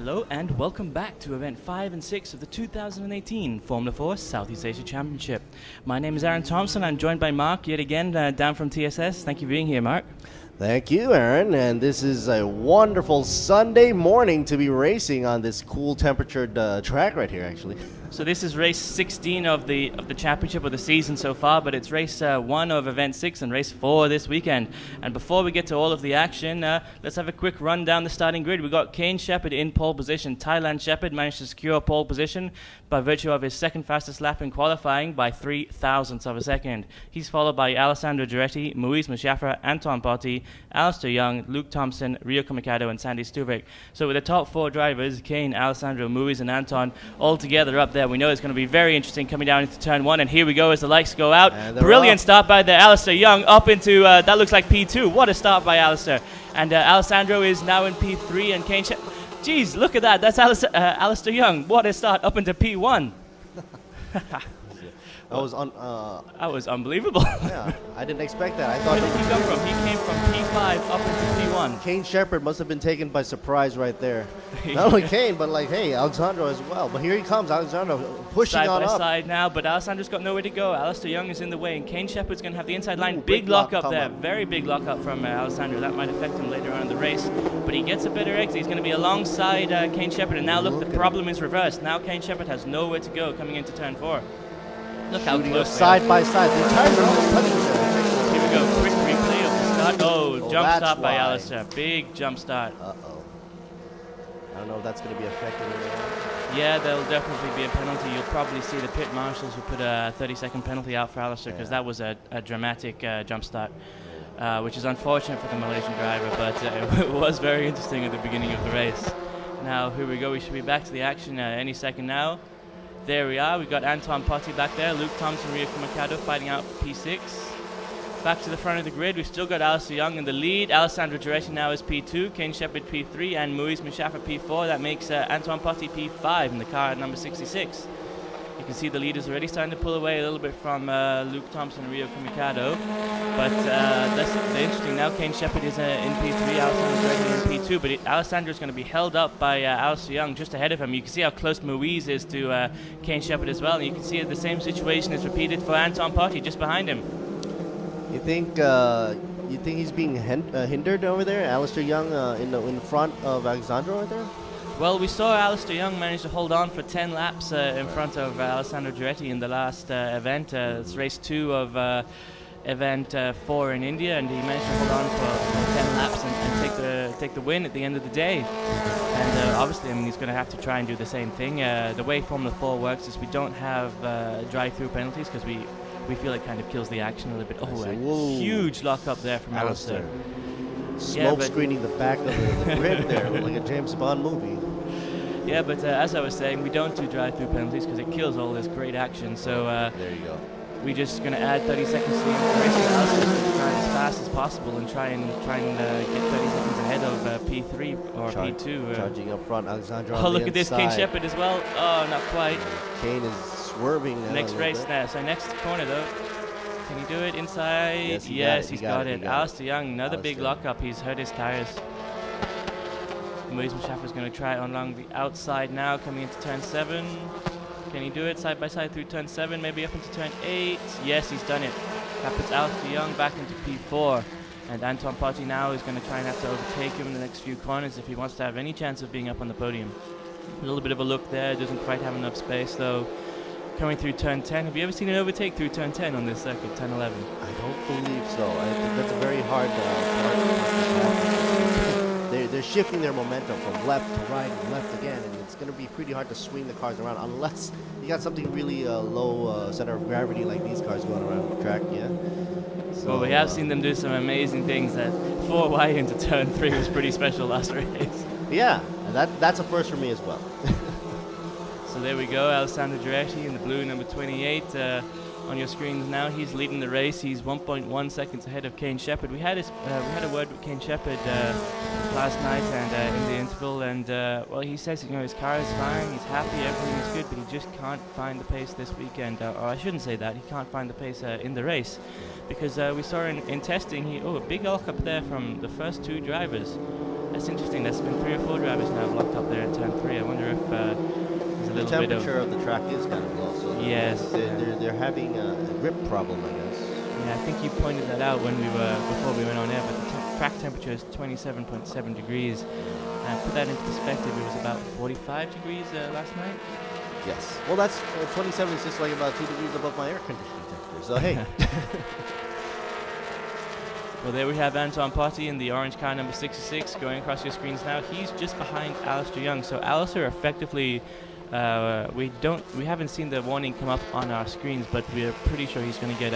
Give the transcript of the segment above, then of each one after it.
Hello and welcome back to event 5 and 6 of the 2018 Formula 4 Southeast Asia Championship. My name is Aaron Thompson. I'm joined by Mark yet again down from TSS. Thank you for being here, Mark. Thank you, Aaron. And this is a wonderful Sunday morning to be racing on this cool temperatured track right here, actually. So this is race 16 of the championship of the season so far, but it's race 1 of event 6 and race 4 this weekend. And before we get to all of the action, let's have a quick run down the starting grid. We've got Kane Shepherd in pole position. Thailand Shepherd managed to secure pole position by virtue of his second fastest lap in qualifying by 0.03 of a second. He's followed by Alessandro Giretti, Moise Mushafra, Anton Botti, Alistair Young, Luke Thompson, Rio Kamikado, and Sandy Stuvik. So with the top 4 drivers, Kane, Alessandro, Moise, and Anton, all together up there, we know it's going to be very interesting coming down into turn 1. And here we go as the lights go out. Brilliant start by the Alistair Young up into, that looks like P2. What a start by Alistair. And Alessandro is now in P3 and Kane Jeez, look at that. That's Alistair Young. What a start up into P1. That was unbelievable. Yeah, I didn't expect that. I thought. Where did he come from? He came from P5 up into P1. Kane Shepherd must have been taken by surprise right there. Not only Kane, but like, hey, Alessandro as well. But here he comes, Alessandro pushing on up. Side by side now, but Alessandro's got nowhere to go. Alistair Young is in the way, and Kane Shepherd's going to have the inside line. Big lock up there. Very big lock up from Alessandro. That might affect him later on in the race. But he gets a better exit. He's going to be alongside Kane Shepherd. And now look, the problem is reversed. Now Kane Shepherd has nowhere to go coming into turn 4. Look how close side by side. The tires are almost touching each other. Here we go. Quick replay of the start. Oh, jump start by Alistair. Big jump start. Uh-oh. I don't know if that's going to be affected or not. Yeah, there'll definitely be a penalty. You'll probably see the pit marshals who put a 30-second penalty out for Alistair because that was a dramatic jump start, which is unfortunate for the Malaysian driver, but it was very interesting at the beginning of the race. Now, here we go. We should be back to the action any second now. There we are. We've got Anton Botti back there. Luke Thompson, Rio Kamikado fighting out for P6. Back to the front of the grid. We've still got Alistair Young in the lead. Alessandro Giretti now is P2. Kane Shepherd P3 and Moise Mushafra P4. That makes Anton Botti P5 in the car at number 66. You can see the leaders already starting to pull away a little bit from Luke Thompson and Rio Kamikado. But that's the interesting now. Kane Shepherd is in P3, Alessandro Giretti in P2. But Alessandro is going to be held up by Alistair Young just ahead of him. You can see how close Moise is to Kane Shepherd as well. And you can see the same situation is repeated for Anton Botti just behind him. You think he's being hindered over there? Alistair Young in front of Alessandro right there? Well, we saw Alistair Young manage to hold on for 10 laps in front of Alessandro Giretti in the last event. It's race 2 of event 4 in India, and he managed to hold on for 10 laps and take the win at the end of the day. And obviously, I mean, he's going to have to try and do the same thing. The way Formula 4 works is we don't have drive-through penalties because we feel it kind of kills the action a little bit. Oh, a huge lock up there from Alistair. Smoke screening the back of the grid there, like a James Bond movie. Yeah, but as I was saying, we don't do drive-through penalties because it kills all this great action. So there you go. We're just going to add 30 seconds to the race. Alistair's going to try as fast as possible and try and get 30 seconds ahead of P3 or P2. Charging up front, Alessandro. Oh, look at this, Kane Shepherd as well. Oh, not quite. Kane is swerving now. Next race now. So next corner though. Can he do it inside? Yes, he's got it. Alistair Young, another big lockup. He's hurt his tires. Moise Mushafra is going to try it along the outside now, coming into turn 7. Can he do it side by side through turn 7, maybe up into turn 8? Yes, he's done it. That puts Alistair Young back into P4. And Anton Botti now is going to try and have to overtake him in the next few corners if he wants to have any chance of being up on the podium. A little bit of a look there, doesn't quite have enough space though. Coming through turn 10. Have you ever seen an overtake through turn 10 on this circuit, turn 11? I don't believe so. I think that's a very hard part. They're shifting their momentum from left to right and left again, and it's going to be pretty hard to swing the cars around unless you got something really low center of gravity like these cars going around the track, yeah? So, well, we have seen them do some amazing things. That 4Y into turn 3 was pretty special last race. Yeah, and that's a first for me as well. So there we go, Alessandro Giretti in the blue, number 28. On your screens now, he's leading the race. He's 1.1 seconds ahead of Kane Shepherd. We had a word with Kane Shepherd last night and in the interval, and well, he says his car is fine, he's happy, everything is good, but he just can't find the pace this weekend. Or I shouldn't say that, he can't find the pace in the race, because we saw in testing, a big lock up there from the first 2 drivers. that's interesting. There's been 3 or 4 drivers now locked up there at turn 3. I wonder if there's a The little bit temperature of the track is kind of low, so Yes, they're having a grip problem, I guess. Yeah, I think you pointed that out when before we went on air, but the track temperature is 27.7 degrees. And put that into perspective, it was about 45 degrees last night. Yes. Well, that's 27 is just like about 2 degrees above my air conditioning temperature. So hey. Well, there we have Anton Potty in the orange car number 66 going across your screens now. He's just behind Alistair Young. So Alistair effectively, we haven't seen the warning come up on our screens, but we're pretty sure he's going to get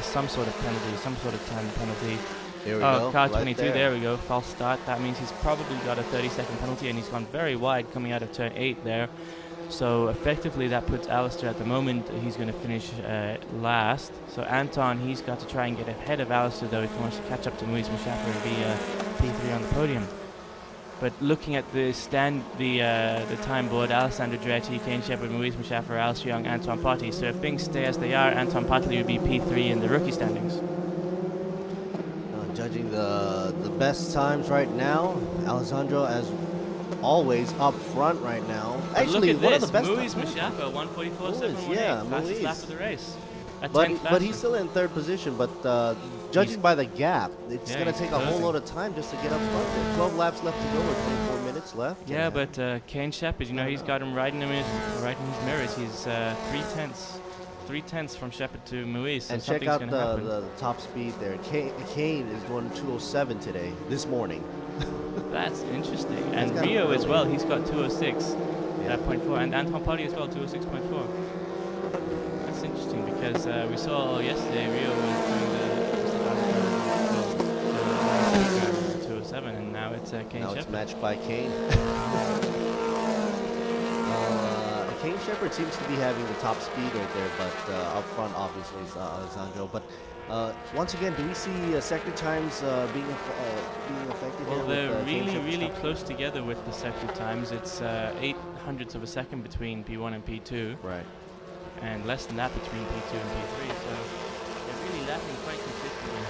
some sort of penalty, some sort of time penalty. Here we go. Car right 22, there we go, false start. That means he's probably got a 30-second penalty, and he's gone very wide coming out of turn 8 there. So effectively that puts Alistair at the moment, he's going to finish last. So Anton, he's got to try and get ahead of Alistair though if he wants to catch up to Moise Mashaffer and be P3 on the podium. But looking at the time board, Alessandro Andretti, Kane Shepherd, Moise Mashaffer, Alistair Young, Anton Potty. So if things stay as they are, Anton Potty would be P3 in the rookie standings. Judging the best times right now, Alessandro, as always, up front right now. Actually, look at one this. of the best. Moise Mashaffer, 1:44.718, yeah, fastest lap of the race. But he's still in 3rd position. But judging by the gap, it's going to take a whole load of time just to get up front there. 12 laps left to go with 24 minutes left. Yeah, but Kane Shepherd, he's got him right in his mirrors. He's 3/10 from Shepherd to Moise. So and check out the the top speed there. Kane is going 207 this morning. That's interesting. And Rio as well, he's got 206, yeah. 0.4, and Anton Potty as well, 206.4. That's interesting because we saw yesterday Rio was doing the 207, and now it's Kane Now Shepherd. it's matched by Kane. Kane Shepherd seems to be having the top speed right there, but up front obviously is Alessandro. But once again, do we see sector times being affected? Well, here they're with, really close together with the sector times. It's 0.08 of a second between P1 and P2. Right. And less than that between P2 and P3. So they're really lapping quite consistently.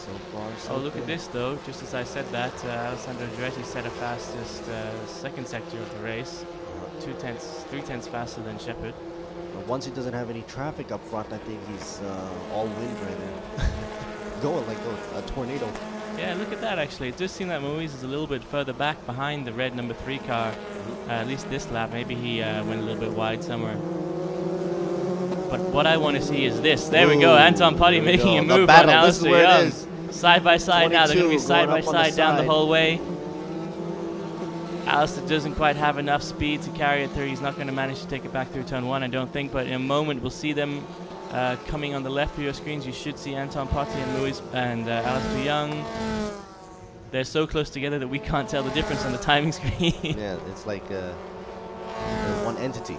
So far, so look good. at this though. Just as I said that, Alessandro Andretti set a fastest second sector of the race. 3/10 faster than Shepherd. But once he doesn't have any traffic up front, I think he's all wind right there. Going like a tornado. Yeah, look at that actually. It does seem that Moise is a little bit further back behind the red number 3 car. At least this lap. Maybe he went a little bit wide somewhere. But what I want to see is this. There we go. Anton Potty making a move on Alistair Young. Side by side now. They're going to be side by side down the whole way. Alistair doesn't quite have enough speed to carry it through. He's not going to manage to take it back through turn 1, I don't think. But in a moment, we'll see them coming on the left of your screens. You should see Anton Potty and Moise and Alistair Young. They're so close together that we can't tell the difference on the timing screen. Yeah, it's like one entity.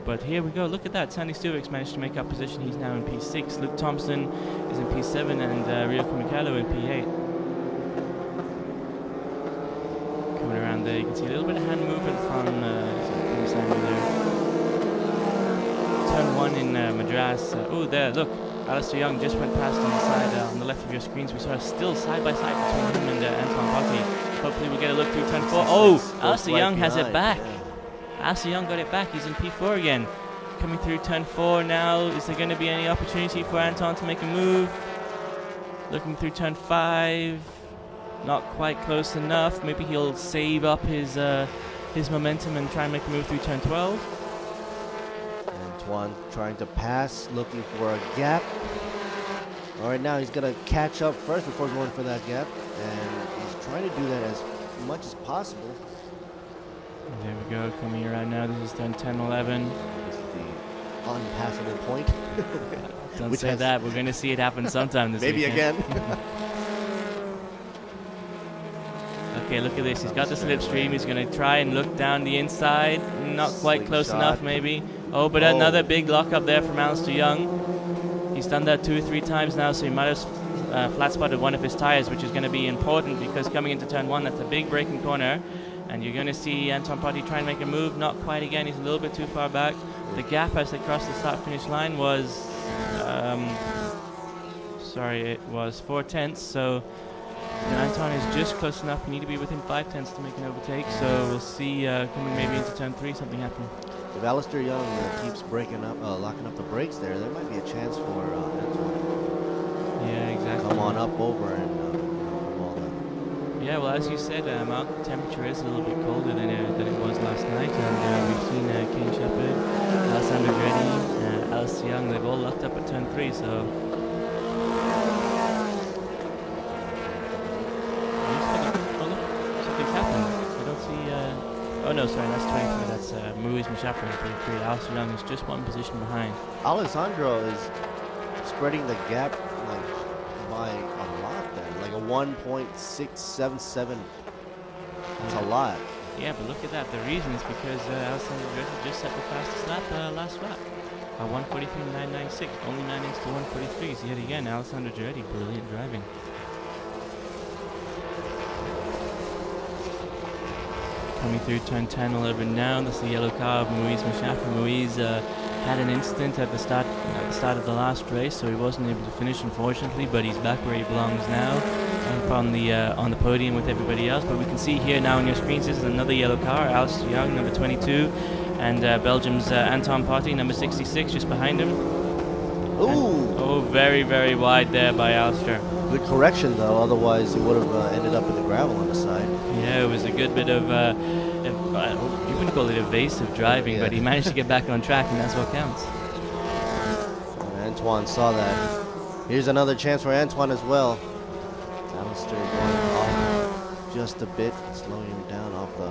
But here we go. Look at that. Sandy Stuvix managed to make up position. He's now in P6. Luke Thompson is in P7 and Rio Kumikalo in P8. Coming around there, you can see a little bit of hand movement from Sandy there. Turn 1 in Madras. There, look. Alistair Young just went past on the side, on the left of your screens. We saw a still side by side between him and Anton Potty. Hopefully we'll get a look through turn 4. Alistair Young has it back. Alistair Young got it back. He's in P4 again. Coming through turn 4 now. Is there going to be any opportunity for Anton to make a move? Looking through turn 5. Not quite close enough. Maybe he'll save up his momentum and try and make a move through turn 12. Antoine trying to pass, looking for a gap. All right, now he's going to catch up first before going for that gap. And he's trying to do that as much as possible. There we go, coming around now. This is turn 10, 11. This is the unpassable point. Don't say that. We're going to see it happen sometime this maybe weekend. again. Okay, look at this. He's got the slipstream. He's going to try and look down the inside. Not quite close enough, maybe. But another big lock up there from Alistair Young. He's done that 2 or 3 times now, so he might have flat spotted one of his tires, which is going to be important because coming into turn 1, that's a big braking corner. And you're going to see Anton Potty try and make a move. Not quite again. He's a little bit too far back. The gap as they crossed the start-finish line was sorry, it was 4/10. So Anton is just close enough. We need to be within 5/10 to make an overtake. So we'll see coming maybe into turn 3 something happen. If Alistair Young keeps breaking up, locking up the brakes there might be a chance for Antoine. Yeah, exactly. Come on up over and from all that. Yeah, well, as you said, Mark, the temperature is a little bit colder than it was last night, and we've seen Kane Shepherd, Alessandro Andretti, Alistair Young, they've all locked up at turn 3, so... Something's happened. I don't see... oh no, sorry, that's 23, that's Maurice Machafra at 23. Alistair Young is just one position behind. Alessandro is spreading the gap like by a lot there, like a 1.677. That's a lot. Yeah, but look at that. The reason is because Alessandro Andretti just set the fastest lap last lap. 1:43.996, only 9 minutes to 1:43. Yet again, Alessandro Andretti, brilliant driving. Coming through turn 10, 11 now. This is the yellow car of Moise Machafra. Moise had an incident at the start of the last race, so he wasn't able to finish, unfortunately. But he's back where he belongs now, up on the podium with everybody else. But we can see here now on your screens, this is another yellow car, Alistair Young, number 22, and Belgium's Anton Potty, number 66, just behind him. Ooh! And, oh, very, very wide there by Alistair. Good correction, though. Otherwise, he would have ended up in the gravel on the side. Yeah, it was a good bit of, you wouldn't call it evasive driving, but he managed to get back on track, and that's what counts. And Antoine saw that. Here's another chance for Antoine as well. Alistair going off just a bit, slowing him down off the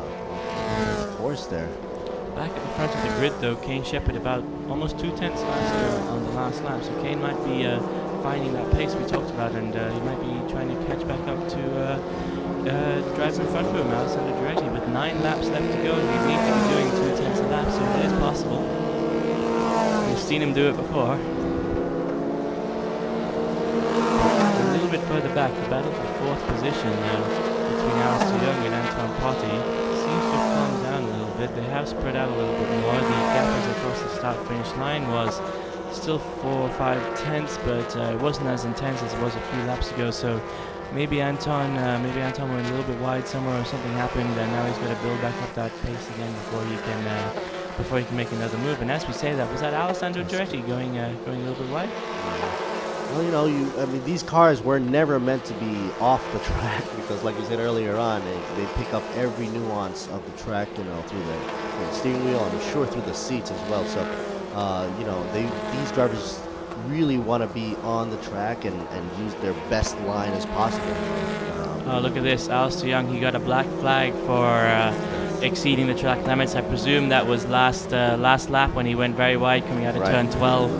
course there. Back at the front of the grid, though, Kane Shepherd about almost 2/10 faster on the last lap, so Kane might be finding that pace we talked about, and he might be trying to catch back up to the driver in front of him, Alessandro Andretti, with 9 laps left to go, and we need to be doing 2/10 a lap, so it is possible. We've seen him do it before. A little bit further back, the battle for 4th position between Alistair Young and Anton Potty seems to have calmed down a little bit. They have spread out a little bit more. The gap as across the start-finish line was still 4 or 5 tenths, but it wasn't as intense as it was a few laps ago. So maybe Anton went a little bit wide somewhere, or something happened, and now he's got to build back up that pace again before he can make another move. And as we say that, was that Alessandro Andretti going a little bit wide? Well, I mean, these cars were never meant to be off the track because, like you said earlier on, they pick up every nuance of the track, through the steering wheel, and I'm sure through the seats as well. So, these drivers really want to be on the track and use their best line as possible. Oh, look at this. Alistair Young, he got a black flag for exceeding the track limits. I presume that was last lap when he went very wide coming out of turn 12.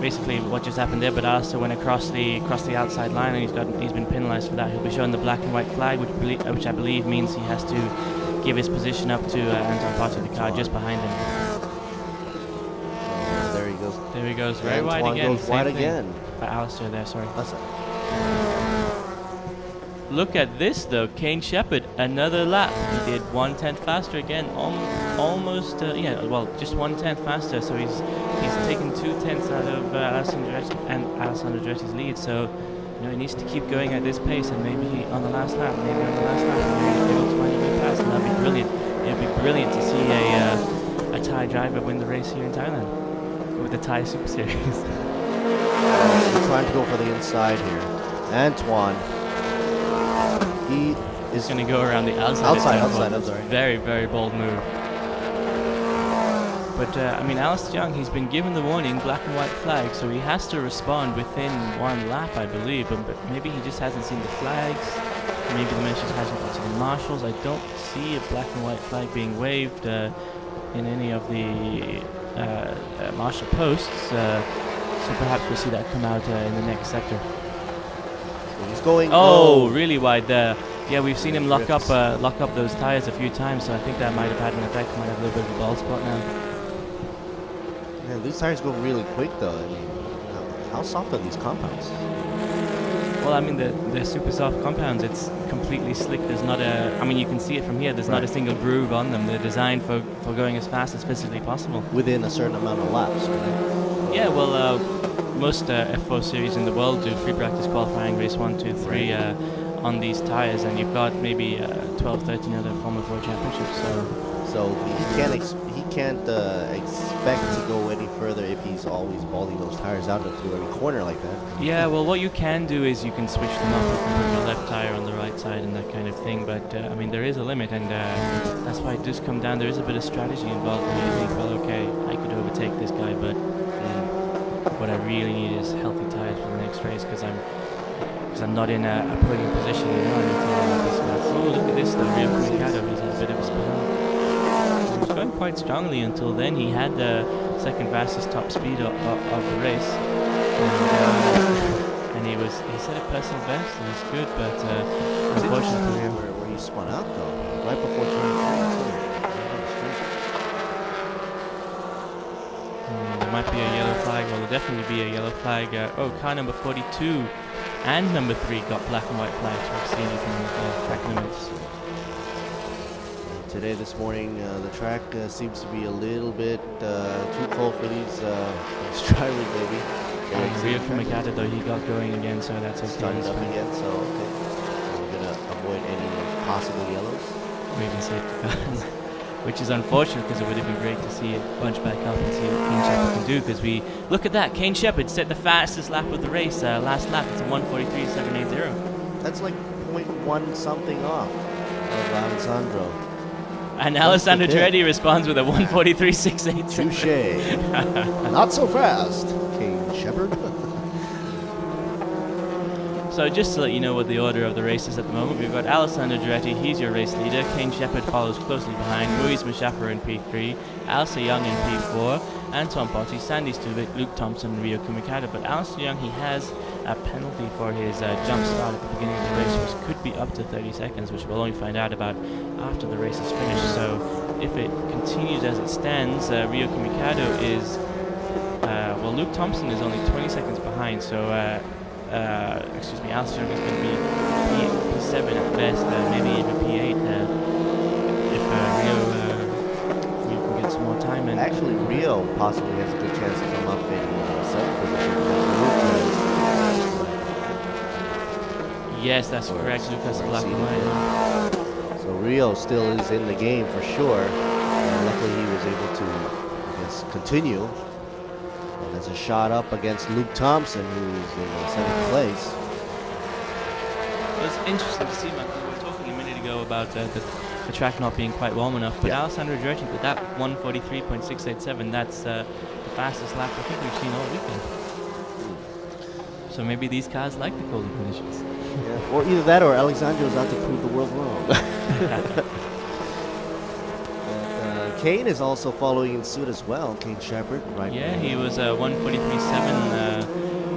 Basically what just happened there, but Alistair went across the outside line, and he's been penalised for that. He'll be shown the black and white flag, which I believe means he has to give his position up to Anton Potty, the car just behind him. There he goes. There he goes, very wide again. Goes wide again. Alistair there, sorry. That's it. Look at this though, Kane Shepherd, another lap. He did 1/10 faster again, almost, just 1/10 faster. So he's taken 2/10 out of Alessandro Andretti's lead. So he needs to keep going at this pace, and maybe on the last lap, he'll be able to find a good pass, and that'd be brilliant. It'd be brilliant to see a Thai driver win the race here in Thailand with the Thai Super Series. He's trying to go for the inside here. Antoine. He is going to go around the outside. I'm sorry. Very, very bold move. But, Alistair Young, he's been given the warning, black and white flag, so he has to respond within 1 lap, I believe. But maybe he just hasn't seen the flags. Maybe the message hasn't got to the marshals. I don't see a black and white flag being waved in any of the marshal posts. So perhaps we'll see that come out in the next sector. He's going. Oh, really wide there. Yeah, we've seen him lock up those tires a few times, so I think that might have had an effect. Might have a little bit of a bald spot now. Man, these tires go really quick, though. I mean, how soft are these compounds? Well, they're super soft compounds. It's completely slick. There's not you can see it from here. There's not a single groove on them. They're designed for going as fast as physically possible. Within a certain amount of laps, right? Yeah, well, most F4 series in the world do free practice qualifying race 1, 2, 3 on these tires, and you've got maybe 12, 13 other Formula 4 championships. So he can't expect to go any further if he's always balling those tires out through every corner like that. Yeah, well, what you can do is you can switch them up. You can put your left tire on the right side and that kind of thing. But I mean, there is a limit, and that's why it does come down. There is a bit of strategy involved. When you think, well, okay, I could overtake this guy, but what I really need is healthy tires for the next race because I'm not in a podium position. You know, I need to this map. Oh, look at this! The Rio Comunicado. He's had a bit of a spin. He was going quite strongly until then. He had the second fastest top speed of the race, and he set a personal best. It was good, but unfortunately for him, where he spun out though, right before turn 3. There might be a yellow flag. Well, there'll definitely be a yellow flag. Car number 42 and number 3 got black and white flags for exceeding track limits. Today, this morning, the track seems to be a little bit too cold for these drivers, maybe. Rio Comunicado, though, he got going again, so that's okay. Started up again, so okay. We're going to avoid any possible yellows. Or even safety cars. Which is unfortunate because it would have been great to see it bunch back up and see what Kane Shepherd can do. Because look at that, Kane Shepherd set the fastest lap of the race. Last lap, it's a 1:43.780. That's like 0.1 something off of Alessandro. And Alessandro Giretti responds with a 1:43.680. Touche. Not so fast, Kane Shepherd. So just to let you know what the order of the race is at the moment, we've got Alessandro Giretti, he's your race leader. Kane Shepherd follows closely behind. Ruiz Mashaffer in P3, Alistair Young in P4, Anton Botti, Sandy Stuvik, Luke Thompson, Rio Comunicado. But Alistair Young, he has a penalty for his jump start at the beginning of the race, which could be up to 30 seconds, which we'll only find out about after the race is finished. So if it continues as it stands, Rio Comunicado is, Luke Thompson is only 20 seconds behind. So Alistair is going to be P7 at best, maybe even P8 if Rio can get some more time. And actually, Rio possibly has a good chance to come up in 7th position. Yes, that's correct. Lucas black and white. So Rio still is in the game for sure. And luckily, he was able to, continue. There's a shot up against Luke Thompson, who's in 7th place. Well, it's interesting to see, man. We were talking a minute ago about the track not being quite warm enough, but Alessandro Giretti with that 1:43.687, that's the fastest lap I think we've seen all weekend. So maybe these cars like the colder conditions. Yeah. Or either that or Alessandro's out to prove the world wrong. Kane is also following in suit as well. Kane Shepherd, right? Yeah, he was 1:43.7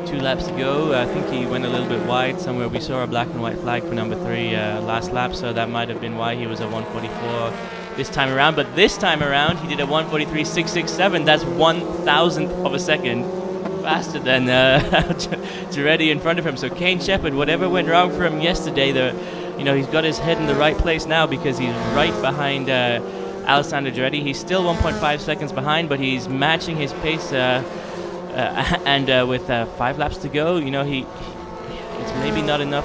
2 laps to go. I think he went a little bit wide somewhere. We saw a black and white flag for number 3 last lap, so that might have been why he was a 1:44 this time around. But this time around, he did a 1:43.667. That's 1,000th of a second faster than Giretti in front of him. So Kane Shepherd, whatever went wrong for him yesterday, he's got his head in the right place now because he's right behind Alessandro Giretti. He's still 1.5 seconds behind, but he's matching his pace, and with 5 laps to go, it's maybe not enough.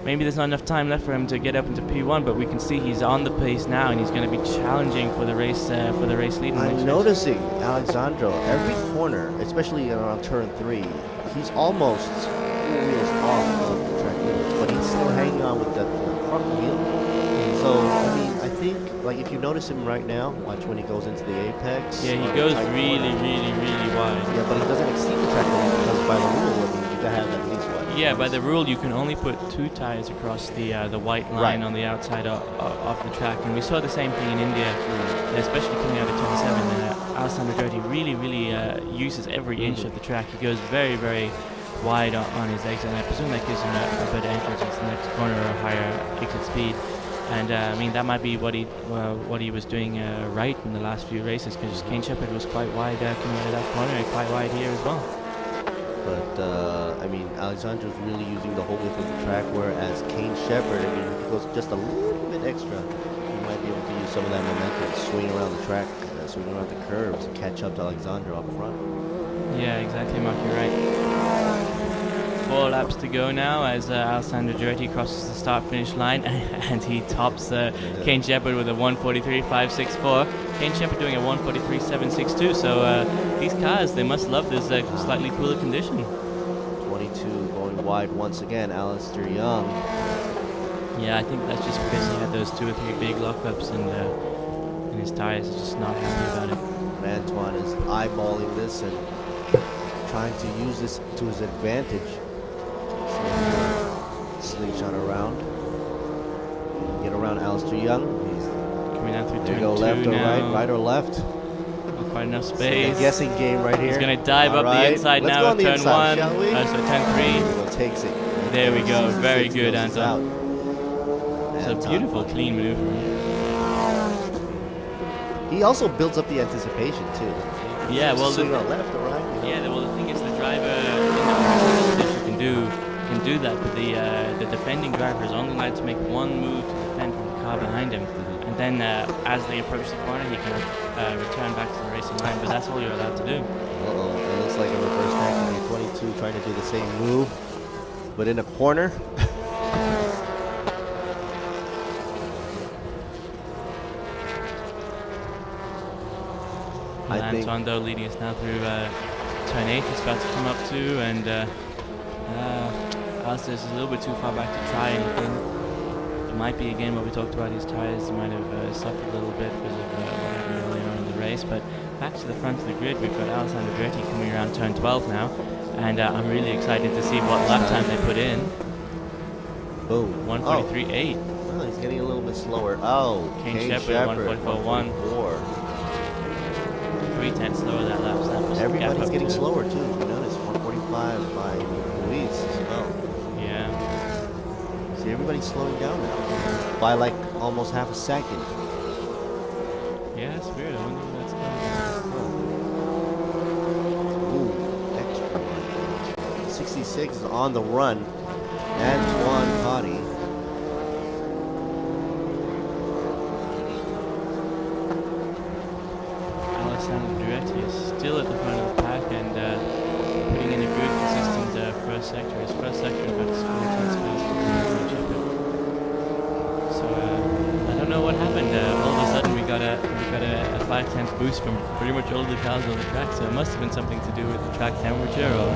Maybe there's not enough time left for him to get up into P1, but we can see he's on the pace now, and he's going to be challenging for the race lead. I'm noticing Alessandro every corner, especially around turn 3. He's almost 4 wheels off of the track limits, but he's still hanging on with the front wheel. So I think if you notice him right now, watch when he goes into the apex. Yeah, he goes really, really, really wide. Yeah, but he doesn't exceed the track limit because by the rule, you gotta have at least what? Yeah, by the rule, you can only put 2 tires across the white line on the outside of the track, and we saw the same thing in India, especially coming out of turn 7. Alessandro Giretti really, really uses every inch of the track. He goes very, very wide on his exit, and I presume that gives him a better entrance into the next corner or a higher exit speed. And that might be what he was doing right in the last few races, because Kane Shepherd was quite wide coming out of that corner and quite wide here as well. But Alessandro's really using the whole width of the track, whereas Kane Shepherd, if he goes just a little bit extra, he might be able to use some of that momentum to swing around the track, swing around the curves, and catch up to Alessandro up front. Yeah, exactly, Mark. You're right. 4 laps to go now as Alessandro Giretti crosses the start-finish line and he tops Kane Shepard with a 1:43.564. Kane Shepard doing a 1:43.762. So these cars, they must love this slightly cooler condition. 22 going wide once again, Alistair Young. Yeah, I think that's just because he had those 2 or 3 big lockups and his tires are just not happy about it. Antoine is eyeballing this and trying to use this to his advantage. Slingshot around. Get around Alistair Young. He's coming down through there. turn Go 2 left or now. right or left. Not quite enough space. It's a guessing game right here. He's going to dive up the inside Let's now go of on the turn inside, 1. shall we? So turn 3. Well, takes it. There we go. Very 66 good, goes Anton. It's a Anton beautiful, Putty. clean maneuver. He also builds up the anticipation too. Yeah, well, swing on left or right. You know? Yeah, well, the thing is, the driver in the practice position can do that, but the defending driver is only allowed to make one move to defend from the car behind him, and then as they approach the corner, he can return back to the racing line. But that's all you're allowed to do. Uh-oh, it looks like a reverse tactic. 22 trying to do the same move, but in a corner. Anton, though, leading us now through turn 8. He's about to come up to, and Alistair's a little bit too far back to try anything. It might be again what we talked about. His tires might have suffered a little bit because of what happened earlier on in the race. But back to the front of the grid, we've got Alessandro Giretti coming around turn 12 now, and I'm really excited to see what lap time they put in. Boom. 1:43.8. Oh, he's getting a little bit slower. Oh, Kane Shepard 1:44.1. 3/10 slower that lap. So that was Everybody's getting to slower too. You notice 1:45 by Luis as well. Yeah. See, everybody's slowing down now by like almost half a second. Yeah, that's weird. I wonder where that's going. Ooh, extra. 66 is on the run. Antoine Putty. Alessandro Giretti is still at the front of the pack and putting in a good, consistent first sector. His first sector, in fact, is 4 tenths faster than Shepard. So I don't know what happened. All of a sudden, we got a 5/10 boost from pretty much all the cars on the track. So it must have been something to do with the track temperature, or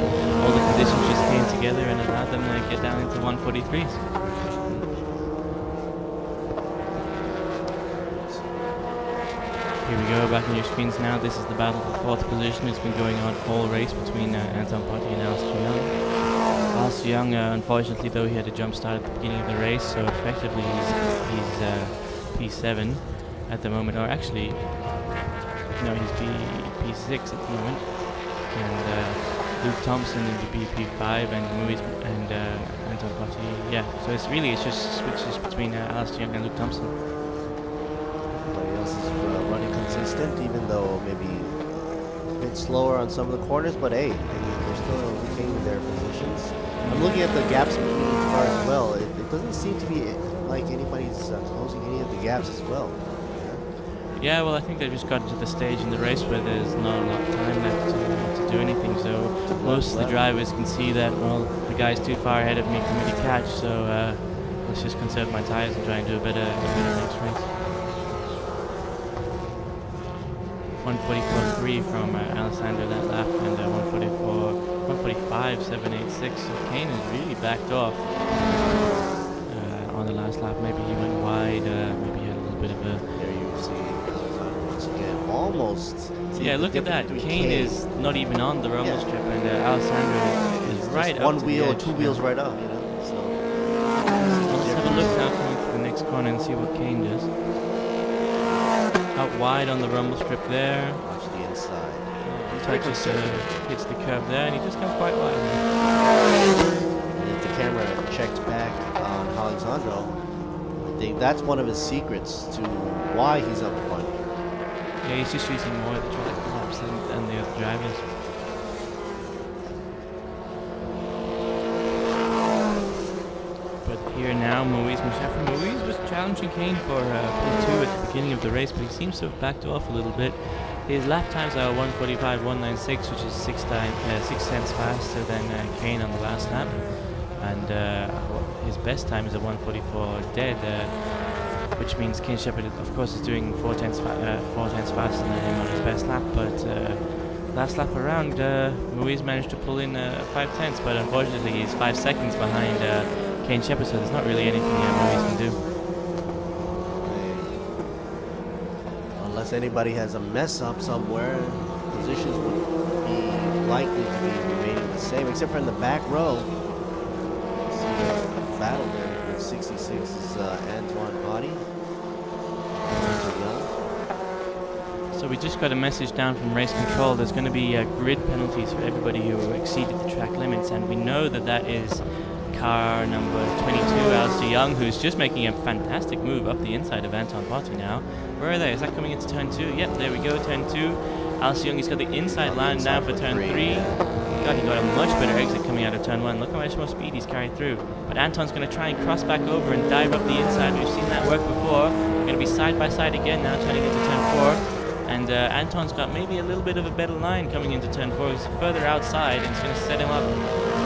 all the conditions just came together and allowed them to get down into 1:43s. Here we go, back on your screens now. This is the battle for 4th position. It's been going on all race between Anton Putty and Alistair Young. Alistair Young, unfortunately, though, he had a jump start at the beginning of the race, so effectively he's P7 at the moment, or actually, no, he's P6 at the moment. And Luke Thompson into P5 and Anton Putty. Yeah, so it's just switches between Alistair Young and Luke Thompson. Everybody else is running consistent, even though maybe a bit slower on some of the corners, but hey, I mean, they're still retaining their positions. I'm looking at the gaps between each car as well. It doesn't seem to be like anybody's closing any of the gaps as well. Yeah, well, I think they've just gotten to the stage in the race where there's not enough time left to do anything. So most of the drivers can see that, well, the guy's too far ahead of me for me to catch. So let's just conserve my tires and try and do a better next race. 1:44.3 from Alessandro that lap, and 1:45.786. So Kane has really backed off on the last lap. Maybe he went wide. Maybe he had a little bit of a. There you see once again, almost. Yeah, look at that. Kane is not even on the rumble strip, and Alessandro is right up one to wheel the or edge. 2 wheels right up, you know. So Let's have a look now coming to the next corner and see what Kane does. Out wide on the rumble strip there. watch the inside. Touches, hits the curb there, and he just comes quite wide. And if the camera checks back on Alessandro, I think that's one of his secrets to why he's up front. Yeah, he's just using more of the track perhaps than the other drivers. But here now, Moise Mustafa. Moise was challenging Kane for P2 at the beginning of the race, but he seems to have backed off a little bit. His lap times are 1:45.196, which is 6 tenths faster than Kane on the last lap, and his best time is a 1:44 dead, which means Kane Shepherd, of course, is doing 4 tenths faster than him on his best lap. But last lap around, Ruiz managed to pull in 5 tenths, but unfortunately he's 5 seconds behind Kane Shepherd, so there's not really anything Ruiz can do. Unless anybody has a mess up somewhere, positions would be likely to be remaining the same, except for in the back row. See the battle there with 66 is Antoine Body. So we just got a message down from race control. There's going to be grid penalties for everybody who exceeded the track limits, and we know that that is car number 22, Alistair Young, who's just making a fantastic move up the inside of Anton Botti now. Where are they? Is that coming into turn 2? Yep, there we go, turn 2. Alistair Young, he's got the inside line now for turn 3. God, he got a much better exit coming out of turn 1. Look how much more speed he's carried through. But Anton's going to try and cross back over and dive up the inside. We've seen that work before. Going to be side by side again now, turning into turn 4. And Anton's got maybe a little bit of a better line coming into turn 4. He's further outside, and it's going to set him up to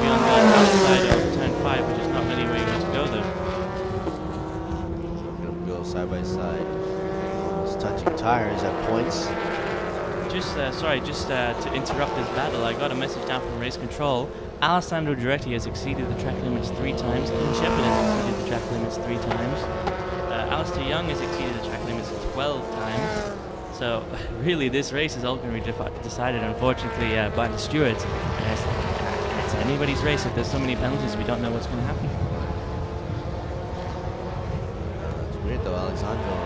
be on the outside of turn 5, which is not really where you want to go, though. Going to go side by side. Just touching tires at points. Just to interrupt this battle, I got a message down from race control. Alessandro Duretti has exceeded the track limits 3 times. King Shepherd has exceeded the track limits 3 times. Alistair Young has exceeded the track limits 12 times. So really, this race is all going to be decided, unfortunately, by the stewards. It's anybody's race. If there's so many penalties, we don't know what's going to happen. It's weird though, Alessandro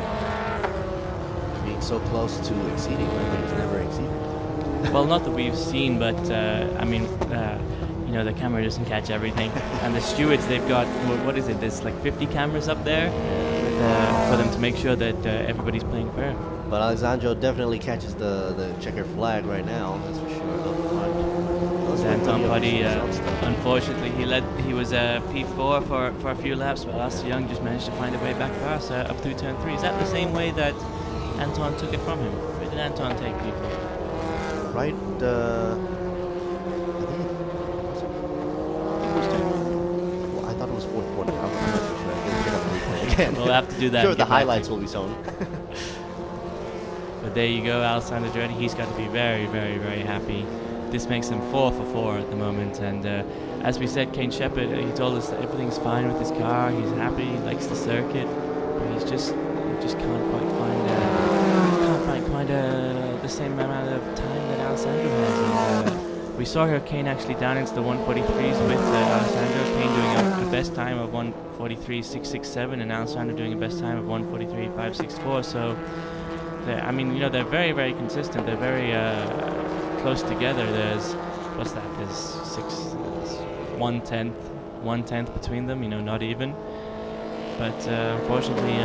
being so close to exceeding, but he's never exceeded. Well, not that we've seen, but I mean, you know, the camera doesn't catch everything. And the stewards, they've got, what is it? There's like 50 cameras up there for them to make sure that everybody's playing fair. But Alessandro definitely catches the checkered flag right now, that's for sure. Up front. Anton Botti, unfortunately, he was P4 for a few laps, but Alistair Young just managed to find a way back past up through turn 3. Is that the same way that Anton took it from him? Where did Anton take P4? Right, I thought it was fourth corner. I'm not sure. I can get up and replay again. We'll have to do that. Sure, the highlights will be shown. But there you go, Alessandro Duretti. He's got to be very, very, very happy. This makes him 4 for 4 at the moment. And as we said, Kane Shepherd, he told us that everything's fine with his car. He's happy. He likes the circuit, but he just can't quite find the same amount of time that Alessandro has. And, we saw here Kane actually down into the 143s with Alessandro. Kane doing a best time of 143.667, and Alessandro doing a best time of 143.564. So. I mean, you know, they're very, very consistent. They're very close together. There's 1/10 between them. You know, not even. But unfortunately,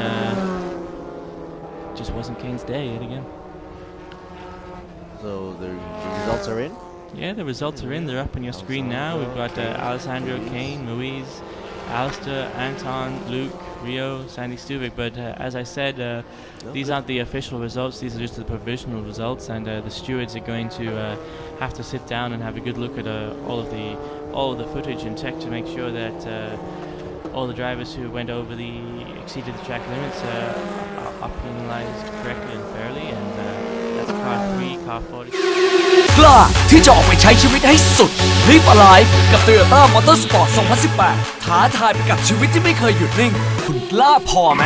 just wasn't Kane's day yet again. So the results are in. Yeah, the results are in. They're up on your screen now. We've got Alessandro, Kane, Ruiz, Alistair, Anton, Luke, Rio, Sandy Stuvik, but as I said, these aren't the official results. These are just the provisional results, and the stewards are going to have to sit down and have a good look at all of the footage and check to make sure that all the drivers who went over exceeded the track limits are penalized correctly and fairly, and that's car 3, car 40. กล้าที่จะออกไปใช้ชีวิตให้สุด Live Alive กับ Toyota Motorsport 2018 ท้าทายไปกับชีวิตที่ไม่เคยหยุดนิ่ง คุณกล้าพอไหม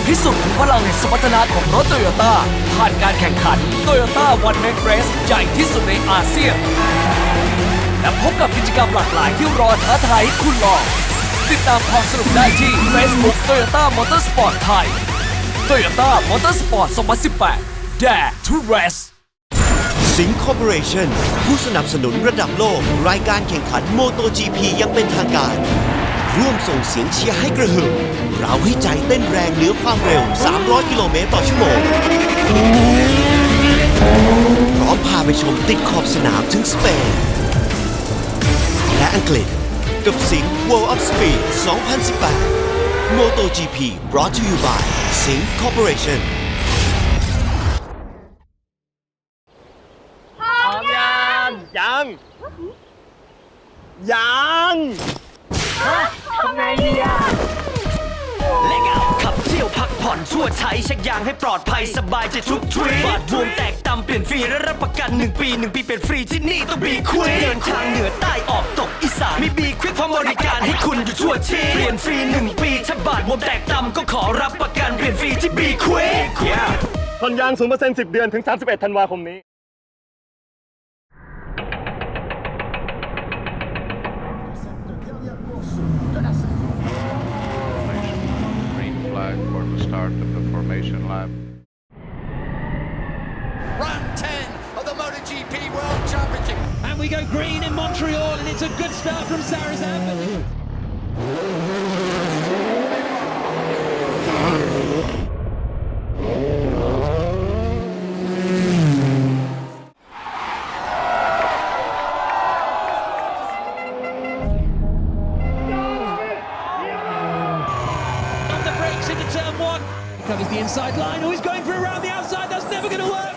พิสูจน์ถึงพลังแห่งสมรรถนะของรถ Toyota ผ่านการแข่งขัน Toyota One Man Race ใหญ่ที่สุดในอาเซียนและพบกับกิจกรรมหลากหลายที่รอท้าทายให้คุณลองติดตามความสนุกได้ที่ Facebook Toyota Motorsport ไทย Toyota Motorsport 2018 Dare to Raceสิงห์คอร์ปอเรชั่นผู้สนับสนุนระดับโลกรายการแข่งขัน MotoGP ยังเป็นทางการร่วมส่งเสียงเชียร์ให้กระหึ่มเราให้ใจเต้นแรงเหนือความเร็ว300 กิโลเมตรต่อชั่วโมงพร้อมพาไปชมติดขอบสนามถึงสเปนและอังกฤษกับสิงห์ World of Speed 2018 MotoGP brought to you by สิงห์คอร์ปอเรชั่น ยังทำไงดีอ่ะ เล็กเอาขับเที่ยวพักผ่อนชั่วใช้เช็คยางให้ปลอดภัยสบายใจทุกทริปบาดบวมแตกต่ำเปลี่ยนฟรีและรับประกัน1 ปี1 ปีเป็นฟรีที่นี่ต้องบีควิกเดินทางเหนือใต้ออกตกอีสานมีบีควิกพร้อมบริการให้คุณอยู่ทั่วที่เปลี่ยนฟรี1 ปีถ้าบาดบวมแตกต่ำก็ขอรับประกันเปลี่ยนฟรีที่บีควิกผ่อนยาง 0% 10 เดือนถึง 31 ธันวาคมนี้ Green flag for the start of the formation lap. Round 10 of the MotoGP World Championship. And we go green in Montreal, and it's a good start from Sarazan. On the brakes into turn 1. Covers the inside line. Oh, he's going for around the outside. That's never going to work.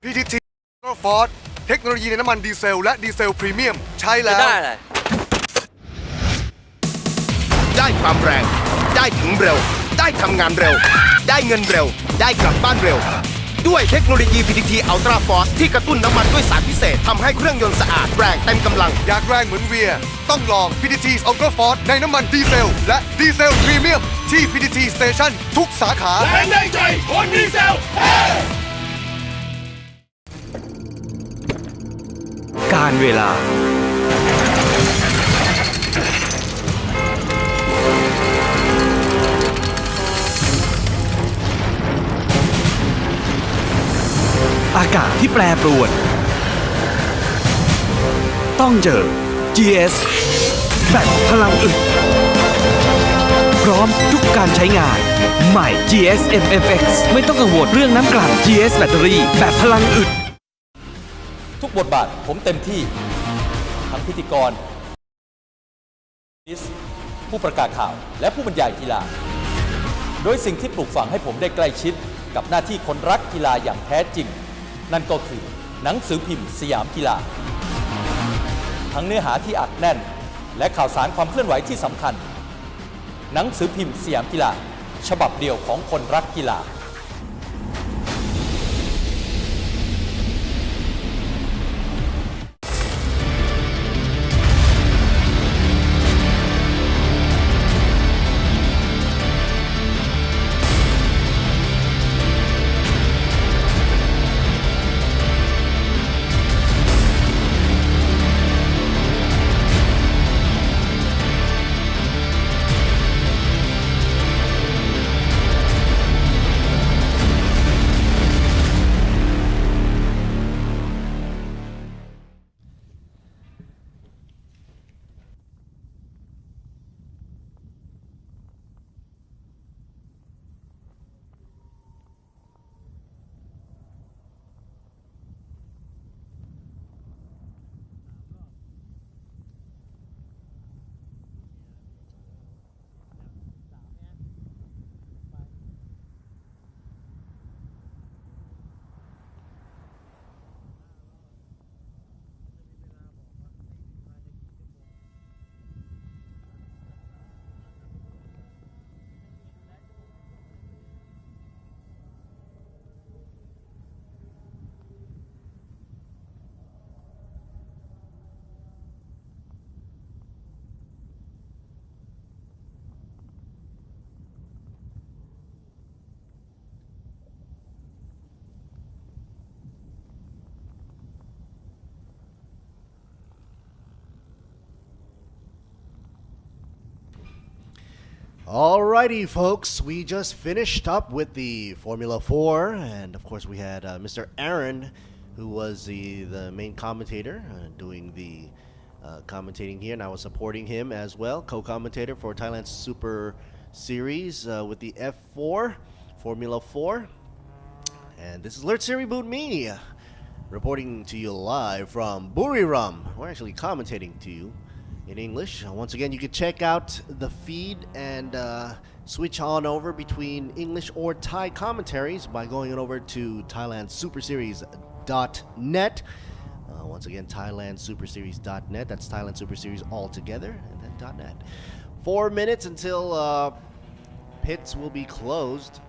พีทีทีก็ฟอร์ดเทคโนโลยีในน้ำมันดีเซลและดีเซลพรีเมียมใช้แล้วได้ความแรงได้ถึงเร็วได้ทำงานเร็วได้เงินเร็วได้กลับบ้านเร็วด้วยเทคโนโลยี PTT Ultra Force ที่กระตุ้นน้ำมันด้วยสารพิเศษทำให้เครื่องยนต์สะอาดแรงเต็มกำลังอยากแรงเหมือนเวียต้องลอง PTT Ultra Force ในน้ำมันดีเซลและดีเซลพรีเมียมที่ PTT Station ทุกสาขาแรงได้ใจคนดีเซลการเวลาอากาศที่แปรปรวนต้องเจอ GS แบตพลังอึดพร้อมทุกการใช้งานใหม่ GS MFX ไม่ต้องกังวลเรื่องน้ำกลั่น GS แบตเตอรี่แบบพลังอึดทุกบทบาทผมเต็มที่ทั้งพิธีกรผู้ประกาศข่าวและผู้บรรยายกีฬาโดยสิ่งที่ปลูกฝังให้ผมได้ใกล้ชิดกับหน้าที่คนรักกีฬาอย่างแท้จริงนั่นก็คือหนังสือพิมพ์สยามกีฬาทั้งเนื้อหาที่อัดแน่นและข่าวสารความเคลื่อนไหวที่สำคัญหนังสือพิมพ์สยามกีฬาฉบับเดียวของคนรักกีฬา Alrighty, folks, we just finished up with the Formula 4, and of course we had Mr. Aaron, who was the main commentator, doing the commentating here, and I was supporting him as well, co-commentator for Thailand Super Series with the F4, Formula 4. And this is Lert Siribut me, reporting to you live from Buriram. We're actually commentating to you in English. Once again, you can check out the feed and switch on over between English or Thai commentaries by going on over to thailandsuperseries.net. Once again, thailandsuperseries.net. That's Thailand Super Series all together, and then .net. 4 minutes until pits will be closed.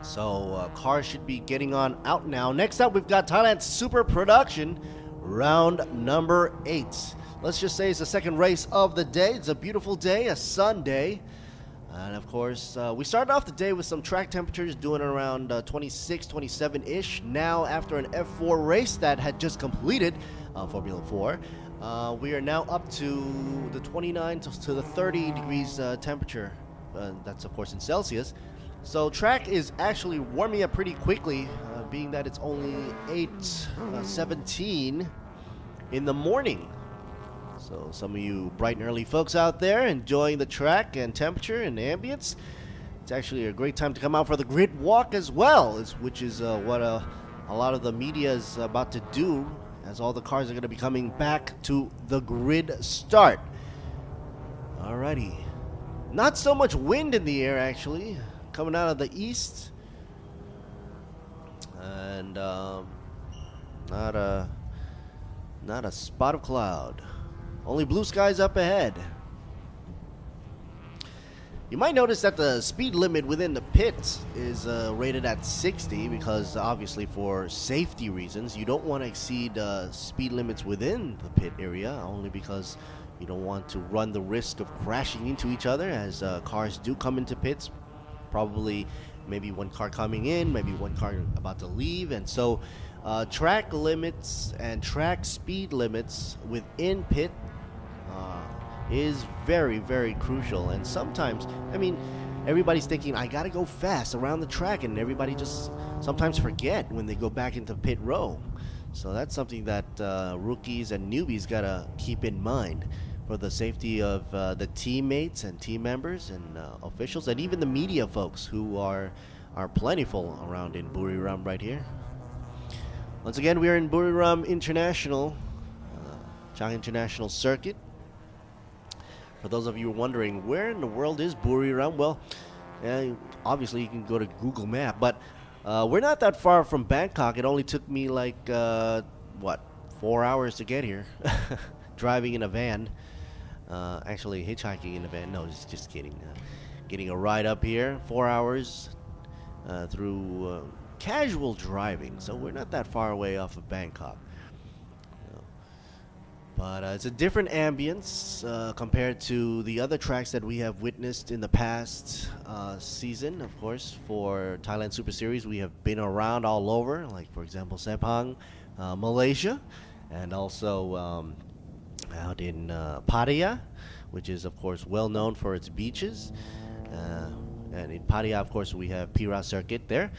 So cars should be getting on out now. Next up, we've got Thailand Super Production, round number 8. Let's just say it's the second race of the day. It's a beautiful day, a Sunday. And of course, we started off the day with some track temperatures doing around 26, 27-ish. Now, after an F4 race that had just completed, Formula 4, we are now up to the 29 to the 30 degrees temperature. That's, of course, in Celsius. So track is actually warming up pretty quickly, being that it's only 8:17 in the morning. So some of you bright and early folks out there enjoying the track and temperature and ambience, it's actually a great time to come out for the grid walk as well, which is what a lot of the media is about to do, as all the cars are going to be coming back to the grid start. Alrighty. Not so much wind in the air, actually, coming out of the east, and not a spot of cloud. Only blue skies up ahead. You might notice that the speed limit within the pits is rated at 60 because obviously for safety reasons you don't want to exceed speed limits within the pit area, only because you don't want to run the risk of crashing into each other as cars do come into pits. Probably maybe one car coming in, maybe one car about to leave, and so track limits and track speed limits within pit is very, very crucial. And sometimes, I mean, everybody's thinking I gotta go fast around the track, and everybody just sometimes forget when they go back into pit row. So that's something that rookies and newbies gotta keep in mind for the safety of the teammates and team members and officials, and even the media folks who are plentiful around in Buriram right here. Once again, we are in Buriram International, Chang International Circuit. For those of you wondering, where in the world is Buriram? Well, obviously you can go to Google Map, but we're not that far from Bangkok. It only took me like, 4 hours to get here, driving in a van. Actually hitchhiking in a van. No, just kidding. Getting a ride up here, 4 hours through casual driving. So we're not that far away off of Bangkok. But it's a different ambience compared to the other tracks that we have witnessed in the past season. Of course, for Thailand Super Series, we have been around all over, like for example Sepang, Malaysia, and also out in Pattaya, which is of course well known for its beaches. And in Pattaya, of course, we have Pira Circuit there.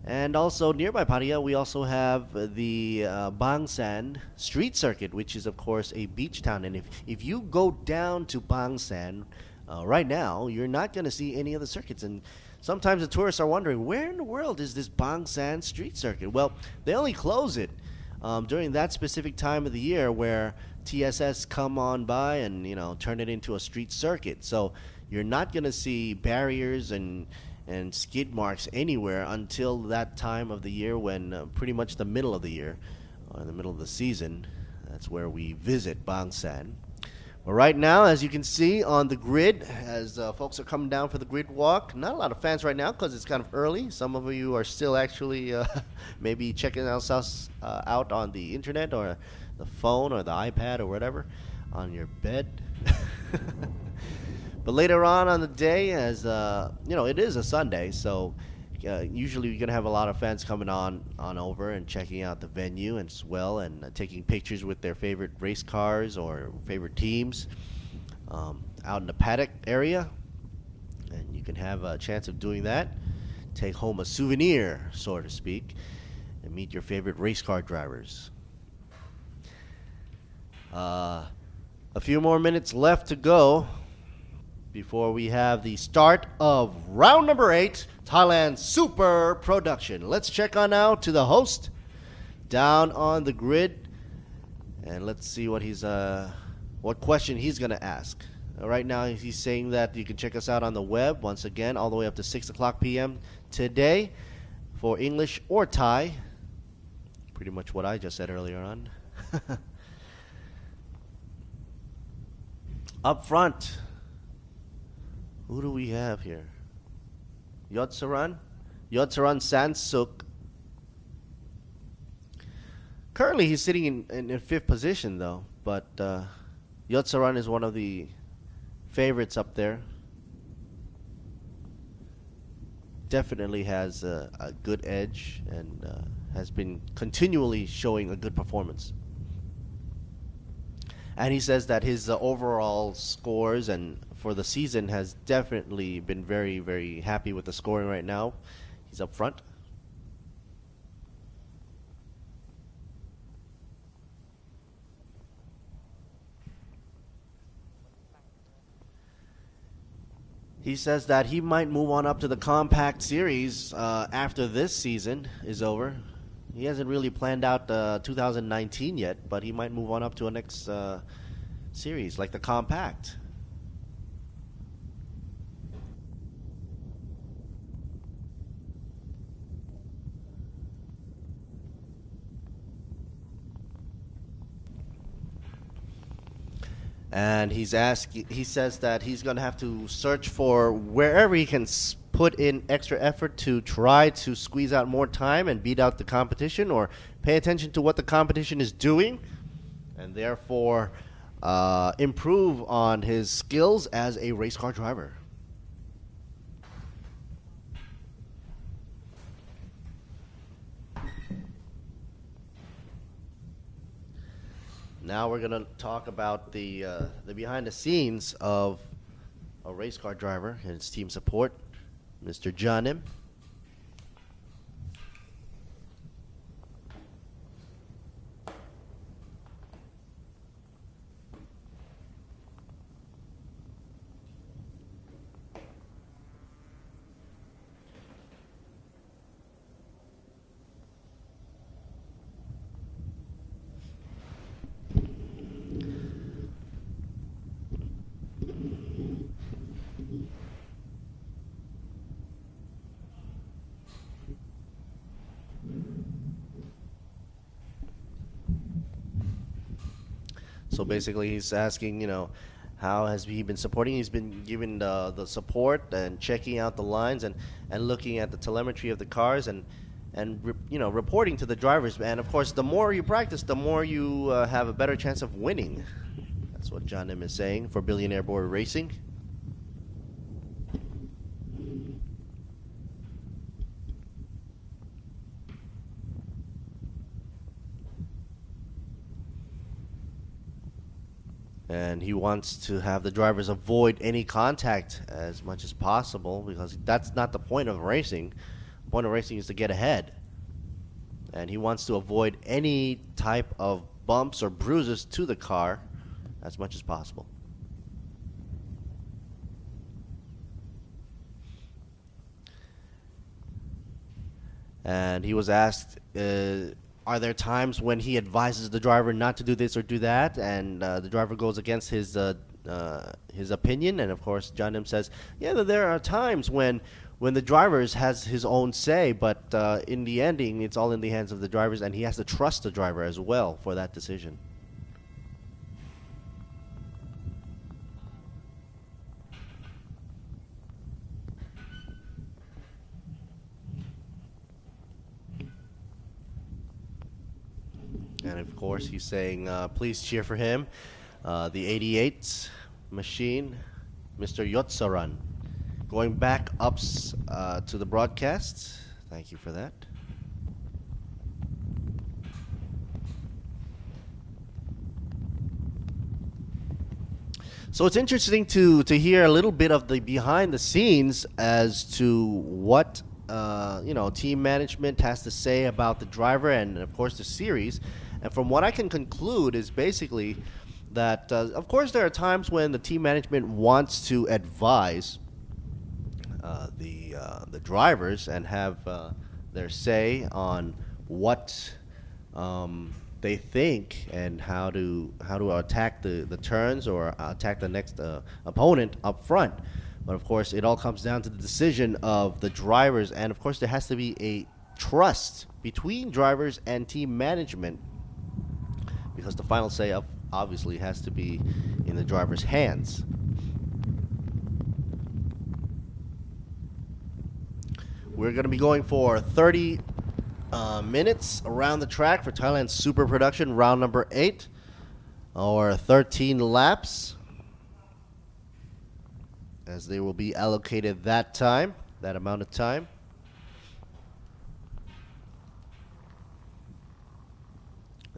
And also nearby Pattaya, we also have the Bang San Street Circuit, which is of course a beach town. And if you go down to Bang San right now, you're not going to see any of the circuits. And sometimes the tourists are wondering, where in the world is this Bang San Street Circuit? Well, they only close it during that specific time of the year where TSS come on by and, you know, turn it into a street circuit. So you're not going to see barriers and skid marks anywhere until that time of the year when pretty much the middle of the year, or in the middle of the season, that's where we visit Bang San. But right now, as you can see on the grid, as folks are coming down for the grid walk, not a lot of fans right now because it's kind of early. Some of you are still actually maybe checking us out on the internet or the phone or the iPad or whatever on your bed. But later on the day, as you know, it is a Sunday, so usually you're gonna have a lot of fans coming on over and checking out the venue as well, and taking pictures with their favorite race cars or favorite teams. out in the paddock area, and you can have a chance of doing that. Take home a souvenir, so to speak, and meet your favorite race car drivers. A few more minutes left to go before we have the start of round number 8, Thailand Super Production. Let's check on now to the host down on the grid, and let's see what question he's going to ask. Right now he's saying that you can check us out on the web once again all the way up to 6 o'clock p.m. today for English or Thai. Pretty much what I just said earlier on. Up front, who do we have here? Yotsaran Sansuk. Currently he's sitting in fifth position though, but Yotsaran is one of the favorites up there. Definitely has a good edge and has been continually showing a good performance. And he says that his overall scores and for the season has definitely been very, very happy with the scoring right now. He's up front. He says that he might move on up to the compact series after this season is over. He hasn't really planned out 2019 yet, but he might move on up to a next series, like the compact. And he says that he's going to have to search for wherever he can put in extra effort to try to squeeze out more time and beat out the competition, or pay attention to what the competition is doing, and therefore improve on his skills as a race car driver. Now we're going to talk about the behind the scenes of a race car driver and his team support, Mr. Janim. So basically he's asking, how has he been supporting? He's been giving the support and checking out the lines and looking at the telemetry of the cars and reporting to the drivers. And of course, the more you practice, the more you have a better chance of winning. That's what John Nim is saying for Billionaire Board Racing. And he wants to have the drivers avoid any contact as much as possible, because that's not the point of racing. The point of racing is to get ahead. And he wants to avoid any type of bumps or bruises to the car as much as possible. And he was asked, are there times when he advises the driver not to do this or do that, and the driver goes against his opinion? And of course, John Nim says, yeah, there are times when the driver has his own say, but in the ending, it's all in the hands of the drivers, and he has to trust the driver as well for that decision. And of course, he's saying, please cheer for him, the 88 machine, Mr. Yotsaran. Going back ups to the broadcast. Thank you for that. So it's interesting to hear a little bit of the behind the scenes as to what team management has to say about the driver and of course the series. And from what I can conclude is basically that of course there are times when the team management wants to advise the drivers and have their say on what they think and how to attack the turns or attack the next opponent up front. But of course, it all comes down to the decision of the drivers, and of course, there has to be a trust between drivers and team management, because the final say obviously has to be in the driver's hands. We're going to be going for 30 minutes around the track for Thailand Super Production round number 8, or 13 laps, as they will be allocated that amount of time.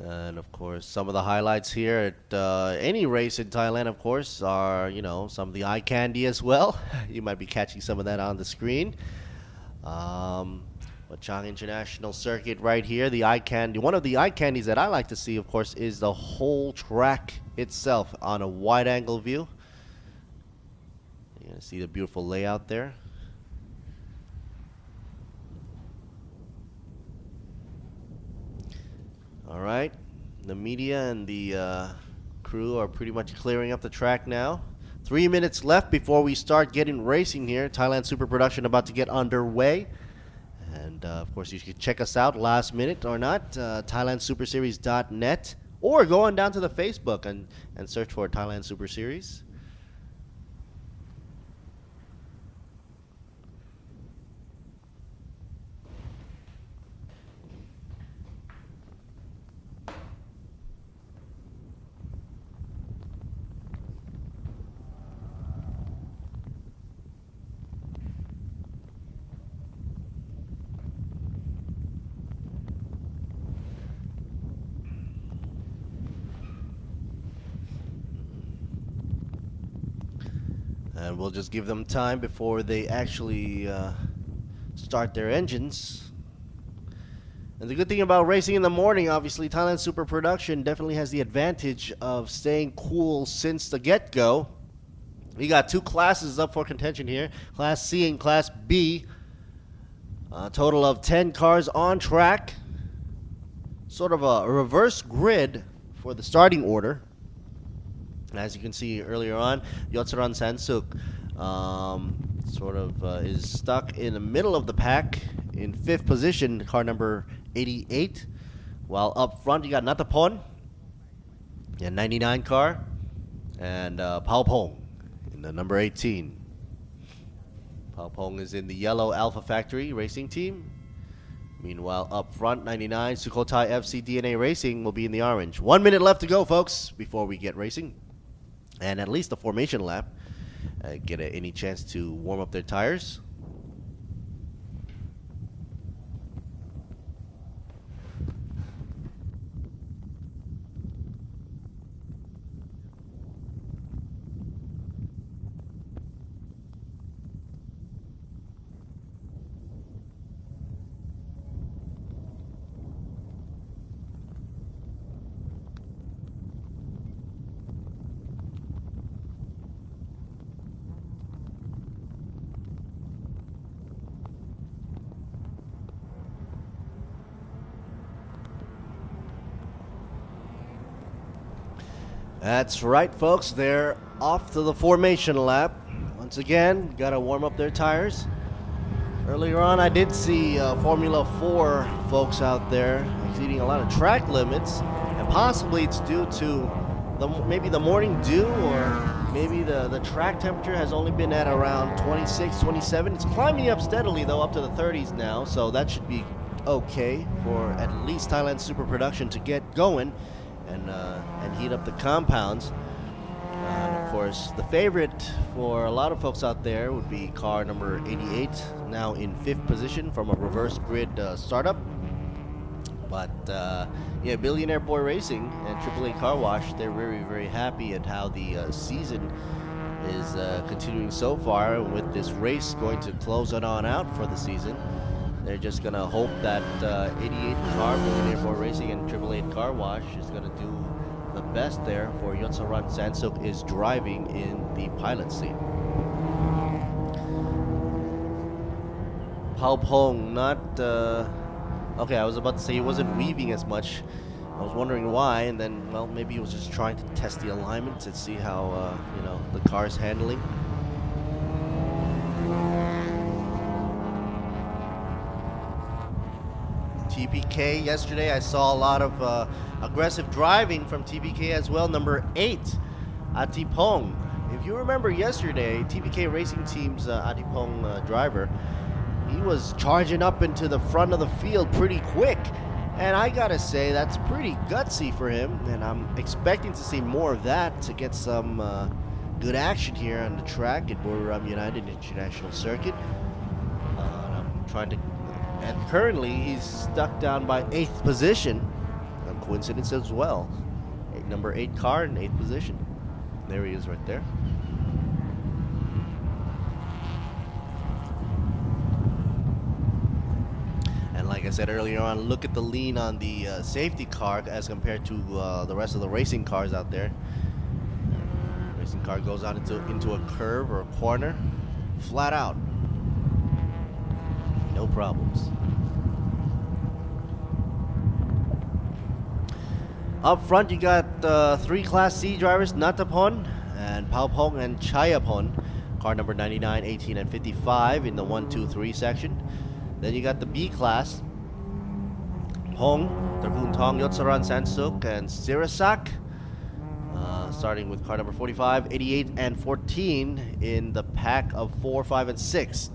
And of course, some of the highlights here at any race in Thailand, of course, are some of the eye candy as well. You might be catching some of that on the screen. But Chang International Circuit right here, the eye candy. One of the eye candies that I like to see, of course, is the whole track itself on a wide-angle view. You're going to see the beautiful layout there. All right, the media and the crew are pretty much clearing up the track now. 3 minutes left before we start getting racing here. Thailand Super Production about to get underway. And of course, you can check us out last minute or not, ThailandSuperSeries.net, or go on down to the Facebook and search for Thailand Super Series. And we'll just give them time before they actually start their engines. And the good thing about racing in the morning, obviously, Thailand Super Production definitely has the advantage of staying cool since the get-go. We got 2 classes up for contention here, Class C and Class B. A total of 10 cars on track. Sort of a reverse grid for the starting order. And as you can see earlier on, Yotsaran Sansuk is stuck in the middle of the pack in 5th position, car number 88. While up front, you got Natapon, a 99 car, and Pao Pong in the number 18. Pao Pong is in the yellow Alpha Factory racing team. Meanwhile, up front, 99 Sukhothai FC DNA Racing will be in the orange. 1 minute left to go, folks, before we get racing. And at least a formation lap. Get any chance to warm up their tires. That's right, folks. They're off to the formation lap. Once again, got to warm up their tires. Earlier on, I did see Formula 4 folks out there exceeding a lot of track limits, and possibly it's due to maybe the morning dew, or maybe the track temperature has only been at around 26, 27. It's climbing up steadily, though, up to the 30s now, so that should be okay for at least Thailand Super Production to get going and heat up the compounds. And of course, the favorite for a lot of folks out there would be car number 88, now in 5th position from a reverse grid startup. But yeah, Billionaire Boy Racing and AAA Car Wash, they're very, very happy at how the season is continuing so far. With this race going to close it on out for the season, they're just going to hope that 88 car, Billionaire Boy Racing and AAA Car Wash is going to do the best there, for Yotsaran Sansuk is driving in the pilot seat. Pao Pong not... okay, I was about to say he wasn't weaving as much. I was wondering why, and then, well, maybe he was just trying to test the alignment to see how, you know, the car's handling. TPK yesterday, I saw a lot of aggressive driving from TPK as well. Number 8, Atipong. If you remember yesterday, TPK Racing Team's Atipong driver, he was charging up into the front of the field pretty quick. And I gotta say, that's pretty gutsy for him. And I'm expecting to see more of that to get some good action here on the track at Buriram United International Circuit. I'm trying to... And currently, he's stuck down by 8th position. A coincidence as well. Number 8 car in 8th position. There he is right there. And like I said earlier on, look at the lean on the safety car as compared to the rest of the racing cars out there. Racing car goes out into a curve or a corner, flat out. No problems. Up front, you got 3 Class C drivers, Natapon and Paupong and Chayapon. Car number 99, 18, and 55 in the 1, 2, 3 section. Then you got the B class, Hong, Tarpuntong, Yotsaran, Sansuk, and Sirasak. Starting with car number 45, 88, and 14 in the pack of 4, 5, and 6.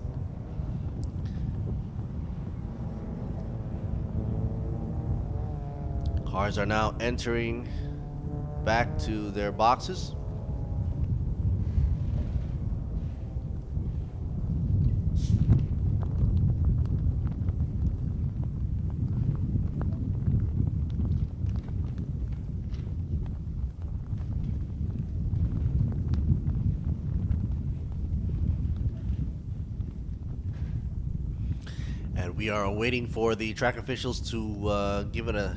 Cars are now entering back to their boxes. And we are waiting for the track officials to give it a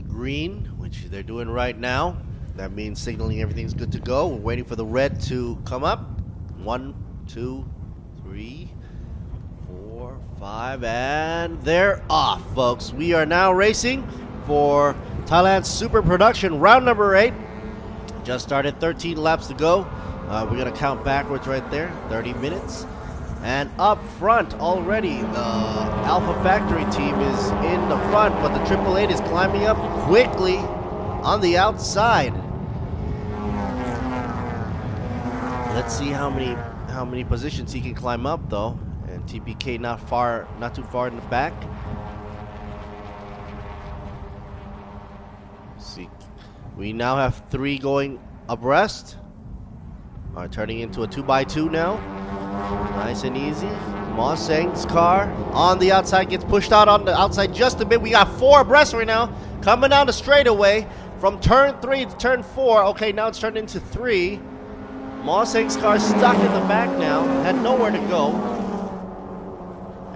green, which they're doing right now. That means signaling everything's good to go. We're waiting for the red to come up. 1, 2, 3, 4, 5, and they're off, folks. We are now racing for Thailand's Super Production round number 8. Just started, 13 laps to go. We're gonna count backwards right there, 30 minutes. And up front already, the Alpha Factory team is in the front, but the 888 is climbing up quickly on the outside. Let's see how many positions he can climb up though. And TPK not too far in the back. Let's see, we now have 3 going abreast. Turning into a 2x2 now. Nice and easy. Ma Seng's car on the outside gets pushed out on the outside just a bit. We got 4 abreast right now. Coming down the straightaway from turn 3 to turn 4. Okay, now it's turned into 3. Ma Seng's car stuck in the back now. Had nowhere to go.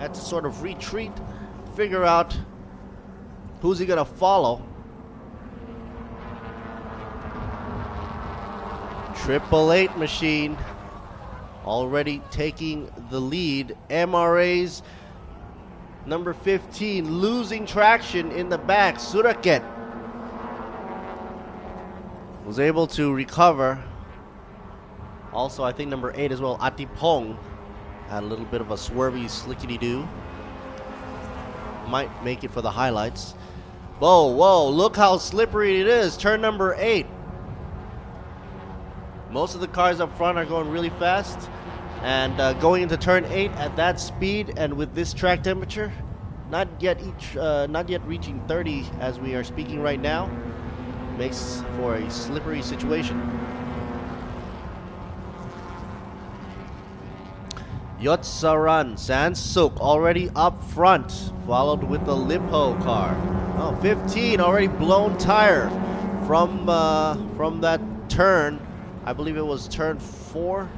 Had to sort of retreat, figure out who's he gonna follow. 888 machine already taking the lead. MRA's number 15 losing traction in the back. Suraket was able to recover. Also, I think number 8 as well, Atipong, had a little bit of a swervy slickety-doo. Might make it for the highlights. Whoa, look how slippery it is. Turn number 8. Most of the cars up front are going really fast, and going into turn 8 at that speed and with this track temperature, not yet reaching 30 as we are speaking right now, makes for a slippery situation. Yotsaran Sansuk already up front, followed with the Lipo car. Oh, 15 already blown tire from that turn. I believe it was turn 4.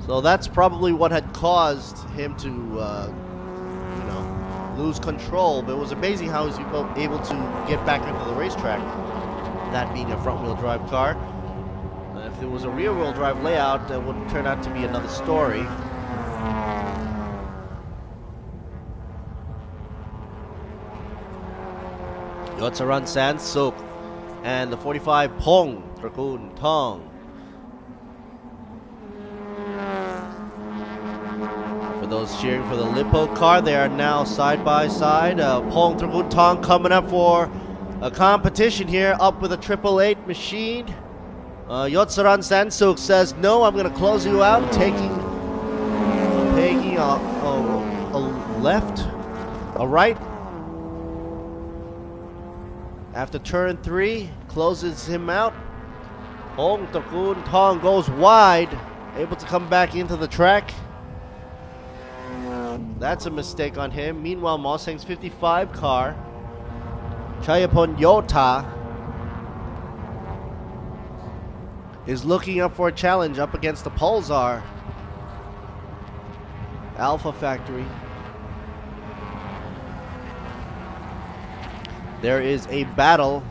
So that's probably what had caused him to, lose control. But it was amazing how he was able to get back into the racetrack. That being a front-wheel drive car. If it was a rear-wheel drive layout, that would turn out to be another story. Yotsaran Sansuk and the 45 Pong Trakun Tong. For those cheering for the Lipo car, they are now side by side. Pong Trakun Tong coming up for a competition here, up with a 888 machine. Yotsaran Sansuk says, no, I'm going to close you out, taking a left, a right. After turn 3, closes him out. Hong Takun Tong goes wide, able to come back into the track. That's a mistake on him. Meanwhile, Moseng's 55 car, Chayapon Yota, is looking up for a challenge up against the Pulsar Alpha Factory. There is a battle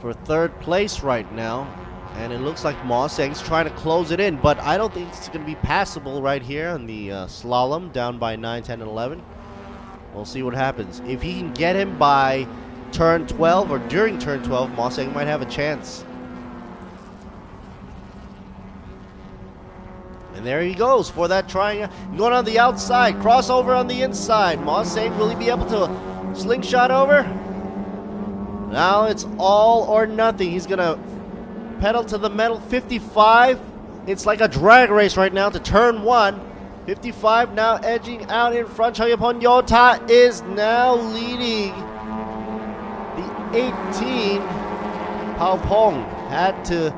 for 3rd place right now, and it looks like Moseng's trying to close it in, but I don't think it's going to be passable right here on the slalom, down by 9, 10, and 11. We'll see what happens. If he can get him by turn 12 or during turn 12, Moseng might have a chance. And there he goes for that triangle. Going on the outside, crossover on the inside. Moseng, will he be able to slingshot over? Now it's all or nothing. He's going to pedal to the metal. 55. It's like a drag race right now to turn 1. 55 now edging out in front. Chayapon Yota is now leading. The 18, Pao Pong, had to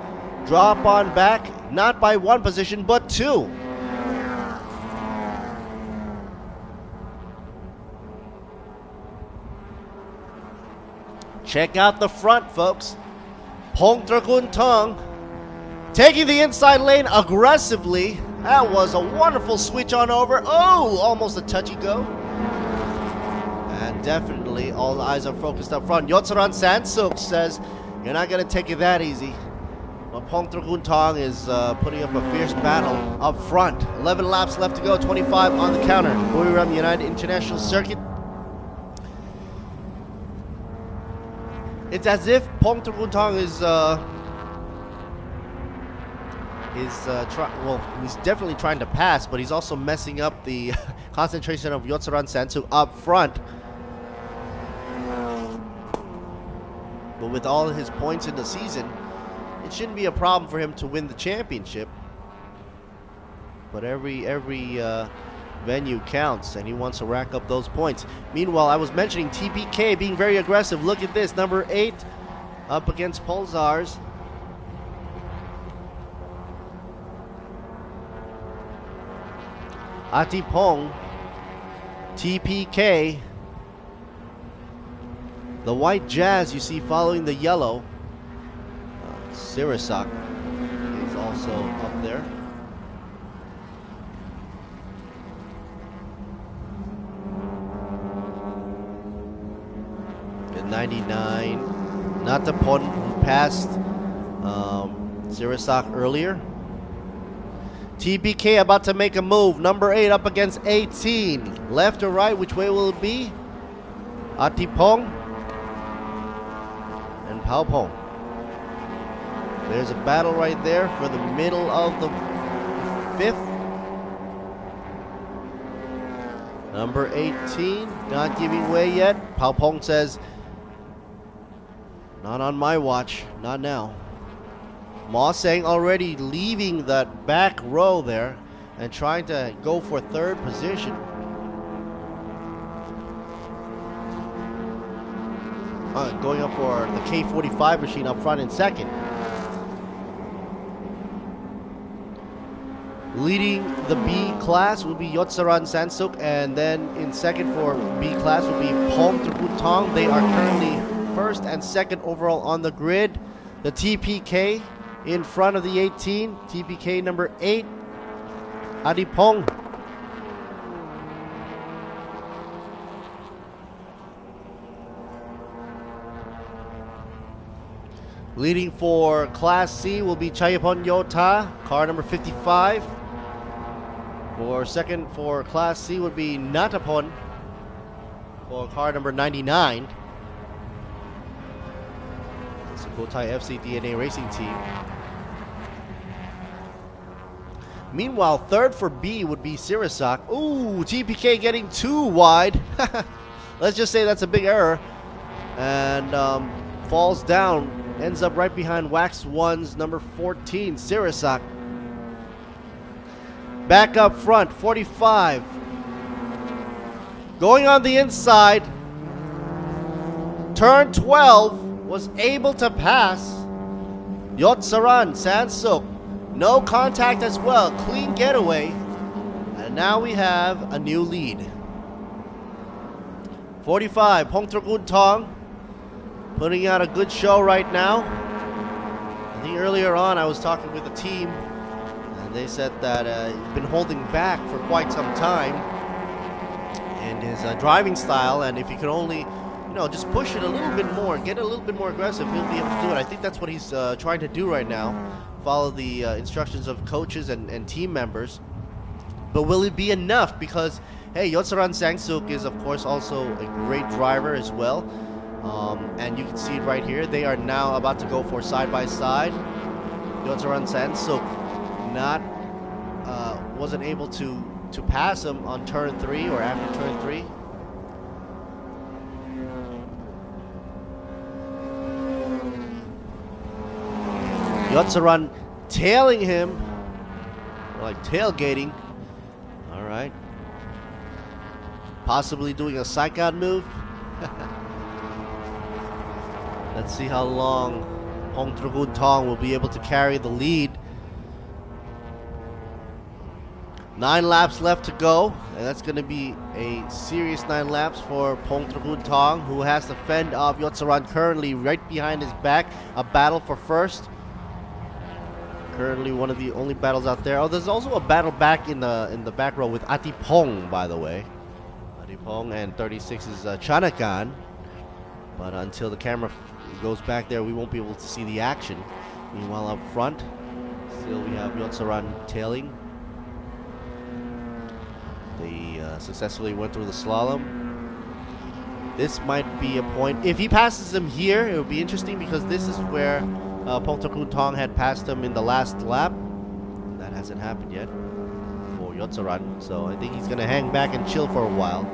drop on back, not by 1 position, but 2. Check out the front, folks. Pong Trakun Tong taking the inside lane aggressively. That was a wonderful switch on over. Oh, almost a touchy go. And definitely all the eyes are focused up front. Yotsaran Sansuk says, you're not going to take it that easy. But Pong Trakun Tong is putting up a fierce battle up front. 11 laps left to go, 25 on the counter. Buriram United International Circuit. It's as if Pong Trakun Tong he's definitely trying to pass, but he's also messing up the concentration of Yotsaran Sansuk up front. But with all his points in the season, it shouldn't be a problem for him to win the championship. But every venue counts, and he wants to rack up those points. Meanwhile, I was mentioning TPK being very aggressive. Look at this, number 8 up against Pulsars. Atipong, TPK, the white Jazz you see following the yellow. Sirisak is also up there. At 99, Natapon, who passed Sirisak earlier. TPK about to make a move. Number 8 up against 18. Left or right, which way will it be? Atipong and Paupong. There's a battle right there for the middle of the 5th. Number 18, not giving way yet. Paupong says, not on my watch, not now. Moseng already leaving that back row there and trying to go for 3rd position. Going up for the K45 machine up front in 2nd. Leading the B class will be Yotsaran Sansuk, and then in second for B class will be Pom Trakutong. They are currently first and second overall on the grid. The TPK in front of the 18, TPK number 8, Adipong. Leading for Class C will be Chayapon Yota, car number 55. For second for Class C would be Natapon for car number 99. It's a Gotai FC DNA Racing Team. Meanwhile, third for B would be Sirisak. Ooh, TPK getting too wide. Let's just say that's a big error. And falls down. Ends up right behind Wax 1's number 14, Sirisak. Back up front, 45. Going on the inside. Turn 12 was able to pass Yotsaran Sansuk. No contact as well. Clean getaway. And now we have a new lead. 45, Pongtrakun Tong. Putting out a good show right now. I think earlier on I was talking with the team, and they said that he's been holding back for quite some time in his driving style, and if he could only, just push it a little bit more, get a little bit more aggressive, he'll be able to do it. I think that's what he's trying to do right now. Follow the instructions of coaches and team members. But will it be enough? Because, hey, Yotsaran Sangsuk is, of course, also a great driver as well. And you can see it right here. They are now about to go for side-by-side. Yotsaran Sansuk wasn't able to pass him on turn 3 or after turn 3. Yotsaran tailing him, like tailgating. All right. Possibly doing a psych-out move. Let's see how long Hong Tragun Tong will be able to carry the lead. 9 laps left to go, and that's going to be a serious 9 laps for Pong Tragun Tong, who has to fend off Yotsaran currently right behind his back. A battle for first. Currently one of the only battles out there. Oh, there's also a battle back in the back row with Atipong, by the way. Atipong and 36 is Chanakan. But until the camera goes back there, we won't be able to see the action. Meanwhile, up front, still we have Yotsaran tailing. They successfully went through the slalom. This might be a point. If he passes him here, it would be interesting because this is where Pongtakun Tong had passed him in the last lap. That hasn't happened yet for Yotsaran. So I think he's going to hang back and chill for a while.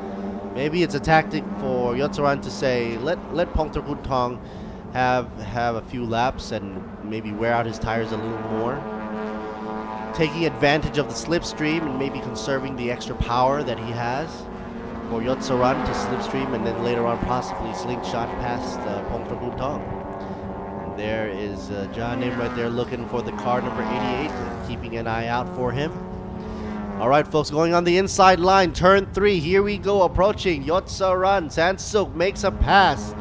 Maybe it's a tactic for Yotsaran to say, let Pongtakun Tong have a few laps and maybe wear out his tires a little more. Taking advantage of the slipstream and maybe conserving the extra power that he has for Yotsaran to slipstream and then later on possibly slingshot past Pongtakun Tong. And there is John Nim right there looking for the car number 88 and keeping an eye out for him. All right, folks, going on the inside line, turn 3. Here we go, approaching Yotsaran. Sansuk makes a pass.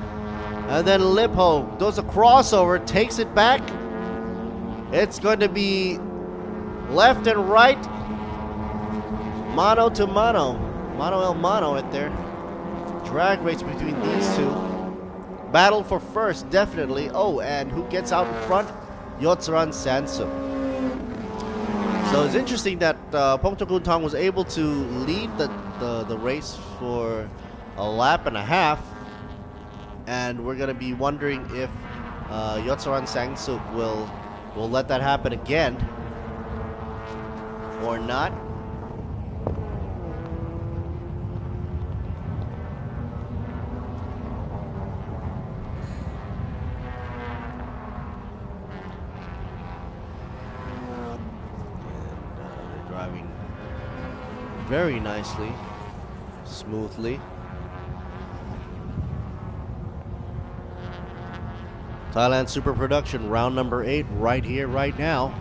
And then Lipho does a crossover, takes it back. It's going to be left and right. Mano to mano. Mano el mano right there. Drag race between these two. Battle for first, definitely. Oh, and who gets out in front? Yotsaran Sansuk. So it's interesting that Pongtakun Tong was able to lead the race for a lap and a half, and we're gonna be wondering if Yotsaran Sangsuk will let that happen again or not. Driving very nicely, smoothly. Thailand Super Production, round number 8, right here, right now.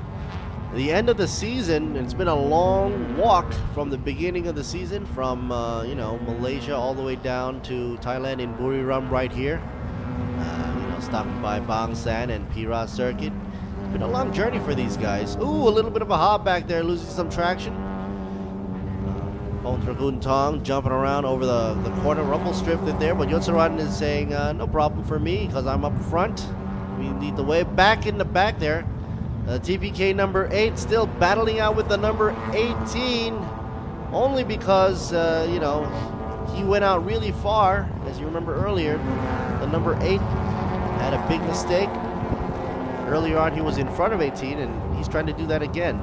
the end of the season. It's been a long walk from the beginning of the season, from Malaysia all the way down to Thailand in Buriram right here. Stopping by Bang San and Pira Circuit. It's been a long journey for these guys. Ooh, a little bit of a hop back there, losing some traction. Pongtragun Tong jumping around over the corner, rumble stripped it there, but Yotsuran is saying no problem for me because I'm up front. We lead the way. Back in the back there. TPK number 8 still battling out with the number 18, only because, he went out really far. As you remember earlier, the number 8 had a big mistake. Earlier on, he was in front of 18, and he's trying to do that again.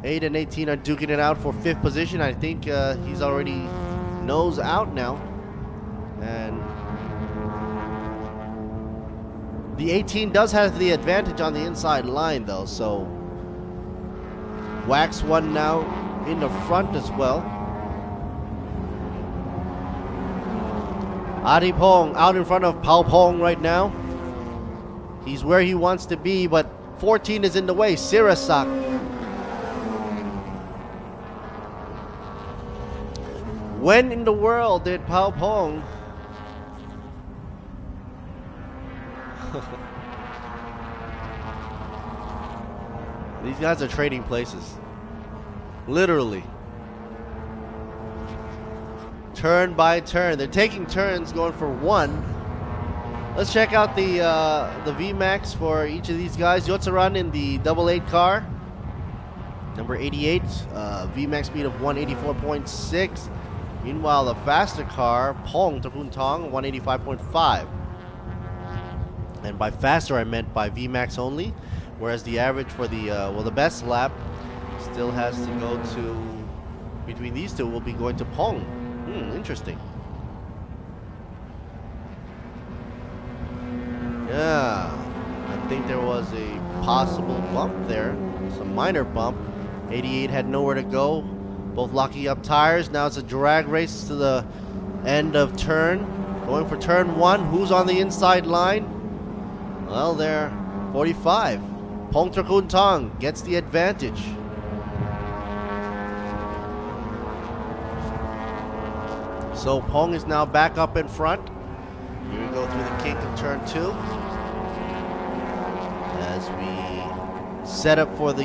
8 and 18 are duking it out for 5th position. I think he's already nose out now. And the 18 does have the advantage on the inside line, though, so Wax 1 now in the front as well. Adipong out in front of Pao Pong right now. He's where he wants to be, but 14 is in the way. Sirasak. When in the world did Pao Pong these guys are trading places. Literally. Turn by turn. They're taking turns going for 1. Let's check out the VMAX for each of these guys. Yotsuran in the 88 car. Number 88. VMAX speed of 184.6. Meanwhile, the faster car, Pong Takun Tong, 185.5. And by faster, I meant by VMAX only. Whereas the average for the best lap still has to go to, between these two, will be going to Pong. Interesting. Yeah, I think there was a possible bump there, some minor bump. 88 had nowhere to go, both locking up tires. Now it's a drag race to the end of turn. Going for turn 1, who's on the inside line? Well, they're 45. Pong Trakun Tong gets the advantage. So Pong is now back up in front. Here we go through the kink of turn 2. As we set up for the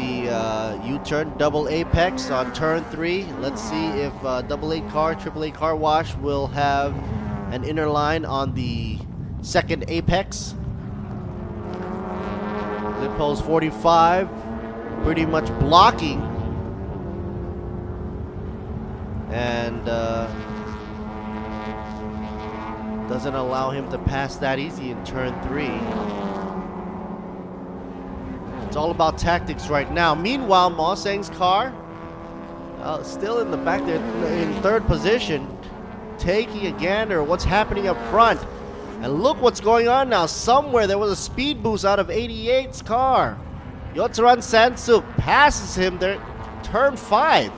U-turn double apex on turn 3. Let's see if double 8 car, triple 8 car wash will have an inner line on the second apex. Lippo's 45, pretty much blocking. And doesn't allow him to pass that easy in turn 3. It's all about tactics right now. Meanwhile, Ma Seng's car still in the back there in 3rd position, taking a gander what's happening up front. And look what's going on now. Somewhere there was a speed boost out of 88's car. Yotsuran Sansuk passes him there, turn 5.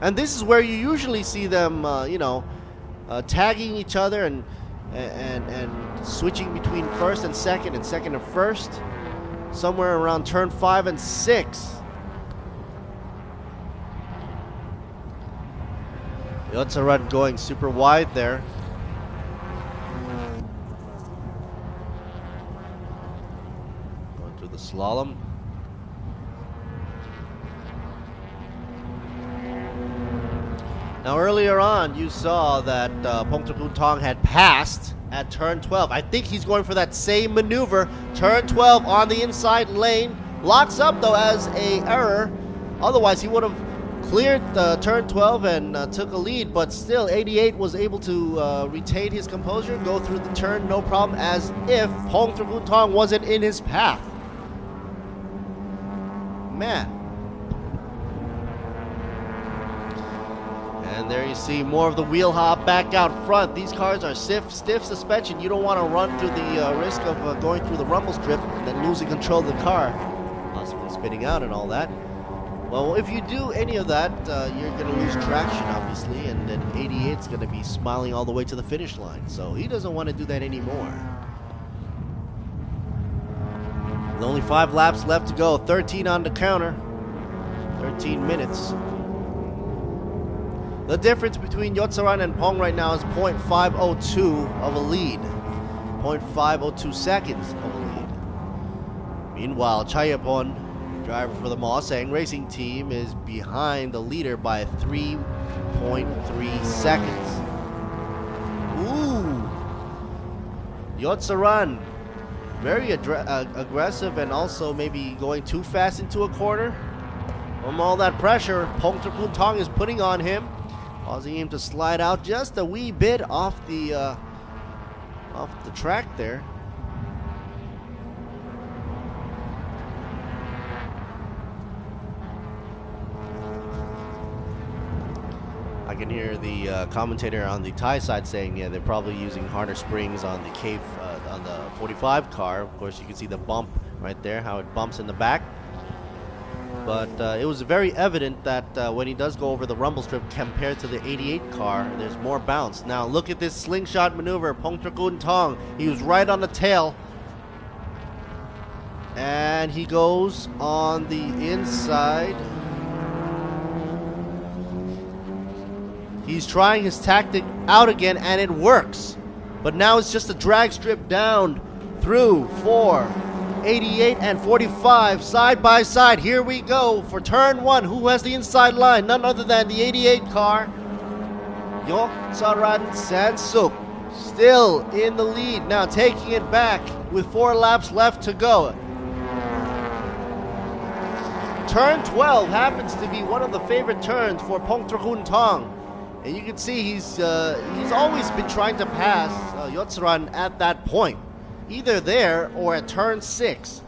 And this is where you usually see them, tagging each other and switching between 1st and 2nd and 2nd and 1st. Somewhere around turn 5 and 6. Yotsuran going super wide there. Going through the slalom. Now earlier on, you saw that Pong Trakun Tong had passed at turn 12. I think he's going for that same maneuver. Turn 12 on the inside lane. Locks up though as a error. Otherwise, he would have cleared turn 12 and took a lead. But still, 88 was able to retain his composure, go through the turn no problem, as if Pong Trakun Tong wasn't in his path. Man. And there you see more of the wheel hop back out front. These cars are stiff suspension. You don't want to run through the risk of going through the rumble strip and then losing control of the car, possibly spinning out and all that. Well, if you do any of that, you're going to lose traction, obviously, and then 88's going to be smiling all the way to the finish line. So he doesn't want to do that anymore. With only 5 laps left to go, 13 on the counter, 13 minutes. The difference between Yotsaran and Pong right now is 0.502 of a lead, 0.502 seconds of a lead. Meanwhile, Chayapon, driver for the Mawsang Racing Team, is behind the leader by 3.3 seconds. Ooh! Yotsaran, very aggressive and also maybe going too fast into a corner. From all that pressure Pongtrakoon Tong is putting on him, causing him to slide out just a wee bit off the track there. I can hear the commentator on the Thai side saying, yeah, they're probably using harder springs on the cave, on the 45 car. Of course, you can see the bump right there, how it bumps in the back. But it was very evident that when he does go over the rumble strip compared to the 88 car, there's more bounce. Now look at this slingshot maneuver, Pongtrakoon Tong. He was right on the tail. And he goes on the inside. He's trying his tactic out again, and it works. But now it's just a drag strip down through 4, 88, and 45, side by side. Here we go for turn 1. Who has the inside line? None other than the 88 car. Yotsaran Sansuk still in the lead. Now taking it back with 4 laps left to go. Turn 12 happens to be one of the favorite turns for Pongtrakoon Tong. And you can see he's always been trying to pass Yotsaran at that point, either there or at turn 6.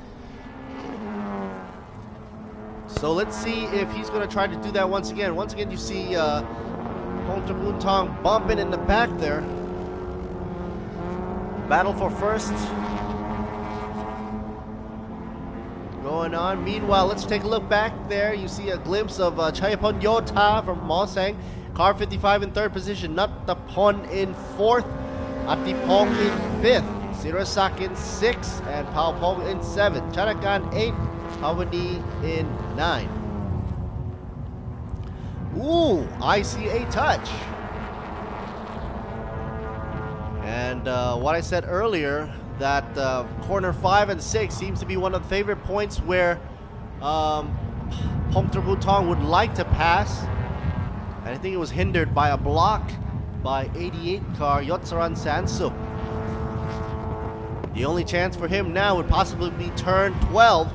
So let's see if he's going to try to do that once again. Once again, you see Pongtrakoon Tong bumping in the back there. Battle for first going on. Meanwhile, let's take a look back there. You see a glimpse of Chayapon Yota from Mawsang. Car 55 in 3rd position, Nattapon in 4th, Atipong in 5th, Sirasak in 6th, and Paupong in 7th, Charakan 8th, Pawani in 9. Ooh, I see a touch. And what I said earlier, that corner 5 and 6 seems to be one of the favorite points where Pongtrakoon Tong would like to pass. And I think it was hindered by a block by 88 car Yotsaran Sansuk. The only chance for him now would possibly be turn 12.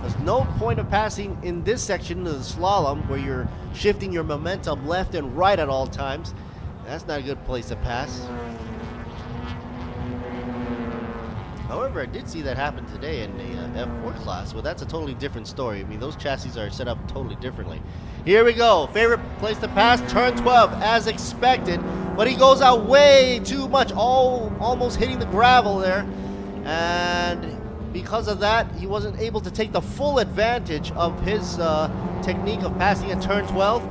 There's no point of passing in this section of the slalom where you're shifting your momentum left and right at all times. That's not a good place to pass. However, I did see that happen today in the F4 class. Well, that's a totally different story. I mean, those chassis are set up totally differently. Here we go. Favorite place to pass, turn 12, as expected. But he goes out way too much, almost hitting the gravel there. And because of that, he wasn't able to take the full advantage of his technique of passing at turn 12.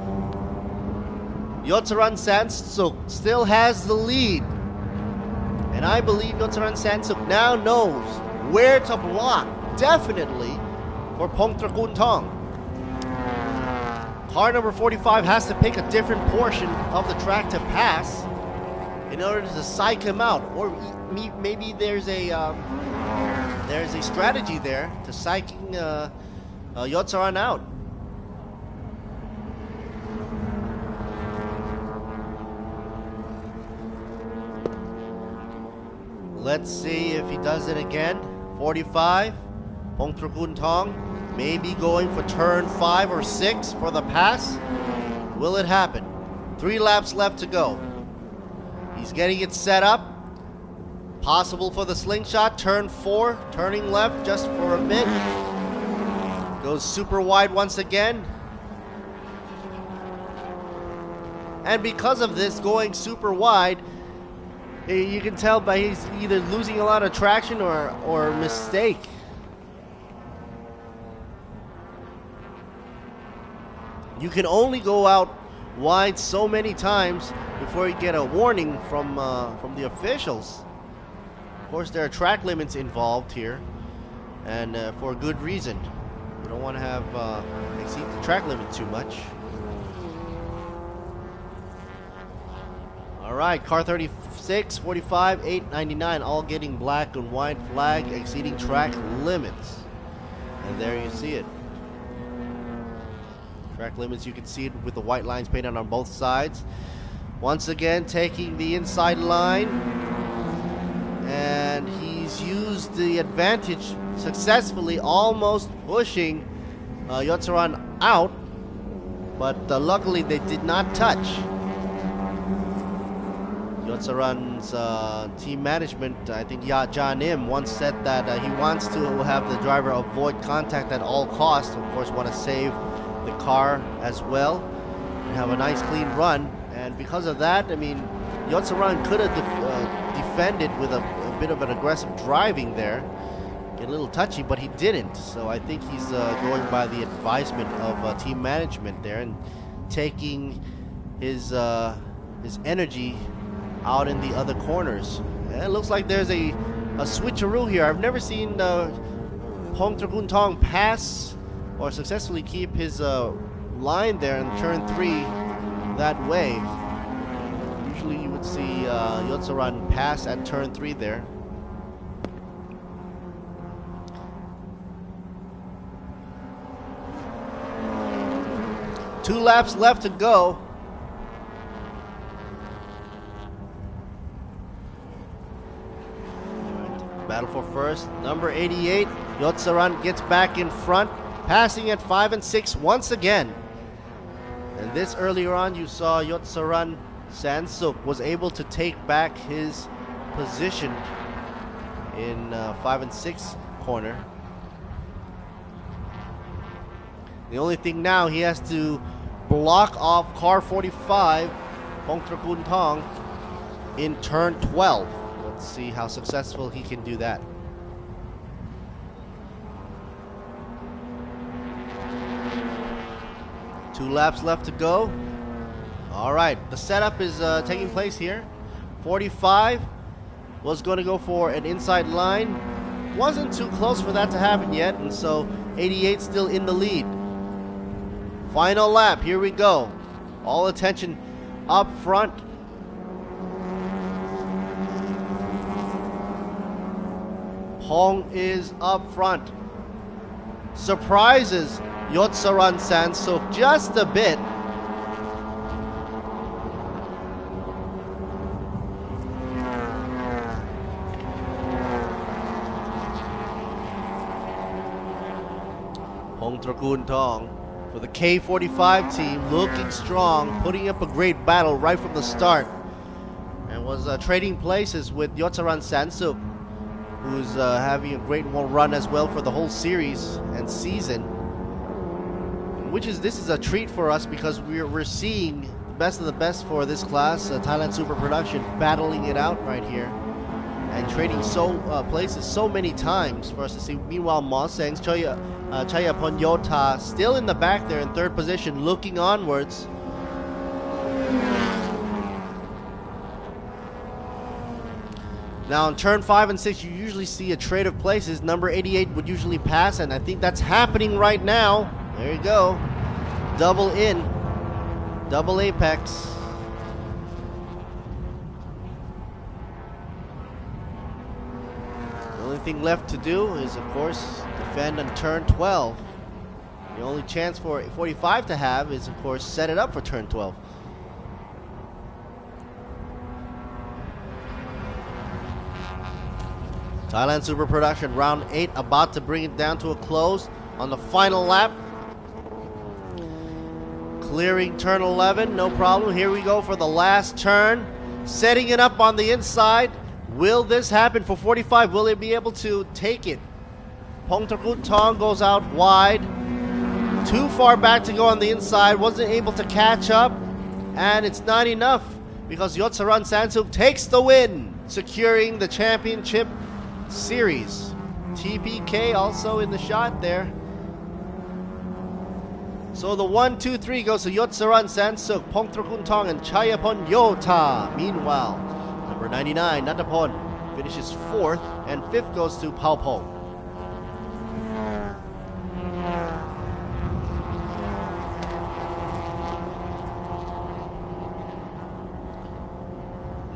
Yotsaran Sansuk still has the lead. And I believe Yotsaran Sansuk now knows where to block, definitely, for Pongtrakoon Tong. Car number 45 has to pick a different portion of the track to pass in order to psych him out. Or maybe there's a strategy there to psyching Yotsaran out. Let's see if he does it again. 45, Pongtrakoon Tong, maybe going for turn 5 or 6 for the pass. Will it happen? 3 laps left to go. He's getting it set up. Possible for the slingshot. Turn 4, turning left just for a bit. Goes super wide once again. And because of this going super wide, you can tell by he's either losing a lot of traction or mistake. You can only go out wide so many times before you get a warning from the officials. Of course, there are track limits involved here. and for a good reason. You don't want to have exceed the track limit too much. All right, car 36, 45, 899, all getting black and white flag, exceeding track limits. And there you see it. Track limits, you can see it with the white lines painted on both sides. Once again, taking the inside line. And he's used the advantage successfully, almost pushing Yotsaran out. But luckily, they did not touch. Yotsaran's team management, I think Janim once said that he wants to have the driver avoid contact at all costs. Of course, want to save the car as well and have a nice clean run. And because of that, I mean, Yotsaran could have defended with a bit of an aggressive driving there. Get a little touchy, but he didn't. So I think he's going by the advisement of team management there and taking his energy out in the other corners. And it looks like there's a switcheroo here. I've never seen Hong Trakuntong pass or successfully keep his line there in turn 3 that way. Usually you would see Yotsaran pass at turn 3 there. Two laps left to go. Battle for first. Number 88, Yotsaran gets back in front, passing at 5 and 6 once again. And this earlier on, you saw Yotsaran Sansuk was able to take back his position in 5 and 6 corner. The only thing now, he has to block off car 45, Hong Trakuntong, in turn 12. Let's see how successful he can do that. Two laps left to go. All right, the setup is taking place here. 45 was going to go for an inside line. Wasn't too close for that to happen yet, and so 88 still in the lead. Final lap, here we go. All attention up front. Hong is up front. Surprises Yotsaran Sansuk just a bit. Hong Trakuntong for the K45 team, looking strong, putting up a great battle right from the start, and was trading places with Yotsaran Sansuk, who's having a great run as well for the whole series and season. This is a treat for us because we're seeing the best of the best for this class, Thailand Super Production, battling it out right here and trading places so many times for us to see. Meanwhile, Ma Seng's Chayapon Yota still in the back there in third position, looking onwards. Now in turn 5 and 6, you usually see a trade of places. Number 88 would usually pass, and I think that's happening right now. There you go. Double in. Double apex. The only thing left to do is, of course, defend on turn 12. The only chance for 45 to have is, of course, set it up for turn 12. Thailand Super Production, round 8, about to bring it down to a close on the final lap. Clearing turn 11, no problem. Here we go for the last turn. Setting it up on the inside. Will this happen for 45? Will it be able to take it? Hong Trakuntong goes out wide. Too far back to go on the inside. Wasn't able to catch up. And it's not enough because Yotsaran Sansuk takes the win, securing the championship series. TPK also in the shot there. So the 1, 2, 3 goes to Yotsaran Sansuk, Hong Trakuntong, and Chayapon Yota. Meanwhile, number 99, Natapon, finishes 4th, and 5th goes to Paupong.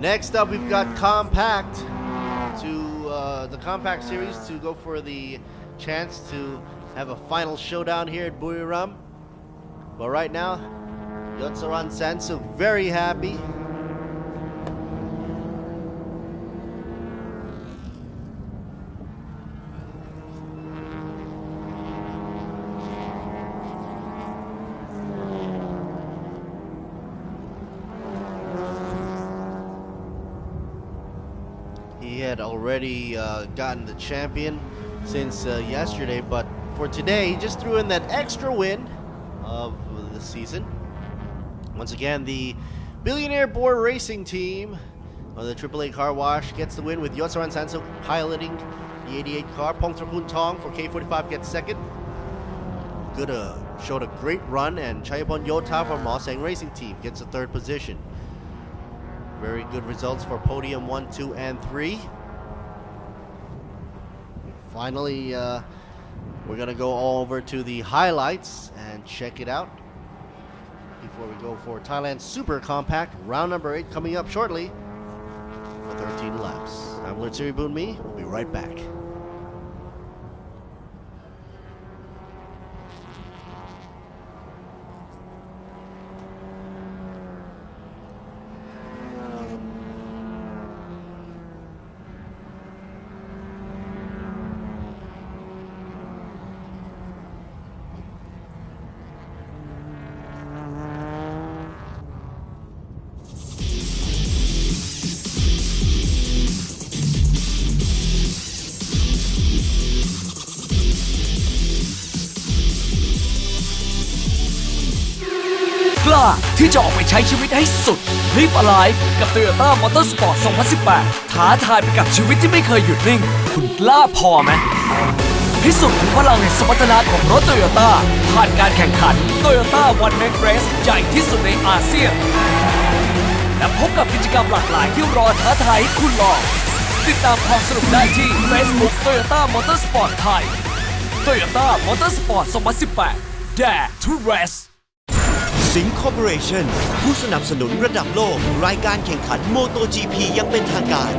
Next up, we've got Compact the Compact Series to go for the chance to have a final showdown here at Buriram. But right now, Yotsaran Sansuk very happy. He had already gotten the champion since yesterday, but for today, he just threw in that extra win of the season. Once again, the Billionaire Board Racing team of the AAA Car Wash gets the win with Yotsaran Sansuk piloting the 88 car. Pongtrakun Tong for K45 gets second. Showed a great run, and Chayapon Yota for Mosang Racing team gets the third position. Very good results for podium 1, 2, and 3. Finally, we're gonna go over to the highlights and check it out before we go for Thailand Super Compact round number 8 coming up shortly for 13 laps. I'm Lord Siri Boon Me. We'll be right back.กล้าที่จะออกไปใช้ชีวิตให้สุด Live Alive กับ Toyota Motorsport 2018 ท้าทายไปกับชีวิตที่ไม่เคยหยุดนิ่ง คุณกล้าพอไหมพิสูจน์ถึงพลังแห่งสมรรถนะของรถ Toyota ผ่านการแข่งขัน Toyota One Man Race ใหญ่ที่สุดในอาเซียนและพบกับกิจกรรมหลากหลายที่รอท้าทายให้คุณลองติดตามความสนุกได้ที่ Facebook Toyota Motorsport ไทย Toyota Motorsport 2018 Dare to Race สิงคอร์ปอเรชั่นผู้สนับสนุนระดับโลกรายการแข่งขันโมโต GP ยังเป็นทางการ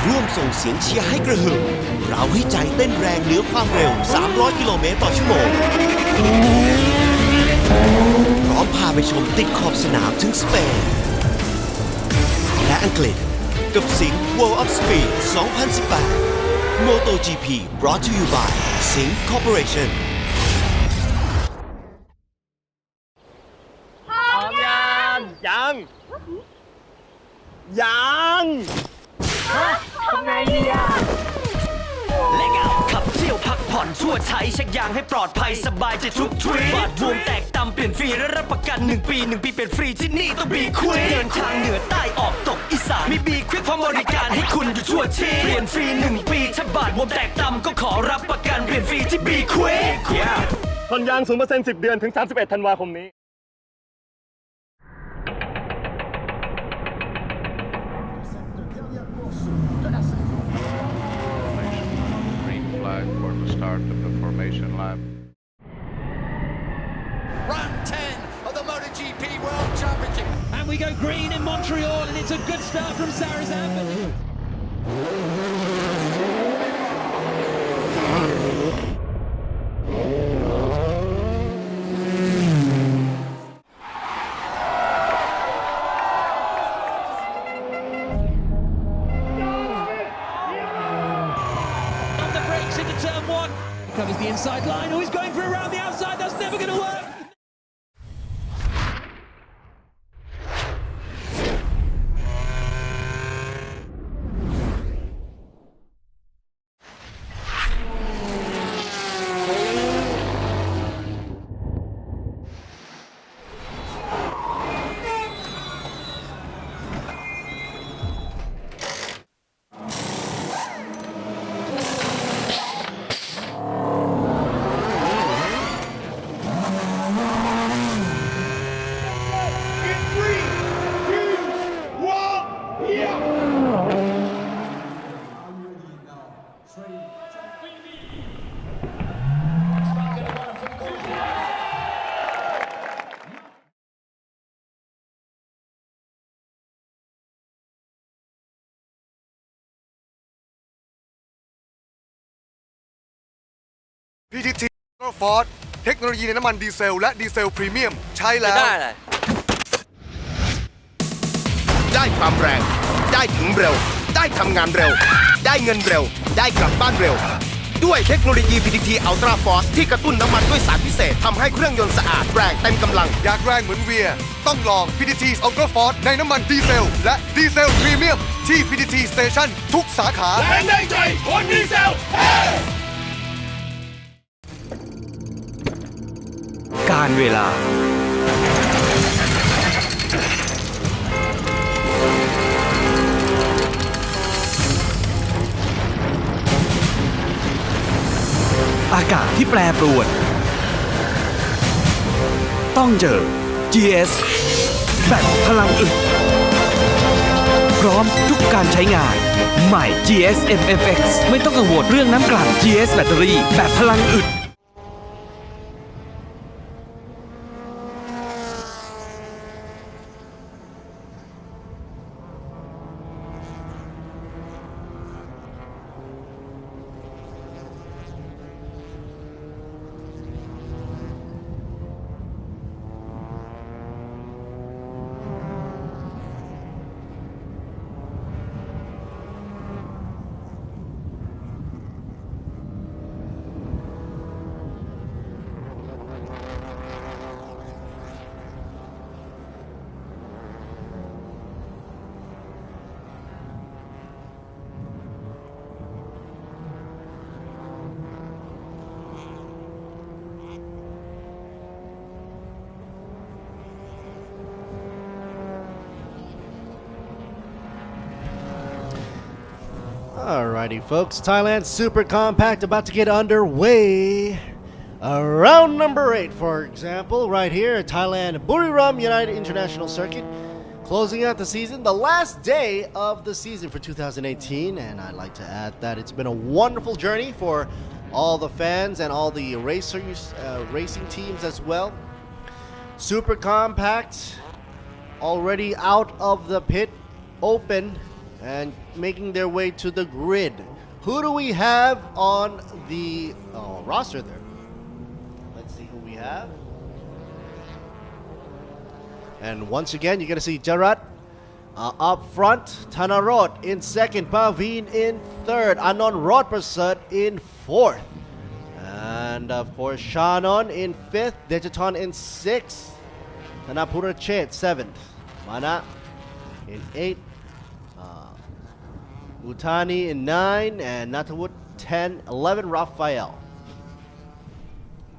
ร่วมส่งเสียงเชียร์ให้กระหึ่มเราให้ใจเต้นแรงเหนือความเร็ว300กิโลเมตรต่อชั่วโมงพร้อมพาไปชมติดขอบสนามถึงสเปนและอังกฤษกับสิง World of Speed 2018 Moto GP brought to you by สิงคอร์ปอเรชั่นยังทำไงดีอ่ะเล็กเอาขับเที่ยวพักผ่อนชั่วใช้เช็คยางให้ปลอดภัยสบายใจทุกทริปบาดบวมแตกตำเปลี่ยนฟรีและรับประกัน1 ปี1 ปีเปลี่ยนฟรีที่นี่ต้องบีควิกเดินทางเหนือใต้ออกตกอีสานมีบีควิกพร้อมบริการให้คุณอยู่ทั่วที่เปลี่ยนฟรี1 ปีถ้าบาดบวมแตกตำก็ขอรับประกันเปลี่ยนฟรีที่บีควิกผ่อนยาง 0% 10 เดือนถึง 31 ธันวาคมนี้Flag for the start of the formation lap. Round 10 of the MotoGP World Championship. And we go green in Montreal, and it's a good start from Sarazan. Into turn 1, covers the inside line. Oh, he's going for around the outside. That's never going to work. PTT Ford เทคโนโลยีในน้ำมันดีเซลและดีเซลพรีเมียมใช้แล้ว ได้ความแรง ได้ถึงเร็ว ได้ทำงานเร็ว ได้เงินเร็ว ได้กลับบ้านเร็ว ด้วยเทคโนโลยี PTT Ultra Force ที่กระตุ้นน้ำมันด้วยสารพิเศษทำให้เครื่องยนต์สะอาดแรงเต็มกำลัง อยากแรงเหมือนเวียต้องลอง PTT Ultra Force ในน้ำมันดีเซลและดีเซลพรีเมียมที่ PTT Station ทุกสาขา แรงได้ใจคนดีเซล การเวลา อากาศที่แปรปรวน ต้องเจอ GS แบตพลังอึดพร้อมทุกการใช้งาน ใหม่ GS MFX ไม่ต้องกังวลเรื่องน้ำกลั่น GS แบตเตอรี่แบบพลังอึดAlrighty, folks. Thailand Super Compact about to get underway. Round number 8, for example, right here at Thailand Buriram United International Circuit. Closing out the season, the last day of the season for 2018. And I'd like to add that it's been a wonderful journey for all the fans and all the racers, racing teams as well. Super Compact already out of the pit, open, and making their way to the grid. Who do we have on the roster there? Let's see who we have. And once again, you're going to see Jarat up front, Tanarot in second, Paveen in third, Anon Rodprasad in fourth. And of course, Shannon in fifth, Dejaton in sixth, Tanapura Chet seventh, Mana in eighth, Utani in 9, and Natawut 10, 11, Raphael.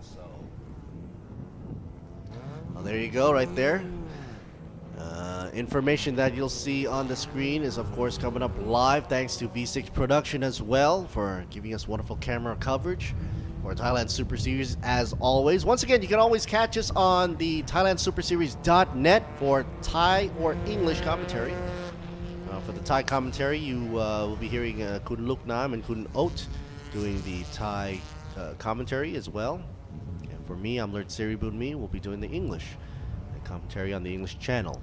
So, well, there you go, right there. Information that you'll see on the screen is, of course, coming up live thanks to V6 Production as well for giving us wonderful camera coverage for Thailand Super Series as always. Once again, you can always catch us on the ThailandSuperSeries.net for Thai or English commentary. For the Thai commentary, you will be hearing Kun Luk Nam and Kun Ot doing the Thai commentary as well. And for me, I'm Lord Siri Bunmi. We'll be doing the English commentary on the English channel.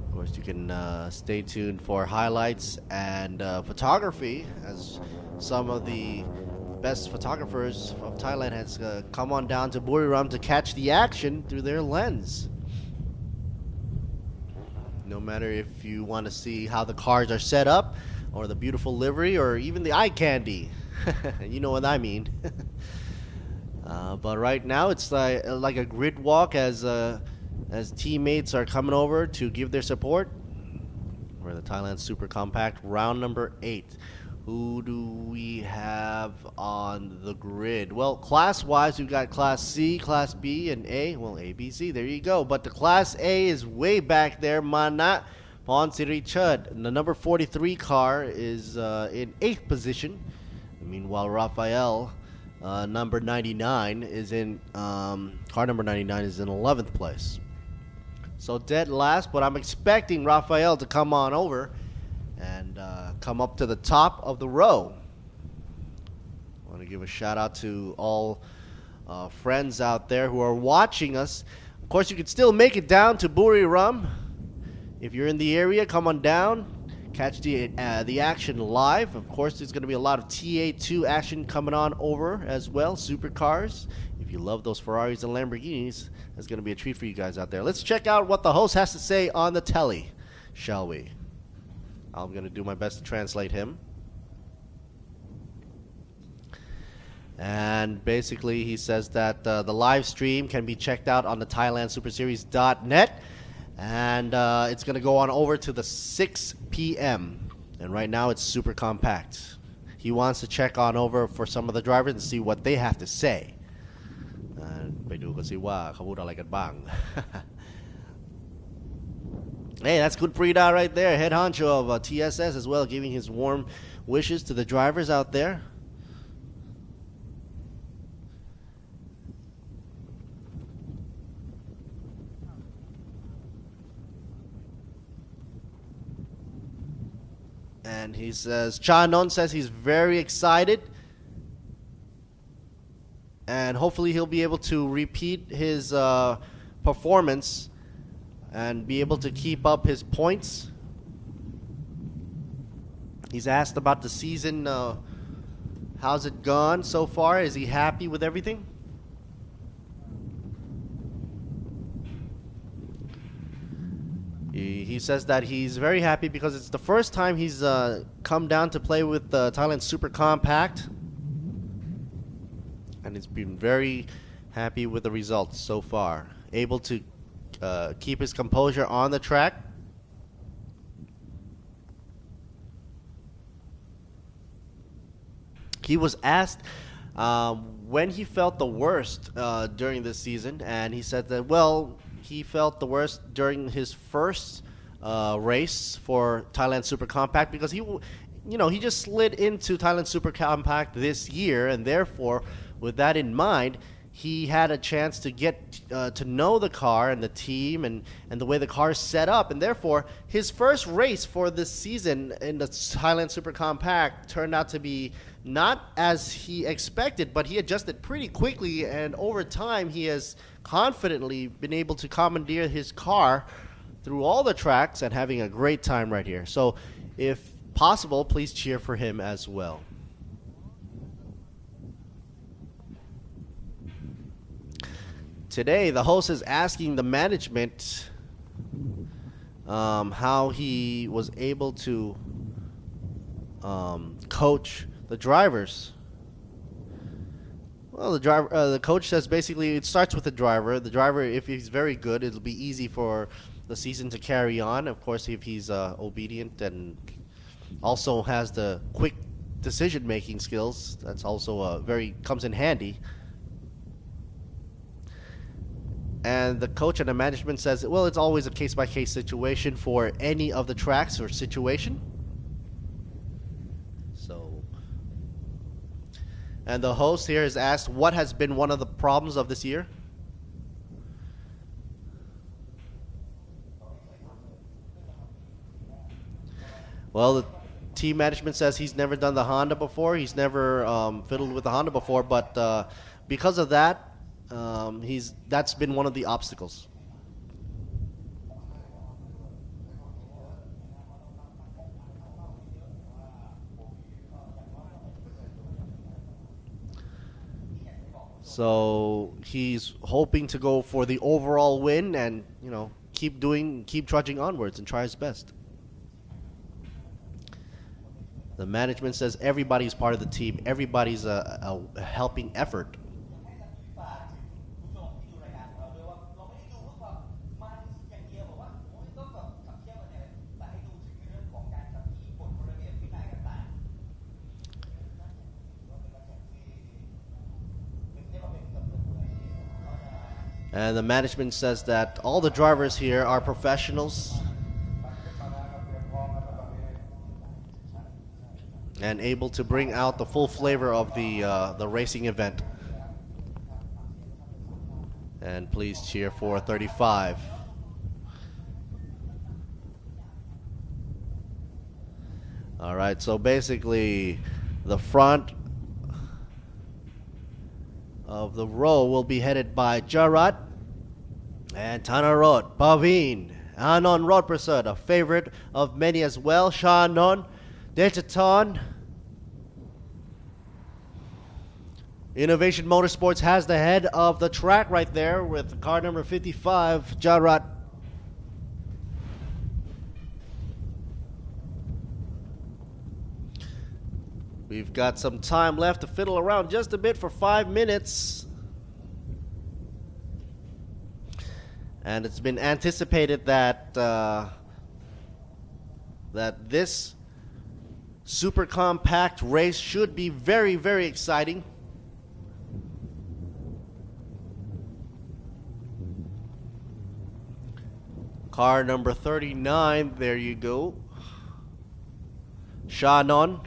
Of course, you can stay tuned for highlights and photography, as some of the best photographers of Thailand has come on down to Buriram to catch the action through their lens. No matter if you want to see how the cars are set up, or the beautiful livery, or even the eye candy. You know what I mean. But right now, it's like a grid walk as teammates are coming over to give their support. We're the Thailand Super Compact round number 8. Who do we have on the grid? Well, class-wise, we've got Class C, Class B, and A. Well, A, B, C, there you go. But the Class A is way back there. Manat Ponsiri Chud. The number 43 car is in 8th position. Meanwhile, Raphael, number 99, is in, car number 99 is in 11th place. So dead last, but I'm expecting Raphael to come on over and come up to the top of the row. I want to give a shout out to all friends out there who are watching us. Of course, you can still make it down to Buriram. If you're in the area, come on down. catch the action live. Of course, there's going to be a lot of TA2 action coming on over as well. Supercars. If you love those Ferraris and Lamborghinis, that's going to be a treat for you guys out there. Let's check out what the host has to say on the telly, shall we? I'm going to do my best to translate him. And basically, he says that the live stream can be checked out on the ThailandSuperSeries.net. And it's going to go on over to the 6 p.m. And right now, it's super compact. He wants to check on over for some of the drivers and see what they have to say. ไปดูกันสิว่าเขาพูดอะไรกันบ้าง Hey, that's good Prida right there. Head honcho of TSS as well, giving his warm wishes to the drivers out there. And he says, Cha Non says he's very excited. And hopefully he'll be able to repeat his performance and be able to keep up his points. He's asked about the season. How's it gone so far? Is he happy with everything? He says that he's very happy because it's the first time he's come down to play with Thailand Super Compact. And he's been very happy with the results so far. Able to keep his composure on the track. He was asked when he felt the worst during this season, and he said that, well, he felt the worst during his first race for Thailand Super Compact because he just slid into Thailand Super Compact this year, and therefore, with that in mind, he had a chance to get to know the car and the team and the way the car is set up, and therefore, his first race for this season in the Thailand Super Compact turned out to be not as he expected, but he adjusted pretty quickly, and over time, he has confidently been able to commandeer his car through all the tracks and having a great time right here. So, if possible, please cheer for him as well. Today, the host is asking the management how he was able to coach the drivers. Well, the coach says basically it starts with the driver. The driver, if he's very good, it'll be easy for the season to carry on. Of course, if he's obedient and also has the quick decision-making skills, that's also comes in handy. And the coach and the management says, well, it's always a case-by-case situation for any of the tracks or situation. So, and the host here is asked, what has been one of the problems of this year? Well, the team management says he's never done the Honda before. He's never fiddled with the Honda before, but because of that, that's been one of the obstacles. So he's hoping to go for the overall win and, keep trudging onwards and try his best. The management says everybody's part of the team. Everybody's a helping effort. And the management says that all the drivers here are professionals and able to bring out the full flavor of the racing event. And please cheer for 35. All right, so basically the front of the row will be headed by Jarat and Tanarot, Paveen, Anon Rodprasad, a favorite of many as well. Shannon, Detaton. Innovation Motorsports has the head of the track right there with car number 55, Jarat. We've got some time left to fiddle around just a bit for 5 minutes. And it's been anticipated that that this super compact race should be very, very exciting. Car number 39, there you go. Shannon.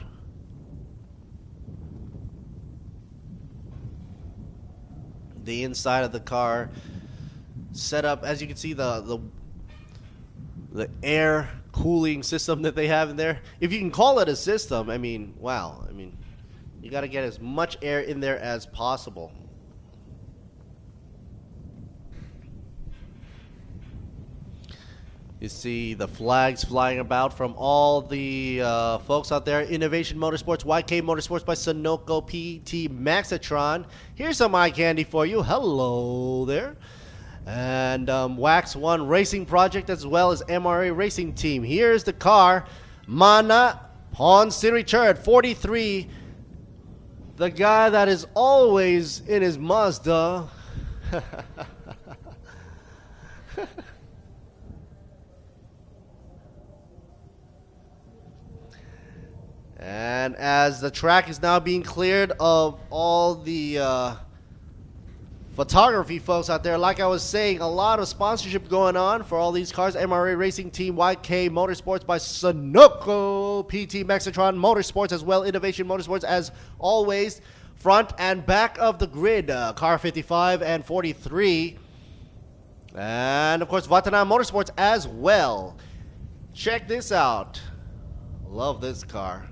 The inside of the car set up, as you can see, the air cooling system that they have in there. If you can call it a system, I mean, wow. I mean, you got to get as much air in there as possible. You see the flags flying about from all the folks out there. Innovation Motorsports, YK Motorsports by Sunoco, PT Maxitron. Here's some eye candy for you. Hello there. And Wax One Racing Project as well as MRA Racing Team. Here's the car. Mana Pon Siri Churd, 43. The guy that is always in his Mazda. And as the track is now being cleared of all the photography folks out there, like I was saying, a lot of sponsorship going on for all these cars. MRA Racing Team, YK Motorsports by Sunoco, PT Maxitron Motorsports as well, Innovation Motorsports as always. Front and back of the grid, car 55 and 43. And of course, Vatana Motorsports as well. Check this out. Love this car.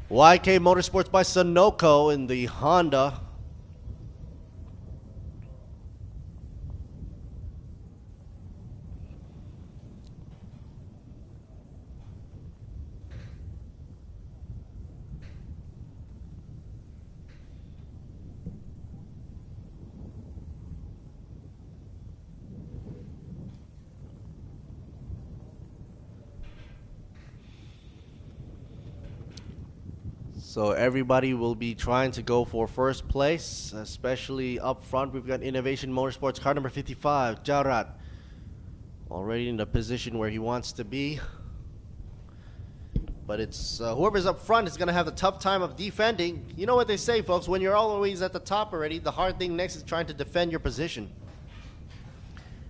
YK Motorsports by Sunoco in the Honda. So everybody will be trying to go for first place, especially up front. We've got Innovation Motorsports, car number 55, Jarat, already in the position where he wants to be. But it's whoever's up front is going to have the tough time of defending. You know what they say, folks, when you're always at the top already, the hard thing next is trying to defend your position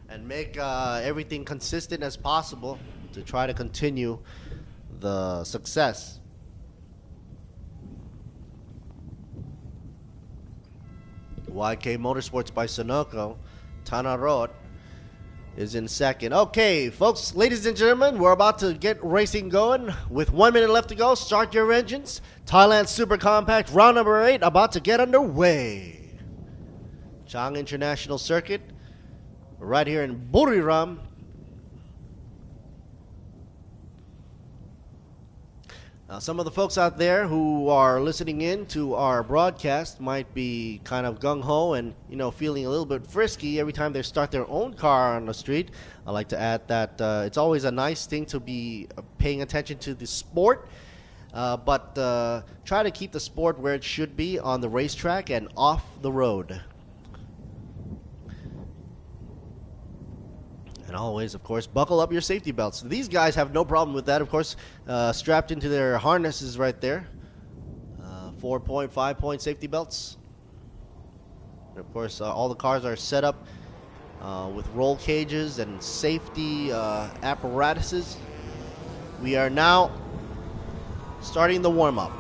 and make everything consistent as possible to try to continue the success. YK Motorsports by Sunoco, Tanarot is in second. Okay, folks, ladies and gentlemen, we're about to get racing going. With 1 minute left to go, start your engines. Thailand Super Compact, round number 8, about to get underway. Chang International Circuit, right here in Buriram. Now, some of the folks out there who are listening in to our broadcast might be kind of gung-ho and, you know, feeling a little bit frisky every time they start their own car on the street. I like to add that it's always a nice thing to be paying attention to the sport, but try to keep the sport where it should be, on the racetrack and off the road. And always, of course, buckle up your safety belts. These guys have no problem with that, of course, strapped into their harnesses right there. 4-point, 5-point safety belts. And of course, all the cars are set up with roll cages and safety apparatuses. We are now starting the warm-up.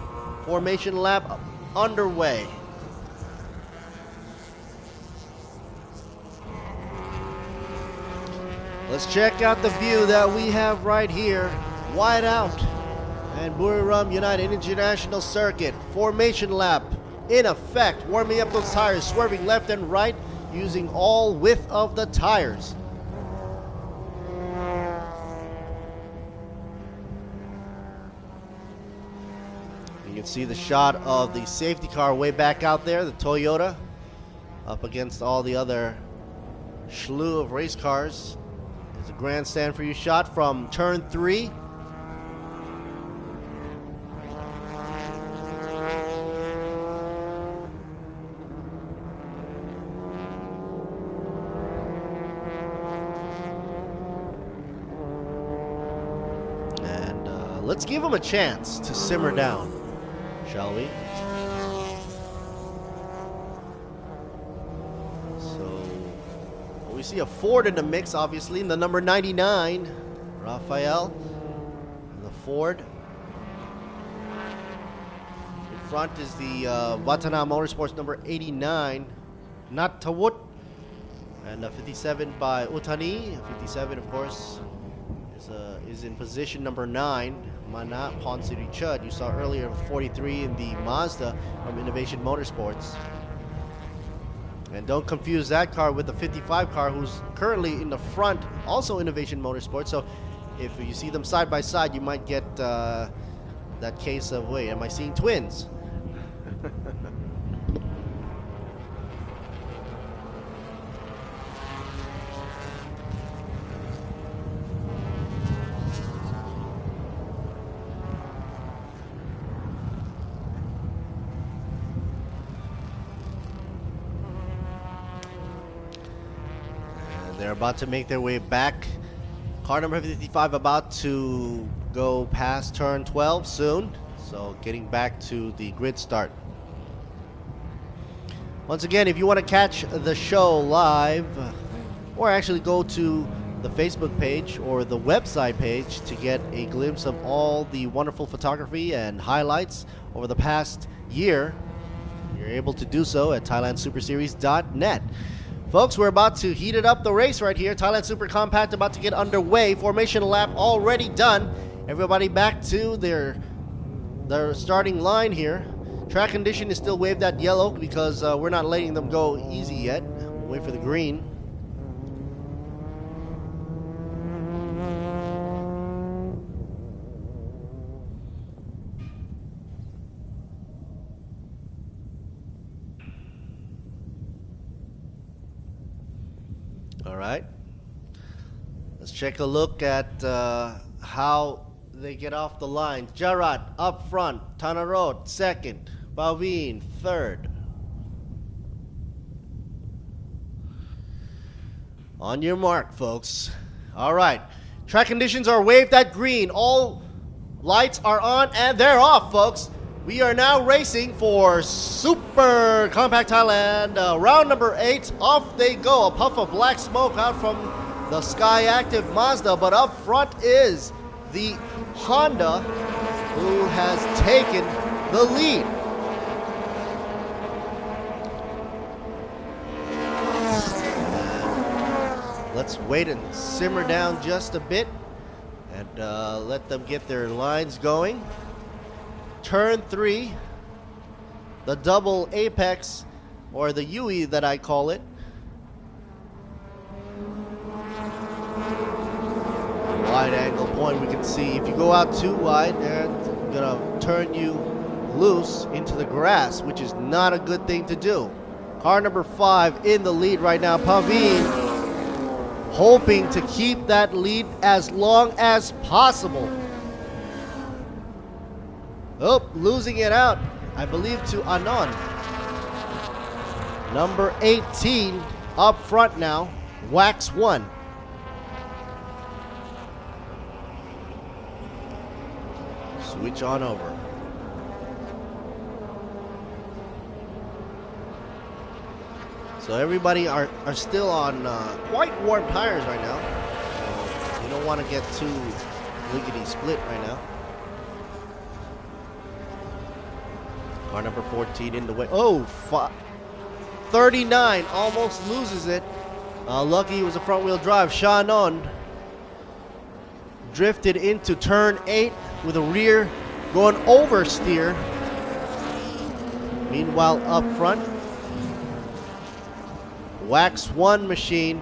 Formation lap underway. Let's check out the view that we have right here. Wide out. And Buriram United International Circuit formation lap in effect, warming up those tires, swerving left and right using all width of the tires. You can see the shot of the safety car way back out there, the Toyota, up against all the other slew of race cars. There's a grandstand for you shot from turn 3. And let's give them a chance to simmer down, shall we? We see a Ford in the mix, obviously, in the number 99, Rafael, the Ford. In front is the Watana Motorsports number 89, Natawut, and 57 by Utani. 57, of course, is in position number 9, Mana Ponsiri Chud. You saw earlier 43 in the Mazda from Innovation Motorsports. And don't confuse that car with the 55 car, who's currently in the front, also Innovation Motorsports. So if you see them side by side, you might get that case of, wait, am I seeing twins? They're about to make their way back. Car number 55 about to go past turn 12 soon. So getting back to the grid start. Once again, if you want to catch the show live, or actually go to the Facebook page or the website page to get a glimpse of all the wonderful photography and highlights over the past year, you're able to do so at thailandsuperseries.net. Folks, we're about to heat it up the race right here. Thailand Super Compact about to get underway. Formation lap already done. Everybody back to their starting line here. Track condition is still waved at yellow because we're not letting them go easy yet. Wait for the green. All right, let's take a look at how they get off the line. Jarrad up front, Tanarod second, Baveen third. On your mark, folks. All right, track conditions are waved at green. All lights are on and they're off, folks. We are now racing for Super Compact Thailand, round number 8. Off they go. A puff of black smoke out from the Sky Active Mazda, but up front is the Honda, who has taken the lead. Let's wait and simmer down just a bit and let them get their lines going. Turn 3, the double apex, or the UE that I call it. Wide angle point, we can see if you go out too wide, they're gonna turn you loose into the grass, which is not a good thing to do. Car number 5 in the lead right now, Paveen, hoping to keep that lead as long as possible. Oh, losing it out, I believe, to Anon. Number 18 up front now, Wax 1. Switch on over. So everybody are still on quite warm tires right now. So you don't want to get too lickety split right now. Car number 14 in the way. Oh, 39 almost loses it. Lucky it was a front wheel drive. Shannon drifted into turn 8 with a rear going oversteer. Meanwhile, up front, Wax 1 machine.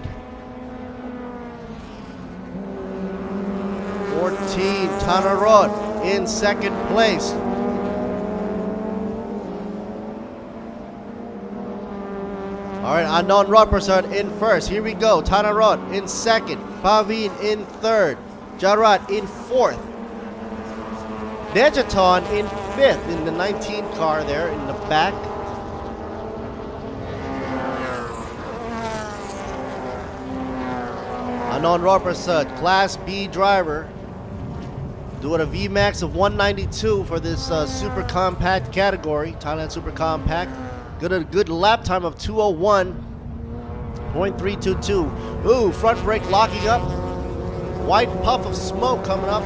14, Tanarod in second place. All right, Anon Ropersard in first. Here we go. Tanarod in second. Pavin in third. Jarat in fourth. Dejaton in fifth in the 19 car there in the back. Anon Ropersard, Class B driver, doing a VMAX of 192 for this super compact category, Thailand Super Compact. Good lap time of 201.322. Ooh, front brake locking up. White puff of smoke coming up.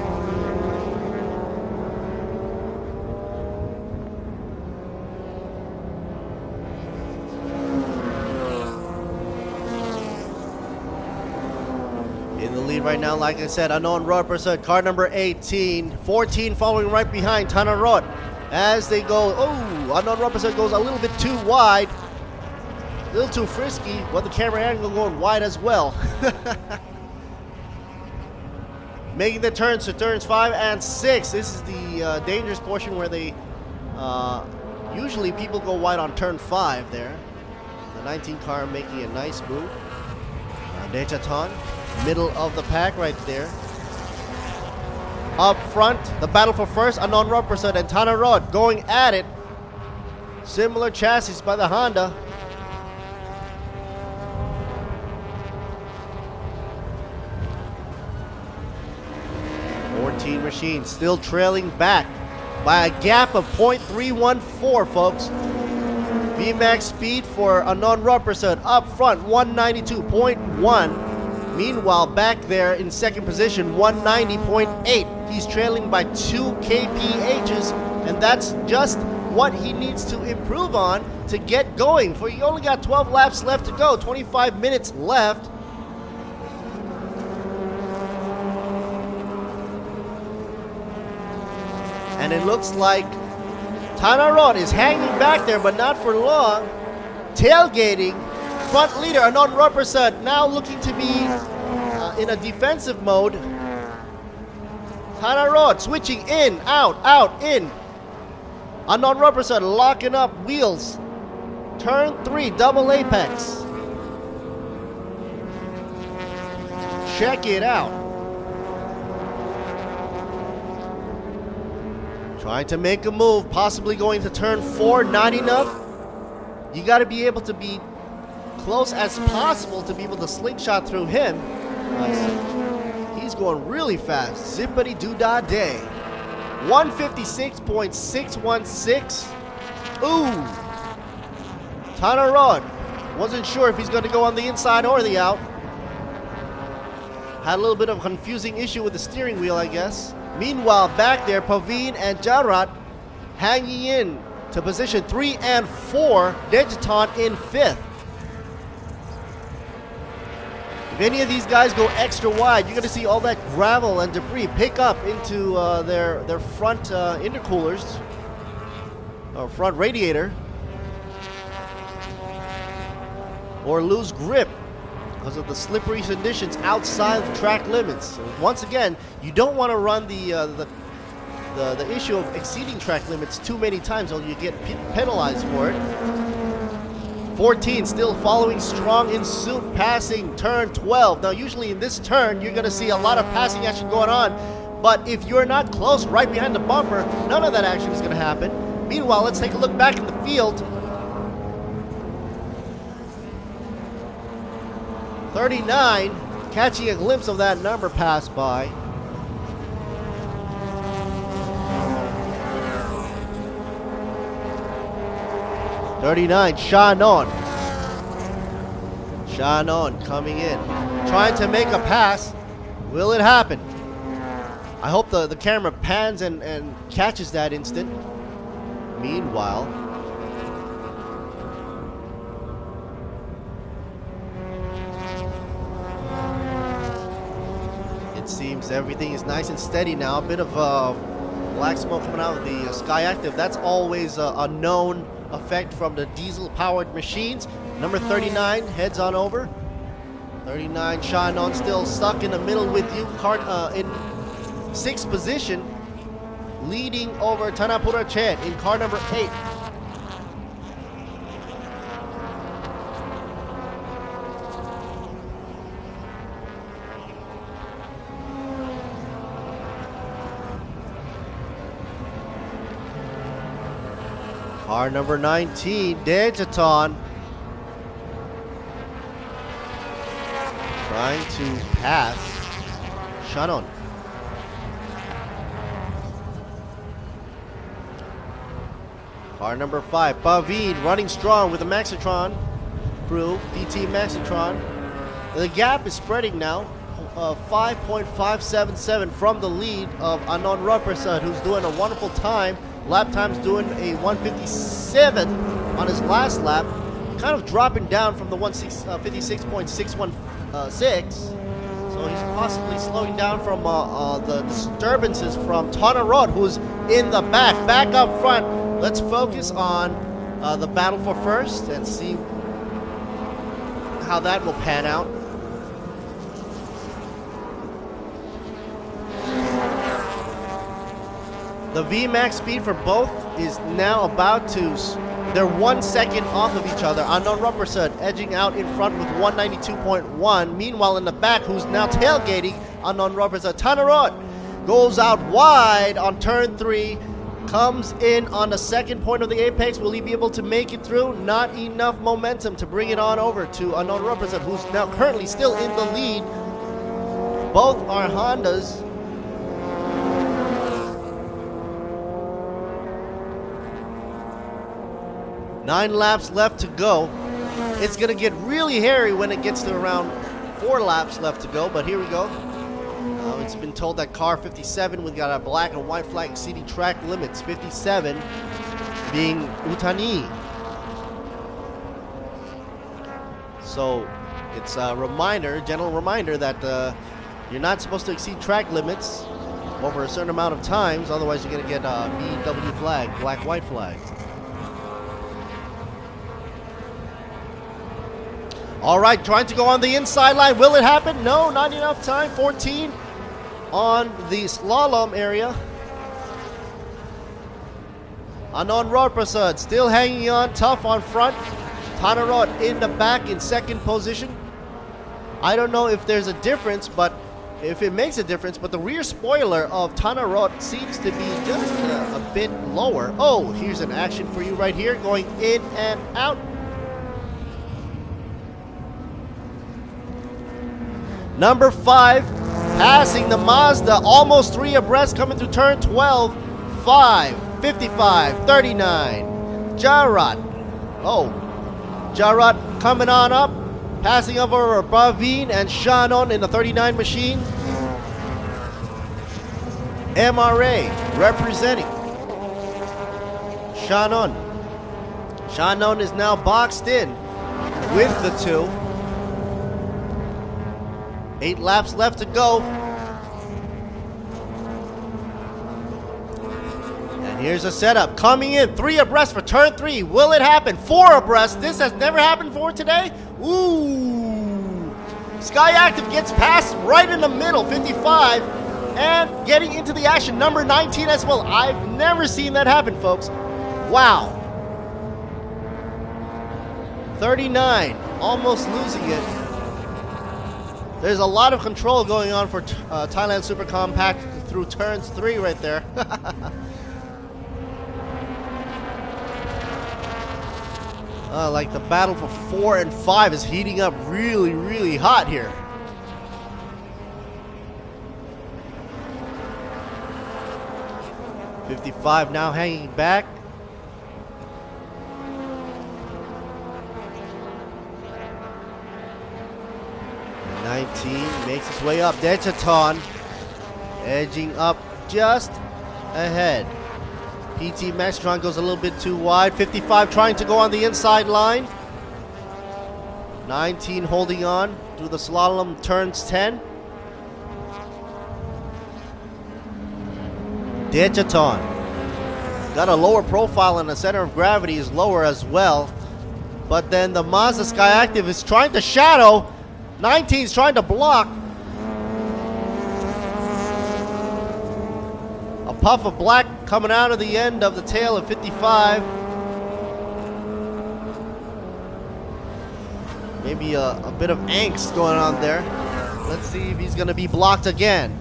In the lead right now, like I said, Anon Ropersard, car number 18. 14 following right behind Tanarod. As they go, Anon Ropersard goes a little bit too wide. A little too frisky, but the camera angle going wide as well. Making the turns to turns 5 and 6. This is the dangerous portion where they, usually people go wide on turn 5 there. The 19 car making a nice move. Dejaton, middle of the pack right there. Up front, the battle for first, Anon Ropersard and Tanarod going at it. Similar chassis by the Honda. Machine still trailing back by a gap of 0.314, folks. VMAX speed for Anon Ropersard up front 192.1. Meanwhile, back there in second position 190.8. He's trailing by 2 kphs, and that's just what he needs to improve on to get going. For you only got 12 laps left to go, 25 minutes left. And it looks like Tanarod is hanging back there, but not for long. Tailgating. Front leader, Anon Ropersard, now looking to be in a defensive mode. Tanarod switching in, out, in. Anon Ropersard locking up wheels. Turn 3, double apex. Check it out. Trying to make a move, possibly going to turn 4, not enough. You got to be able to be close as possible to be able to slingshot through him. He's going really fast. Zippity doo dah day. 156.616. Ooh. Tanarod wasn't sure if he's going to go on the inside or the out. Had a little bit of a confusing issue with the steering wheel, I guess. Meanwhile, back there, Pavin and Jarat hanging in to position 3 and 4. Dejaton in 5th. If any of these guys go extra wide, you're going to see all that gravel and debris pick up into their front intercoolers or front radiator, or lose grip because of the slippery conditions outside of track limits. So once again, you don't want to run the issue of exceeding track limits too many times, or you get penalized for it. 14 still following strong in suit, passing turn 12. Now usually in this turn you're going to see a lot of passing action going on, but if you're not close right behind the bumper, none of that action is going to happen. Meanwhile, let's take a look back in the field. 39, catching a glimpse of that number pass by. Shannon coming in, trying to make a pass. Will it happen? I hope the camera pans and catches that instant. Meanwhile, it seems everything is nice and steady now. A bit of black smoke coming out of the Sky Active. That's always a known effect from the diesel-powered machines. Number 39 heads on over. 39 Shannon still stuck in the middle with you. In 6th position, leading over Tanapura Chet in car number 8. Car number 19, Dejaton, trying to pass Shannon. Car number 5, Pavid, running strong with the Maxitron crew, DT Maxitron. The gap is spreading now, 5.577 from the lead of Anand Raprasad, who's doing a wonderful time. Lap time's doing a 157 on his last lap, kind of dropping down from the 56.616. So he's possibly slowing down from the disturbances from Tanarot, who's in the back up front. Let's focus on the battle for first and see how that will pan out. The VMAX speed for both is now about to, they're 1 second off of each other. Anand Raprasad edging out in front with 192.1. Meanwhile, in the back, who's now tailgating, Anand Raprasad. Tanarot goes out wide on turn 3, comes in on the second point of the apex. Will he be able to make it through? Not enough momentum to bring it on over to Anand Raprasad, who's now currently still in the lead. Both are Hondas. Nine laps left to go. It's going to get really hairy when it gets to around 4 laps left to go, but here we go. It's been told that car 57, we've got a black and white flag exceeding track limits. 57 being Utani. So it's a reminder, general reminder that you're not supposed to exceed track limits over a certain amount of times, otherwise you're going to get a BW flag, black-white flag. All right, trying to go on the inside line. Will it happen? No, not enough time. 14 on the slalom area. Anand Raprasad still hanging on tough on front. Tanarot in the back in 2nd position. I don't know if there's a difference, but if it makes a difference, but the rear spoiler of Tanarot seems to be just a bit lower. Oh, here's an action for you right here, going in and out. Number 5, passing the Mazda, almost 3 abreast, coming through turn 12. 5, 55, 39. Jarat. Oh, Jarat coming on up, passing over Bavine and Shannon in the 39 machine. MRA representing Shannon. Shannon is now boxed in with the 2. 8 laps left to go. And here's a setup. Coming in 3 abreast for turn 3. Will it happen? 4 abreast. This has never happened before today. Ooh. Sky Active gets past right in the middle, 55. And getting into the action, number 19 as well. I've never seen that happen, folks. Wow. 39. Almost losing it. There's a lot of control going on for Thailand Super Compact through turns 3 right there. Like the battle for 4 and 5 is heating up really, really hot here. .55 now hanging back. Makes his way up. Dechaton edging up just ahead. PT Maxtron goes a little bit too wide. 55 trying to go on the inside line. 19 holding on through the slalom turns 10. Dejaton. Got a lower profile and the center of gravity is lower as well. But then the Mazda Sky Active is trying to shadow. 19's trying to block. A puff of black coming out of the end of the tail of 55. Maybe a bit of angst going on there. Let's see if he's going to be blocked again.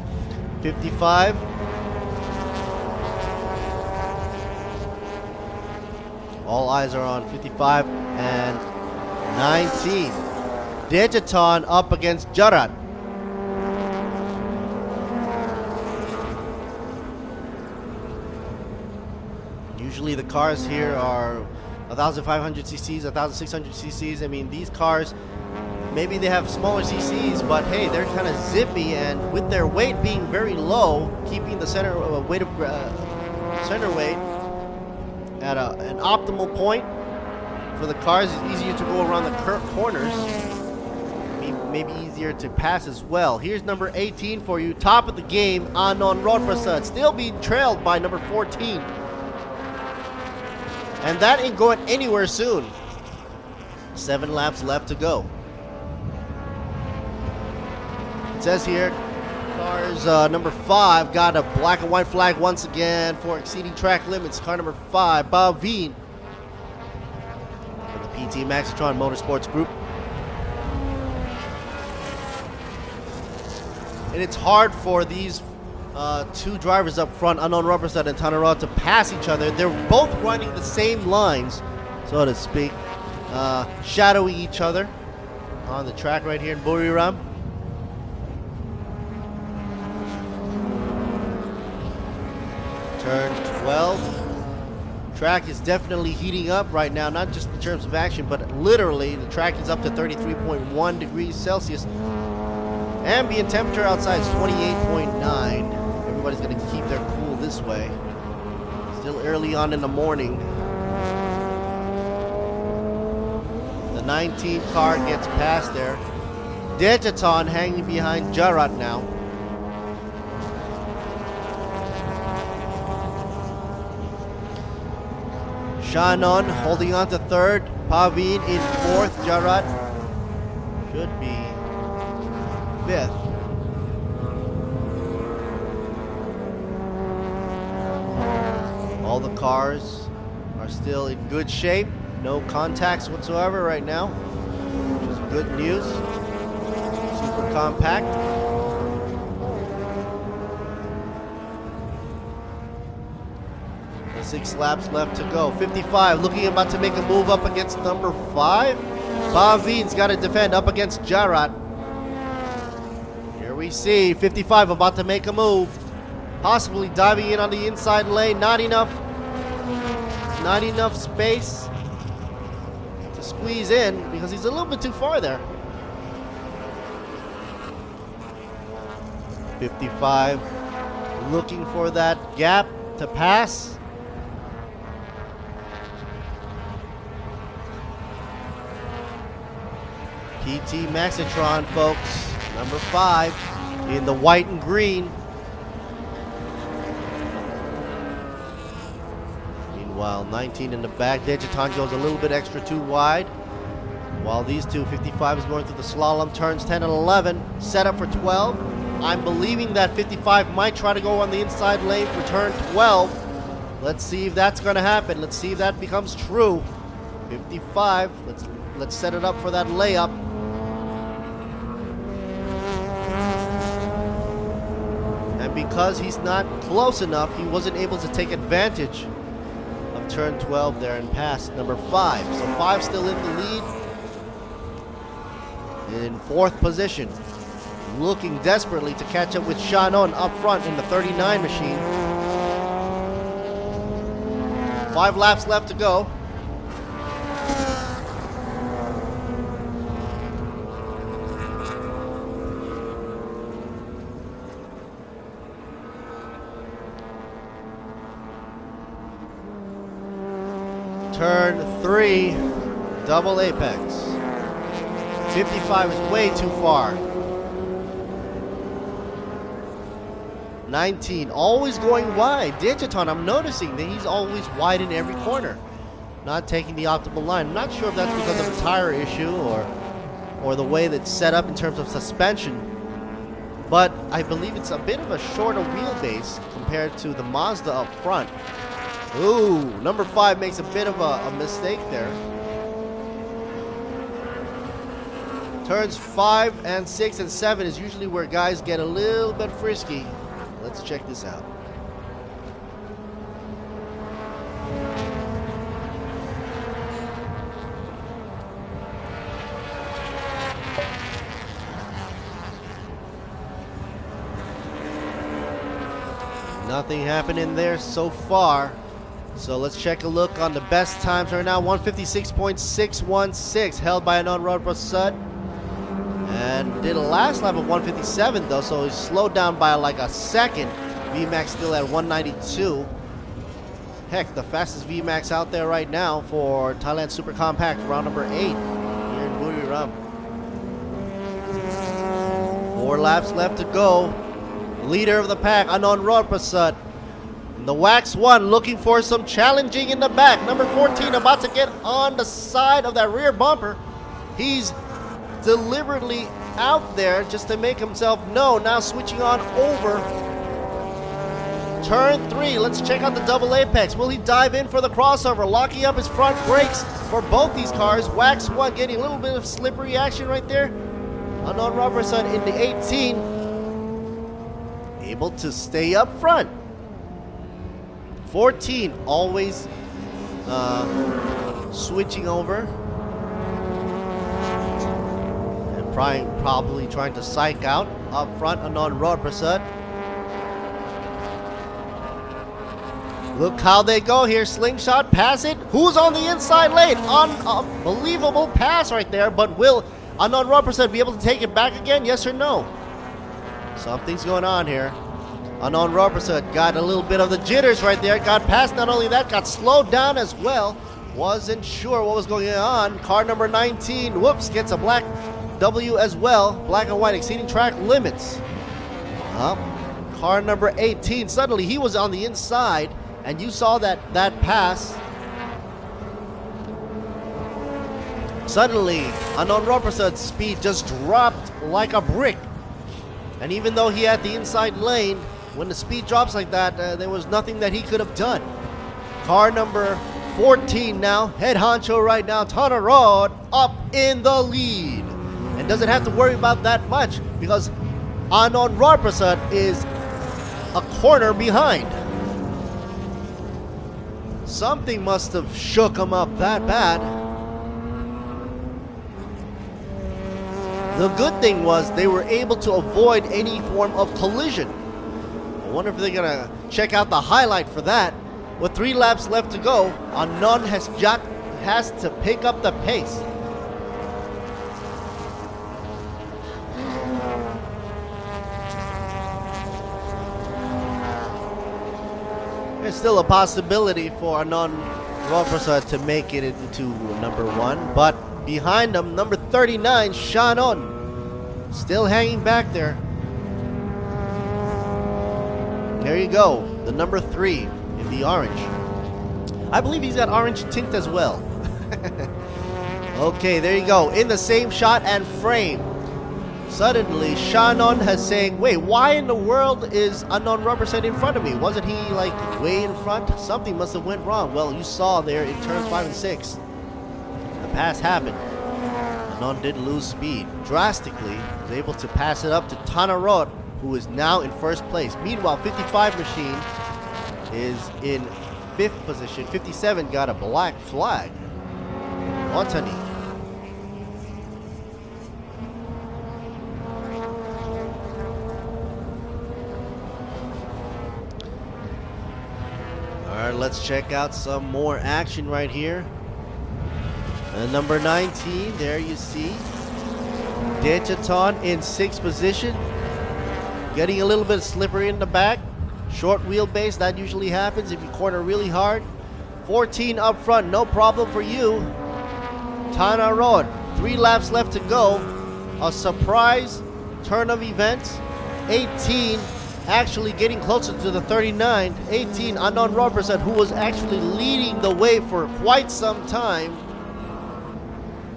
55. All eyes are on 55 and 19. Dejaton up against Jarat. Usually the cars here are 1,500 cc's, 1,600 cc's. I mean, these cars, maybe they have smaller cc's, but hey, they're kind of zippy, and with their weight being very low, keeping the center weight at an optimal point for the cars, it's easier to go around the corners. Maybe easier to pass as well. Here's number 18 for you, top of the game, Anand Rodprasad, still being trailed by number 14. And that ain't going anywhere soon. 7 laps left to go. It says here, cars number 5 got a black and white flag once again for exceeding track limits. Car number 5, Baveen, from the PT Maxitron Motorsports Group. And it's hard for these two drivers up front, Anand Rodprasad and Tanarad, to pass each other. They're both running the same lines, so to speak, shadowing each other on the track right here in Buriram. Turn 12. Track is definitely heating up right now, not just in terms of action, but literally the track is up to 33.1 degrees Celsius. Ambient temperature outside is 28.9. Everybody's going to keep their cool this way. Still early on in the morning. The 19 car gets past there. Dejaton hanging behind Jarat now. Shannon holding on to third. Paveen in fourth. Jarat should be fifth. All the cars are still in good shape. No contacts whatsoever right now, which is good news. Super compact. The 6 laps left to go. 55 looking about to make a move up against number 5. Baveen's got to defend up against Jarat. Here we see 55 about to make a move. Possibly diving in on the inside lane. Not enough space to squeeze in because he's a little bit too far there. 55 looking for that gap to pass. PT Maxitron, folks, number 5 in the white and green. Meanwhile, 19 in the back. Dejaton goes a little bit extra too wide. While these two, 55 is going through the slalom, turns 10 and 11, set up for 12. I'm believing that 55 might try to go on the inside lane for turn 12. Let's see if that's going to happen. Let's see if that becomes true. 55, let's set it up for that layup. And because he's not close enough, he wasn't able to take advantage of turn 12 there and pass number 5. So 5 still in the lead. In 4th position. Looking desperately to catch up with Shannon up front in the 39 machine. 5 laps left to go. Turn 3, double apex. 55 is way too far. 19 always going wide. Digiton, I'm noticing that he's always wide in every corner, not taking the optimal line. I'm not sure if that's because of a tire issue or the way that's set up in terms of suspension, but I believe it's a bit of a shorter wheelbase compared to the Mazda up front. Ooh, number 5 makes a bit of a mistake there. Turns 5 and 6 and 7 is usually where guys get a little bit frisky. Let's check this out. Nothing happening there so far. So let's check a look on the best times right now. 156.616 held by Anand Prasad. And did a last lap of 157 though, so he slowed down by like a second. VMAX still at 192. Heck, the fastest VMAX out there right now for Thailand Super Compact round number 8 here in Buriram. 4 laps left to go. Leader of the pack, Anand Prasad. The Wax 1 looking for some challenging in the back. Number 14 about to get on the side of that rear bumper. He's deliberately out there just to make himself known. Now switching on over. Turn 3. Let's check out the double apex. Will he dive in for the crossover? Locking up his front brakes for both these cars. Wax 1 getting a little bit of slippery action right there. Anand Prasad in the 18. Able to stay up front. 14 always switching over. Probably trying to psych out up front Anand Prasad. Look how they go here. Slingshot, pass it. Who's on the inside lane? Unbelievable pass right there. But will Anand Prasad be able to take it back again? Yes or no? Something's going on here. Anand Prasad got a little bit of the jitters right there. Got past, not only that, got slowed down as well. Wasn't sure what was going on. Car number 19, whoops, gets a black W as well. Black and white, exceeding track limits. Car number 18, suddenly he was on the inside, and you saw that pass. Suddenly, Anand Prasad's speed just dropped like a brick. And even though he had the inside lane, when the speed drops like that, there was nothing that he could have done. Car number 14 now, head honcho right now, Tana Road up in the lead. And doesn't have to worry about that much because Anand Prasad is a corner behind. Something must have shook him up that bad. The good thing was they were able to avoid any form of collision. I wonder if they're gonna check out the highlight for that. With 3 laps left to go, Anand has to pick up the pace. There's still a possibility for Anand Prasad to make it into number 1, but behind him, number 39, Shannon, still hanging back there. There you go, the number 3 in the orange. I believe he's got orange tint as well. Okay, there you go, in the same shot and frame. Suddenly, Shannon has saying, wait, why in the world is Anand Prasad in front of me? Wasn't he like way in front? Something must have went wrong. Well, you saw there in turns 5 and 6. The pass happened. Anand did lose speed drastically. Was able to pass it up to Tanarot, who is now in first place. Meanwhile, 55 machine is in 5th position. 57 got a black flag. Otani. Alright, let's check out some more action right here. Number 19, there you see Dechaton in 6th position. Getting a little bit slippery in the back. Short wheelbase, that usually happens if you corner really hard. 14 up front, no problem for you. Tana Road, 3 laps left to go. A surprise turn of events. 18 actually getting closer to the 39. 18, Unknown Robertson, who was actually leading the way for quite some time.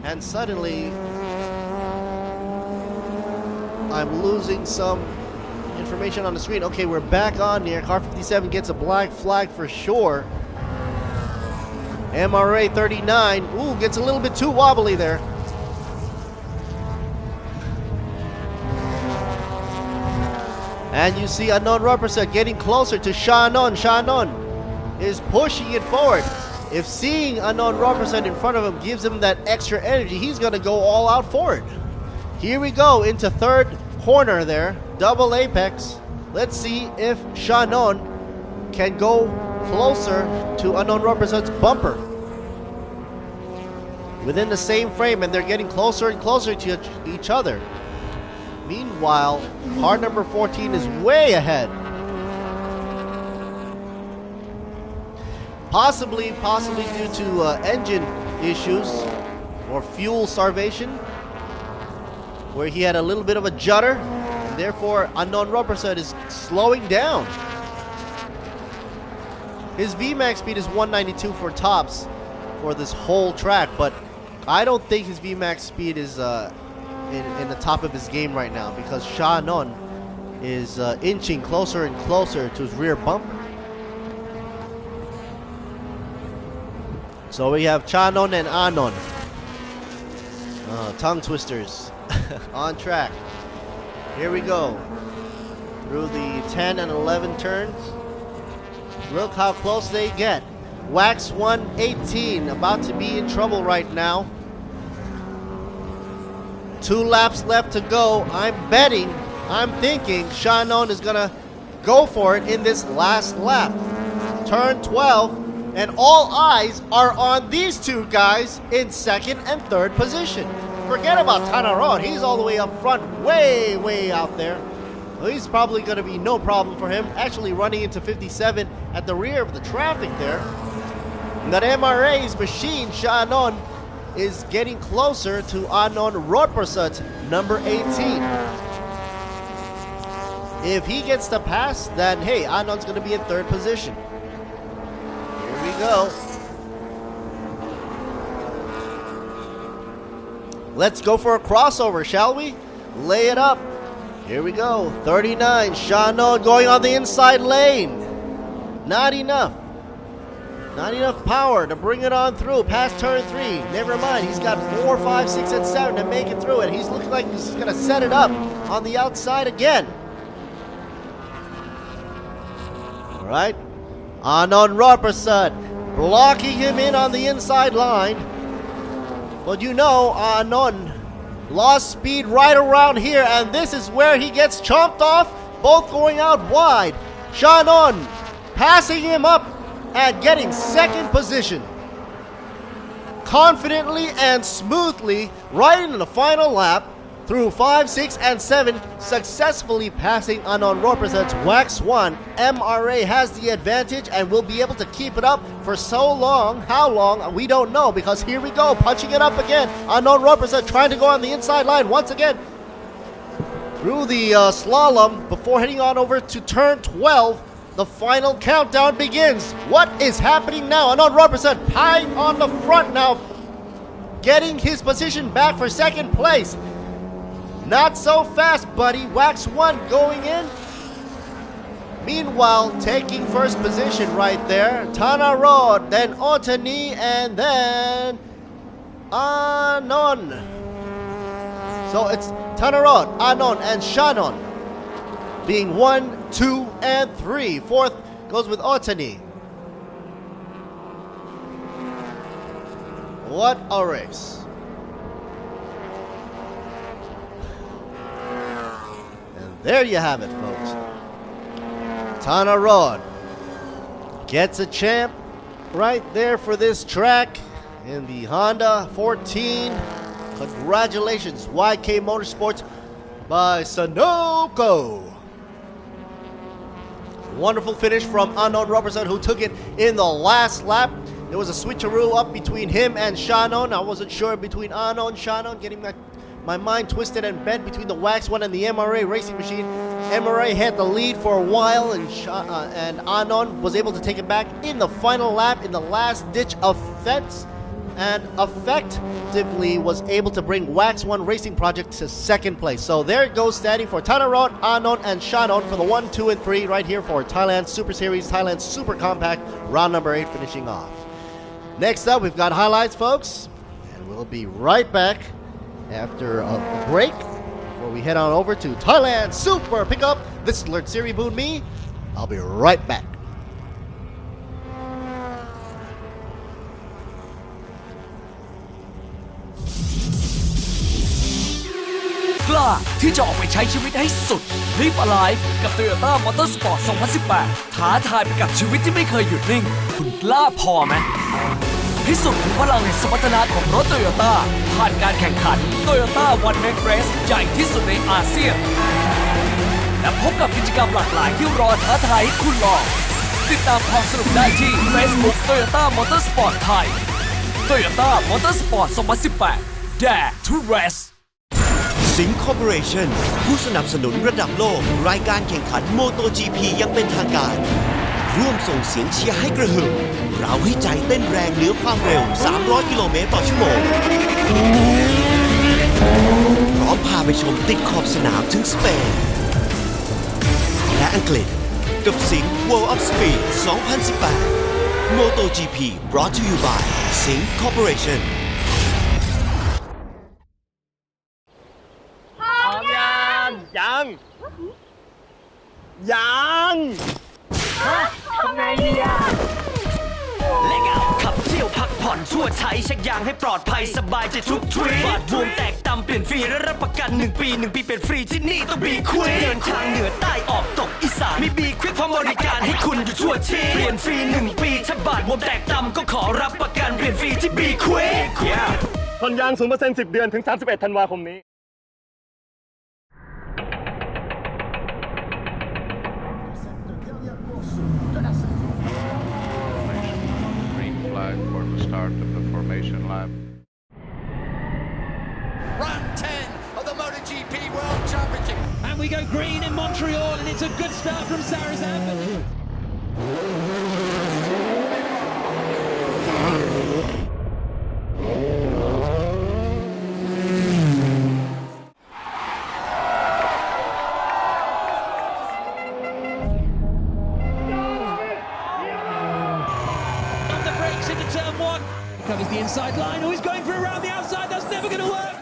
And suddenly, I'm losing some information on the screen. Okay, we're back on here. Car 57 gets a black flag for sure. MRA 39, ooh, gets a little bit too wobbly there. And you see Unknown Robertson getting closer to Shannon. Shannon is pushing it forward. If seeing Unknown Robertson in front of him gives him that extra energy, he's going to go all out for it. Here we go into third corner there. Double apex. Let's see if Shannon can go closer to Unknown Robertson's bumper. Within the same frame, and they're getting closer and closer to each other. Meanwhile, car number 14 is way ahead. Possibly due to engine issues or fuel starvation, where he had a little bit of a judder, and therefore Unknown Robertson is slowing down. His VMAX speed is 192 for tops for this whole track, but I don't think his VMAX speed is in the top of his game right now, because Shannon is inching closer and closer to his rear bumper. So we have Shannon and Anon. Tongue twisters on track. Here we go. Through the 10 and 11 turns. Look how close they get. Wax 118 about to be in trouble right now. 2 laps left to go. I'm thinking Shannon is gonna go for it in this last lap. Turn 12, and all eyes are on these two guys in second and third position. Forget about Tanarod. He's all the way up front, way out there. Well, he's probably gonna be no problem for him. Actually running into 57 at the rear of the traffic there. And that MRA's machine, Shannon, is getting closer to Unknown Robertson, number 18. If he gets the pass, then hey, Unknown's going to be in third position. Here we go. Let's go for a crossover, shall we? Lay it up. Here we go. 39, Shannon going on the inside lane. Not enough. Not enough power to bring it on through past turn 3. Never mind, he's got 4, 5, 6, and 7 to make it through it. He's looking like he's going to set it up on the outside again. All right. Unknown Robertson blocking him in on the inside line. But you know, Unknown lost speed right around here, and this is where he gets chomped off, both going out wide. Shannon passing him up and getting second position. Confidently and smoothly, right into the final lap, through 5, 6, and 7, successfully passing Unknown Robertson's Wax 1. MRA has the advantage and will be able to keep it up for so long. How long, we don't know, because here we go, punching it up again. Unknown Robertson trying to go on the inside line once again through the slalom before heading on over to turn 12. The final countdown begins. What is happening now? Unknown Robertson high on the front now, getting his position back for second place. Not so fast, buddy. Wax 1 going in. Meanwhile, taking first position right there, Tanarod, then Otani, and then Anon. So it's Tanarod, Anon, and Shannon being 1, 2, and 3. Fourth goes with Otani. What a race. And there you have it, folks. Tanarod gets a champ right there for this track in the Honda 14. Congratulations, YK Motorsports by Sunoco. Wonderful finish from Unknown Robertson, who took it in the last lap. There was a switcheroo up between him and Shannon. I wasn't sure between Unknown and Shannon, getting my mind twisted and bent between the Wax 1 and the MRA racing machine. Emirates had the lead for a while, and Anon was able to take it back in the final lap in the last-ditch offense, and effectively was able to bring Wax 1 Racing Project to second place. So there it goes, standing for Thanarat, Anon, and Shannon for the 1, 2, and 3 right here for Thailand Super Series, Thailand Super Compact, round number 8 finishing off. Next up, we've got highlights, folks, and we'll be right back after a break before we head on over to Thailand Super Pickup. This is Lord Siri Boon Me. I'll be right back. กล้าที่จะออกไปใช้ชีวิตให้สุด Live Alive กับ Toyota Motorsport 2018 ท้าทายไปกับชีวิตที่ไม่เคยหยุดนิ่ง คุณกล้าพอไหมพิสูจน์ถึงพลังแห่งสมรรถนะของรถ Toyota ผ่านการแข่งขัน Toyota One Make Race ใหญ่ที่สุดในอาเซียน และพบกับกิจกรรมหลากหลายที่รอท้าทายให้คุณลองติดตามความสนุกได้ที่ Facebook Toyota Motorsport ไทย Toyota Motorsport 2018 Dare to Race สิงคอร์ปอเรชั่นผู้สนับสนุนระดับโลกรายการแข่งขันโมโต GP ยังเป็นทางการร่วมส่งเสียงเชียร์ให้กระหึ่มเราให้ใจเต้นแรงเหนือความเร็ว300 กิโลเมตรต่อชั่วโมงพร้อมพาไปชมติดขอบสนามถึงสเปนและอังกฤษกับสิง World of Speed 2018 Moto GP brought to you by สิงคอร์ปอเรชั่นยังทำไงดีอ่ะเล็กเอาขับเที่ยวพักผ่อนชั่วใช้เช็คยางให้ปลอดภัยสบายใจทุกทริปบาดบวมแตกตำเปลี่ยนฟรีและรับประกัน1 ปี 1 ปีเป็นฟรีที่นี่ต้องบีควิกเดินทางเหนือใต้ออกตกอีสานมีบีควิกพร้อมบริการให้คุณอยู่ชั่วชีเปลี่ยนฟรี1 ปีถ้าบาดบวมแตกตำก็ขอรับประกันเปลี่ยนฟรีที่บีควิกผ่อนยาง 0% 10 เดือนถึง 31 ธันวาคมนี้For the start of the formation lap. Round 10 of the MotoGP World Championship. And we go green in Montreal, and it's a good start from Sarazan. Into turn 1, covers the inside line. Oh, he's going for around the outside. That's never going to work.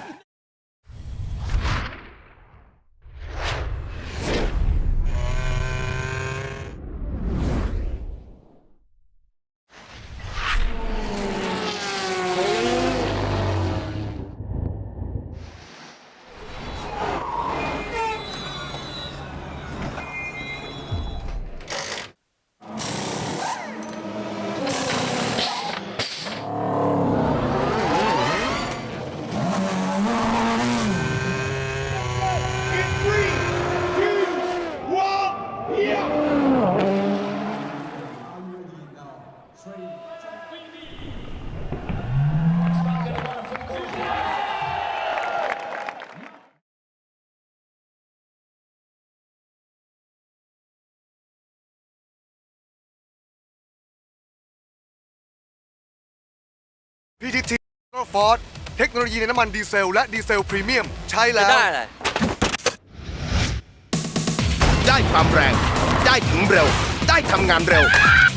PTT Ford เทคโนโลยีในน้ำมันดีเซลและดีเซลพรีเมียมใช้แล้วได้ความแรงได้ถึงเร็วได้ทำงานเร็ว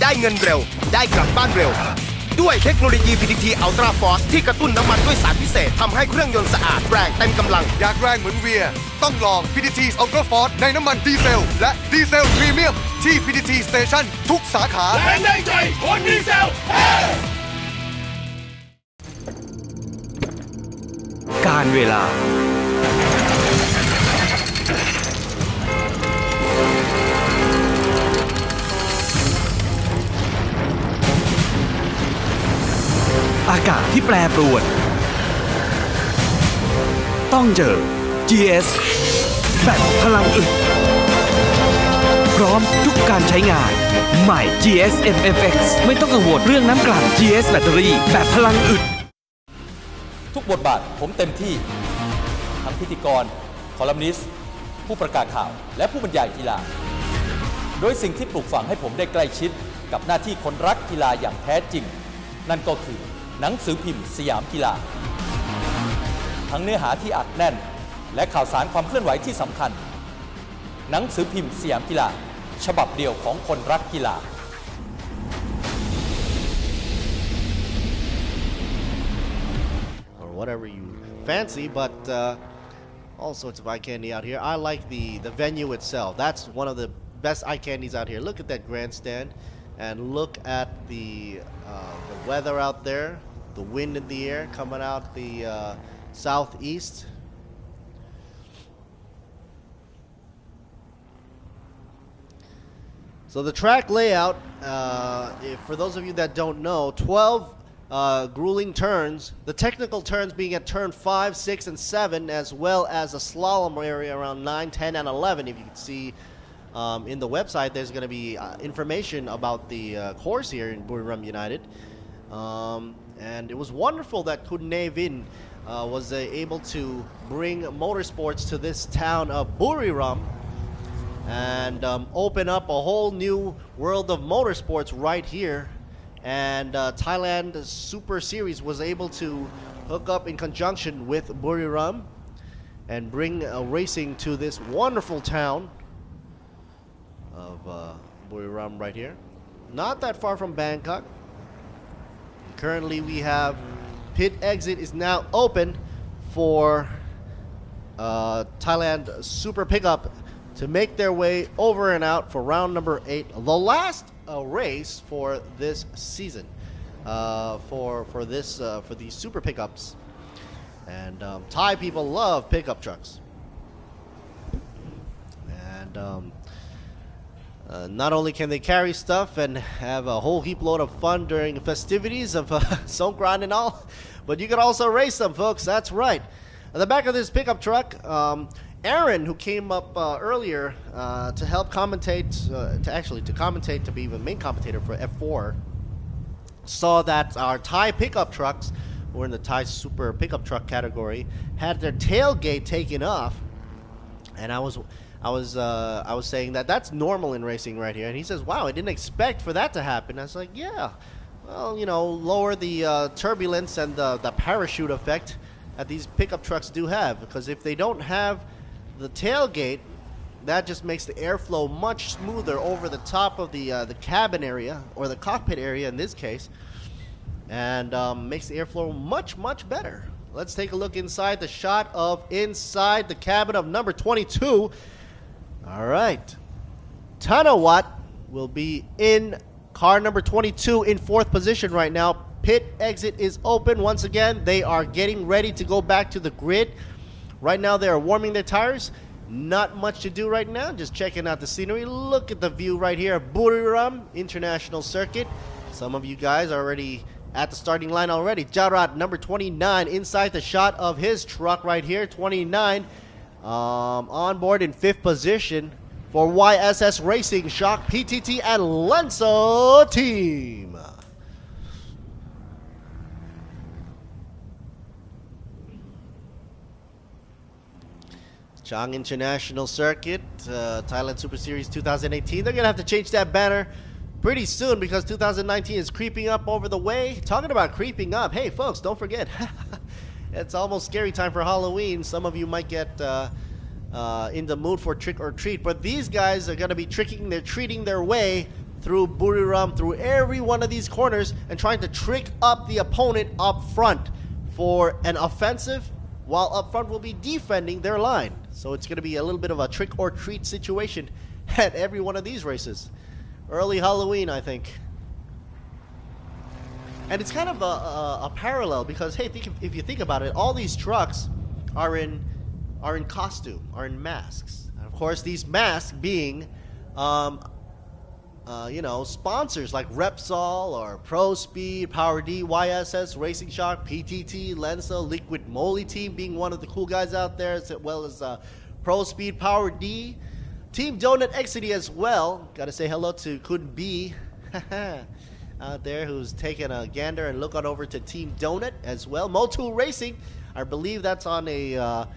ได้เงินเร็วได้กลับบ้านเร็วด้วยเทคโนโลยี PTT Ultra Force ที่กระตุ้นน้ำมันด้วยสารพิเศษทำให้เครื่องยนต์สะอาดแรงเต็มกำลังอยากแรงเหมือนเวียต้องลอง PTT Ultra Force ในน้ำมันดีเซลและดีเซลพรีเมียมที่ PTT Station ทุกสาขาแรงได้ใจคนดีเซลการเวลาอากาศที่แปรปรวนต้องเจอ GS แบบพลังอึดพร้อมทุกการใช้งานใหม่ GS MFX ไม่ต้องกังวลเรื่องน้ำกลั่น GS แบตเตอรี่แบบพลังอึดทุกบทบาทผมเต็มที่ทั้งพิธีกรคอลัมนิสต์ ผู้ประกาศข่าวและผู้บรรยายกีฬาโดยสิ่งที่ปลูกฝังให้ผมได้ใกล้ชิดกับหน้าที่คนรักกีฬาอย่างแท้จริงนั่นก็คือหนังสือพิมพ์สยามกีฬาทั้งเนื้อหาที่อัดแน่นและข่าวสารความเคลื่อนไหวที่สำคัญหนังสือพิมพ์สยามกีฬาฉบับเดียวของคนรักกีฬา or whatever you fancy, but all sorts of eye candy out here. I like the venue itself. That's one of the best eye candies out here. Look at that grandstand, and look at the weather out there, the wind in the air coming out the southeast. So the track layout, for those of you that don't know, 12 grueling turns, the technical turns being at turn 5, 6, and 7, as well as a slalom area around 9, 10, and 11. If you can see in the website, there's going to be information about the course here in Buriram United. And it was wonderful that Kudnevin was able to bring motorsports to this town of Buriram and open up a whole new world of motorsports right here. And Thailand Super Series was able to hook up in conjunction with Buriram and bring racing to this wonderful town of Buriram right here. Not that far from Bangkok. Currently we have pit exit is now open for Thailand Super Pickup to make their way over and out for round number 8, the last race for this season, for these Super Pickups. And Thai people love pickup trucks. And not only can they carry stuff and have a whole heap load of fun during festivities of Songkran and all, but you can also race them, folks. That's right. At the back of this pickup truck, Aaron, who came up earlier to help commentate, to be the main commentator for F4, saw that our Thai pickup trucks, who are in the Thai Super Pickup Truck category, had their tailgate taken off, and I was saying that that's normal in racing right here, and he says, "Wow, I didn't expect for that to happen." I was like, "Yeah, well, you know, lower the turbulence and the parachute effect that these pickup trucks do have, because if they don't have the tailgate, that just makes the airflow much smoother over the top of the cabin area, or the cockpit area in this case, and makes the airflow much better." Let's take a look inside the shot of inside the cabin of number 22. All right, Tanawat will be in car number 22 in 4th position right now. Pit exit is open once again. They are getting ready to go back to the grid. Right now they are warming their tires. Not much to do right now, just checking out the scenery. Look at the view right here, Buriram International Circuit. Some of you guys are already at the starting line already. Jarat, number 29, inside the shot of his truck right here, 29. On board in 5th position for YSS Racing, Shock, PTT, and Lenso team. Chang International Circuit, Thailand Super Series 2018. They're going to have to change that banner pretty soon because 2019 is creeping up over the way. Talking about creeping up, hey folks, don't forget, it's almost scary time for Halloween. Some of you might get in the mood for trick or treat, but these guys are going to be treating their way through Buriram, through every one of these corners, and trying to trick up the opponent up front for an offensive, while up front will be defending their line. So it's going to be a little bit of a trick or treat situation at every one of these races. Early Halloween, I think. And it's kind of a parallel because, hey, if you think about it, all these trucks are in costume, are in masks. And of course, these masks being, sponsors like Repsol or Pro Speed, Power D, YSS, Racing Shock, PTT, Lenso, Liquid Moly team being one of the cool guys out there, as well as Pro Speed, Power D, Team Donut Exity as well. Got to say hello to Kun B out there, who's taking a gander and look on over to Team Donut as well. Motul Racing, I believe that's on a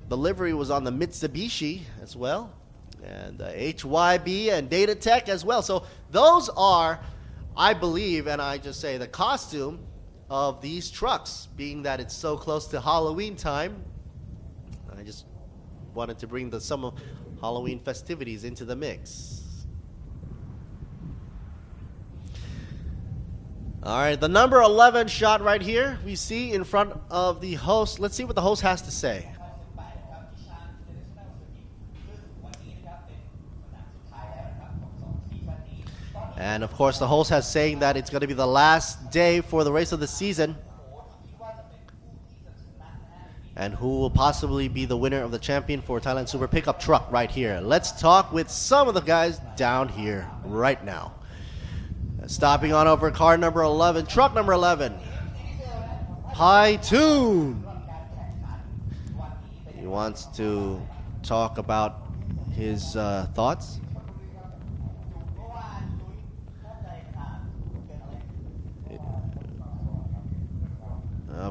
the livery was on the Mitsubishi as well, and HYB and Data Tech as well. So those are, I believe, and I just say the costume of these trucks, being that it's so close to Halloween time. I just wanted to bring some of Halloween festivities into the mix. All right, the number 11 shot right here we see in front of the host. Let's see what the host has to say. And of course, the host has saying that it's going to be the last day for the race of the season. And who will possibly be the winner of the champion for Thailand Super Pickup Truck right here. Let's talk with some of the guys down here right now. Stopping on over car number 11, truck number 11, Pai-Tun. He wants to talk about his thoughts.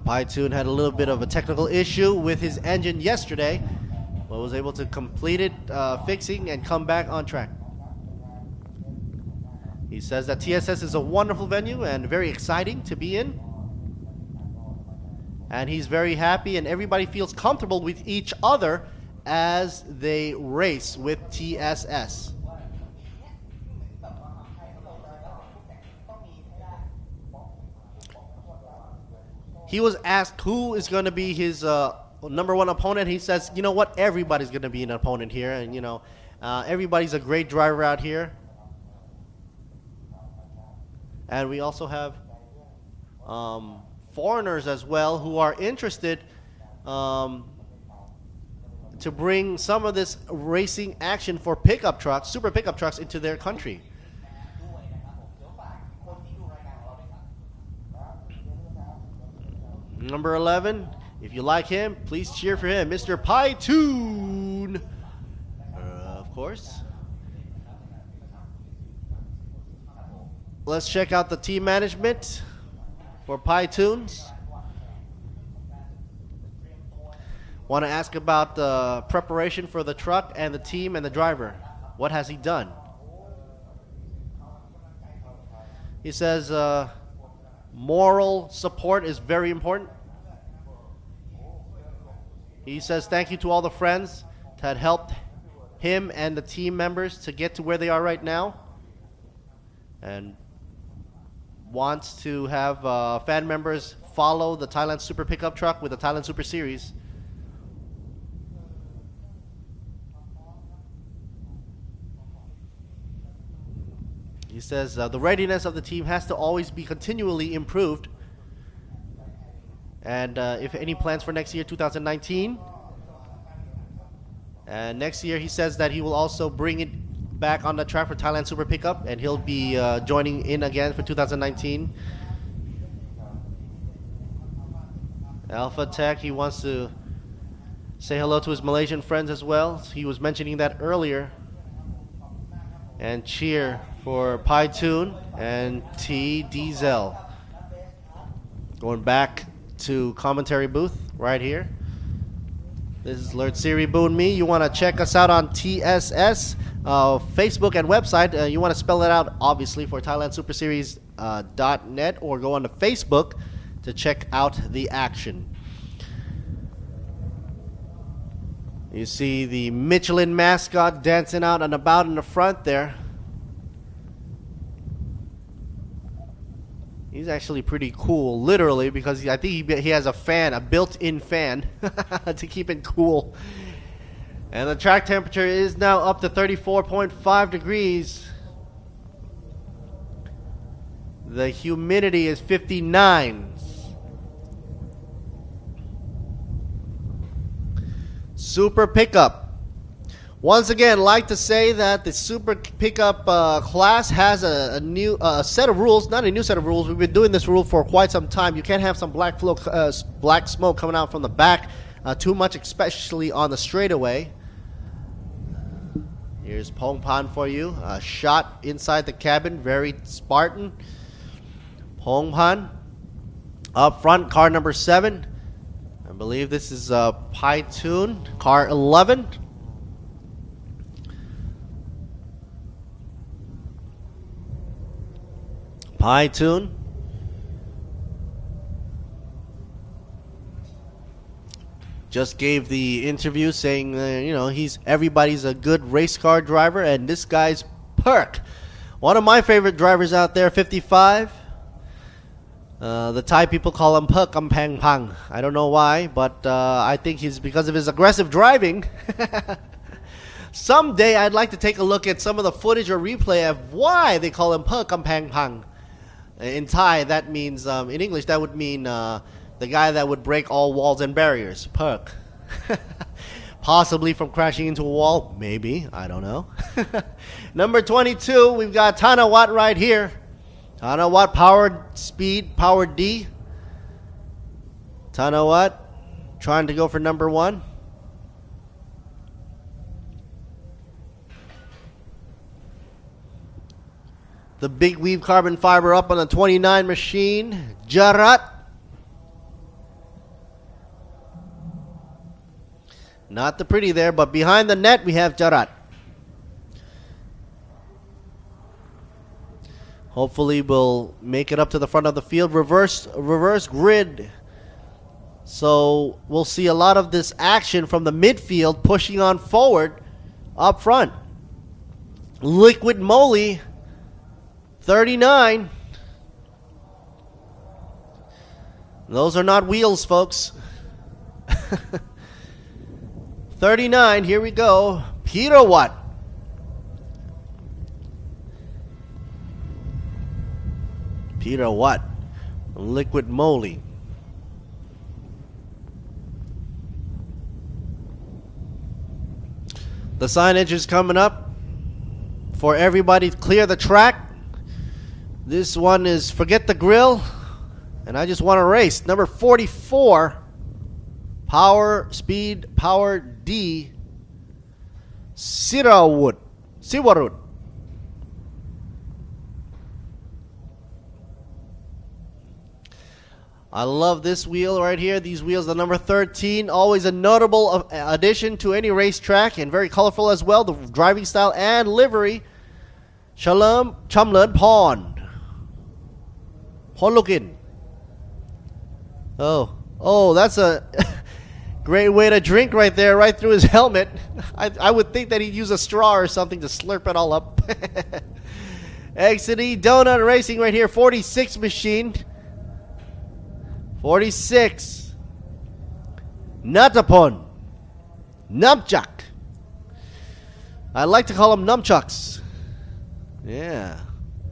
Pai-Tun had a little bit of a technical issue with his engine yesterday, but was able to complete it, fixing and come back on track. He says that TSS is a wonderful venue and very exciting to be in. And he's very happy and everybody feels comfortable with each other as they race with TSS. He was asked who is going to be his number one opponent. He says, you know what, everybody's going to be an opponent here. And, you know, everybody's a great driver out here. And we also have foreigners as well who are interested to bring some of this racing action for pickup trucks, super pickup trucks, into their country. Number 11, if you like him, please cheer for him, Mr. Pai-Tun, of course. Let's check out the team management for Pai-Tuns. Want to ask about the preparation for the truck and the team and the driver. What has he done? He says moral support is very important. He says thank you to all the friends that helped him and the team members to get to where they are right now, and wants to have fan members follow the Thailand Super Pickup Truck with the Thailand Super Series. He says the readiness of the team has to always be continually improved. And if any plans for next year, 2019. And next year he says that he will also bring it back on the track for Thailand Super Pickup, and he'll be joining in again for 2019. Alpha Tech, he wants to say hello to his Malaysian friends as well. He was mentioning that earlier. And cheer for Pai-Tun and T Diesel. Going back to commentary booth right here. This is Lord Siri Boon Me. You want to check us out on TSS Facebook and website. You want to spell it out, obviously, for ThailandSuperSeries.net, or go on to Facebook to check out the action. You see the Michelin mascot dancing out and about in the front there. He's actually pretty cool, literally, because I think he has a fan, a built-in fan, to keep it cool. And the track temperature is now up to 34.5 degrees. The humidity is 59. Super Pickup. Once again, like to say that the Super Pickup class has a new set of rules. Not a new set of rules. We've been doing this rule for quite some time. You can't have some black smoke coming out from the back too much, especially on the straightaway. Here's Pong Pan for you. A shot inside the cabin, very Spartan. Pong Pan. Up front, car number 7. believe this is Pytune, car 11. Pytune. Just gave the interview saying, you know, everybody's a good race car driver, and this guy's Perk. One of my favorite drivers out there, 55. The Thai people call him Perk Kampang Pang. I don't know why, but I think he's because of his aggressive driving. Someday I'd like to take a look at some of the footage or replay of why they call him Perk Kampang Pang. In Thai, that means, in English, that would mean the guy that would break all walls and barriers. Perk. Possibly from crashing into a wall. Maybe. I don't know. Number 22, we've got Tanawat right here. Tanawat, power speed, power D. Tanawat trying to go for number 1. The big weave carbon fiber up on the 29 machine. Jarat. Not the pretty there, but behind the net we have Jarat. Hopefully we'll make it up to the front of the field. Reverse grid. So we'll see a lot of this action from the midfield pushing on forward up front. Liquid Moly, 39. Those are not wheels, folks. 39, here we go. Peter Watt. Peter Watt. Liquid Moly. The signage is coming up for everybody to clear the track. This one is Forget the Grill, and I just want to race. Number 44, Power Speed Power D, Siwarud. I love this wheel right here. These wheels, the number 13, always a notable addition to any racetrack and very colorful as well. The driving style and livery. Shalom Chamlern Pond. Looking. Oh, that's a great way to drink right there, right through his helmet. I would think that he'd use a straw or something to slurp it all up. XD Donut Racing right here, 46 machine. 46. Natapon. Numchuck. I like to call them Numchucks. Yeah.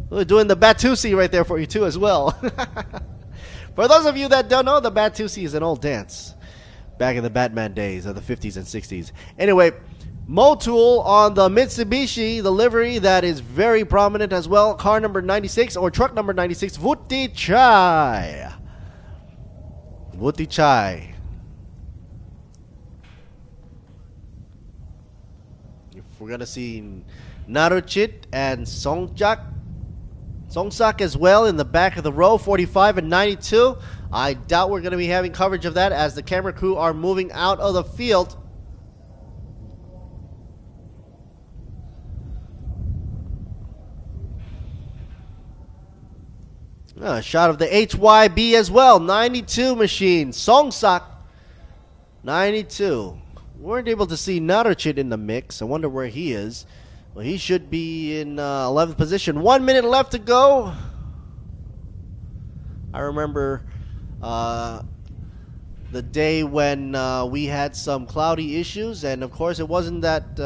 We're doing the Batusi right there for you too as well. For those of you that don't know, the Batusi is an old dance. Back in the Batman days of the 50s and 60s. Anyway, Motul on the Mitsubishi, the livery that is very prominent as well. Car number 96 or truck number 96, Vutti Chai. Vutti Chai. If we're going to see Naruchit and Songsak as well in the back of the row, 45 and 92. I doubt we're going to be having coverage of that as the camera crew are moving out of the field. A shot of the HYB as well, 92 machine. Songsak, 92. Weren't able to see Naruchit in the mix. I wonder where he is. Well, he should be in 11th position. 1 minute left to go. I remember the day when we had some cloudy issues, and of course it wasn't that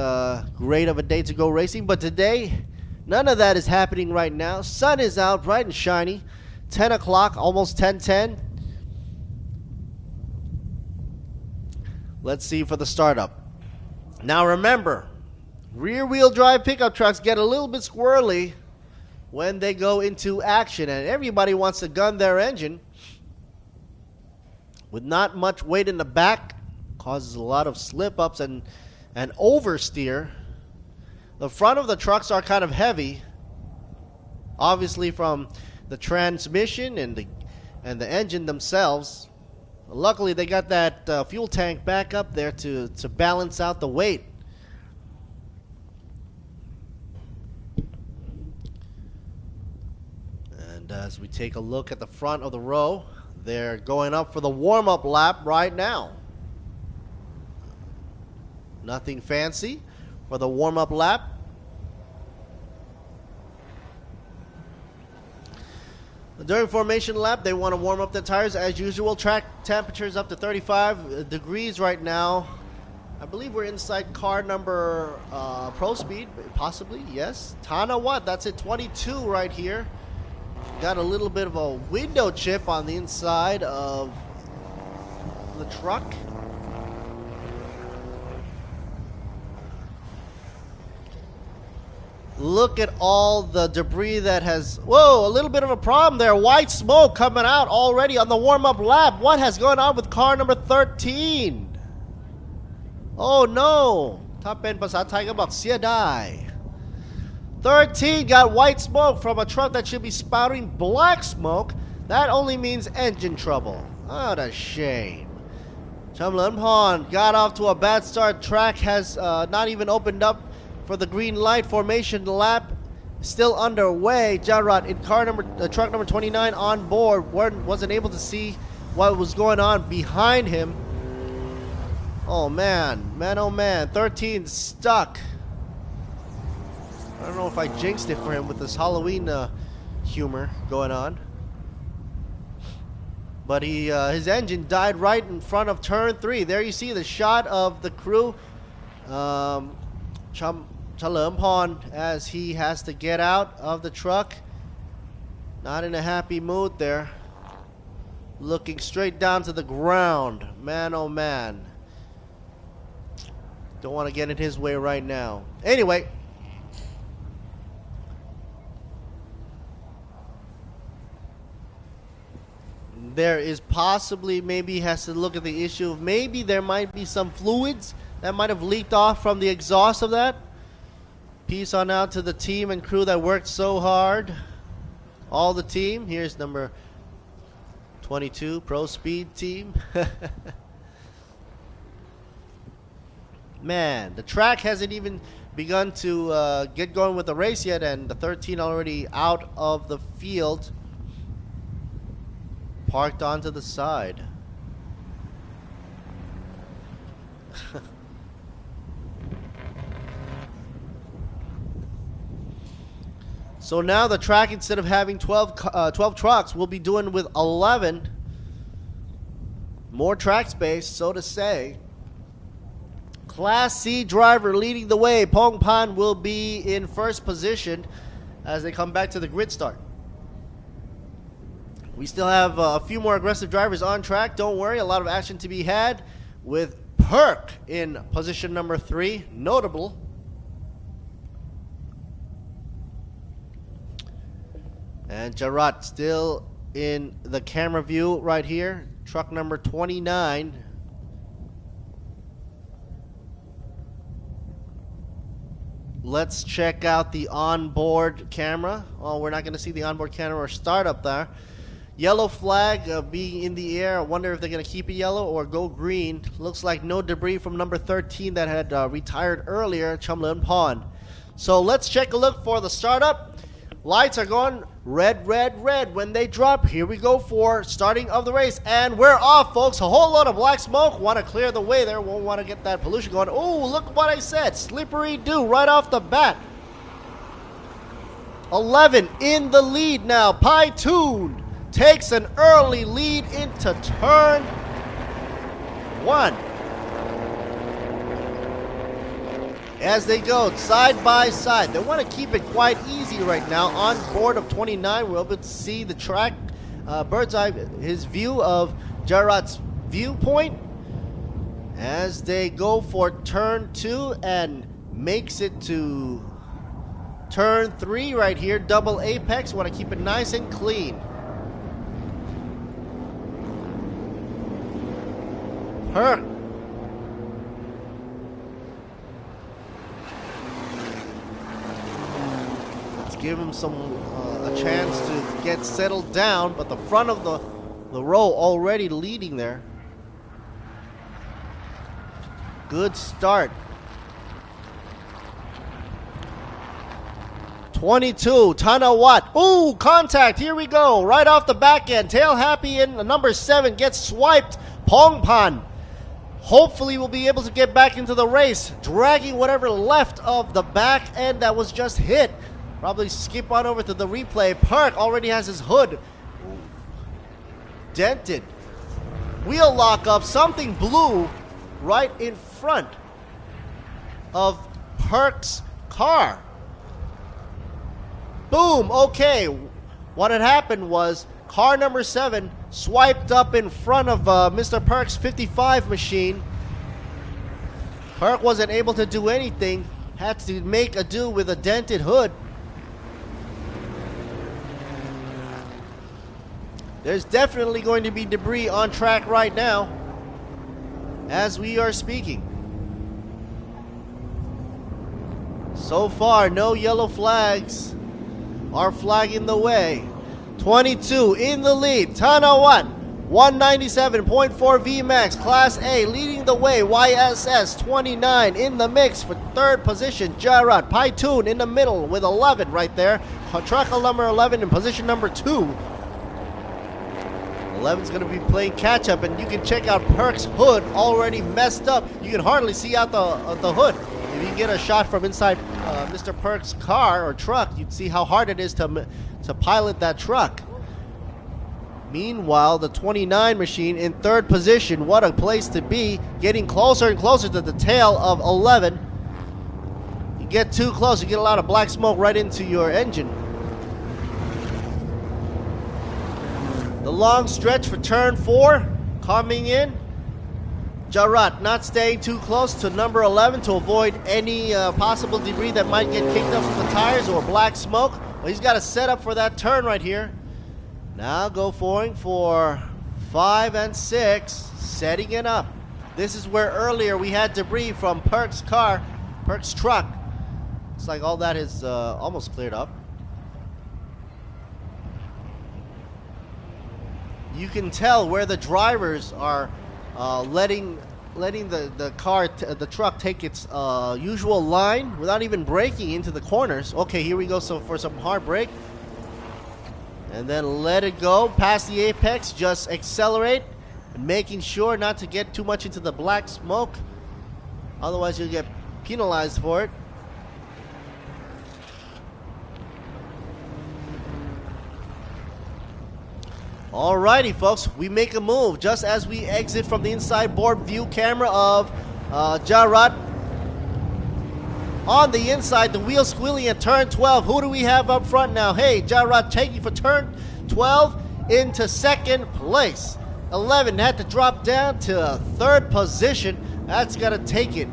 great of a day to go racing, but today none of that is happening right now. Sun is out bright and shiny. 10 o'clock, almost 10:10. Let's see for the startup. Now remember, rear-wheel drive pickup trucks get a little bit squirrely when they go into action, and everybody wants to gun their engine. With not much weight in the back, causes a lot of slip-ups and oversteer. The front of the trucks are kind of heavy, obviously from the transmission and the engine themselves. Luckily, they got that fuel tank back up there to balance out the weight. And as we take a look at the front of the row, they're going up for the warm-up lap right now. Nothing fancy for the warm-up lap. During formation lap, they want to warm up the tires as usual. Track temperatures up to 35 degrees right now. I believe we're inside car number Pro Speed, possibly, yes. Tana what? That's at 22 right here. Got a little bit of a window chip on the inside of the truck. Look at all the debris that has... Whoa, a little bit of a problem there. White smoke coming out already on the warm-up lap. What has gone on with car number 13? Oh, no. ถ้าเป็นภาษาไทยก็บอกเสียดาย 13 got white smoke from a truck that should be spouting black smoke. That only means engine trouble. What a shame. Chamlermpon got off to a bad start. Track has not even opened up for the green light. Formation lap still underway. Jarrod in truck number 29 on board wasn't able to see what was going on behind him. Oh man, oh man, 13 stuck. I don't know if I jinxed it for him with this Halloween humor going on. But his engine died right in front of turn 3. There you see the shot of the crew. Chamlermpon as he has to get out of the truck. Not in a happy mood there. Looking straight down to the ground. Man, oh man. Don't want to get in his way right now. Anyway. There is possibly, maybe he has to look at the issue of maybe there might be some fluids that might have leaked off from the exhaust of that. Peace on out to the team and crew that worked so hard. All the team. Here's number 22, Pro Speed team. Man, the track hasn't even begun to get going with the race yet, and the 13 already out of the field. Parked onto the side. So now the track, instead of having 12 trucks, will be doing with 11. More track space, so to say. Class C driver leading the way. Pong Pan will be in first position as they come back to the grid start. We still have a few more aggressive drivers on track. Don't worry, a lot of action to be had with Perk in position number 3. Notable. And Jarrod still in the camera view right here. Truck number 29. Let's check out the onboard camera. Oh, we're not going to see the onboard camera or startup there. Yellow flag being in the air. I wonder if they're going to keep it yellow or go green. Looks like no debris from number 13 that had retired earlier, Chamlermpon. So let's check a look for the startup. Lights are going red, red, red. When they drop, here we go for starting of the race. And we're off, folks. A whole lot of black smoke. Want to clear the way there. Won't want to get that pollution going. Oh, look what I said. Slippery dew right off the bat. 11 in the lead now. Pytoon takes an early lead into turn 1. As they go side by side, they want to keep it quite easy right now. On board of 29, we're able to see the track, bird's eye, his view of Jarrod's viewpoint as they go for turn 2 and makes it to turn 3 right here. Double apex, want to keep it nice and clean. Perk. Let's give him a chance to get settled down, but the front of the row already leading there. Good start. 22, Tanawat. Ooh, contact. Here we go. Right off the back end. Tail happy in. Number 7 gets swiped. Pongpan. Hopefully we'll be able to get back into the race. Dragging whatever left of the back end that was just hit. Probably skip on over to the replay. Park already has his hood dented. Wheel lock up. Something blue right in front of Park's car. Boom, okay. What had happened was car number 7 swiped up in front of Mr. Park's 55 machine. Park wasn't able to do anything. Had to make a do with a dented hood. There's definitely going to be debris on track right now as we are speaking. So far, no yellow flags are flagging the way. 22 in the lead. Tanawat, 197.4 VMAX, Class A, leading the way. YSS, 29 in the mix for third position. Jarat, Paitun in the middle with 11 right there. Truck number 11 in position number 2. 11's going to be playing catch up, and you can check out Perk's hood already messed up. You can hardly see out the hood. If you get a shot from inside Mr. Perk's car or truck, you'd see how hard it is to pilot that truck. Meanwhile, the 29 machine in third position, what a place to be, getting closer and closer to the tail of 11. You get too close, you get a lot of black smoke right into your engine. The long stretch for turn 4 coming in. Jarat not staying too close to number 11 to avoid any possible debris that might get kicked up from the tires or black smoke. Well, he's got to set up for that turn right here. Now go for 5 and 6, setting it up. This is where earlier we had debris from Perk's car, Perk's truck. Looks like all that is almost cleared up. You can tell where the drivers are letting the truck take its usual line without even braking into the corners. Okay, here we go. So for some hard brake, and then let it go past the apex. Just accelerate, making sure not to get too much into the black smoke. Otherwise, you'll get penalized for it. Alrighty, folks, we make a move just as we exit from the inside board view camera of Jarat. On the inside, the wheel squealing at turn 12. Who do we have up front now? Hey, Jarat taking for turn 12 into second place. 11 had to drop down to third position. That's gonna take it.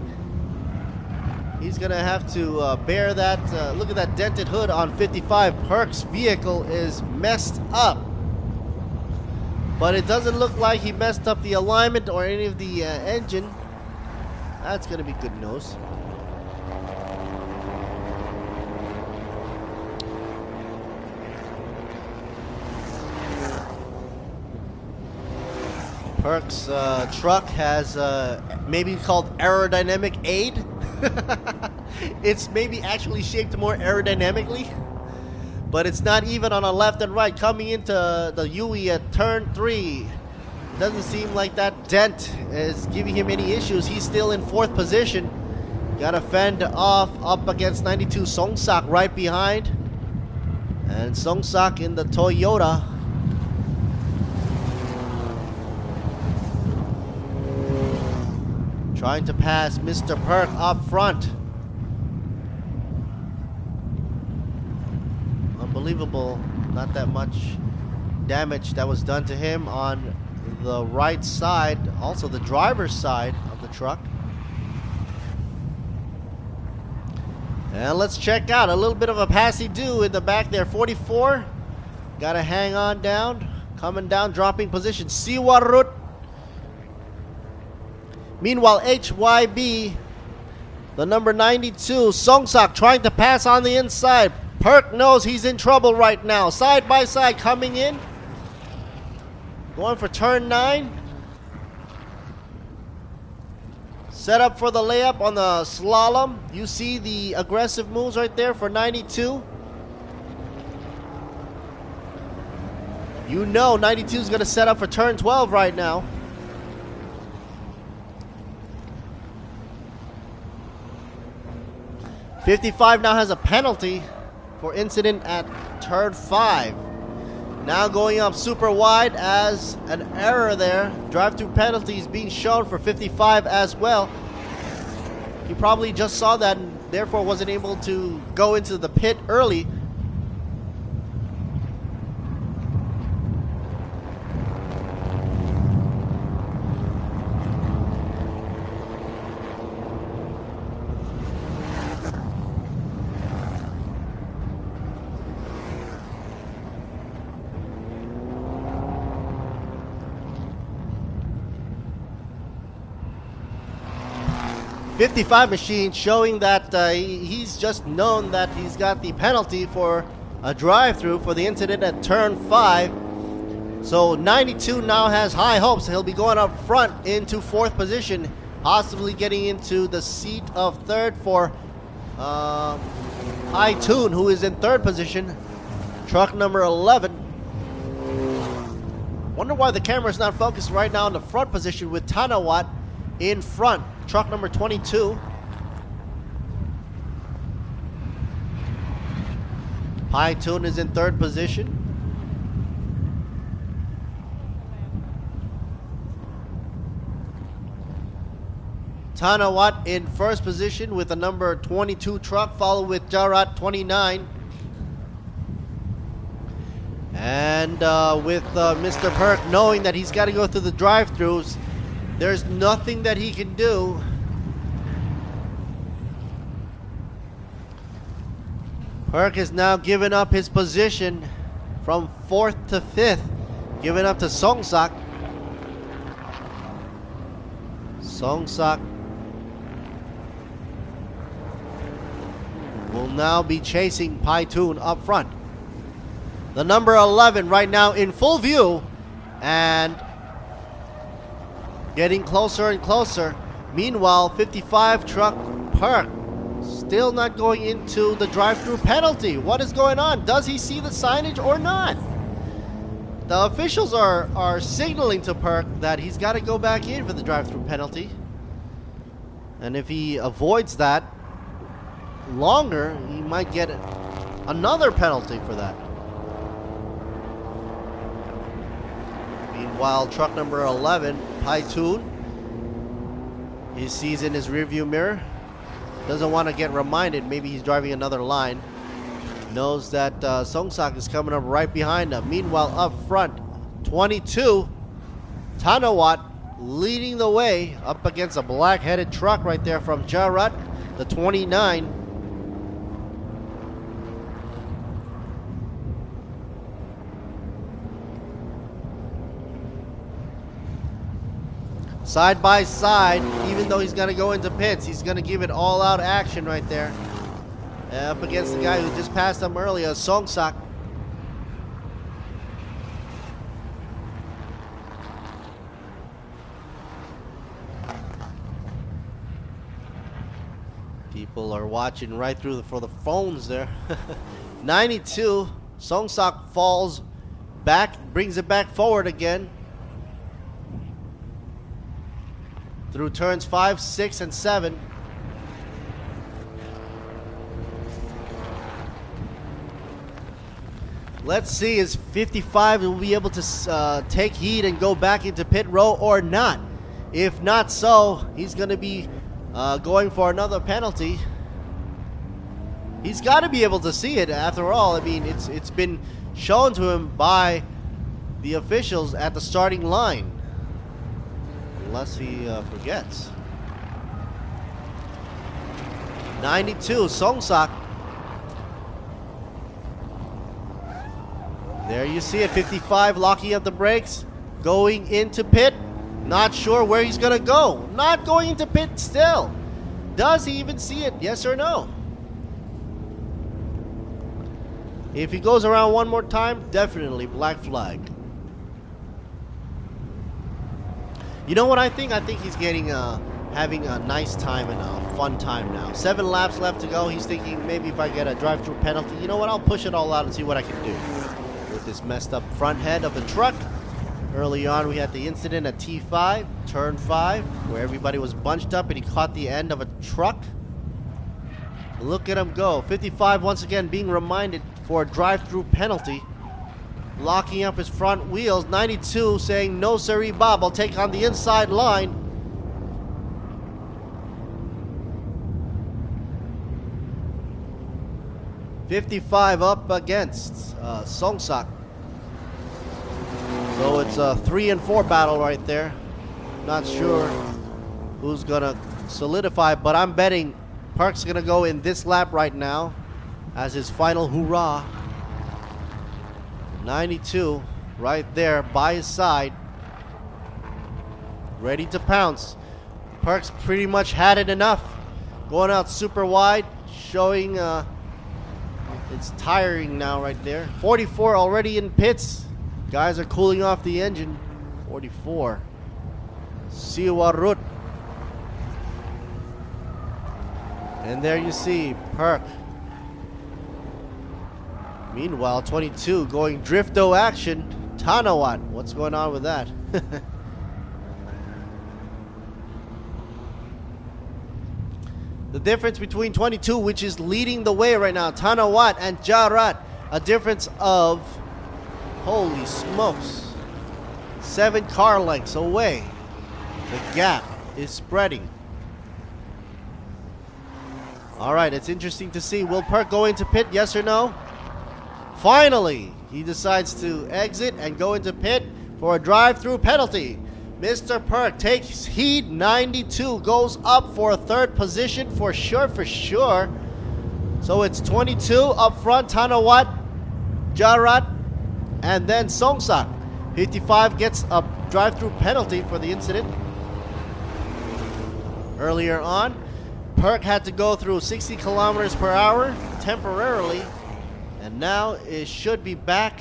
He's gonna have to bear that. Look at that dented hood on 55. Perk's vehicle is messed up. But it doesn't look like he messed up the alignment or any of the engine. That's going to be good news. Perk's truck has maybe called aerodynamic aid. It's maybe actually shaped more aerodynamically. But it's not even on a left and right. Coming into the UE at turn 3. Doesn't seem like that dent is giving him any issues. He's still in fourth position. Got to fend off up against 92 Songsak right behind. And Songsak in the Toyota. Trying to pass Mr. Perk up front. Unbelievable, not that much damage that was done to him on the right side, also the driver's side of the truck. And let's check out a little bit of a passy-do in the back there. 44, gotta hang on down, coming down, dropping position. Siwarut. Meanwhile, HYB, the number 92, Songsak trying to pass on the inside. Perk knows he's in trouble right now. Side by side coming in. Going for turn 9. set up for the layup on the slalom. You see the aggressive moves right there for 92. You know 92 is going to set up for turn 12 right now. '55 now has a penalty for incident at turn 5. Now going up super wide as an error there. Drive-through penalty is being shown for 55 as well. He probably just saw that and therefore wasn't able to go into the pit early. '55 machine showing that he's just known that he's got the penalty for a drive-through for the incident at turn 5. So 92 now has high hopes. He'll be going up front into 4th position, possibly getting into the seat of 3rd for High Tune, who is in 3rd position. Truck number 11. Wonder why the camera is not focused right now in the front position with Tanawat in front. Truck number 22. High Tune is in 3rd position. Tanawat in 1st position with a number 22 truck, followed with Jarat 29. And with Mr. Perk knowing that he's got to go through the drive-thrus, there's nothing that he can do. Perk has now given up his position from 4th to 5th, given up to Songsak. Songsak will now be chasing Paitun up front. The number 11 right now in full view and getting closer and closer. Meanwhile, 55 truck Perk still not going into the drive-through penalty. What is going on? Does he see the signage or not? The officials are signaling to Perk that he's got to go back in for the drive-through penalty. And if he avoids that longer, he might get another penalty for that. Meanwhile, truck number 11, Paitun, he sees in his rearview mirror, doesn't want to get reminded, maybe he's driving another line, knows that Songsak is coming up right behind him. Meanwhile, up front, 22, Tanawat leading the way up against a black-headed truck right there from Jarat, the 29. Side by side, even though he's going to go into pits, he's going to give it all-out action right there. Up against the guy who just passed him earlier, Songsak. People are watching right through for the phones there. 92, Songsak falls back, brings it back forward again. Through turns 5, 6, and 7. Let's see, is 55 will be able to take heed and go back into pit row or not. If not so, he's going to be going for another penalty. He's got to be able to see it after all. I mean, it's been shown to him by the officials at the starting line. Unless he forgets. 92, Songsak. There you see it, 55 locking up the brakes, going into pit. Not sure where he's going to go. Not going into pit still. Does he even see it? Yes or no? If he goes around one more time, definitely black flag. You know what I think? I think he's getting having a nice time and a fun time now. 7 laps left to go. He's thinking maybe if I get a drive-through penalty, you know what, I'll push it all out and see what I can do with this messed up front head of the truck. Early on, we had the incident at T5, turn 5, where everybody was bunched up and he caught the end of a truck. Look at him go. 55 once again being reminded for a drive-through penalty. Locking up his front wheels. 92 saying, no siree Bob, I'll take on the inside line. .55 up against Songsak. So it's a 3 and 4 battle right there. Not sure who's gonna solidify, but I'm betting Park's gonna go in this lap right now as his final hoorah. 92 right there by his side, ready to pounce. Park's pretty much had it enough. Going out super wide, showing it's tiring now right there. 44 already in pits. Guys are cooling off the engine. 44. Siwarut. And there you see Perk. Meanwhile, 22 going drifto action. Tanawat. What's going on with that? The difference between 22, which is leading the way right now, Tanawat and Jarat, a difference of, holy smokes, 7 car lengths away. The gap is spreading. All right, it's interesting to see. Will Perk go into pit, yes or no? Finally, he decides to exit and go into pit for a drive-through penalty. Mr. Perk takes heed. 92 goes up for a 3rd position for sure. So it's 22 up front, Tanawat, Jarat, and then Songsak. 55 gets a drive-through penalty for the incident. Earlier on, Perk had to go through 60 kilometers per hour temporarily, and now it should be back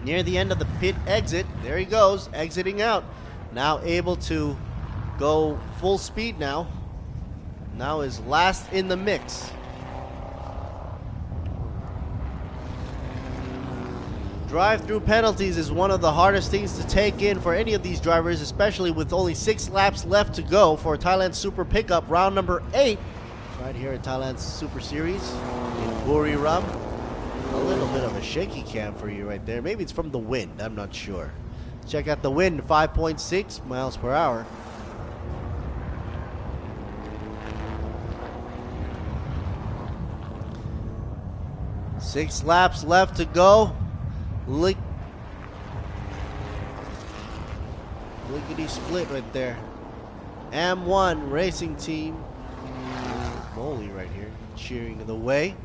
near the end of the pit exit. There he goes, exiting out. Now able to go full speed now. Now is last in the mix. Drive-through penalties is one of the hardest things to take in for any of these drivers, especially with only 6 laps left to go for Thailand Super Pickup, round number 8, right here at Thailand Super Series in Buriram. A little bit of a shaky cam for you right there. Maybe it's from the wind, I'm not sure. Check out the wind, 5.6 miles per hour. Six laps left to go. Lickety split right there. AM1 Racing Team. Moly right here, cheering the way.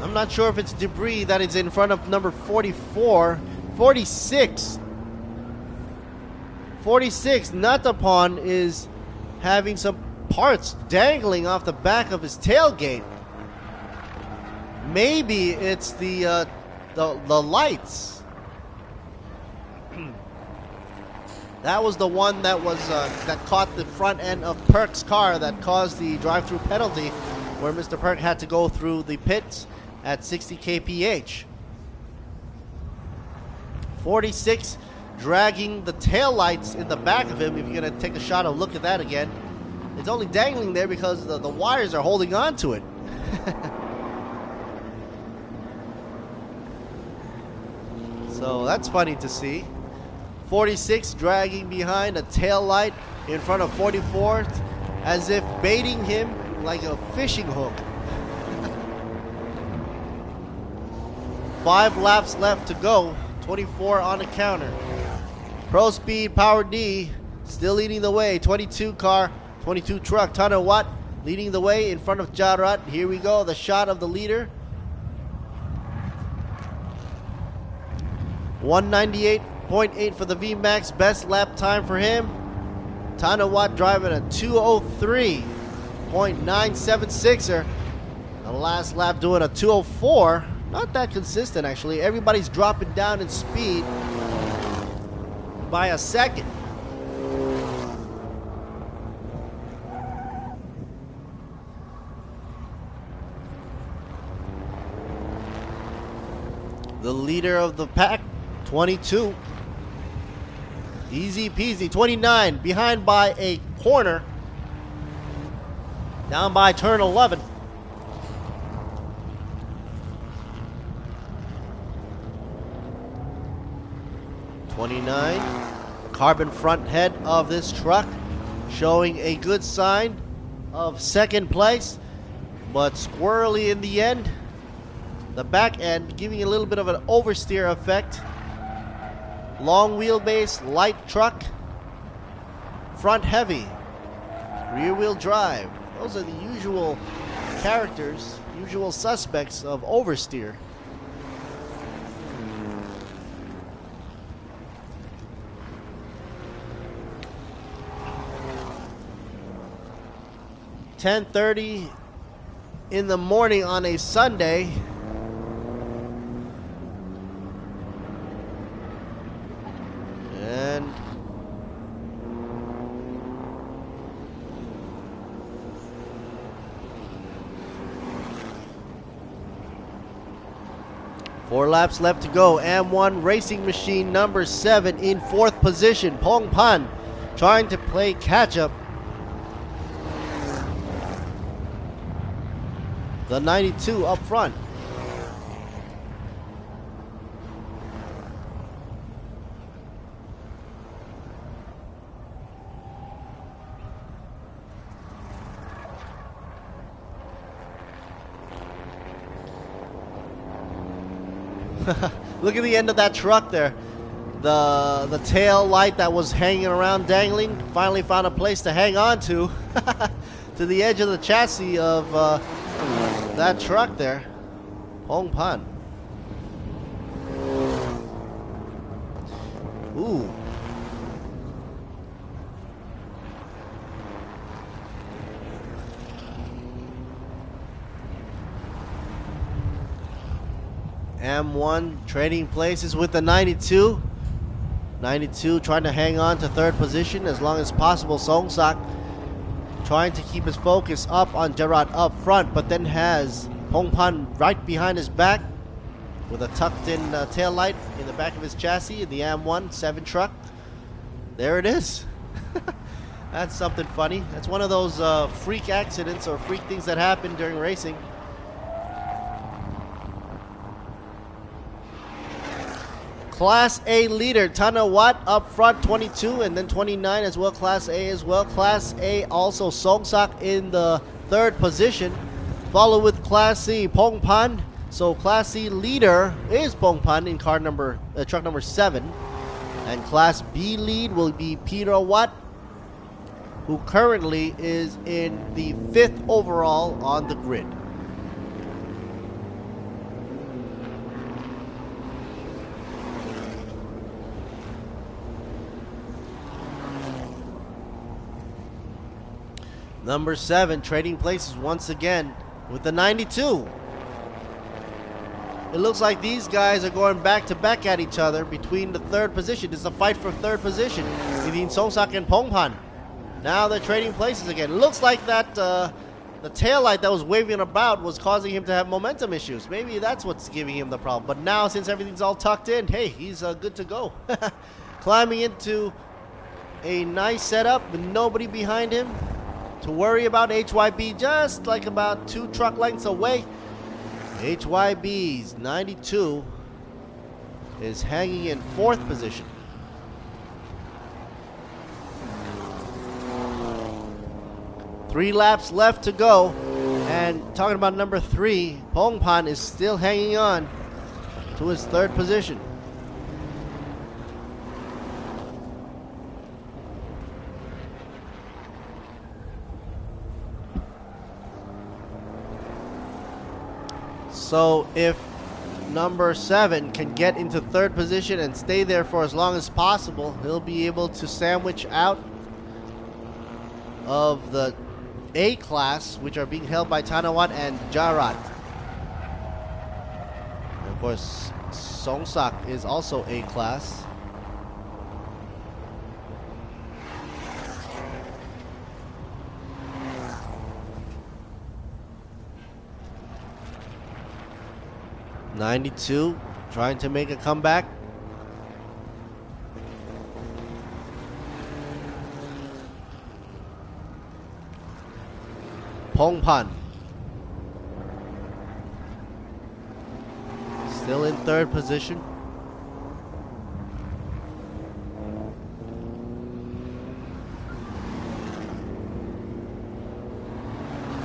I'm not sure if it's debris that is in front of number 44. 46. 46, Natapon is having some parts dangling off the back of his tailgate. Maybe it's the lights. That was the one that was that caught the front end of Perk's car that caused the drive-through penalty, where Mr. Perk had to go through the pits at 60 kph. 46 dragging the tail lights in the back of him. If you're gonna take a shot, of look at that again. It's only dangling there because the wires are holding on to it. So that's funny to see. 46 dragging behind a tail light in front of 44, as if baiting him like a fishing hook. 5 laps left to go. 24 on the counter. Pro Speed Power D still leading the way. 22 car, 22 truck. Tanawat leading the way in front of Jarat. Here we go. The shot of the leader. 198.8 for the VMAX. Best lap time for him. Tanawat driving a 203.976er. The last lap doing a 204. Not that consistent, actually. Everybody's dropping down in speed. by a second. The leader of the pack, 22. Easy peasy. 29 behind by a corner. Down by turn 11. Carbon front head of this truck showing a good sign of second place, but squirrely in the end. The back end giving a little bit of an oversteer effect. Long wheelbase, light truck, front heavy, rear wheel drive. Those are the usual characters, usual suspects of oversteer. (10:30 in the morning on a Sunday). And four laps left to go. M1 Racing Machine number 7 in 4th position. Pong Pan trying to play catch up. The 92 up front. Look at the end of that truck there. The tail light that was hanging around dangling finally found a place to hang on to. To the edge of the chassis of that truck there. Hong Pan. Ooh. M1 trading places with the 92. 92 trying to hang on to 3rd position as long as possible. Song Sak trying to keep his focus up on Gerard up front, but then has Hong Pan right behind his back with a tucked in tail light in the back of his chassis in the M1 7 truck. There it is. That's something funny. That's one of those freak accidents or freak things that happen during racing. Class A leader, Tana Watt up front, 22, and then 29 as well, Class A as well. Class A also Song Sak in the 3rd position, followed with Class C, Pong Pan. So Class C leader is Pong Pan in truck number 7. And Class B lead will be Peter Watt, who currently is in the 5th overall on the grid. Number 7 trading places once again with the 92. It looks like these guys are going back to back at each other between the 3rd position. It's a fight for 3rd position between Song Sak and Pong Pan. Now they're trading places again. It looks like that the taillight that was waving about was causing him to have momentum issues. Maybe that's what's giving him the problem. But now since everything's all tucked in, hey, he's good to go. Climbing into a nice setup with nobody behind him to worry about. HYB just like about 2 truck lengths away. HYB's 92 is hanging in 4th position. Three laps left to go, and talking about number 3, Pong Pan is still hanging on to his 3rd position. So if number 7 can get into 3rd position and stay there for as long as possible, he'll be able to sandwich out of the A class, which are being held by Tanawat and Jarat. And of course, Song Sak is also A class. 92 trying to make a comeback. Pongpan still in third position.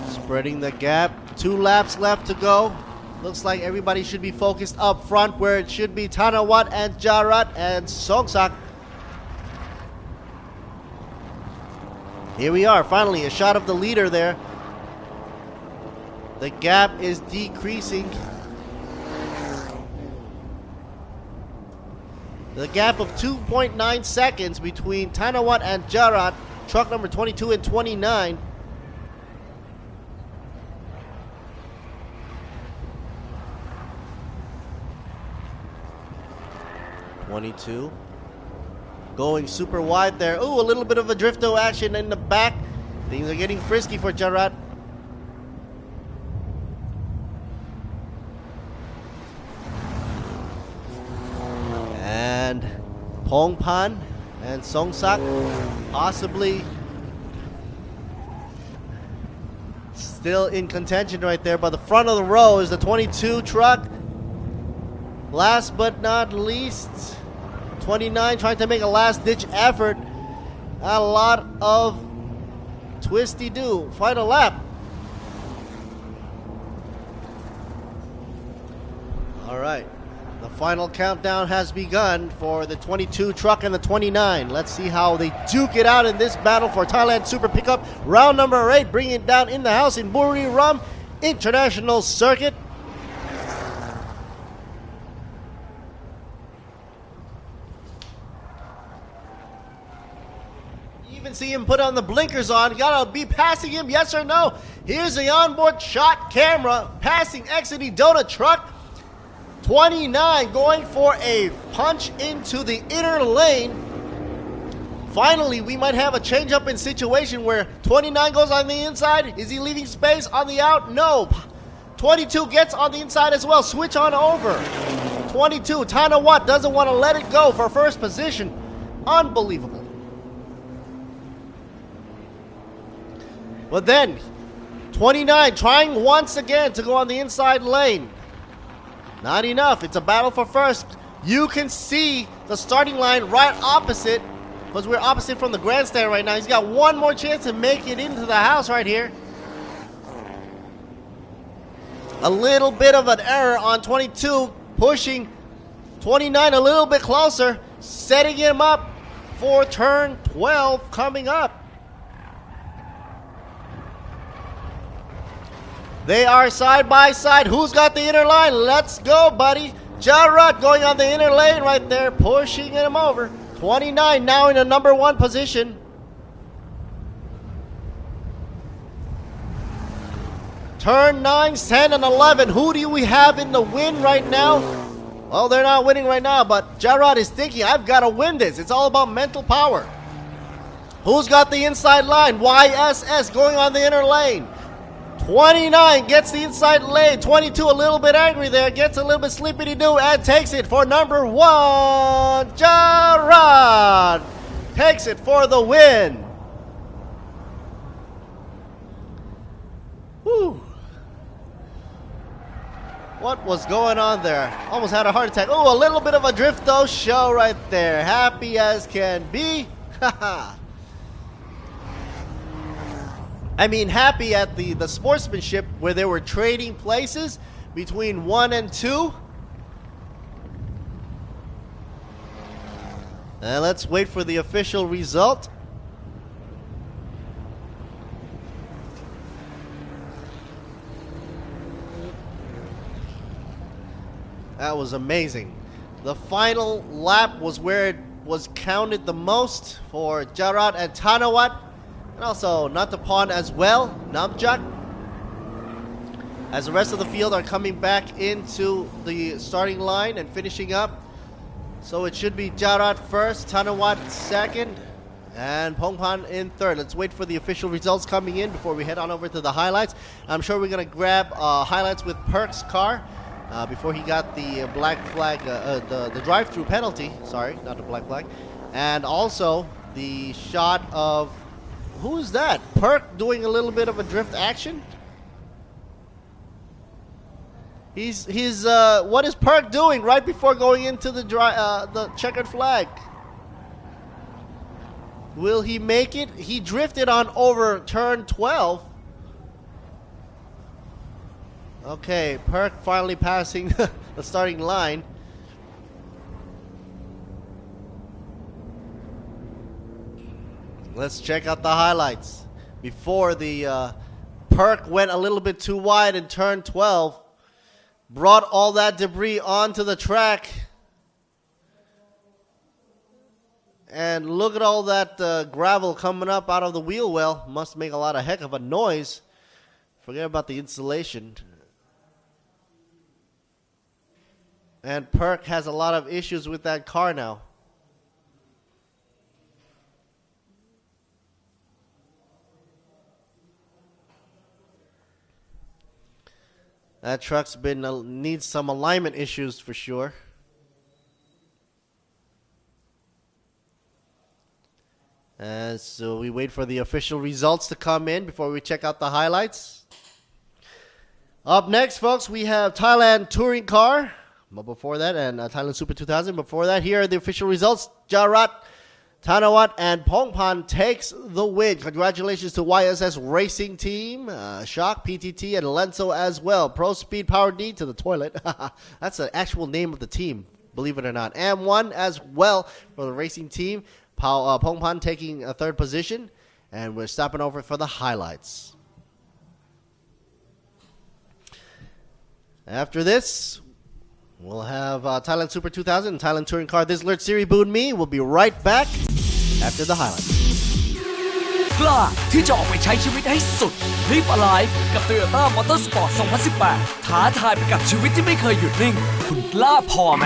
Spreading the gap. 2 laps left to go. Looks like everybody should be focused up front where it should be Thanawat and Jarat and Songsak. Here we are, finally, a shot of the leader there. The gap is decreasing. The gap of 2.9 seconds between Thanawat and Jarat, truck number 22 and 29. Going super wide there. Ooh, a little bit of a drifto action in the back. Things are getting frisky for Jarat. And Pongpan and Songsak possibly still in contention right there. But the front of the row is the 22 truck. Last but not least, 29 trying to make a last-ditch effort. A lot of twisty-do. Final lap. All right. The final countdown has begun for the 22 truck and the 29. Let's see how they duke it out in this battle for Thailand Super Pickup. Round number 8, bringing it down in the house in Buriram International Circuit. Even see him put on the blinkers on. Gotta be passing him, yes or no? Here's the onboard shot camera passing Exity Donut truck. 29 going for a punch into the inner lane. Finally, we might have a change up in situation where 29 goes on the inside. Is he leaving space on the out? No. 22 gets on the inside as well. Switch on over. 22, Thanawat doesn't want to let it go for first position. Unbelievable. But then, 29 trying once again to go on the inside lane. Not enough. It's a battle for first. You can see the starting line right opposite, because we're opposite from the grandstand right now. He's got one more chance to make it into the house right here. A little bit of an error on 22, pushing 29 a little bit closer, setting him up for turn 12 coming up. They are side by side. Who's got the inner line? Let's go, buddy. Jarat going on the inner lane right there, pushing him over. 29 now in a number 1 position. Turn 9, 10, and 11. Who do we have in the win right now? Well, they're not winning right now, but Jarat is thinking, I've got to win this. It's all about mental power. Who's got the inside line? YSS going on the inner lane. 29 gets the inside lane. 22 a little bit angry there. Gets a little bit sleepy-doo and takes it for number 1. Jarat takes it for the win. Whew. What was going on there? Almost had a heart attack. Oh, a little bit of a drifto show right there. Happy as can be. Haha. I mean, happy at the sportsmanship where they were trading places between 1 and 2. And let's wait for the official result. That was amazing. The final lap was where it was counted the most for Jarat and Thanawat. And also Natapon as well, Namjak. As the rest of the field are coming back into the starting line and finishing up. So it should be Jarat first, Thanawat second, and Pongpan in third. Let's wait for the official results coming in before we head on over to the highlights. I'm sure we're going to grab highlights with Perk's car before he got the black flag, the drive-through penalty. Sorry, not the black flag. And also the shot of, who is that? Perk doing a little bit of a drift action. What is Perk doing right before going into the checkered flag? Will he make it? He drifted on over turn 12. Okay, Perk finally passing the starting line. Let's check out the highlights. Before the Perk went a little bit too wide in turn 12. Brought all that debris onto the track. And look at all that gravel coming up out of the wheel well. Must make a heck of a noise. Forget about the insulation. And Perk has a lot of issues with that car now. That truck's needs some alignment issues for sure. And so we wait for the official results to come in before we check out the highlights. Up next, folks, we have Thailand Touring Car. But before that, and Thailand Super 2000. Before that, here are the official results. Jarat, Thanawat, and Pongpan takes the win. Congratulations to YSS Racing Team, Shock, PTT, and Lenso as well. Pro Speed Power D to the toilet. That's the actual name of the team, believe it or not. M1 as well for the racing team. Pongpan taking a third position. And we're stopping over for the highlights. After this, we'll have Thailand Super 2000 and Thailand Touring Car This Alert Series Boon Me. We'll be right back after the highlights. กล้าที่จะออกไปใช้ชีวิตให้สุด Live Alive กับ Toyota Motorsport 2018 ท้าทายไปกับชีวิตที่ไม่เคยหยุดนิ่ง คุณกล้าพอไหม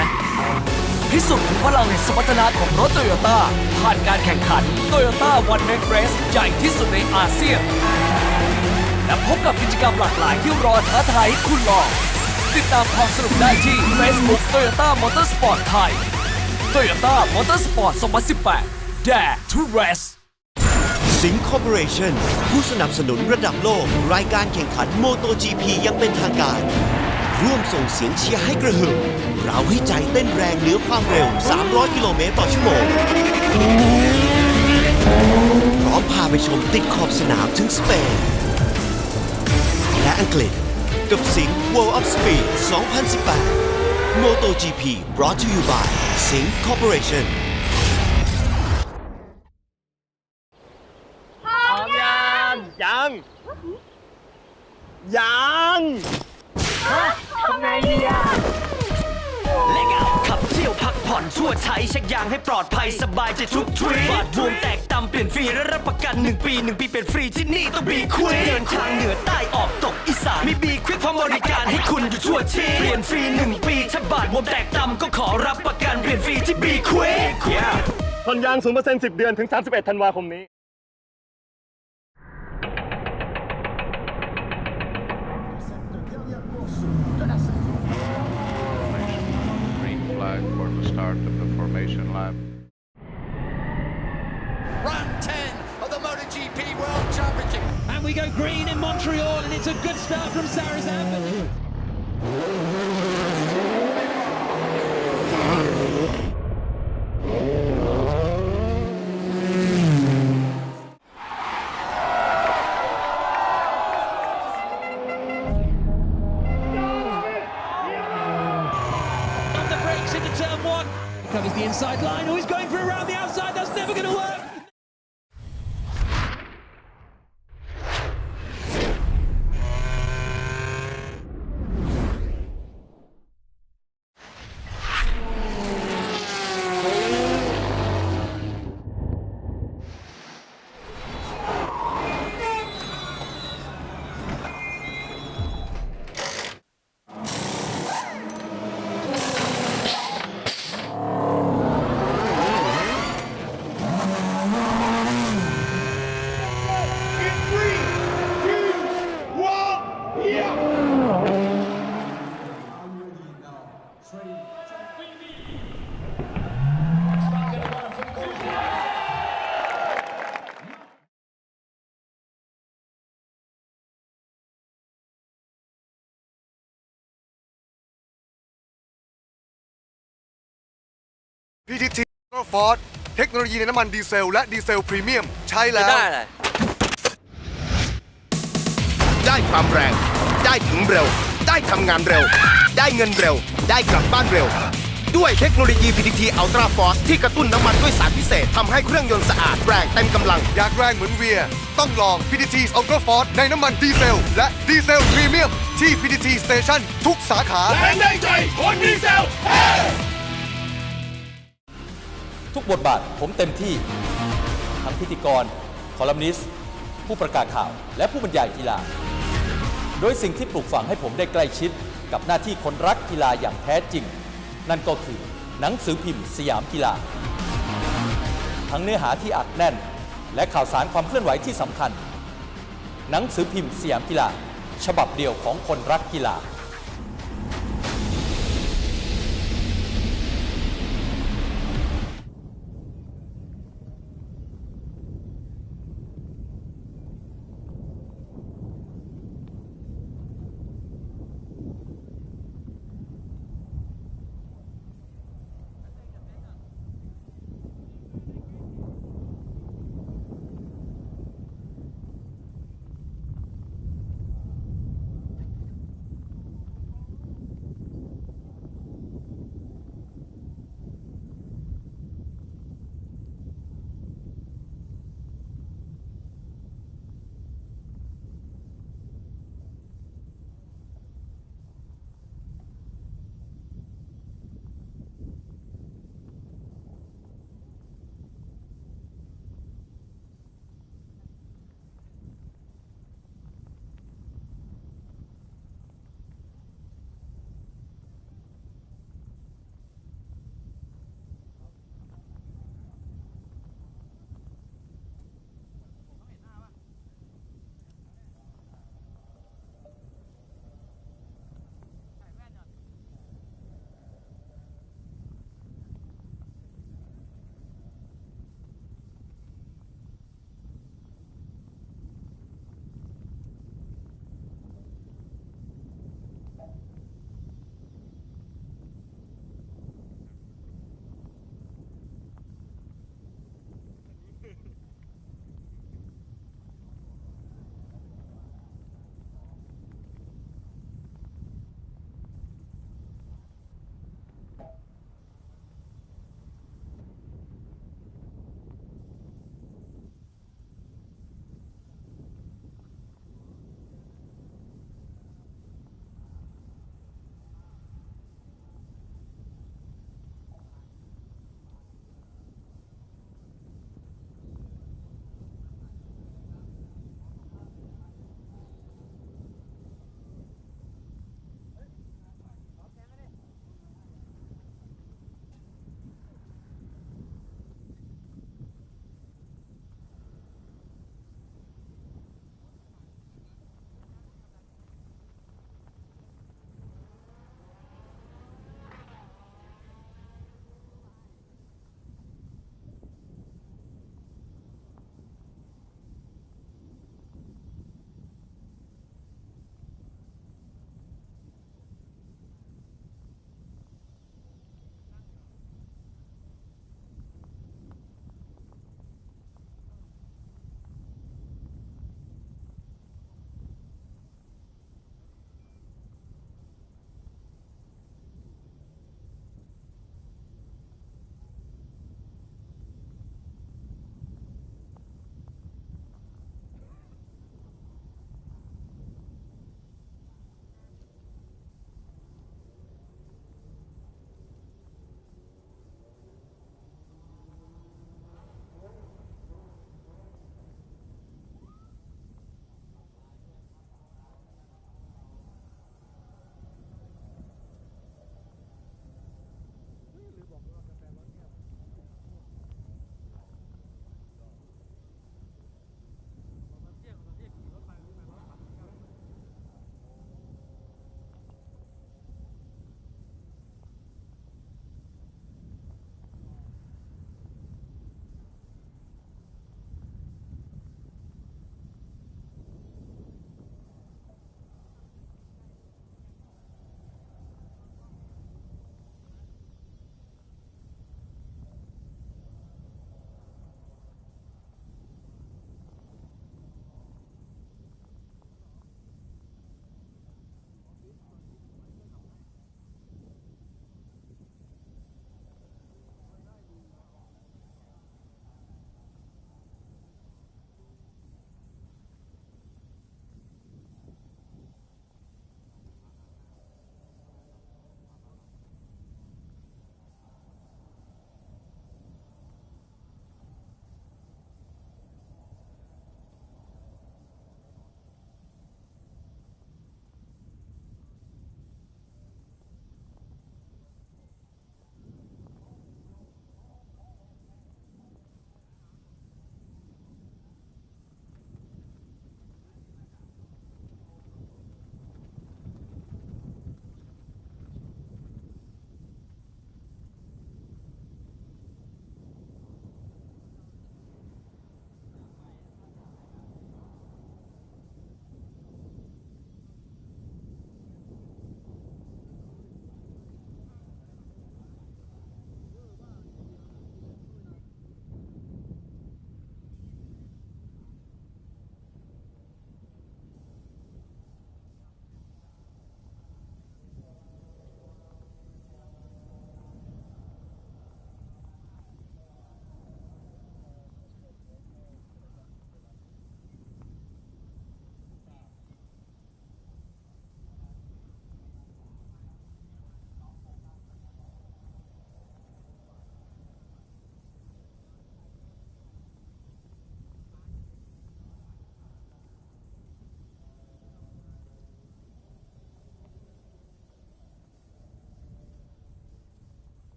พิสูจน์ถึงพลังแห่งสมรรถนะของรถ Toyota ผ่านการแข่งขัน Toyota One Make Race ใหญ่ที่สุดในอาเซียนและพบกับกิจกรรมหลากหลายที่รอท้าทายให้คุณลองติดตามความสนุกได้ที่ Facebook Toyota Motorsport ไทย Toyota Motorsport 2018 Dare to Race สิงห์คอร์ปอเรชั่นผู้สนับสนุนระดับโลกรายการแข่งขันโมโต GP ยังเป็นทางการร่วมส่งเสียงเชียร์ให้กระหึ่มเราให้ใจเต้นแรงเหนือความเร็ว300 กิโลเมตรต่อชั่วโมงพร้อมพาไปชมติดขอบสนามถึงสเปนและอังกฤษกับสิงห์ World of Speed 2018 MotoGP brought to you by สิงห์ Corporation พร้อมยังทำไงดีอ่ะเล็กเอาขับเที่ยวพักผ่อนชั่วใช้เช็คยางให้ปลอดภัยสบายใจทุกทริปบาดบวมแตกตำเปลี่ยนฟรีและรับประกัน1 ปี1 ปีเป็นฟรีที่นี่ต้องบีควิกเดินทางเหนือใต้ออกตกอีสานมีบีควิกพร้อมบริการให้คุณอยู่ชั่วชีเปลี่ยนฟรี1 ปีถ้าบาดบวมแตกตำก็ขอรับประกันเปลี่ยนฟรีที่บีควิกผ่อนยาง 0% 10 เดือนถึง 31 ธันวาคมนี้ Green flag for the start of the formation lap. Round 10 of the MotoGP World Championship. And we go green in Montreal, and it's a good start from Sarazan. Covers the inside line. Oh, he's going for around the outside. That's never going to work. PTT Ford เทคโนโลยีในน้ำมันดีเซลและดีเซลพรีเมียมใช้แล้ว ได้ความแรง ได้ถึงเร็ว ได้ทำงานเร็ว ได้เงินเร็ว ได้กลับบ้านเร็ว ด้วยเทคโนโลยี PTT Ultra Force ที่กระตุ้นน้ำมันด้วยสารพิเศษทำให้เครื่องยนต์สะอาดแรงเต็มกำลัง อยากแรงเหมือนเวียต้องลอง PTT Ultra Force ในน้ำมันดีเซลและดีเซลพรีเมียมที่ PTT Station ทุกสาขา แรงได้ใจคนดีเซล ทุกบทบาทผมเต็มที่ ทั้งพิธีกร คอลัมนิสต์ ผู้ประกาศข่าว และผู้บรรยายกีฬา โดยสิ่งที่ปลูกฝังให้ผมได้ใกล้ชิดกับหน้าที่คนรักกีฬาอย่างแท้จริง นั่นก็คือหนังสือพิมพ์สยามกีฬา ทั้งเนื้อหาที่อัดแน่น และข่าวสารความเคลื่อนไหวที่สำคัญ หนังสือพิมพ์สยามกีฬา ฉบับเดียวของคนรักกีฬา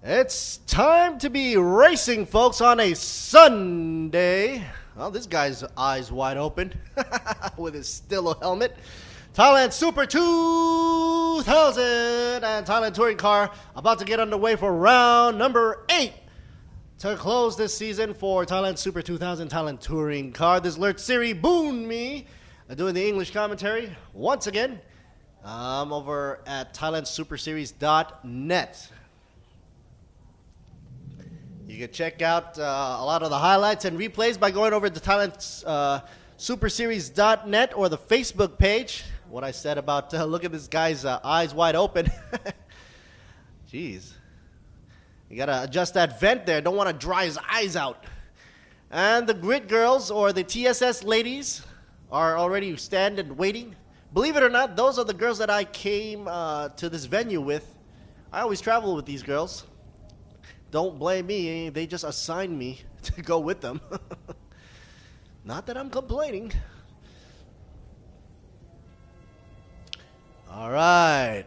It's time to be racing, folks, on a Sunday. Well, this guy's eyes wide open with his Stilo helmet. Thailand Super 2000 and Thailand Touring Car about to get underway for round number 8 to close this season for Thailand Super 2000 Thailand Touring Car. This Lurt Siri Boon me doing the English commentary once again. Over at ThailandSuperSeries.net. You can check out a lot of the highlights and replays by going over to ThailandSuperSeries.net or the Facebook page. What I said about look at this guy's eyes wide open. Jeez. You got to adjust that vent there. Don't want to dry his eyes out. And the grid girls or the TSS ladies are already standing waiting. Believe it or not, those are the girls that I came to this venue with. I always travel with these girls. Don't blame me. They just assigned me to go with them. Not that I'm complaining. All right.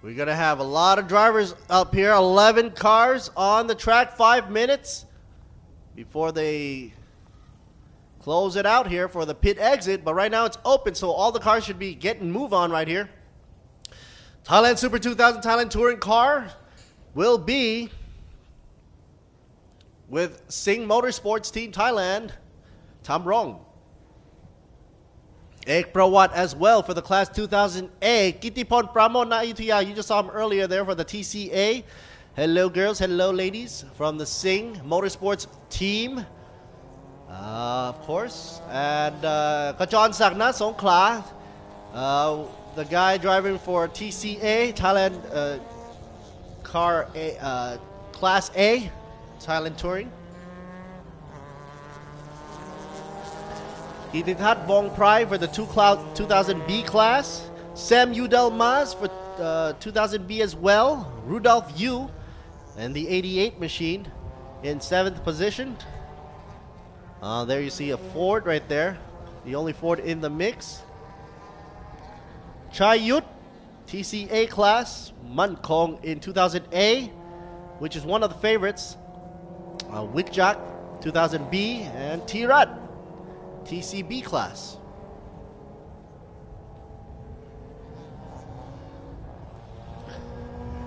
We're going to have a lot of drivers up here. 11 cars on the track. 5 minutes before they close it out here for the pit exit. But right now it's open, so all the cars should be getting move on right here. Thailand Super 2000 Thailand Touring Car will be with Sing Motorsports Team Thailand, Tam Rong. Ek Prawat as well for the Class 2000A. Kittipon Pramod na Ayutthaya. You just saw him earlier there for the TCA. Hello, girls. Hello, ladies. From the Sing Motorsports Team. Of course. And Kajon Sakna Songkla. The guy driving for TCA, Thailand Car A, Class A, Thailand Touring. Idithat Bong Prai for the 2000B class. Sam Udel Maz for 2000B as well. Rudolph Yu and the 88 machine in 7th position. There you see a Ford right there. The only Ford in the mix. Chai Yut, TCA class. Man Kong in 2000A, which is one of the favorites. Witjak, 2000B. And Tirat, TCB class.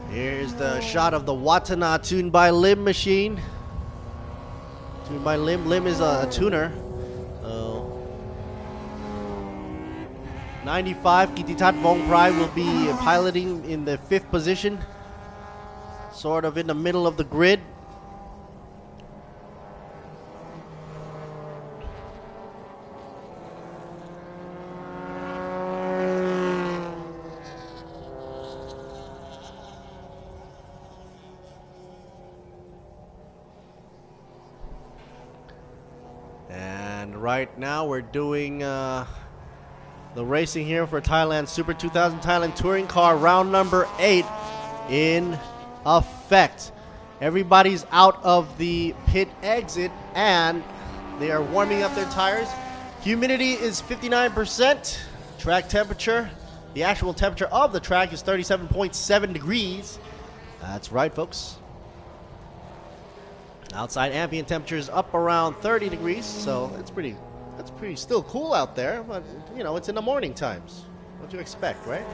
Here's the shot of the Watana tuned by Lim machine. Tuned by Lim. Lim is a tuner. 95, Kittitat Vong Prai will be piloting in the 5th position. Sort of in the middle of the grid. And right now we're doing the racing here for Thailand Super 2000 Thailand Touring Car, round number 8 in effect. Everybody's out of the pit exit and they are warming up their tires. Humidity is 59%. Track temperature, the actual temperature of the track is 37.7 degrees. That's right, folks. Outside ambient temperature is up around 30 degrees, so it's pretty still cool out there, but you know, it's in the morning times. What do you expect, right?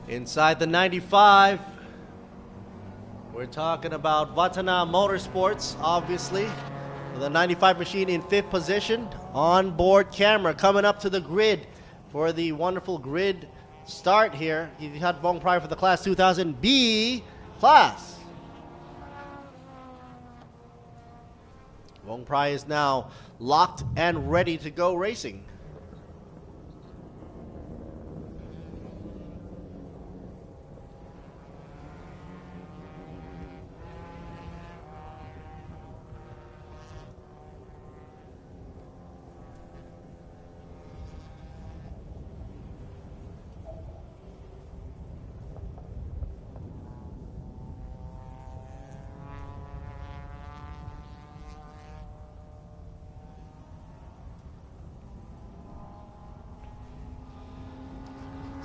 Inside the 95, we're talking about Vatana Motorsports, obviously. The 95 machine in 5th position. On-board camera coming up to the grid for the wonderful grid start here. You had Vong Prai for the Class 2000B class. Vong Prai is now locked and ready to go racing.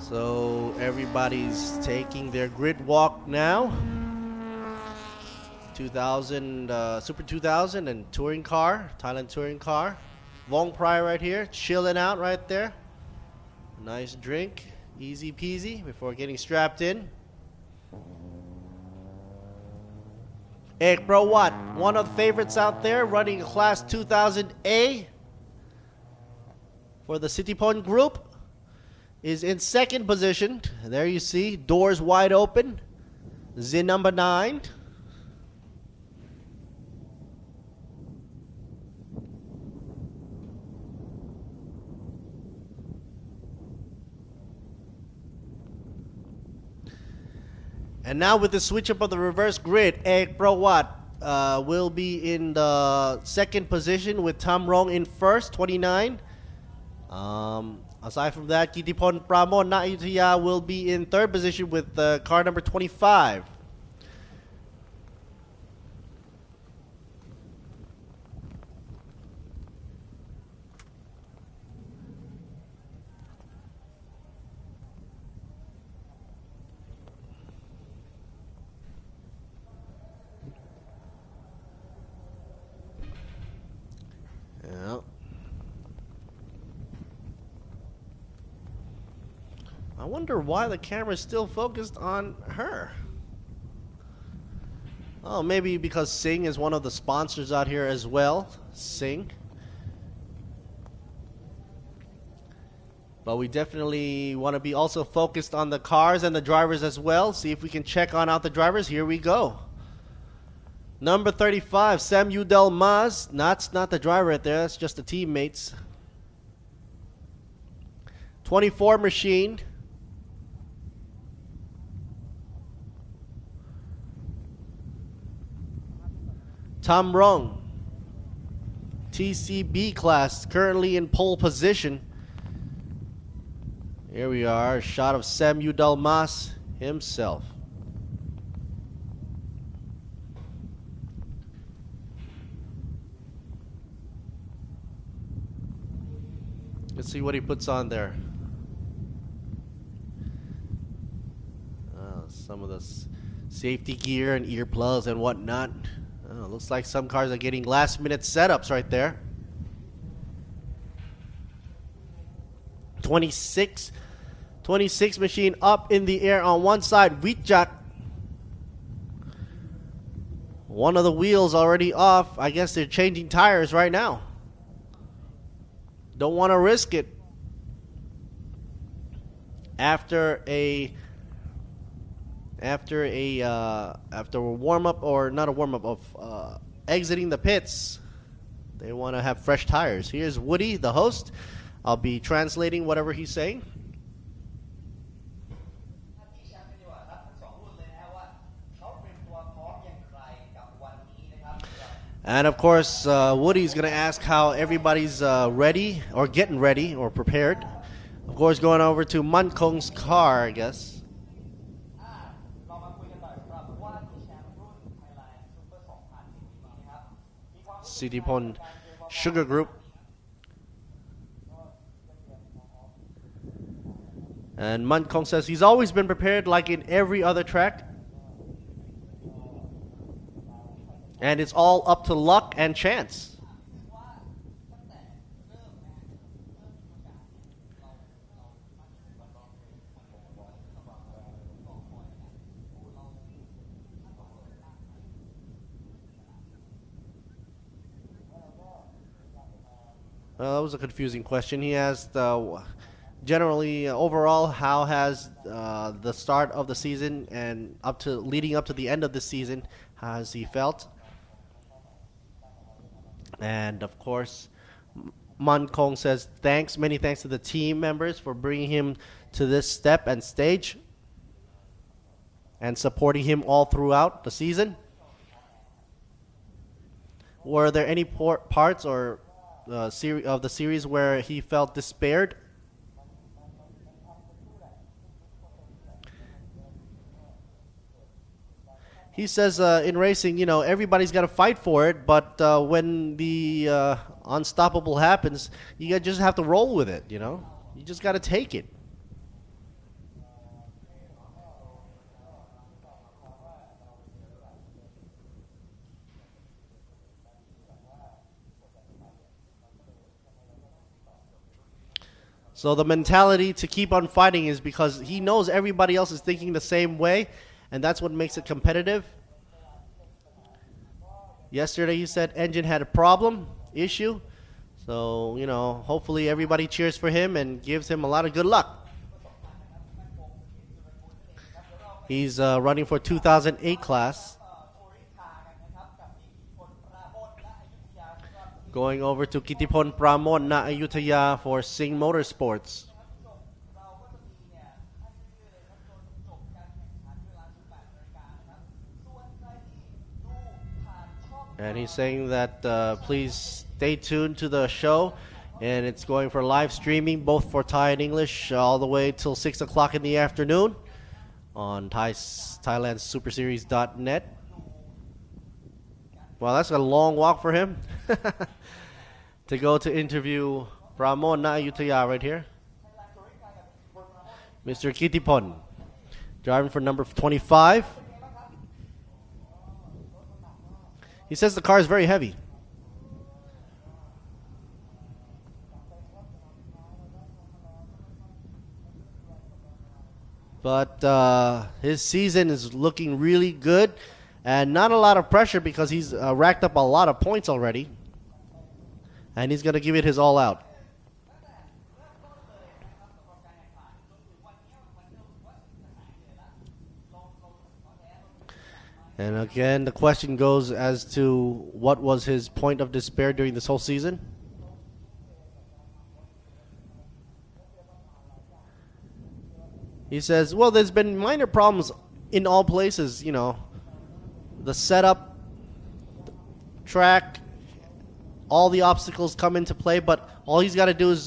So everybody's taking their grid walk now. 2000 Super 2000 and touring car, Thailand touring car. Vong Prai right here, chilling out right there. Nice drink, easy peasy before getting strapped in. Ek Prawat, one of the favorites out there, running a class 2000A for the Sitipon group, is in second position. There you see, doors wide open. Zin number 9. And now with the switch up of the reverse grid, Ek Prawat will be in the second position with Tam Rong in first, 29. Aside from that, Kitipon Pramon Naayutthaya will be in third position with car number 25. Yeah. I wonder why the camera is still focused on her. Oh, maybe because Sing is one of the sponsors out here as well. Sing. But we definitely want to be also focused on the cars and the drivers as well. See if we can check on out the drivers. Here we go. Number 35, Sam Udel Maz. That's not the driver right there. That's just the teammates. 24 Machine. Tam Rong. TCB class, currently in pole position. Here we are, a shot of Sam Udel Maz himself. Let's see what he puts on there. Some of the safety gear and earplugs and whatnot. Looks like some cars are getting last minute setups right there. 26 Machine up in the air on one side. Witjak. One of the wheels already off. I guess they're changing tires right now. Don't want to risk it. After a warm up, or not a warm up, of exiting the pits, they want to have fresh tires. Here's Woody, the host. I'll be translating whatever he's saying. And of course, Woody's going to ask how everybody's ready, or getting ready, or prepared. Of course, going over to Mankong's car, I guess. Sitipon Sugar Group. And Mankong says he's always been prepared like in every other track. And it's all up to luck and chance. That was a confusing question. He asked, generally, overall, how has the start of the season and leading up to the end of the season, how has he felt? And of course, Man Kong says many thanks to the team members for bringing him to this step and stage and supporting him all throughout the season. Were there any parts or of the series where he felt despaired? He says in racing, everybody's got to fight for it, but when the unstoppable happens, you just have to roll with it, You just got to take it. So the mentality to keep on fighting is because he knows everybody else is thinking the same way, and that's what makes it competitive. Yesterday he said engine had a issue. So, you know, hopefully everybody cheers for him and gives him a lot of good luck. He's running for 2008 class. Going over to Kittipon Pramod na Ayutthaya for Singh Motorsports. And he's saying that please stay tuned to the show. And it's going for live streaming, both for Thai and English, all the way till 6 o'clock in the afternoon on ThailandSuperSeries.net. Well, that's a long walk for him to go to interview Pramod na Ayutthaya right here. Mr. Kittipon, driving for number 25. He says the car is very heavy. But his season is looking really good. And not a lot of pressure because he's racked up a lot of points already. And he's going to give it his all out. And again, the question goes as to what was his point of despair during this whole season. He says, well, there's been minor problems in all places, you know. The setup, track, all the obstacles come into play, but all he's got to do is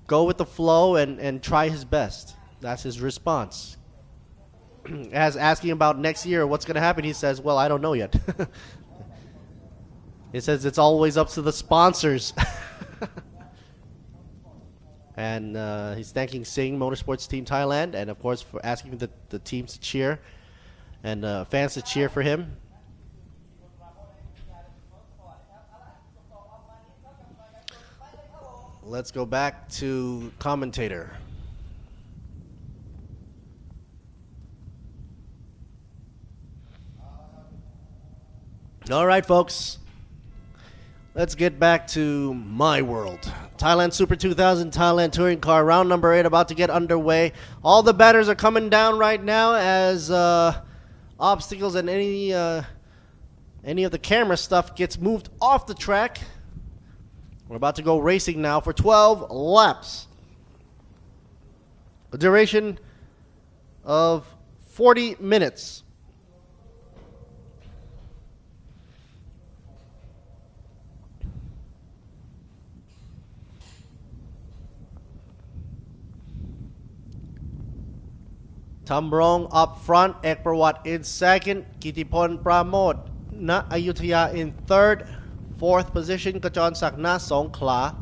go with the flow and try his best. That's his response. As asking about next year, what's going to happen, he says, well, I don't know yet. He says it's always up to the sponsors. And he's thanking Singh Motorsports Team Thailand and, of course, for asking the teams to cheer and fans to cheer for him. Let's go back to commentator. All right, folks. Let's get back to my world. Thailand Super 2000 Thailand Touring Car, round number 8 about to get underway. All the batters are coming down right now as obstacles and any of the camera stuff gets moved off the track. We're about to go racing now for 12 laps. A duration of 40 minutes. Tamrong up front, Ek Prawat in second, Kittipon Pramod na Ayutthaya in third, fourth position, Kajon Sak na Songkhla.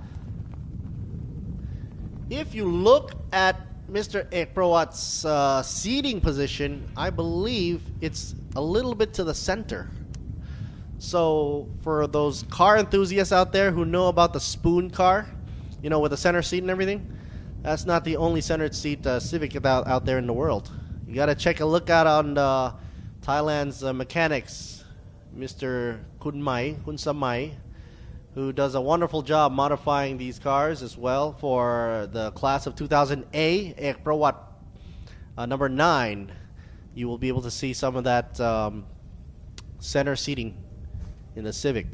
If you look at Mr. Ek Prawat's seating position, I believe it's a little bit to the center. So for those car enthusiasts out there who know about the spoon car, you know, with the center seat and everything, that's not the only centered seat Civic out there in the world. You got to check a look out on Thailand's mechanics, Mr. Kun Samai, who does a wonderful job modifying these cars as well for the class of 2000A, Ek Prawat number 9. You will be able to see some of that center seating in the Civic.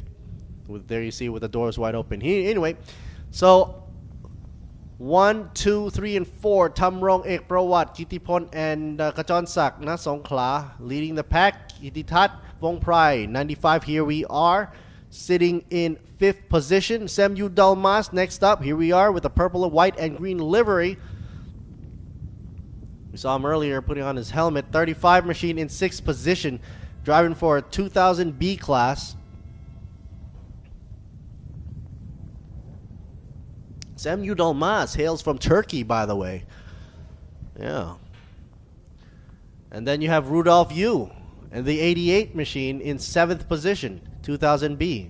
There you see with the doors wide open. Anyway, so 1, 2, 3, and 4, Tamrong, Ek Prawat, Kittipon, and Kajon Sak na Songkhla leading the pack. Ititat, Vong Prai, 95. Here we are, sitting in 5th position. Semyu Dalmas next up. Here we are with the purple, white, and green livery. We saw him earlier putting on his helmet. 35 machine in 6th position, driving for a 2000B class. Semyu Dalmas hails from Turkey, by the way. Yeah. And then you have Rudolph Yu and the 88 machine in 7th position, 2000B.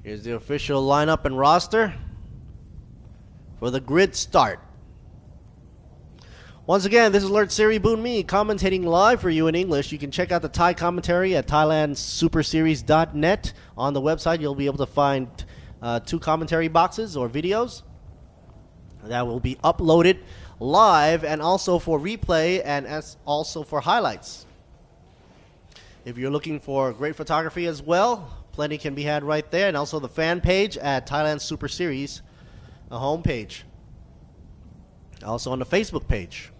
Here's the official lineup and roster for the grid start. Once again, this is Alert Siri Boon Me commentating live for you in English. You can check out the Thai commentary at thailandsuperseries.net. On the website, you'll be able to find 2 commentary boxes or videos that will be uploaded live and also for replay and also for highlights. If you're looking for great photography as well, plenty can be had right there, and also the fan page at Thailand Super Series, a homepage. Also on the Facebook page.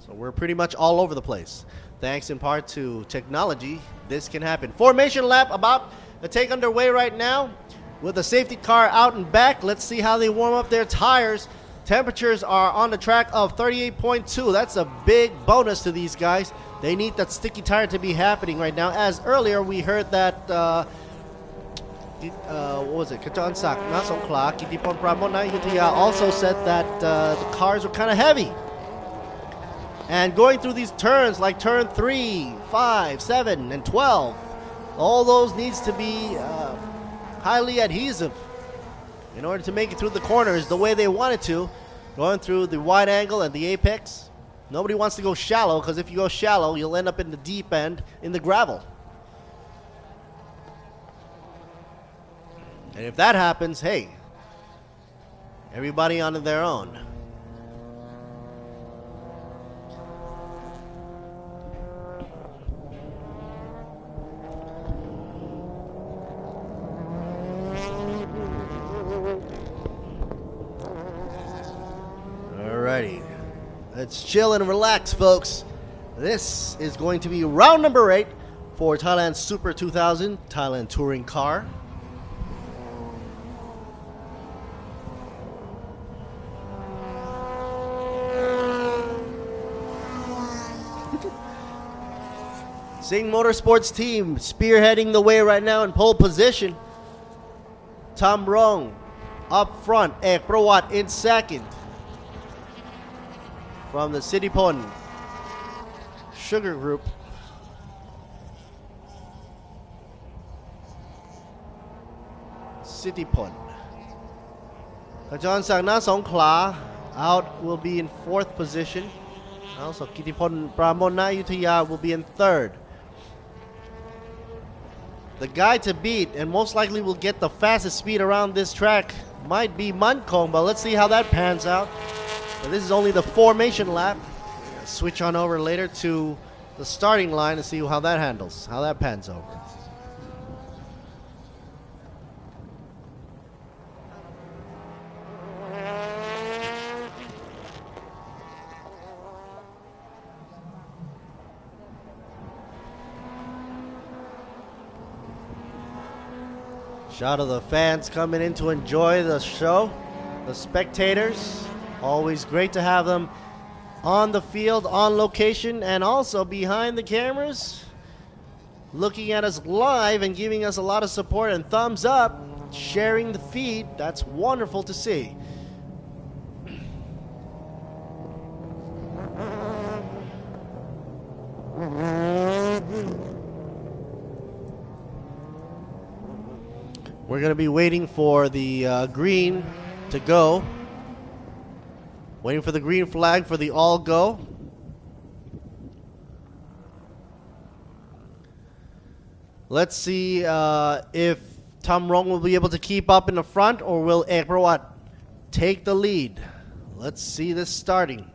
So we're pretty much all over the place. Thanks in part to technology, this can happen. Formation lap about to take underway right now with the safety car out and back. Let's see how they warm up their tires. Temperatures are on the track of 38.2. That's a big bonus to these guys. They need that sticky tire to be happening right now. As earlier we heard that, what was it? Kajan Sak, Na Songkhla, Kitipon Pramona Yuthaya also said that the cars were kind of heavy. And going through these turns like turn 3, 5, 7, and 12, all those needs to be highly adhesive in order to make it through the corners the way they wanted to, going through the wide angle and the apex. Nobody wants to go shallow, because if you go shallow, you'll end up in the deep end in the gravel. And if that happens, hey, everybody on their own. Alrighty, let's chill and relax, folks. This is going to be round number 8 for Thailand Super 2000 Thailand Touring Car. Sing Motorsports team spearheading the way right now in pole position. Tam Rong up front, Ek Prawat in second. From the Sittipon Sugar Group. Sittipon. Kajan Sak Na Songkhla out will be in 4th position. Also Kitipon Pramona Yuthaya will be in 3rd. The guy to beat, and most likely will get the fastest speed around this track, might be Mankong, but let's see how that pans out. But this is only the formation lap. Switch on over later to the starting line and see how that handles, how that pans over. Shout out to the fans coming in to enjoy the show. The spectators, always great to have them on the field, on location, and also behind the cameras, looking at us live and giving us a lot of support and thumbs up, sharing the feed. That's wonderful to see. We're going to be waiting for the green to go. Waiting for the green flag for the all go. Let's see if Tam Rong will be able to keep up in the front, or will Ek Prawat take the lead. Let's see this starting.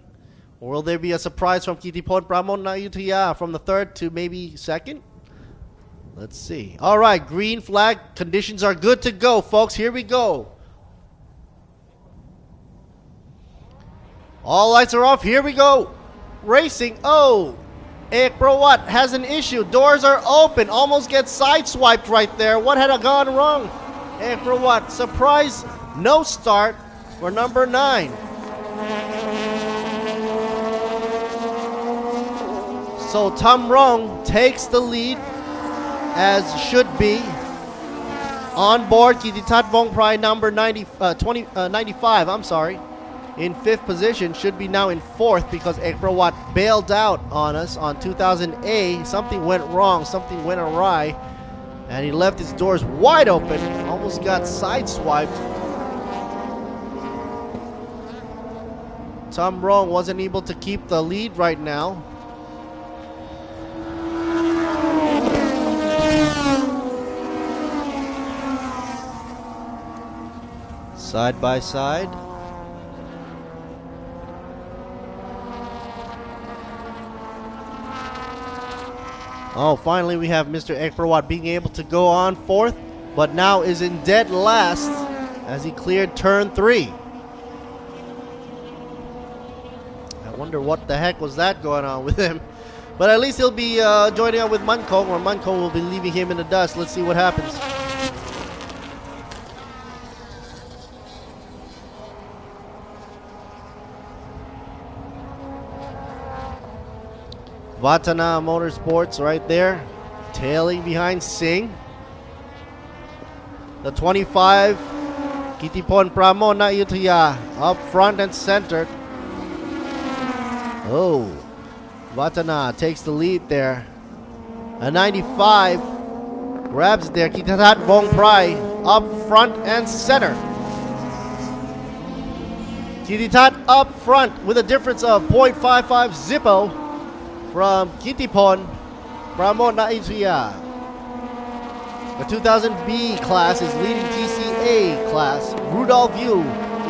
Or will there be a surprise from Kitipon Pramona Yuthaya from the 3rd to maybe 2nd? Let's see. All right, green flag. Conditions are good to go, folks. Here we go. All lights are off. Here we go. Racing. Oh, Ek Prawat has an issue. Doors are open. Almost gets sideswiped right there. What had gone wrong? Ek Prawat, surprise, no start for number 9. So Tam Rong takes the lead, as should be. On board, Kititat Vongprai number 95, I'm sorry. In 5th position, should be now in 4th because Ek Prawat bailed out on us on 2000A. Something went wrong, something went awry, and he left his doors wide open, almost almost got sideswiped. Tom Rong wasn't able to keep the lead right now. Side by side. Oh, finally we have Mr. Ekperwat being able to go on fourth, but now is in dead last as he cleared turn 3. I wonder what the heck was that going on with him. But at least he'll be joining up with Mankong, or Mankong will be leaving him in the dust. Let's see what happens. Vatana Motorsports right there, tailing behind Singh. The 25, Kitipon Pramon Ayutthaya, up front and centered. Oh, Vatana takes the lead there. A 95 grabs there, Kititat Vongprai, up front and center. Kititat up front with a difference of 0.55 Zippo from Kitipon Pramon Ayutthaya. The 2000B class is leading TCA class. Rudolph Yu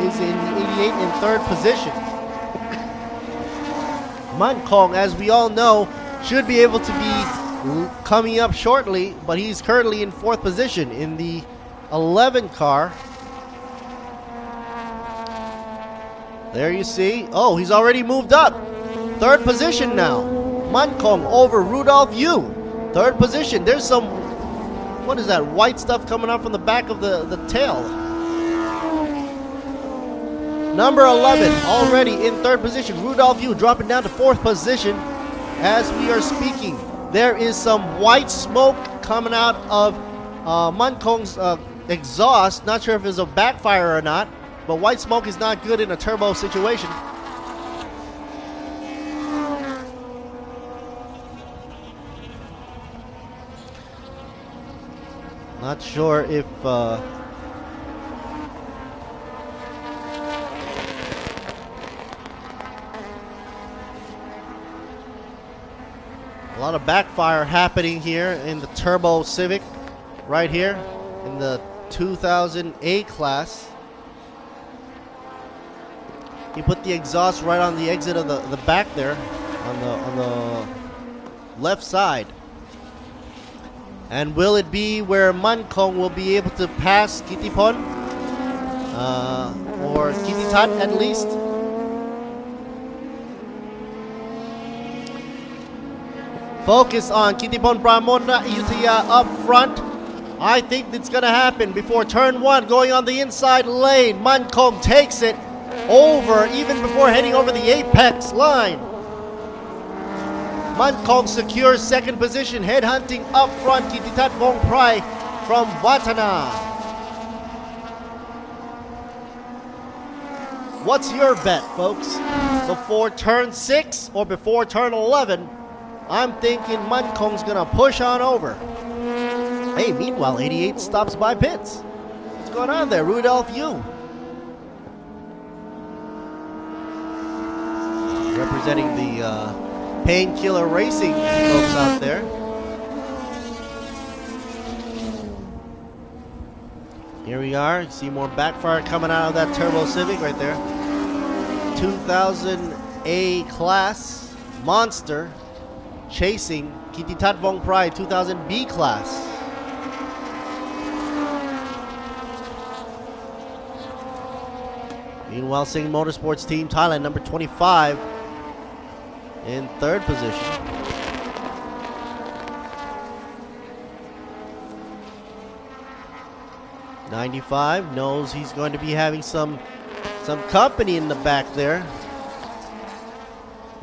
is in the 88 in third position. Mankong, as we all know, should be able to be coming up shortly, but he's currently in fourth position in the 11 car. There you see. Oh, he's already moved up. Third position now. Mankong over Rudolph Yu. Third position. There's some, what is that, white stuff coming up from the back of the tail. Number 11 already in third position. Rudolph Yu dropping down to fourth position as we are speaking. There is some white smoke coming out of Mankong's exhaust. Not sure if it's a backfire or not, but white smoke is not good in a turbo situation. Not sure if a lot of backfire happening here in the Turbo Civic right here in the 2008 class. He put the exhaust right on the exit of the back there on the left side. And will it be where Mankong will be able to pass Kitipon? Or Kititat at least? Focus on Kitipon Pramon Ayutthaya up front. I think it's going to happen before turn 1 going on the inside lane. Mankong takes it over even before heading over the apex line. Mankong secures second position, headhunting up front Kititat Vongprai from Vatana. What's your bet, folks? Before turn 6 or before turn 11? I'm thinking Mankong's gonna push on over. Hey, meanwhile, 88 stops by pits. What's going on there, Rudolph Yu? Representing the Painkiller Racing folks out there. Here we are. You see more backfire coming out of that Turbo Civic right there. 2000A class monster chasing Kititat Vongprai 2000B class. Meanwhile, Singh Motorsports Team Thailand, number 25. In third position. '95 knows he's going to be having some company in the back there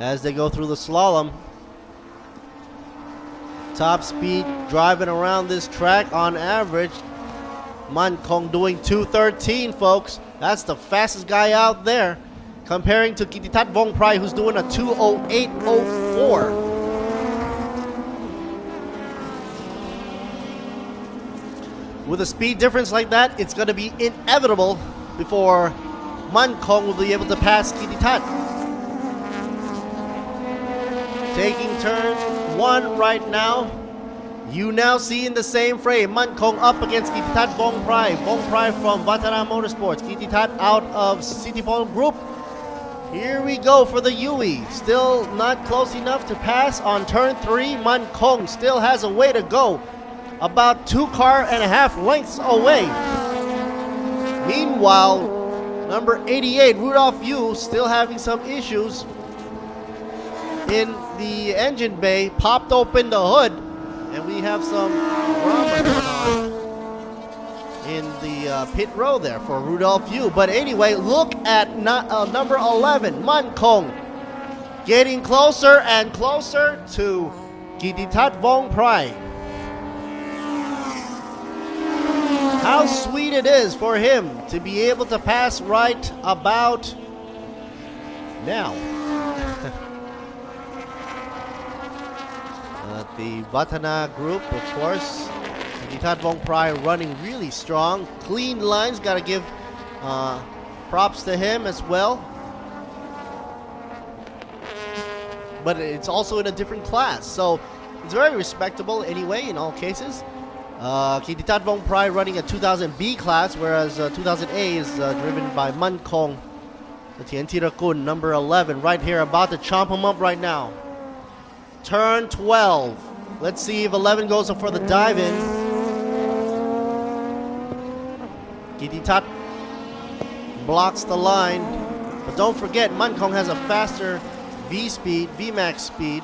as they go through the slalom. Top speed driving around this track on average. Mankong doing 2:13, folks. That's the fastest guy out there. Comparing to Kititat Vongprai, who's doing a 2:08.04. With a speed difference like that, it's going to be inevitable before Man Kong will be able to pass Kititat. Taking turn 1 right now. You now see in the same frame, Man Kong up against Kititat Vong Prai. Vong Prai from Vatana Motorsports. Kititat out of Citipol Group. Here we go for the Yui. Still not close enough to pass on turn 3. Man Kong still has a way to go. About 2.5 lengths away. Meanwhile, number 88, Rudolph Yu, still having some issues in the engine bay. Popped open the hood. And we have some drama going on in the pit row there for Rudolph Yu. But anyway, look at number 11, Man Kong, getting closer and closer to Kititat Vong Prai. How sweet it is for him to be able to pass right about now. The Vatana group, of course. Kititat Vong Prai running really strong. Clean lines, got to give props to him as well. But it's also in a different class, so it's very respectable anyway in all cases. Kititat Vong Prai running a 2000B class, whereas 2000A is driven by Man Kong, the Tien Tirakun, number 11, right here, about to chomp him up right now. Turn 12. Let's see if 11 goes for the dive in. Kititat blocks the line. But don't forget, Man Kong has a faster VMAX speed.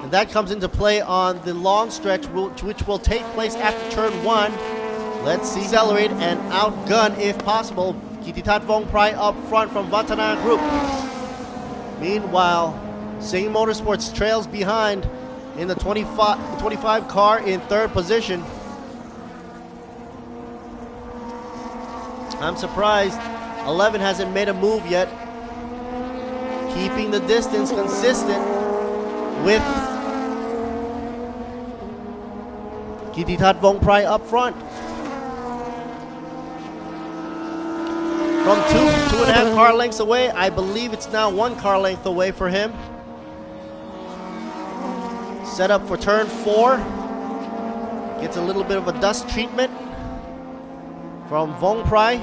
And that comes into play on the long stretch, which will take place after turn 1. Let's accelerate and outgun, if possible, Kititat Vong Prai up front from Vatana Group. Meanwhile, Sing Motorsports trails behind in the 25 car in 3rd position. I'm surprised 11 hasn't made a move yet. Keeping the distance consistent with Kititat Vong Prai up front. From 2.5 car lengths away, I believe it's now 1 car length away for him. Set up for turn 4. Gets a little bit of a dust treatment from Vong Prai.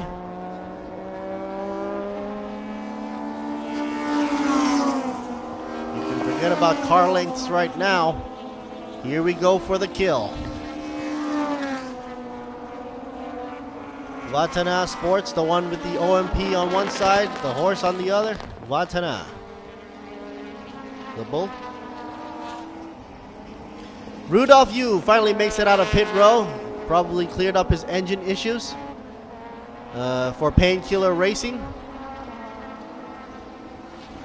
You can forget about car lengths right now. Here we go for the kill. Vatana Sports, the one with the OMP on one side, the horse on the other. Vatana. The bull. Rudolph Yu finally makes it out of pit row. Probably cleared up his engine issues for Painkiller Racing.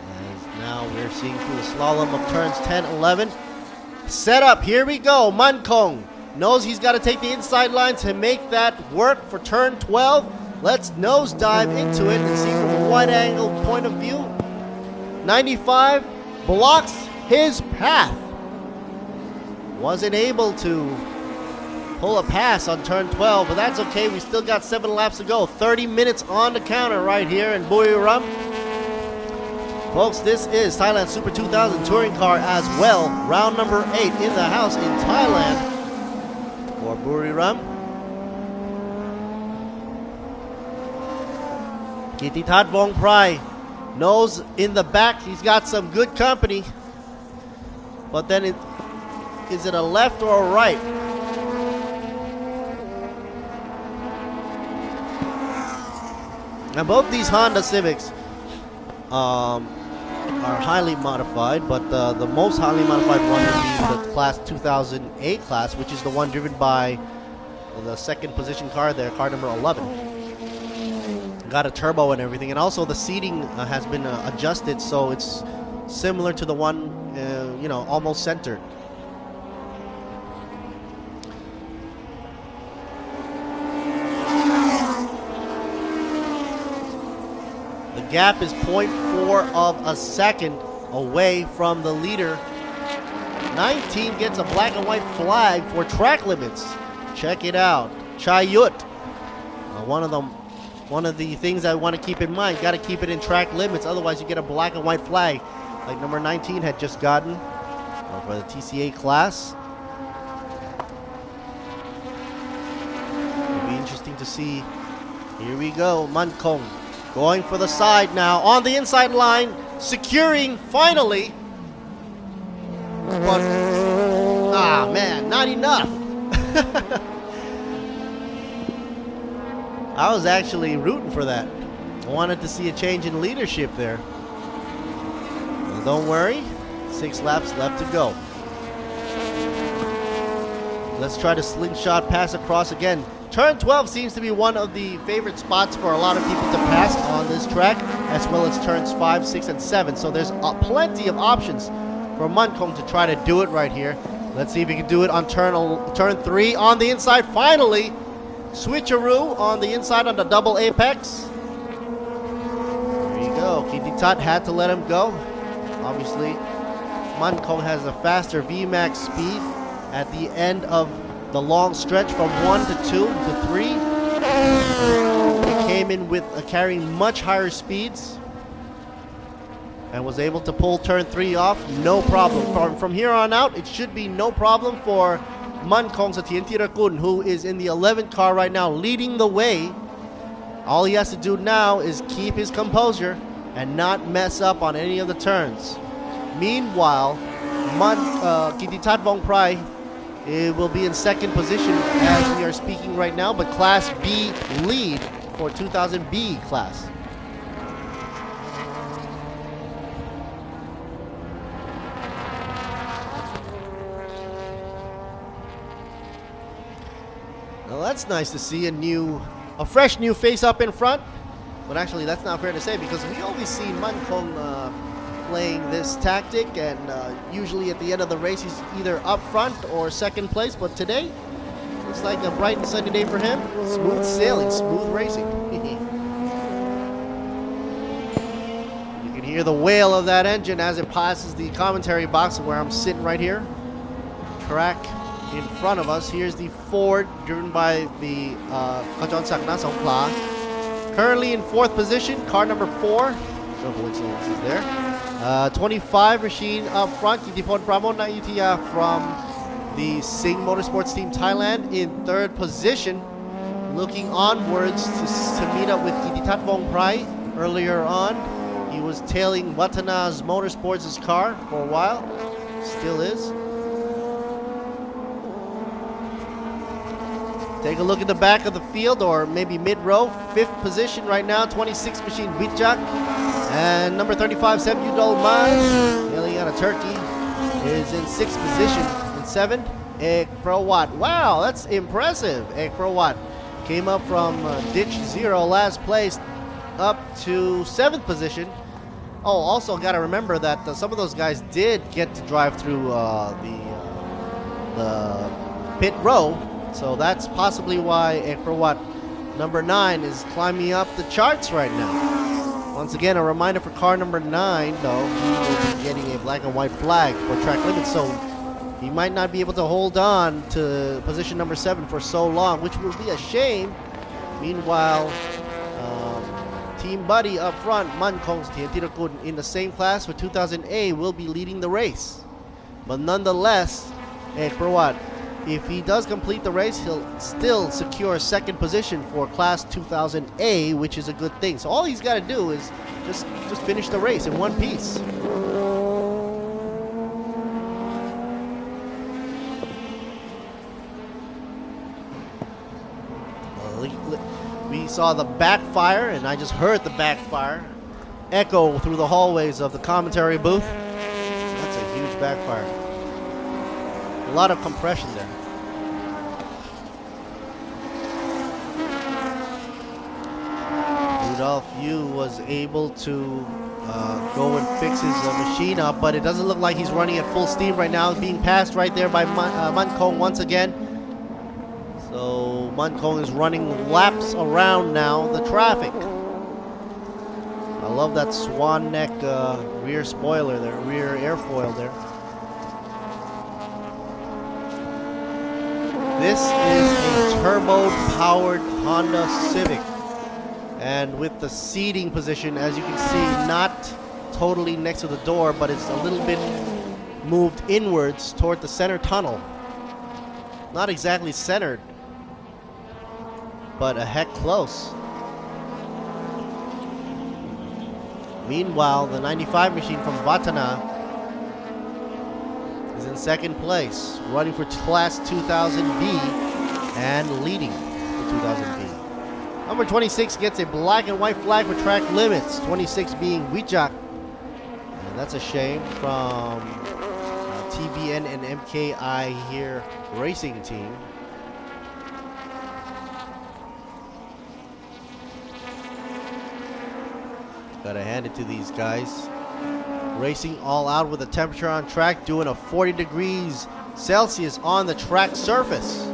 As now we're seeing through the slalom of turns 10, 11. Set up, here we go. Man Kong knows he's got to take the inside line to make that work for turn 12. Let's nosedive into it and see from a wide angle point of view. 95 blocks his path. Wasn't able to pull a pass on turn 12, but that's okay. We still got 7 laps to go. 30 minutes on the counter right here in Buriram. Folks, this is Thailand Super 2000 Touring Car as well. Round number 8 in the house in Thailand for Buriram. Kititat Vong Prai knows in the back he's got some good company. But then is it a left or a right? Now both these Honda Civics are highly modified, but the most highly modified one would be the class 2008 class, which is the one driven by the 2nd position car there, car number 11. Got a turbo and everything, and also the seating has been adjusted, so it's similar to the one, almost centered. The gap is 0.4 of a second away from the leader. 19 gets a black and white flag for track limits. Check it out. Chayut. One of the things I want to keep in mind, got to keep it in track limits, otherwise you get a black and white flag like number 19 had just gotten for the TCA class. It'll be interesting to see. Here we go, Man Kong going for the side now on the inside line, securing finally. But, man, not enough. I was actually rooting for that. I wanted to see a change in leadership there. Well, don't worry, 6 laps left to go. Let's try to slingshot pass across again. Turn 12 seems to be one of the favorite spots for a lot of people to pass on this track, as well as turns 5, 6, and 7. So there's plenty of options for Man Kong to try to do it right here. Let's see if he can do it on turn 3 on the inside. Finally, switcheroo on the inside on the double apex. There you go. Kititat had to let him go. Obviously, Man Kong has a faster VMAX speed at the end of the long stretch from 1 to 2 to 3. He came in with carrying much higher speeds and was able to pull turn 3 off, no problem. From here on out, it should be no problem for Man Kong Sathien-Thiragut, who is in the 11th car right now, leading the way. All he has to do now is keep his composure and not mess up on any of the turns. Meanwhile, Kititat Vongprai will be in second position as we are speaking right now, but Class B lead for 2000B class. Well, that's nice to see a fresh new face up in front. But actually, that's not fair to say, because we always see Man Kong playing this tactic, and usually at the end of the race he's either up front or second place. But today, looks like a bright and sunny day for him. Smooth sailing, smooth racing. You can hear the wail of that engine as it passes the commentary box where I'm sitting right here. Track in front of us. Here's the Ford driven by the Kajon Sakna Songkla. Currently in 4th position, car number 4. No coincidences there. 25 machine up front. Kitipon Pramon Nayutiya from the Sing Motorsports Team Thailand in 3rd position. Looking onwards to meet up with Kititat Vongprai. Earlier on, he was tailing Watana's Motorsports' car for a while. Still is. Take a look at the back of the field, or maybe mid-row. 5th position right now, 26 machine Witjak. And number 35, Seb Udolman, hailing out of Turkey, is in 6th position. In 7th, Ek Prawat. Wow, that's impressive. Ek Prawat came up from ditch 0, last place, up to 7th position. Oh, also got to remember that some of those guys did get to drive through the pit row. So that's possibly why Ekrawat number 9 is climbing up the charts right now. Once again, a reminder for car number 9, though, he will be getting a black and white flag for track limits, so he might not be able to hold on to position number 7 for so long, which will be a shame. Meanwhile, team buddy up front, Man Kong Sathien-Thiragut, in the same class for 2000A, will be leading the race. But nonetheless, Ekrawat, if he does complete the race, he'll still secure 2nd position for Class 2000A, which is a good thing. So all he's got to do is just finish the race in one piece. We saw the backfire, and I just heard the backfire echo through the hallways of the commentary booth. That's a huge backfire. A lot of compression there. Rudolph Yu was able to go and fix his machine up, but it doesn't look like he's running at full steam right now. Being passed right there by Man Kong once again. So Man Kong is running laps around now the traffic. I love that swan neck rear spoiler there, rear airfoil there. This is a turbo-powered Honda Civic. And with the seating position, as you can see, not totally next to the door, but it's a little bit moved inwards toward the center tunnel. Not exactly centered, but a heck close. Meanwhile, the 95 machine from Vatana is in second place, running for Class 2000B and leading the 2000B. Number 26 gets a black and white flag for track limits, 26 being Wijak. And that's a shame from TBN and MKI here racing team. Gotta hand it to these guys. Racing all out with the temperature on track, doing a 40 degrees Celsius on the track surface.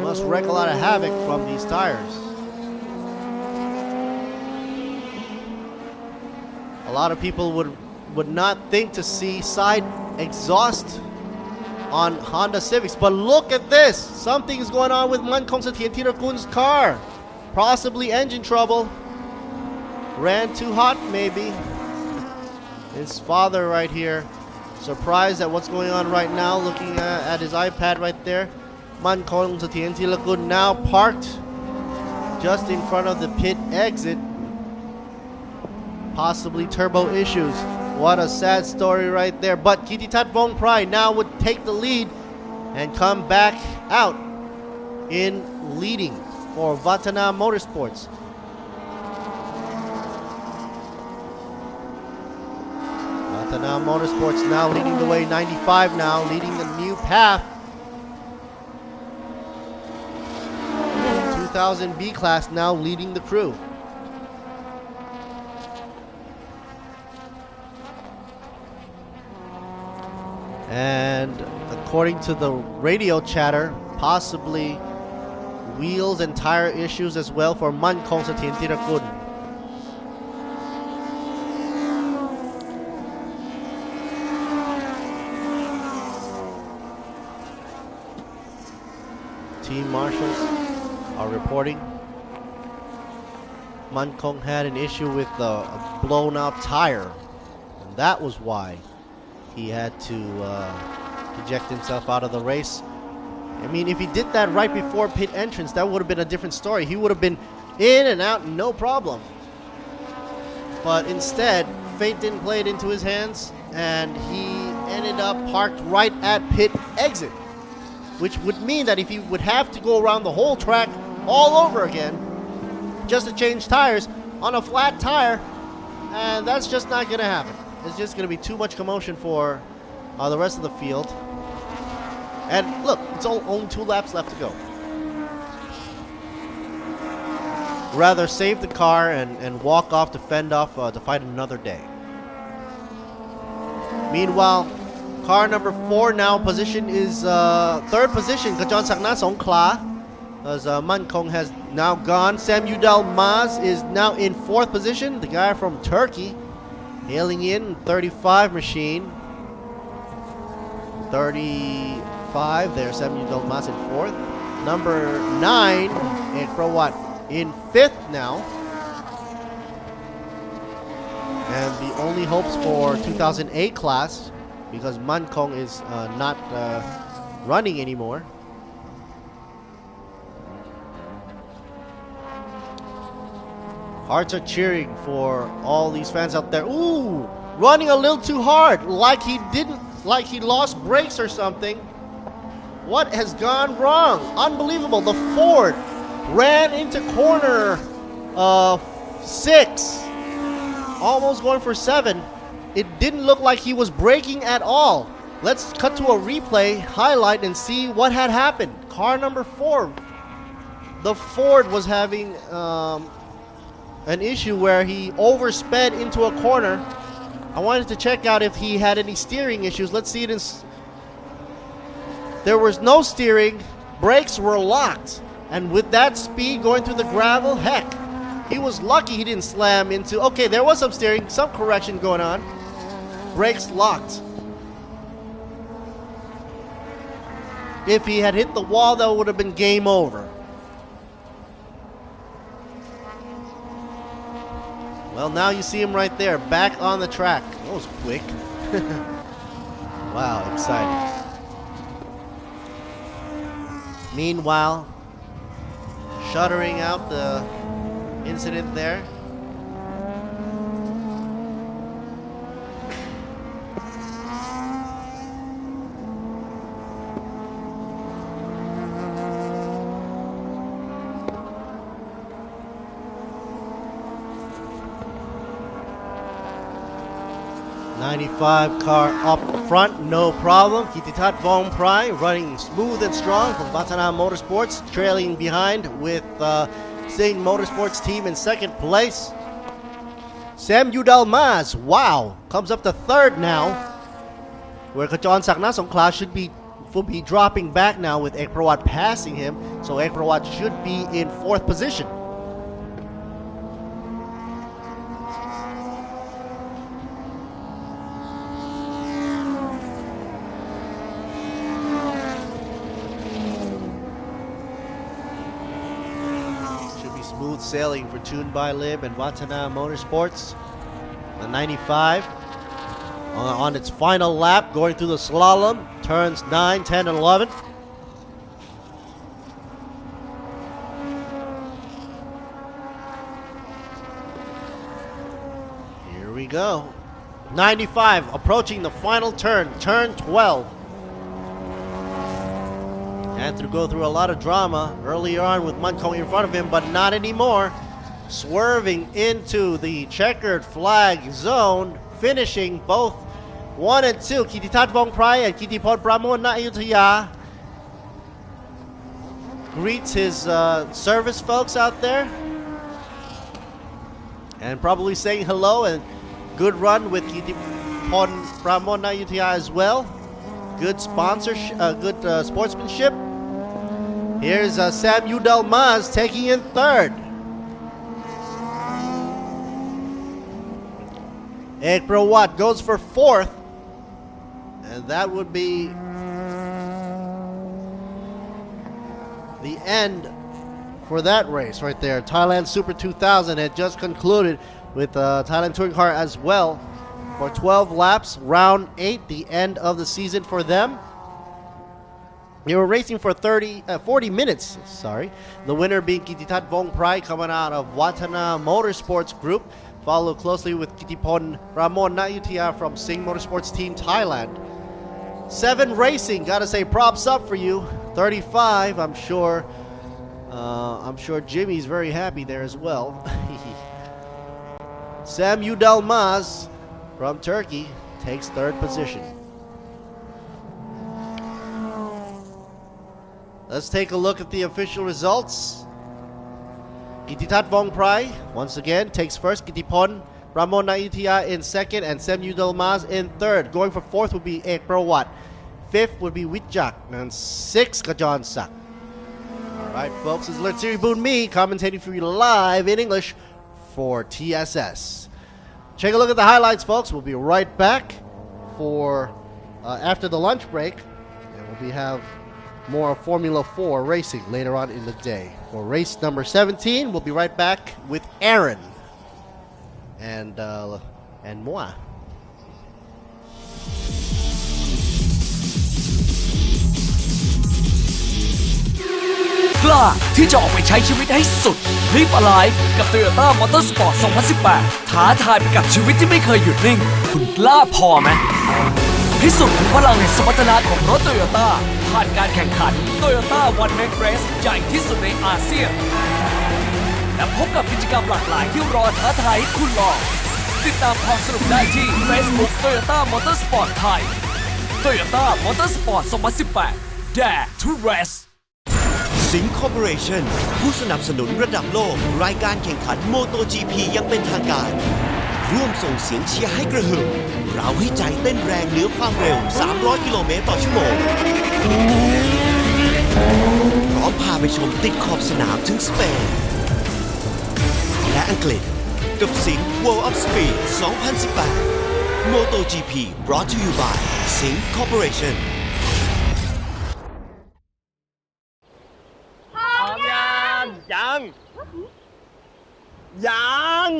Must wreak a lot of havoc from these tires. A lot of people would not think to see side exhaust on Honda Civics, but look at this. Something is going on with Mankong Sathirakun's car. Possibly engine trouble. Ran too hot, maybe. His father right here, surprised at what's going on right now, looking at his iPad right there. Mankong Sathirakun's now parked just in front of the pit exit. Possibly turbo issues. What a sad story right there. But Kititat Vong Prai now would take the lead and come back out in leading for Vatana Motorsports. Vatana Motorsports now leading the way, 95 now, leading the new path. 2000B class now leading the crew. And according to the radio chatter, possibly wheels and tire issues as well for Mankong Sathirakun. Team marshals are reporting Mankong had an issue with a blown out tire, and that was why he had to eject himself out of the race. I mean, if he did that right before pit entrance, that would have been a different story. He would have been in and out, no problem. But instead, fate didn't play it into his hands, and he ended up parked right at pit exit, which would mean that if he would have to go around the whole track all over again just to change tires on a flat tire, and that's just not going to happen. It's just going to be too much commotion for the rest of the field. And look, it's only 2 laps left to go. Rather save the car and walk off to fend off to fight another day. Meanwhile, car number 4 now position is 3rd position, Kajon Sakna Songkla. As Mankong has now gone. Sam Udal Maz is now in 4th position. The guy from Turkey. Hailing in 35 machine. 35 there, Samuel Dolmas in 4th. Number 9, Ekrawat in 5th now. And the only hopes for 2008 class, because Mankong is not running anymore. Hearts are cheering for all these fans out there. Ooh, running a little too hard, like he lost brakes or something. What has gone wrong? Unbelievable. The Ford ran into corner 6, almost going for 7. It didn't look like he was braking at all. Let's cut to a replay highlight and see what had happened. Car number 4. The Ford was having an issue where he oversped into a corner. I wanted to check out if he had any steering issues. Let's see it in. There was no steering. Brakes were locked. And with that speed going through the gravel, heck, he was lucky he didn't slam into. Okay, there was some steering, some correction going on. Brakes locked. If he had hit the wall, that would have been game over. Well, now you see him right there, back on the track. That was quick. Wow, exciting. Meanwhile, shuttering out the incident there. '95 car up front, no problem. Kititat Vongprai running smooth and strong from Vatana Motorsports, trailing behind with Singh Motorsports team in second place. Sam Yudalmaz, wow, comes up to third now, where Kajon Sakna Songkla will be dropping back now with Ek Prawat passing him, so Ek Prawat should be in fourth position. Smooth sailing for Tunbai Lib and Watana Motorsports. The 95 on its final lap, going through the slalom, turns 9, 10, and 11. Here we go. 95 approaching the final turn, turn 12. Had to go through a lot of drama earlier on with Munkong in front of him, but not anymore. Swerving into the checkered flag zone, finishing both 1 and 2. Kititat Vongprai and Kitipon Pramon Ayutthaya greets his service folks out there and probably saying hello, and good run with Kitipon Pramon Ayutthaya as well. Good sponsorship, good sportsmanship. Here's Sam Yudalmaz taking in third. Ek Prawat goes for fourth, and that would be the end for that race right there. Thailand Super 2000 had just concluded with Thailand Touring Car as well for 12 laps, round 8, the end of the season for them. They were racing for 40 minutes, sorry. The winner being Kititat Vongprai coming out of Watana Motorsports Group, followed closely with Kitipon Ramon Ayutthaya from Singh Motorsports Team Thailand. 7 racing, gotta say props up for you. 35, I'm sure Jimmy's very happy there as well. Sam Yudalmaz from Turkey takes third position. Let's take a look at the official results. Kititat Vongprai, once again, takes first. Kitipon Ramon Ayutthaya in second, and Sam Yudalmaz in third. Going for fourth would be Ek Prawat. Fifth would be Witjak, and sixth, Kajon Sak. Alright, folks, this is Lertsiri Boon Me, commentating for you live in English for TSS. Take a look at the highlights, folks. We'll be right back for after the lunch break, and we'll have more Formula 4 racing later on in the day. For race number 17, we'll be right back with Aaron and moi. กล้าที่จะออกไปใช้ชีวิตให้สุด Live Alive กับ Toyota Motorsport 2018 ท้าทายไปกับชีวิตที่ไม่เคยหยุดนิ่ง คุณกล้าพอไหมพิสูจน์ถึงพลังแห่งสมรรถนะของรถ Toyota ผ่านการแข่งขัน Toyota One Make Race ใหญ่ที่สุดในอาเซียน และพบกับกิจกรรมหลากหลายที่รอท้าทายให้คุณลองติดตามความสนุกได้ที่ Facebook Toyota Motorsport ไทย Toyota Motorsport 2018 Dare to Race สิงห์คอร์ปอเรชั่นผู้สนับสนุนระดับโลกรายการแข่งขันโมโต GP ยังเป็นทางการร่วมส่งเสียงเชียร์ให้กระหึ่มเราให้ใจเต้นแรงเหนือความเร็ว300 กิโลเมตรต่อชั่วโมงพร้อมพาไปชมติดขอบสนามถึงสเปนและอังกฤษกับสิงห์ World of Speed 2018 Moto GP brought to you by สิงห์คอร์ปอเรชั่นยัง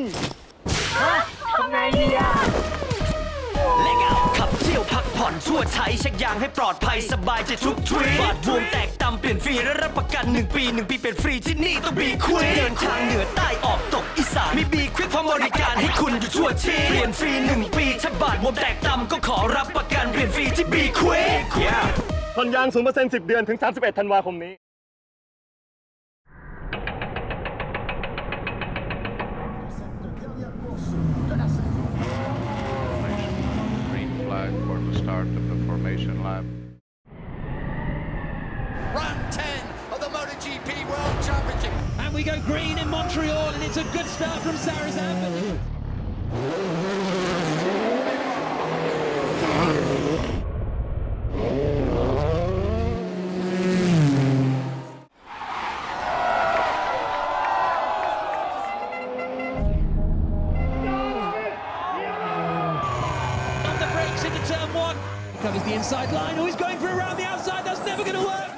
ขับเที่ยวพักผ่อนทั่วไทยเช็คยางให้ปลอดภัยสบายใจทุกทริปบาดบวมแตกตำเปลี่ยนฟรีและรับประกัน1 ปี 1 ปีเป็นฟรีที่นี่ต้องบีควิกเดินทางเหนือใต้ออกตกอีสานมีบีควิกพร้อมบริการให้คุณอยู่ทั่วทีเปลี่ยนฟรี1 ปีถ้าบาดบวมแตกตำก็ขอรับประกันเปลี่ยนฟรีที่บีควิก ผ่อนยาง 0% 10 เดือนถึง 31 ธันวาคมนี้ Green flag for the start of the formation lap. Round 10 of the MotoGP World Championship. And we go green in Montreal, and it's a good start from Sarazan. On the brakes into turn 1. Covers the inside line. Oh, he's going for around the outside. That's never going to work.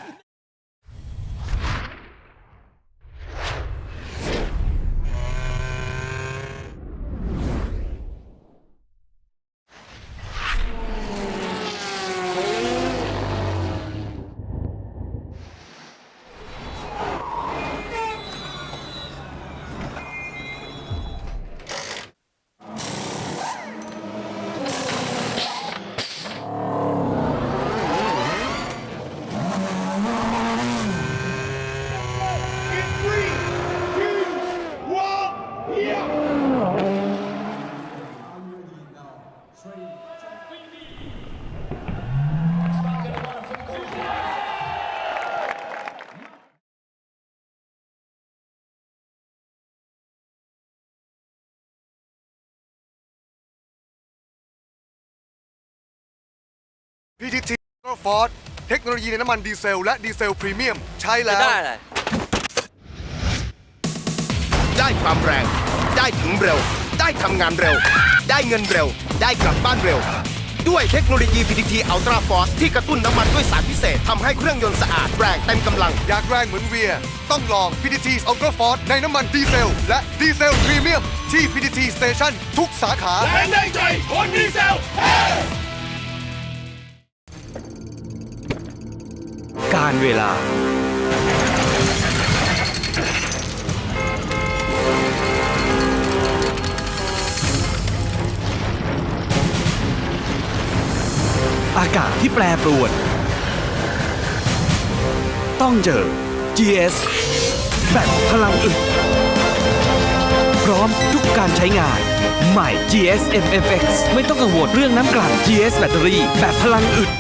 พีทีทีฟอร์ดเทคโนโลยีในน้ำมันดีเซลและดีเซลพรีเมียมใช้แล้ว ได้ความแรง ได้ถึงเร็ว ได้ทำงานเร็ว ได้เงินเร็ว ได้กลับบ้านเร็ว ด้วยเทคโนโลยี PTT Ultra Force ที่กระตุ้นน้ำมันด้วยสารพิเศษทำให้เครื่องยนต์สะอาดแรงเต็มกำลัง อยากแรงเหมือนเวียต้องลอง PTT Ultra Force ในน้ำมันดีเซลและดีเซลพรีเมียมที่ PTT Station ทุกสาขา แรงได้ใจคนดีเซล การเวลาอากาศที่แปรปรวนต้องเจอ GS แบบพลังอึดพร้อมทุกการใช้งานใหม่ GS MFX ไม่ต้องกังวลเรื่องน้ำกลั่น GS แบตเตอรี่แบบพลังอึด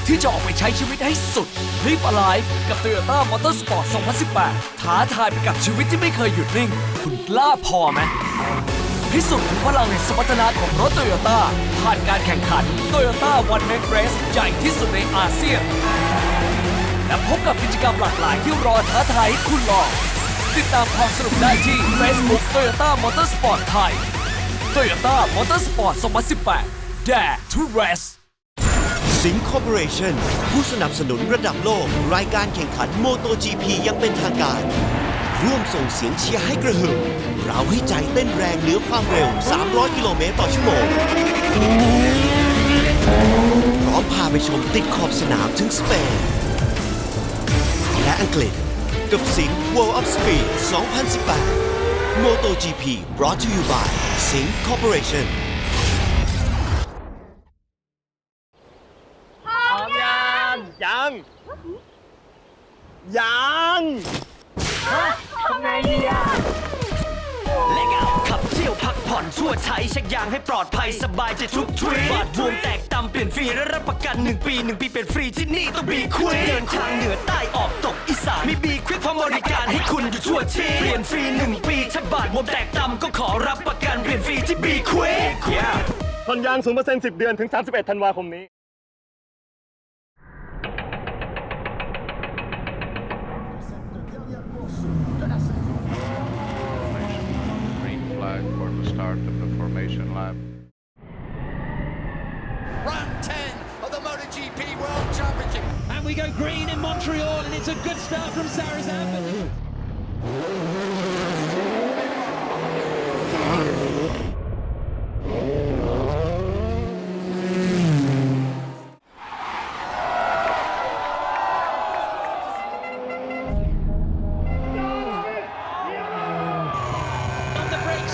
ที่จะออกไปใช้ชีวิตให้สุด Live Alive กับ Toyota Motorsport 2018 ท้าทายไปกับชีวิตที่ไม่เคยหยุดนิ่ง คุณกล้าพอไหมพิสูจน์ถึงพลังแห่งสมรรถนะของรถ Toyota ผ่านการแข่งขัน Toyota One Make Race ใหญ่ที่สุดในอาเซียน และพบกับกิจกรรมหลากหลายที่รอท้าทายให้คุณลองติดตามความสนุกได้ที่ Facebook Toyota Motorsport ไทย Toyota Motorsport 2018 Dare to Race สิงคอร์ปอเรชั่นผู้สนับสนุนระดับโลกรายการแข่งขันโมโต GP ยังเป็นทางการร่วมส่งเสียงเชียร์ให้กระหึ่มเราให้ใจเต้นแรงเหนือความเร็ว 300 กิโลเมตรต่อชั่วโมงพร้อมพาไปชมติดขอบสนามถึงสเปนและอังกฤษกับสิง World of Speed 2018 MotoGP brought to you by สิง Corporation ยังทำไงดีอะและขับเที่ยวพักผ่อนชั่วใช้เช็คยางให้ปลอดภัยสบายใจทุกทริปบาดบวมแตกตำเปลี่ยนฟรีและรับประกัน1 ปี1 ปีเป็นฟรีที่นี่ต้องบีควิกเดินทางเหนือใต้ออกตกอีสานมีบีควิกพร้อมบริการให้คุณอยู่ทั่วที่เปลี่ยนฟรี1 ปีถ้าบาดบวมแตกตำก็ขอรับประกันเปลี่ยนฟรีที่บีควิกผ่อนยาง 0% 10 เดือนถึง 31 ธันวาคมนี้ Green flag for the start of the formation lap. Round 10 of the MotoGP World Championship. And we go green in Montreal, and it's a good start from Sarazan.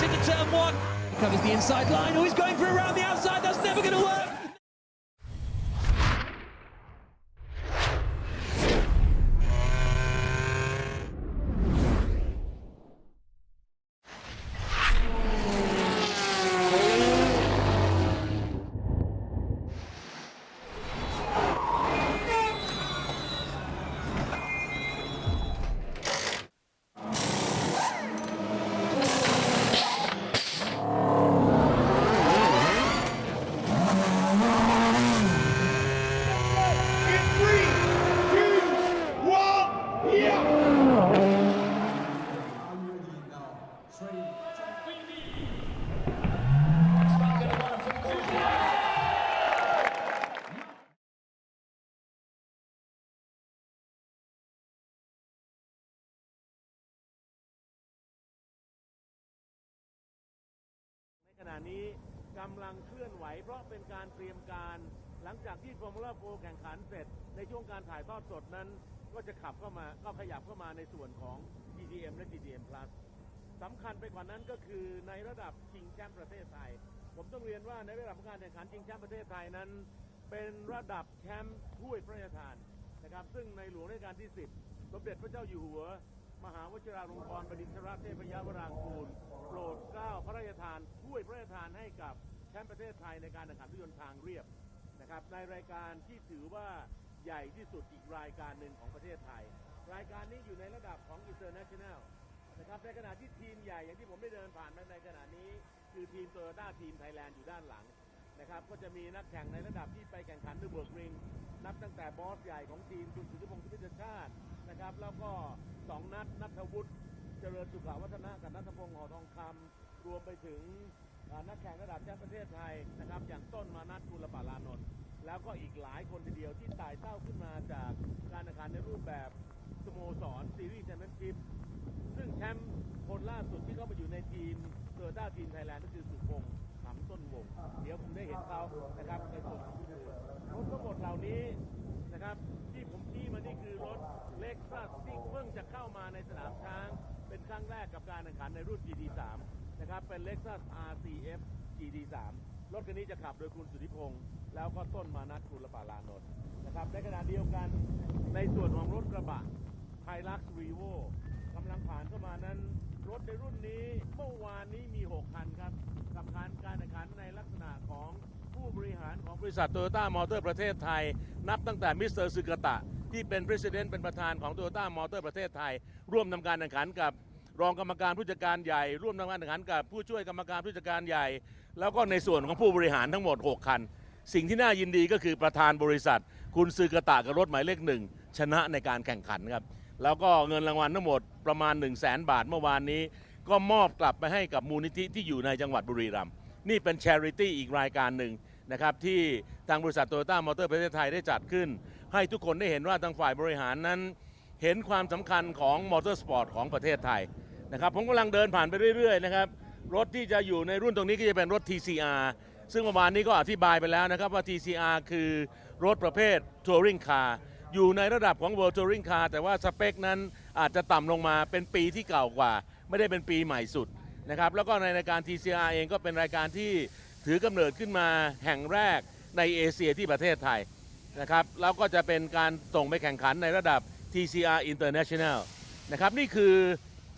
Into turn 1, covers the inside line. Oh, he's going for around the outside. That's never going to work. ขณะนี้กำลังเคลื่อนไหวเพราะเป็นการเตรียมการหลังจากที่ฟอร์มูล่าโฟร์แข่งขันเสร็จในช่วงการถ่ายทอดสดนั้นก็จะขับเข้ามาก็ขยับเข้ามาในส่วนของ GTM และ GTM Plus สำคัญไปกว่านั้นก็คือในระดับชิงแชมป์ประเทศไทยผมต้องเรียนว่าในระดับการแข่งขันชิงแชมป์ประเทศไทยนั้นเป็นระดับแชมป์ถ้วยพระราชทานนะครับซึ่งในหลวงรัชกาลที่10สมเด็จพระเจ้าอยู่หัวมหาวชิราลงกรณ์บดินทรเทพยวรางกูลโปรดเกล้าพระราชทานถ้วยพระราชทานให้กับแชมป์ประเทศไทยในการแข่งขันรถยนต์ทางเรียบนะครับในรายการที่ถือว่าใหญ่ที่สุดอีกรายการหนึ่งของประเทศไทยรายการนี้อยู่ในระดับของ International นะครับในขณะที่ทีมใหญ่อย่างที่ผมได้เดินผ่านมาในขณะนี้คือทีมโตโยต้าทีมไทยแลนด์อยู่ด้านหลังนะครับก็จะมีนักแข่งในระดับที่ไปแข่งขันในเบิร์กริงนับตั้งแต่บอสใหญ่ของทีมคุณสุทธิพงศ์สุพิชชาตินะครับแล้วก็2นัทณัฐวุฒิเจริญสุขวัฒนะกับณัฐพงศ์ห่อทองคำรวมไปถึงนักแข่งระดับแชมป์ประเทศไทยนะครับอย่างต้นมานัทกุลปารานนท์แล้วก็อีกหลายคนทีเดียวที่ไต่เต้าขึ้นมาจากการแข่งขันในรูปแบบสโมสรซีรีส์แชมเปี้ยนชิพซึ่งแชมป์คนล่าสุดที่เข้ามาอยู่ในทีมโตโยต้าทีมไทยแลนด์ก็คือสุพงษ์ขำต้นวงเดี๋ยวผมได้เห็นเขานะครับในส่วนของรถทั้งหมดเหล่านี้นะครับที่ผมขี่มานี่คือรถเล็กซัสที่เพิ่งจะเข้ามาในสนามช้างเป็นครั้งแรกกับการแข่งขันในรุ่น GT3 นะครับเป็น Lexus RCF GT3 รถคันนี้จะขับโดยคุณสุทธิพงศ์แล้วก็ต้นมานัทกุลปารานนท์นะครับในขณะเดียวกันในส่วนของรถกระบะ Hilux Revo กำลังผ่านเข้ามานั้นรถในรุ่นนี้เมื่อวานนี้มี6คันครับกับการแข่งขันในลักษณะของผู้ บริหารของบริษัทโตโยต้ามอเตอร์ประเทศไทยนับตั้งแต่มิสเตอร์ซึกะตะที่เป็น President เป็นประธานของโตโยต้ามอเตอร์ประเทศไทยร่วมทำการแข่งขันกับรองกรรมการผู้จัดการใหญ่ร่วมทำการแข่งขันกับผู้ช่วยกรรมการผู้จัดการใหญ่แล้วก็ในส่วนของผู้บริหารทั้งหมด6คันสิ่งที่น่ายินดีก็คือประธานบริษัทคุณซึกะตะกับรถหมายเลข1ชนะในการแข่งขันครับแล้วก็เงินรางวัลทั้งหมดประมาณ 100,000 บาทเมื่อวานนี้ก็มอบกลับไปให้กับมูลนิธิที่อยู่ในจังหวัดบุรีรัมย์นี่เป็น charity อีกรายการหนึ่งนะครับที่ทางบริษัทโตโยต้ามอเตอร์ประเทศไทยได้จัดขึ้นให้ทุกคนได้เห็นว่าทางฝ่ายบริหารนั้นเห็นความสำคัญของมอเตอร์สปอร์ตของประเทศไทยนะครับผมกำลังเดินผ่านไปเรื่อยๆนะครับรถที่จะอยู่ในรุ่นตรงนี้ก็จะเป็นรถ TCR ซึ่งเมื่อวานนี้ก็อธิบายไปแล้วนะครับว่า TCR คือรถประเภท Touring Car อยู่ในระดับของ World Touring Car แต่ว่าสเปคนั้นอาจจะต่ำลงมาเป็นปีที่เก่ากว่าไม่ได้เป็นปีใหม่สุดนะครับแล้วก็ในรายการ TCR เองก็เป็นรายการที่ถือกำเนิดขึ้นมาแห่งแรกในเอเชียที่ประเทศไทยนะครับแล้วก็จะเป็นการส่งไปแข่งขันในระดับ TCR International นะครับนี่คือ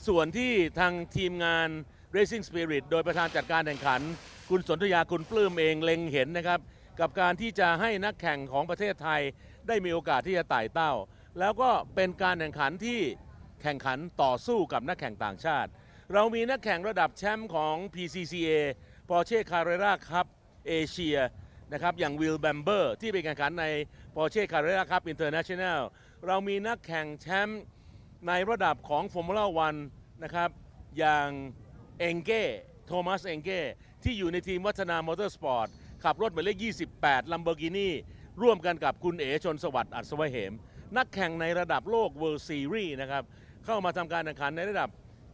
ส่วนที่ทางทีมงาน Racing Spirit โดยประธานจัดการแข่งขันคุณสนธยาคุณปลื้มเองเล็งเห็นนะครับกับการที่จะให้นักแข่งของประเทศไทยได้มีโอกาสที่จะไต่เต้าแล้วก็เป็นการแข่งขันที่แข่งขันต่อสู้กับนักแข่งต่างชาติเรามีนักแข่งระดับแชมป์ของ PCCA Porsche Carrera Cup เอเชียนะครับอย่างวิลแบมเบอร์ที่ไปแข่งขันใน Porsche Carrera Cup International เรามีนักแข่งแชมป์ในระดับของ Formula 1นะครับอย่างเองเก้โทมัสเองเก้ที่อยู่ในทีมวัฒนามอเตอร์สปอร์ตขับรถหมายเลข28 Lamborghini ร่วมกันกับคุณเอ๋ชนสวัสดิ์อัศวเหมนักแข่งในระดับโลก World Series นะครับเข้ามาทำการแข่งขันในระดับ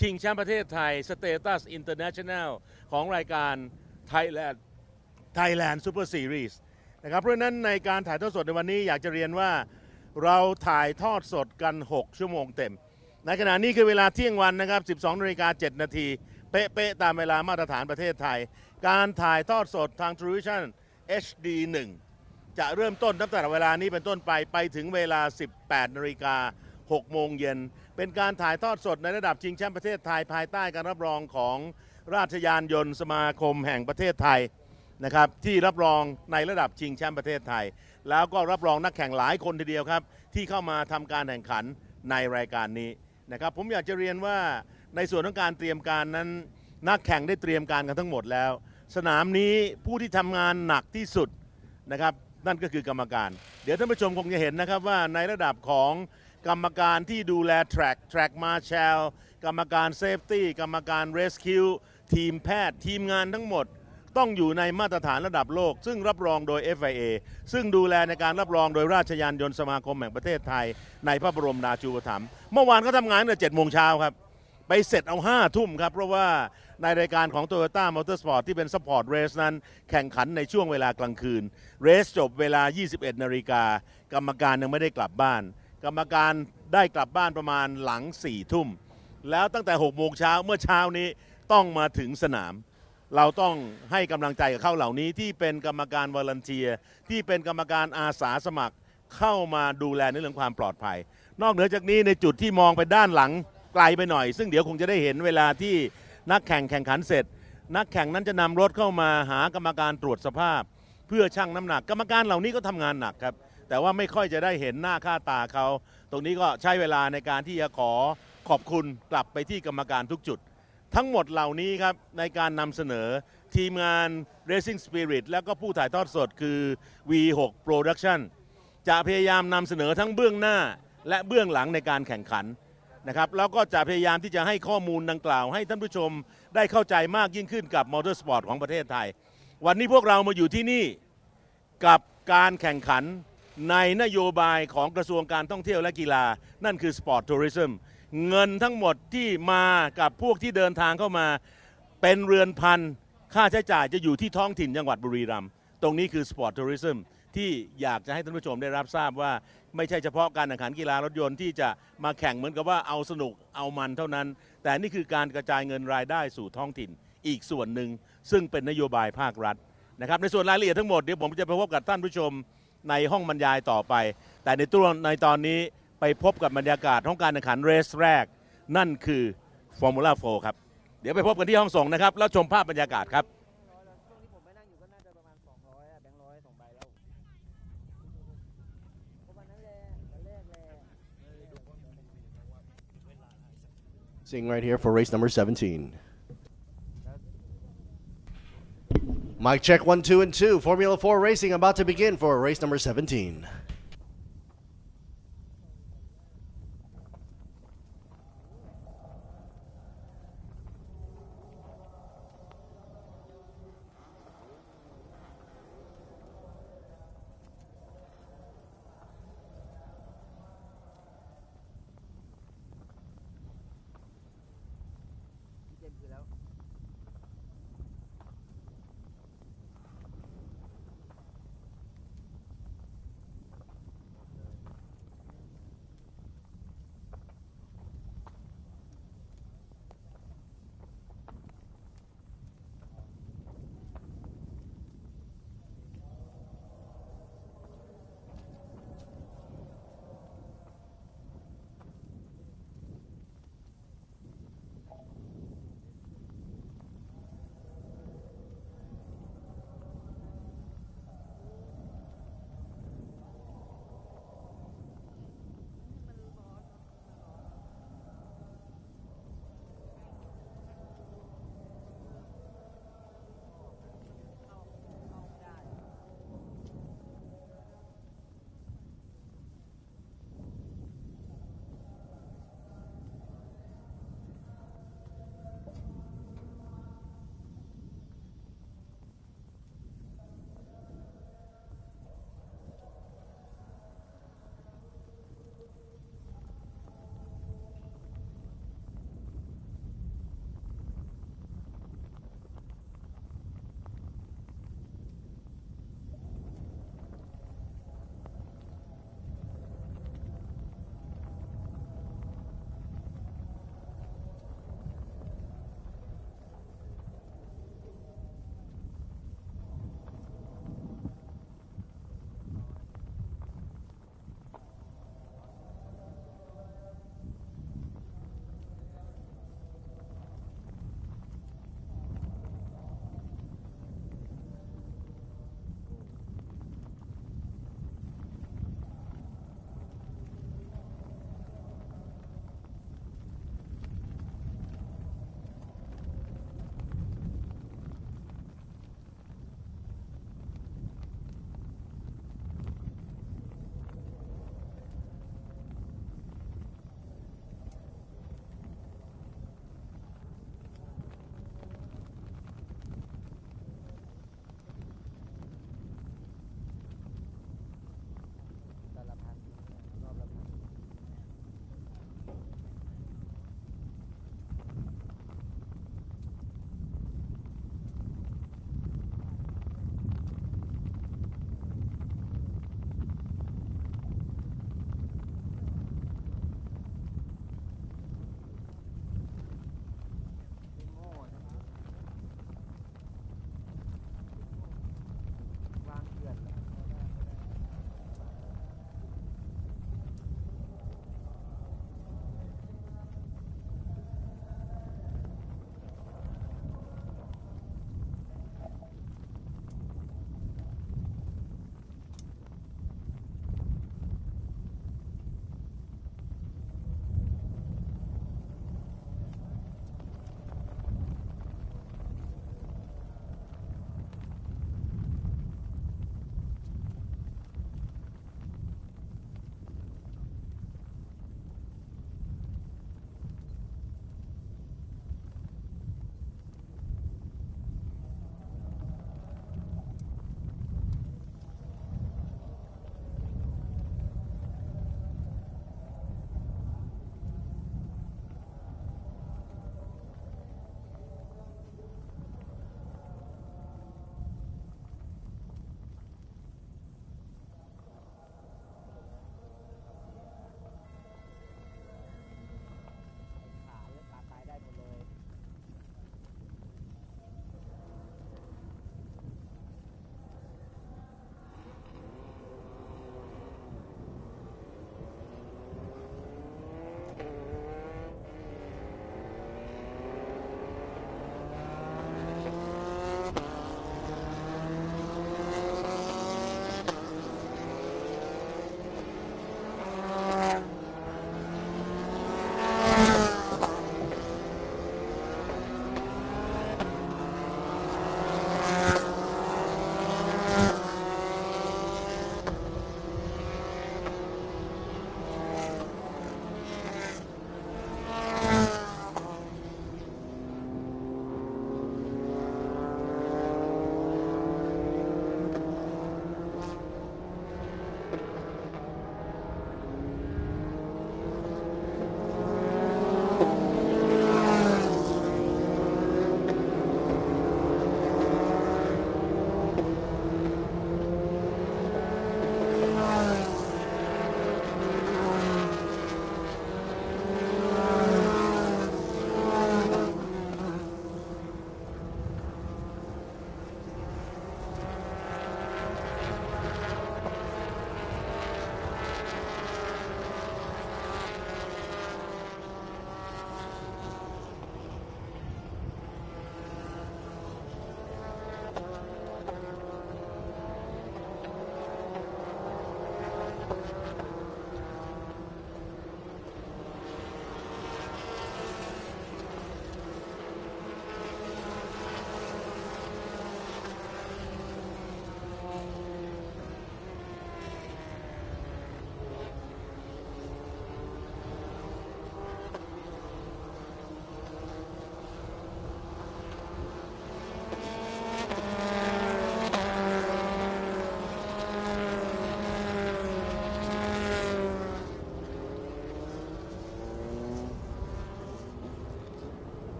ชิงแชมป์ประเทศไทย Status International ของรายการ Thailand Super Series นะครับเพราะฉะนั้นในการถ่ายทอดสดในวันนี้อยากจะเรียนว่าเราถ่ายทอดสดกัน6ชั่วโมงเต็มในขณะนี้คือเวลาเที่ยงวันนะครับ 12:07 นาทีเป๊ะๆตามเวลามาตรฐานประเทศไทยการถ่ายทอดสดทาง Television HD 1จะเริ่มต้นตั้งแต่เวลานี้เป็นต้นไปถึงเวลา 18:06 โมงเย็นเป็นการถ่ายทอดสดในระดับชิงแชมป์ประเทศไทยภายใต้การรับรองของราชยานยนต์สมาคมแห่งประเทศไทยนะครับที่รับรองในระดับชิงแชมป์ประเทศไทยแล้วก็รับรองนักแข่งหลายคนทีเดียวครับที่เข้ามาทำการแข่งขันในรายการนี้นะครับผมอยากจะเรียนว่าในส่วนของการเตรียมการนั้นนักแข่งได้เตรียมการกันทั้งหมดแล้วสนามนี้ผู้ที่ทำงานหนักที่สุดนะครับนั่นก็คือกรรมการเดี๋ยวท่านผู้ชมคงจะเห็นนะครับว่าในระดับของกรรมการที่ดูแลแทร็กมาร์แชลกรรมการเซฟตี้กรรมการเรสคิวทีมแพทย์ทีมงานทั้งหมดต้องอยู่ในมาตรฐานระดับโลกซึ่งรับรองโดย FIA ซึ่งดูแลในการรับรองโดยราชยานยนต์สมาคมแห่งประเทศไทยในพระบรมราชูปถัมภ์เมื่อวานเขาทำงานตั้งแต่7 โมงเช้าครับไปเสร็จเอา5 ทุ่มครับเพราะว่าในรายการของ Toyota Motorsport ที่เป็น Sport Race นั้นแข่งขันในช่วงเวลากลางคืนเรสจบเวลา 21 นาฬิกากรรมการยังไม่ได้กลับบ้านกรรมการได้กลับบ้านประมาณหลัง 4 ทุ่มแล้วตั้งแต่ 6 โมงเช้าเมื่อเช้านี้ต้องมาถึงสนามเราต้องให้กำลังใจกับเขาเหล่านี้ที่เป็นกรรมการวอลันเทียร์ที่เป็นกรรมการอาสาสมัครเข้ามาดูแลในเรื่องความปลอดภัยนอกเหนือจากนี้ในจุดที่มองไปด้านหลังไกลไปหน่อยซึ่งเดี๋ยวคงจะได้เห็นเวลาที่นักแข่งขันเสร็จนักแข่งนั้นจะนำรถเข้ามาหากรรมการตรวจสภาพเพื่อชั่งน้ำหนักกรรมการเหล่านี้ก็ทำงานหนักครับแต่ว่าไม่ค่อยจะได้เห็นหน้าค่าตาเขาตรงนี้ก็ใช้เวลาในการที่จะขอบคุณกลับไปที่กรรมการทุกจุดทั้งหมดเหล่านี้ครับในการนำเสนอทีมงาน Racing Spirit แล้วก็ผู้ถ่ายทอดสดคือ V6 Production จะพยายามนำเสนอทั้งเบื้องหน้าและเบื้องหลังในการแข่งขันนะครับแล้วก็จะพยายามที่จะให้ข้อมูลดังกล่าวให้ท่านผู้ชมได้เข้าใจมากยิ่งขึ้นกับมอเตอร์สปอร์ตของประเทศไทยวันนี้พวกเรามาอยู่ที่นี่กับการแข่งขันในนโยบายของกระทรวงการท่องเที่ยวและกีฬานั่นคือ Sport Tourism เงินทั้งหมดที่มากับพวกที่เดินทางเข้ามาเป็นเรือนพันค่าใช้จ่ายจะอยู่ที่ท้องถิ่นจังหวัดบุรีรัมย์ตรงนี้คือ Sport Tourism ที่อยากจะให้ท่านผู้ชมได้รับทราบว่าไม่ใช่เฉพาะการแข่งขันกีฬารถยนต์ที่จะมาแข่งเหมือนกับว่าเอาสนุกเอามันเท่านั้นแต่นี่คือการกระจายเงินรายได้สู่ท้องถิ่นอีกส่วนหนึ่งซึ่งเป็นนโยบายภาครัฐนะครับในส่วนรายละเอียดทั้งหมดเดี๋ยวผมจะไปพบกับท่านผู้ชมในห้องบรรยายต่อไปแต่ในตอนนี้ไปพบกับบรรยากาศของการแข่งขันเรสแรกนั่นคือ Formula 4 ครับเดี๋ยวไปพบกันที่ห้องส่งนะครับแล้วชมภาพบรรยากาศครับ Seeing right here for race number 17. Mic check 1, 2, and 2. Formula 4 racing about to begin for race number 17.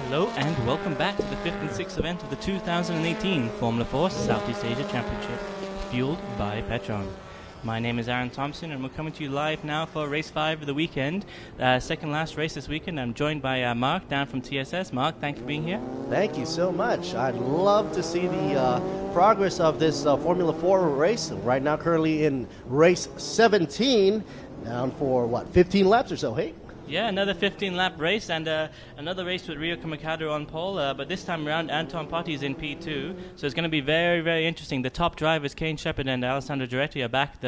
Hello and welcome back to the 5th and 6th event of the 2018 Formula 4 Southeast Asia Championship, fueled by Petron. My name is Aaron Thompson and we're coming to you live now for race 5 of the weekend, second last race this weekend. I'm joined by Mark down from TSS. Mark, thanks for being here. Thank you so much. I'd love to see the progress of this Formula 4 race. Right now currently in race 17, down for 15 laps or so, hey? Yeah, another 15-lap race and another race with Rio Kamikado on pole, but this time around Anton Potti is in P2, so it's going to be very, very interesting. The top drivers, Kane Shepherd and Alessandro Giretti, are back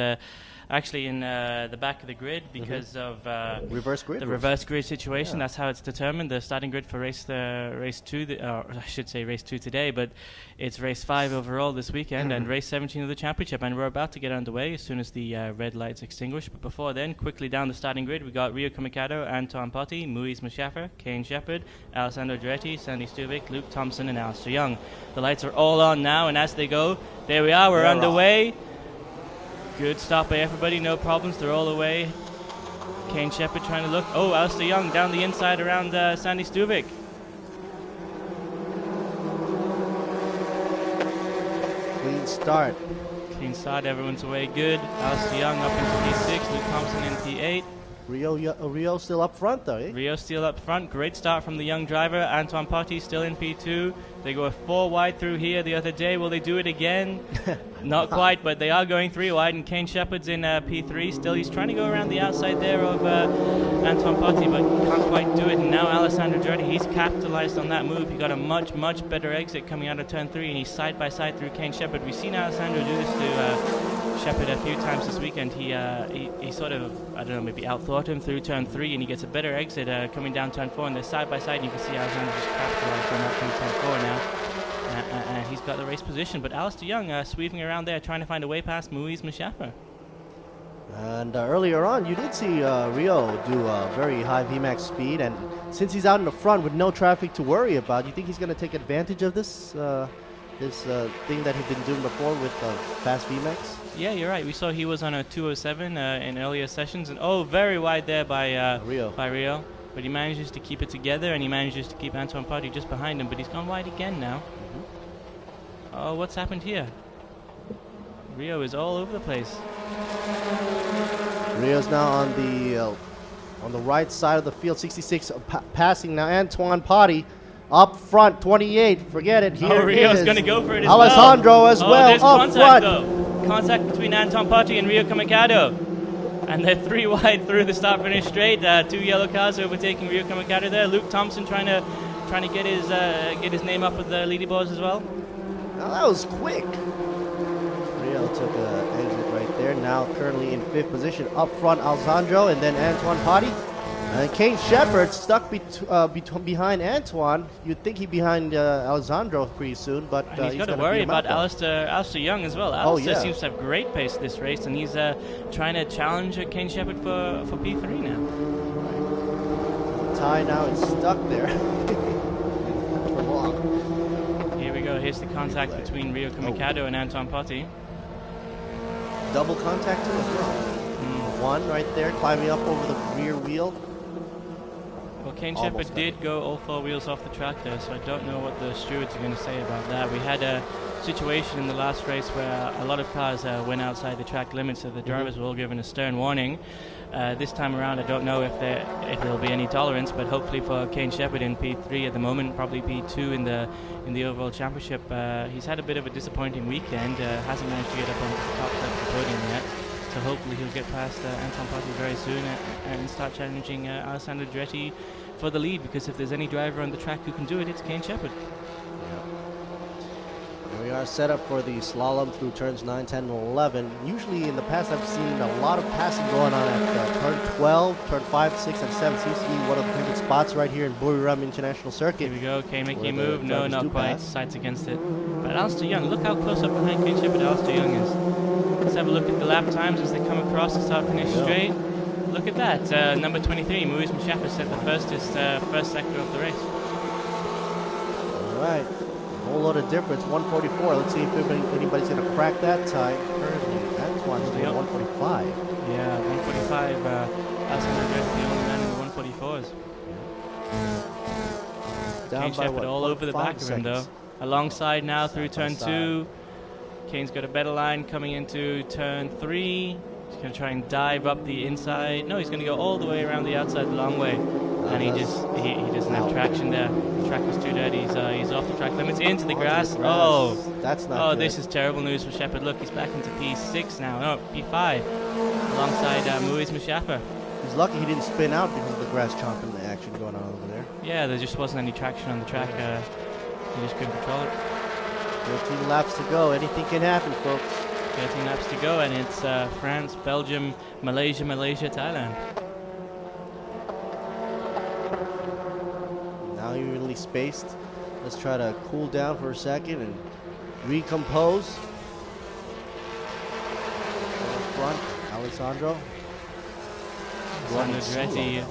actually in the back of the grid because of reverse grid. The reverse grid situation. Yeah. That's how it's determined. The starting grid for race 2, or I should say race 2 today, but it's race 5 overall this weekend and race 17 of the championship. And we're about to get underway as soon as the red lights extinguish. But before then, quickly down the starting grid, we got Rio Kamikado, Anton Potti, Muiz Mushaffer, Kane Shepherd, Alessandro Giretti, Sandy Stuvik, Luke Thompson, and Alistair Young. The lights are all on now, and as they go, there we are. We're underway. Good stop by everybody, no problems, they're all away. Kane Shepherd trying to look. Oh, Alistair Young down the inside around Sandy Stuvik. Clean start. Clean start, everyone's away good. Alistair Young up into P6, Luke Thompson in P8. Rio still up front though, eh? Rio still up front. Great start from the young driver. Anton Potti still in P2. They go 4 wide through here the other day. Will they do it again? Not quite, but they are going 3 wide. And Kane Shepherd's in P3 still. He's trying to go around the outside there of Anton Potti, but can't quite do it. And now Alessandro Giretti, he's capitalized on that move. He got a much, much better exit coming out of turn 3, and he's side by side through Kane Shepherd. We've seen Alessandro do this to Shepherd a few times this weekend. He sort of, I don't know, maybe outthought him through turn 3, and he gets a better exit coming down turn 4, and they're side by side, and you can see Alessandro just capitalized on that through turn 4 now. And he's got the race position, but Alistair Young sweeping around there trying to find a way past Muiz Mushaffer. And earlier on, you did see Rio do a very high VMAX speed, and since he's out in the front with no traffic to worry about, you think he's going to take advantage of this thing that he's been doing before with fast VMAX? Yeah, you're right. We saw he was on a 207 in earlier sessions, and very wide there by Rio. But he manages to keep it together, and he manages to keep Anton Potti just behind him, but he's gone wide again now. Oh, what's happened here? Rio is all over the place. Rio's now on the right side of the field, 66, passing now Anton Potti. Up front, 28. Forget it. Here Rio's going to go for it as Alessandro as well. There's up contact, front. Though. Contact between Anton Potti and Rio Kamikado. And they're 3 wide through the start-finish straight. 2 yellow cars overtaking Rio Kamikado there. Luke Thompson trying to get his name up with the leaderboards as well. Now that was quick. Rio took an exit right there. Now currently in 5th position. Up front, Alessandro, and then Anton Potti. And Kane Shepherd stuck behind Antoine. You'd think he'd behind Alessandro pretty soon, but he's got to worry about Alistair Young as well. Alistair seems to have great pace this race, and he's trying to challenge Kane Shepherd for P3 now. Right. Ty now is stuck there. For long. Here we go. Here's the contact between Rio Kamikado and Anton Potti. Double contact too as well. One right there, climbing up over the rear wheel. Well, Kane Shepherd did go all 4 wheels off the track there, so I don't know what the stewards are going to say about that. We had a situation in the last race where a lot of cars went outside the track limits, so the drivers were all given a stern warning. This time around, I don't know if there'll be any tolerance, but hopefully for Kane Shepherd in P3 at the moment, probably P2 in the overall championship. He's had a bit of a disappointing weekend, hasn't managed to get up onto the top step of the podium yet. So hopefully he'll get past Anton Potti very soon and start challenging Alessandro Giretti for the lead, because if there's any driver on the track who can do it, it's Kane Shepherd. Here we are set up for the slalom through turns 9, 10, and 11. Usually in the past I've seen a lot of passing going on at turn 12, turn 5, 6, and 7. Seems to be one of the favorite spots right here in Buriram International Circuit. Here we go, Kane making a move. No, not quite. Sides against it. But Alistair Young, look how close up behind Kane Shepherd Alistair Young is. Let's have a look at the lap times as they come across the start-finish straight. Look at that. Number 23, Muiz Mushaffer, set the first sector of the race. All right. A whole lot of difference. 144. Let's see if anybody's going to crack that time. Currently, Antoine's doing 145. Yeah, 145. Alessandro Giretti, the only man in the 144s. Kane Shepherd all over the back of him, though. Alongside now through turn 2. Kane's got a better line coming into turn 3. He's going to try and dive up the inside. No, he's going to go all the way around the outside the long way. And he doesn't have traction there. The track was too dirty. He's off the track limits into the grass. Oh, that's not good. This is terrible news for Shepherd. Look, he's back into P6 now. No, P5. Alongside Muiz Mushaffer. He's lucky he didn't spin out because of the grass chomping the action going on over there. Yeah, there just wasn't any traction on the track. He just couldn't control it. 13 laps to go. Anything can happen, folks. 13 laps to go, and it's France, Belgium, Malaysia, Thailand. Now evenly spaced. Let's try to cool down for a second and recompose. Front, Alessandro. Andretti.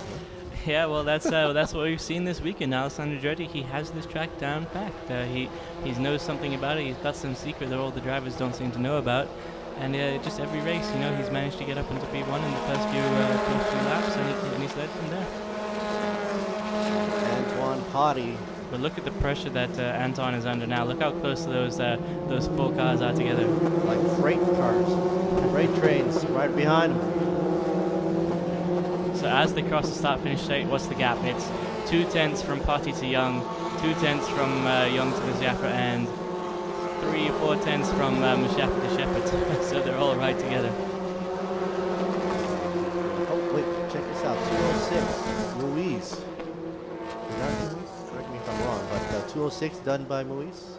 Yeah, well, that's what we've seen this weekend. Alessandro Andretti, he has this track down packed. He knows something about it. He's got some secret that all the drivers don't seem to know about. And just every race, he's managed to get up into P1 in the first few laps, and he's led from there. Antoine Potty. But look at the pressure that Anton is under now. Look how close those 4 cars are together. Like freight cars, freight trains right behind them. So as they cross the start-finish straight, what's the gap? It's 2/10 from Potty to Young, 2/10 from Young to Mushaffer, and 3 or 4/10 from Mushaffer to Shepherd. So they're all right together. Oh, wait, check this out. 206, Muiz. Correct me if I'm wrong, but 206 done by Muiz.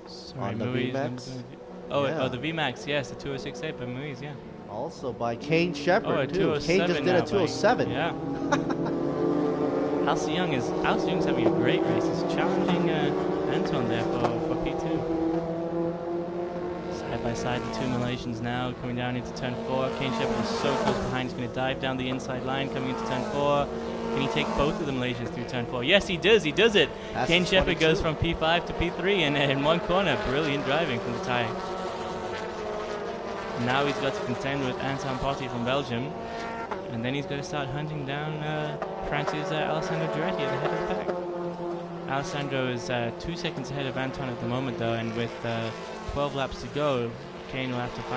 Sorry, on the Muiz. VMAX. Oh, the VMAX, yes, the 206.8 by Muiz, yeah. Also by Kane Shepherd, too. Kane just did a 207. Yeah. Alce Young's having a great race. He's challenging Anton there for P2. Side by side, the 2 Malaysians now coming down into turn 4. Kane Shepherd is so close behind. He's going to dive down the inside line coming into turn 4. Can he take both of the Malaysians through turn 4? Yes, he does. He does it. That's Kane Shepherd 22. goes from P5 to P3 and in one corner. Brilliant driving from the Thai. Now he's got to contend with Anton Potty from Belgium, and then he's got to start hunting down France's Alessandro Giretti at the head of the pack. Alessandro is 2 seconds ahead of Anton at the moment, though, and with 12 laps to go, Kane will have to do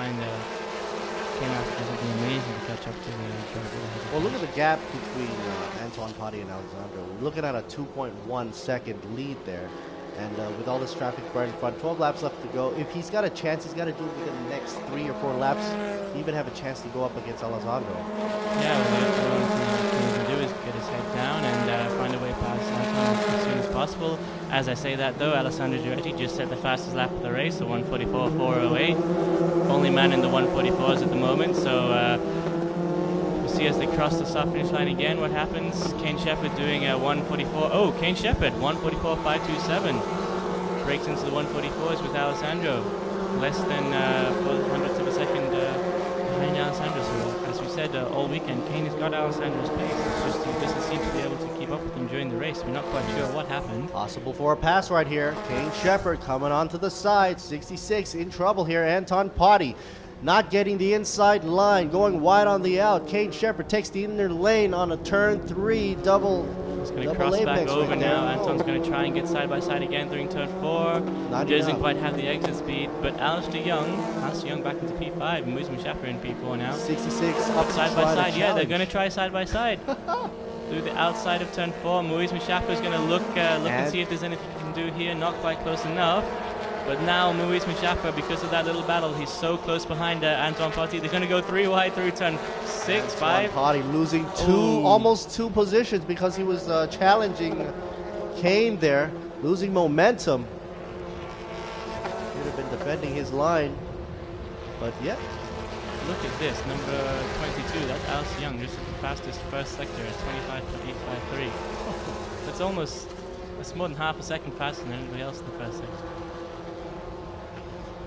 something amazing to catch up to the driver. Well, look at the gap between Anton Potty and Alessandro. We're looking at a 2.1 second lead there. And with all this traffic right in front, 12 laps left to go. If he's got a chance, he's got to do it within the next 3 or 4 laps. Even have a chance to go up against Alessandro. Yeah, what he can do is get his head down and find a way past Anton as soon as possible. As I say that, though, Alessandro Giretti just set the fastest lap of the race, the 1:44.408. Only man in the 1:44s at the moment, so we'll see as they cross the start-finish line again what happens. Kane Shepherd doing a 1:44. Oh, Kane Shepherd, 1:44.527. Breaks into the 1:44s with Alessandro. Less than 400ths of a second behind Alessandro. So, as we said all weekend, Kane has got Alessandro's pace. It's just he doesn't seem to be able to keep up with him during the race. We're not quite sure what happened. Possible for a pass right here. Kane Shepherd coming onto the side. 66 in trouble here. Anton Potty not getting the inside line, going wide on the out. Kane Shepherd takes the inner lane on a turn 3 double. He's going to cross back over now. Anton's going to try and get side by side again during turn 4. Doesn't quite have the exit speed, but Alistair Young back into P5. Muiz Mushaffer in P4 now. 66 up side by side. Yeah, they're going to try side by side. Through the outside of turn 4, Muiz Mushaffer is going to look and see if there's anything he can do here. Not quite close enough. But now Muiz Mushaffer, because of that little battle, he's so close behind Anton Potty. They're going to go 3 wide through turn 6, 5. Potty losing almost 2 positions because he was challenging Kane there, losing momentum. Should have been defending his line, but yeah. Look at this, number 22. That's Alce Young, just the fastest first sector at 25.853. That's more than half a second faster than anybody else in the first sector.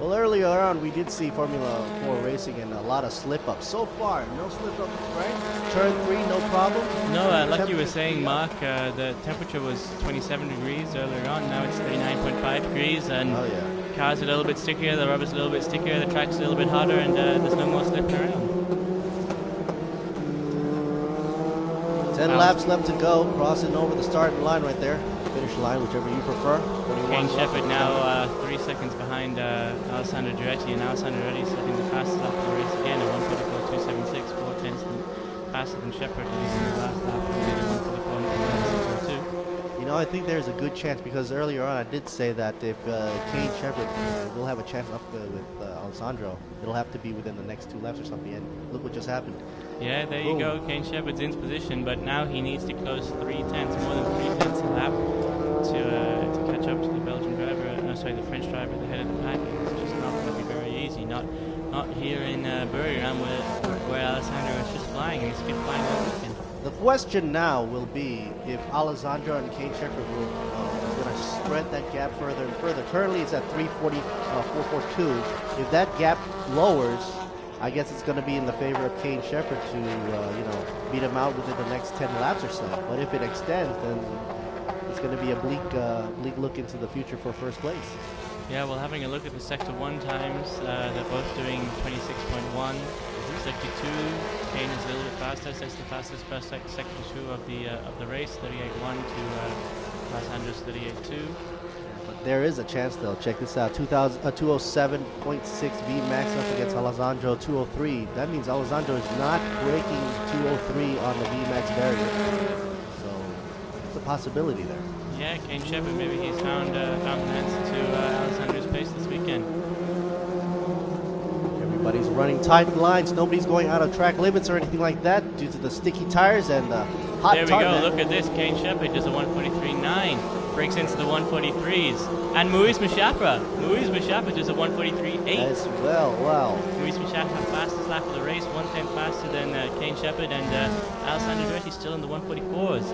Well, earlier on, we did see Formula 4 racing and a lot of slip-ups. So far, no slip-ups, right? Turn 3, no problem? No, like you were saying, Mark, the temperature was 27 degrees earlier on. Now it's 39.5 degrees, and cars are a little bit stickier, the rubber's a little bit stickier, the track's a little bit harder, and there's no more slipping around. 10 laps left to go, crossing over the starting line right there. Finish finish line, whichever you prefer. Kane Shepherd now 3 seconds behind Alessandro Duretti, and Alessandro Duretti setting the fastest lap of the race again at 1:44.276, 4/10 faster than Shepherd, at least in the last lap. He did 1:44.602. You know, I think there's a good chance, because earlier on I did say that if Kane Shepherd will have a chance up with Alessandro, it'll have to be within the next 2 laps or something, and look what just happened. Yeah, there you go. Kane Shepherd's in position, but now he needs to close 3/10, more than 3/10 a lap to catch up to the Belgian driver, the French driver at the head of the pack. It's just not going to be very easy. Not here in Buriram where Alessandro is just flying, and he's been flying all weekend. The question now will be if Alessandro and Kane Shepherd will going to spread that gap further and further. Currently it's at 4:42. If that gap lowers, I guess it's going to be in the favor of Kane Shepherd to beat him out within the next 10 laps or so. But if it extends, then it's going to be a bleak look into the future for first place. Yeah, well, having a look at the Sector 1 times, they're both doing 26.1. Sector 2, Kane is a little bit faster. That's the fastest first Sector 2 of the race, 38.1 to Alessandro's 38.2. But there is a chance, though. Check this out: 207.6 Vmax up against Alessandro 203. That means Alessandro is not breaking 203 on the Vmax barrier. So it's a possibility there. Yeah, Kane Shepherd, maybe he's found an answer to Alessandro's pace this weekend. Everybody's running tight lines. Nobody's going out of track limits or anything like that due to the sticky tires and the hot There we go. Look at this. Kane Shepherd does a 1:43.9. Breaks into the 1:43s. And Muiz Mashafra does a 1:43.8. As well, wow. Muiz Mashafra, fastest lap of the race, 1/10 faster than Kane Shepherd, and Alessandro Duretti still in the 1:44s.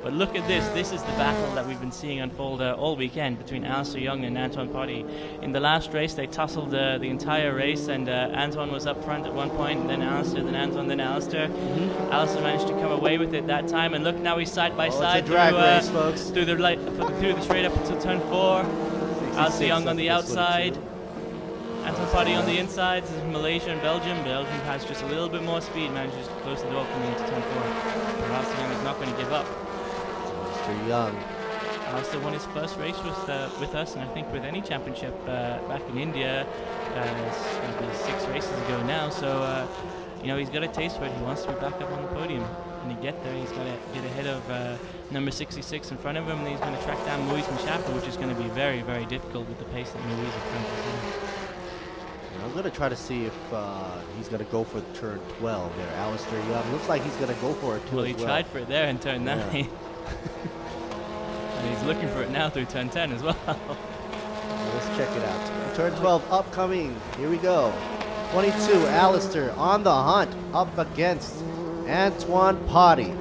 But look at this. This is the battle that we've been seeing unfold all weekend between Alistair Young and Anton Potty. In the last race, they tussled the entire race, and Anton was up front at one point, and then Alistair, then Anton, then Alistair. Alistair managed to come away with it that time, and look, now he's side by side it's a drag race, folks. through the straight up until turn 4. Alistair Young on the outside. Anton Potty on the inside. This is Malaysia and Belgium. Belgium has just a little bit more speed, manages to close the door coming into turn 4. But Alistair Young is not going to give up. Mr. Young. Alistair won his first race with us, and I think with any championship back in India. It's going to be 6 races ago now, so he's got a taste for it. He wants to be back up on the podium. When he get there, he's got to get ahead of number 66 in front of him, and he's going to track down Muiz Mashafra, which is going to be very, very difficult with the pace that Muiz is currently. I'm going to try to see if he's going to go for turn 12 there. Alistair Young looks like he's going to go for it too. Well, he tried for it there in turn 9. Yeah. And he's looking for it now through turn 10 as well. Let's check it out. Turn 12 upcoming. Here we go. 22, Alistair on the hunt up against Antoine Potty.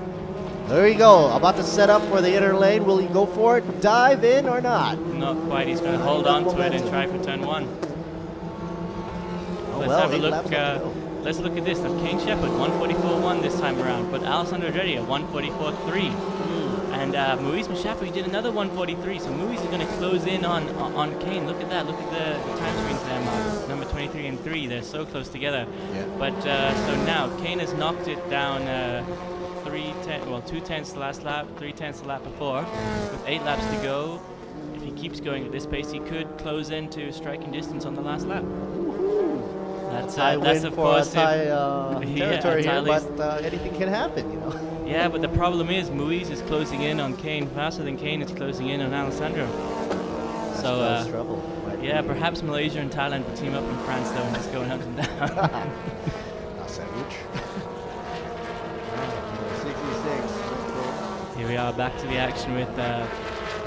There you go. About to set up for the inner lane. Will he go for it? Dive in or not? Not quite. He's going to hold on to it and try for turn 1. Let's have a look. Let's look at this. Kane Shepherd 1:44.1 this time around, but Alessandro Duretti at 1:44.3, and Muiz Mashafra, he did another 1:43. So Muiz is going to close in on Kane. Look at that. Look at the time screens there, Mark. Number 23 and 3. They're so close together. Yeah. But so now Kane has knocked it down 2/10 the last lap, 3/10 the lap before, with 8 laps to go. If he keeps going at this pace, he could close into striking distance on the last lap. That's of course territory here, but anything can happen, Yeah, but the problem is Muiz is closing in on Kane faster than Kane is closing in on Alessandro. That's trouble. Yeah, perhaps Malaysia and Thailand will team up in France though and just going up and down. A sandwich. 66. Here we are back to the action with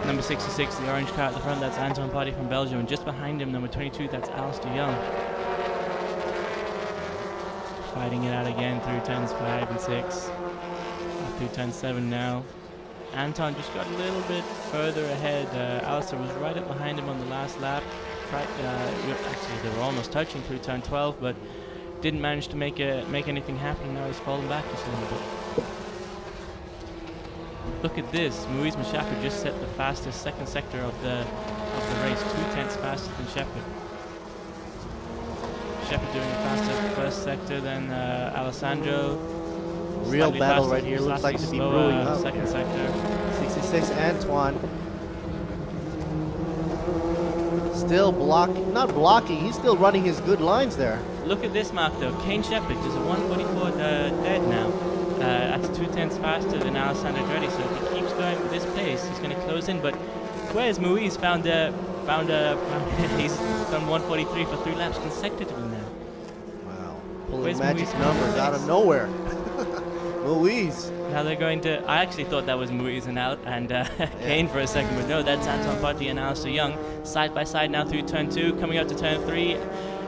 number 66, the orange car at the front. That's Anton Potty from Belgium, and just behind him, number 22, that's Alistair Young. Fighting it out again through turns 5 and 6. Through turn 7 now. Anton just got a little bit further ahead. Alistair was right up behind him on the last lap. Actually, they were almost touching through turn 12, but didn't manage to make anything happen. Now he's fallen back just a little bit. Look at this. Muiz Mashafra just set the fastest second sector of the race, 2/10 faster than Shepherd. Shepherd doing a faster first sector than Alessandro. Real battle right here. Looks like to be brewing up. Second sector. 66, Antoine. Still blocking, not blocking, he's still running his good lines there. Look at this mark though. Kane Shepherd is a 144 dead now. That's 2/10 faster than Alessandro Andretti. So if he keeps going with this pace, he's going to close in. But where's Muiz he's done 143 for 3 laps consecutively now. Wow. Pulling magic numbers out of nowhere. Muiz. Now they're going to. I actually thought that was Muiz and Kane for a second, but no, that's Anton Patti and Alistair Young side by side now through turn 2, coming up to turn 3.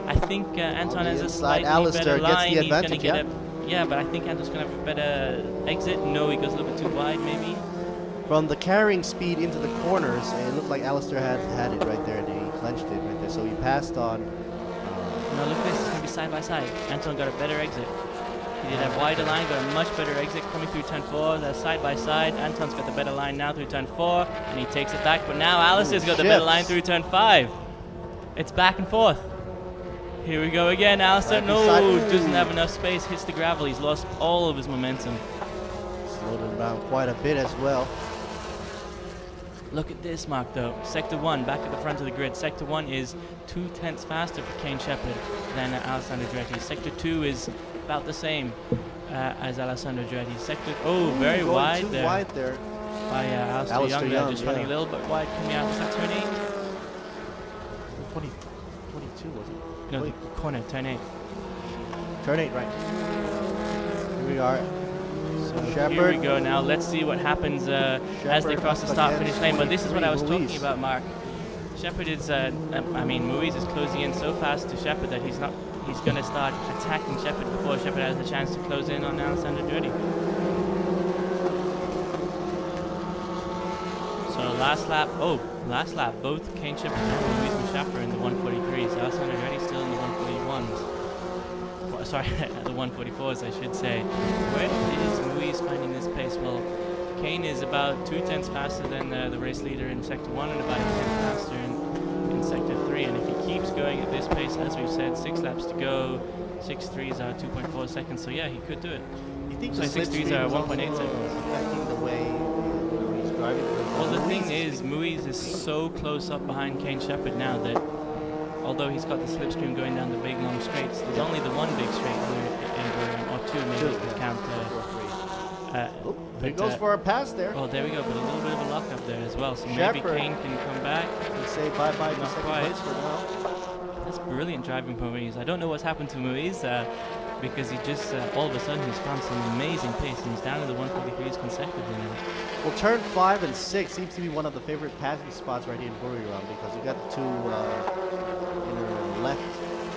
I think Anton has a slightly better line. Gets the advantage, He's going to get but I think Anton's going to have a better exit. No, he goes a little bit too wide, maybe. From the carrying speed into the corners, it looked like Alistair had it right there, and he clenched it right there. So he passed on. No, look at this. It's going to be side by side. Anton got a better exit. He did have wider line, got a much better exit coming through turn 4. They're side by side. Anton's got the better line now through turn 4, and he takes it back. But now Alistair's got the better line through turn 5. It's back and forth. Here we go again. Alistair, doesn't have enough space. Hits the gravel. He's lost all of his momentum. Slowed him down quite a bit as well. Look at this mark though. Sector 1 back at the front of the grid. Sector 1 is 2/10 faster for Kane Shepherd than Alessandro Andretti. Sector 2 is about the same as Alessandro Andretti. Sector very wide too there. wide there. By Alistair Young, just running a little bit wide coming out. Was that turn 8? 22 was it? No, the corner, turn 8. Turn 8, right. Here we are. So here we go now. Let's see what happens as they cross the start-finish lane. But this is what I was talking about, Mark. Shepherd is, Muiz is closing in so fast to Shepherd that he's going to start attacking Shepherd before Shepherd has the chance to close in on Alessandro Andretti. So last lap, both Kane Shepherd and Muiz Mustafa in the 143s. Alessandro Andretti still in the 141s. Sorry, the 144s, I should say. Where is Muiz finding this pace? Well, Kane is about 2/10 faster than the race leader in Sector 1 and about 10 faster in Sector 3. And if he keeps going at this pace, as we've said, 6 laps to go, 6.3s are 2.4 seconds. So yeah, he could do it. You think so 6.3s are 1.8 seconds. Affecting the way he's driving? Well, the thing is, Muiz is so close up behind Kane Shepherd now that although he's got the slipstream going down the big long straights, there's only the one big straight or two maybe you can count. He goes for a pass there. Oh, there we go, but a little bit of a lock up there as well. So maybe Kane can come back. And say bye-bye to second place for now. That's brilliant driving for Muiz. I don't know what's happened to Muiz because he just, all of a sudden, he's found some amazing pace and he's down to the 143s consecutively now. Well, turn 5 and 6 seems to be one of the favorite passing spots right here in Buriram because you got the two inner left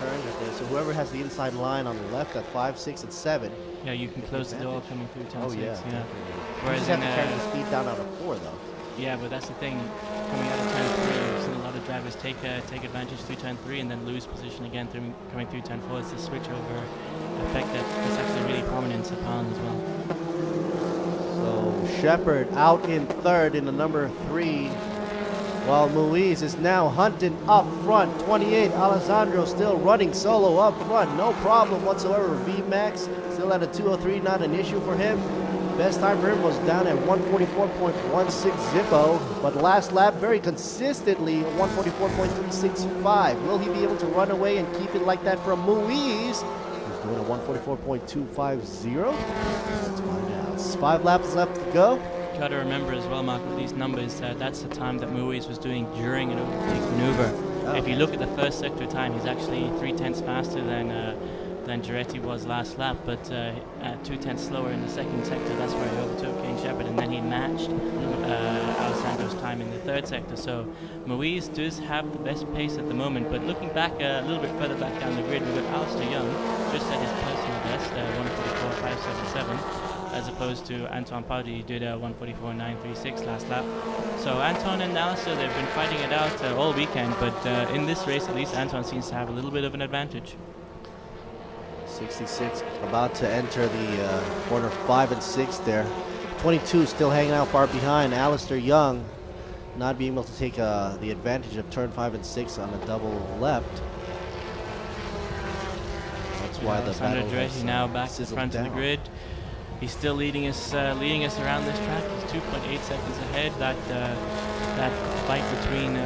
turns right there. So whoever has the inside line on the left at 5, 6, and 7. Yeah, you can close the door coming through turn 6. Yeah. Whereas you have to carry the speed down out of 4 though. Yeah, but that's the thing. Coming out of turn 3, we've seen a lot of drivers take advantage through turn 3 and then lose position again coming through turn 4. It's the switchover effect that's actually really prominent in Sepang as well. So Shepherd out in 3rd in the number 3, while Muiz is now hunting up front. 28, Alessandro still running solo up front, no problem whatsoever. VMAX still at a 203, not an issue for him. Best time for him was down at 144.16 Zippo, but last lap very consistently 144.365. Will he be able to run away and keep it like that from Muiz? He's doing a 144.250. Let's find out. 5 laps left to go. You got to remember as well, Mark, with these numbers, that's the time that Muiz was doing during an overtake maneuver. Oh. If you look at the first sector time, he's actually 3/10 faster than Giretti was last lap, but 2/10 slower in the second sector. That's where he overtook Kane Shepherd, and then he matched Alessandro's time in the 3rd sector. So Muiz does have the best pace at the moment, but looking back a little bit further back down the grid, we've got Alistair Young just at his personal best, 144.577, as opposed to Anton Patti, who did 144.936 last lap. So Anton and Alistair, they've been fighting it out all weekend, but in this race at least Anton seems to have a little bit of an advantage. 66 about to enter the corner 5 and 6 there. 22 still hanging out far behind. Alistair Young not being able to take the advantage of turn 5 and 6 on a double left. That's why the battle Andretti now back to the front of the grid. He's still leading us around this track. He's 2.8 seconds ahead. That fight between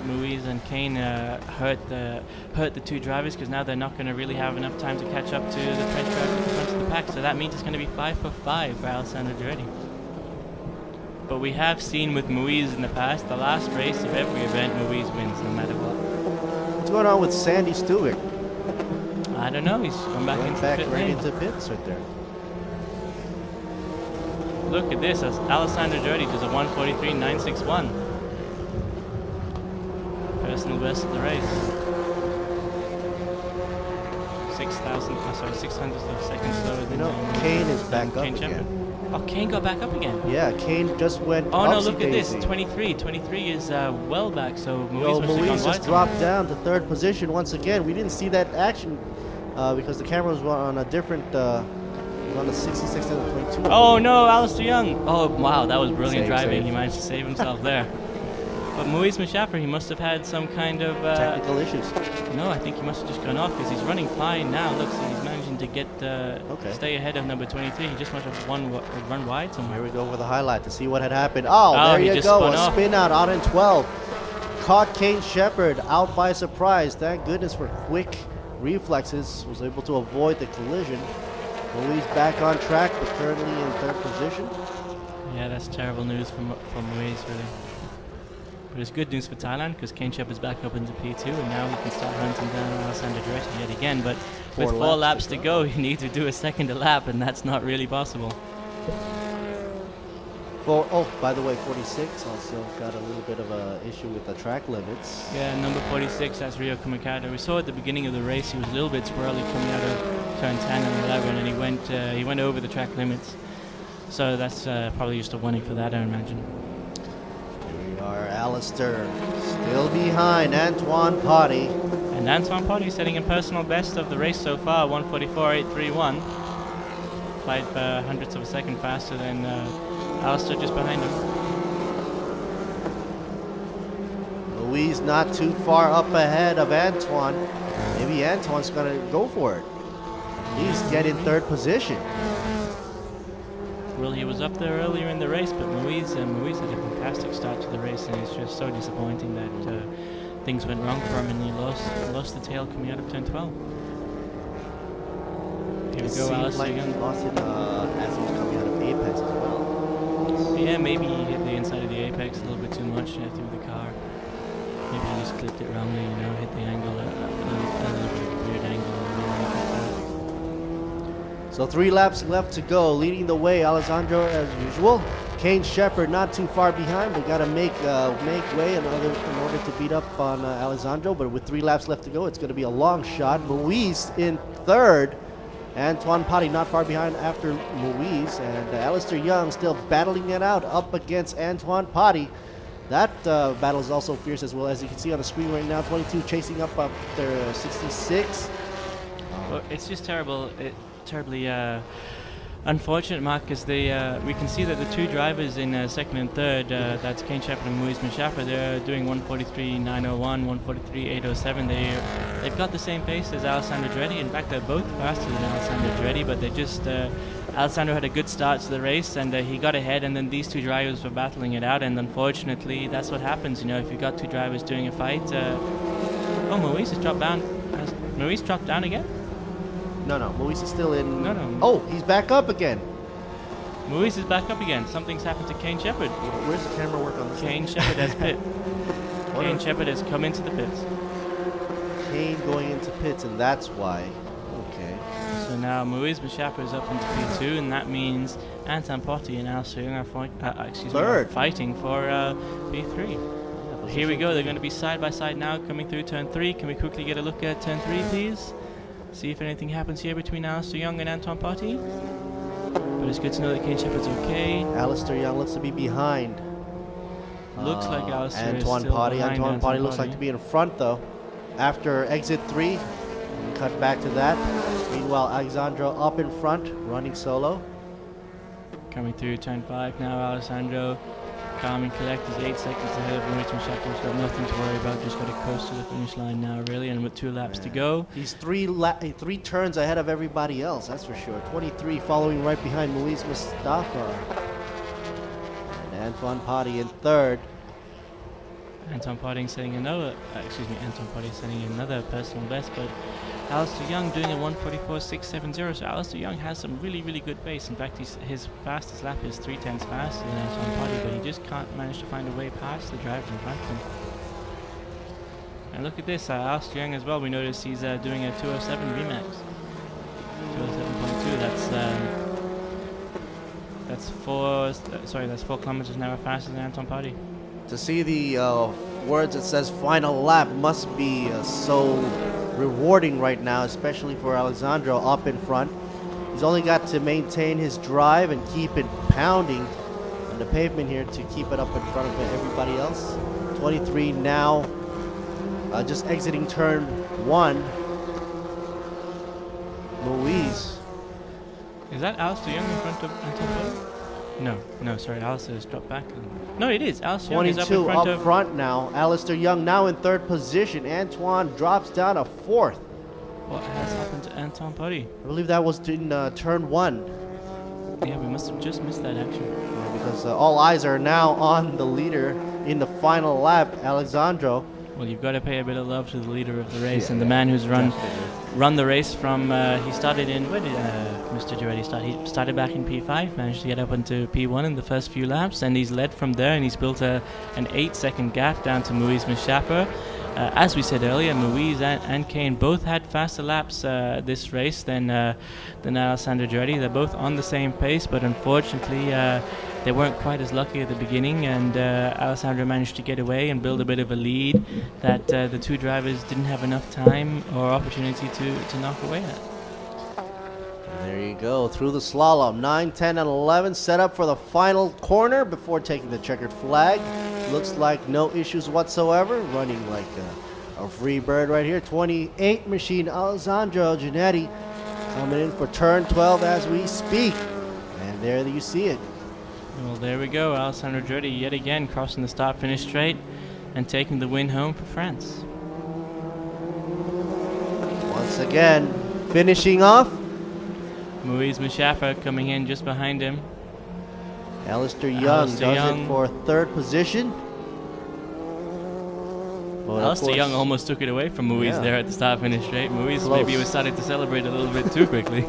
Muiz and Kane hurt the two drivers because now they're not going to really have enough time to catch up to the French driver at the front of the pack. So that means it's going to be 5 for 5 for Alessandro Giretti. But we have seen with Muiz in the past, the last race of every event, Muiz wins no matter what. What's going on with Sandy Stewart? I don't know. He's come back into the pit right lane. into pits right there. Look at this. Alessandro Giretti does a 1:43.961. Personal best of the race. 600 seconds slower than Kane is back up Kane again. Shepard. Oh, Kane got back up again. Yeah, Kane just went. Oh no, look at this. 23. 23 is well back. So Muiz just dropped down to third position once again. We didn't see that action because the camera was on a different. On the 66 and the 22. Oh no, Alistair Young. Oh wow, that was brilliant driving. Save. He managed to save himself there. But Muiz Mashaffer, he must have had some kind of technical issues. No, I think he must have just gone off because he's running fine now. Looks like he's managing to get stay ahead of number 23. He just must have run wide somewhere. Here we go with the highlight to see what had happened. Oh, there you go, a spin out in 12. Caught Kane Shepard out by surprise. Thank goodness for quick reflexes. Was able to avoid the collision. Muiz back on track, but currently in third position. Yeah, that's terrible news from Muiz, really. But it's good news for Thailand because Kane Shepard's back up into P2 and now he can start hunting down Alessandro Giretti yet again. But with 4 laps to go, you need to do a second a lap, and that's not really possible. By the way, 46 also got a little bit of an issue with the track limits. Yeah, number 46, that's Rio Kumikado. We saw at the beginning of the race he was a little bit squirrely coming out of turn 10 and 11, and he went over the track limits. So that's probably just a warning for that, I imagine. Here we are, Alistair still behind Antoine Potty. And Antoine Potty setting a personal best of the race so far, 1:44.831. 5 hundredths of a second faster than Alistair just behind him. Muiz not too far up ahead of Antoine. Maybe Antoine's going to go for it. He's getting third position. Well, he was up there earlier in the race, but Muiz had a fantastic start to the race, and it's just so disappointing that things went wrong for him and he lost the tail coming out of turn 12. Here we go, Alistair again. He lost it as he was coming out of Apex as well. Yeah, maybe he hit the inside of the apex a little bit too much through the car. Maybe he just clipped it wrongly, hit the angle, a little bit of a weird angle. So 3 laps left to go. Leading the way, Alessandro as usual. Kane Shepard not too far behind, but got to make way in order to beat up on Alessandro. But with 3 laps left to go, it's going to be a long shot. Muiz in third. Antoine Potty not far behind after Muiz, and Alistair Young still battling it out up against Antoine Potty. That battle is also fierce as well, as you can see on the screen right now. 22 chasing up there, 66. Well, it's just terribly unfortunate, Mark, because we can see that the 2 drivers in second and third, that's Kane Shepard and Muiz Mashaffer, they're doing 1:43.901, 1:43.807. They've got the same pace as Alessandro Giretti. In fact, they're both faster than Alessandro Giretti, but they just Alessandro had a good start to the race, and he got ahead, and then these 2 drivers were battling it out, and unfortunately, that's what happens. If you've got 2 drivers doing a fight. Muiz has dropped down. Has Muiz dropped down again? No, Muiz is still in. No. Oh, he's back up again. Muiz is back up again. Something's happened to Kane Shepard. Where's the camera work on this? Kane Shepard has pit. Kane Shepard has come into the pits. Kane going into pits, and that's why. Okay. So now Muiz Mashaffer is up into P2, and that means Antoine Potty and Alistair Young are fighting for P3. Yeah, here we go. They're going to be side by side now, coming through turn 3. Can we quickly get a look at turn 3, please? See if anything happens here between Alistair Young and Antoine Potty. But it's good to know that Kane Shepard's okay. Alistair Young looks to be behind. Looks like Alistair is Antoine still Potty. behind Antoine Potty looks like to be in front, though. After exit 3, we cut back to that. Meanwhile, Alessandro up in front, running solo. Coming through turn 5 now, Alessandro calm and collect. He's 8 seconds ahead of Maurice Machado. He's got nothing to worry about. Just got to coast to the finish line now, really. And with 2 laps to go, he's three turns ahead of everybody else. That's for sure. 23 following right behind Luis Mustafa. And Antoine Potty in third. Anton Potty setting another. Anton Potty setting another personal best, but Alistair Young doing a 1:44.670. So Alistair Young has some really, really good pace. In fact, his fastest lap is 3/10 faster than Anton Potty, but he just can't manage to find a way past the driver in front of him. And look at this, Alistair Young as well. We notice he's doing a 2:07 Remax. 2:07.2. That's 4 kilometers an hour faster than Anton Potty. To see the words that says final lap must be so rewarding right now, especially for Alessandro up in front. He's only got to maintain his drive and keep it pounding on the pavement here to keep it up in front of everybody else. 23 now, just exiting turn 1. Louise. Is that Alistair Young in front of Anton Potty? No, sorry, Alistair has dropped back. No, it is. Alistair Young is up in front up front now. Alistair Young now in third position. Antoine drops down to 4th. What has happened to Anton Potty? I believe that was in turn 1. Yeah, we must have just missed that action. Yeah, because all eyes are now on the leader in the final lap, Alessandro. Well, you've got to pay a bit of love to the leader of the race and the man who's run the race from. He started in where did Mr. Giretti start? He started back in P5, managed to get up into P1 in the first few laps, and he's led from there. And he's built an 8-second gap down to Muiz Mashapa. As we said earlier, Muiz and Kane both had faster laps this race than Alessandro Giretti. They're both on the same pace, but unfortunately they weren't quite as lucky at the beginning, and Alessandro managed to get away and build a bit of a lead that the 2 drivers didn't have enough time or opportunity to knock away at. There you go, through the slalom. 9, 10, and 11 set up for the final corner before taking the checkered flag. Looks like no issues whatsoever. Running like a free bird right here. 28 machine Alessandro Giannetti coming in for turn 12 as we speak. And there you see it. Well, there we go. Alessandro Giannetti yet again crossing the start-finish straight and taking the win home for France. Once again, finishing off. Muiz Mashapa coming in just behind him. Alistair Young does it for 3rd position. But Alistair Young almost took it away from Muiz there at the start-finish straight. Muiz maybe was starting to celebrate a little bit too quickly.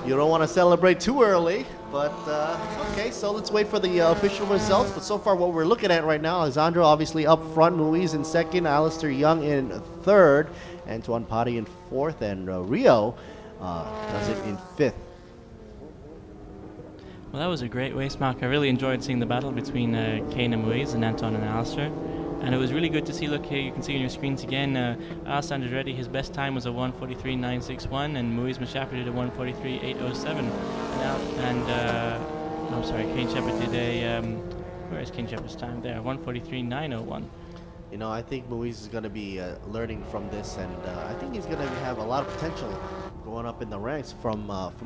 You don't want to celebrate too early, but okay, so let's wait for the official results. But so far what we're looking at right now, Alessandro obviously up front, Muiz in 2nd, Alistair Young in 3rd, Antoine Potty in 4th, and Rio does it in 5th. Well, that was a great race, Mark. I really enjoyed seeing the battle between Kane and Muiz and Anton and Alistair. And it was really good to see, look here, you can see on your screens again, Alessandro Giretti, his best time was a 1:43.961, and Muiz Mashapa did a 1:43.807. I'm sorry, Kane Shepard did a, where is Kane Shepard's time there? 1:43.901. You know, I think Muiz is going to be learning from this, and I think he's going to have a lot of potential going up in the ranks from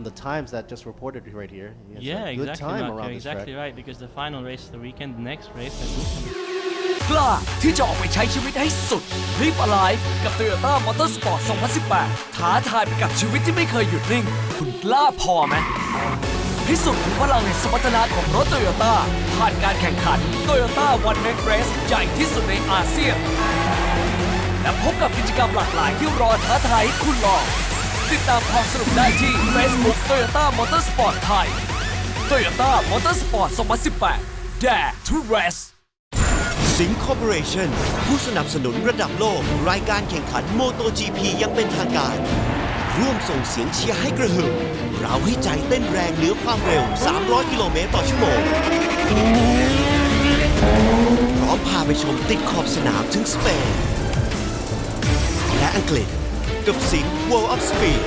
the times that just reported right here. Yeah, a good exactly, time Mark. around You're this exactly track. right, because the final race of the weekend, the next race, กล้าที่จะออกไปใช้ชีวิตให้สุด Live Alive กับ Toyota Motorsport 2018 ท้าทายไปกับชีวิตที่ไม่เคยหยุดนิ่ง คุณกล้าพอไหมพิสูจน์ถึงพลังแห่งสมรรถนะของรถ Toyota ผ่านการแข่งขัน Toyota One Make Race ใหญ่ที่สุดในอาเซียน และพบกับกิจกรรมหลากหลายที่รอท้าทายให้คุณลองติดตามความสนุกได้ที่ Facebook Toyota Motorsport ไทย Toyota Motorsport 2018 Dare to Raceสิงคอร์ปอเรชั่นผู้สนับสนุนระดับโลกรายการแข่งขัน MotoGP ยังเป็นทางการร่วมส่งเสียงเชียร์ให้กระหึ่มเราให้ใจเต้นแรงเหนือความเร็ว300 กิโลเมตรต่อชั่วโมงพร้อมพาไปชมติดขอบสนามถึงสเปนและอังกฤษกับสิง World of Speed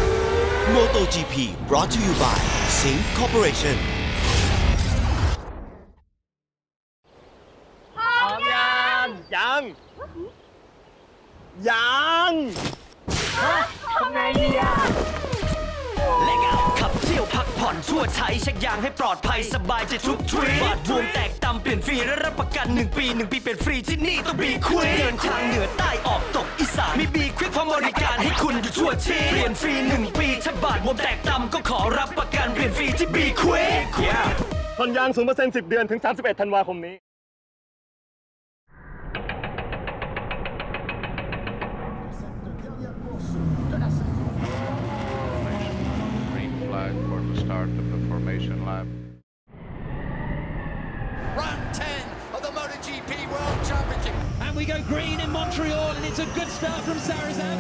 2018 MotoGP brought to you by สิงคอร์ปอเรชั่นยังทำไงดีอ่ะขับเที่ยวพักผ่อน ชั่วใช้เช็คยางให้ปลอดภัยสบายใจทุกทริปบาดบวมแตกตำเปลี่ยนฟรีและรับประกัน1 ปี1 ปีเป็นฟรีที่นี่ต้องบีควิกเดินทางเหนือใต้ออกตกอีสานมีบีควิกพร้อมบริการให้คุณอยู่ทั่วทีเปลี่ยนฟรี1 ปีถ้าบาดบวมแตกตำก็ขอรับประกันเปลี่ยนฟรีที่บีควิก ผ่อนยาง 0% 10 เดือนถึง 31 ธันวาคมนี้ Green flag for the start of the formation lap. Round 10 of the MotoGP World Championship. And we go green in Montreal, and it's a good start from Sarazan.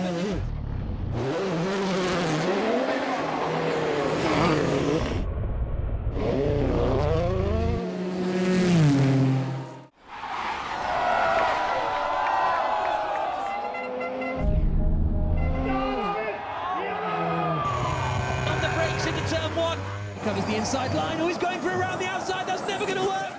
On the brakes into turn 1. Covers the inside line. Oh, he's going for around the outside. That's never going to work.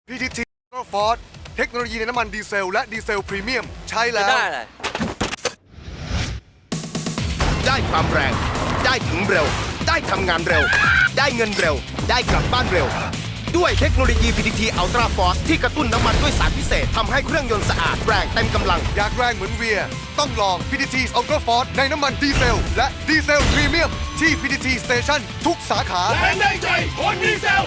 PTT Ford เทคโนโลยีในน้ำมันดีเซลและดีเซลพรีเมียมใช้แล้ว ได้ความแรง ได้ถึงเร็ว ได้ทำงานเร็ว ได้เงินเร็ว ได้กลับบ้านเร็ว ด้วยเทคโนโลยี PTT Ultra Force ที่กระตุ้นน้ำมันด้วยสารพิเศษทำให้เครื่องยนต์สะอาดแรงเต็มกำลัง อยากแรงเหมือนเวียต้องลอง PTT Ultra Force ในน้ำมันดีเซลและดีเซลพรีเมียมที่ PTT Station ทุกสาขา แรงได้ใจคนดีเซล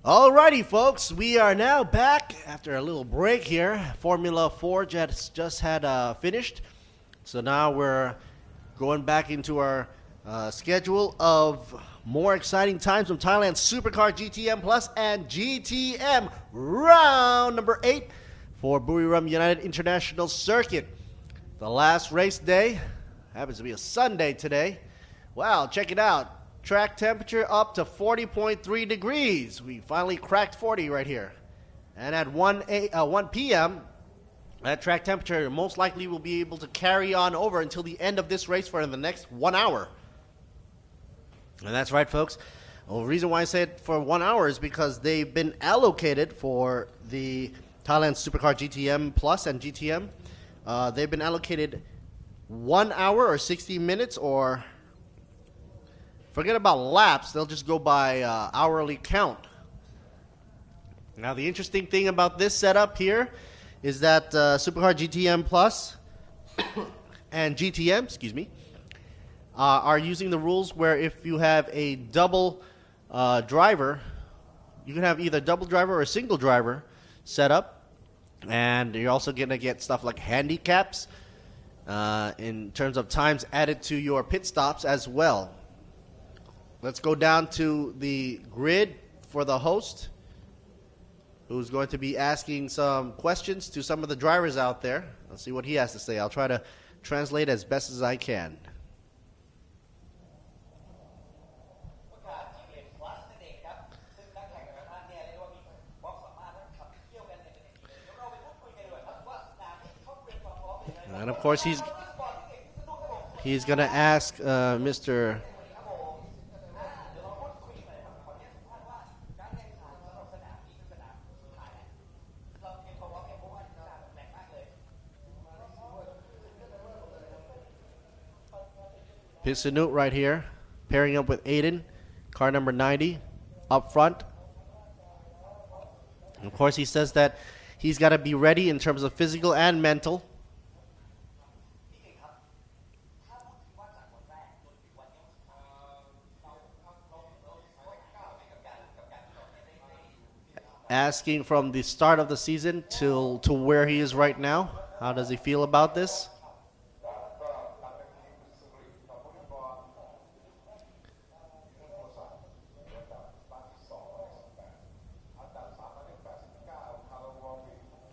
Alrighty, folks, we are now back after a little break here. Formula 4 just had finished. So now we're going back into our schedule of more exciting times from Thailand's Supercar GTM Plus and GTM round number 8 for Buriram United International Circuit. The last race day happens to be a Sunday today. Wow, check it out. Track temperature up to 40.3 degrees. We finally cracked 40 right here. And at 1 p.m., that track temperature most likely will be able to carry on over until the end of this race for the next 1 hour. And that's right, folks. Well, the reason why I said for 1 hour is because they've been allocated for the Thailand Supercar GTM Plus and GTM. They've been allocated 1 hour or 60 minutes, or forget about laps. They'll just go by hourly count. Now, the interesting thing about this setup here is that Supercar GTM Plus and GTM, are using the rules where if you have a double driver, you can have either double driver or a single driver set up. And you're also going to get stuff like handicaps in terms of times added to your pit stops as well. Let's go down to the grid for the host, who's going to be asking some questions to some of the drivers out there. Let's see what he has to say. I'll try to translate as best as I can. And of course, he's going to ask Mr. Pisanut right here, pairing up with Aiden, car number 90, up front. And of course, he says that he's got to be ready in terms of physical and mental. Asking from the start of the season to where he is right now. How does he feel about this?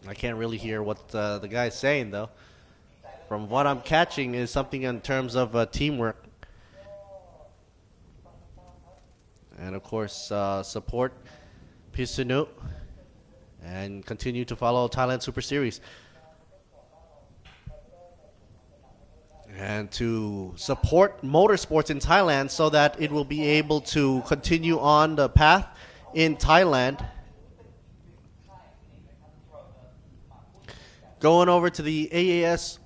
I can't really hear what the guy's saying, though. From what I'm catching is something in terms of teamwork. And, of course, support Pisanu and continue to follow Thailand Super Series. And to support motorsports in Thailand so that it will be able to continue on the path in Thailand. Going over to the AAS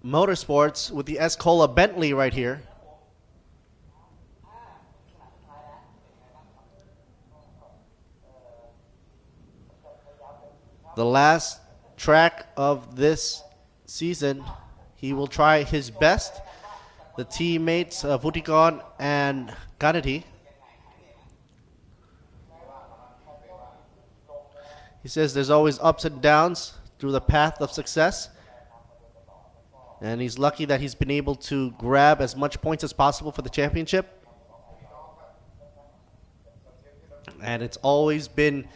Motorsports with the Escola Bentley right here. The last track of this season, he will try his best. The teammates Vutikon and Ganati. He says there's always ups and downs through the path of success. And he's lucky that he's been able to grab as much points as possible for the championship. And it's always been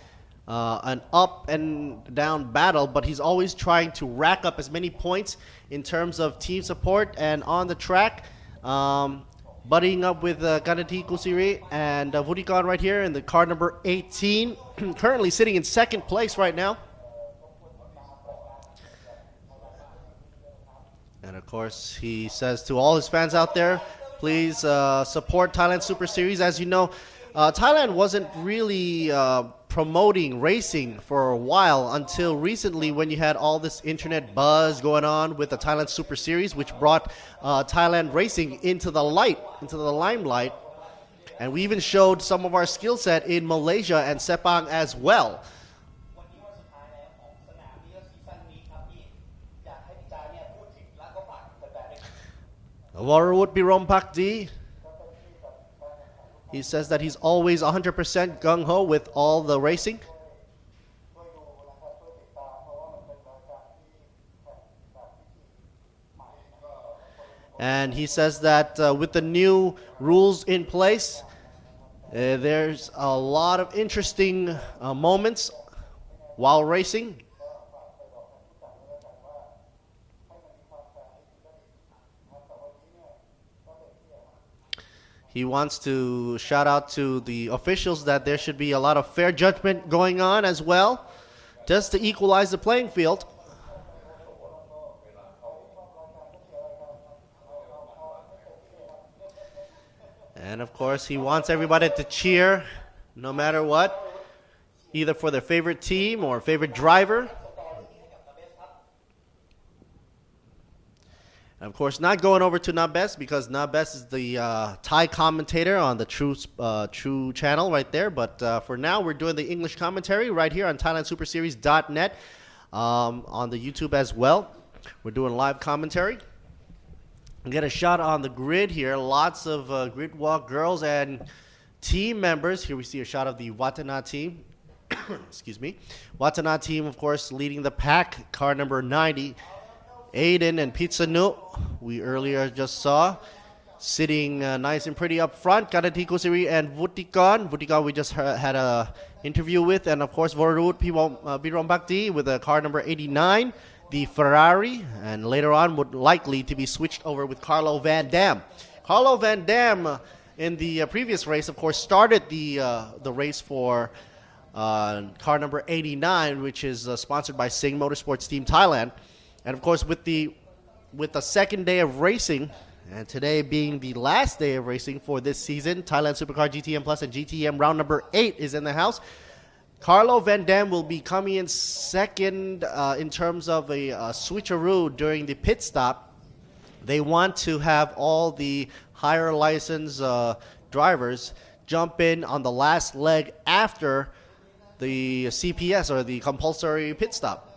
an up and down battle, but he's always trying to rack up as many points in terms of team support and on the track. Buddying up with Ganati Kusiri and Vutikon right here in the car number 18. Currently sitting in second place right now. And of course, he says to all his fans out there, please support Thailand Super Series. As you know, Thailand wasn't really promoting racing for a while until recently, when you had all this internet buzz going on with the Thailand Super Series, which brought Thailand racing into the limelight. And we even showed some of our skill set in Malaysia and Sepang as well. Warwood Birom Pakdi. He says that he's always 100% gung-ho with all the racing. And he says that with the new rules in place, there's a lot of interesting moments while racing. He wants to shout out to the officials that there should be a lot of fair judgment going on as well, just to equalize the playing field. And of course, he wants everybody to cheer no matter what, either for their favorite team or favorite driver. And of course, not going over to Nabes because Nabes is the Thai commentator on the True channel right there. But for now, we're doing the English commentary right here on ThailandSuperSeries.net on the YouTube as well. We're doing live commentary. Get a shot on the grid here. Lots of grid walk girls and team members. Here we see a shot of the Watana team. Excuse me. Watana team, of course, leading the pack. Car number 90. Aiden and Pizza Nu, we earlier just saw, sitting nice and pretty up front. Kanati Kusiri and Vutikan. Vutikan we just had a interview with. And, of course, Vorut Birom Bhakti with a car number 89. The Ferrari, and later on would likely to be switched over with Carlo Van Dam. Carlo Van Dam in the previous race, of course, started the race for car number 89, which is sponsored by Sing Motorsports Team Thailand. And of course, with the second day of racing, and today being the last day of racing for this season, Thailand Supercar GTM Plus and GTM round number 8 is in the house. Carlo Van Dam will be coming in second in terms of a switcheroo during the pit stop. They want to have all the higher license drivers jump in on the last leg after the CPS or the compulsory pit stop.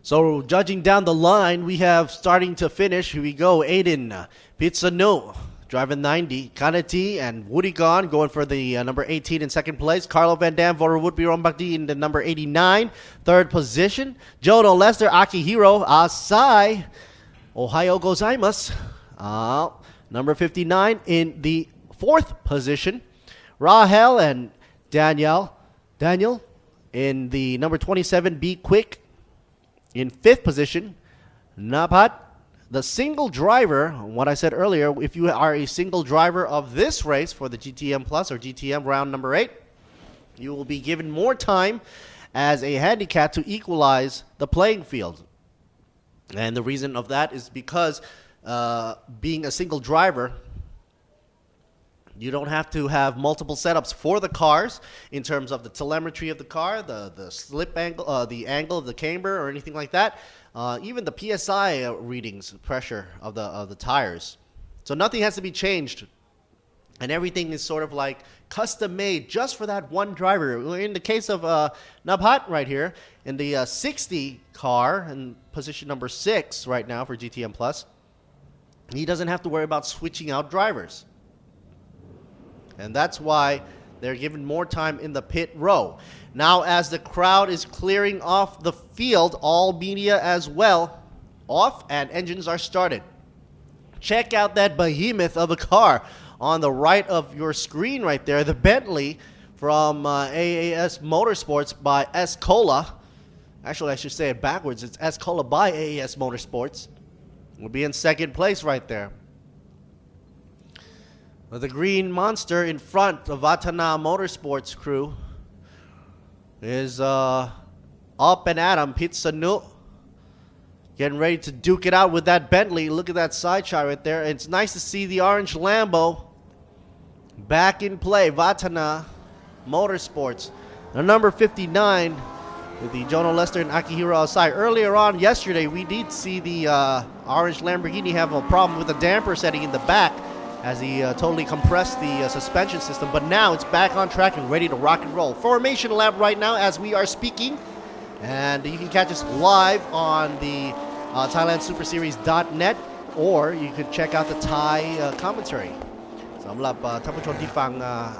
So judging down the line, we have starting to finish. Here we go. Aiden, Pizza No, driving 90. Kanati and Woodigon going for the number 18 in second place. Carlo Van Dam, Vorwood Birombakdi in the number 89, third position. Jono Lester, Akihiro, Asai, Ohio gozaimasu. Number 59 in the fourth position. Rahel and Daniel in the number 27, Be Quick. In fifth position, Napat, the single driver. What I said earlier, if you are a single driver of this race for the GTM Plus or GTM round number 8, you will be given more time as a handicap to equalize the playing field. And the reason of that is because being a single driver, you don't have to have multiple setups for the cars in terms of the telemetry of the car, the slip angle, the angle of the camber, or anything like that. Even the PSI readings, pressure of the tires. So nothing has to be changed, and everything is sort of like custom made just for that one driver. In the case of Nabhat right here, in the 60 car, in position number 6 right now for GTM Plus, he doesn't have to worry about switching out drivers. And that's why they're given more time in the pit row. Now, as the crowd is clearing off the field, all media as well, off and engines are started. Check out that behemoth of a car on the right of your screen right there, the Bentley from AAS Motorsports by Escola. Actually, I should say it backwards. It's Escola by AAS Motorsports. We'll be in second place right there. The green monster in front of Vatana Motorsports crew is up and at him. Pizza Nu getting ready to duke it out with that Bentley. Look at that side shot right there. It's nice to see the orange Lambo back in play. Vatana Motorsports. The number 59 with the Jono Lester and Akihiro Asai. Earlier on yesterday, we did see the orange Lamborghini have a problem with the damper setting in the back, as he totally compressed the suspension system. But now it's back on track and ready to rock and roll. Formation lap right now as we are speaking. And you can catch us live on the thailandsuperseries.net, or you could check out the Thai commentary สำหรับท่านผู้ชมที่ฟัง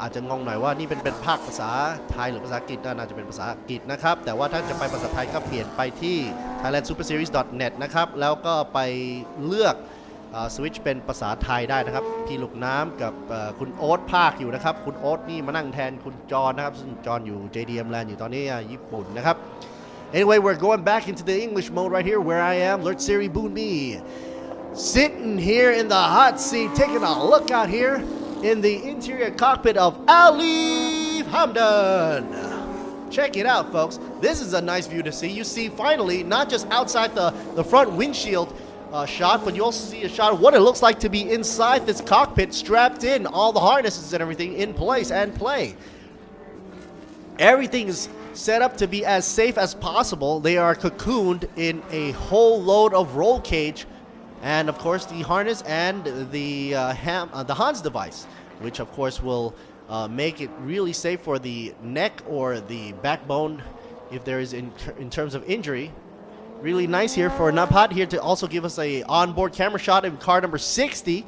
อาจจะงงหน่อยว่านี่เป็นภาคภาษาไทยหรือภาษาอังกฤษน่าจะเป็นภาษาอังกฤษนะครับแต่ว่าถ้าจะไปภาษาไทยก็เปลี่ยนไปที่ thailandsuperseries.net นะครับแล้วก็ไปเลือกสวิตช์เป็นภาษาไทยได้นะครับพี่ลูกน้ำกับคุณโอ๊ตภาคอยู่นะครับคุณโอ๊ตนี่มานั่งแทนคุณจอนนะครับซึ่งจอนอยู่ JDM Land อยู่ตอนนี้ญี่ปุ่นนะครับ Anyway, we're going back into the English mode right here where I am, Lord Siri Boonmi, sitting here in the hot seat, taking a look out here in the interior cockpit of Alif Hamdan. Check it out, folks. This is a nice view to see. You see finally not just outside the front windshield shot, but you also see a shot of what it looks like to be inside this cockpit, strapped in, all the harnesses and everything in place and play. Everything is set up to be as safe as possible. They are cocooned in a whole load of roll cage, and of course the harness and the Hans device, which of course will make it really safe for the neck or the backbone if there is in terms of injury. Really nice here for Naphat here to also give us a onboard camera shot of car number 60.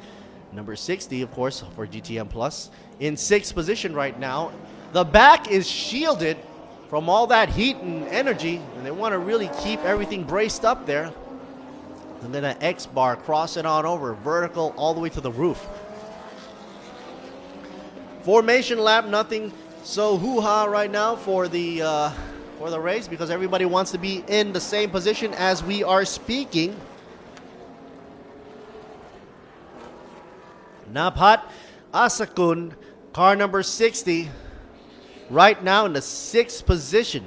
Number 60, of course, for GTM Plus. In 6th position right now. The back is shielded from all that heat and energy, and they want to really keep everything braced up there. And then an X-bar crossing on over, vertical all the way to the roof. Formation lap, nothing so hoo-ha right now for the race because everybody wants to be in the same position as we are speaking. Naphat Asakun, car number 60, right now in the 6th position.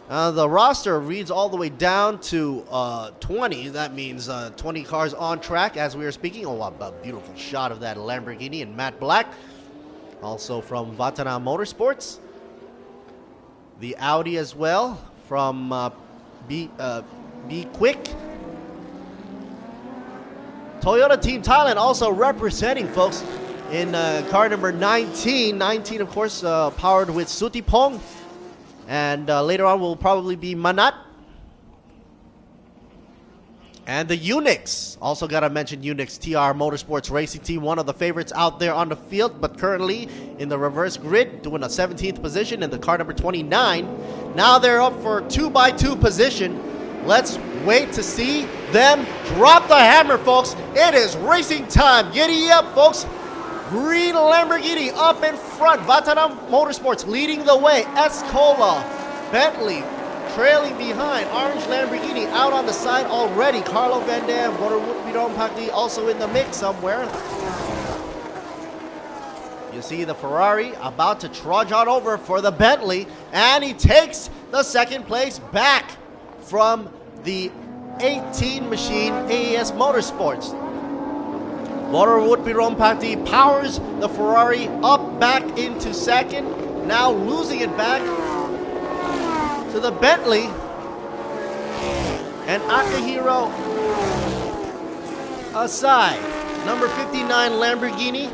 The roster reads all the way down to 20. That means 20 cars on track as we are speaking. Oh, a beautiful shot of that Lamborghini in matte black. Also from Vatana Motorsports. The Audi as well from Be Quick. Toyota Team Thailand also representing, folks, in car number 19. 19, of course, powered with Sutipong. And later on will probably be Manat. And the Unix. Also got to mention Unix, TR Motorsports Racing Team, one of the favorites out there on the field, but currently in the reverse grid, doing a 17th position in the car number 29. Now they're up for 2x2 position. Let's wait to see them drop the hammer, folks. It is racing time. Giddy up, folks. Green Lamborghini up in front. Vatana Motorsports leading the way. Escola, Bentley trailing behind. Orange Lamborghini out on the side already. Carlo Van Dam, Waterwood Pakdi also in the mix somewhere. You see the Ferrari about to trudge on over for the Bentley, and he takes the second place back from the 18 machine AES Motorsports. Waterwood Pakdi powers the Ferrari up back into second, now losing it back to the Bentley, and Akihiro Asai, number 59 Lamborghini,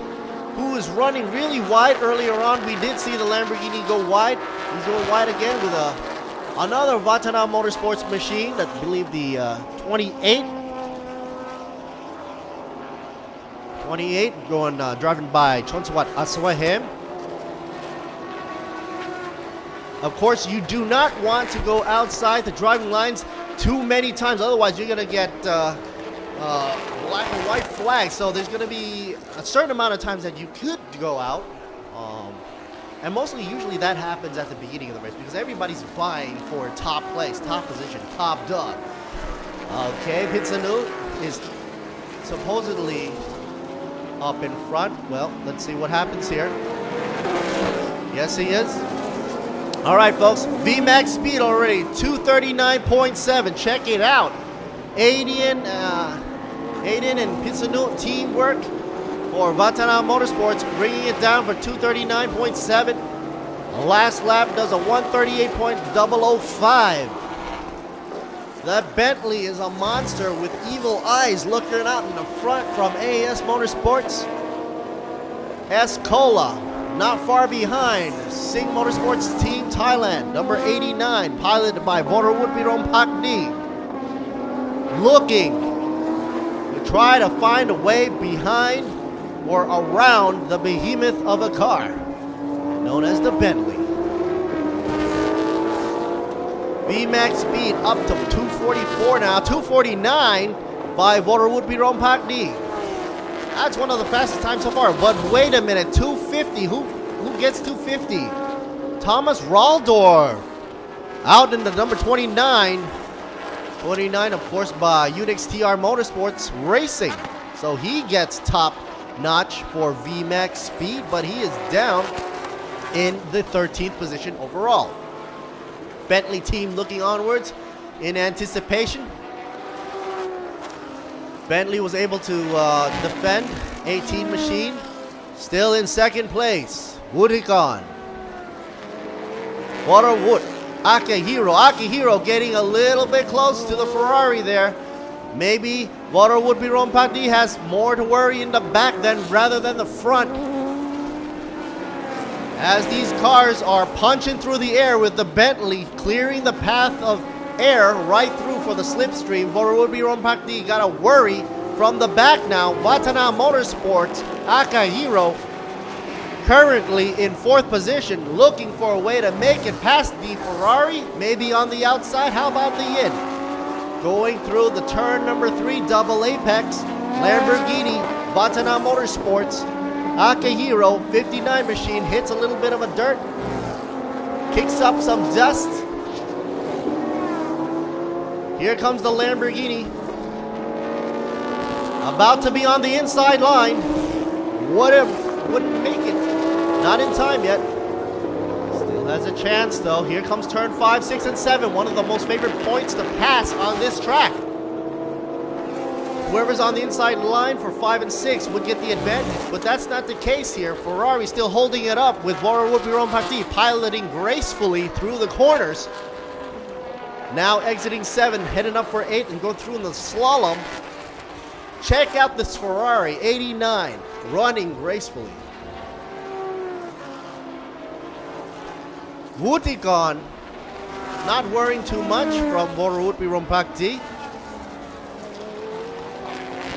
who is running really wide earlier on. We did see the Lamborghini go wide. He's going wide again with another Vatana Motorsports machine, I believe the 28 going driving by Chonsawat Aswahem. Of course, you do not want to go outside the driving lines too many times, otherwise you're going to get black and white flags. So there's going to be a certain amount of times that you could go out. And usually that happens at the beginning of the race because everybody's vying for top place, top position, top dog. Okay, Pitsanu is supposedly up in front. Well, let's see what happens here. Yes, he is. All right, folks, VMAX speed already, 239.7. Check it out. Aiden and Pitsanu teamwork for Vatana Motorsports, bringing it down for 239.7. Last lap does a 138.005. That Bentley is a monster with evil eyes looking out in the front from AES Motorsports. Escola not far behind, Sing Motorsports Team Thailand, number 89, piloted by Vorowutpirom Pakdi, looking to try to find a way behind or around the behemoth of a car known as the Bentley. VMAX speed up to 244 now, 249 by Vorowutpirom Pakdi. That's one of the fastest times so far. But wait a minute, 250. Who gets 250? Thomas Raldorf out in the number 29. 29, of course, by Unix TR Motorsports Racing. So he gets top notch for VMAX speed, but he is down in the 13th position overall. Bentley team looking onwards in anticipation. Bentley was able to defend 18 machine. Still in second place, Woodicon. Waterwood, Akihiro. Akihiro getting a little bit close to the Ferrari there. Maybe Vorowutpirom Pakdi has more to worry in the back rather than the front. As these cars are punching through the air with the Bentley clearing the path of air right through for the slipstream, Vorowutpirom Pakdi got to worry from the back now. Vatana Motorsports, Akihiro, currently in 4th position, looking for a way to make it past the Ferrari, maybe on the outside. How about the in? Going through the turn number 3, double apex, Lamborghini, Vatana Motorsports, Akihiro, 59 machine, hits a little bit of a dirt, kicks up some dust. Here comes the Lamborghini. About to be on the inside line. Wouldn't make it. Not in time yet. Still has a chance though. Here comes turn 5, 6, and 7. One of the most favorite points to pass on this track. Whoever's on the inside line for 5 and 6 would get the advantage, but that's not the case here. Ferrari still holding it up with Vorowutpirom Pakdi piloting gracefully through the corners. Now exiting 7, heading up for 8 and go through in the slalom. Check out this Ferrari 89 running gracefully. Woodicon not worrying too much from Vorowutpirom Pakdi.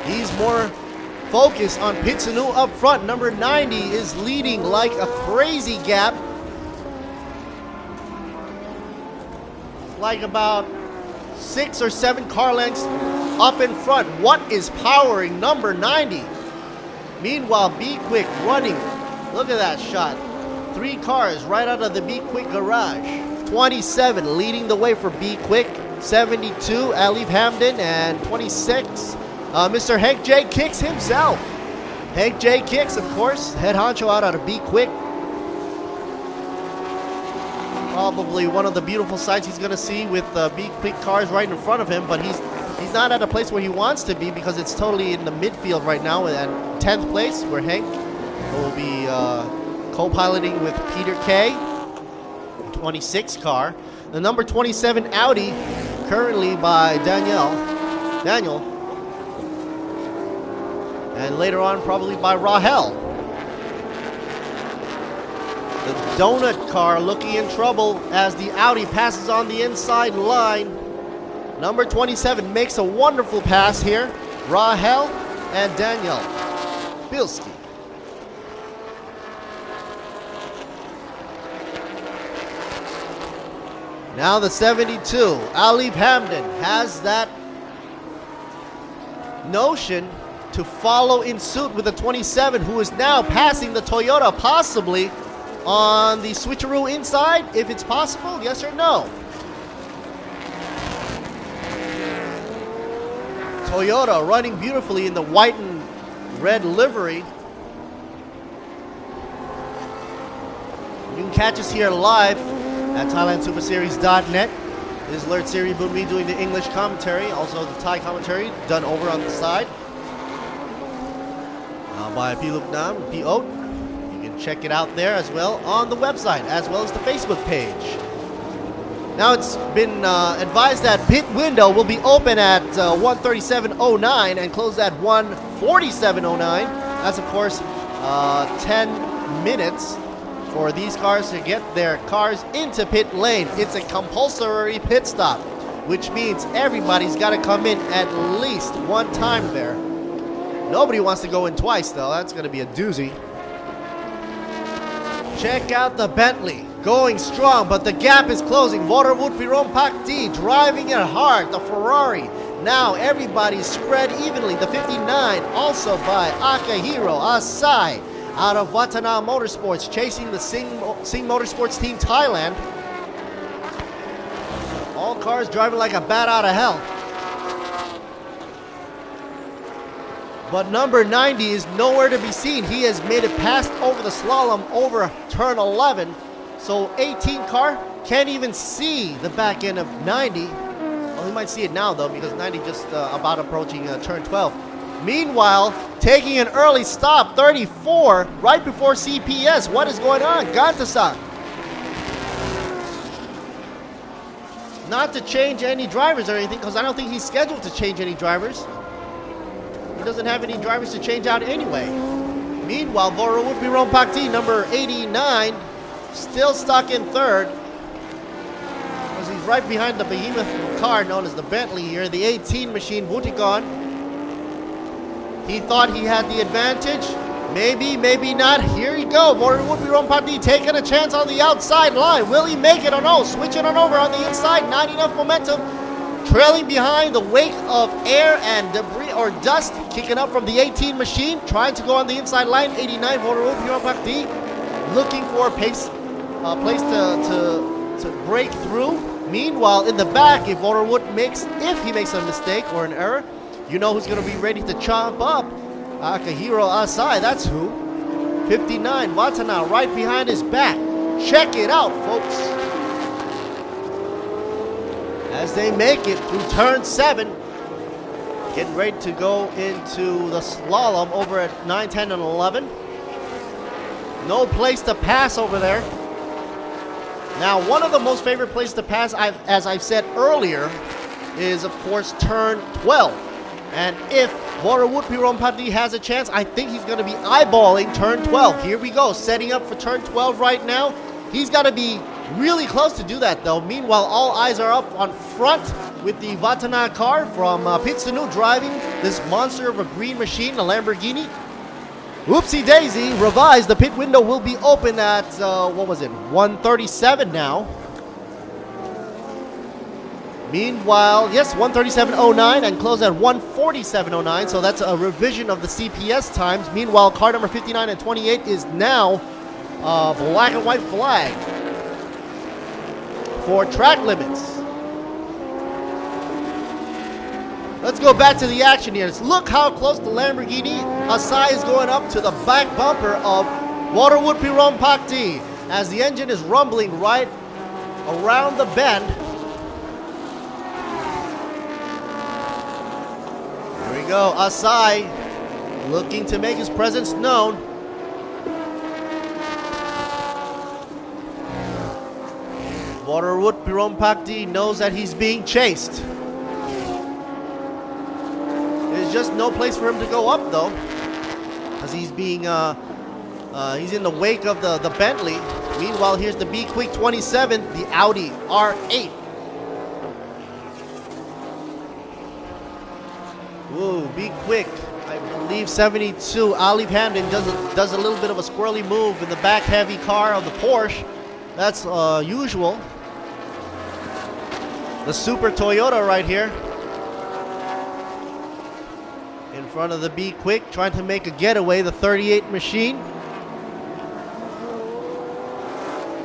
He's more focused on Pitsunu up front. Number 90 is leading like a crazy gap. Like about 6 or 7 car lengths up in front. What is powering number 90? Meanwhile, Be Quick running. Look at that shot. 3 cars right out of the Be Quick garage. 27 leading the way for Be Quick. 72, Alif Hamden, and 26, Mr. Hank J. Kicks himself. Hank J. Kicks, of course, head honcho out of Be Quick. Probably one of the beautiful sights he's going to see with Be Quick cars right in front of him, but he's not at a place where he wants to be because it's totally in the midfield right now at 10th place, where Hank will be co-piloting with Peter K. 26 car. The number 27 Audi, currently by Daniel, and later on probably by Rahel. The donut car looking in trouble as the Audi passes on the inside line. Number 27 makes a wonderful pass here. Rahel and Daniel Bilski. Now the 72, Alif Hamden, has that notion to follow in suit with the 27, who is now passing the Toyota, possibly on the switcheroo inside, if it's possible, yes or no? Toyota running beautifully in the white and red livery. You can catch us here live at ThailandSuperSeries.net. This is Lert Siri Bunmi doing the English commentary, also the Thai commentary done over on the side. By P. Luknam, P. Oat. You can check it out there as well on the website, as well as the Facebook page. Now it's been advised that pit window will be open at 1:37:09 and close at 1:47:09. That's of course 10 minutes for these cars to get their cars into pit lane. It's a compulsory pit stop, which means everybody's got to come in at least one time there. Nobody wants to go in twice, though. That's going to be a doozy. Check out the Bentley. Going strong, but the gap is closing. Waterwood Piron Pak D driving it hard. The Ferrari. Now everybody's spread evenly. The 59 also by Akihiro Asai out of Watanabe Motorsports, chasing the Sing Motorsports Team Thailand. All cars driving like a bat out of hell. But number 90 is nowhere to be seen. He has made it past over the slalom over turn 11. So 18 car can't even see the back end of 90. Well, he might see it now though, because 90 just about approaching turn 12. Meanwhile, taking an early stop, 34, right before CPS. What is going on? Ganta-san. Not to change any drivers or anything, because I don't think he's scheduled to change any drivers. He doesn't have any drivers to change out anyway. Meanwhile, Waterwood Piron Pak D, number 89, still stuck in third, because he's right behind the behemoth car known as the Bentley here, the 18 machine, Butigon. He thought he had the advantage. Maybe, maybe not. Here he go. Waterwood Piron Pak D taking a chance on the outside line. Will he make it or no? Switching on over on the inside. Not enough momentum. Trailing behind the wake of air and debris or dust kicking up from the 18 machine. Trying to go on the inside line. 89 Waterwood Piron Pak D looking for a place to break through. Meanwhile, in the back, if he makes a mistake or an error, you know who's going to be ready to chomp up. Akihiro Asai, that's who. 59 Watanabe right behind his back. Check it out, folks. As they make it through turn 7, getting ready to go into the slalom over at 9, 10, and 11. No place to pass over there. Now, one of the most favorite places to pass, as I've said earlier, is of course turn 12. And if Waterwood Piron Pak D has a chance, I think he's going to be eyeballing turn 12. Here we go, setting up for turn 12 right now. He's got to be really close to do that though. Meanwhile, all eyes are up on front with the Watanabe car from Pitsunu driving this monster of a green machine, the Lamborghini. Oopsie daisy, revised. The pit window will be open at, 1:37 now. Meanwhile, yes, 1:37.09 and close at 1:47.09. So that's a revision of the CPS times. Meanwhile, car number 59 and 28 is now black and white flag for track limits. Let's go back to the action here. Look how close the Lamborghini Asai is going up to the back bumper of Waterwood Piron Pak D as the engine is rumbling right around the bend. Here we go, Asai looking to make his presence known. Waterwood Piron Pak D knows that he's being chased. There's just no place for him to go up though, as he's being he's in the wake of the Bentley. Meanwhile, here's the Be Quick 27, the Audi R8. Whoa, Be Quick. I believe 72. Olive Hamden does a little bit of a squirrely move in the back heavy car of the Porsche. That's usual. The Super Toyota right here. In front of the Be Quick, trying to make a getaway, the 38 machine.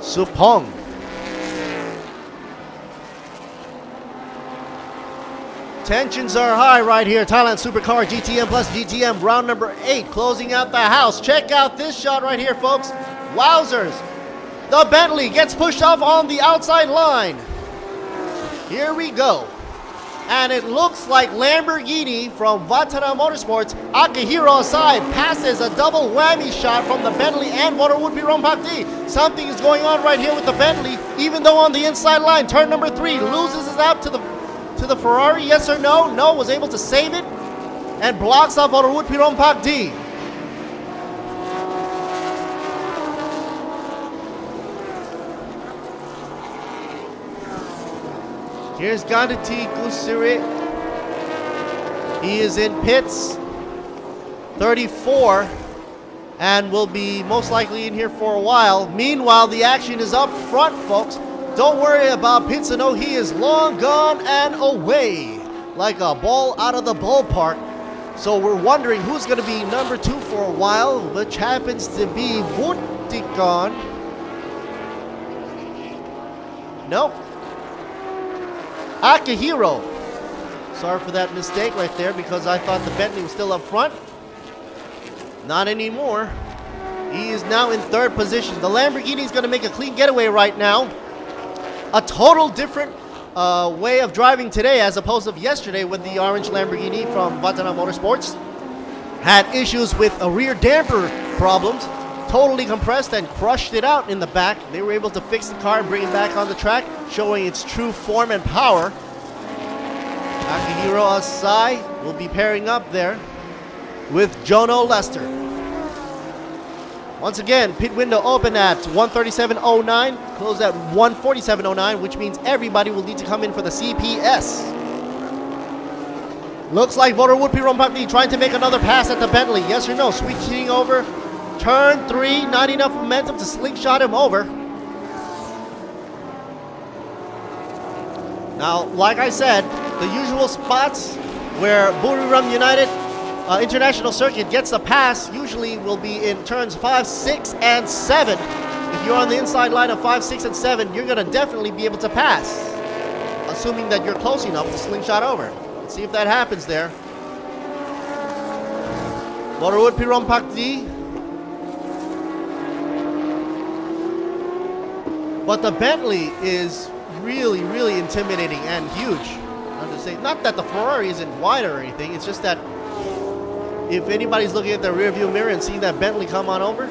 Supong. Tensions are high right here. Thailand Supercar GTM plus GTM, round number 8, closing out the house. Check out this shot right here, folks. Wowzers. The Bentley gets pushed off on the outside line. Here we go. And it looks like Lamborghini from Watanabe Motorsports, Akihiro Asai, passes a double whammy shot from the Bentley and Waterwood Piron Pak D. Something is going on right here with the Bentley, even though on the inside line, turn number 3, loses his out to the Ferrari, yes or no? No, was able to save it and blocks off Waterwood Piron Pak D. Here's Gandhi Kusiri. He is in pits 34 and will be most likely in here for a while. Meanwhile, the action is up front, folks. Don't worry about Pizzano. He is long gone and away like a ball out of the ballpark. So we're wondering who's going to be number 2 for a while, which happens to be Vutikon. Nope. Akihiro. Sorry for that mistake right there because I thought the Bentley was still up front. Not anymore. He is now in 3rd position. The Lamborghini is going to make a clean getaway right now. A total different way of driving today as opposed to yesterday when the orange Lamborghini from Vatana Motorsports had issues with a rear damper problems. Totally compressed and crushed it out in the back. They were able to fix the car and bring it back on the track, showing its true form and power. Akihiro Asai will be pairing up there with Jono Lester. Once again, pit window open at 137.09, closed at 147.09, which means everybody will need to come in for the CPS. Looks like Voter Woodpee Rompakni trying to make another pass at the Bentley. Yes or no? Switching over. Turn 3, not enough momentum to slingshot him over. Now, like I said, the usual spots where Buriram United International Circuit gets the pass usually will be in turns 5, 6, and 7. If you're on the inside line of 5, 6, and 7, you're going to definitely be able to pass, assuming that you're close enough to slingshot over. Let's see if that happens there. Borwood Pirompakdi. But the Bentley is really, really intimidating and huge. Not that the Ferrari isn't wide or anything, it's just that if anybody's looking at the rear view mirror and seeing that Bentley come on over,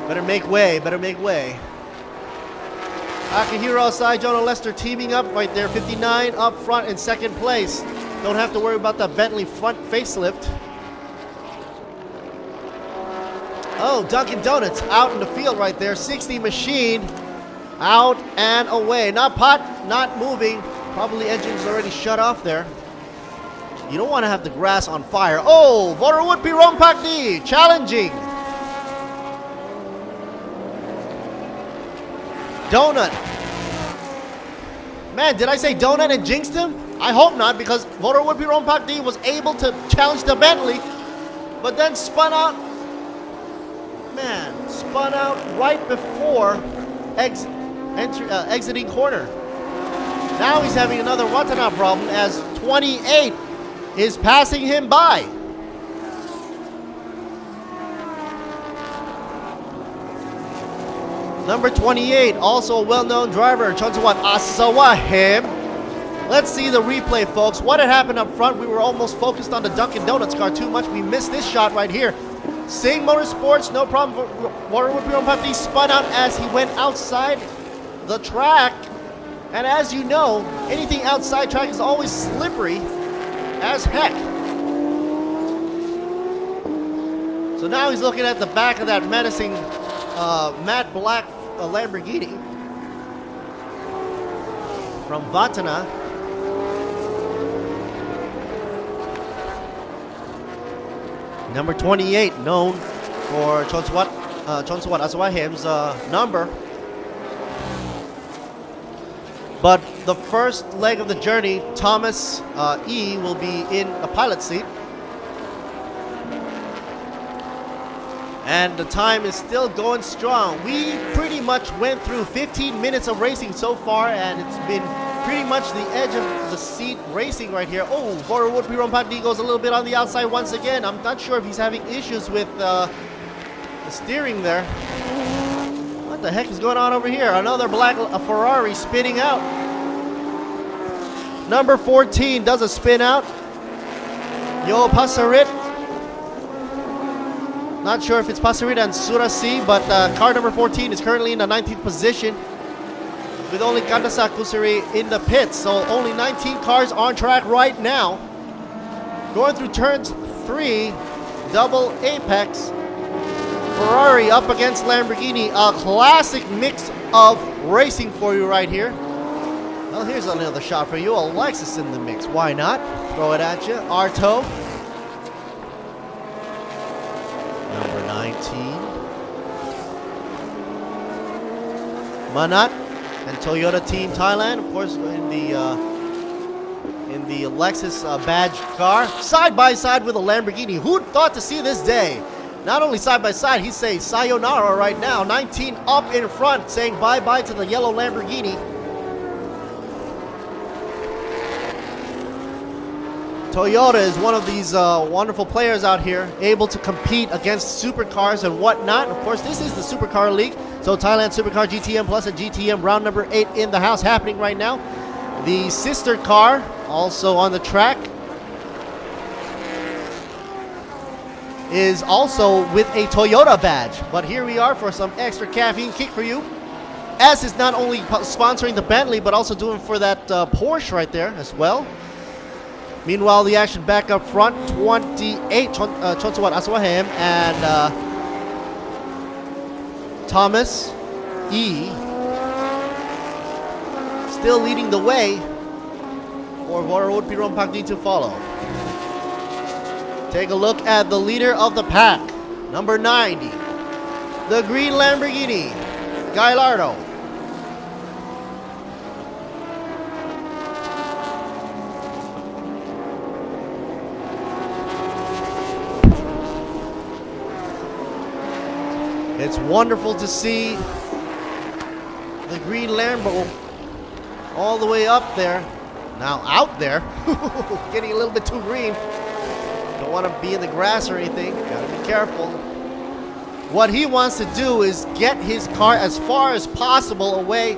better make way, better make way. Akihiro Asai, Jono Lester teaming up right there, 59 up front in 2nd place. Don't have to worry about the Bentley front facelift. Oh, Dunkin' Donuts out in the field right there. 60 machine out and away. Not pot, not moving. Probably engine's already shut off there. You don't want to have the grass on fire. Oh, Voterwood Pirompakdi challenging. Donut. Man, did I say donut and jinxed him? I hope not, because Voterwood Pirompakdi was able to challenge the Bentley, but then spun out. Man, spun out right before exiting corner. Now he's having another Watana problem as 28 is passing him by. Number 28, also a well-known driver, Chonsawat Asawahem. Let's see the replay, folks. What had happened up front? We were almost focused on the Dunkin' Donuts car too much. We missed this shot right here. Singh Motorsports, no problem. Waterwood Pirompakdi spun out as he went outside the track. And as you know, anything outside track is always slippery as heck. So now he's looking at the back of that menacing matte black Lamborghini from Vatana. Number 28, known for Chonsawat Asawahem's number. But the first leg of the journey, Thomas E. will be in the pilot seat. And the time is still going strong. We pretty much went through 15 minutes of racing so far, and it's been pretty much the edge of the seat racing right here. Oh, Voterwood Pirompakdi goes a little bit on the outside once again. I'm not sure if he's having issues with the steering there. What the heck is going on over here? Another black Ferrari spinning out. Number 14 does a spin out. Yo Pasarit. Not sure if it's Pasarit and Surasi, but car number 14 is currently in the 19th position with only Kandasa Kusuri in the pits. So only 19 cars on track right now. Going through turns 3, double apex. Ferrari up against Lamborghini. A classic mix of racing for you right here. Well, here's another shot for you. Alexis in the mix. Why not? Throw it at you. Arto. Number 19. Manat and Toyota Team Thailand, of course, in the Lexus badge car, side by side with a Lamborghini. Who'd thought to see this day? Not only side by side, he's saying sayonara right now. 19 up in front, saying bye-bye to the yellow Lamborghini. Toyota is one of these wonderful players out here, able to compete against supercars and whatnot. Of course, this is the Supercar League, so Thailand Supercar GTM Plus and GTM round number 8 in the house happening right now. The sister car also on the track is also with a Toyota badge. But here we are for some extra caffeine kick for you. S is not only sponsoring the Bentley, but also doing for that Porsche right there as well. Meanwhile, the action back up front, 28, Chonsawat Aswahem and Thomas E. Still leading the way for Vorwood Piron Pakdi to follow. Take a look at the leader of the pack, number 90, the green Lamborghini, Gallardo. It's wonderful to see the green Lambo all the way up there. Now out there, getting a little bit too green. Don't want to be in the grass or anything. Gotta be careful. What he wants to do is get his car as far as possible away.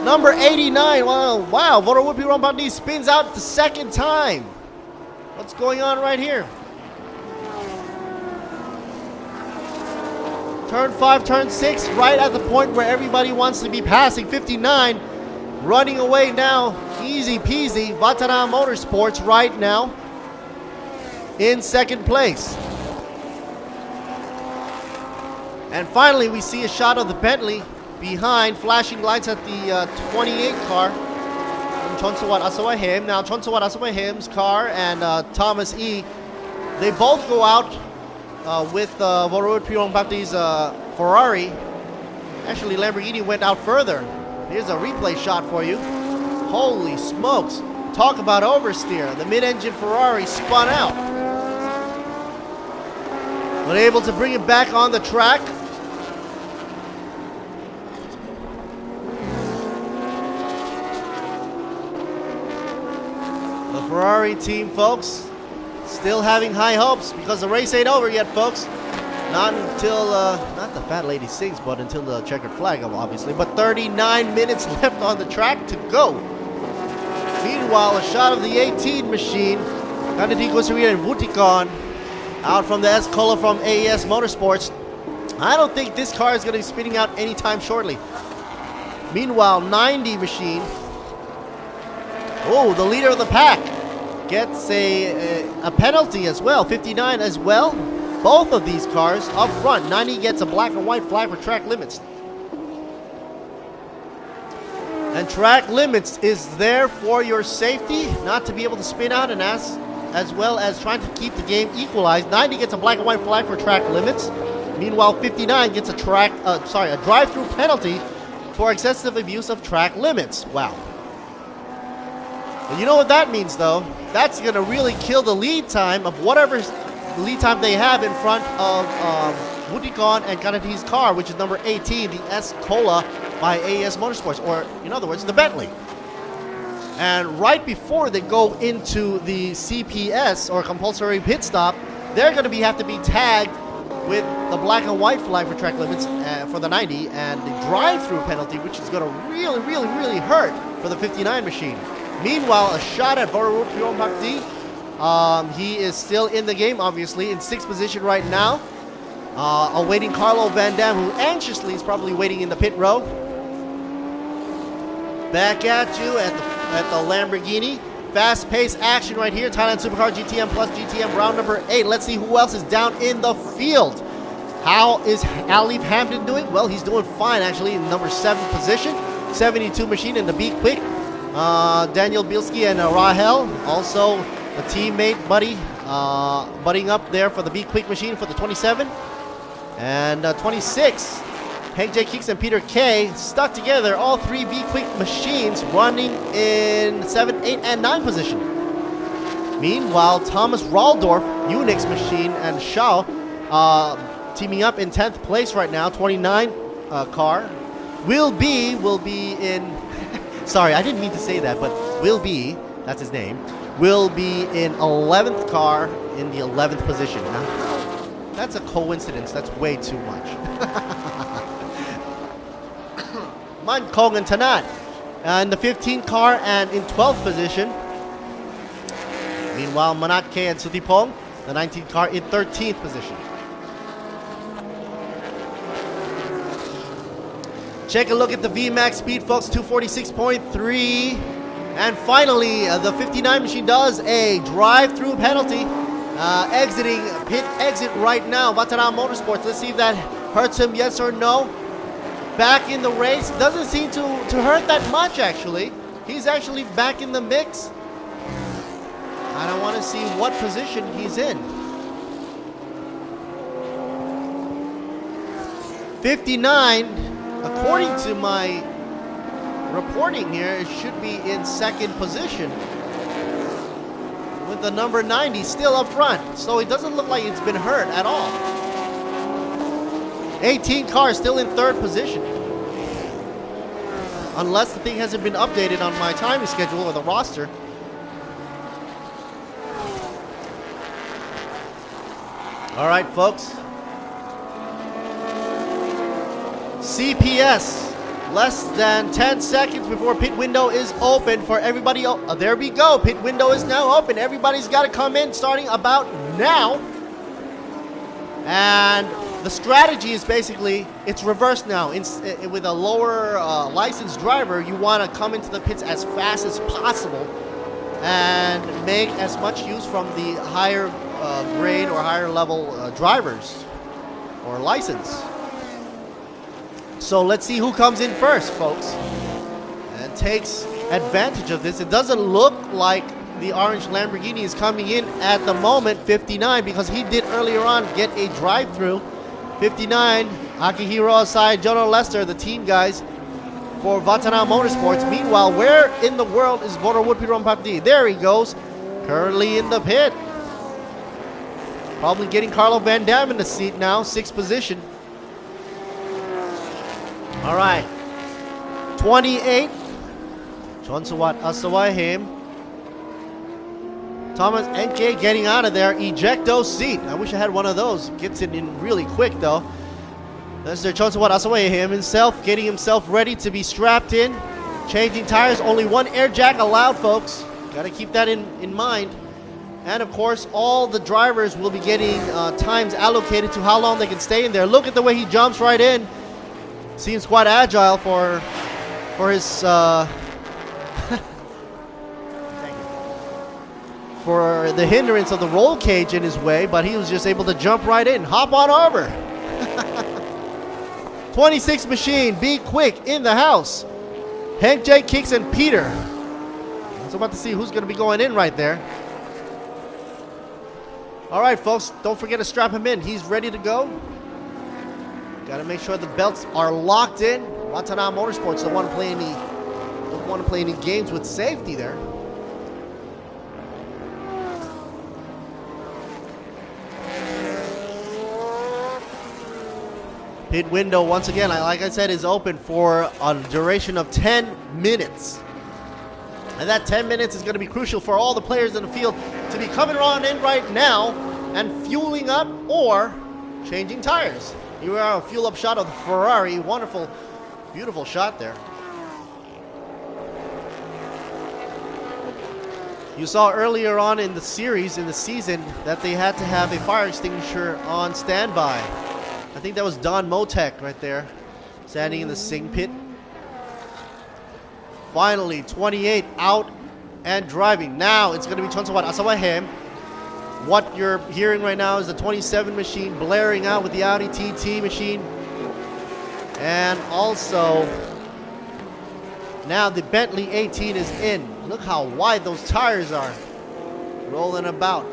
Number 89. Wow. Vorwood Piron Pakdi spins out the second time. What's going on right here? Turn 5, turn 6, right at the point where everybody wants to be passing. 59, running away now, easy peasy. Vatana Motorsports right now in second place. And finally, we see a shot of the Bentley behind, flashing lights at the 28 car from Chonsawat Asawahem. Now, Chonsawat Asawahem's car and Thomas E., they both go out with Vorwood Piron Pakdi's Ferrari. Actually, Lamborghini went out further. Here's a replay shot for you. Holy smokes. Talk about oversteer. The mid-engine Ferrari spun out. But able to bring it back on the track. The Ferrari team, folks, still having high hopes because the race ain't over yet, folks. Not until, not the fat lady sings, but until the checkered flag, obviously. But 39 minutes left on the track to go. Meanwhile, a shot of the 18 machine. Kanati Kosuria and Vutikon out from the S-Cola from AES Motorsports. I don't think this car is going to be spinning out anytime shortly. Meanwhile, 90 machine. Oh, the leader of the pack gets a penalty as well. 59 as well. Both of these cars up front. 90 gets a black and white flag for track limits. And track limits is there for your safety, not to be able to spin out, and as well as trying to keep the game equalized. 90 gets a black and white flag for track limits. Meanwhile, 59 gets a drive-through penalty for excessive abuse of track limits. Wow. And you know what that means, though? That's going to really kill the lead time of whatever lead time they have in front of Vutikon and Kanati's car, which is number 18, the S-Cola by AES Motorsports, or in other words, the Bentley. And right before they go into the CPS, or compulsory pit stop, they're going to have to be tagged with the black and white flag for track limits for the 90, and the drive-through penalty, which is going to really hurt for the 59 machine. Meanwhile, a shot at Vorwood Piron Pakdi. He is still in the game, obviously, in 6th position right now. Awaiting Carlo Van Dam, who anxiously is probably waiting in the pit row. Back at you at the Lamborghini. Fast-paced action right here. Thailand Supercar GTM Plus GTM round number 8. Let's see who else is down in the field. How is Alif Hampton doing? Well, he's doing fine, actually, in number 7 position. 72 machine in the Be Quick. Daniel Bielski and Rahel, also the teammate buddy, budding up there for the Be Quick machine for the 27. And 26, Hank J. Keeks and Peter K. stuck together, all three Be Quick machines running in 7, 8, and 9 position. Meanwhile, Thomas Raldorf, Unix machine, and Shaw teaming up in 10th place right now, 29 car. Will be in, sorry, I didn't mean to say that, but Will be, that's his name, will be in 11th car in the 11th position. Now, that's a coincidence. That's way too much. Man Kong and Tanat in the 15th car and in 12th position. Meanwhile, Manat K and Sutipong, the 19th car in 13th position. Take a look at the VMAX speed, folks, 246.3. And finally, the 59 machine does a drive-through penalty. Exiting pit exit right now. Vatana Motorsports. Let's see if that hurts him, yes or no. Back in the race. Doesn't seem to hurt that much, actually. He's actually back in the mix. I don't want to see what position he's in. 59, according to my reporting here, it should be in 2nd position. With the number 90 still up front. So it doesn't look like it's been hurt at all. 18 car still in 3rd position. Unless the thing hasn't been updated on my timing schedule or the roster. All right, folks. CPS. Less than 10 seconds before pit window is open for everybody. There we go. Pit window is now open. Everybody's got to come in starting about now. And the strategy is basically, it's reversed now. With a lower licensed driver, you want to come into the pits as fast as possible and make as much use from the higher grade or higher level drivers or license. So let's see who comes in first, folks, and takes advantage of this. It doesn't look like the orange Lamborghini is coming in at the moment, 59, because he did earlier on get a drive-through. 59, Akihiro Asai, Jono Lester, the team guys for Vatana Motorsports. Meanwhile, where in the world is Borowood Piron Papdi? There he goes, currently in the pit. Probably getting Carlo Van Dam in the seat now, 6th position. All right, 28, Chonsawat Asawahim. Thomas NK getting out of there, ejecto seat. I wish I had one of those. Gets it in really quick though. That's their Chonsawat Asawahim himself, getting himself ready to be strapped in. Changing tires, only one air jack allowed, folks. Got to keep that in mind. And of course, all the drivers will be getting times allocated to how long they can stay in there. Look at the way he jumps right in. Seems quite agile for his for the hindrance of the roll cage in his way, but he was just able to jump right in, hop on over. 26 machine, Be Quick in the house. Hank J, Kicks, and Peter. So about to see who's going to be going in right there. All right, folks, don't forget to strap him in. He's ready to go. Got to make sure the belts are locked in. Watanabe Motorsports don't want to play any games with safety there. Pit window once again, like I said, is open for a duration of 10 minutes. And that 10 minutes is going to be crucial for all the players in the field to be coming on in right now and fueling up or changing tires. Here we are, a fuel up shot of the Ferrari. Wonderful, beautiful shot there. You saw earlier on in the series, in the season, that they had to have a fire extinguisher on standby. I think that was Don Motek right there, standing in the Sing pit. Finally, 28 out and driving. Now it's going to be Chonsawat Asawahem. What you're hearing right now is the 27 machine blaring out with the Audi TT machine. And also Now the Bentley 18 is in. Look how wide those tires are. Rolling about.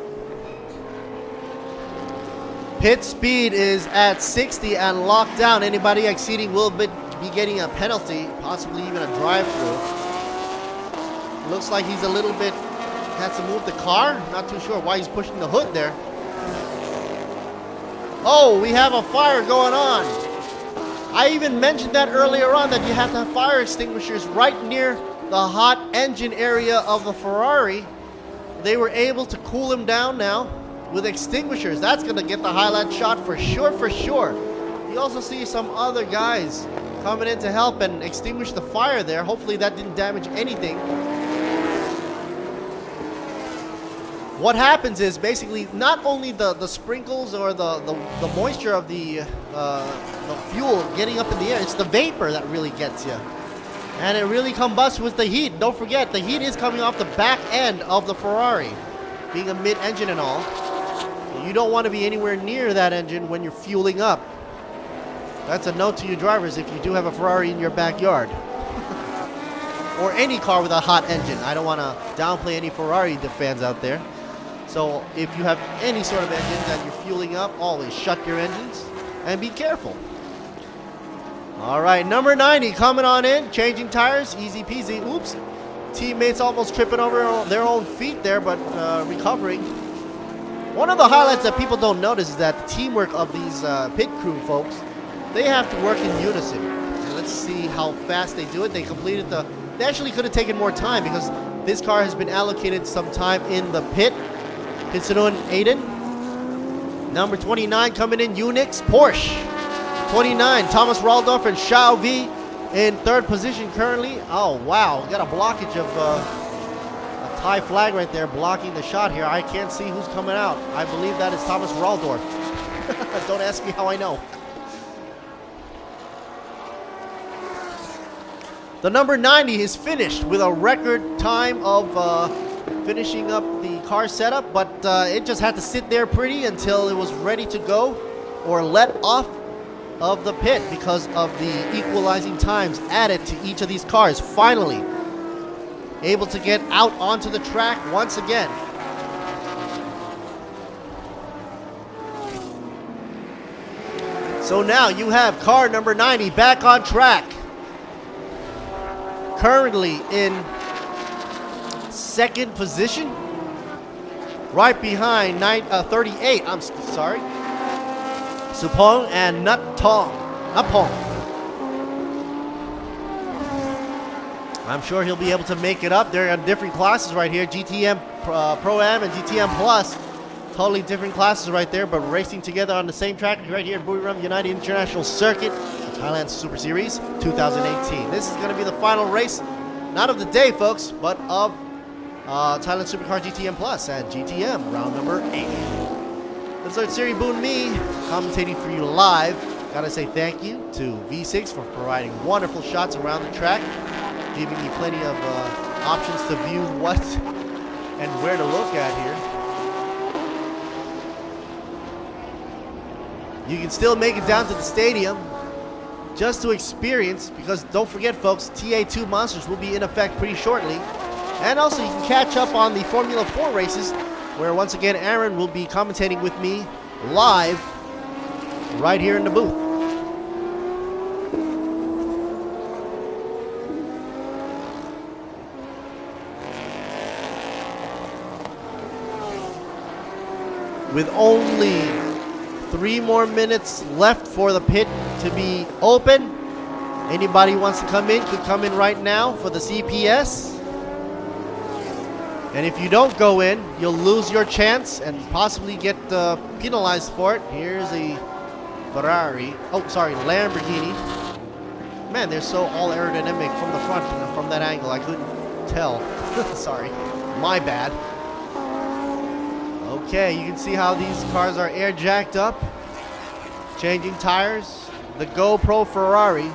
Pit speed is at 60 and locked down. Anybody exceeding will be getting a penalty, possibly even a drive-through. Looks like he's a little bit, has to move the car. Not too sure why he's pushing the hood there. Oh, we have a fire going on. I even mentioned that earlier on, that you have to have fire extinguishers right near the hot engine area of the Ferrari. They were able to cool him down now with extinguishers. That's going to get the highlight shot for sure, for sure. You also see some other guys coming in to help and extinguish the fire there. Hopefully that didn't damage anything. What happens is basically not only the sprinkles or the moisture of the fuel getting up in the air, it's the vapor that really gets you. And it really combusts with the heat. Don't forget, the heat is coming off the back end of the Ferrari, being a mid-engine and all. You don't want to be anywhere near that engine when you're fueling up. That's a note to you drivers if you do have a Ferrari in your backyard. Or any car with a hot engine. I don't want to downplay any Ferrari fans out there. So if you have any sort of engine that you're fueling up, always shut your engines and be careful. All right, number 90 coming on in, changing tires, easy peasy. Oops, teammates almost tripping over their own feet there, but recovering. One of the highlights that people don't notice is that the teamwork of these pit crew folks, they have to work in unison. And let's see how fast they do it. They completed they actually could have taken more time because this car has been allocated some time in the pit. Pitsunon Aiden. Number 29 coming in, Unix, Porsche. 29, Thomas Raldorf and Xiao V in third position currently. Oh, wow. Got a blockage of a Thai flag right there blocking the shot here. I can't see who's coming out. I believe that is Thomas Raldorf. Don't ask me how I know. The number 90 is finished with a record time of finishing up the car setup, but it just had to sit there pretty until it was ready to go or let off of the pit because of the equalizing times added to each of these cars. Finally able to get out onto the track once again. So now you have car number 90 back on track. Currently in second position, right behind 38. I'm sorry, Supong and Napong. I'm sure he'll be able to make it up. They're in different classes right here. GTM Pro-Am and GTM Plus. Totally different classes right there, but racing together on the same track right here at Buriram United International Circuit, Thailand Super Series 2018. This is going to be the final race, not of the day, folks, but of Thailand Supercar GTM Plus and GTM round number 8. This is Siri Boon Me, commentating for you live. Gotta say thank you to V6 for providing wonderful shots around the track, giving me plenty of options to view what and where to look at here. You can still make it down to the stadium just to experience, because don't forget, folks, TA2 Monsters will be in effect pretty shortly. And also you can catch up on the Formula 4 races, where once again Aaron will be commentating with me live right here in the booth. With only 3 more minutes left for the pit to be open. Anybody who wants to come in could come in right now for the CPS. And if you don't go in, you'll lose your chance and possibly get penalized for it. Here's a Ferrari. Oh, sorry, Lamborghini. Man, they're so all aerodynamic from the front and from that angle. I couldn't tell. Sorry, my bad. Okay, you can see how these cars are air jacked up. Changing tires. The GoPro Ferrari.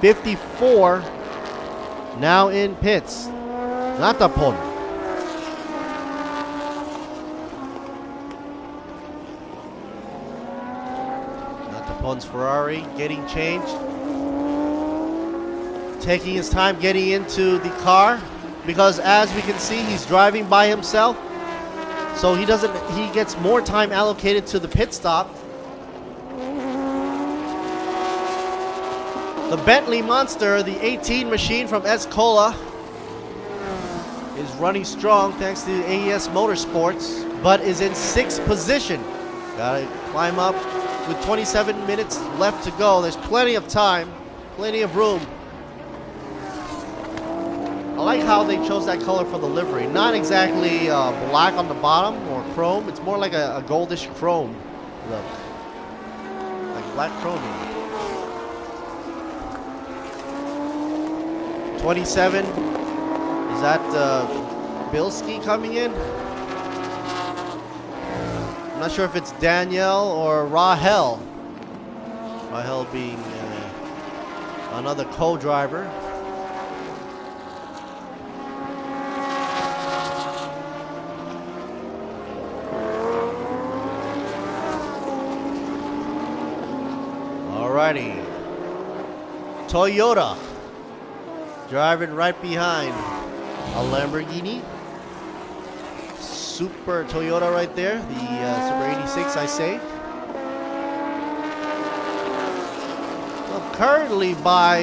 54 now in pits. Natapon. Natapon's Ferrari getting changed. taking his time getting into the car because as we can see, he's driving by himself. So he gets more time allocated to the pit stop. The Bentley Monster, the 18 machine from Escola, is running strong thanks to AES Motorsports, but is in 6th position. Gotta climb up with 27 minutes left to go. There's plenty of time, plenty of room. I like how they chose that color for the livery. Not exactly black on the bottom or chrome. It's more like a goldish chrome look. Like black chrome. 27. Is that Bilski coming in? I'm not sure if it's Danielle or Rahel. Rahel being another co-driver. Alrighty. Toyota driving right behind a Lamborghini. Super Toyota right there, the Super 86 I say. Well, currently by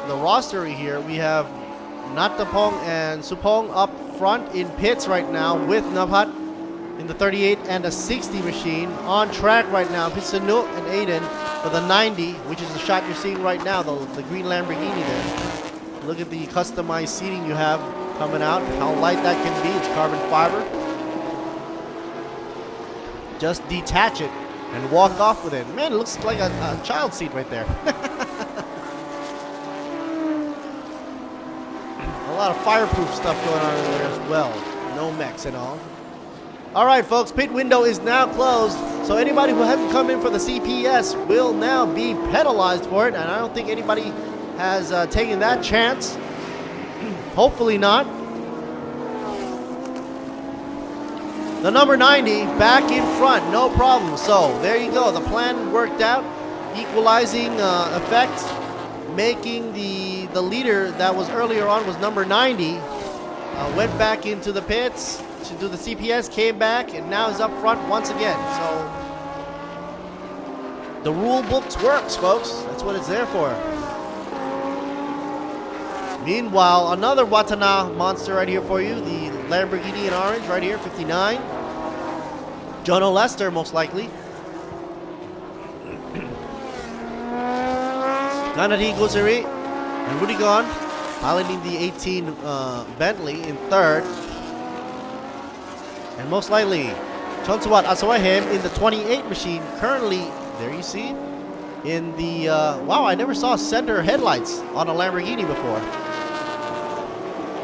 the roster here, we have Natapong and Supong up front in pits right now with Nabhat in the 38 and a 60 machine. On track right now, Pisanu and Aiden for the 90, which is the shot you're seeing right now, the green Lamborghini there. Look at the customized seating you have coming out, how light that can be. It's carbon fiber. Just detach it and walk off with it. Man, it looks like a child seat right there. A lot of fireproof stuff going on in there as well. No mechs and all. All right, folks, pit window is now closed. So anybody who hasn't come in for the CPS will now be penalized for it. And I don't think anybody has taken that chance. Hopefully not. The number 90 back in front, no problem. So there you go. The plan worked out. Equalizing effect, making the leader that was earlier on was number 90. Went back into the pits to do the CPS, came back, and now is up front once again. So the rule books works, folks. That's what it's there for. Meanwhile, another Watana monster right here for you. The Lamborghini in orange right here, 59. John O'Lester, most likely. Ganadi Guzeri and Rudy Gon piloting the 18 Bentley in third. And most likely, Chonsawat Asawahem in the 28 machine. Currently, there you see, in the, wow, I never saw center headlights on a Lamborghini before.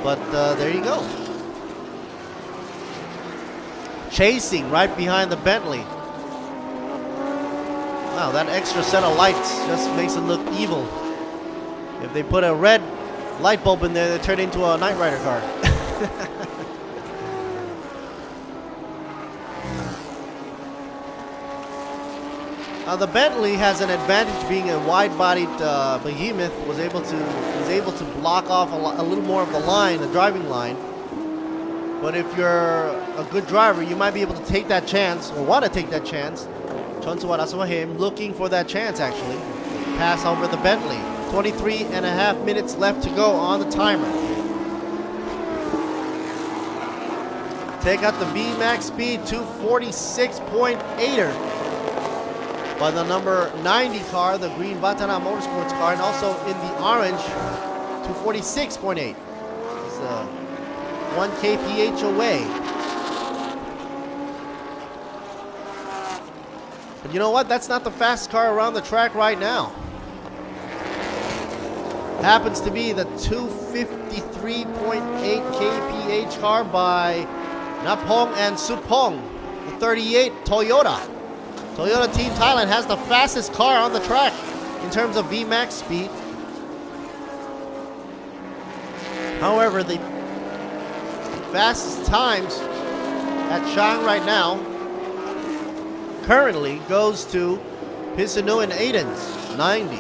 But there you go. Chasing right behind the Bentley. Wow, that extra set of lights just makes it look evil. If they put a red light bulb in there, they turn into a Knight Rider car. The Bentley has an advantage being a wide-bodied behemoth. Was able to block off a little more of the line, the driving line. But if you're a good driver, you might be able to take that chance or want to take that chance. Chonsawat Asawahim looking for that chance actually. Pass over the Bentley. 23.5 minutes left to go on the timer. Take out the VMAX speed, 246.8er. By the number 90 car, the green Vatana Motorsports car, and also in the orange, 246.8. It's 1 kph away. But you know what? That's not the fastest car around the track right now. Happens to be the 253.8 kph car by Napong and Supong, the 38 Toyota. Toyota Team Thailand has the fastest car on the track in terms of VMAX speed. However, the fastest times at Chang right now currently goes to Pisanu and Aiden's 90.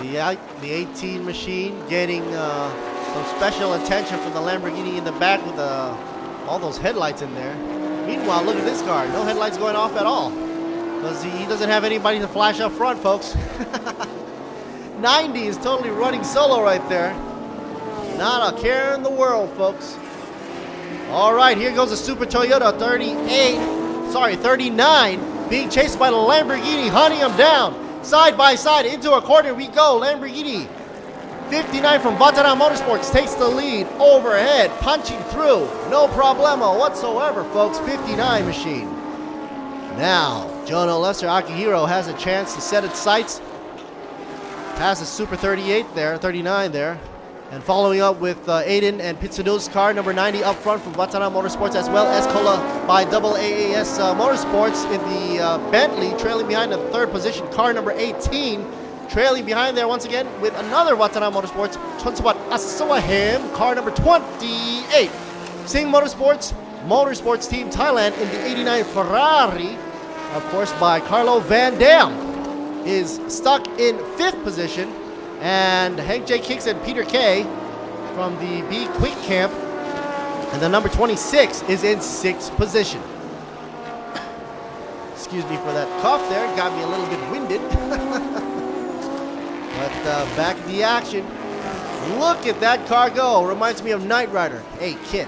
The 18 machine getting some special attention from the Lamborghini in the back with all those headlights in there. Meanwhile, look at this car. No headlights going off at all. Because he doesn't have anybody to flash up front, folks. 90 is totally running solo right there. Not a care in the world, folks. All right, here goes a Super Toyota 39, being chased by the Lamborghini, hunting him down. Side by side, into a corner we go. Lamborghini 59 from Vatana Motorsports takes the lead. Overhead, punching through. No problemo whatsoever, folks. 59 machine. Now, Jono Lester Akihiro has a chance to set its sights. Passes Super 38 there, 39 there. And following up with Aiden and Pitsuno's car, number 90 up front from Vatana Motorsports, as well as Cola by AAS Motorsports in the Bentley, trailing behind in the third position. Car number 18, trailing behind there once again with another Vatana Motorsports, Chonsubat Asawahim, car number 28. Sing Motorsports Team Thailand in the 89 Ferrari, of course by Carlo Van Dam, is stuck in 5th position. And Hank J. Kicks and Peter K. from the B Quick Camp. And the number 26 is in 6th position. Excuse me for that cough there. Got me a little bit winded. But back to the action. Look at that car go. Reminds me of Knight Rider. Hey, kid.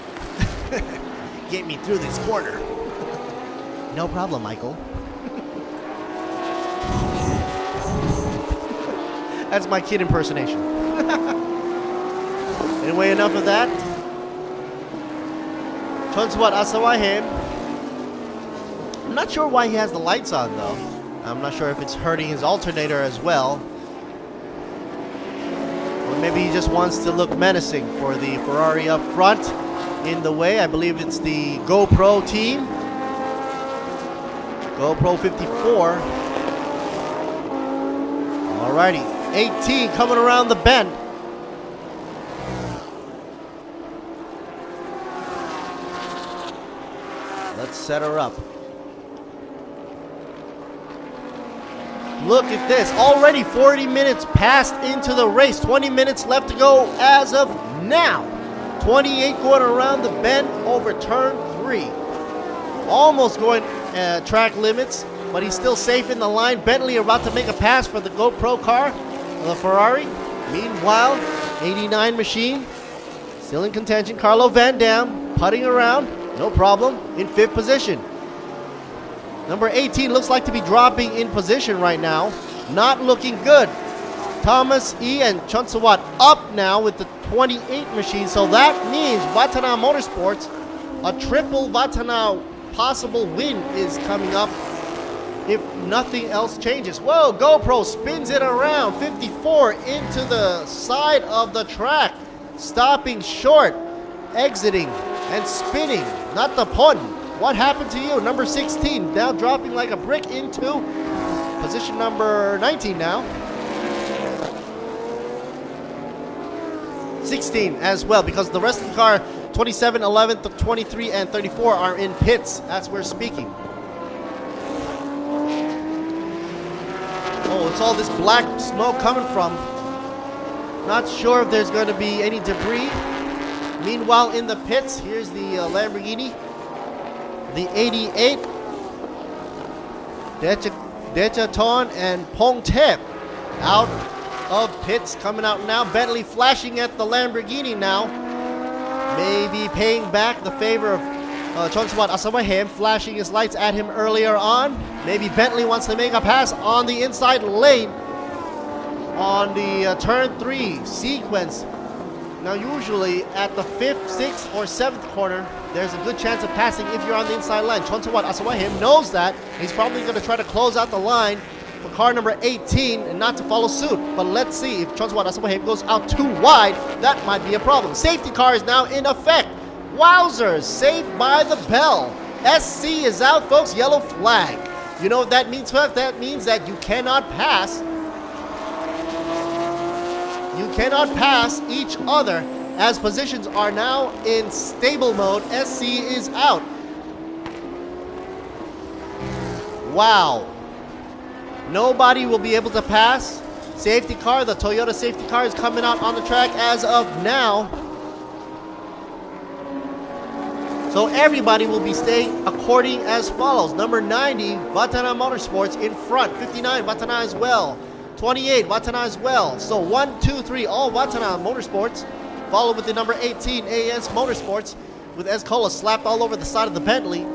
Get me through this corner. No problem, Michael. That's my kid impersonation. Anyway, enough of that. Chonsuwat Asawahim. I'm not sure why he has the lights on, though. I'm not sure if it's hurting his alternator as well. Or maybe he just wants to look menacing for the Ferrari up front in the way. I believe it's the GoPro team. GoPro 54. Alrighty. 18 coming around the bend. Let's set her up. Look at this. Already 40 minutes passed into the race. 20 minutes left to go as of now. 28 going around the bend over turn 3. Almost going track limits, but he's still safe in the line. Bentley about to make a pass for the GoPro car. The Ferrari. Meanwhile, 89 machine still in contention. Carlo Van Dam putting around, no problem, in 5th position. Number 18 looks like to be dropping in position right now. Not looking good. Thomas E. and Chonsuwat up now with the 28 machine. So that means Vatana Motorsports, a triple Vatana possible win is coming up if nothing else changes. Whoa, GoPro spins it around. 54 into the side of the track. Stopping short, exiting, and spinning. Not the pun. What happened to you? Number 16 now dropping like a brick into position number 19 now. 16 as well, because the rest of the car, 27, 11, 23, and 34 are in pits as we're speaking. Oh, it's all this black smoke coming from. Not sure if there's going to be any debris. Meanwhile, in the pits, here's the Lamborghini. The 88. Dechaton and Pongtep out of pits, coming out now. Bentley flashing at the Lamborghini now. Maybe paying back the favor of Chonsuwat Asawahim, flashing his lights at him earlier on. Maybe Bentley wants to make a pass on the inside lane on the turn 3 sequence. Now usually at the 5th, 6th, or 7th corner, there's a good chance of passing if you're on the inside line. Chonsuwat Asawahim knows that. He's probably going to try to close out the line for car number 18 and not to follow suit. But let's see, if Chonsuwat Asawahim goes out too wide, that might be a problem. Safety car is now in effect. Wowzers, saved by the bell. SC is out, folks, yellow flag. You know what that means, folks? That means that you cannot pass. You cannot pass each other as positions are now in stable mode. SC is out. Wow. Nobody will be able to pass safety car. The Toyota safety car is coming out on the track as of now. So everybody will be staying according as follows. Number 90, Watana Motorsports in front. 59, Watana as well. 28, Watana as well. So 1, 2, 3, all Watana Motorsports. Followed with the number 18, AS Motorsports, with Escola slapped all over the side of the Bentley.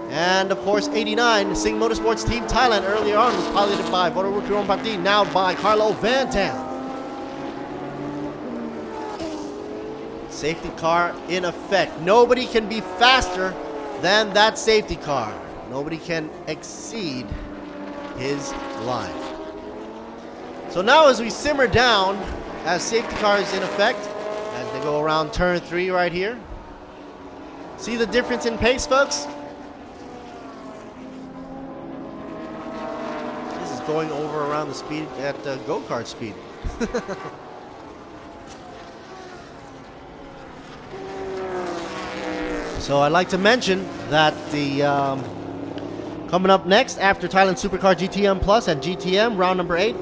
And of course, 89, Sing Motorsports Team Thailand earlier on was piloted by Vodarukiron Pati, now by Carlo Van Dam. Safety car in effect. Nobody can be faster than that safety car. Nobody can exceed his line. So now as we simmer down, as safety car is in effect, as they go around turn 3 right here. See the difference in pace, folks? This is going over around the speed at go-kart speed. So I'd like to mention that the coming up next after Thailand Supercar GTM Plus at GTM round number 8,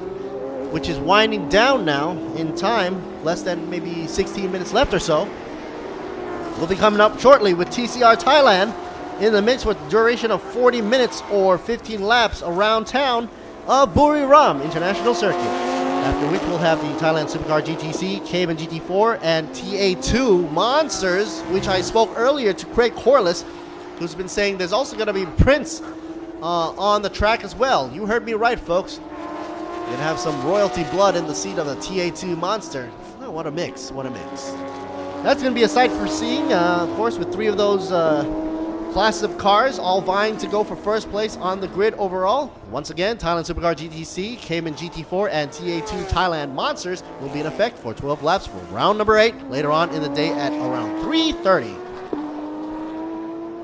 which is winding down now in time, less than maybe 16 minutes left or so, will be coming up shortly with TCR Thailand in the mix with duration of 40 minutes or 15 laps around town of Buriram International Circuit. After which we'll have the Thailand Supercar GTC, Cayman GT4, and TA2 Monsters, which I spoke earlier to Craig Corliss, who's been saying there's also going to be Prince on the track as well. You heard me right, folks. You're going to have some royalty blood in the seat of the TA2 Monster. Oh, what a mix, what a mix. That's going to be a sight for seeing, of course, with 3 of those classes of cars all vying to go for first place on the grid overall. Once again, Thailand Supercar GTC, Cayman GT4, and TA2 Thailand Monsters will be in effect for 12 laps for round number 8 later on in the day at around 3:30.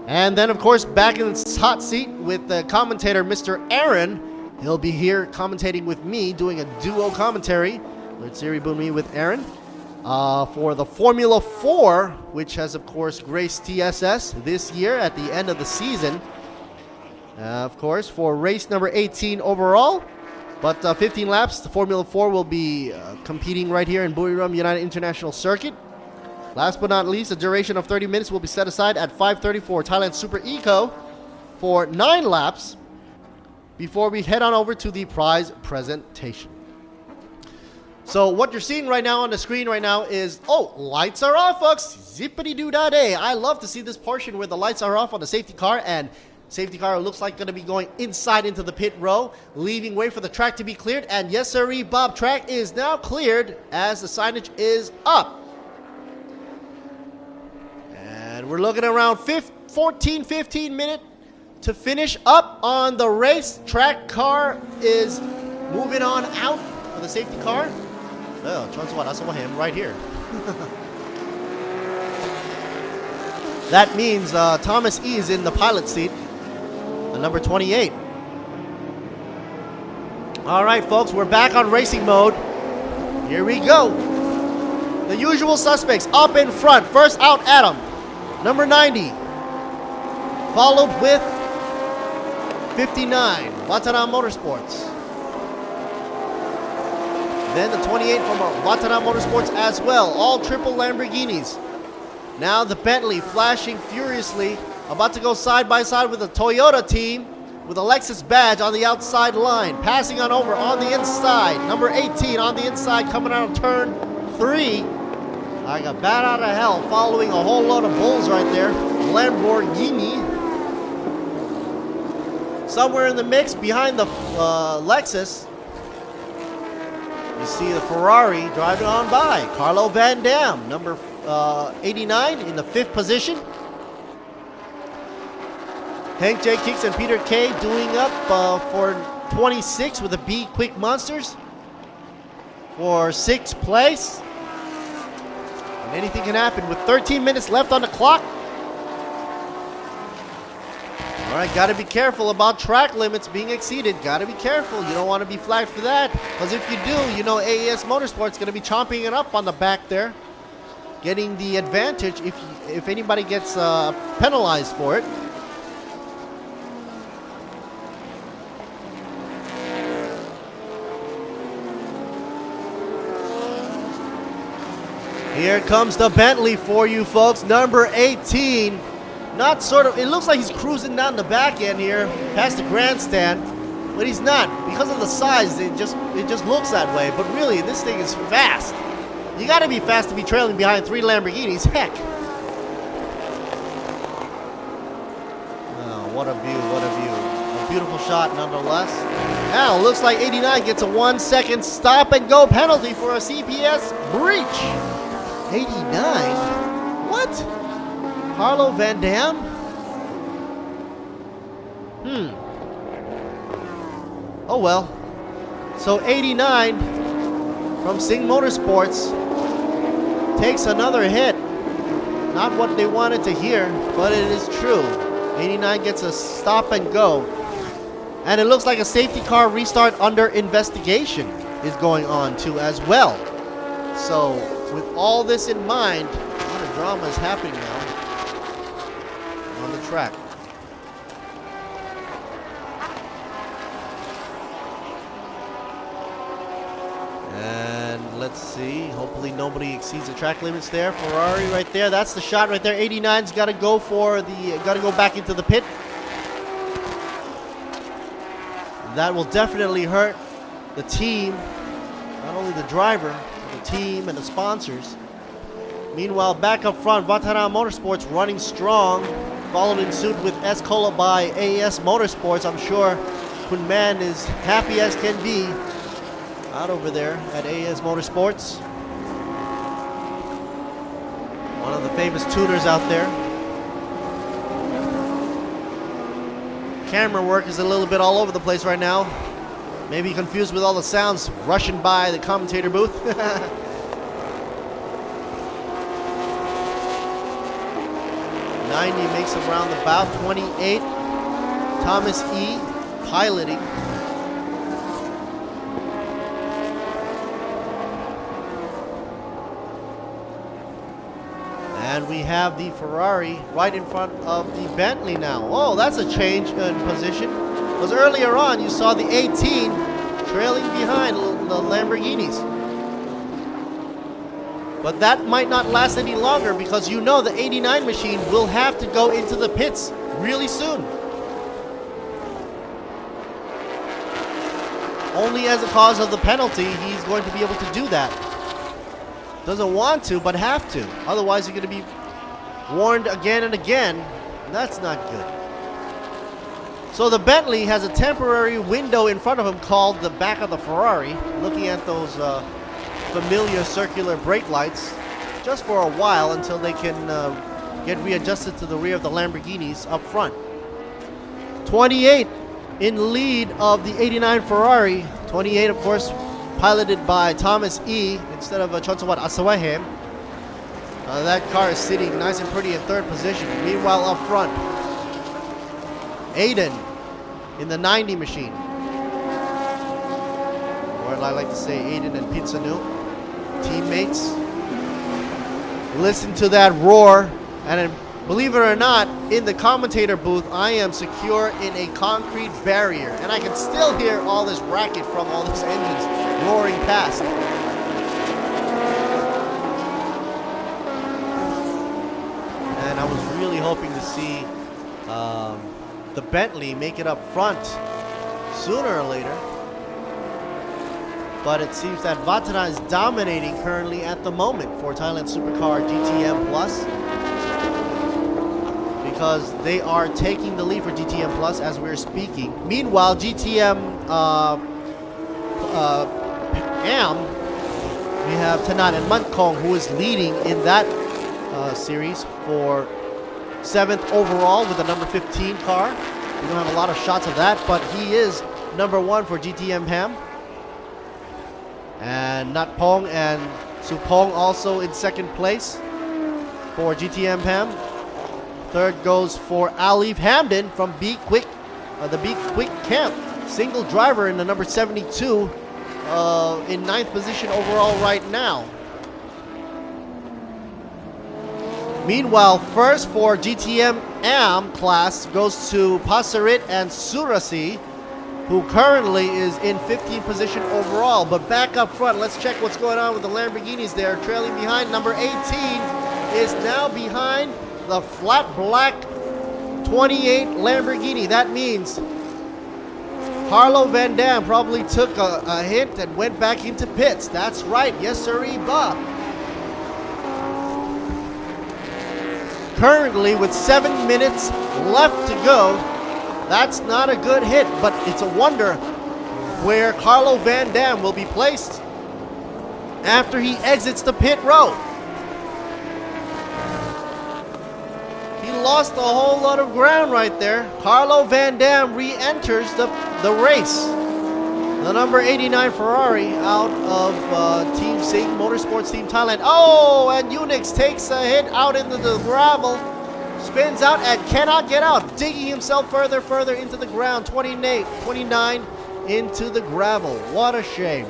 And then, of course, back in the hot seat with the commentator, Mr. Aaron. He'll be here commentating with me, doing a duo commentary. Let's hear me with Aaron. For the Formula 4, which has, of course, graced TSS this year at the end of the season. Of course, for race number 18 overall. But 15 laps, the Formula 4 will be competing right here in Buriram United International Circuit. Last but not least, a duration of 30 minutes will be set aside at 5:30 for Thailand Super Eco for 9 laps before we head on over to the prize presentation. So what you're seeing right now on the screen right now is, oh, lights are off, folks. Zippity-doo-dah-day. I love to see this portion where the lights are off on the safety car, and safety car looks like going to be going inside into the pit row, leaving way for the track to be cleared. And yes, sirree, Bob, track is now cleared as the signage is up. And we're looking around 14-15 minutes to finish up on the race. Track car is moving on out for the safety car. Oh, Chonsawat right here. That means Thomas E is in the pilot seat, number 28. All right, folks, we're back on racing mode. Here we go. The usual suspects up in front. First out, Adam, number 90. Followed with 59, Watana Motorsports. Then the 28 from Watana Motorsports as well. All triple Lamborghinis. Now the Bentley flashing furiously. About to go side by side with the Toyota team with a Lexus badge on the outside line. Passing on over on the inside. Number 18 on the inside coming out of turn 3. Like a bat out of hell, following a whole load of bulls right there. Lamborghini. Somewhere in the mix behind the Lexus, you see the Ferrari driving on by. Carlo Van Dam, number 89 in the 5th position. Hank J. Kicks and Peter K. doing up for 26 with the B Quick Monsters for 6th place. And anything can happen with 13 minutes left on the clock. All right, got to be careful about track limits being exceeded. Got to be careful. You don't want to be flagged for that. Because if you do, you know AES Motorsports going to be chomping it up on the back there. Getting the advantage if anybody gets penalized for it. Here comes the Bentley for you folks, number 18. Not sort of, it looks like he's cruising down the back end here, past the grandstand, but he's not. Because of the size, it just looks that way. But really, this thing is fast. You gotta be fast to be trailing behind 3 Lamborghinis, heck. Oh, what a view, what a view. A beautiful shot nonetheless. Now, looks like 89 gets a 1-second stop and go penalty for a CPS breach. 89? What? Carlo Van Dam? Oh well. So 89 from Sing Motorsports takes another hit. Not what they wanted to hear, but it is true. 89 gets a stop and go. And it looks like a safety car restart under investigation is going on too as well. So with all this in mind, a lot of drama is happening now on the track. And let's see, hopefully nobody exceeds the track limits there. Ferrari right there, that's the shot right there. 89's got to go back into the pit. That will definitely hurt the team, not only the driver, but the team and the sponsors. Meanwhile, back up front, Veteran Motorsports running strong, followed in suit with Escola by AES Motorsports. I'm sure Kun Man is happy as can be out over there at AES Motorsports. One of the famous tuners out there. Camera work is a little bit all over the place right now. Maybe confused with all the sounds rushing by the commentator booth. 90 makes a roundabout. 28, Thomas E. piloting. And we have the Ferrari right in front of the Bentley now. Oh, that's a change in position. Because earlier on, you saw the 18 trailing behind the Lamborghinis. But that might not last any longer because you know the 89 machine will have to go into the pits really soon. Only as a cause of the penalty, he's going to be able to do that. Doesn't want to, but have to. Otherwise, you're going to be warned again and again. And that's not good. So the Bentley has a temporary window in front of him called the back of the Ferrari, looking at those familiar circular brake lights just for a while until they can get readjusted to the rear of the Lamborghinis up front. 28 in lead of the 89 Ferrari. 28, of course, piloted by Thomas E. instead of Chonsawat Asawahem. That car is sitting nice and pretty in third position. Meanwhile, up front, Aiden in the 90 machine. Or I like to say Aiden and Pizzanu, teammates. Listen to that roar. And believe it or not, in the commentator booth, I am secure in a concrete barrier. And I can still hear all this racket from all these engines roaring past. And I was really hoping to see the Bentley make it up front sooner or later. But it seems that Vatana is dominating currently at the moment for Thailand Supercar GTM Plus, because they are taking the lead for GTM Plus as we're speaking. Meanwhile, GTM AM, we have Tanat and Mankong, who is leading in that series for 7th overall with the number 15 car. We don't have a lot of shots of that, but he is number 1 for GTM Ham. And Nat Pong and Supong also in second place for GTM Ham. Third goes for Alif Hamden from Be Quick, the Be Quick Camp. Single driver in the number 72 in 9th position overall right now. Meanwhile, first for GTM AM class goes to Pasarit and Surasi. who currently is in 15th position overall. But back up front, let's check what's going on with the Lamborghinis there. Trailing behind, number 18 is now behind the flat black 28 Lamborghini. That means Carlo Van Dam probably took a hint and went back into pits. That's right, yes sirree, Bob. Currently with 7 minutes left to go, that's not a good hit, but it's a wonder where Carlo Van Dam will be placed after he exits the pit road. He lost a whole lot of ground right there. Carlo Van Dam re-enters the race. The number 89 Ferrari out of Team Sing Motorsports Team Thailand. Oh, and Unix takes a hit out into the gravel. Spins out and cannot get out. Digging himself further into the ground. 29 into the gravel. What a shame.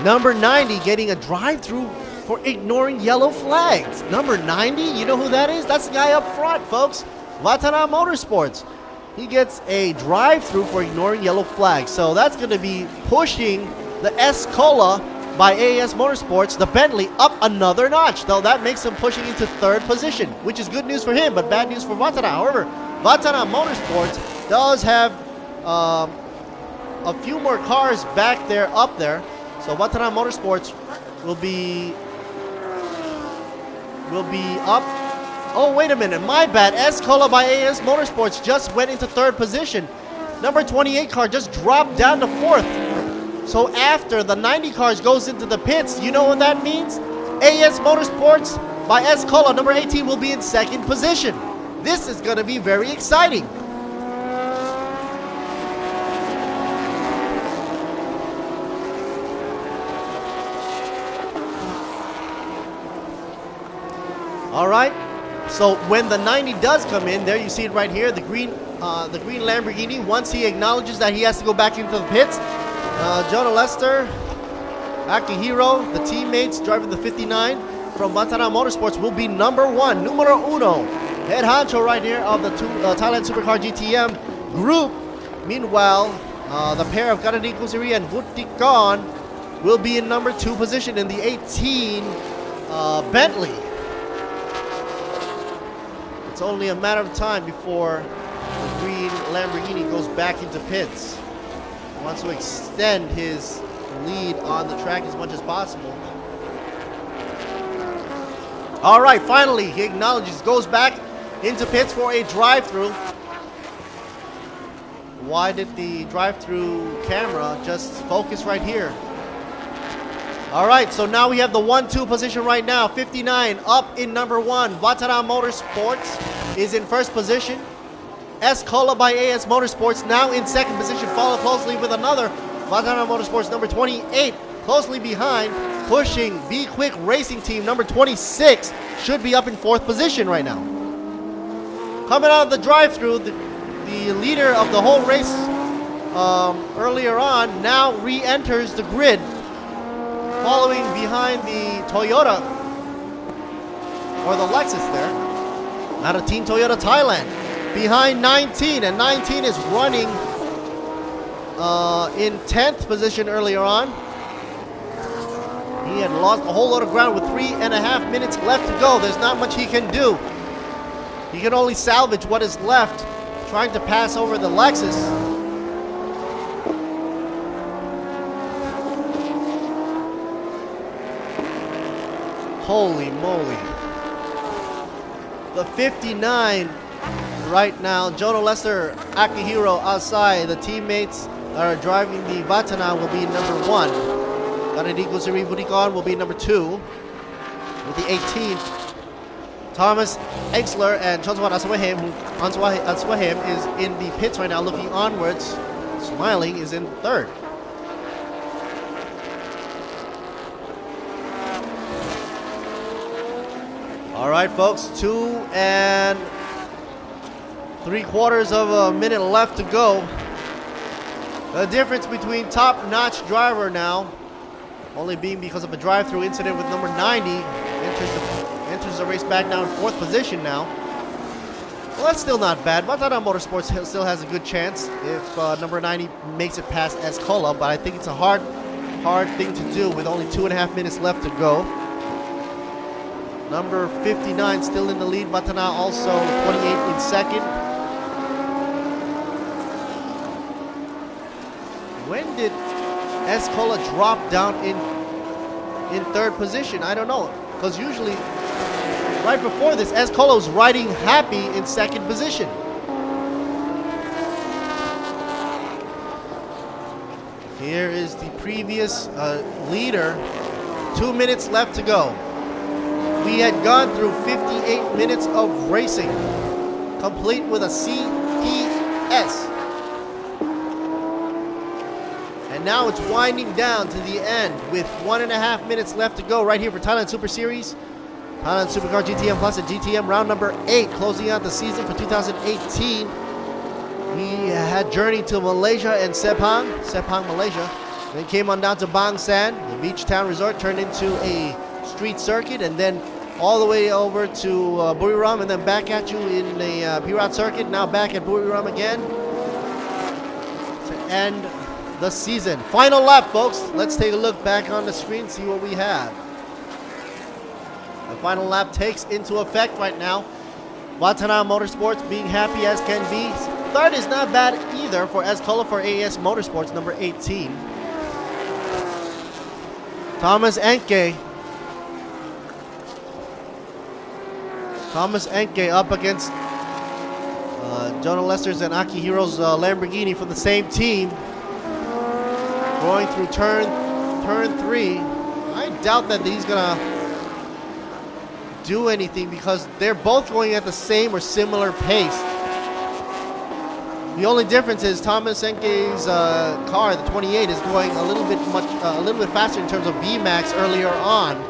Number 90 getting a drive-through for ignoring yellow flags. Number 90, you know who that is? That's the guy up front, folks. Vatana Motorsports. He gets a drive-through for ignoring yellow flags. So that's going to be pushing the S-Cola by AES Motorsports, the Bentley, up another notch. Though that makes him pushing into 3rd position, which is good news for him, but bad news for Vatana. However, Vatana Motorsports does have a few more cars back there, up there. So Vatana Motorsports will be up. Oh, wait a minute, my bad. S-Cola by AES Motorsports just went into 3rd position. Number 28 car just dropped down to 4th. So after the 90 cars goes into the pits, you know what that means? AES Motorsports by S-Cola, number 18, will be in 2nd position. This is going to be very exciting. All right. So when the 90 does come in, there you see it right here, the green Lamborghini. Once he acknowledges that he has to go back into the pits, Jonah Lester, Akihiro, the teammates driving the 59 from Vatana Motorsports will be number 1, numero uno, head honcho right here of the Thailand Supercar GTM group. Meanwhile, the pair of Garanik Kusiri and Vutikon will be in number 2 position in the 18 Bentley. It's only a matter of time before the green Lamborghini goes back into pits. He wants to extend his lead on the track as much as possible. All right, finally, he acknowledges, goes back into pits for a drive-through. Why did the drive-through camera just focus right here? All right, so now we have the 1-2 position right now. 59 up in number 1. Vatana Motorsports is in 1st position. S-Cola by AES Motorsports now in 2nd position, followed closely with another Vatana Motorsports number 28 closely behind, pushing Be Quick Racing Team number 26 should be up in 4th position right now. Coming out of the drive-through, the leader of the whole race earlier on now re-enters the grid, following behind the Toyota, or the Lexus there, out of Team Toyota Thailand, behind 19, and 19 is running in 10th position earlier on. He had lost a whole lot of ground with 3.5 minutes left to go. There's not much he can do. He can only salvage what is left, trying to pass over the Lexus. Holy moly. The 59 right now, Jonah Lester, Akihiro outside. The teammates that are driving the Vatana will be number 1. Ganadiko Siri Vutikon will be number 2. With the 18th, Thomas Exler and Chanswat Aswahem is in the pits right now, looking onwards. Smiling is in 3rd. All right, folks, 2 3/4 of a minute left to go. The difference between top-notch driver now, only being because of a drive-through incident with number 90, enters the race back down in 4th position now. Well, that's still not bad. Vatana Motorsports still has a good chance if number 90 makes it past Escola, but I think it's a hard thing to do with only 2.5 minutes left to go. Number 59 still in the lead. Vatana also 28 in second. When did Escola drop down in third position? I don't know, because usually right before this, Escola was riding happy in second position. Here is the previous leader. 2 minutes left to go. We had gone through 58 minutes of racing, complete with a TSS. And now it's winding down to the end with 1.5 minutes left to go right here for Thailand Super Series. Thailand Supercar GTM Plus and GTM round number 8, closing out the season for 2018. We had journeyed to Malaysia and Sepang, Malaysia. Then came on down to Bang San, the beach town resort, turned into a street circuit, and then all the way over to Buriram, and then back at you in the Pirat circuit. Now back at Buriram again to end the season. Final lap, folks. Let's take a look back on the screen, see what we have. The final lap takes into effect right now. Vatana Motorsports being happy as can be. Third is not bad either for Escola for AES Motorsports, number 18. Thomas Enke up against Jonah Lester's and Akihiro's Lamborghini from the same team. Going through turn 3. I doubt that he's gonna do anything because they're both going at the same or similar pace. The only difference is Thomas Enke's car, the 28, is going a little bit faster in terms of VMAX earlier on,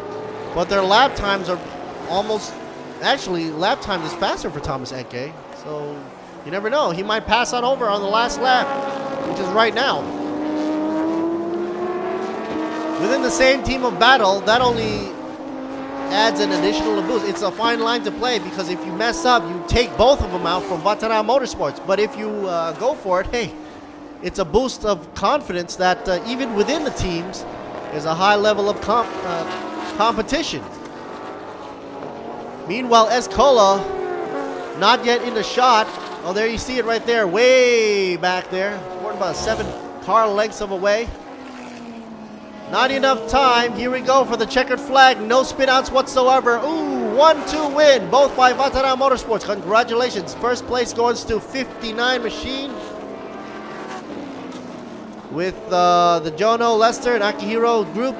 but their lap times are almost. Actually, lap time is faster for Thomas Enke, so you never know. He might pass on over on the last lap, which is right now. Within the same team of battle, that only adds an additional boost. It's a fine line to play because if you mess up, you take both of them out from Vatana Motorsports. But if you go for it, hey, it's a boost of confidence that even within the teams, there's a high level of competition. Meanwhile, Escola, not yet in the shot. Oh, there you see it right there, way back there. We're about 7 car lengths of away. Not enough time. Here we go for the checkered flag. No spin outs whatsoever. Ooh, 1-2 win, both by Vatana Motorsports. Congratulations. First place goes to 59 Machine with the Jono, Lester, and Akihiro group.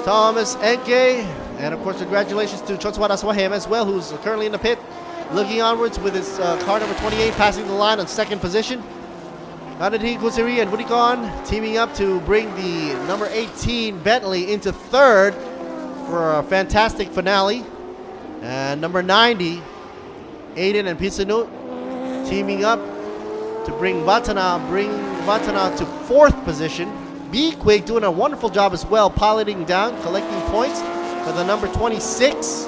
Thomas Enke. And of course, congratulations to Chotsuwada Swahem as well, who's currently in the pit, looking onwards with his car number 28 passing the line on second position. Anadi Kusiri and Wudikon teaming up to bring the number 18 Bentley into third for a fantastic finale. And number 90, Aiden and Pisanu teaming up to bring Vatana to fourth position. B Quig doing a wonderful job as well, piloting down, collecting points for the number 26.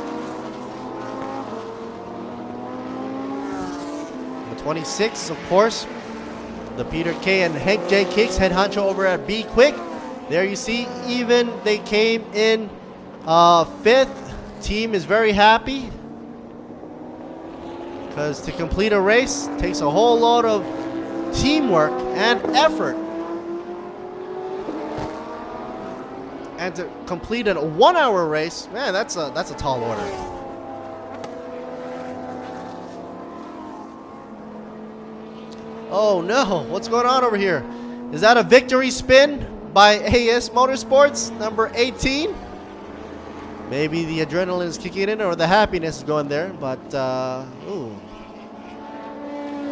Number 26, of course, the Peter K and Hank J Kicks head honcho over at B Quick. There you see, even they came in fifth. Team is very happy because to complete a race takes a whole lot of teamwork and effort. And to complete a 1-hour race, man, that's a tall order. Oh no, what's going on over here? Is that a victory spin by AES Motorsports, number 18? Maybe the adrenaline is kicking in or the happiness is going there, but ooh.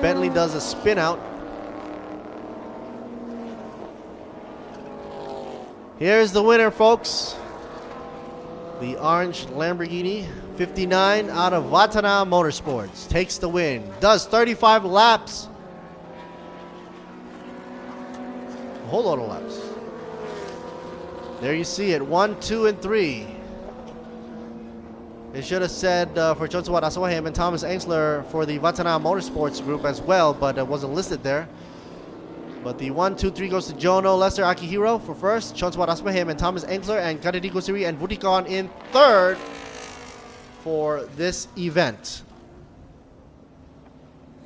Bentley does a spin out. Here's the winner, folks. The orange Lamborghini 59 out of Vatana Motorsports takes the win. Does 35 laps. A whole lot of laps. There you see it, 1, 2, and 3. It should have said for Jonsawat Aswahem and Thomas Engsler for the Watana Motorsports group as well, but it wasn't listed there. But the 1, 2, 3 goes to Jono, Lester Akihiro for first, Jonsawat Aswahem and Thomas Engsler, and Kadedi Kusiri and Vutikon in third for this event.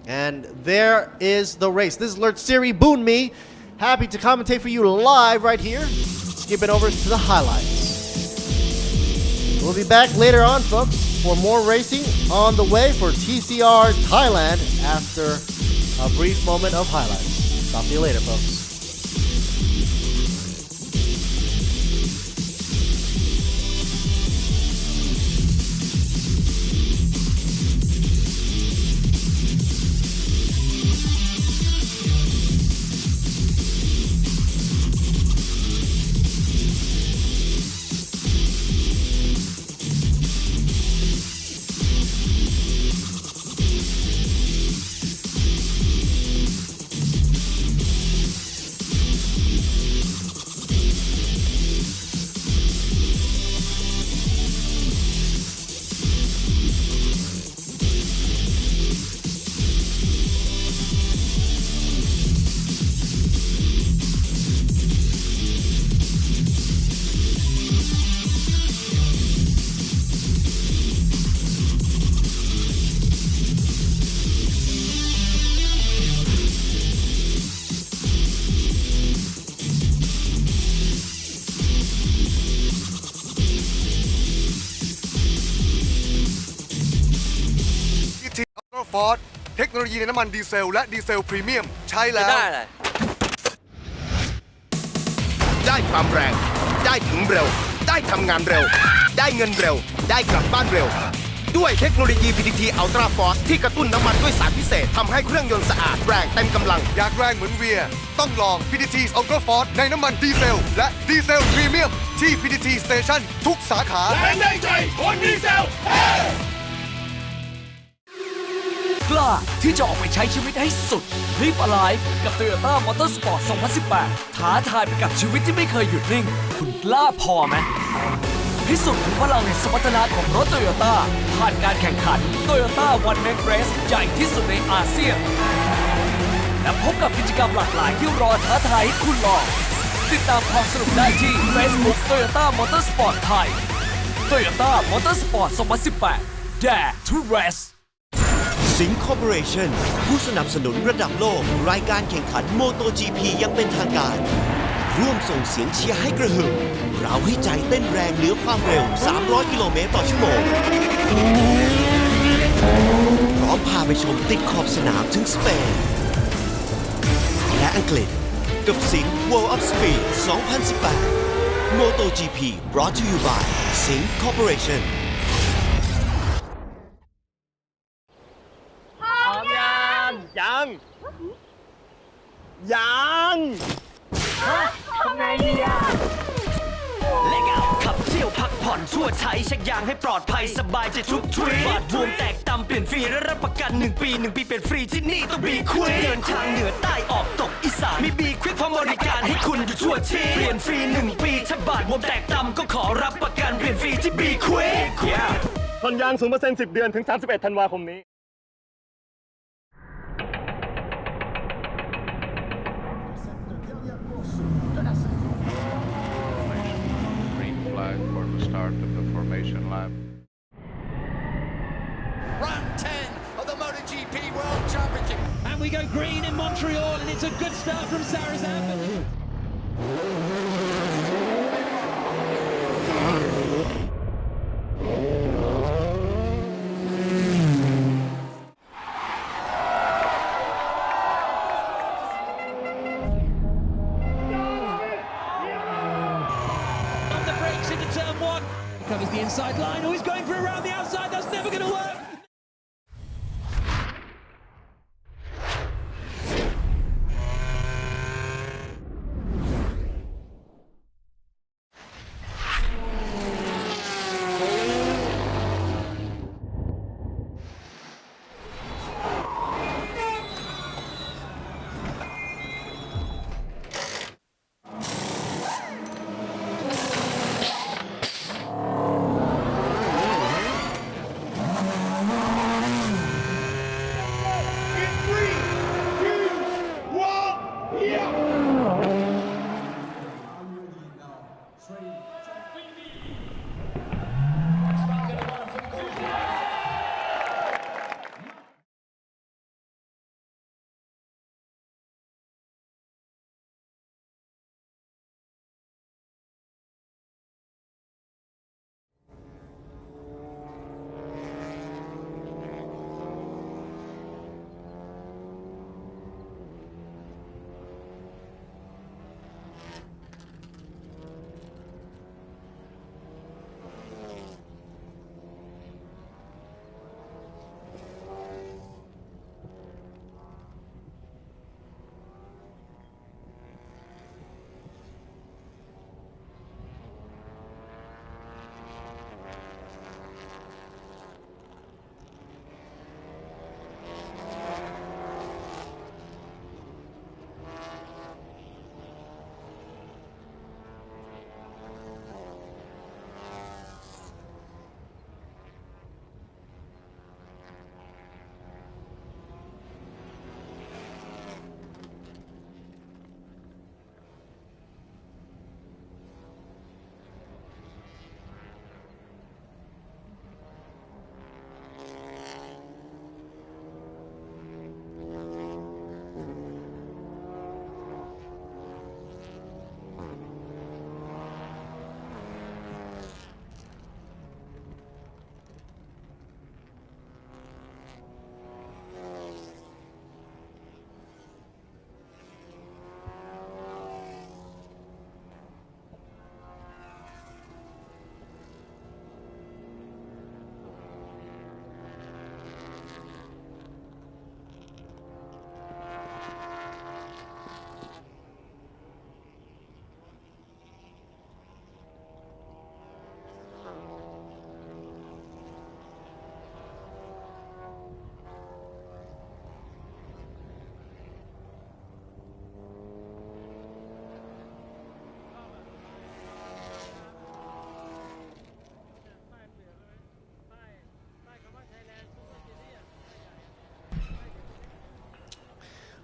And there is the race. This is Lert Siri Boonmi. Happy to commentate for you live right here. Skipping over to the highlights. We'll be back later on, folks, for more racing on the way for TCR Thailand after a brief moment of highlights. Talk to you later, folks.ฟอร์ดเทคโนโลยีในน้ำมันดีเซลและดีเซลพรีเมียมใช้แล้วได้ความแรงได้ถึงเร็วได้ทำงานเร็วได้เงินเร็วได้กลับบ้านเร็วด้วยเทคโนโลยี PTT Ultra Force ที่กระตุ้นน้ำมันด้วยสารพิเศษทำให้เครื่องยนต์สะอาดแรงเต็มกำลังอยากแรงเหมือนเวียต้องลอง PTT Ultra Force ในน้ำมันดีเซลและดีเซลพรีเมียมที่ PTT Station ทุกสาขาแรงได้ใจคนดีเซลกล้าที่จะออกไปใช้ชีวิตให้สุด Live Alive กับ Toyota Motorsport 2018 ท้าทายไปกับชีวิตที่ไม่เคยหยุดนิ่ง คุณกล้าพอไหมพิสูจน์ถึงพลังแห่งสมรรถนะของรถ Toyota ผ่านการแข่งขัน Toyota One Man Race ใหญ่ที่สุดในอาเซียน และพบกับกิจกรรมหลากหลายที่รอท้าทายให้คุณลองติดตามความสนุกได้ที่ Facebook Toyota Motorsport ไทย Toyota Motorsport 2018 Dare to Race สิงห์คอร์ปอเรชั่นผู้สนับสนุนระดับโลกรายการแข่งขัน MotoGP ยังเป็นทางการร่วมส่งเสียงเชียร์ให้กระหึ่มเราให้ใจเต้นแรงเหนือความเร็ว300กิโลเมตรต่อชั่วโมงพร้อมพาไปชมติดขอบสนามถึงสเปนและอังกฤษกับสิงห์ World of Speed 2018 MotoGP brought to you by สิงห์คอร์ปอเรชั่นยังทำไงดีอ่ะเล็กเอาขับเที่ยวพักผ่อนชั่วใช้เช็คยางให้ปลอดภัยสบายใจทุกทริปบาดบวมแตกตำเปลี่ยนฟรีและรับประกัน1 ปีเปลี่ยนฟรีที่นี่ต้องบีควิกเดินทางเหนือใต้ออกตกอีสานมีบีควิกพร้อมบริการให้คุณอยู่ทั่วที่เปลี่ยนฟรี1 ปีถ้าบาดบวมแตกตำก็ขอรับประกันเปลี่ยนฟรีที่บีควิกผ่อนยาง 0% 10 เดือนถึง 31 ธันวาคมนี้Flag for the start of the formation lap. Round 10 of the MotoGP World Championship. And we go green in Montreal, and it's a good start from Sarazan. Into turn 1, covers the inside line. Oh, he's going for around the outside. That's never going to work.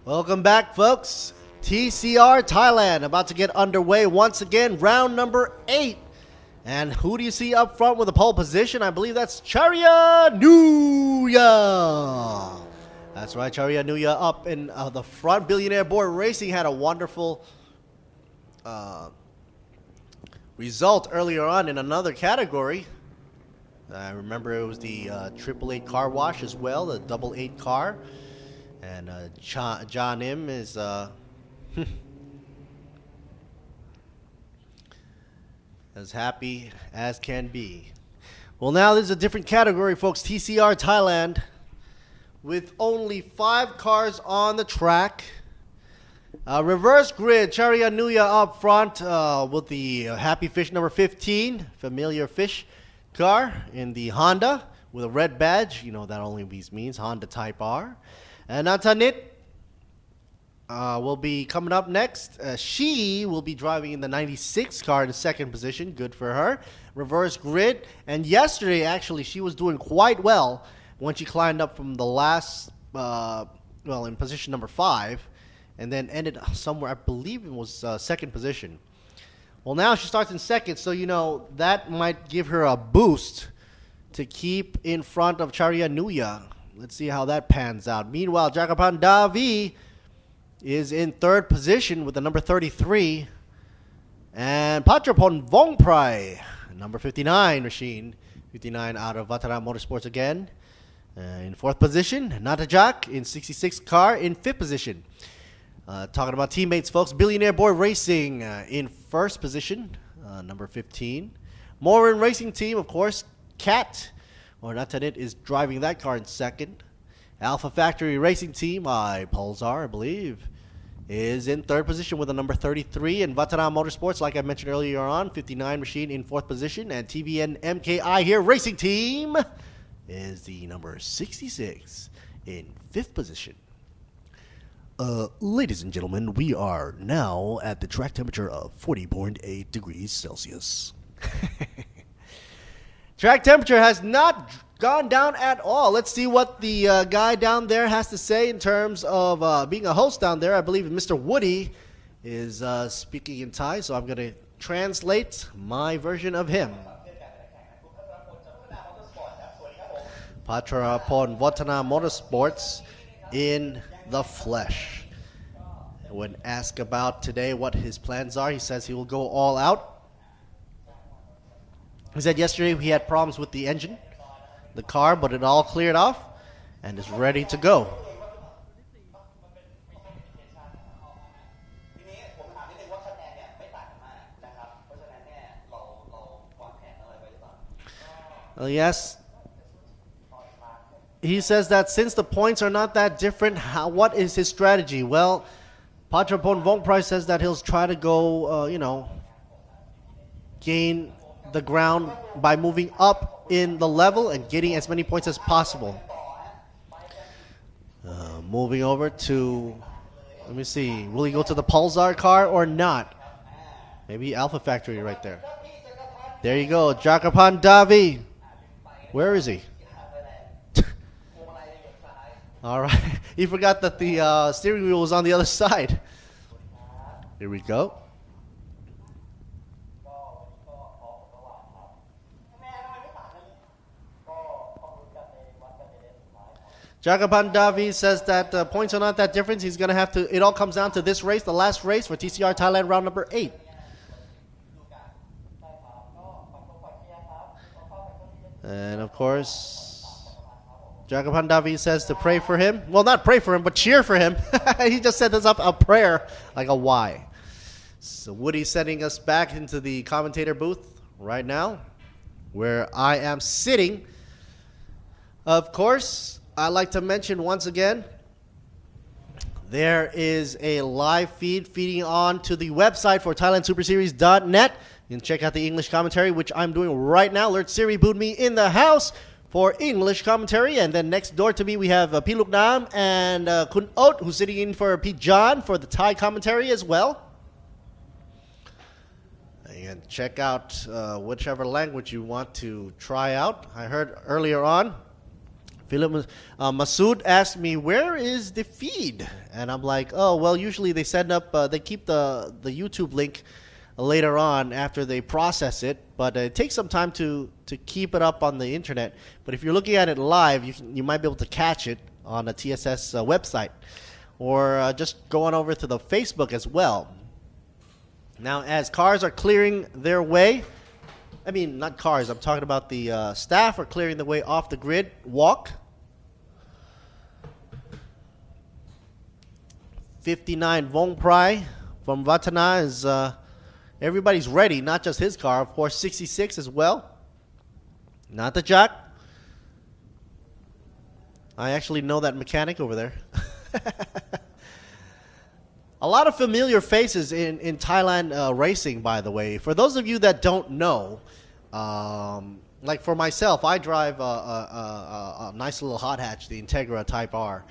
Welcome back, folks. TCR Thailand about to get underway once again, round number 8. And who do you see up front with the pole position? I believe that's Charya Nuya. That's right, Charya Nuya up in the front. Billionaire Boy Racing had a wonderful result earlier on in another category. I remember it was the 888 car wash as well, the 88 car. And John M is as happy as can be. Well, now this is a different category, folks. TCR Thailand with only 5 cars on the track. Reverse grid, Charya Nuya up front with the Happy Fish number 15, familiar fish car in the Honda with a red badge. You know that only means Honda Type R. And Natanit will be coming up next. She will be driving in the 96 car in second position. Good for her. Reverse grid. And yesterday, actually, she was doing quite well when she climbed up from the last, in position number 5. And then ended somewhere, I believe it was second position. Well, now she starts in second. So, that might give her a boost to keep in front of Charya Nuya. Let's see how that pans out. Meanwhile, Jakapan Davi is in third position with the number 33. And Patrapon Vongprai, number 59 machine. 59 out of Vatara Motorsports again. In fourth position, Natajak in 66 car in fifth position. Talking about teammates, folks. Billionaire Boy Racing in first position, number 15. Morin Racing Team, of course, Cat. Or Natanit is driving that car in second. Alpha Factory Racing Team, Pulsar, I believe, is in third position with the number 33. And Vatara Motorsports, like I mentioned earlier on, 59 machine in fourth position. And TBN MKI here Racing Team is the number 66 in fifth position. Ladies and gentlemen, we are now at the track temperature of 40.8 degrees Celsius. Track temperature has not gone down at all. Let's see what the guy down there has to say in terms of being a host down there. I believe Mr. Woody is speaking in Thai, so I'm going to translate my version of him. Patrapon Vatana Motorsports in the flesh. When asked about today what his plans are, he says he will go all out. He said yesterday he had problems with the engine, the car, but it all cleared off and is ready to go. Yes. He says that since the points are not that different, what is his strategy? Well, Patrapon Vongprai says that he'll try to go, gain the ground by moving up in the level and getting as many points as possible. Moving over to, let me see, will he go to the Pulsar car or not? Maybe Alpha Factory right there. There you go, Jakapan Davi. Where is he? All right. He forgot that the steering wheel was on the other side. Here we go. Jagapan Davi says that points are not that different. He's going to have to, it all comes down to this race, the last race for TCR Thailand round number 8. And of course, Jagapan Davi says to pray for him. Well, not pray for him, but cheer for him. He just set this up a prayer, like a Y. So Woody's sending us back into the commentator booth right now, where I am sitting. Of course, I'd like to mention once again, there is a live feed feeding on to the website for ThailandSuperSeries.net. You can check out the English commentary, which I'm doing right now. Lert Siri booed me in the house for English commentary. And then next door to me, we have P. Luk Nam and Kun Ot, who's sitting in for P. John for the Thai commentary as well. And check out whichever language you want to try out. I heard earlier on, Philip Masood asked me, where is the feed? And I'm like, oh, well, usually they send up, they keep the YouTube link later on after they process it, but it takes some time to keep it up on the internet. But if you're looking at it live, you might be able to catch it on the TSS website, or just go on over to the Facebook as well. Now, as cars are clearing their way, I mean, not cars, I'm talking about the staff are clearing the way off the grid walk. 59 Vongprai from Vatana is, everybody's ready, not just his car, of course, 66 as well. Not the Jack. I actually know that mechanic over there. A lot of familiar faces in Thailand racing, by the way. For those of you that don't know, like for myself, I drive a nice little hot hatch, the Integra Type R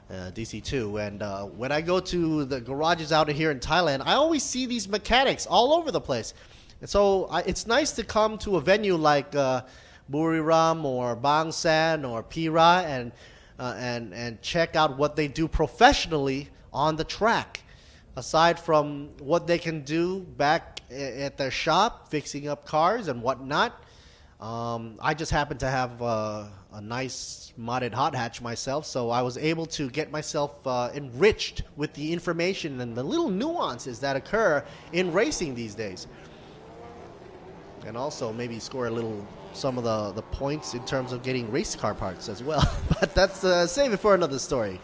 DC2. And when I go to the garages out here in Thailand, I always see these mechanics all over the place. And so it's nice to come to a venue like Buriram or Bang San or Pira and check out what they do professionally on the track. Aside from what they can do back at their shop, fixing up cars and whatnot, I just happen to have a nice modded hot hatch myself, so I was able to get myself enriched with the information and the little nuances that occur in racing these days. And also maybe score some of the points in terms of getting race car parts as well. But that's save it for another story.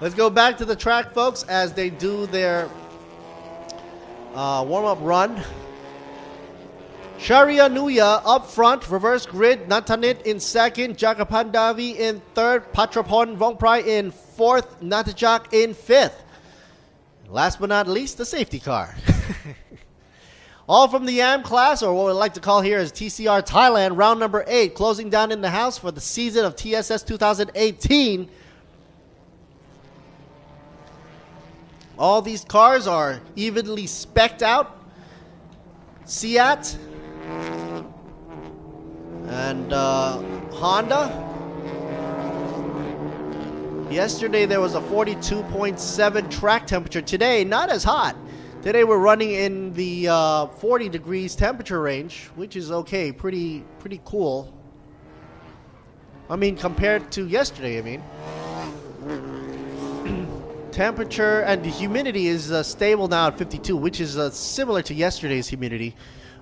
Let's go back to the track, folks, as they do their warm-up run. Sharia Nuya up front, reverse grid. Natanit in second, Jakapan Davi in third, Patrapon Vongprai in fourth, Natajak in fifth. Last but not least, the safety car. All from the AM class, or what we like to call here is TCR Thailand, round number 8, closing down in the house for the season of TSS 2018. All these cars are evenly specced out. Seat and Honda. Yesterday there was a 42.7 track temperature. Today, not as hot. Today we're running in the 40 degrees temperature range, which is okay, pretty cool. I mean, compared to yesterday, I mean. Temperature and the humidity is stable now at 52, which is similar to yesterday's humidity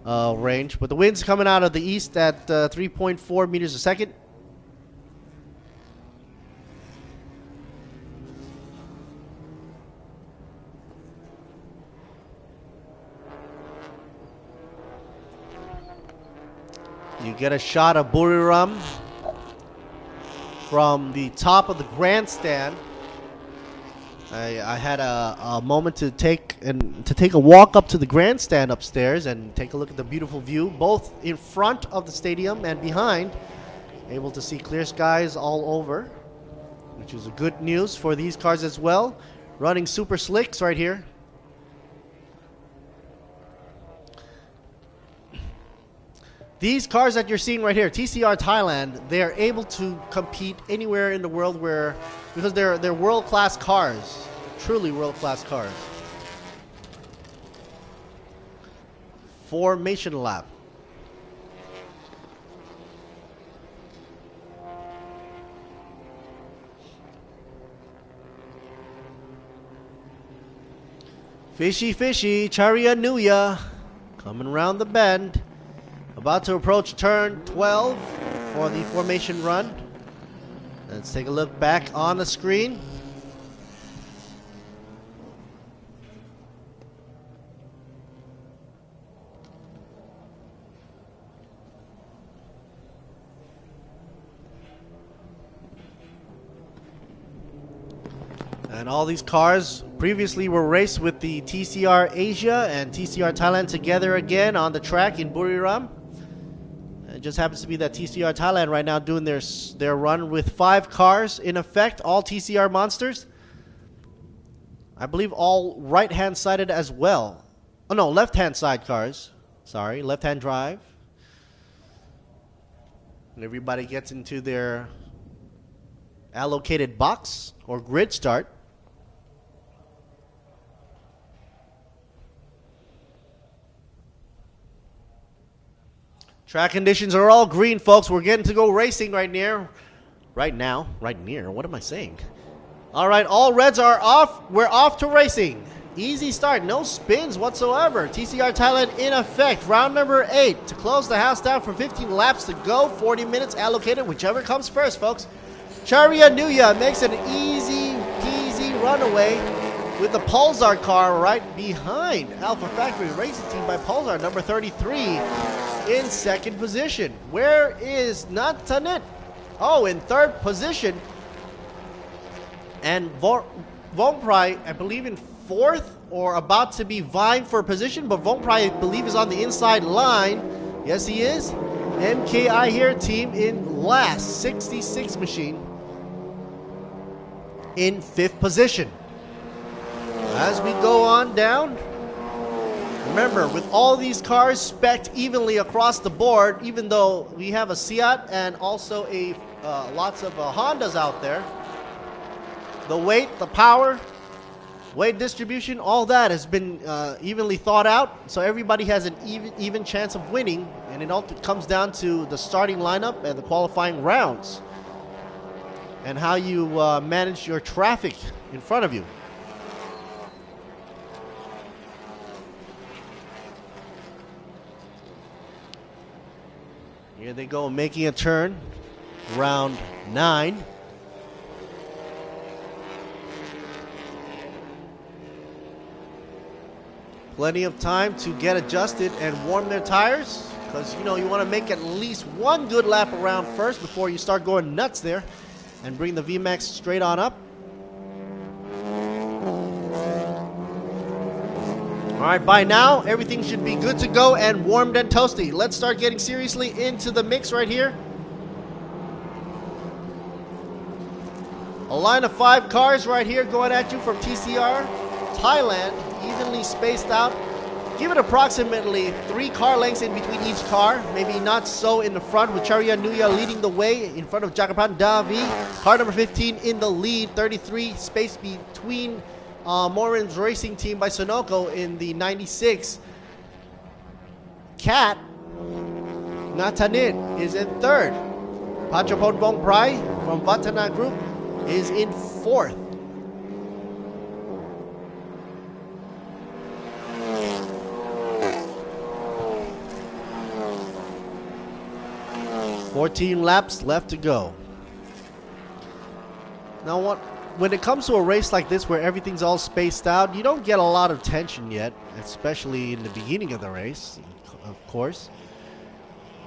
range. But the wind's coming out of the east at 3.4 meters a second. You get a shot of Buriram from the top of the grandstand. I had a moment to take a walk up to the grandstand upstairs and take a look at the beautiful view, both in front of the stadium and behind. Able to see clear skies all over, which is a good news for these cars as well. Running super slicks right here. These cars that you're seeing right here, TCR Thailand, they're able to compete anywhere in the world because they're world-class cars, truly world-class cars. Formation lap. Fishy, Charya Nuya, coming around the bend. About to approach turn 12 for the formation run. Let's take a look back on the screen. And all these cars previously were raced with the TCR Asia and TCR Thailand together again on the track in Buriram. It just happens to be that TCR Thailand right now doing their run with 5 cars in effect, all TCR monsters. I believe all right-hand sided as well. Oh no, left-hand side cars. Sorry, left-hand drive. And everybody gets into their allocated box or grid start. Track conditions are all green, folks. We're getting to go racing right now. What am I saying? All right, all reds are off. We're off to racing. Easy start, no spins whatsoever. TCR Thailand in effect. Round number 8 to close the house down for 15 laps to go. 40 minutes allocated, whichever comes first, folks. Charya Nuya makes an easy peasy runaway with the Pulsar car right behind. Alpha Factory Racing Team by Pulsar, number 33. In second position. Where is Natanit? Oh, in third position. And Vongprai, I believe, in fourth or about to be vying for a position, but Vongprai, I believe, is on the inside line. Yes, he is. MKI here, team in last. 66 machine in fifth position. As we go on down, remember, with all these cars spec'd evenly across the board, even though we have a Seat and also lots of Hondas out there, the weight, the power, weight distribution, all that has been evenly thought out, so everybody has an even chance of winning, and it all comes down to the starting lineup and the qualifying rounds and how you manage your traffic in front of you. Here they go, making a turn. Round 9. Plenty of time to get adjusted and warm their tires, because you want to make at least one good lap around first before you start going nuts there and bring the VMAX straight on up. All right, by now, everything should be good to go and warmed and toasty. Let's start getting seriously into the mix right here. A line of 5 cars right here going at you from TCR Thailand, evenly spaced out Give it approximately 3 car lengths in between each car. Maybe not so in the front with Chariya Nuya leading the way in front of Jagapan Davi. Car number 15 in the lead. 33 space between Morin's racing team by Sunoco in the 96. Cat Natanit is in third. Pachapon Vongprai from Vatana Group is in fourth. "14 laps left to go." Now, when it comes to a race like this where everything's all spaced out, you don't get a lot of tension yet, especially in the beginning of the race, of course.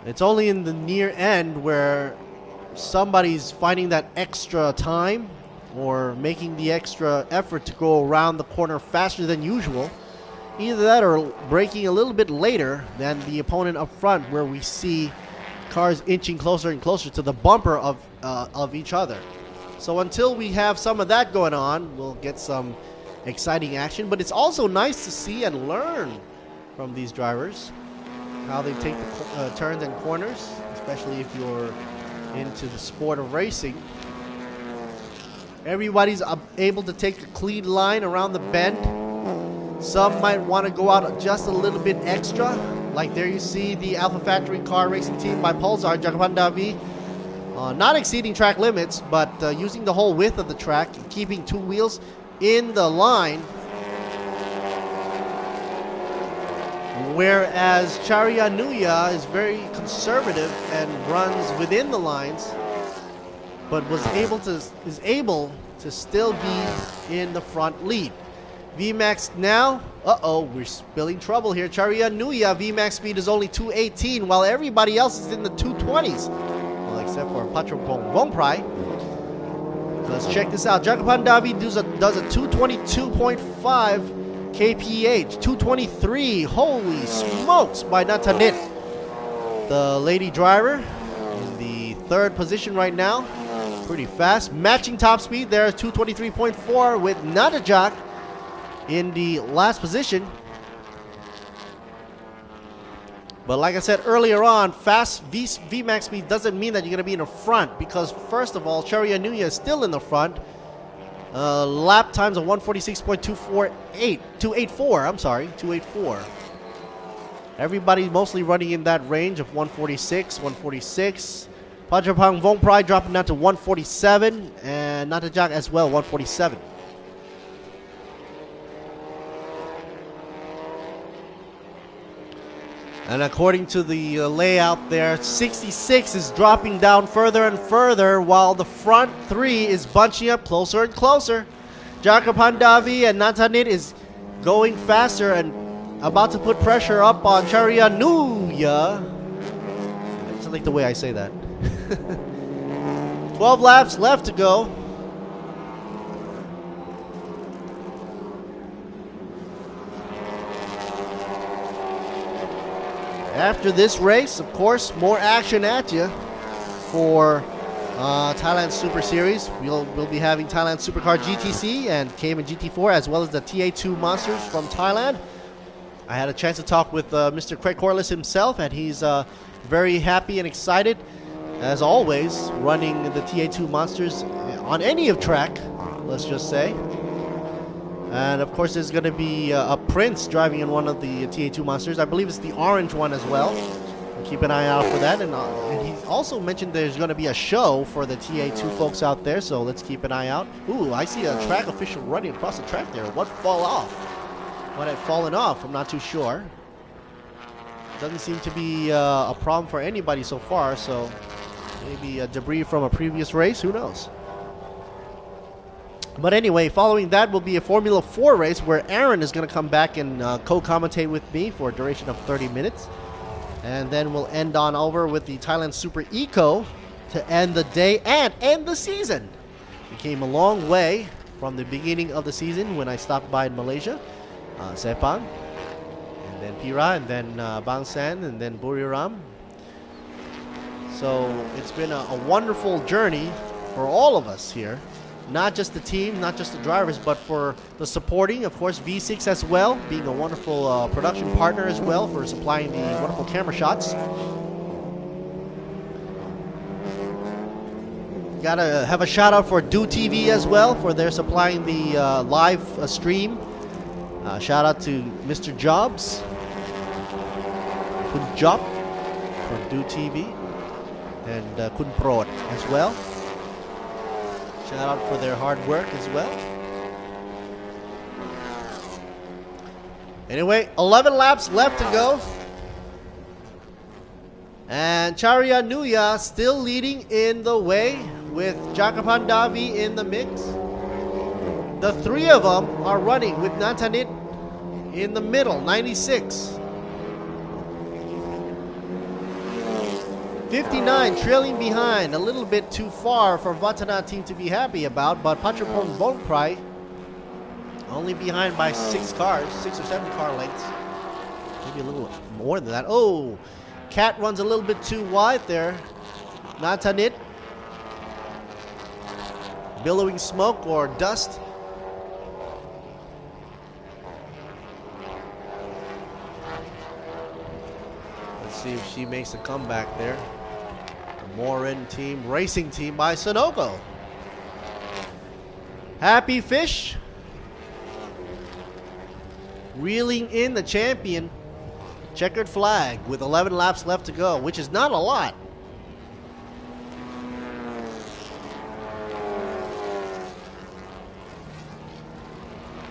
It's only in the near end where somebody's finding that extra time or making the extra effort to go around the corner faster than usual. Either that or braking a little bit later than the opponent up front, where we see cars inching closer and closer to the bumper of each other. So until we have some of that going on, we'll get some exciting action. But it's also nice to see and learn from these drivers how they take the turns and corners, especially if you're into the sport of racing. Everybody's able to take a clean line around the bend. Some might want to go out just a little bit extra. Like there you see the Alpha Factory car racing team by Pulsar, Jagapan Davi, not exceeding track limits, but using the whole width of the track, keeping 2 wheels in the line. Whereas Chariya Nuya is very conservative and runs within the lines, but is able to still be in the front lead. VMAX now, we're spilling trouble here. Chariya Nuya VMAX speed is only 218, while everybody else is in the 220s. Well, except for Pachapong Vongprai. Let's check this out. Jagapan Davi does a 222.5 kph, 223. Holy smokes by Natanit. The lady driver in the 3rd position right now. Pretty fast. Matching top speed there, 223.4 with Natajak in the last position. But like I said earlier on, fast VMAX speed doesn't mean that you're going to be in the front, because first of all, Chariya Nuya is still in the front. Lap times of 284. Everybody mostly running in that range of 146. Pachapang Vongprai dropping down to 147, and Natajak as well, 147. And according to the layout there, 66 is dropping down further and further, while the front 3 is bunching up closer and closer. Jagapan Davi and Natanit is going faster and about to put pressure up on Chariya Nuya. I just like the way I say that. 12 laps left to go. After this race, of course, more action at you for Thailand Super Series. We'll be having Thailand Supercar GTC and Cayman GT4, as well as the TA2 Monsters from Thailand. I had a chance to talk with Mr. Craig Corliss himself, and he's very happy and excited, as always, running the TA2 Monsters on any track, let's just say. And of course, there's going to be a Prince driving in one of the TA2 Monsters. I believe it's the orange one as well. Keep an eye out for that. And he also mentioned there's going to be a show for the TA2 folks out there, so let's keep an eye out. Ooh, I see a track official running across the track there. What fall off? What had fallen off? I'm not too sure. Doesn't seem to be a problem for anybody so far, so maybe debris from a previous race. Who knows? But anyway, following that will be a Formula 4 race where Aaron is going to come back and co-commentate with me for a duration of 30 minutes. And then we'll end on over with the Thailand Super Eco to end the day and end the season. We came a long way from the beginning of the season when I stopped by in Malaysia. Sepang, and then Pira, and then Bang San, and then Buriram. So it's been a wonderful journey for all of us here. not just the team, not just the drivers, but for the supporting, of course, V6 as well, being a wonderful production partner as well for supplying the wonderful camera shots. Gotta have a shout out for Do TV as well for their supplying the live stream. Shout out to Mr. Jobs, Kun Job for Do TV, and Kun Prod as well. Shout out for their hard work as well. Anyway, 11 laps left to go. And Charya Nuya still leading in the way with Jakapan Davi in the mix. The three of them are running with Natanit in the middle, 96. 59 trailing behind, a little bit too far for Vatana team to be happy about, but Pachapong Bongprai only behind by 6 cars, 6 or 7 car lengths. Maybe a little more than that. Oh, Cat runs a little bit too wide there. Natanit. Billowing smoke or dust. Let's see if she makes a comeback there. Morin team, racing team by Sunoco. Happy Fish reeling in the champion. Checkered flag with 11 laps left to go, which is not a lot.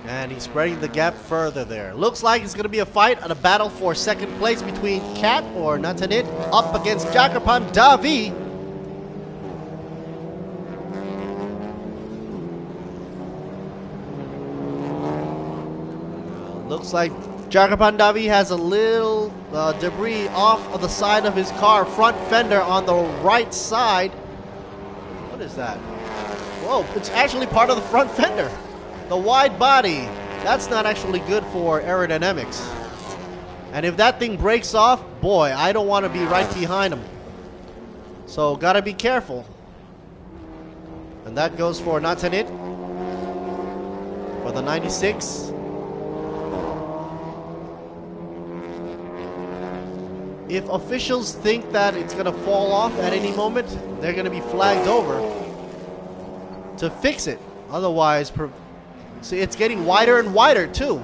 And he's spreading the gap further there. Looks like it's going to be a fight and a battle for second place between Cat or Natanit up against Jakapan Davi. Looks like Jakapan Davi has a little debris off of the side of his car, front fender on the right side. What is that? Whoa, it's actually part of the front fender. The wide body, that's not actually good for aerodynamics. And if that thing breaks off, boy, I don't want to be right behind him. So gotta be careful. And that goes for Natanit for the 96. If officials think that it's gonna fall off at any moment, they're gonna be flagged over to fix it. Otherwise, see, it's getting wider and wider too.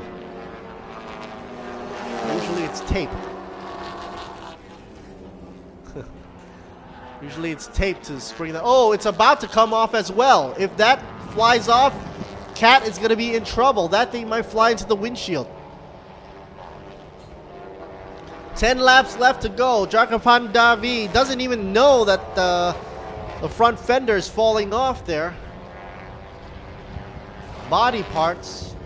Usually it's taped. Usually it's taped to spring that. Oh, it's about to come off as well. If that flies off, Cat is going to be in trouble. That thing might fly into the windshield. 10 laps left to go. Jakapan Davi doesn't even know that the front fender is falling off there. Body parts.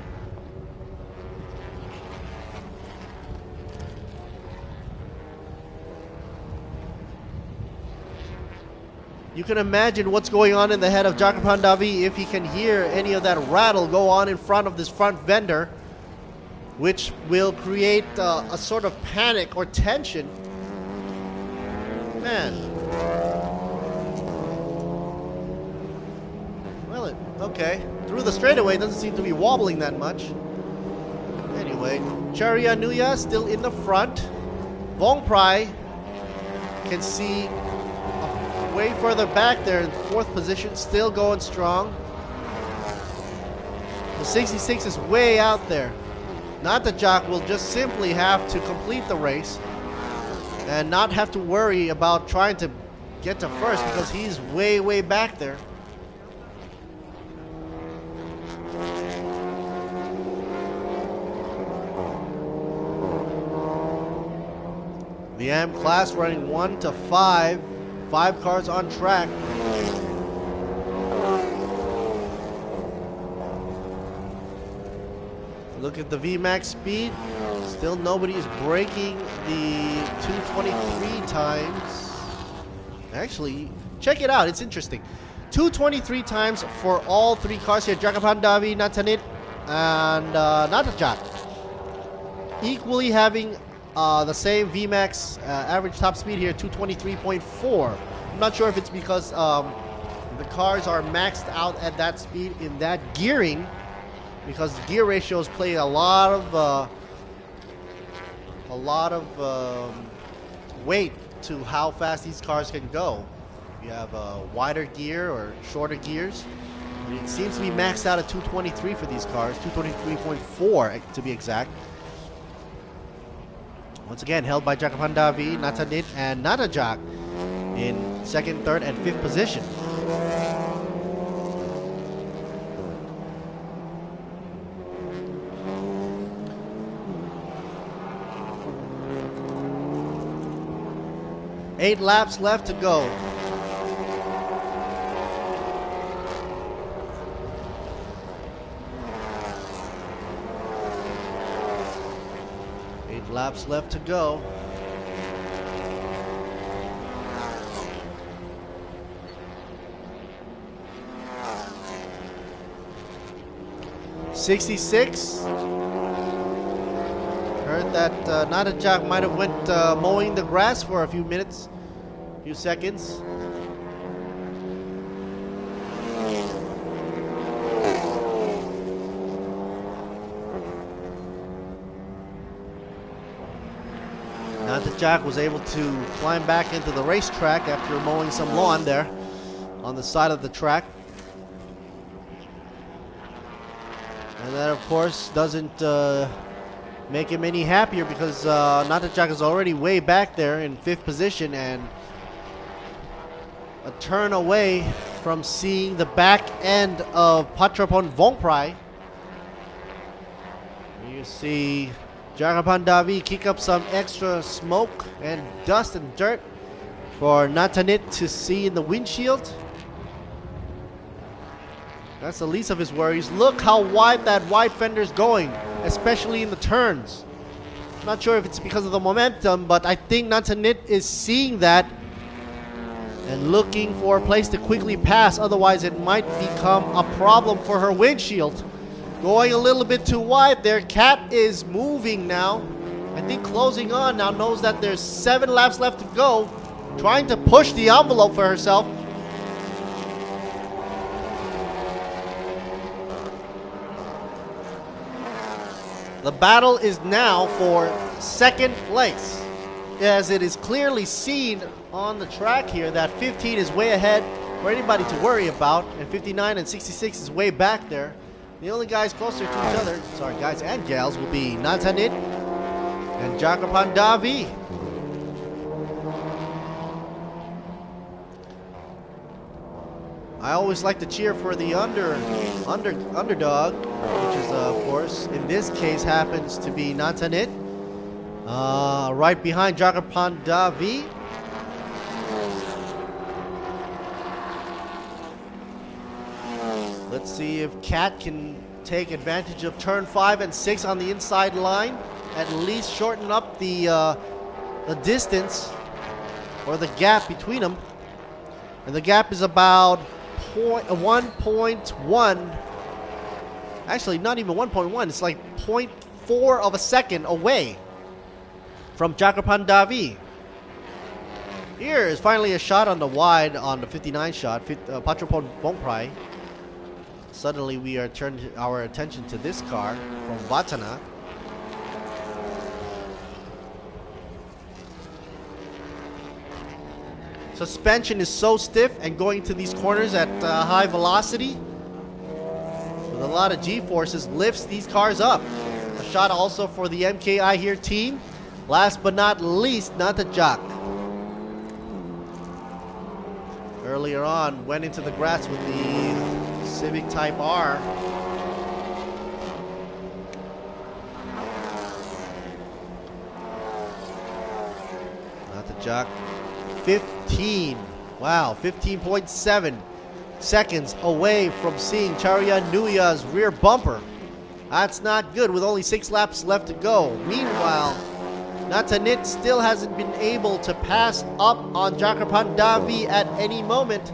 You can imagine what's going on in the head of Jakapan Davi if he can hear any of that rattle go on in front of this front fender, which will create a sort of panic or tension. Man. Well, okay. Through the straightaway, doesn't seem to be wobbling that much. Anyway, Charya Nuya still in the front. Vong Prai can see way further back there in 4th position, still going strong. The 66 is way out there. Natajak will just simply have to complete the race and not have to worry about trying to get to first because he's way, way back there. The AM class running 1 to 5. 5 cars on track. Look at the VMAX speed. Still nobody is breaking the 223 times. Actually, check it out. It's interesting. 223 times for all 3 cars here. Jakapan Davi, Natanit, and Natajak. Equally having the same VMAX average top speed here, 223.4. I'm not sure if it's because The cars are maxed out at that speed in that gearing because gear ratios play a lot of weight to how fast these cars can go. You have a wider gear or shorter gears. It seems to be maxed out at 223 for these cars, 223.4 to be exact. Once again, held by Jakapan Davi, Natanit, and Natajak in 2nd, 3rd, and 5th position. Eight laps left to go. Laps left to go. '66. Heard that Natajak might have went mowing the grass for a few minutes, few seconds. Jack was able to climb back into the racetrack after mowing some lawn there on the side of the track. And that, of course, doesn't make him any happier because Natajak is already way back there in 5th position and a turn away from seeing the back end of Patrapon Vongprai. You see Jakapan Davi kick up some extra smoke and dust and dirt for Natanit to see in the windshield. That's the least of his worries. Look how wide that wide fender is going, especially in the turns. I'm not sure if it's because of the momentum, but I think Natanit is seeing that and looking for a place to quickly pass. Otherwise, it might become a problem for her windshield. Going a little bit too wide there. Kat is moving now. I think closing on now, knows that there's 7 laps left to go. Trying to push the envelope for herself. The battle is now for 2nd place, as it is clearly seen on the track here that 15 is way ahead for anybody to worry about, and 59 and 66 is way back there. The only guys closer to each other, sorry guys and gals, will be Natanit and Jakapan Davi. I always like to cheer for the underdog, which is of course in this case happens to be Natanit. Right behind Jakapan Davi. Let's see if Kat can take advantage of turn 5 and 6 on the inside line. At least shorten up the distance or the gap between them. And the gap is about 1.1. Actually, not even 1.1. It's like 0.4 of a second away from Jakapan Davi. Here is finally a shot on the wide on the 59 shot, Patrapon Vongprai. Suddenly we are turned our attention to this car from Vatana. Suspension is so stiff and going to these corners at high velocity with a lot of G-forces lifts these cars up. A shot also for the MKI here team. Last but not least, Natajak. Earlier on, went into the grass with the Civic Type R. Natajak, 15. Wow, 15.7 seconds away from seeing Charya Nuya's rear bumper. That's not good with only 6 laps left to go. Meanwhile, Natanit still hasn't been able to pass up on Jakapan Davi at any moment.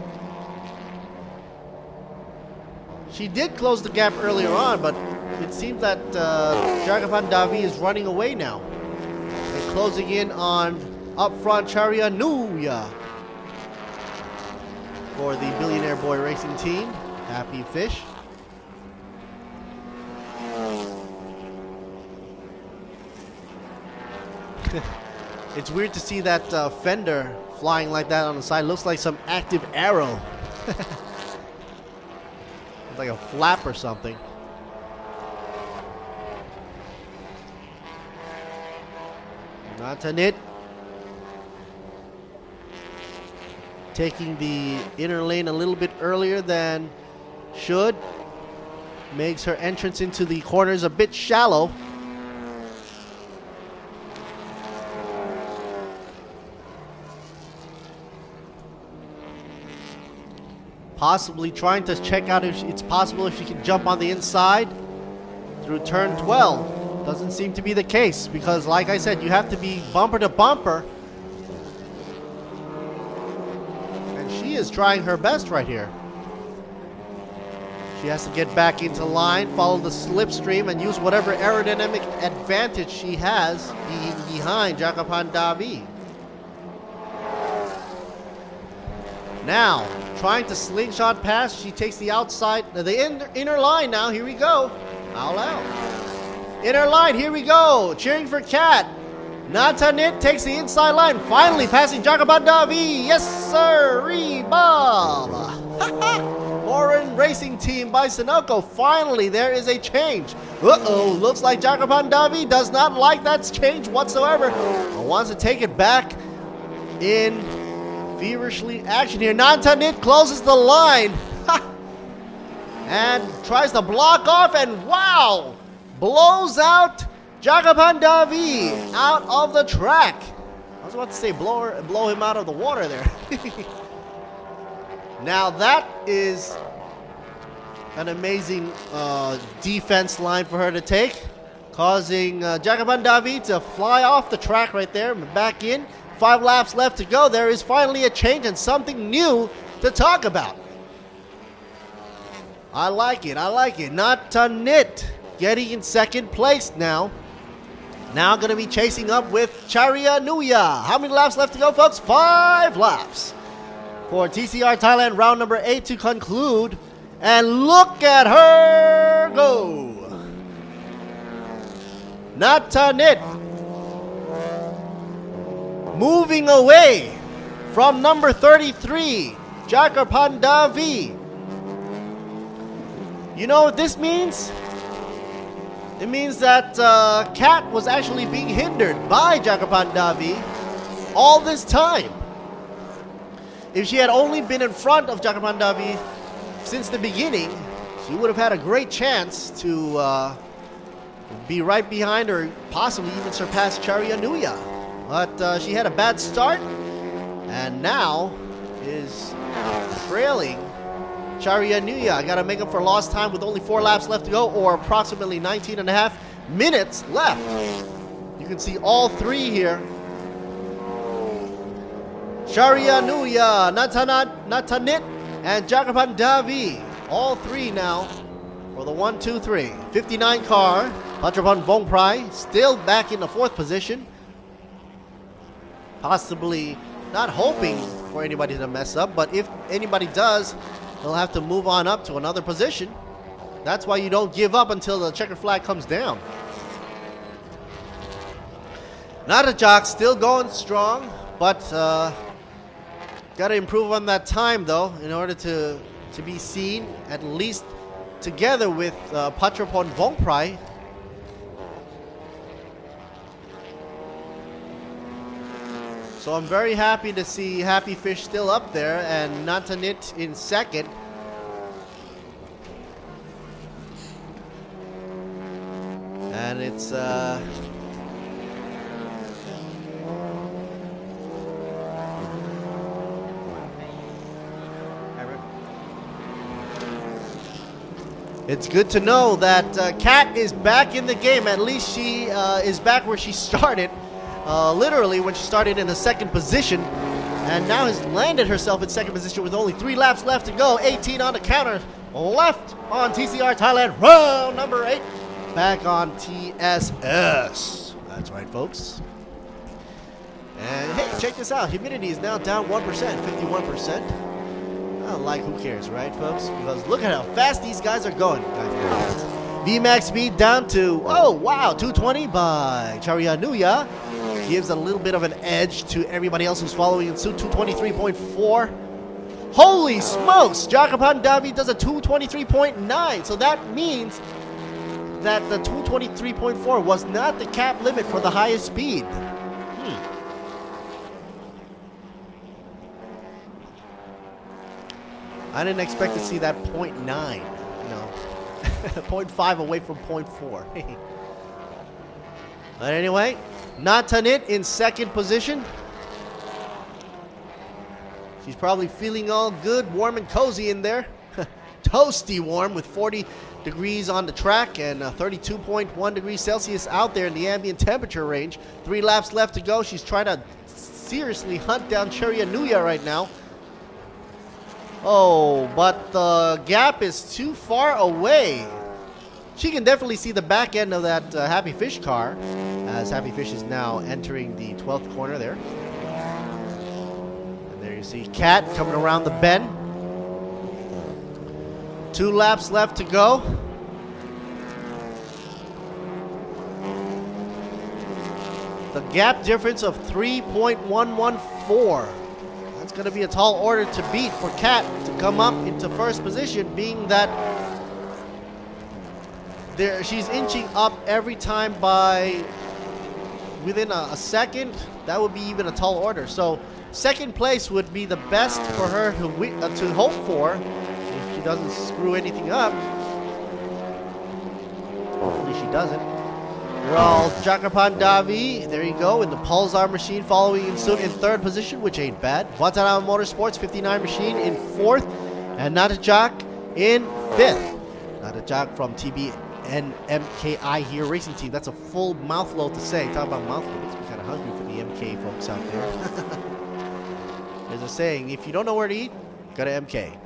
She did close the gap earlier on, but it seems that Jakapan Davi is running away now. And closing in on up front Charya Nuya. for the Billionaire Boy Racing team. Happy Fish. It's weird to see that fender flying like that on the side. Looks like some active arrow. It's like a flap or something. Natanit taking the inner lane a little bit earlier than should. Makes her entrance into the corners a bit shallow. Possibly trying to check out if it's possible if she can jump on the inside through turn 12. Doesn't seem to be the case because, like I said, you have to be bumper to bumper. And she is trying her best right here. She has to get back into line, follow the slipstream, and use whatever aerodynamic advantage she has behind Jakapan Davi. Now, trying to slingshot past, she takes the outside, the inner line now. Here we go. All out. Inner line, here we go. Cheering for Kat. Natanit takes the inside line, finally passing Jakapan Davi. Yes, sir. Bob. Foreign Racing Team by Sunoco. Finally, there is a change. Uh-oh, looks like Jakapan Davi does not like that change whatsoever. Wants to take it back in feverishly action here. Natanit closes the line and tries to block off, and wow, blows out Jakapan Davi out of the track. I was about to say blow him out of the water there. Now that is an amazing defense line for her to take, causing Jakapan Davi to fly off the track right there and back in. 5 laps left to go. There is finally a change and something new to talk about. I like it. I like it. Natanit getting in second place now. Now going to be chasing up with Charia Nuya. How many laps left to go, folks? 5 laps for TCR Thailand round number 8 to conclude. And look at her go. Natanit moving away from number 33, Jakapan Davi. You know what this means? It means that Kat was actually being hindered by Jakapan Davi all this time. If she had only been in front of Jakapan Davi since the beginning, she would have had a great chance to be right behind or possibly even surpass Charia Nuya. But she had a bad start and now is trailing Charia Nuya. I got to make up for lost time with only 4 laps left to go, or approximately 19 and a half minutes left. You can see all 3 here. Charia Nuya, Natanit, and Jakapan Davi. All 3 now for the 1, 2, 3. 59 car, Patrapan Vongprai still back in the 4th position. Possibly not hoping for anybody to mess up, but if anybody does, they'll have to move on up to another position. That's why you don't give up until the checker flag comes down. Natajak still going strong, but got to improve on that time though in order to be seen at least together with Patrapon Vongprai. So I'm very happy to see Happy Fish still up there and Natanit in second. And it's it's good to know that Kat is back in the game. At least she is back where she started. Literally when she started in the 2nd position, and now has landed herself in 2nd position with only 3 laps left to go. 18 on the counter left on TCR Thailand round number 8. Back on TSS. That's right, folks. And hey, check this out. Humidity is now down 1%, 51%. Like, who cares, right, folks? Because look at how fast these guys are going. VMAX speed down to, oh, wow, 220 by Charianuya. Gives a little bit of an edge to everybody else who's following in suit, 223.4. Holy smokes! Jakapan Davi does a 223.9. So that means that the 223.4 was not the cap limit for the highest speed. I didn't expect to see that 0.9, no. 0.5 away from 0.4. But anyway, Natanit in second position. She's probably feeling all good, warm and cozy in there. Toasty warm with 40 degrees on the track and 32.1 degrees Celsius out there in the ambient temperature range. 3 laps left to go. She's trying to seriously hunt down Charianuya right now. Oh, but the gap is too far away. She can definitely see the back end of that Happy Fish car, as Happy Fish is now entering the 12th corner there. And there you see Kat coming around the bend. 2 laps left to go. The gap difference of 3.114. That's going to be a tall order to beat for Kat to come up into first position, being that she's inching up every time by within a second. That would be even a tall order. So second place would be the best for her to hope for if she doesn't screw anything up. Hopefully she doesn't. Well, Jakapan Davi, there you go, in the Pulsar machine following in suit in third position, which ain't bad. Watanabe Motorsports 59 machine in fourth, and Natajak in fifth. Natajak from TB and MKI here racing team. That's a full mouthload to say. Talk about mouthload. Makes me kind of hungry for the MK folks out there. There's a saying: if you don't know where to eat, go to MK.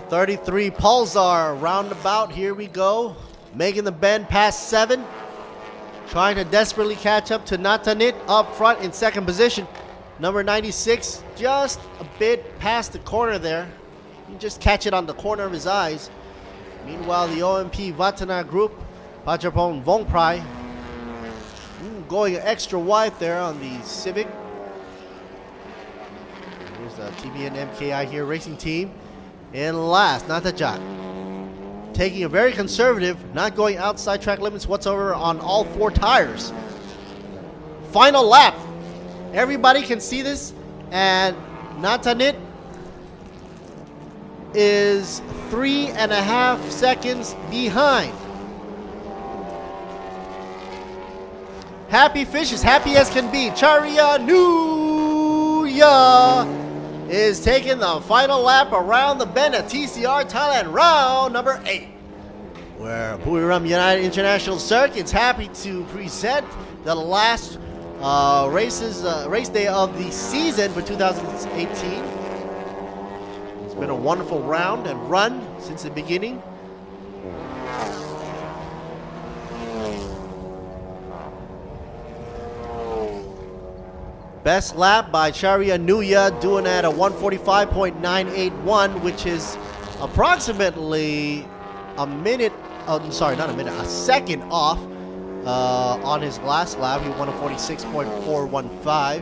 33 Pulsar roundabout. Here we go. Making the bend past 7. Trying to desperately catch up to Natanit up front in second position. Number 96 just a bit past the corner there. You just catch it on the corner of his eyes. Meanwhile, the OMP Vatana group, Pachapon Vongprai, going extra wide there on the Civic. Here's the TBN MKI here racing team. In last, Natajak. Taking a very conservative, not going outside track limits whatsoever on all 4 tires. Final lap. Everybody can see this, and Natanit is 3.5 seconds behind. Happy Fish is happy as can be. Charianuya is taking the final lap around the bend at TCR Thailand round number 8. Where Buriram United International Circuit's happy to present the last race day of the season for 2018. It's been a wonderful round and run since the beginning. Best lap by Charianuya, doing at a 145.981, which is approximately a second off on his last lap. He won a 46.415.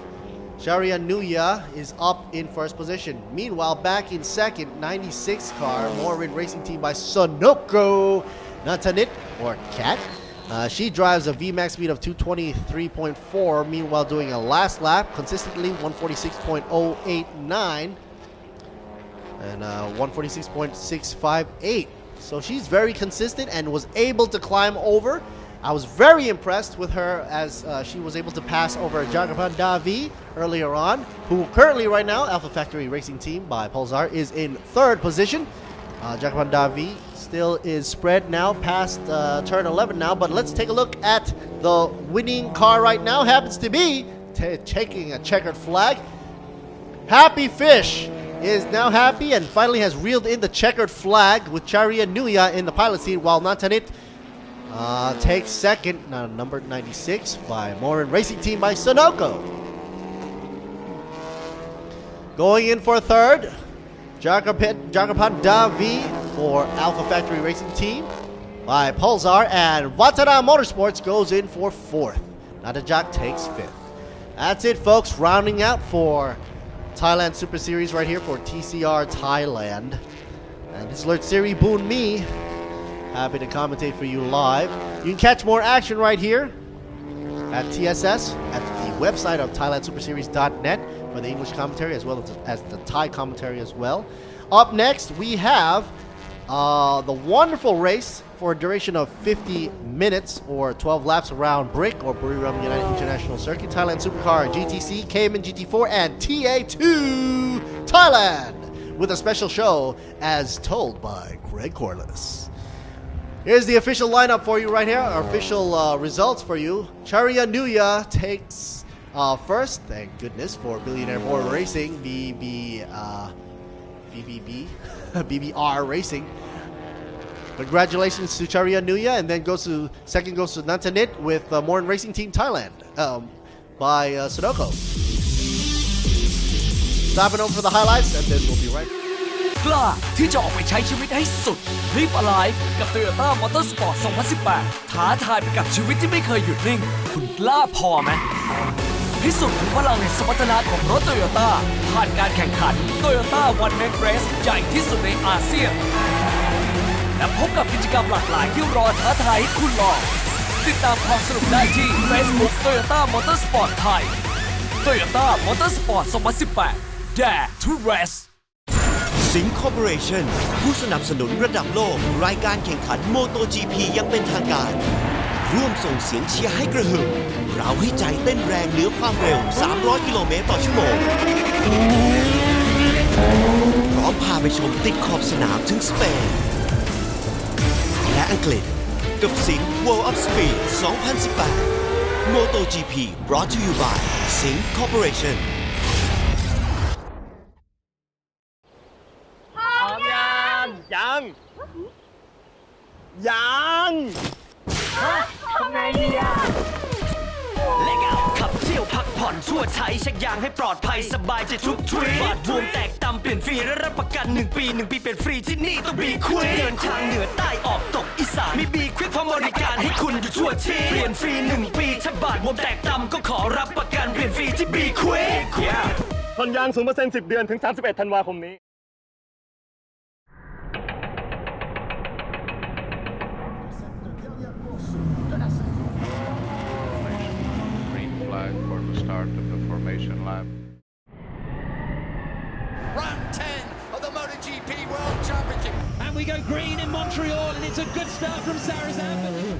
Charianuya is up in first position. Meanwhile, back in second, 96 car, Morin Racing Team by Sonoko Natanit, or Cat. She drives a VMAX speed of 223.4, meanwhile doing a last lap consistently 146.089 and 146.658. So she's very consistent and was able to climb over. I was very impressed with her as she was able to pass over Jagapan Davi earlier on, who currently right now, Alpha Factory Racing Team by Pulsar, is in third position. Jagapan Davi still is spread now past turn 11 now, but let's take a look at the winning car right now. Happens to be taking a checkered flag. Happy Fish is now happy and finally has reeled in the checkered flag with Charianuya in the pilot seat, while Natanit Takes second, number 96 by Morin Racing Team by Sunoco. Going in for third, Jagapan Davi for Alpha Factory Racing Team by Pulsar, and Watara Motorsports goes in for fourth. Natajak takes fifth. That's it, folks. Rounding out for Thailand Super Series right here for TCR Thailand. And this is Lord Siri Boon Me. Happy to commentate for you live. You can catch more action right here at TSS at the website of ThailandSuperSeries.net for the English commentary as well as the Thai commentary as well. Up next, we have the wonderful race for a duration of 50 minutes or 12 laps around Brick or Buriram United International Circuit, Thailand Supercar GTC, Cayman GT4, and TA2 Thailand with a special show as told by Greg Corliss. Here's the official lineup for you right here, our official results for you. Charya Nuya takes first, thank goodness, for Billionaire Motor Racing, BBR Racing. Congratulations to Charya Nuya, and then second goes to Nantanit with Morin Racing Team Thailand by Sunoco. Stopping over for the highlights, and then we'll be right back. กล้าที่จะออกไปใช้ชีวิตให้สุด Live Alive กับ Toyota Motorsport 2018 ท้าทายไปกับชีวิตที่ไม่เคยหยุดนิ่ง คุณกล้าพอไหมพิสูจน์ถึงพลังแห่งสมรรถนะของรถ Toyota ผ่านการแข่งขัน Toyota One Man Race ใหญ่ที่สุดในอาเซียนและพบกับกิจกรรมหลากหลายที่รอท้าทายให้คุณลองติดตามความสนุกได้ที่ Facebook Toyota Motorsport ไทย Toyota Motorsport 2018 Dare to Race สิงคอร์ปอเรชั่นผู้สนับสนุนระดับโลกรายการแข่งขันโมโต GP ยังเป็นทางการร่วมส่งเสียงเชียร์ให้กระหึ่มเราให้ใจเต้นแรงเหนือความเร็ว300กิโลเมตรต่อชั่วโมงพร้อมพาไปชมติดขอบสนามถึงสเปนและอังกฤษกับสิง World of Speed 2018 Moto GP brought to you by สิง Corporationยังทำไงดีอะและเอาขับเที่ยวพักผ่อนชั่วใช้เช็คยางให้ปลอดภัยสบายใจทุกทริปบาดบวมแตกตำเปลี่ยนฟรีและรับประกัน1 ปี1 ปีเปลี่ยนฟรีที่นี่ต้องบีควิกเดินทางเหนือใต้ออกตกอีสานมีบีควิกพร้อมบริการให้คุณอยู่ทั่วที่เปลี่ยนฟรี1 ปีถ้าบาดบวมแตกตำก็ขอรับประกันเปลี่ยนฟรีที่บีควิกผ่อนยาง 0% 10 เดือนถึง 31 ธันวาคมนี้Flag for the start of the formation lap. Round 10 of the MotoGP World Championship. And we go green in Montreal, and it's a good start from Sarazan.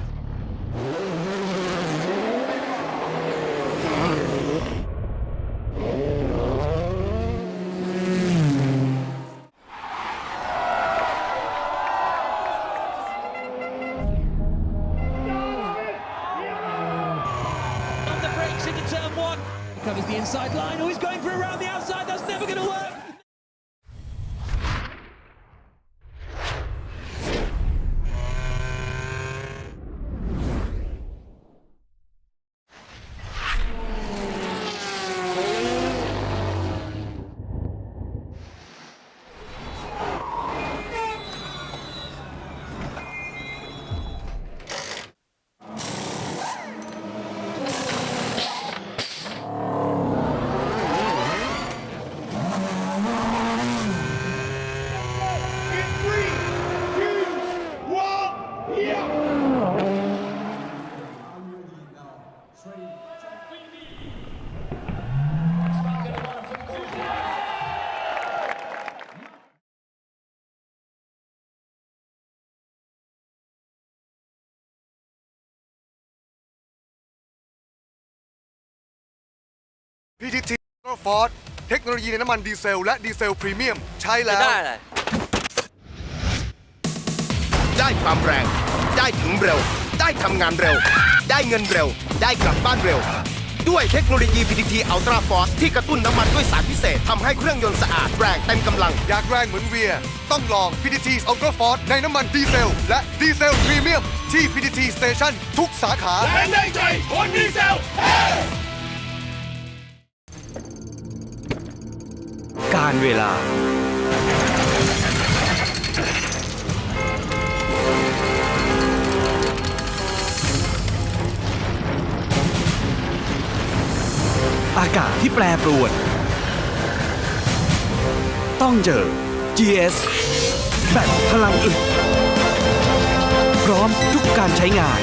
Into turn one, covers the inside line. Oh, he's going for around the outside. That's never going to work. PTT Ford เทคโนโลยีในน้ำมันดีเซลและดีเซลพรีเมียมใช้แล้วได้ความแรงได้ถึงเร็วได้ทำงานเร็วได้เงินเร็วได้กลับบ้านเร็ว ด้วยเทคโนโลยี PTT Ultra Force ที่กระตุ้นน้ำมันด้วยสารพิเศษทำให้เครื่องยนต์สะอาดแรงเต็มกำลัง อยากแรงเหมือนเวียต้องลอง PTT Ultra Force ในน้ำมันดีเซลและดีเซลพรีเมียมที่ PTT Station ทุกสาขาแรงได้ใจคนดีเซล การเวลาอากาศที่แปรปรวนต้องเจอ GS แบตพลังอึดพร้อมทุกการใช้งาน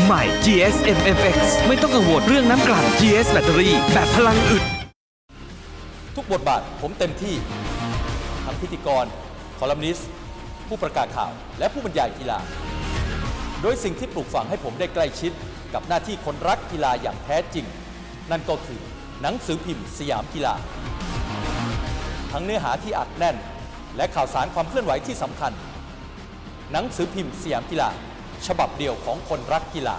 ใหม่ GS MFX ไม่ต้องกังวลเรื่องน้ำกลั่น GS แบตเตอรี่แบบพลังอึดทุกบทบาทผมเต็มที่ทั้งพิธีกรคอลัมนิสต์ผู้ประกาศข่าวและผู้บรรยายกีฬาโดยสิ่งที่ปลูกฝังให้ผมได้ใกล้ชิดกับหน้าที่คนรักกีฬาอย่างแท้จริงนั่นก็คือหนังสือพิมพ์สยามกีฬาทั้งเนื้อหาที่อัดแน่นและข่าวสารความเคลื่อนไหวที่สำคัญหนังสือพิมพ์สยามกีฬาฉบับเดียวของคนรักกีฬา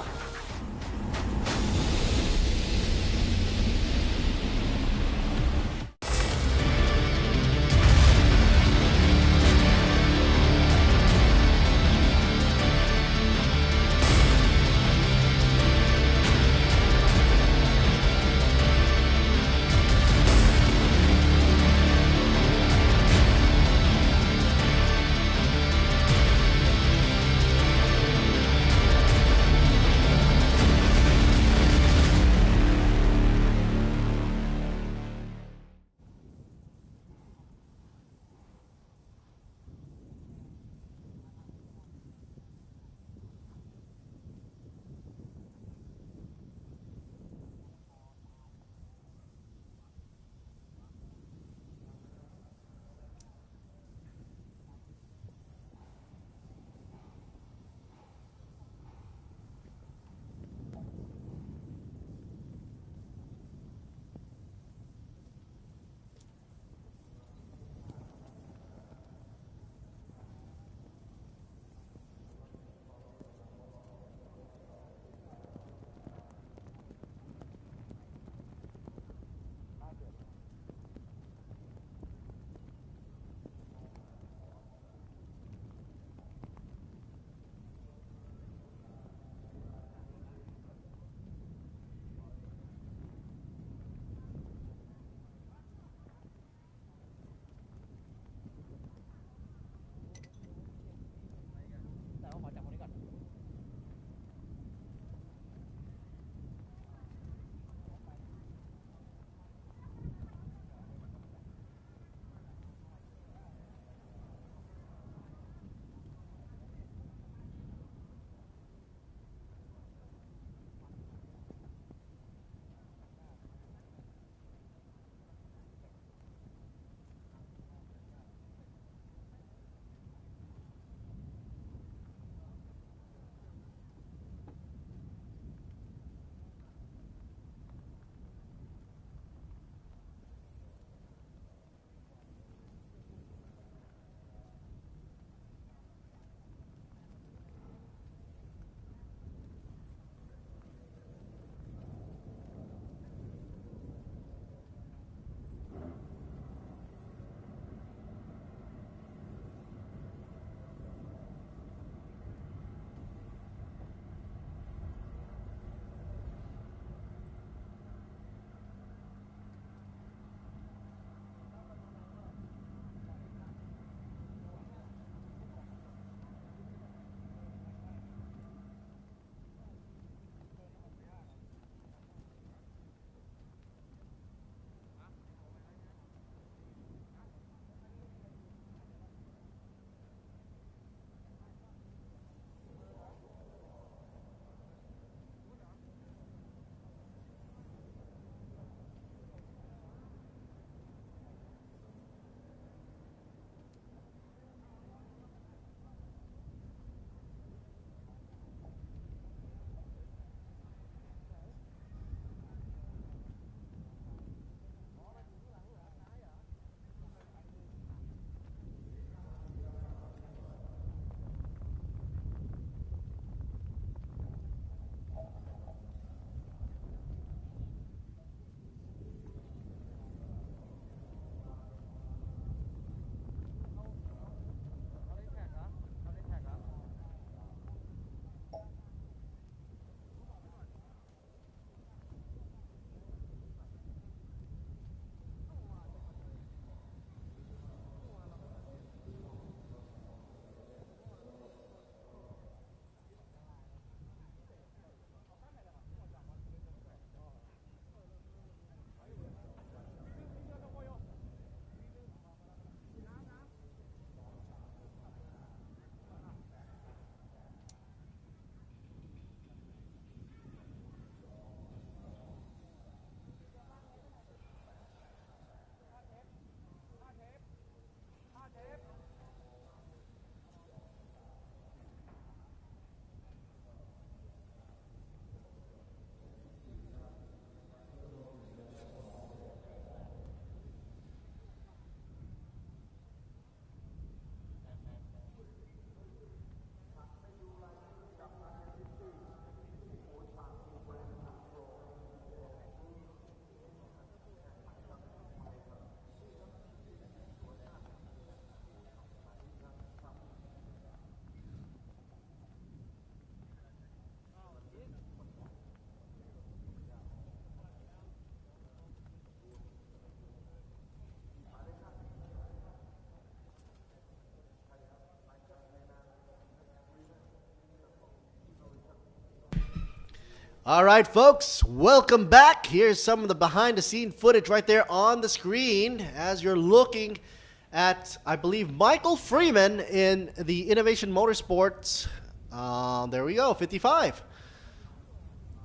All right, folks, welcome back. Here's some of the behind-the-scene footage right there on the screen as you're looking at, I believe, Michael Freeman in the Innovation Motorsports. There we go, 55.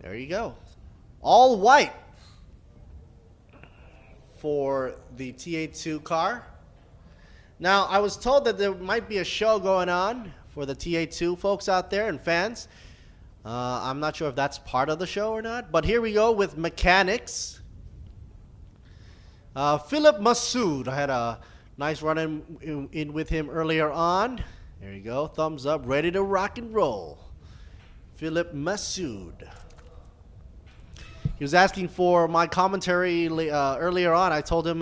There you go. All white for the TA2 car. Now, I was told that there might be a show going on for the TA2 folks out there and fans. I'm not sure if that's part of the show or not, but here we go with mechanics. Philip Massoud, I had a nice run in with him earlier on. There you go, thumbs up, ready to rock and roll. Philip Massoud. He was asking for my commentary earlier on. I told him,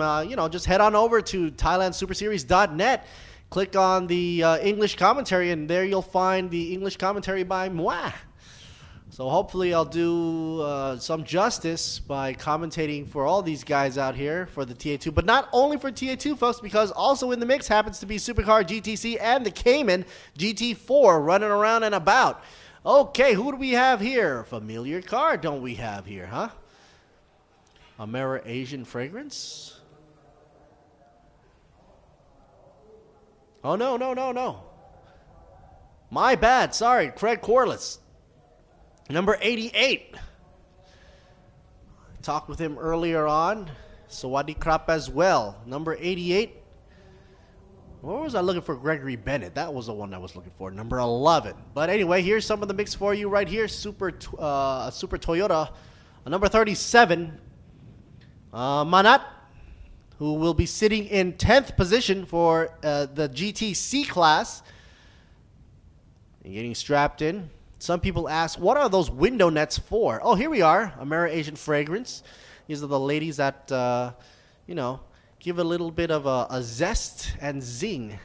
just head on over to thailandsuperseries.net. Click on the English commentary, and there you'll find the English commentary by moi. So hopefully I'll do some justice by commentating for all these guys out here for the TA2. But not only for TA2, folks, because also in the mix happens to be Supercar GTC and the Cayman GT4 running around and about. Okay, who do we have here? Familiar car don't we have here, huh? Amera Asian Fragrance? Oh, no. My bad, sorry, Craig Corliss. Number 88. Talked with him earlier on. Sawadi Krap as well. Number 88. Where was I looking for? Gregory Bennett. That was the one I was looking for. Number 11. But anyway, here's some of the mix for you right here. Super Toyota. Number 37. Manat, who will be sitting in 10th position for the GTC class. And getting strapped in. Some people ask, what are those window nets for? Oh, here we are. Amera Asian Fragrance. These are the ladies that, give a little bit of a zest and zing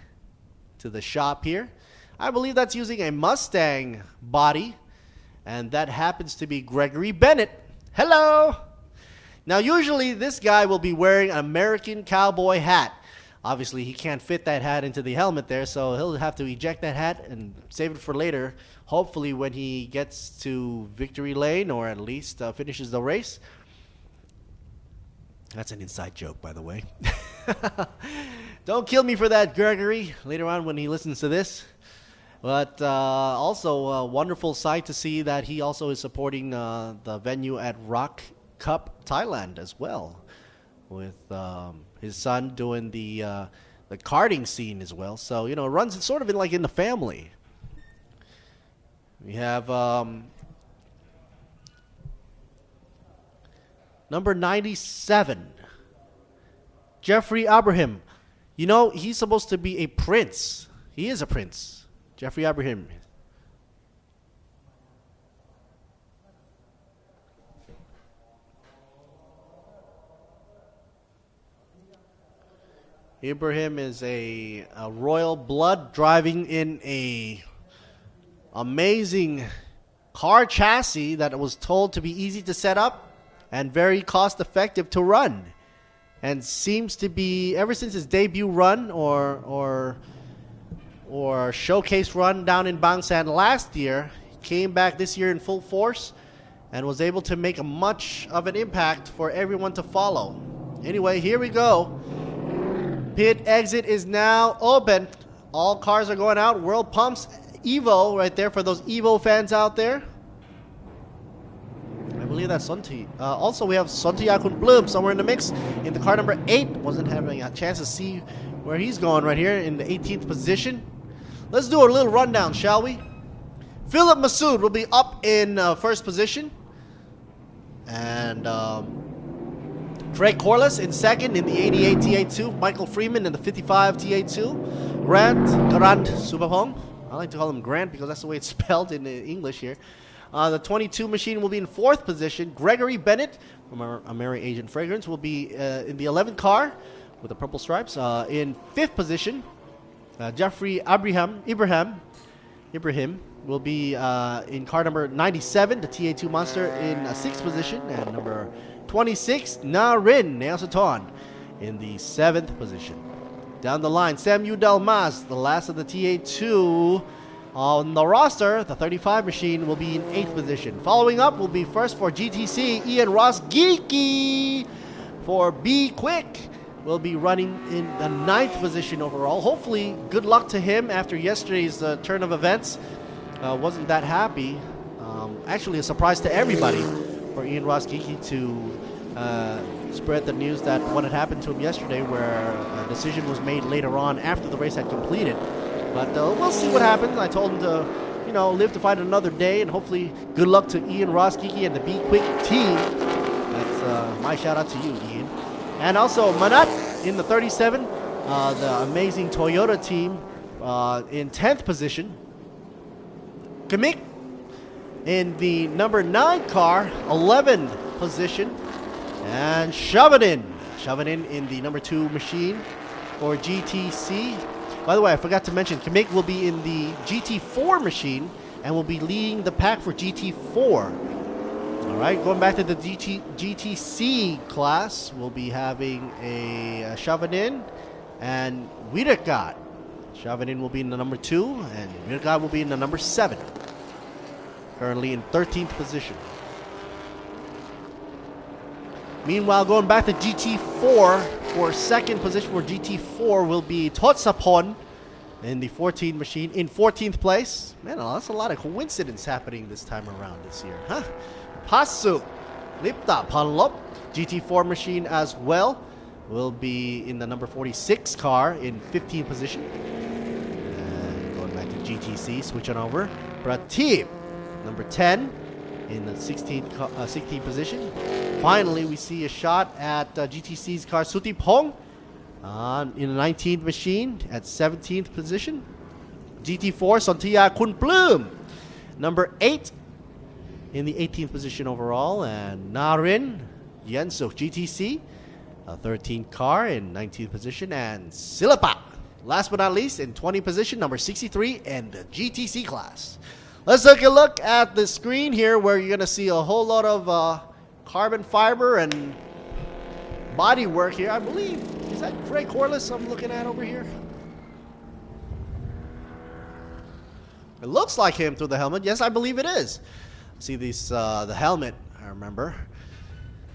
to the shop here. I believe that's using a Mustang body, and that happens to be Gregory Bennett. Hello! Now, usually this guy will be wearing an American cowboy hat. Obviously, he can't fit that hat into the helmet there, so he'll have to eject that hat and save it for later. Hopefully, when he gets to victory lane, or at least finishes the race. That's an inside joke, by the way. Don't kill me for that, Gregory, later on when he listens to this. But also a wonderful sight to see that he also is supporting the venue at Rock Cup Thailand as well, with his son doing the karting scene as well. So, it runs sort of in the family. We have number 97, Jeffrey Abraham. He's supposed to be a prince. He is a prince. Jeffrey Abraham. Ibrahim is a royal blood driving in a amazing car chassis that was told to be easy to set up and very cost effective to run, and seems to be, ever since his debut run or showcase run down in Bangsan last year, came back this year in full force and was able to make a much of an impact for everyone to follow. Anyway, here we go. Pit exit is now open. All cars are going out. World Pumps Evo right there for those Evo fans out there. I believe that's Sonti. Also, we have Sonti Yakun Bloom somewhere in the mix in the car number 8. Wasn't having a chance to see where he's going right here in the 18th position. Let's do a little rundown, shall we? Philip Massoud will be up in first position. And Craig Corliss in second in the 88 TA2. Michael Freeman in the 55 TA2. Grant Subapong. I like to call him Grant because that's the way it's spelled in English here. The 22 machine will be in fourth position. Gregory Bennett from Amera Asian Fragrance will be in the 11th car with the purple stripes. In fifth position, Jeffrey Ibrahim will be in car number 97, the TA2 Monster, in sixth position. And number 26, Narin Neosaton in the 7th position. Down the line, Samuel Dalmas, the last of the TA2 On the roster, the 35 machine will be in 8th position. Following up will be first for GTC, Ian Ross Geeky. For B Quick, will be running in the 9th position overall. Hopefully, good luck to him after yesterday's turn of events. Wasn't that happy. Actually, a surprise to everybody for Ian Ross Geeky to spread the news that what had happened to him yesterday, where a decision was made later on after the race had completed. But we'll see what happens. I told him to, live to fight another day, and hopefully good luck to Ian Ross Geeky and the Be Quick team. That's my shout out to you, Ian. And also Manat in the 37, the amazing Toyota team in 10th position. Kamik in the number 9 car, 11th position. And Shavanin in the number 2 machine for GTC. By the way, I forgot to mention, Kamik will be in the GT4 machine and will be leading the pack for GT4. All right, going back to the GTC class, we'll be having a Shavanin and Wiedergott. Shavanin will be in the number 2 and Wiedergott will be in the number 7. Currently in 13th position. Meanwhile, going back to GT4, for 2nd position for GT4 will be Totsapon in the 14th machine in 14th place. Man, that's a lot of coincidence happening this time around this year, huh? Pasu Lipta Panlop, GT4 machine as well, will be in the number 46 car in 15th position. And going back to GTC, switching over. Prateep, number 10. In the 16th position. Finally, we see a shot at GTC's car Sutipong in the 19th machine at 17th position. GT4 Sontia Kunplum, number 8 in the 18th position overall. And Narin Yensuk GTC, a 13th car in 19th position. And Silapa, last but not least, in 20th position, number 63 in the GTC class. Let's take a look at the screen here, where you're going to see a whole lot of carbon fiber and body work here. I believe, is that Craig Corliss I'm looking at over here? It looks like him through the helmet. Yes, I believe it is. See these, the helmet, I remember.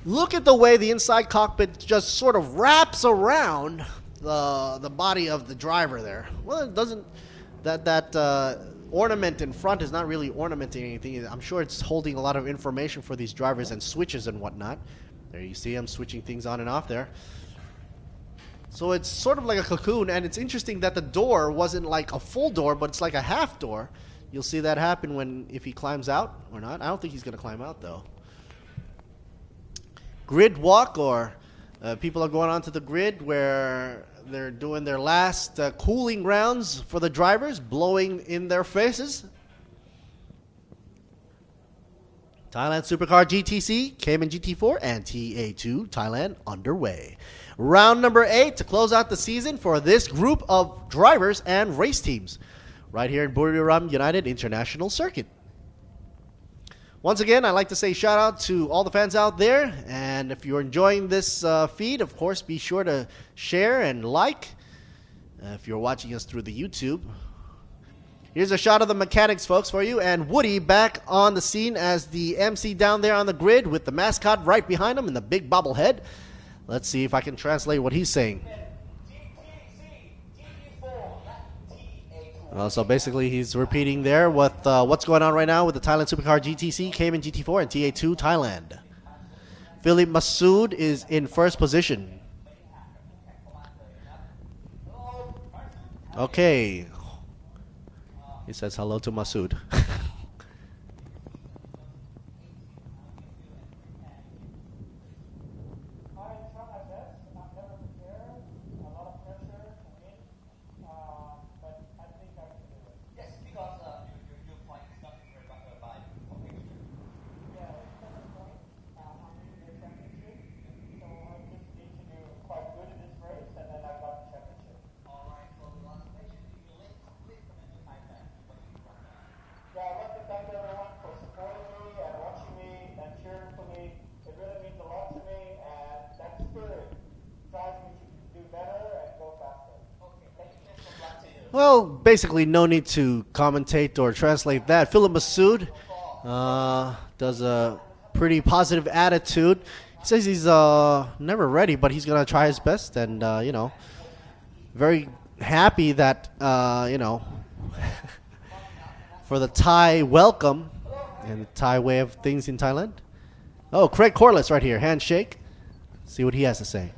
Look at the way the inside cockpit just sort of wraps around the body of the driver there. Well, it doesn't, that ornament in front is not really ornamenting anything. I'm sure it's holding a lot of information for these drivers and switches and whatnot. There you see I'm switching things on and off there. So it's sort of like a cocoon, and it's interesting that the door wasn't like a full door, but it's like a half door. You'll see that happen if he climbs out or not. I don't think he's going to climb out though. Grid walk, or people are going onto the grid where they're doing their last cooling rounds for the drivers, blowing in their faces. Thailand Supercar GTC, Cayman GT4, and TA2 Thailand underway. Round number 8 to close out the season for this group of drivers and race teams right here in Buriram United International Circuit. Once again, I'd like to say shout out to all the fans out there, and if you're enjoying this feed, of course, be sure to share and like if you're watching us through the YouTube. Here's a shot of the mechanics, folks, for you, and Woody back on the scene as the MC down there on the grid with the mascot right behind him and the big bobblehead. Let's see if I can translate what he's saying. So basically, he's repeating there with what's going on right now with the Thailand Supercar GTC, Cayman GT4, and TA2 Thailand. Philip Masood is in first position. Okay. He says hello to Masood. Well, basically, no need to commentate or translate that. Philip Masood does a pretty positive attitude. He says he's never ready, but he's going to try his best. And, very happy that, for the Thai welcome and the Thai way of things in Thailand. Oh, Craig Corliss right here. Handshake. See what he has to say.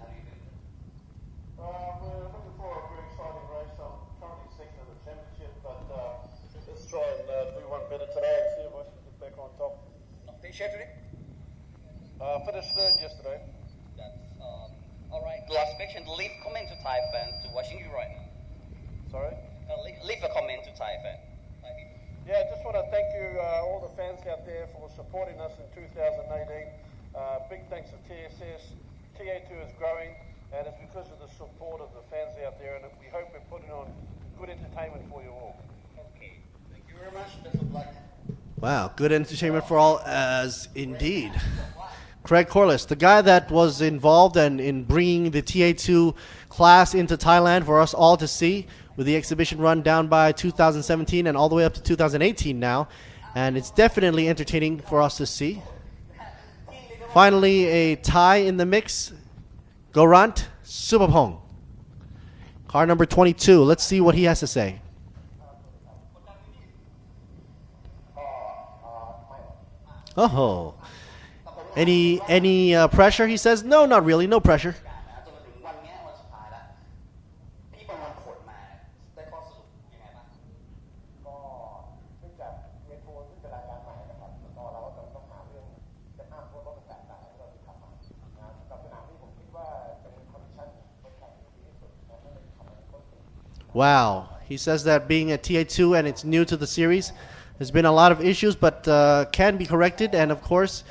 Finished third yesterday. That's all right. Last question. Leave comment to Thai fans to watching you right now. Sorry? Leave a comment to Thai fans. Yeah, just want to thank you, all the fans out there, for supporting us in 2018. Big thanks to TSS. TA2 is growing, and it's because of the support of the fans out there, and we hope we're putting on good entertainment for you all. Okay. Thank you very much. Best of luck. Wow, good entertainment for all, as indeed. Craig Corliss, the guy that was involved in bringing the TA2 class into Thailand for us all to see, with the exhibition run down by 2017 and all the way up to 2018 now. And it's definitely entertaining for us to see. Finally, a Thai in the mix, Gorant Supapong. Car number 22. Let's see what he has to say. Oh. Any pressure? He says, no, not really, no pressure. Wow. He says that being a TA2 and it's new to the series, there's been a lot of issues, but can be corrected. And of course,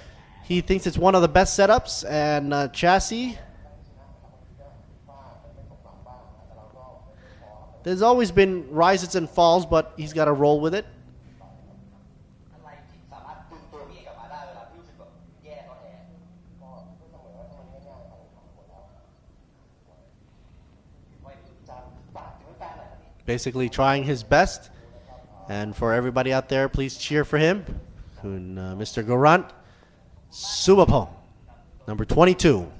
he thinks it's one of the best setups and chassis. There's always been rises and falls, but he's got to roll with it. Basically trying his best. And for everybody out there, please cheer for him. Mr. Gorant Supapong, number 22. All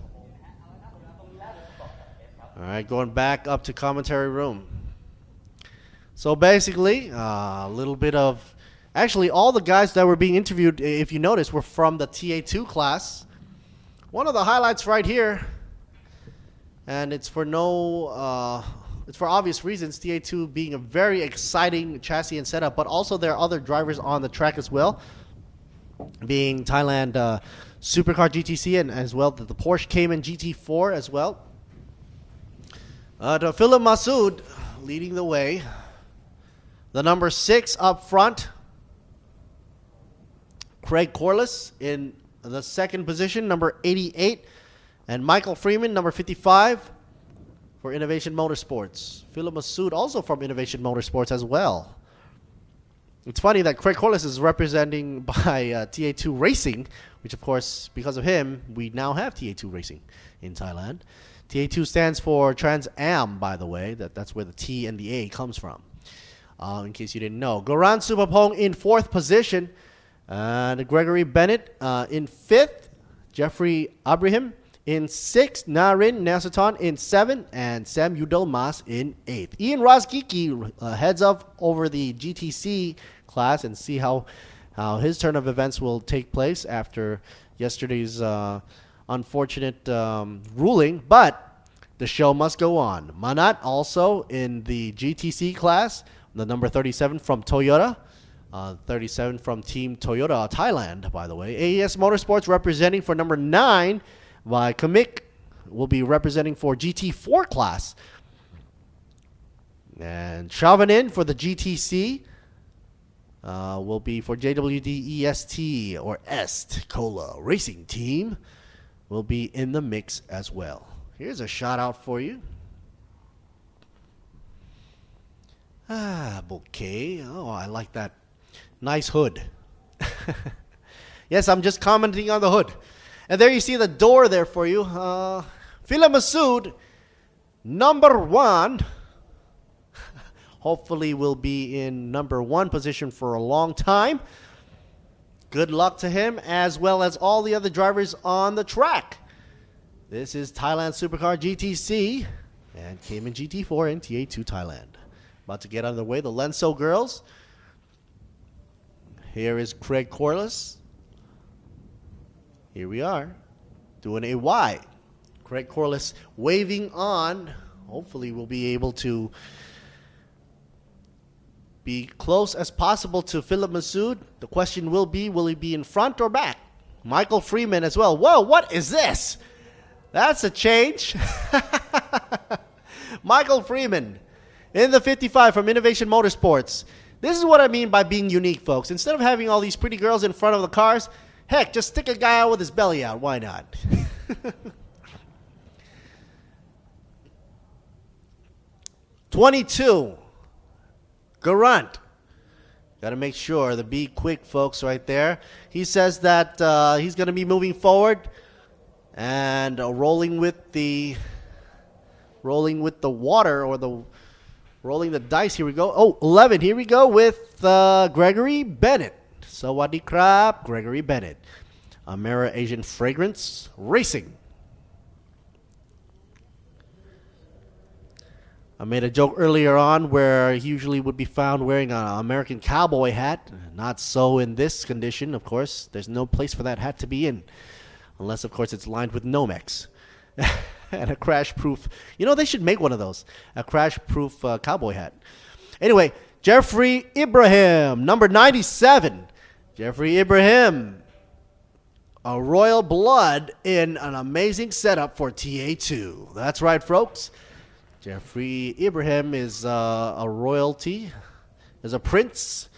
right, going back up to commentary room. So basically, a little bit of... Actually, all the guys that were being interviewed, if you notice, were from the TA2 class. One of the highlights right here, and it's for it's for obvious reasons, TA2 being a very exciting chassis and setup, but also there are other drivers on the track as well, being Thailand Supercar GTC and as well the Porsche Cayman GT4 as well. Philip Masood leading the way. The number 6 up front, Craig Corliss in the second position, number 88, and Michael Freeman, number 55. For Innovation Motorsports. Philip Masood also from Innovation Motorsports as well. It's funny that Craig Corliss is representing by TA2 Racing, which of course, because of him, we now have TA2 Racing in Thailand. TA2 stands for Trans Am, by the way. That's where the T and the A comes from, in case you didn't know. Gorant Supapong in 4th position. Gregory Bennett in 5th. Jeffrey Abraham in 6th, Narin Nasaton in 7th, and Sam Udalmas in 8th. Ian Razkiki heads up over the GTC class and see how his turn of events will take place after yesterday's unfortunate ruling. But the show must go on. Manat also in the GTC class, the number 37 from Toyota. 37 from Team Toyota Thailand, by the way. AES Motorsports representing for number 9 by Kamik will be representing for GT4 class. And Chavanin for the GTC will be for JWD EST or EST Cola Racing Team will be in the mix as well. Here's a shout out for you. Bouquet. Oh, I like that. Nice hood. Yes, I'm just commenting on the hood. And there you see the door there for you. Philip Masood, number 1. hopefully will be in number 1 position for a long time. Good luck to him, as well as all the other drivers on the track. This is Thailand Supercar GTC and Cayman GT4 and TA2 Thailand. About to get out of the way, the Lenso girls. Here is Craig Corliss. Here we are, doing a Y. Craig Corliss waving on. Hopefully we'll be able to be close as possible to Philip Masood. The question will he be in front or back? Michael Freeman as well. Whoa, what is this? That's a change. Michael Freeman in the 55 from Innovation Motorsports. This is what I mean by being unique, folks. Instead of having all these pretty girls in front of the cars, heck, just stick a guy out with his belly out. Why not? 22. Garant. Got to make sure the be quick, folks, right there. He says that he's going to be moving forward and rolling with the water, or the rolling the dice. Here we go. Oh, 11. Here we go with Gregory Bennett. Sawadee krap, Gregory Bennett. Amera Asian Fragrance Racing. I made a joke earlier on where he usually would be found wearing an American cowboy hat. Not so in this condition, of course. There's no place for that hat to be in. Unless, of course, it's lined with Nomex. And a crash-proof. You know, they should make one of those. A crash-proof cowboy hat. Anyway, Jeffrey Ibrahim, number 97. Jeffrey Ibrahim. A royal blood in an amazing setup for TA2. That's right, folks. Jeffrey Ibrahim is a royalty, is a prince.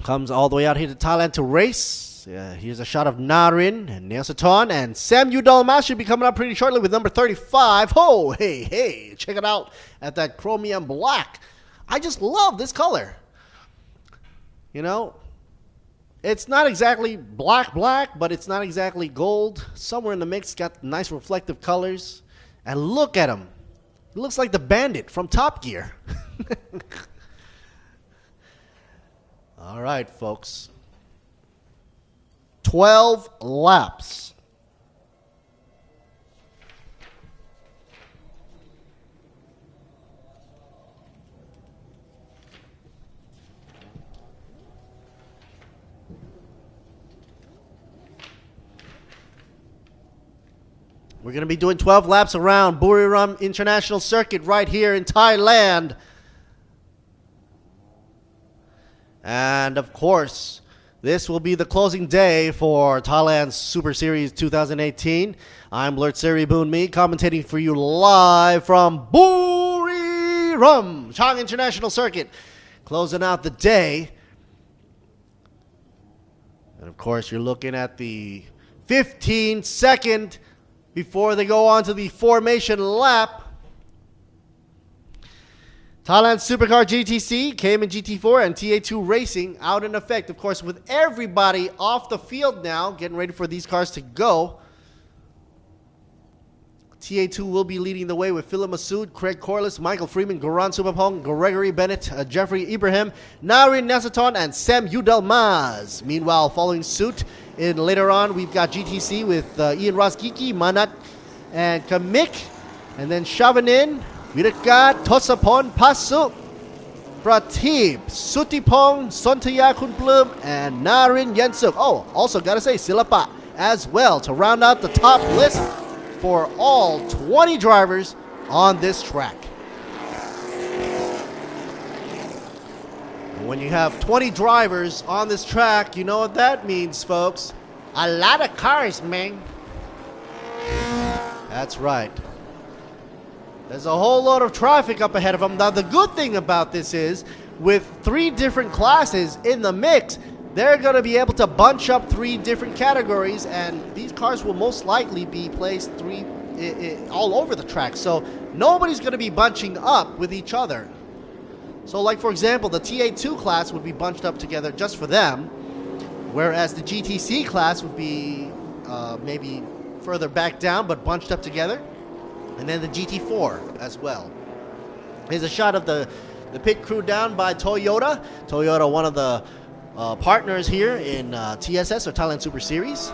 Comes all the way out here to Thailand to race. Here's a shot of Narin and Neosaton, and Sam Udalmas should be coming up pretty shortly with number 35. Oh, hey, check it out at that chromium black. I just love this color. You know, it's not exactly black, but it's not exactly gold. Somewhere in the mix, got nice reflective colors. And look at him. He looks like the Bandit from Top Gear. All right, folks. 12 laps. We're going to be doing 12 laps around Buriram International Circuit right here in Thailand. And, of course, this will be the closing day for Thailand's Super Series 2018. I'm Lert Seri Boonmi, commentating for you live from Buriram Chang International Circuit. Closing out the day. And, of course, you're looking at the 15-second before they go on to the formation lap. Thailand Supercar GTC, Cayman GT4, and TA2 Racing out in effect. Of course, with everybody off the field now, getting ready for these cars to go. TA2 will be leading the way with Philip Masood, Craig Corliss, Michael Freeman, Goran Supapong, Gregory Bennett, Jeffrey Ibrahim, Narin Nesaton, and Sam Udalmas. Meanwhile, following suit, later on, we've got GTC with Ian Roskiki, Manat, and Kamik. And then shoving in, Virakat, Tosapon, Pasu, Pratib, Sutipong, Sontaya Kunplum, and Narin Yensuk. Oh, also got to say Silapa as well to round out the top list for all 20 drivers on this track. When you have 20 drivers on this track, you know what that means, folks. A lot of cars, man. That's right. There's a whole lot of traffic up ahead of them. Now, the good thing about this is, with 3 different classes in the mix, they're going to be able to bunch up 3 different categories, and these cars will most likely be placed all over the track. So nobody's going to be bunching up with each other. So, like, for example, the TA2 class would be bunched up together just for them, whereas the GTC class would be maybe further back down, but bunched up together. And then the GT4 as well. Here's a shot of the The pit crew down by Toyota. Toyota, one of the partners here in TSS or Thailand Super Series.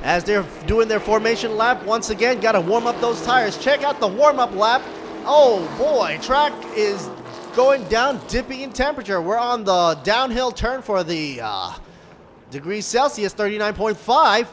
As they're doing their formation lap, once again, got to warm up those tires. Check out the warm-up lap. Oh boy, track is going down, dipping in temperature. We're on the downhill turn for the degrees Celsius, 39.5,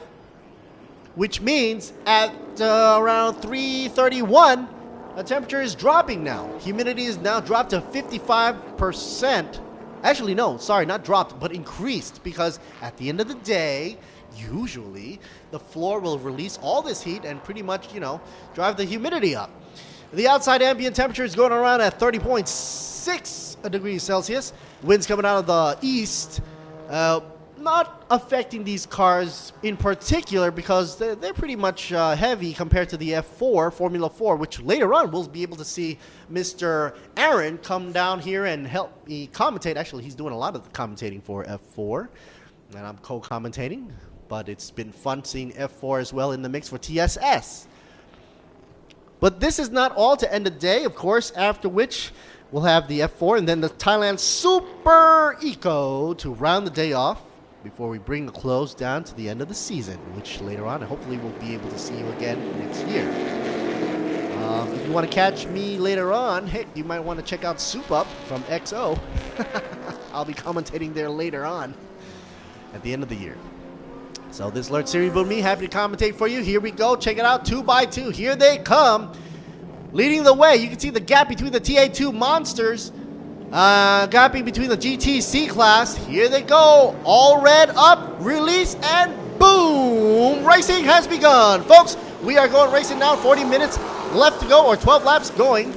which means at around 3:31, the temperature is dropping now. Humidity is now dropped to 55%. Actually, no, sorry, not dropped, but increased, because at the end of the day, usually the floor will release all this heat and pretty much, you know, drive the humidity up. The outside ambient temperature is going around at 30.6 degrees Celsius. Winds coming out of the east, not affecting these cars in particular because they're pretty much heavy compared to the F4, Formula 4, which later on we'll be able to see Mr. Aaron come down here and help me commentate. Actually, he's doing a lot of the commentating for F4, and I'm co-commentating, but it's been fun seeing F4 as well in the mix for TSS. But this is not all to end the day, of course, after which we'll have the F4 and then the Thailand Super Eco to round the day off before we bring the close down to the end of the season, which later on, hopefully, we'll be able to see you again next year. If you want to catch me later on, heck, you might want to check out Soup Up from XO. I'll be commentating there later on at the end of the year. So this Alert Series with me, happy to commentate for you. Here we go. Check it out. 2x2. Here they come. Leading the way. You can see the gap between the TA2 monsters. Gapping between the GTC class. Here they go. All red up. Release and boom. Racing has begun. Folks, we are going racing now. 40 minutes left to go, or 12 laps going.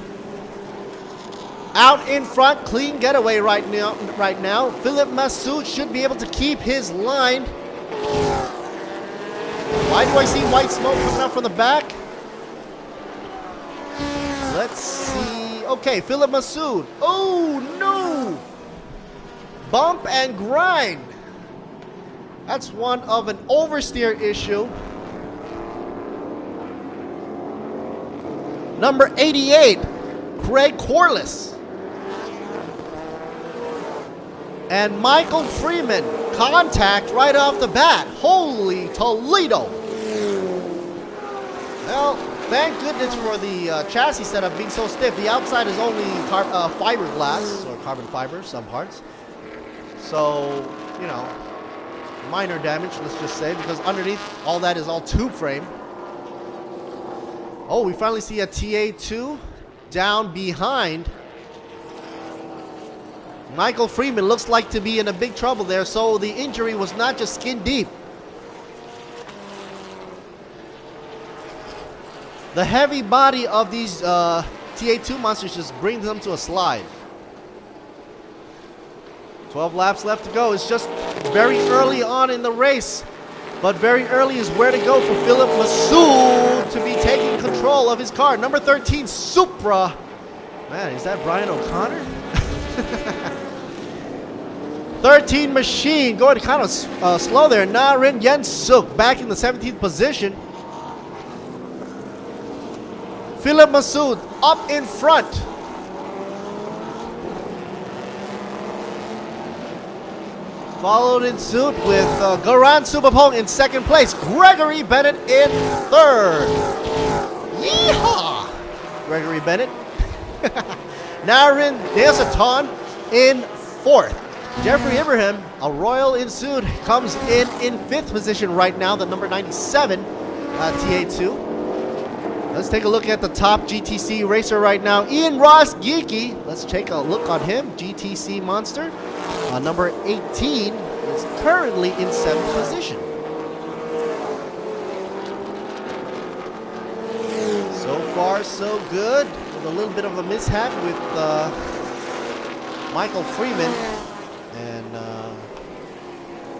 Out in front. Clean getaway right now. Philip Massoud should be able to keep his line. Why do I see white smoke coming out from the back? Let's see. Okay, Philip Massoud. Oh, no. Bump and grind. That's one of an oversteer issue. Number 88, Craig Corliss. And Michael Freeman, contact right off the bat. Holy Toledo. Well, thank goodness for the chassis setup being so stiff. The outside is only fiberglass, or carbon fiber, some parts. So, you know, minor damage, let's just say, because underneath, all that is all tube frame. Oh, we finally see a TA2 down behind. Michael Freeman looks like to be in a big trouble there, so the injury was not just skin deep. The heavy body of these TA2 monsters just brings them to a slide. 12 laps left to go. It's just very early on in the race, but very early is where to go for Philip Massoud to be taking control of his car. Number 13, Supra. Man, is that Brian O'Connor? 13 Machine going kind of slow there. Narin Yensuk back in the 17th position. Philip Massoud up in front. Followed in suit with Garan Subapong in second place. Gregory Bennett in third. Yeehaw! Gregory Bennett. Narin Desaton in fourth. Jeffrey Ibrahim, a royal in suit, comes in fifth position right now, the number 97 TA2. Let's take a look at the top GTC racer right now, Ian Ross Geeky. Let's take a look on him, GTC monster. Number 18 is currently in 7th position. So far, so good. With a little bit of a mishap with Michael Freeman. And,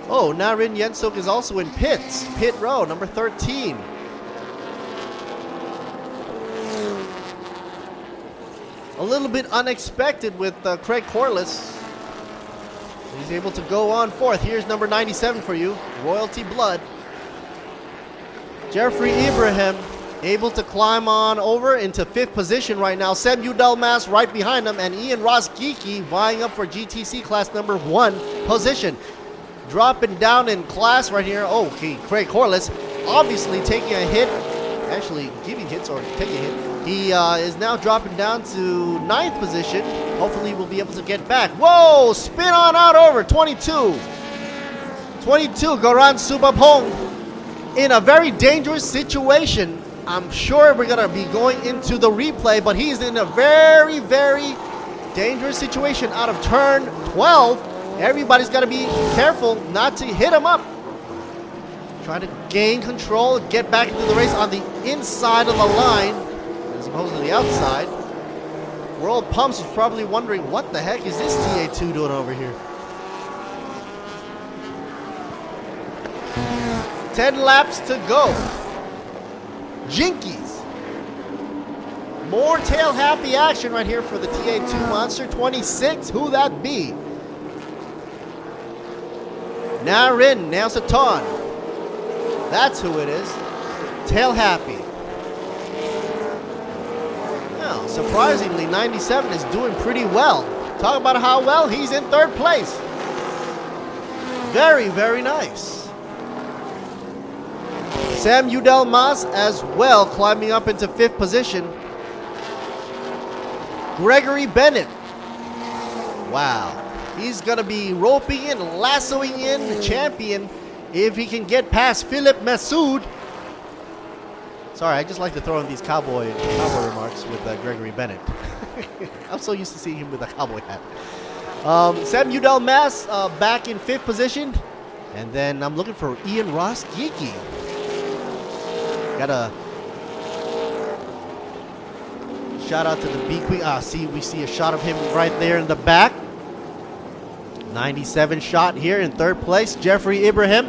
oh, Narin Yensuk is also in pits. Pit row, number 13. A little bit unexpected with Craig Corliss. He's able to go on fourth. Here's number 97 for you, Royalty Blood. Jeffrey Ibrahim able to climb on over into 5th position right now. Sam Udelmas right behind him, and Ian Ross Geeky vying up for GTC class number 1 position. Dropping down in class right here. Oh, okay, Craig Corliss obviously taking a hit, actually giving hits or taking a hit. He is now dropping down to 9th position. Hopefully we'll be able to get back. Whoa, spin on out over 22. 22, Goran Subapong in a very dangerous situation. I'm sure we're going to be going into the replay, but he's in a very, very dangerous situation out of turn 12. Everybody's got to be careful not to hit him up. Trying to gain control, get back into the race on the inside of the line as opposed to the outside. World Pumps is probably wondering, what the heck is this TA2 doing over here? 10 laps to go. Jinkies. More tail happy action right here for the TA2 Monster 26. Who that be? Narin Nelsaton. That's who it is. Tail happy. Now, surprisingly, 97 is doing pretty well. Talk about how well he's in 3rd place. Very, very nice. Sam Udelmas as well, climbing up into 5th position. Gregory Bennett. Wow. He's going to be roping in, lassoing in the champion if he can get past Philip Massoud. Sorry, I just like to throw in these cowboy remarks with Gregory Bennett. I'm so used to seeing him with a cowboy hat. Sam Udelmas back in 5th position. And then I'm looking for Ian Ross Geeky. Got a shout out to the B Queen. We see a shot of him right there in the back. 97 shot here in 3rd place. Jeffrey Ibrahim.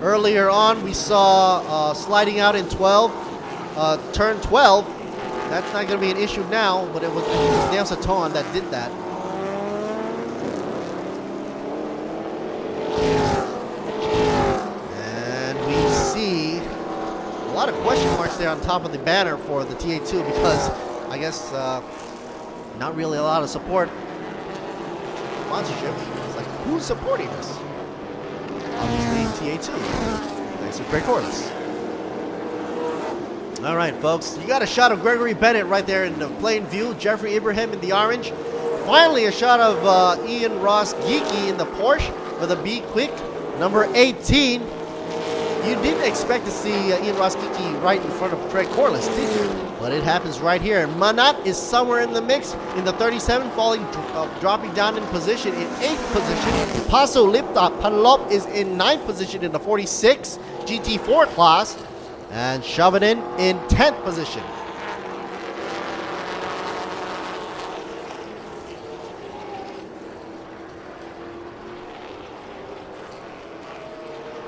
Earlier on, we saw sliding out in 12, turn 12. That's not going to be an issue now, but it was Nelsaton that did that. A lot of question marks there on top of the banner for the TA2 because I guess not really a lot of support. Sponsorship. It's like, who's supporting us? Obviously TA2. Thanks to Craig Corliss. All right, folks. You got a shot of Gregory Bennett right there in the plain view. Jeffrey Ibrahim in the orange. Finally, a shot of Ian Ross Geeky in the Porsche with a B Quick, number 18. You didn't expect to see Ian Ross Geeky right in front of Craig Corliss, did you? But it happens right here. Manat is somewhere in the mix in the 37, dropping down in position in 8th position. Paso Lipta Panlop is in 9th position in the 46 GT4 class. And Shovinin in 10th position.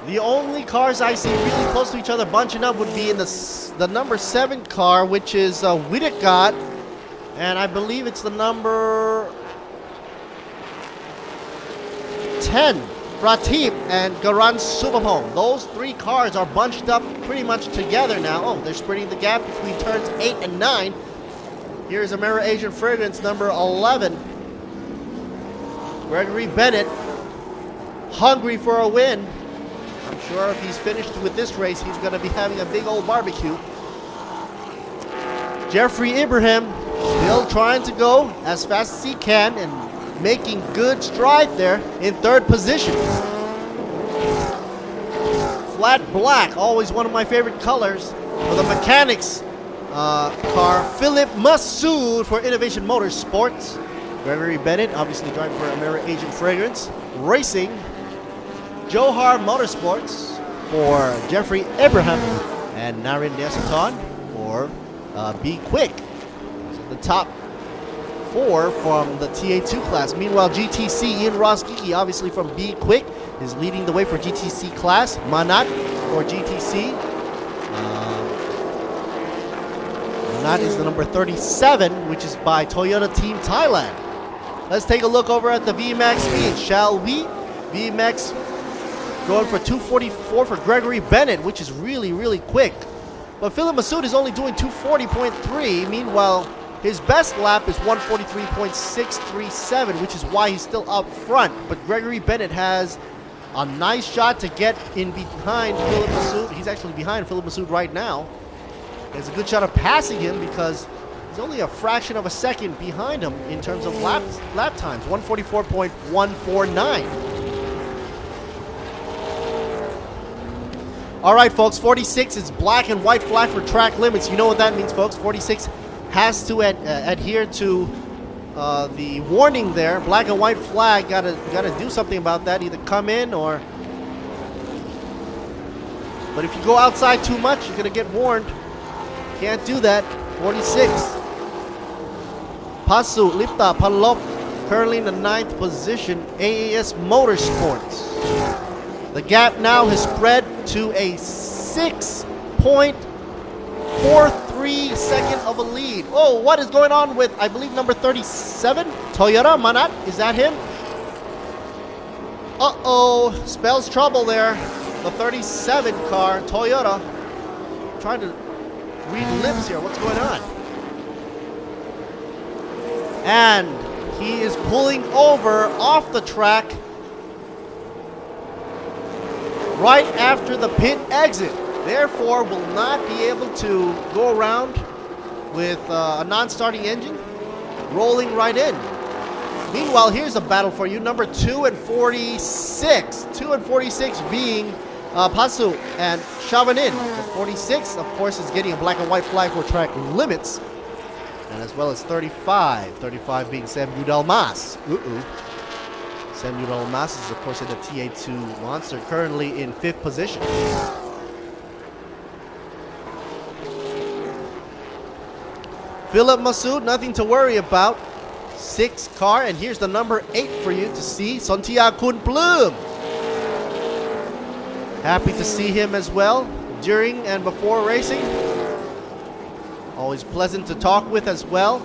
The only cars I see really close to each other bunching up would be in the number 7 car, which is Widdegat, and I believe it's the number 10, Pratip and Garan Subapong. Those 3 cars are bunched up pretty much together now. Oh, they're spreading the gap between turns 8 and 9. Here's Amera Asian Fragrance, number 11. Gregory Bennett, hungry for a win. I'm sure if he's finished with this race, he's going to be having a big old barbecue. Jeffrey Ibrahim still trying to go as fast as he can and making good stride there in 3rd position. Flat black, always one of my favorite colors for the mechanics car. Philip Massoud for Innovation Motorsports. Gregory Bennett, obviously driving for Amera Asian Fragrance Racing. Johar Motorsports for Jeffrey Ibrahim, and Narin Nelsaton for B Quick. So the top 4 from the TA2 class. Meanwhile, GTC, Ian Ross Geeky, obviously from B Quick, is leading the way for GTC class. Manat for GTC. Manat is the number 37, which is by Toyota Team Thailand. Let's take a look over at the VMAX speed, shall we? VMAX going for 244 for Gregory Bennett, which is really, really quick. But Philip Masood is only doing 240.3. Meanwhile, his best lap is 143.637, which is why he's still up front. But Gregory Bennett has a nice shot to get in behind Philip Masood. He's actually behind Philip Masood right now. He has a good shot of passing him because he's only a fraction of a second behind him in terms of lap times, 144.149. All right, folks, 46 is black and white flag for track limits. You know what that means, folks. 46 has to adhere to the warning there. Black and white flag. Gotta do something about that. Either come in or. But if you go outside too much, you're gonna get warned. Can't do that. 46. Pasu Lipta Palop, currently in the 9th position. AAS Motorsports. The gap now has spread to a 6.43 second of a lead. Oh, what is going on with, I believe, number 37? Toyota Manat, is that him? Uh-oh, spells trouble there. The 37 car, Toyota. Trying to read lips here, what's going on? And he is pulling over off the track right after the pit exit. Therefore, will not be able to go around with a non-starting engine, rolling right in. Meanwhile, here's a battle for you. Number 2 and 46. 2 and 46 being Pasu and Chavanin. The 46, of course, is getting a black and white flag for track limits. And as well as 35. 35 being Sam Udalmas. Samuel Almas is, of course, in the TA2 Monster, currently in 5th position. Philip Masood, nothing to worry about. 6th car, and here's the number 8 for you to see, Sontia Kun Bloom. Happy to see him as well during and before racing. Always pleasant to talk with as well.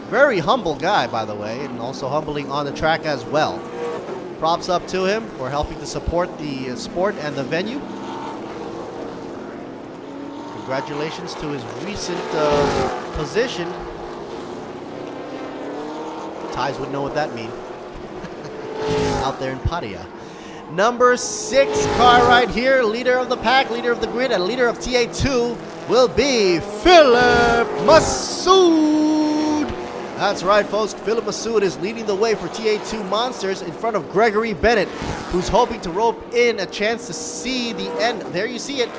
Very humble guy, by the way, and also humbling on the track as well. Props up to him for helping to support the sport and the venue. Congratulations to his recent position. Ties would know what that means. Out there in Pattaya. Number 6 car right here, leader of the pack, leader of the grid, and leader of TA2 will be Philip Masood. That's right, folks. Philip Masood is leading the way for TA2 Monsters in front of Gregory Bennett, who's hoping to rope in a chance to see the end. There you see it.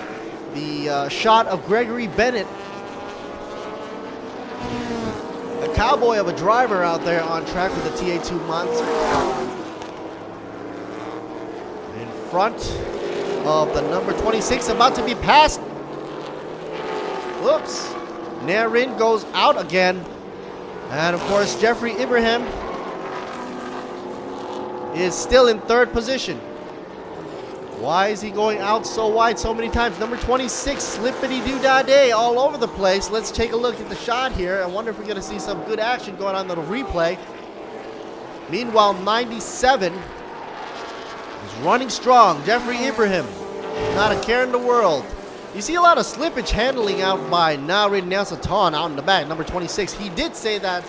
The shot of Gregory Bennett. A cowboy of a driver out there on track with the TA2 Monster. In front of the number 26, about to be passed. Whoops. Narin goes out again. And of course, Jeffrey Ibrahim is still in 3rd position. Why is he going out so wide so many times? Number 26, Slippity-doo-dah-day, all over the place. Let's take a look at the shot here. I wonder if we're going to see some good action going on in the replay. Meanwhile, 97 is running strong. Jeffrey Ibrahim, not a care in the world. You see a lot of slippage handling out by Narin Nelsatan out in the back, number 26. He did say that,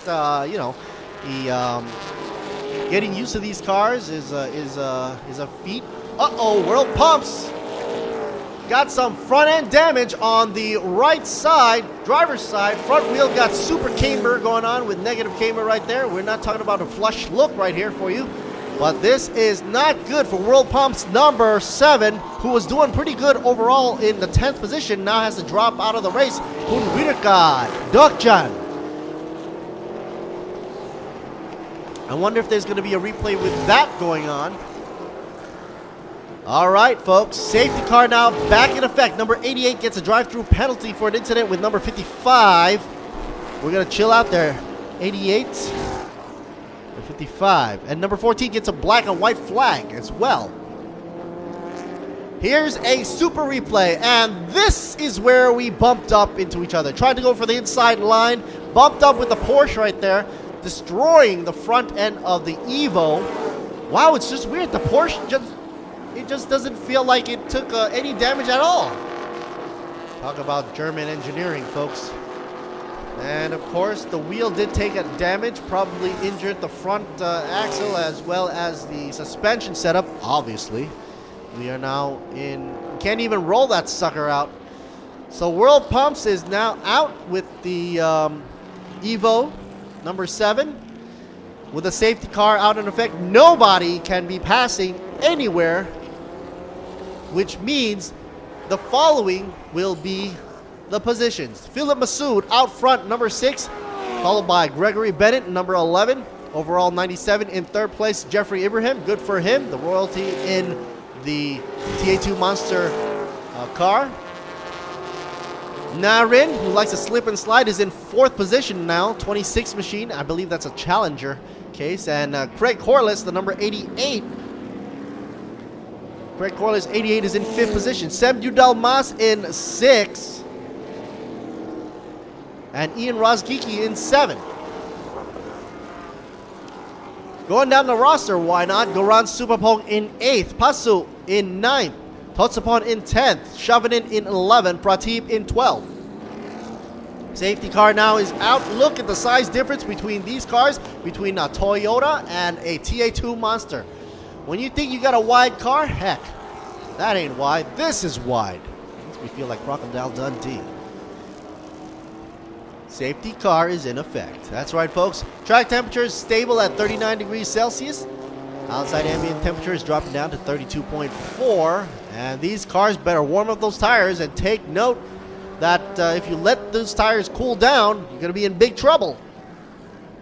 getting used to these cars is a feat. Uh-oh, World Pumps got some front end damage on the right side, driver's side. Front wheel got super camber going on with negative camber right there. We're not talking about a flush look right here for you. But this is not good for World Pumps number 7, who was doing pretty good overall in the 10th position. Now has to drop out of the race. Hunwirka Dokjan. I wonder if there's going to be a replay with that going on. All right, folks. Safety car now back in effect. Number 88 gets a drive-through penalty for an incident with number 55. We're going to chill out there. 88. 55. And number 14 gets a black and white flag as well. Here's a super replay, and this is where we bumped up into each other. Tried to go for the inside line, bumped up with the Porsche right there, destroying the front end of the Evo. Wow, it's just weird. The Porsche just it just doesn't feel like it took any damage at all. Talk about German engineering, folks. And of course, the wheel did take a damage, probably injured the front axle as well as the suspension setup, obviously. We are now in, can't even roll that sucker out. So World Pumps is now out with the Evo number 7. With a safety car out in effect, nobody can be passing anywhere, which means the following will be the positions. Philip Masood out front, number 6, followed by Gregory Bennett, number 11. Overall 97 in third place. Jeffrey Ibrahim, good for him. The royalty in the TA2 Monster car. Narin, who likes to slip and slide, is in 4th position now. 26 machine. I believe that's a Challenger case. And Craig Corliss, the number 88. Craig Corliss, 88, is in 5th position. Sem Udalmas in 6th. And Ian Rozgicki in 7th. Going down the roster, why not? Goran Supapong in 8th. Pasu in 9th. Totsapon in 10th. Shavanin in 11th. Pratip in 12th. Safety car now is out. Look at the size difference between these cars, between a Toyota and a TA2 Monster. When you think you got a wide car, heck, that ain't wide. This is wide. Makes me feel like Crocodile Dundee. Safety car is in effect. That's right, folks. Track temperature is stable at 39 degrees Celsius. Outside ambient temperature is dropping down to 32.4. And these cars better warm up those tires and take note that if you let those tires cool down, you're going to be in big trouble.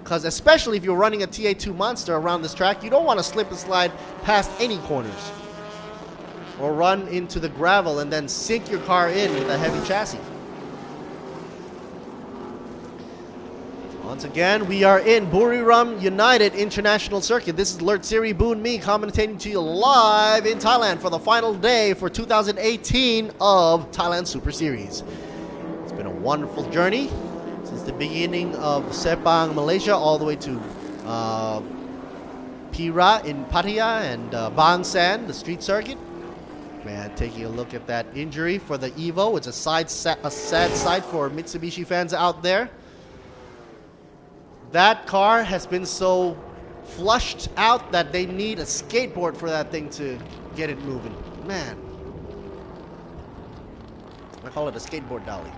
Because especially if you're running a TA2 Monster around this track, you don't want to slip and slide past any corners. Or run into the gravel and then sink your car in with a heavy chassis. Once again, we are in Buriram United International Circuit. This is Lertsiri Boon Me commentating to you live in Thailand for the final day for 2018 of Thailand Super Series. It's been a wonderful journey since the beginning of Sepang, Malaysia, all the way to Pira in Pattaya and Bang San, the street circuit. Man, taking a look at that injury for the Evo. It's a sad sight for Mitsubishi fans out there. That car has been so flushed out that they need a skateboard for that thing to get it moving. Man. I call it a skateboard dolly.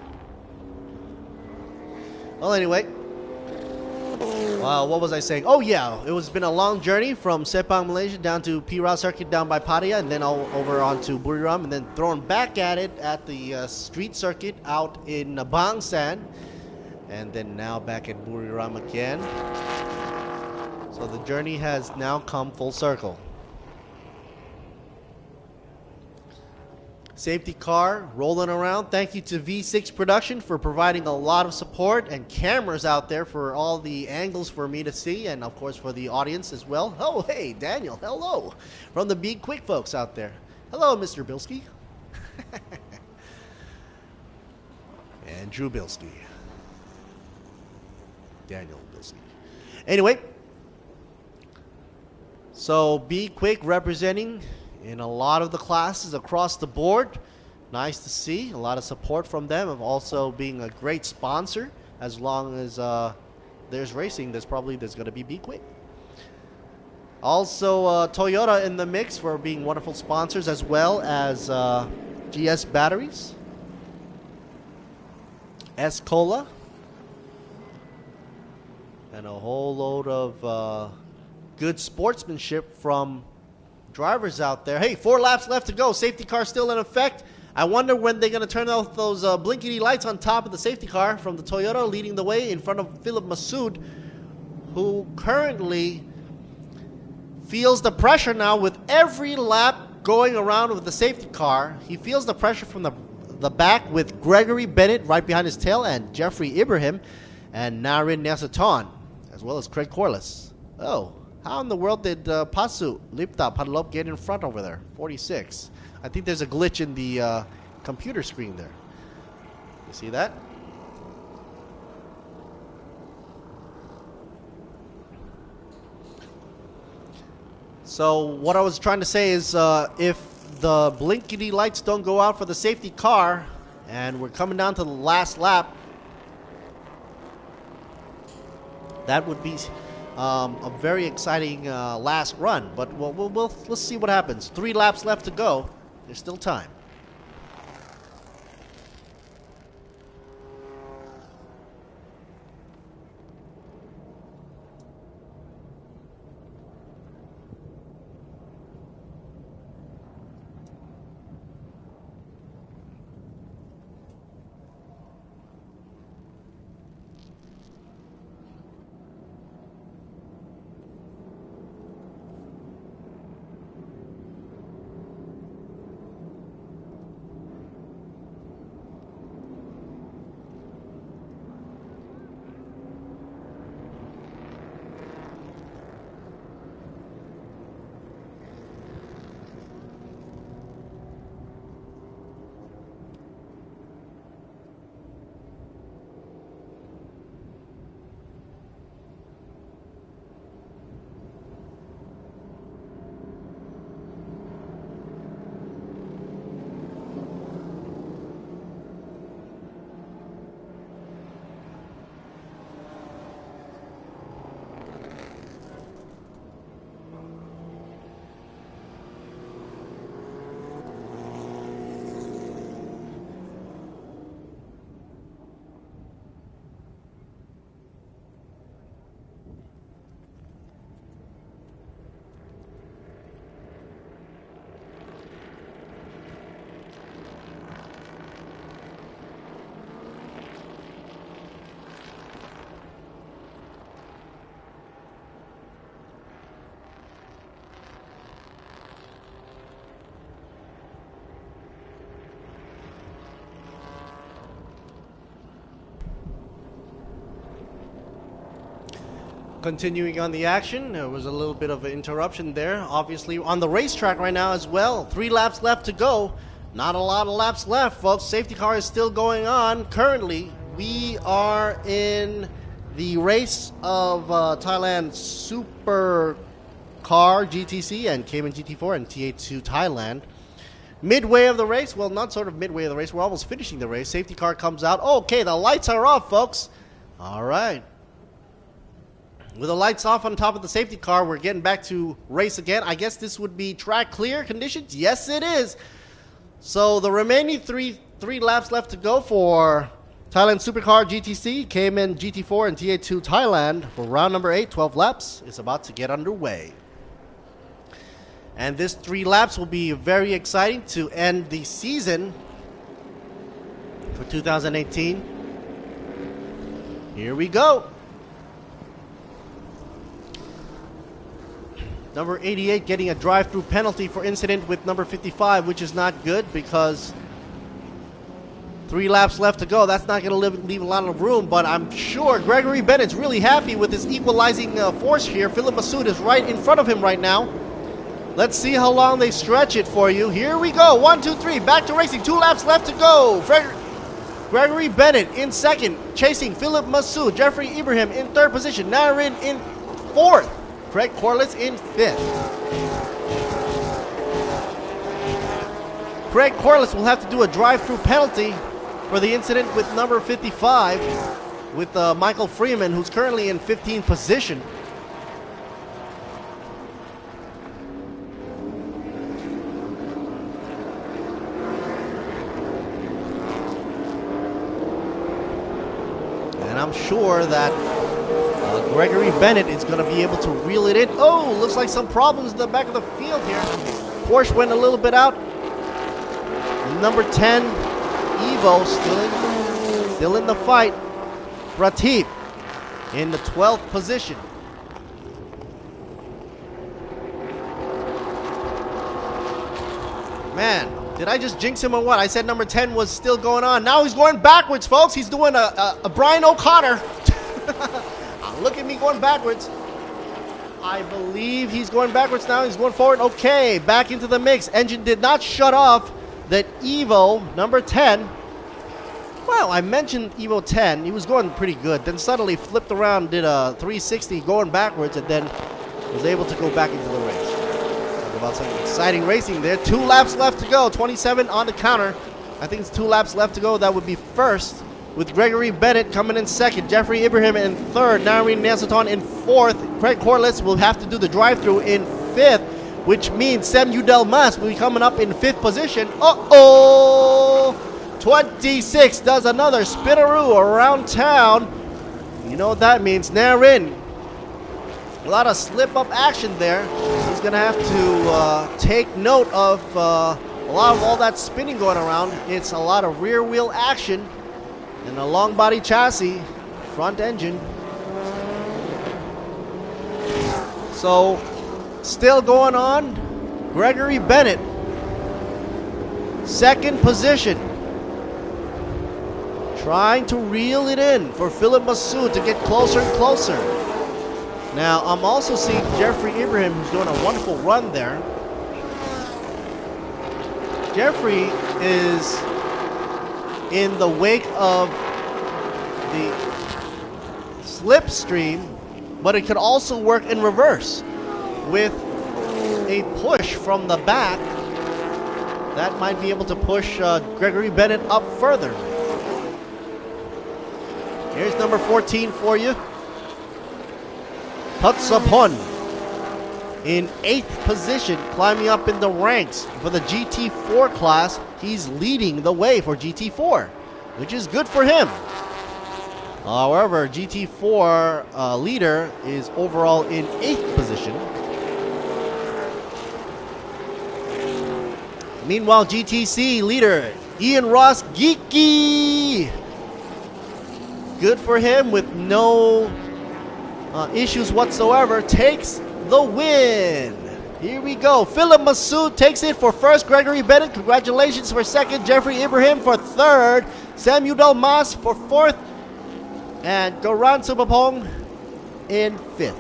Well, anyway. What was I saying? Oh, yeah. It was been a long journey from Sepang, Malaysia down to Pira Circuit down by Pattaya and then over onto Buriram and then thrown back at it at the street circuit out in Bang San. And then now back at Buriram again. So the journey has now come full circle. Safety car rolling around. Thank you to V6 Production for providing a lot of support and cameras out there for all the angles for me to see and of course for the audience as well. Oh, hey, Daniel, hello. From the Be Quick folks out there. Hello, Mr. Bilski. And Drew Bilski. Daniel Bilski. Anyway, so Be Quick representing in a lot of the classes across the board. Nice to see a lot of support from them, of also being a great sponsor. As long as there's racing, there's going to be Quick. Also, Toyota in the mix for being wonderful sponsors, as well as GS Batteries, S-Cola, and a whole load of good sportsmanship from drivers out there. Hey, 4 laps left to go. Safety car still in effect. I wonder when they're going to turn off those blinkety lights on top of the safety car from the Toyota, leading the way in front of Philip Masood, who currently feels the pressure now with every lap going around with the safety car. He feels the pressure from the back with Gregory Bennett right behind his tail and Jeffrey Ibrahim and Narin Nasaton, as well as Craig Corliss. Oh, how in the world did Pasu Lipta Padlop get in front over there? 46. I think there's a glitch in the computer screen there. You see that? So what I was trying to say is if the blinkety lights don't go out for the safety car, and we're coming down to the last lap, that would be a very exciting last run. But let's see what happens. 3 laps left to go. There's still time. Continuing on the action, there was a little bit of an interruption there. Obviously on the racetrack right now as well. 3 laps left to go. Not a lot of laps left, folks. Safety car is still going on. Currently, we are in the race of Thailand Super Car GTC and Cayman GT4 and TA2 Thailand. Midway of the race, well, not sort of midway of the race. We're almost finishing the race. Safety car comes out. Okay, the lights are off, folks. All right. With the lights off on top of the safety car, we're getting back to race again. I guess this would be track clear conditions. Yes, it is. So the remaining three laps left to go for Thailand Supercar GTC, Cayman GT4, and TA2 Thailand for round number 8, 12 laps, is about to get underway. And this 3 laps will be very exciting to end the season for 2018. Here we go. Number 88 getting a drive-through penalty for incident with number 55, which is not good because 3 laps left to go. That's not going to leave a lot of room, but I'm sure Gregory Bennett's really happy with his equalizing force here. Philip Massoud is right in front of him right now. Let's see how long they stretch it for you. Here we go. 1, 2, 3. Back to racing. 2 laps left to go. Gregory Bennett in second, chasing Philip Massoud. Jeffrey Ibrahim in third position. Narain in fourth. Craig Corliss in 5th. Craig Corliss will have to do a drive-through penalty for the incident with number 55 with Michael Freeman, who's currently in 15th position. And I'm sure that Gregory Bennett is going to be able to reel it in. Oh, looks like some problems in the back of the field here. Porsche went a little bit out. Number 10, Evo, still in the fight. Prateep in the 12th position. Man, did I just jinx him or what? I said number 10 was still going on. Now he's going backwards, folks. He's doing a Brian O'Connor. Look at me going backwards. I believe he's going backwards now. He's going forward. Okay, back into the mix. Engine did not shut off. That Evo, number 10. Well, I mentioned Evo 10. He was going pretty good. Then suddenly flipped around, did a 360 going backwards, and then was able to go back into the race. about some exciting racing there. 2 laps left to go. 27 on the counter. I think it's 2 laps left to go. That would be first, with Gregory Bennett coming in second, Jeffrey Ibrahim in third, Nareen Nasaton in fourth. Craig Corliss will have to do the drive-through in fifth, which means Sam Udelmas will be coming up in fifth position. 26 does another spinaroo around town. You know what that means. Nareen, a lot of slip-up action there. He's going to have to take note of a lot of all that spinning going around. It's a lot of rear-wheel action and a long body chassis, front engine. So, still going on. Gregory Bennett, second position. Trying to reel it in for Philip Massoud to get closer and closer. Now, I'm also seeing Jeffrey Ibrahim, who's doing a wonderful run there. Jeffrey is in the wake of the slipstream, but it could also work in reverse with a push from the back. That might be able to push Gregory Bennett up further. Here's number 14 for you. Tutsapon in 8th position, climbing up in the ranks for the GT4 class. He's leading the way for GT4, which is good for him. However, GT4 leader is overall in 8th position. Meanwhile, GTC leader Ian Ross Geeky, good for him with no issues whatsoever, takes the win. Here we go. Philip Massoud takes it for first. Gregory Bennett, congratulations for second. Jeffrey Ibrahim for third. Samuel Dalmas for fourth. And Goran Subapong in fifth.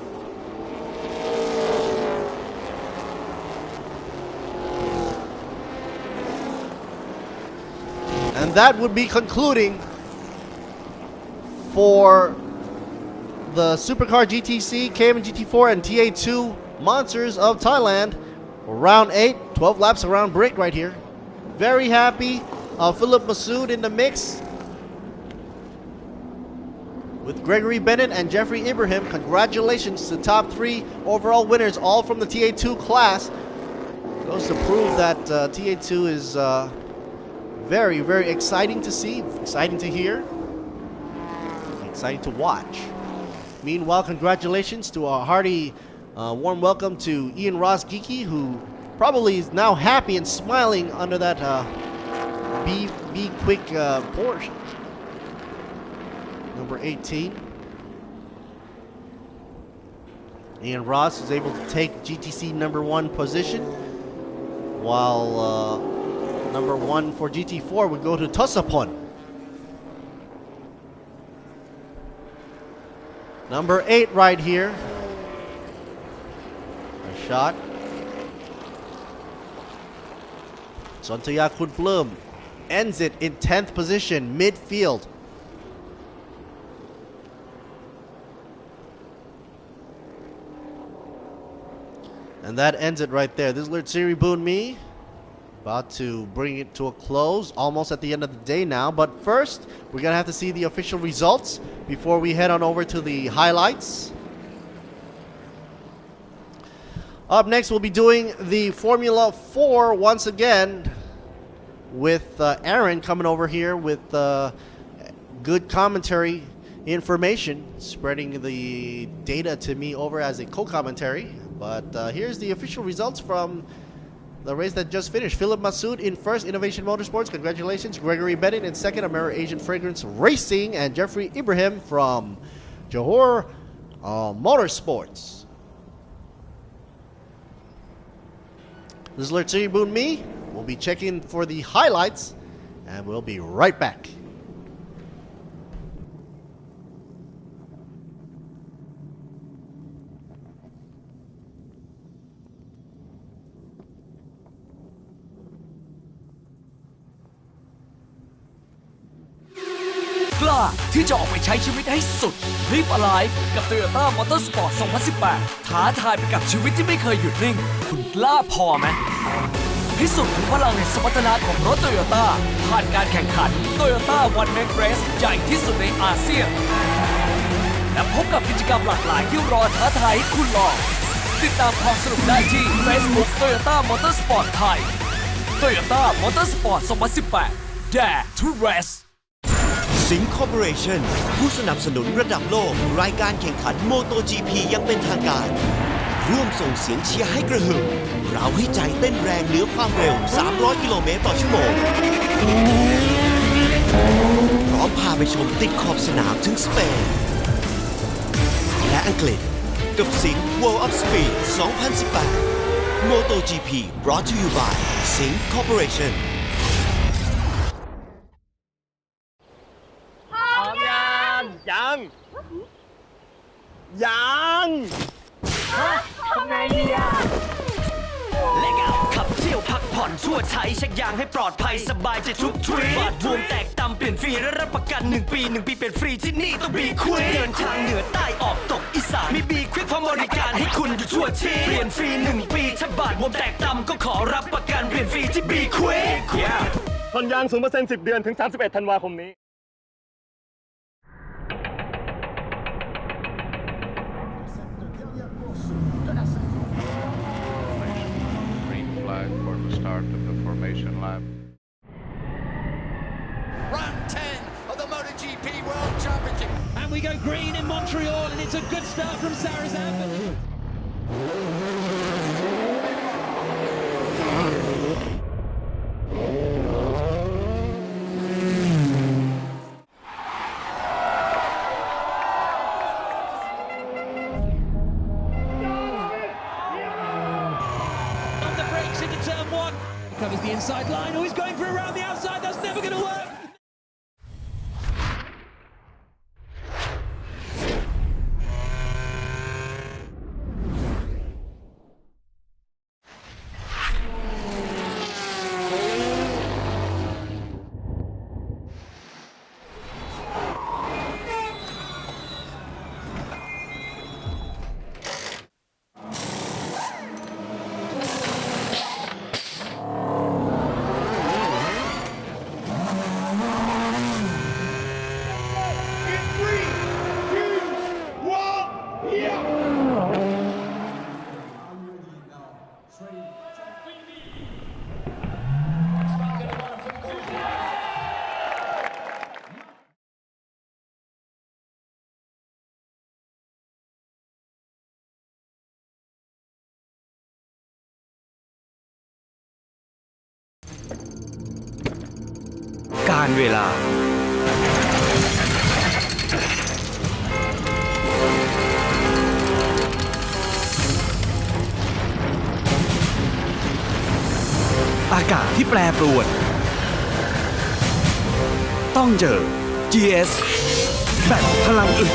And that would be concluding for the Supercar GTC, Cayman GT4, and TA2 Monsters of Thailand. Round 8, 12 laps around brick right here. Very happy. Philip Massoud in the mix with Gregory Bennett and Jeffrey Ibrahim. Congratulations to top 3 overall winners, all from the TA2 class. Goes to prove that TA2 is very, very exciting to see, exciting to hear, exciting to watch. Meanwhile, congratulations to a hearty, warm welcome to Ian Ross Geeky, who probably is now happy and smiling under that Be Quick Porsche. Number 18. Ian Ross is able to take GTC number 1 position, while number 1 for GT4 would go to Tosapon. Number 8 right here. A shot. Sontaya Kunplum ends it in 10th position, midfield. And that ends it right there. This is Lurtsiri Boon Me. About to bring it to a close, almost at the end of the day now. But first, we're going to have to see the official results before we head on over to the highlights. Up next, we'll be doing the Formula 4 once again with Aaron coming over here with good commentary information, spreading the data to me over as a co-commentary. But here's the official results from the race that just finished. Philip Massoud in first, Innovation Motorsports. Congratulations. Gregory Bennett in second, Ameri Asian Fragrance Racing. And Jeffrey Ibrahim from Johor Motorsports. This is Lurtsiri Boon Me. We'll be checking for the highlights, and we'll be right back.กล้า ที่จะออกไปใช้ชีวิตให้สุด Live Alive กับ Toyota Motorsport 2018 ท้าทายไปกับชีวิตที่ไม่เคยหยุดนิ่ง คุณกล้าพอไหมพิสูจน์ถึงพลังแห่งสมรรถนะของรถโตโยต้าผ่านการแข่งขัน Toyota One Make Race ใหญ่ที่สุดในอาเซียนและพบกับกิจกรรมหลากหลายที่รอท้าทายให้คุณลองติดตามความสนุกได้ที่ Facebook Toyota Motorsport ไทย Toyota Motorsport 2018 Dare to Race สิงห์คอร์ปอเรชั่นผู้สนับสนุนระดับโลกรายการแข่งขันโมโต GP ยังเป็นทางการร่วมส่งเสียงเชียร์ให้กระหึ่มเราให้ใจเต้นแรงเหนือความเร็ว300 กิโลเมตรต่อชั่วโมงพร้อมพาไปชมติดขอบสนามถึงสเปนและอังกฤษกับสิงห์ World of Speed 2018 MotoGP brought to you by สิงห์ Corporation พร้อมยังทำไงดีอะเล็กเอาขับเที่ยวพักผ่อนชั่วใช้เช็คยางให้ปลอดภัยสบายใจทุกทริปบาดบวมแตกตำเปลี่ยนฟรีและรับประกัน1 ปี1 ปีเป็นฟรีที่นี่ต้องบีควิกเดินทางเหนือใต้ออกตกอีสานมีบีควิกพร้อมบริการให้คุณอยู่ชั่วทีเปลี่ยนฟรี1 ปีถ้าบาดบวมแตกตำก็ขอรับประกันเปลี่ยนฟรีที่บีควิกผ่อนยาง 0% 10 เดือนถึง 31 ธันวาคมนี้ Green flag for the start of the formation lap. Round 10 of the MotoGP World Championship. And we go green in Montreal, and it's a good start from Sarazan. On the brakes into turn 1. Covers the inside line. Oh, he's going for around the outside. That's never going to work. Three, การเวลาอากาศที่แปรปรวนต้องเจอ GS แบบพลังอึด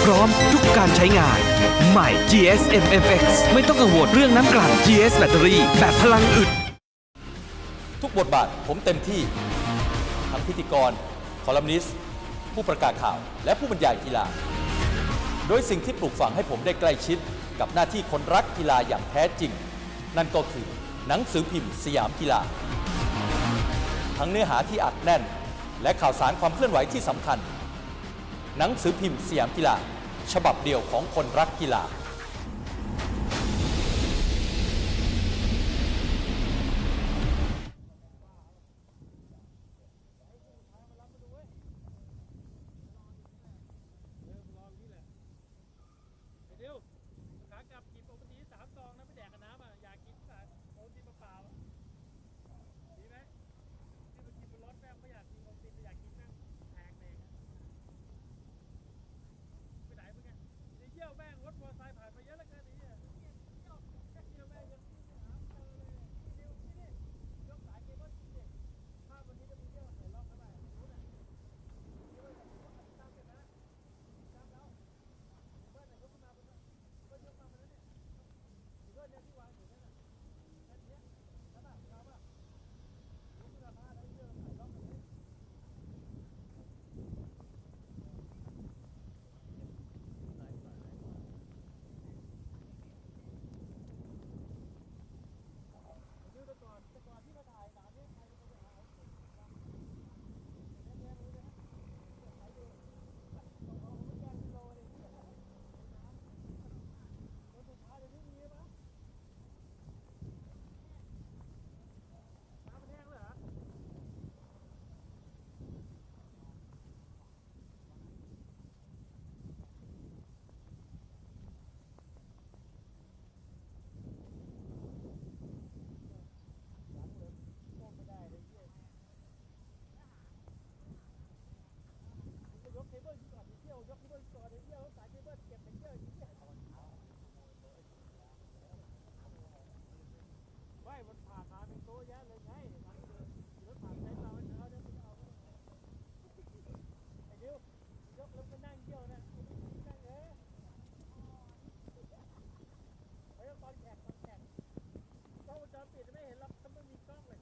พร้อมทุกการใช้งานใหม่ GS MFX ไม่ต้องกังวลเรื่องน้ำกลั่น GS แบตเตอรี่แบบพลังอึดทุกบทบาทผมเต็มที่ทั้งพิธีกรคอลัมนิสต์ผู้ประกาศข่าวและผู้บรรยายกีฬาโดยสิ่งที่ปลูกฝังให้ผมได้ใกล้ชิดกับหน้าที่คนรักกีฬาอย่างแท้จริงนั่นก็คือหนังสือพิมพ์สยามกีฬาทั้งเนื้อหาที่อัดแน่นและข่าวสารความเคลื่อนไหวที่สำคัญหนังสือพิมพ์สยามกีฬาฉบับเดียวของคนรักกีฬา ไปนั่งเยี่ยวนะนั่งเฮ้ยตอนแข่งกล้องวงจรปิดไม่เห็นหรอกถ้าไม่มีกล้องเลย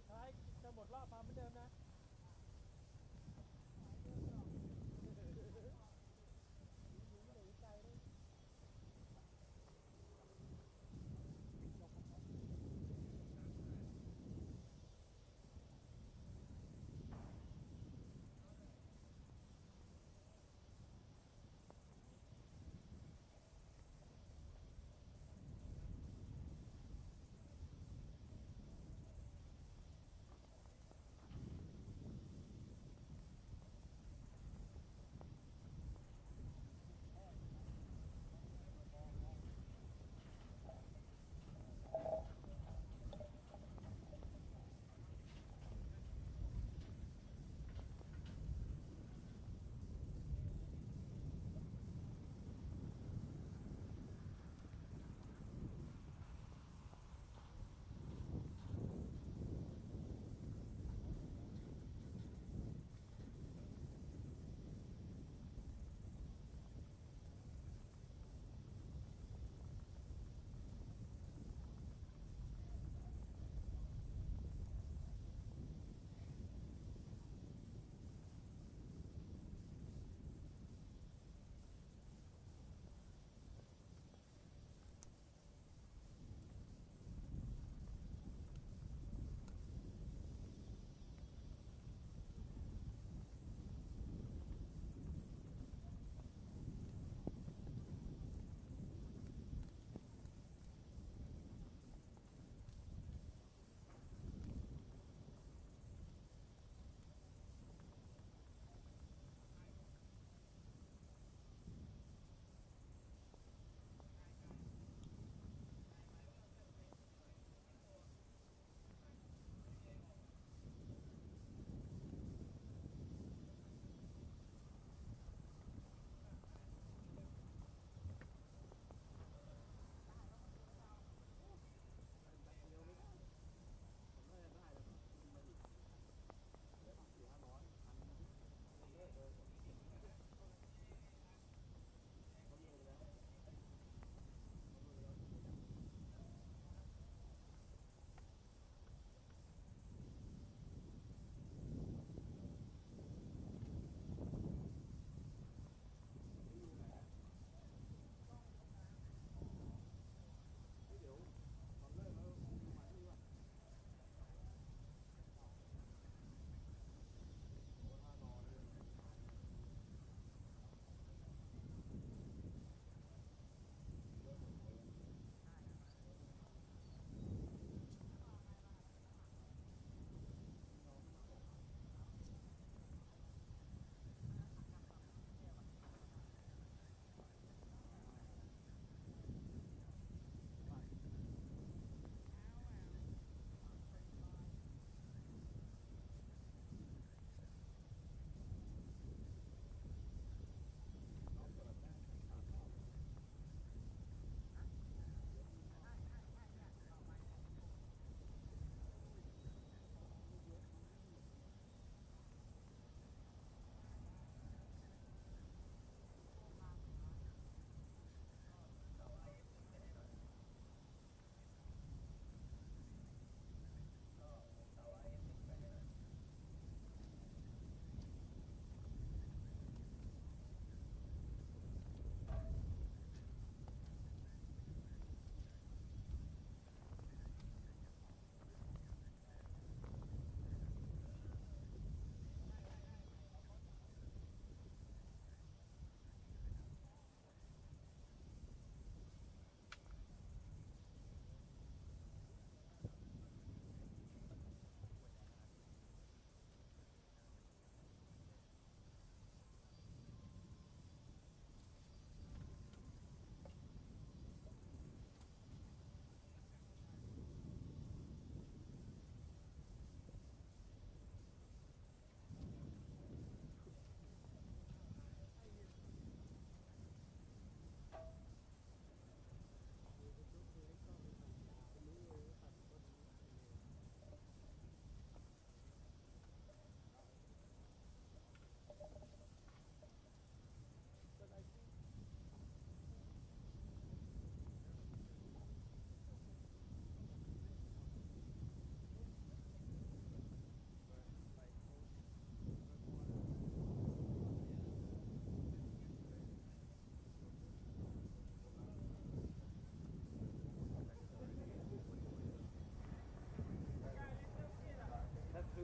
ท้ายจะหมดรอบมาเหมือนเดิมนะ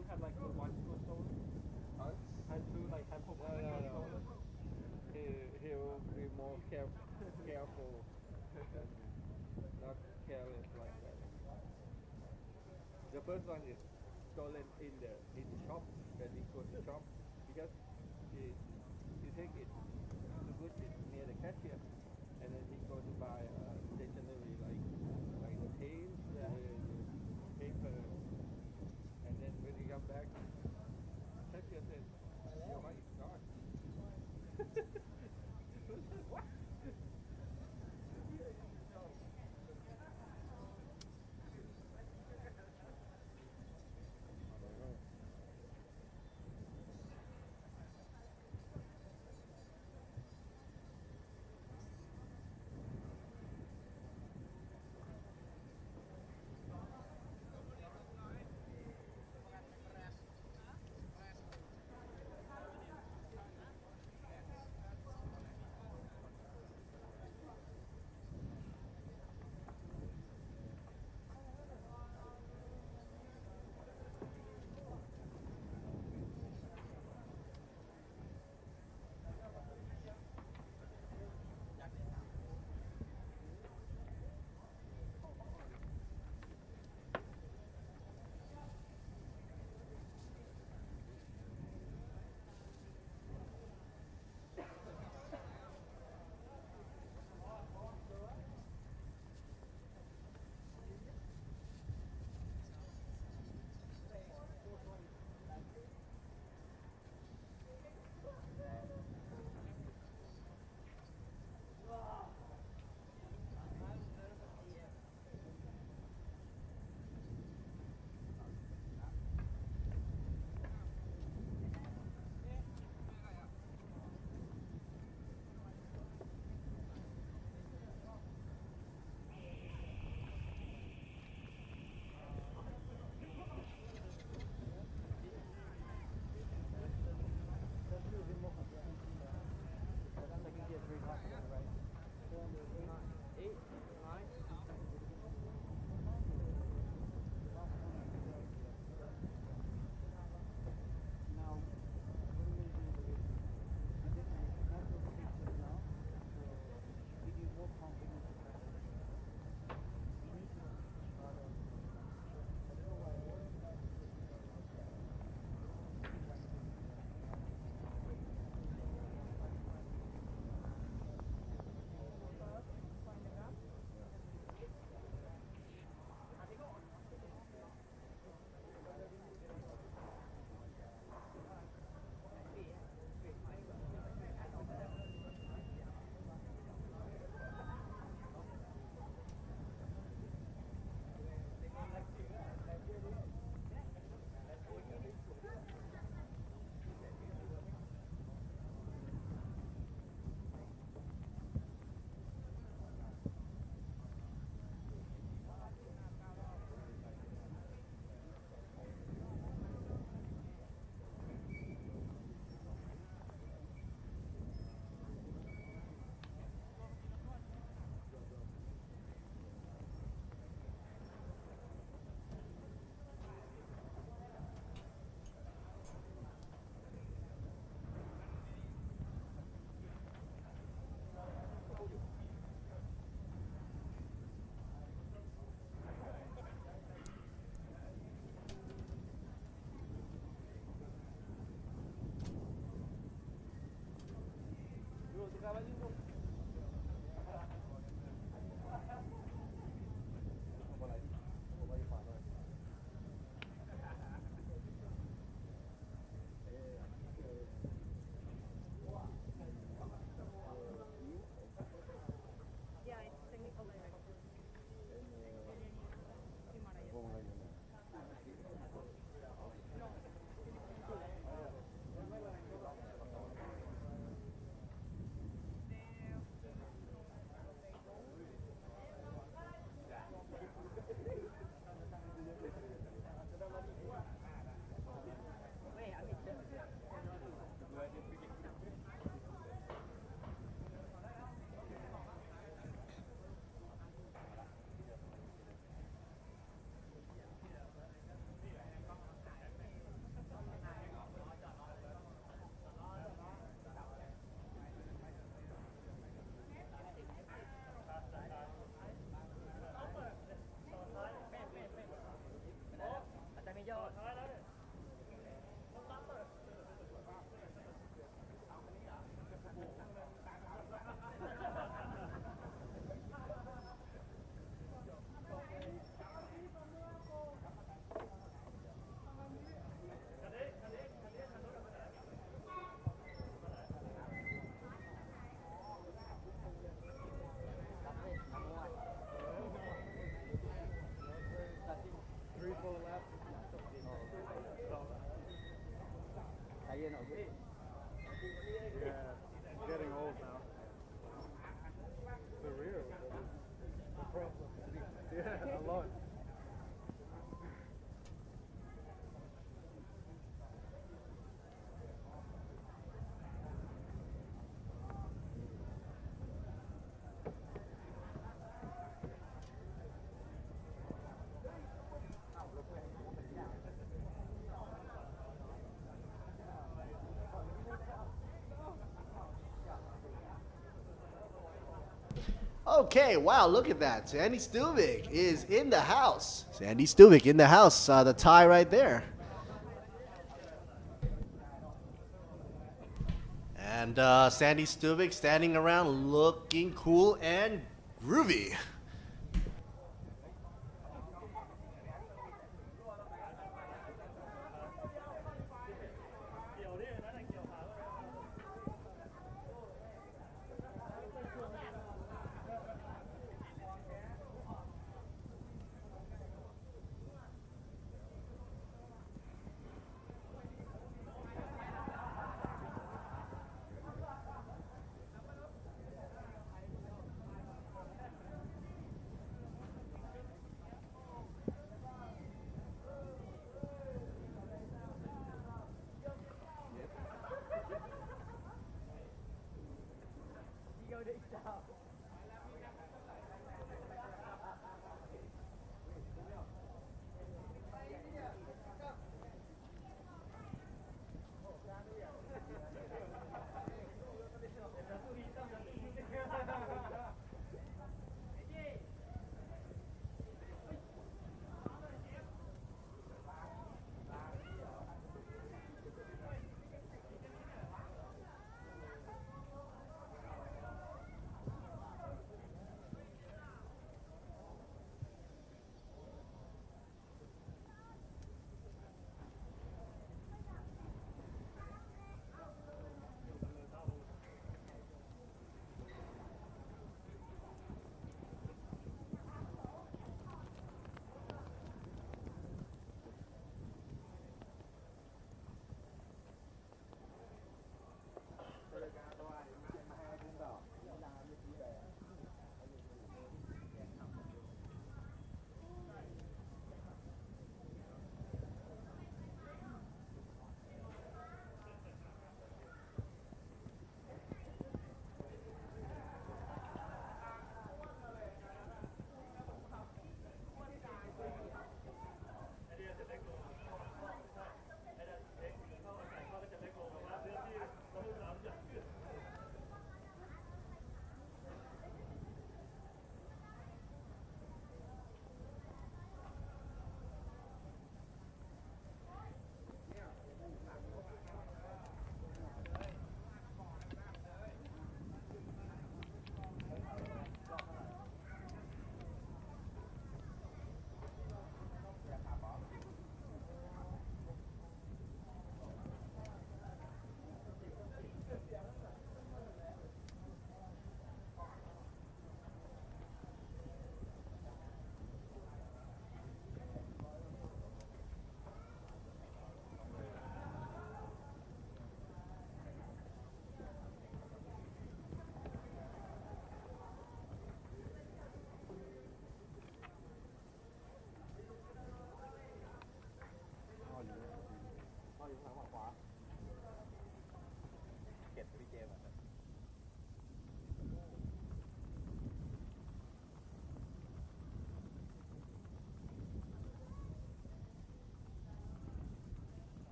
two had like the one school stolen? Huh? Had two like had stolen? He will be more careful and not careless like that. The first one is stolen in the shop when he go to shop because he take it the goods is near the cashier and then he go to buy stationery like the paint, the paper, and then when he come back, cashier says, "Your money is gone." What? getting old now. The rear was the problem. Yeah, a lot. Okay, wow, look at that. Sandy Stuvik is in the house. Sandy Stuvik in the house. The tie right there. And Sandy Stuvik standing around looking cool and groovy.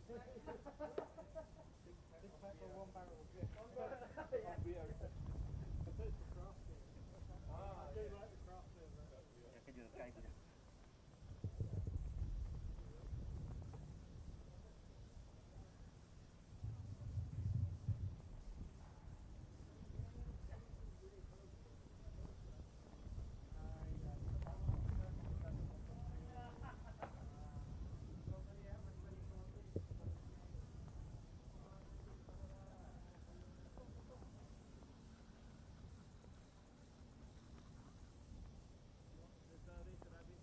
pack or 1 barrel of beer? On beer. I do the craft beer. I do like the craft beer. Yeah, can you try it? Should I be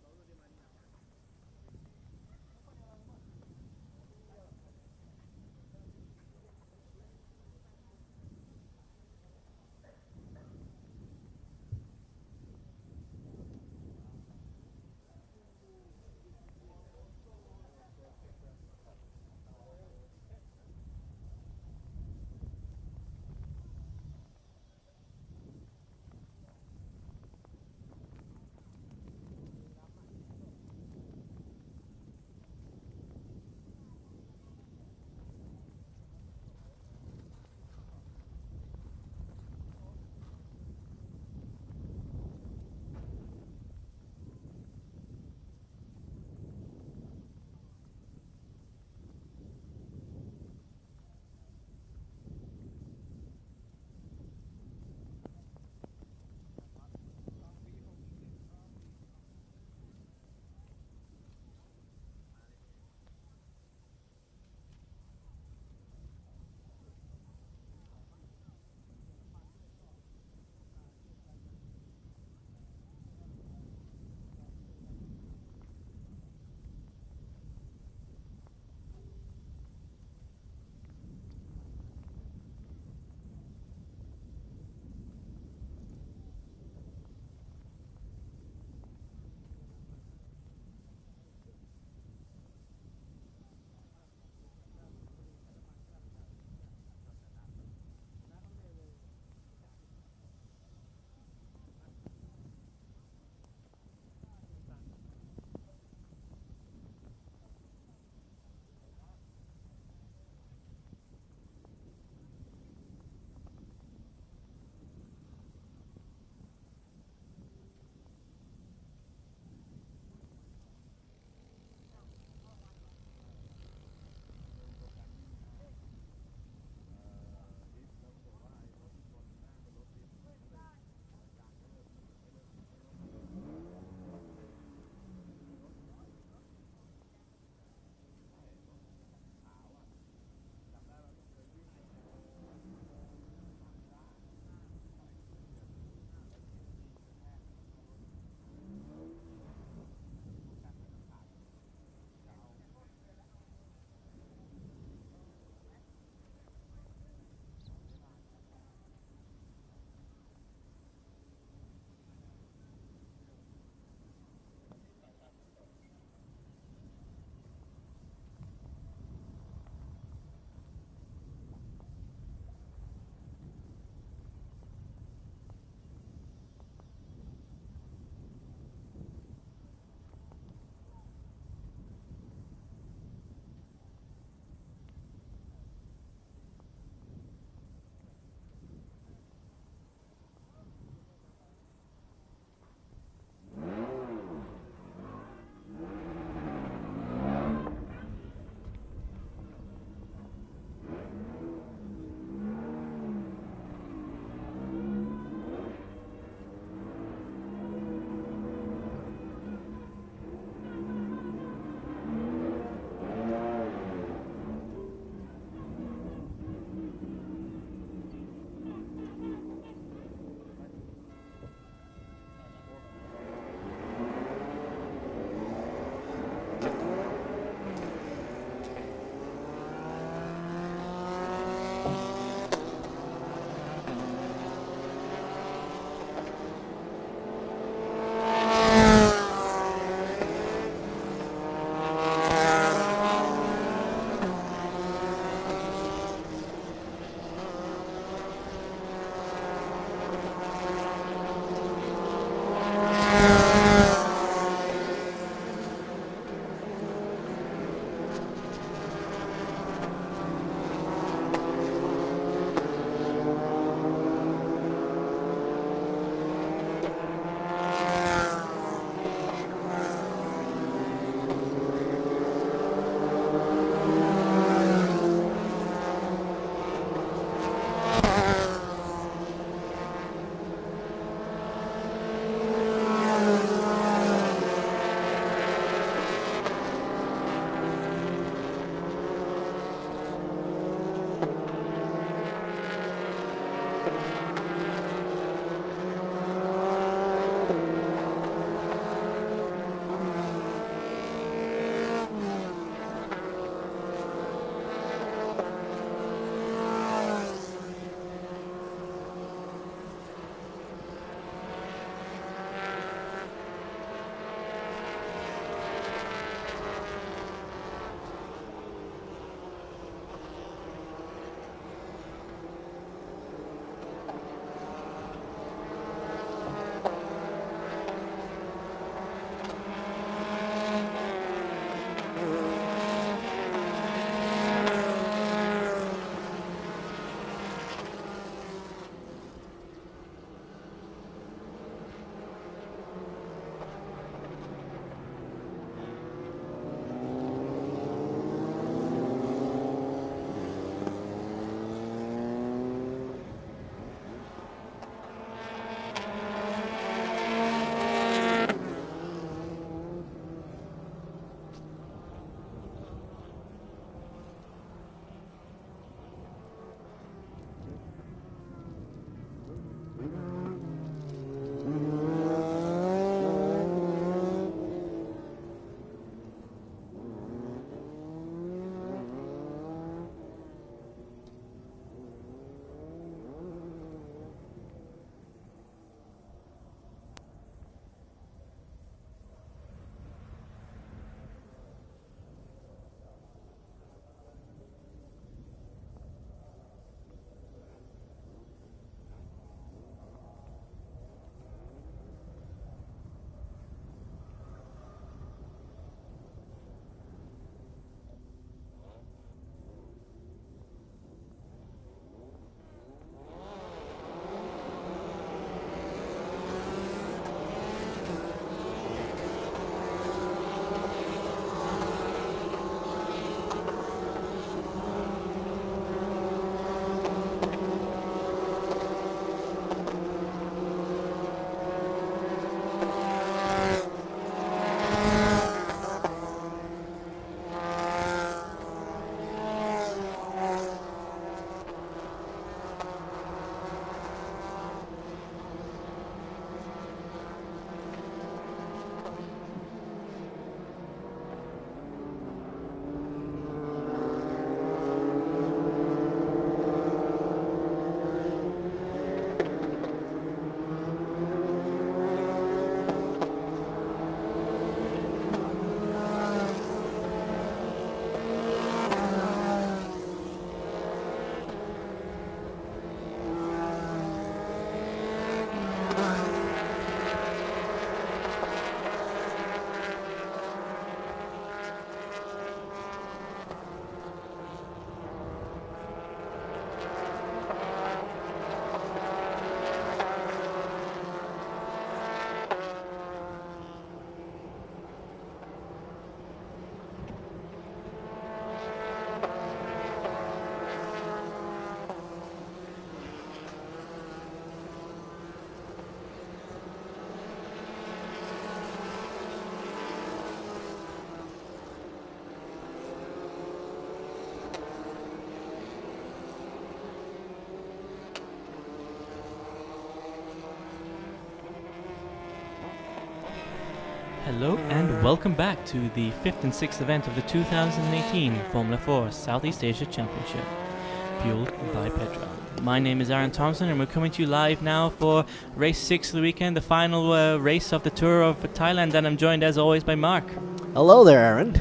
Hello and welcome back to the 5th and 6th event of the 2018 Formula 4 Southeast Asia Championship, fueled by petrol. My name is Aaron Thompson and we're coming to you live now for race 6 of the weekend, the final race of the Tour of Thailand, and I'm joined as always by Mark. Hello there, Aaron.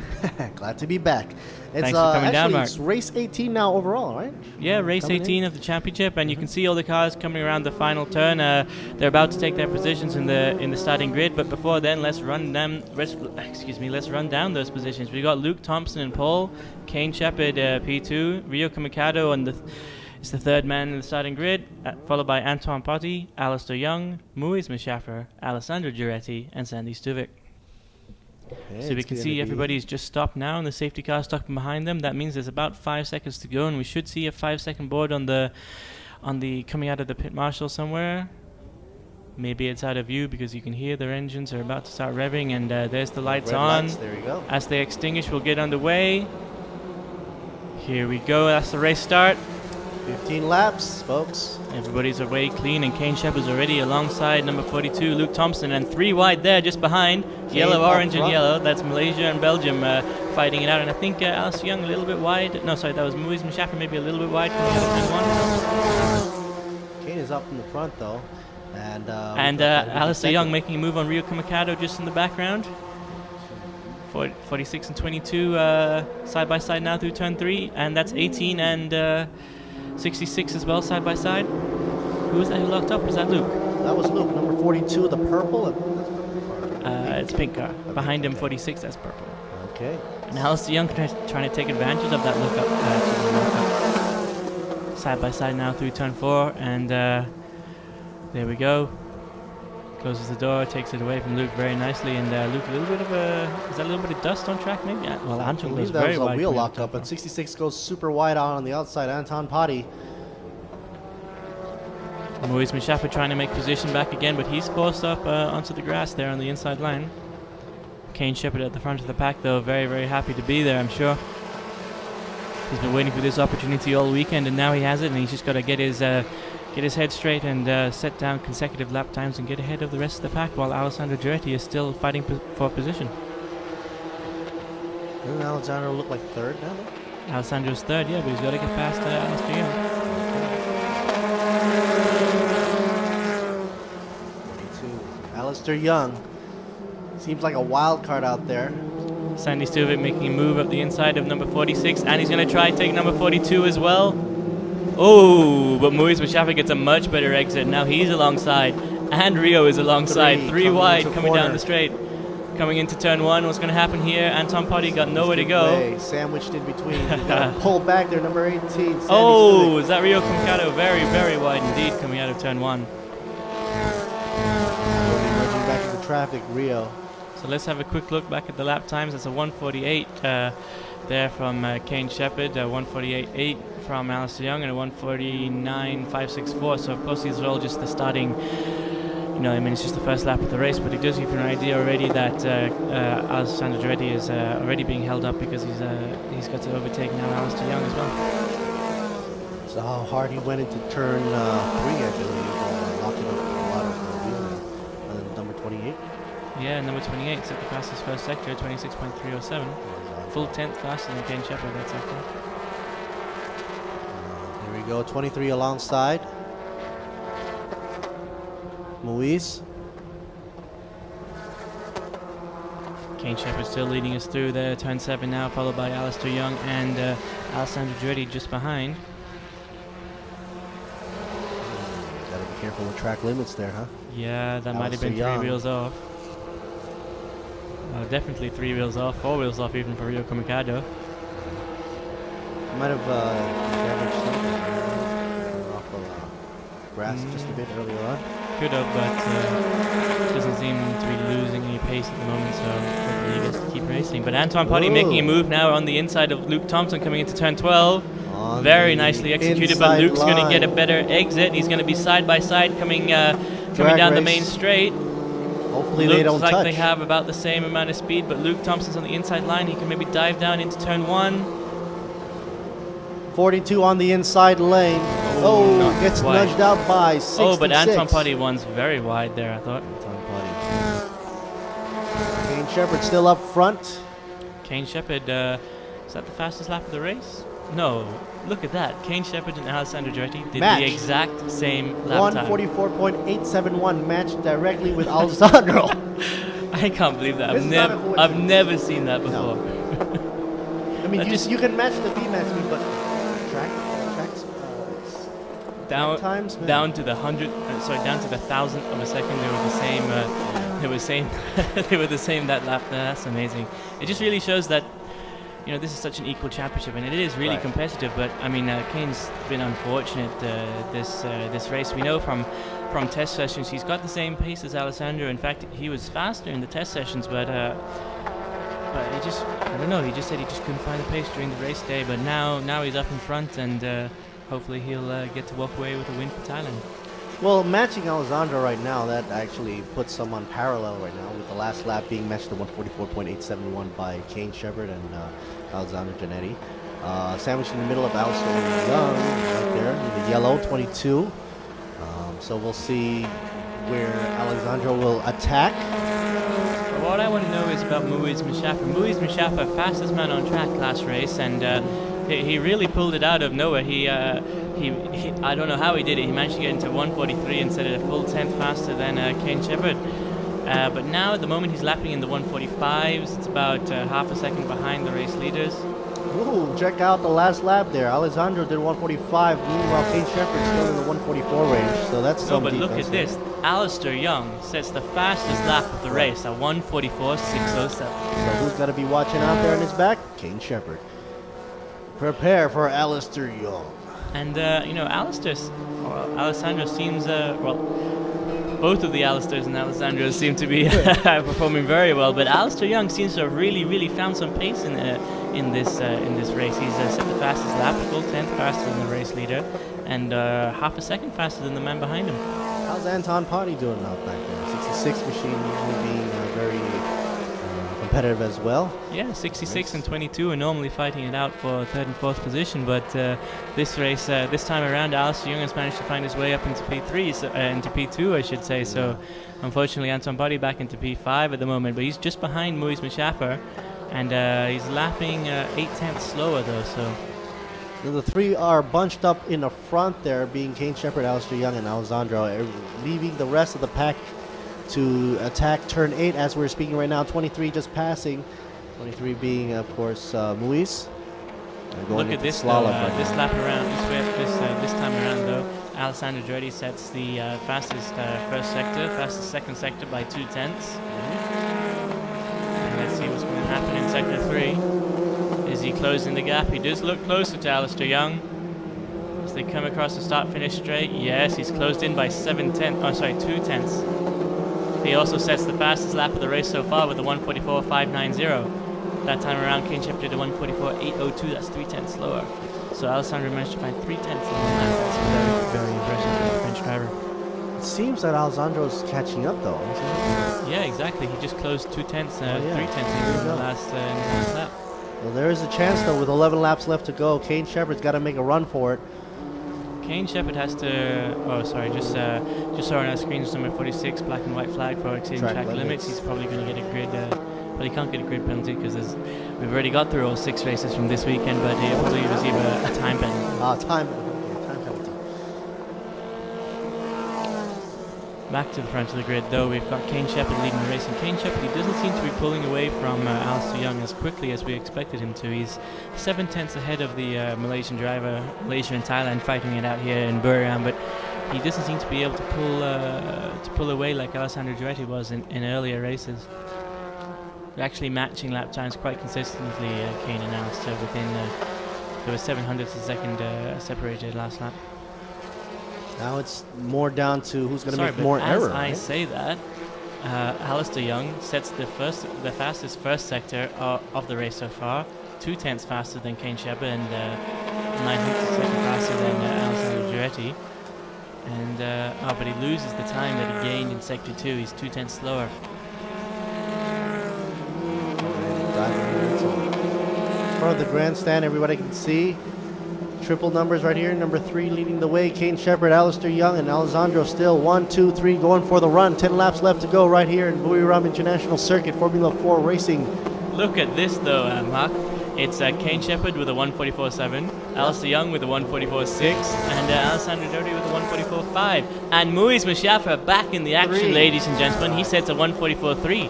Glad to be back. It's, Thanks for coming down, Mark. It's race 18 now overall, right? Yeah, race 18 of the championship, and you can see all the cars coming around the final turn. They're about to take their positions in the starting grid, but before then, let's run down those positions. We got Luke Thompson in pole, Kane Shepherd P2, Rio Kamikado is the third man in the starting grid, followed by Anton Potti, Alistair Young, Muiz Mashaffer, Alessandro Giretti, and Sandy Stuvik. Okay, so we can see everybody's just stopped now, and the safety car stopping behind them. That means there's about 5 seconds to go, and we should see a 5-second board on the coming out of the pit marshal somewhere. Maybe it's out of view because you can hear their engines are about to start revving, and there's the lights on. There you go. As they extinguish, we'll get underway. Here we go. That's the race start. 15 laps, folks. Everybody's away clean, and Kane Shepherd's already alongside number 42, Luke Thompson, and 3 wide there just behind. Yellow, orange, and yellow. That's Malaysia and Belgium fighting it out. And I think Alice Young a little bit wide. No, sorry, that was Muiz Mashaffer maybe a little bit wide coming out of turn 1. Kane is up in the front, though. And Alistair Young making a move on Rio Kamikado just in the background. 46 and 22 side by side now through turn 3. And that's 18 and 66 as well, side by side. Who was that who locked up? Was that Luke? That was Luke, number 42, the purple. It's pink car. Behind him, 46, that's purple. Okay. And Alistair Young trying to take advantage of that look up. Side by side now through turn 4, and there we go. Closes the door, takes it away from Luke very nicely, and Luke a little bit of is that a little bit of dust on track maybe? Yeah, well, Anton goes very wide. A wheel locked up, and 66 goes super wide out on the outside. Anton Potti. Muiz Mashaffer trying to make position back again, but he's forced up onto the grass there on the inside line. Kane Shepherd at the front of the pack, though, very, very happy to be there, I'm sure. He's been waiting for this opportunity all weekend, and now he has it, and he's just got to get his head straight and set down consecutive lap times and get ahead of the rest of the pack, while Alessandro Giretti is still fighting for position. Doesn't Alessandro look like third now? Alessandro's third, yeah, but he's got to get past Alistair Young. Alistair Young seems like a wild card out there. Sandy Stuvik making a move up the inside of number 46, and he's going to try and take number 42 as well. Oh, but Muiz Mashaffer gets a much better exit. Now he's alongside, and Rio is alongside. 3 wide coming down the straight. Coming into turn 1, what's going to happen here? Anton Potti got nowhere to go. Sandwiched in between. Pull back there, number 18. Oh, is that Rio Kamikado? Very, very wide indeed coming out of turn 1. Merging back into traffic, Rio. So let's have a quick look back at the lap times. That's a 1:48 there from Kane Shepherd, 1:48.8 from Alistair Young, and a 1:49.564. So of course these are all just the starting. I mean, it's just the first lap of the race, but it does give you an idea already that Alessandro Giretti is already being held up because he's got to overtake now Alistair Young as well. So how hard he went into turn 3, I believe, locking up a lot of wheels. Number 28. Yeah, number 28 set the fastest first sector, 26.307. Full 10th faster than Kane Shepherd that sector. Here we go, 23 alongside. Muiz. Kane Shepherd still leading us through there, turn 7 now, followed by Alistair Young and Alessandro Giretti just behind. Gotta be careful with track limits there, huh? Yeah, that might have been 3 wheels off. Definitely 3 wheels off, 4 wheels off even for Rio Kamikado. Might have damaged something off of grass just a bit earlier on. Could have, but doesn't seem to be losing any pace at the moment, so hopefully he gets to keep racing. But Anton Potti making a move now on the inside of Luke Thompson coming into turn 12. Very nicely executed, but Luke's going to get a better exit. He's going to be side by side coming down the main straight. Hopefully they don't touch. Looks like they have about the same amount of speed, but Luke Thompson's on the inside line. He can maybe dive down into turn 1. 42 on the inside lane. Oh, gets nudged out by 66. Oh, but Anton Potti one's very wide there, I thought. Anton Potti. Kane Shepard still up front. Kane Shepard, is that the fastest lap of the race? No, look at that. Kane Shepard and Alessandro Giretti did the exact same lap time. 1:44.871 matched directly with Alessandro. I can't believe that. I've never seen that before. No. I mean, you can match the VMAX speed, but tracks down to the down to the thousandth of a second. They were the same. They were the same that lap. That's amazing. It just really shows that, you know, this is such an equal championship, and it is really competitive. But I mean, Kane's been unfortunate this race. We know from test sessions he's got the same pace as Alessandro. In fact, he was faster in the test sessions, but he just, I don't know. He just said he just couldn't find the pace during the race day. But now he's up in front, and hopefully he'll get to walk away with a win for Thailand. Well, matching Alessandro right now, that actually puts someone parallel right now, with the last lap being matched at 1:44.871 by Kane Shepard and Alessandro Giretti. Sandwiched in the middle of Alistair Young, right there, in the yellow, 22. So we'll see where Alessandro will attack. But what I want to know is about Muiz Mishafa. Muiz Mishafa, fastest man on track last race, and he really pulled it out of nowhere. He I don't know how he did it. He managed to get into 1:43 instead of a full 10th faster than Kane Shepard. But now at the moment he's lapping in the 1:45s. It's about half a second behind the race leaders. Ooh, check out the last lap there. Alessandro did 1:45. Meanwhile, Kane Shepard's still in the 1:44 range. So that's some but look defense at this. Alistair Young sets the fastest lap of the race at 1:44.607. So who's got to be watching out there in his back? Kane Shepard. Prepare for Alistair Young. And you know, Alessandro seems both of the Alistairs and Alessandro seem to be performing very well. But Alistair Young seems to have really found some pace in this race. He's set the fastest lap, a full 10th faster than the race leader, and half a second faster than the man behind him. How's Anton Potty doing out back there? 66 machine usually being very competitive as well. Yeah, 66 and 22 are normally fighting it out for third and fourth position, but this race, this time around, Alistair Young has managed to find his way up into P3, into P2, I should say. So, unfortunately, Anton Potty back into P5 at the moment, but he's just behind Muiz Mishafa, and he's lapping 8/10 slower though. So. The three are bunched up in the front there, being Kane Shepard, Alistair Young, and Alessandro, leaving the rest of the pack to attack turn 8 as we're speaking right now. 23 just passing. 23 being, of course, Muiz. Look at this slalom. This lap around, this time around though, Alessandro Giretti sets the fastest first sector, fastest second sector by 2/10. And let's see what's going to happen in sector 3. Is he closing the gap? He does look closer to Alistair Young. As they come across the start-finish straight, yes, he's closed in by 2/10. He also sets the fastest lap of the race so far with the 1:44.590. That time around, Kane Shepard did a 1:44.802. That's 3/10 slower. So Alessandro managed to find 3/10 in the lap. That's very impressive for the French driver. It seems that Alessandro's catching up though, isn't it? Yeah, exactly. He just closed 3/10 in the last lap. Well, there is a chance though, with 11 laps left to go. Kane Shepard's got to make a run for it. Kane Shepard has to. Oh, sorry. Just saw on our screens number 46, black and white flag for exceeding track limits. He's probably going to get a grid. But he can't get a grid penalty because we've already got through all 6 races from this weekend. But he'll probably receive a time penalty. Time penalty. Back to the front of the grid, though, we've got Kane Shepard leading the race, and Kane Shepard, he doesn't seem to be pulling away from Alistair Young as quickly as we expected him to. He's 7/10 ahead of the Malaysian driver, Malaysia and Thailand, fighting it out here in Buriram, but he doesn't seem to be able to pull away like Alessandro Giretti was in earlier races. They're actually matching lap times quite consistently, Kane and Alistair, within there was 700ths of a second separated last lap. Now it's more down to who's going to make more error. As I say that, Alistair Young sets the fastest first sector of the race so far, 2/10 faster than Kane Shepard and 900ths of a second faster than Alessandro Giretti. And but he loses the time that he gained in sector 2. He's 2/10 slower. In front of the grandstand, everybody can see Triple numbers right here. Number 3 leading the way. Kane Shepherd, Alistair Young, and Alessandro still 1, 2, 3 going for the run. 10 laps left to go right here in Buriram International Circuit, Formula 4 racing. Look at this though, Mark. It's Kane Shepherd with a 144.7, Alistair Young with a 144.6, and Alessandro Doty with a 144.5. And Muiz Mushafa back in the action, ladies and gentlemen. He sets a 144.3.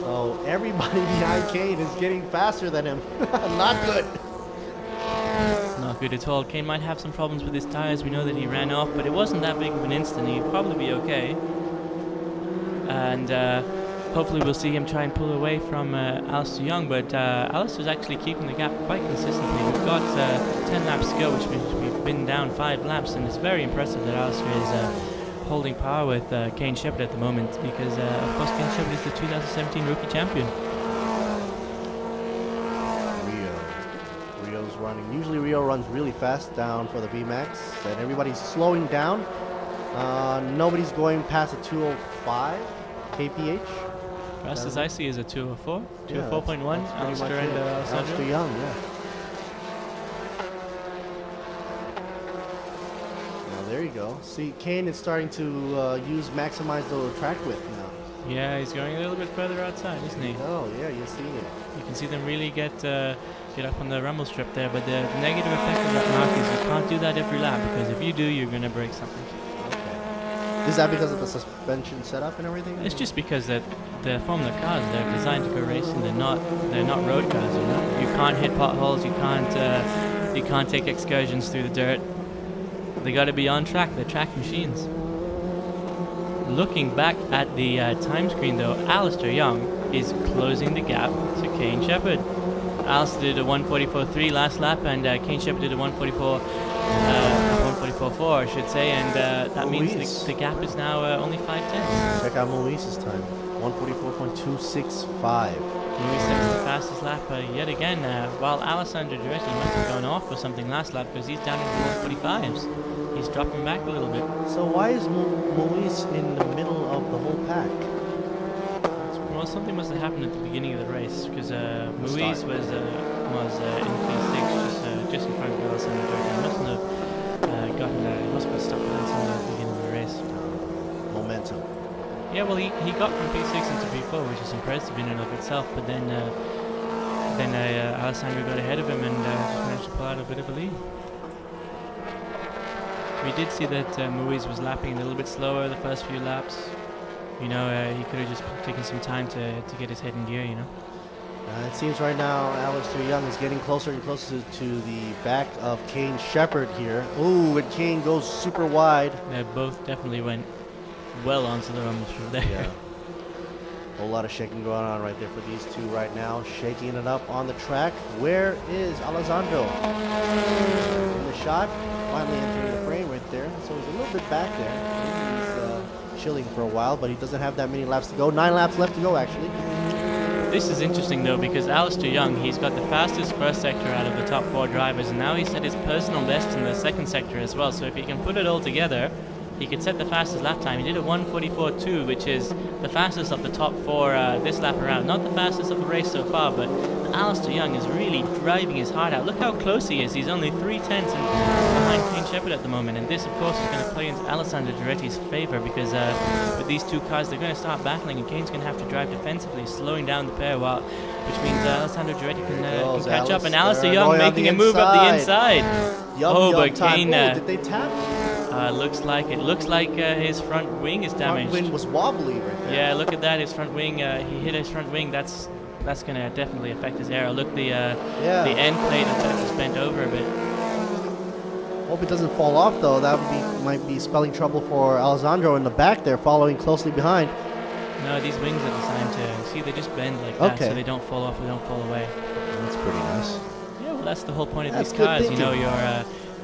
So everybody behind Kane is getting faster than him. Not good. Not good at all. Kane might have some problems with his tires. We know that he ran off, but it wasn't that big of an incident. He'd probably be okay. And hopefully we'll see him try and pull away from Alistair Young, but Alistair's actually keeping the gap quite consistently. We've got 10 laps to go, which means we've been down 5 laps, and it's very impressive that Alistair is holding power with Kane Shepherd at the moment, because of course Kane Shepherd is the 2017 rookie champion. Rio's running. Usually Rio runs really fast down for the VMAX, and everybody's slowing down. Nobody's going past a 205 kph. Fastest I see is a 204, 204.1. Alistair and Alessandro. Alistair Young, yeah. Now there you go. See, Kane is starting to maximize the track width now. Yeah, he's going a little bit further outside, isn't he? Oh yeah, you're seeing it. You can see them really get up on the rumble strip there, but the negative effect of that, Mark, is you can't do that every lap, because if you do, you're going to break something. Is that because of the suspension setup and everything? It's just because that the Formula cars, they're designed to go racing. They're not road cars. You know, you can't hit potholes. You can't take excursions through the dirt. They got to be on track. They're track machines. Looking back at the time screen, though, Alistair Young is closing the gap to Kane Shepherd. Alistair did a 144.3 last lap, and Kane Shepherd did a 144.4, I should say, and that means the gap is now only 5/10. Check out Muiz's time, 144.265. Muiz sets the fastest lap yet again, while Alessandro Duretti must have gone off for something last lap, because he's down into 145s. He's dropping back a little bit. So why is Muiz in the middle of the whole pack? Well, something must have happened at the beginning of the race, because Muiz was in P6, just in front of Alessandro Duretti. He mustn't have he must have got stuck behind someone at the beginning of the race. Momentum. Yeah, well, he got from P6 into P4, which is impressive in and of itself, but then Alessandro got ahead of him and just managed to pull out a bit of a lead. We did see that Muiz was lapping a little bit slower the first few laps. You know, he could have just taken some time to get his head in gear, you know. It seems right now Alistair Young is getting closer and closer to the back of Kane Shepherd here. Ooh, and Kane goes super wide. They both definitely went well onto the rumble strip there. Yeah. A whole lot of shaking going on right there for these two right now. Shaking it up on the track. Where is Alessandro? In the shot. Finally entering the frame right there. So he's a little bit back there. He's chilling for a while, but he doesn't have that many laps to go. 9 laps left to go, actually. This is interesting, though, because Alistair Young, he's got the fastest first sector out of the top 4 drivers, and now he set his personal best in the second sector as well. So if he can put it all together, he could set the fastest lap time. He did a 144.2, which is the fastest of the top 4 this lap around. Not the fastest of the race so far, but Alistair Young is really driving his heart out. Look how close he is. He's only 3/10 behind Kane Shepherd at the moment, and this, of course, is going to play into Alessandro Duretti's favor, because with these two cars, they're going to start battling, and Kane's going to have to drive defensively, slowing down the pair, which means Alessandro Duretti can catch up, and Alistair Young making a move up the inside. But Kane... did they tap? Looks like it. Looks like his front wing is damaged. Front wing was wobbly right there. Yeah, look at that. His front wing. He hit his front wing. That's going to definitely affect his aero. Look, the end plate looks like it's bent over a bit. Hope it doesn't fall off though. That might be spelling trouble for Alessandro in the back there, following closely behind. No, these wings are designed to see. They just bend like that, so they don't fall off. They don't fall away. That's pretty nice. Yeah, well, that's the whole point of these cars. You know,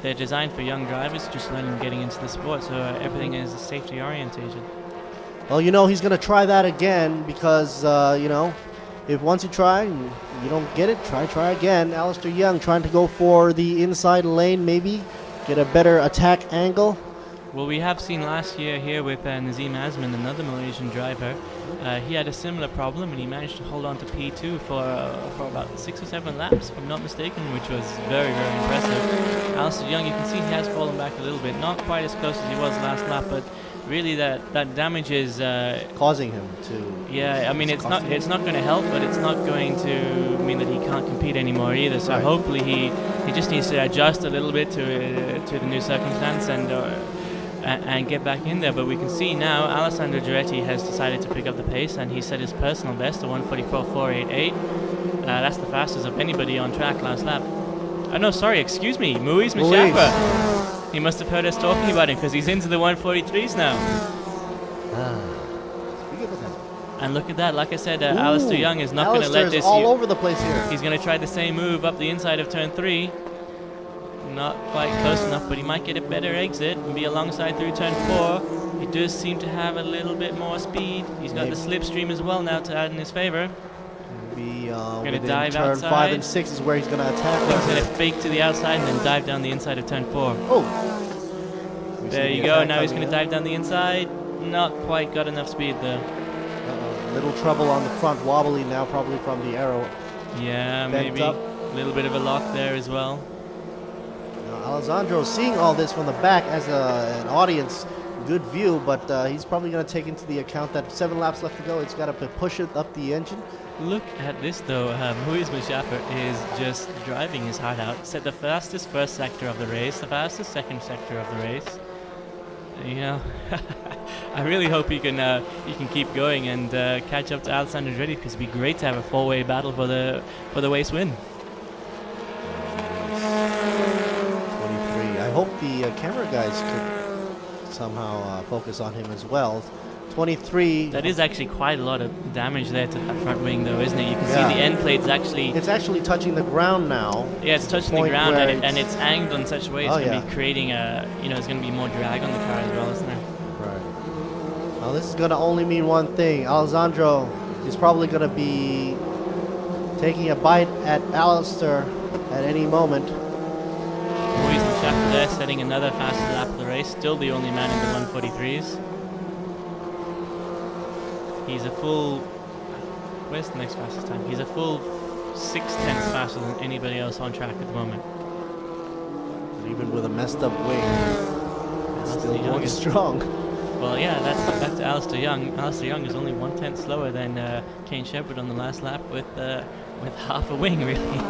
they're designed for young drivers, just learning getting into the sport, so everything is safety orientated. Well, you know, he's going to try that again because, you know, if once you try and you don't get it, try again. Alistair Young trying to go for the inside lane, maybe get a better attack angle. Well, we have seen last year here with Nazim Azman, another Malaysian driver. He had a similar problem, and he managed to hold on to P2 for about 6 or 7 laps, if I'm not mistaken, which was very, very impressive. Alistair Young, you can see he has fallen back a little bit, not quite as close as he was last lap, but really that damage is causing him to. Yeah, I mean it's not going to help, but it's not going to mean that he can't compete anymore either. So hopefully he just needs to adjust a little bit to the new circumstance and get back in there. But we can see now Alessandro Giretti has decided to pick up the pace, and he set his personal best, a 1:44.488. That's the fastest of anybody on track last lap. Oh no, sorry, excuse me, Muiz Mashaffer. He must have heard us talking about him because he's into the 1:43s now. And look at that, like I said, Alistair Young is not going to let this... all over the place here. He's going to try the same move up the inside of turn 3. Not quite close enough, but he might get a better exit and be alongside through turn 4. He does seem to have a little bit more speed. He's got the slipstream as well now to add in his favor. Maybe going to dive turn outside. 5 and 6 is where he's going to attack. He's going to fake to the outside and then dive down the inside of turn 4. Oh! There you go, now he's going to dive down the inside. Not quite got enough speed though. Little trouble on the front, wobbly now probably from the arrow. Yeah, maybe up. A little bit of a lock there as well. Now, Alessandro seeing all this from the back as an audience, good view, but he's probably going to take into the account that 7 laps left to go. It's got to push it up the engine. Look at this though, Muiz Mashaffer is just driving his heart out. Set the fastest first sector of the race, the fastest second sector of the race. You know, I really hope he can keep going and catch up to Alessandro Giretti, because it'd be great to have a 4-way battle for the race win. 23. I hope the camera guys could somehow focus on him as well. 23. That is actually quite a lot of damage there to that front wing, though, isn't it? You can see the end plate's actually... It's actually touching the ground now. Yeah, it's touching the ground, and it's angled in such a way it's going to be creating a... You know, there's going to be more drag on the car as well, isn't there? Right. Now, this is going to only mean one thing. Alessandro is probably going to be taking a bite at Alistair at any moment. Muiz Mashaffer there, setting another fastest lap of the race. Still the only man in the 1:43s. He's a full... Where's the next fastest time? He's a full 6/10 faster than anybody else on track at the moment. And even with a messed up wing, it's still going strong. Well, yeah, that's Alistair Young. Alistair Young is only 1/10 slower than Kane Shepherd on the last lap with half a wing, really.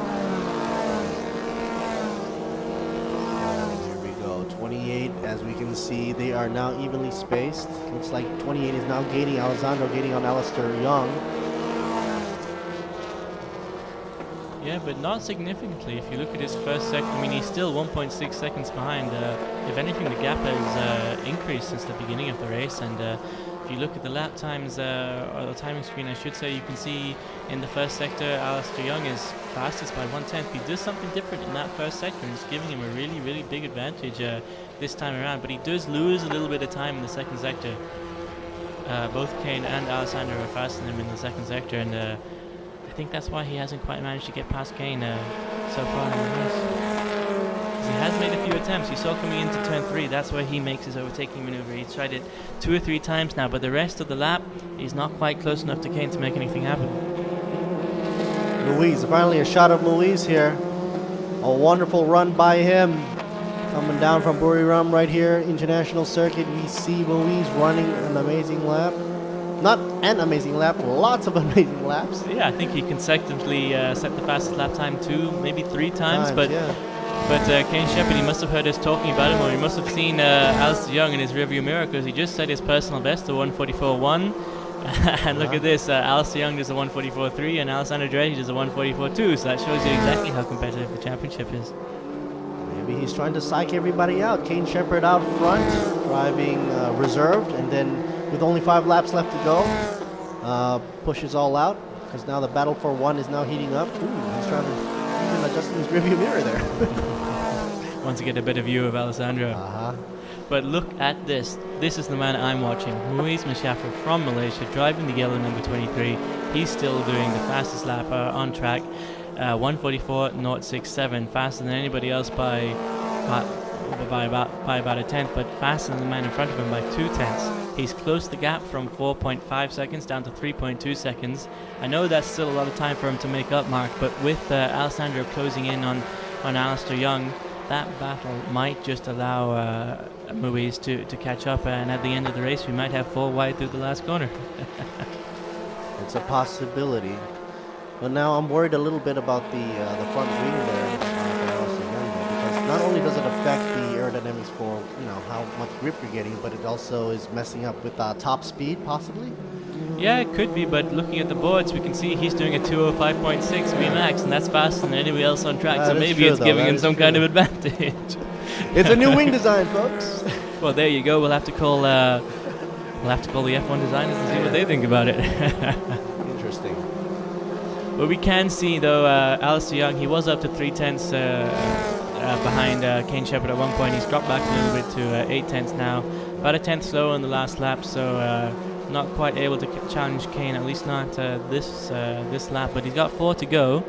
28, as we can see, they are now evenly spaced. Looks like 28 is now gaining, Alessandro gaining on Alistair Young. Yeah, but not significantly. If you look at his first second, I mean, he's still 1.6 seconds behind. If anything, the gap has increased since the beginning of the race. And if you look at the lap times, or the timing screen, I should say, you can see in the first sector, Alistair Young is fastest by 1/10. He does something different in that first sector, and it's giving him a really, really big advantage this time around. But he does lose a little bit of time in the second sector. Both Kane and Alessandro are faster than him in the second sector, and I think that's why he hasn't quite managed to get past Kane so far in the race. He has made a few attempts. You saw coming into turn 3, that's where he makes his overtaking maneuver. He's tried it 2 or 3 times now, but the rest of the lap, he's not quite close enough to Kane to make anything happen. Muiz, finally a shot of Muiz here. A wonderful run by him. Coming down from Buriram right here, International Circuit. We see Muiz running an amazing lap. Not an amazing lap, lots of amazing laps. Yeah, I think he consecutively set the fastest lap time 2, maybe 3 times. But Kane Shepherd, he must have heard us talking about him, or he must have seen Alistair Young in his rearview mirror, because he just set his personal best to 1:44.1. And look at this, Alistair Young does a 1:44.3, and Alessandro Giretti does a 1:44.2. So that shows you exactly how competitive the championship is. Maybe he's trying to psych everybody out. Kane Shepherd out front, driving reserved, and then with only 5 laps left to go, pushes all out, because now the battle for 1 is now heating up. Ooh, he's trying to even adjust his rearview mirror there. Want to get a better view of Alessandro. But look at this. This is the man I'm watching. Muiz Mashaffer from Malaysia, driving the yellow number 23. He's still doing the fastest lap on track. 1:44.067, faster than anybody else by by about a tenth, but faster than the man in front of him by 2/10. He's closed the gap from 4.5 seconds down to 3.2 seconds. I know that's still a lot of time for him to make up, Mark, but with Alessandro closing in on Alistair Young, that battle might just allow Muiz to catch up, and at the end of the race we might have 4 wide through the last corner. It's a possibility. But now I'm worried a little bit about the front wing there for Alistair Young, because not only does it affect the aerodynamics for how much grip you're getting, but it also is messing up with top speed possibly. Yeah, it could be, but looking at the boards, we can see he's doing a 205.6 VMAX, and that's faster than anybody else on track, so maybe it's giving him some kind of advantage. It's a new wing design, folks. Well, there you go. We'll have to call the F1 designers and see what they think about it. Interesting. But we can see, though, Alistair Young, he was up to 3/10 behind Kane Shepherd at one point. He's dropped back a little bit to 8/10 now. About a tenth slower in the last lap, so not quite able to challenge Kane, at least not this lap. But he's got 4 to go.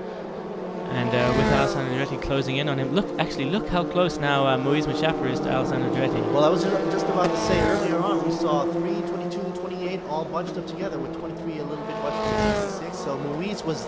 And with Alessandro Andretti closing in on him. Look how close now Muiz Machaffer is to Alessandro Andretti. Well, I was just about to say earlier on, we saw 3, 22, 28 all bunched up together, with 23 a little bit bunched up to 66. So Muiz was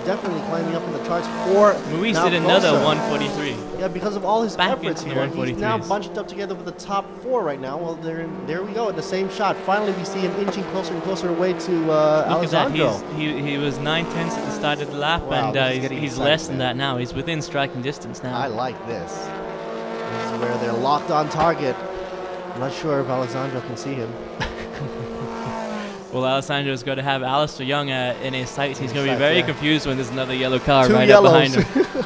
definitely climbing up in the charts for Muiz did another 143. Yeah, because of all his efforts here. He's now 143s. bunched up together with the top 4 right now. Well, there we go, in the same shot. Finally, we see him inching closer and closer away to Alessandro. Look at that. He was 9/10 at the start of the lap, Wow, and he's less than that now. He's within striking distance now. I like this. This is where they're locked on target. I'm not sure if Alessandro can see him. Well, Alessandro's got to have Alistair Young in his sights. He's going to be very confused when there's another yellow car 2 right yellows. up behind him.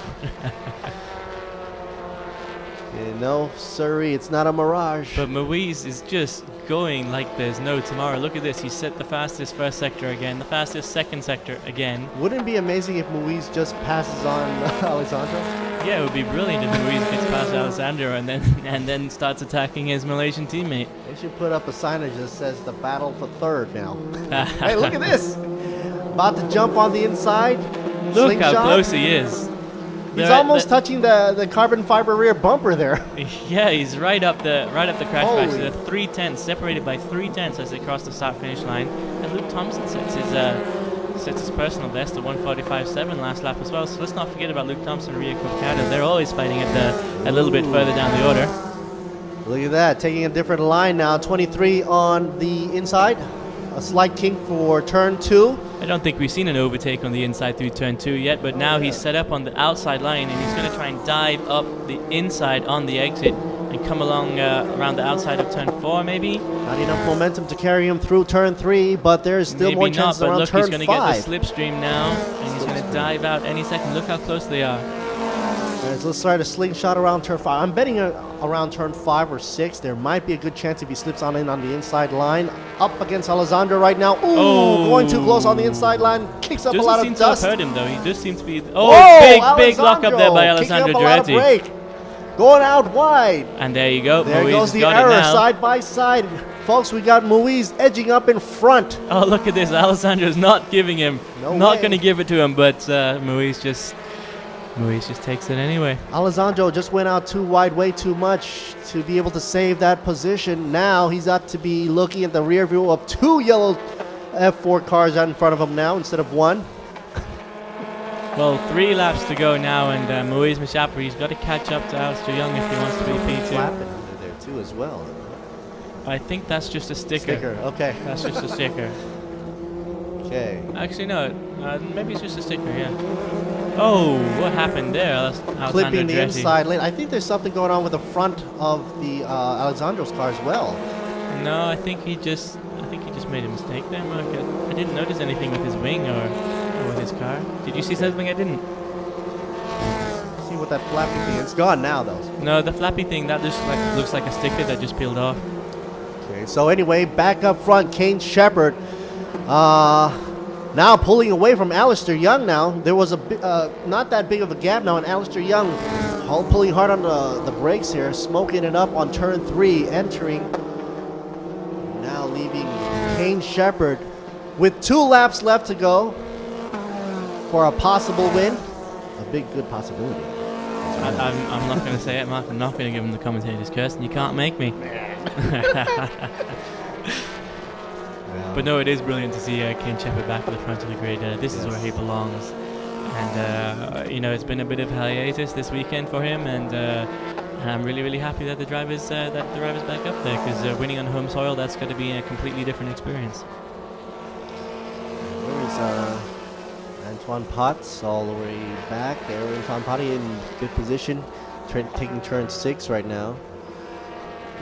No, sorry, it's not a mirage. But Muiz is just going like there's no tomorrow. Look at this. He set the fastest first sector again, the fastest second sector again. Wouldn't it be amazing if Muiz just passes on Alessandro? Yeah, it would be brilliant if Muiz gets past Alessandro and then starts attacking his Malaysian teammate. They should put up a signage that says the battle for third now. Hey, look at this. About to jump on the inside. Look how slingshot. close he is. He's almost touching the carbon fiber rear bumper there. Yeah, he's right up the crash Holy. patch. They're 3/10, separated by 3/10 as they cross the start finish line. And Luke Thompson sets his personal best at 145.7 last lap as well. So let's not forget about Luke Thompson and Rio Corcado. They're always fighting at a little bit further down the order. Look at that, taking a different line now. 23 on the inside. A slight kink for turn 2. I don't think we've seen an overtake on the inside through turn 2 yet, but now he's set up on the outside line and he's going to try and dive up the inside on the exit and come along around the outside of turn 4 maybe. Not enough momentum to carry him through turn 3, but there's still Maybe more not, chances but around look, turn he's going to 5. get the slipstream now and he's going to dive out any second. Look how close they are. Right, so let's start a slingshot around turn 5. I'm betting around turn 5 or 6. There might be a good chance if he slips on in on the inside line. Up against Alessandro right now. Ooh, going too close on the inside line. Kicks up a lot of Doesn't dust. seem to have hurt him though. He just seems to be. Whoa, Big lock up there by kicking Alessandro up a lot of Duretti. brake. Going out wide. And there you go. There Muiz goes the got it error now. side by side. Folks, we got Muiz edging up in front. Oh, look at this. Alessandro's not giving him. No not way. going to give it to him, but Muiz just takes it anyway. Alessandro just went out too wide, way too much to be able to save that position. Now he's got to be looking at the rear view of 2 yellow F4 cars out in front of him now instead of 1. Well, 3 laps to go now, and Muiz Machaffer, he's got to catch up to Alistair Young if he wants to be P2. Flapping under there too as well. I think that's just a sticker. Okay. That's just a sticker. Okay. Actually, no. Maybe it's just a sticker, yeah. Oh, what happened there? Alessandro Clipping the Duretti. inside lane. I think there's something going on with the front of the Alessandro's car as well. No, I think he just made a mistake there, Mark. I didn't notice anything with his wing or with his car. Did you see something I didn't? See what that flappy thing is. It's gone now though. No, the flappy thing, that just looks like a sticker that just peeled off. Okay, so anyway, back up front, Kane Shepherd. Now pulling away from Alistair Young now. There was not that big of a gap now, and Alistair Young pulling hard on the brakes here, smoking it up on turn 3, entering. Now leaving Kane Shepherd with 2 laps left to go for a possible win. A big, good possibility. I'm not going to say it, Mark. I'm not going to give him the commentator's curse, and you can't make me. But no, it is brilliant to see Kane Shepherd back at the front of the grid. This is where he belongs. And, it's been a bit of hiatus this weekend for him, and I'm really, really happy that the driver's back up there, because winning on home soil, that's got to be a completely different experience. Where is Antoine Potts all the way back there? Antoine Potts in good position, taking turn 6 right now.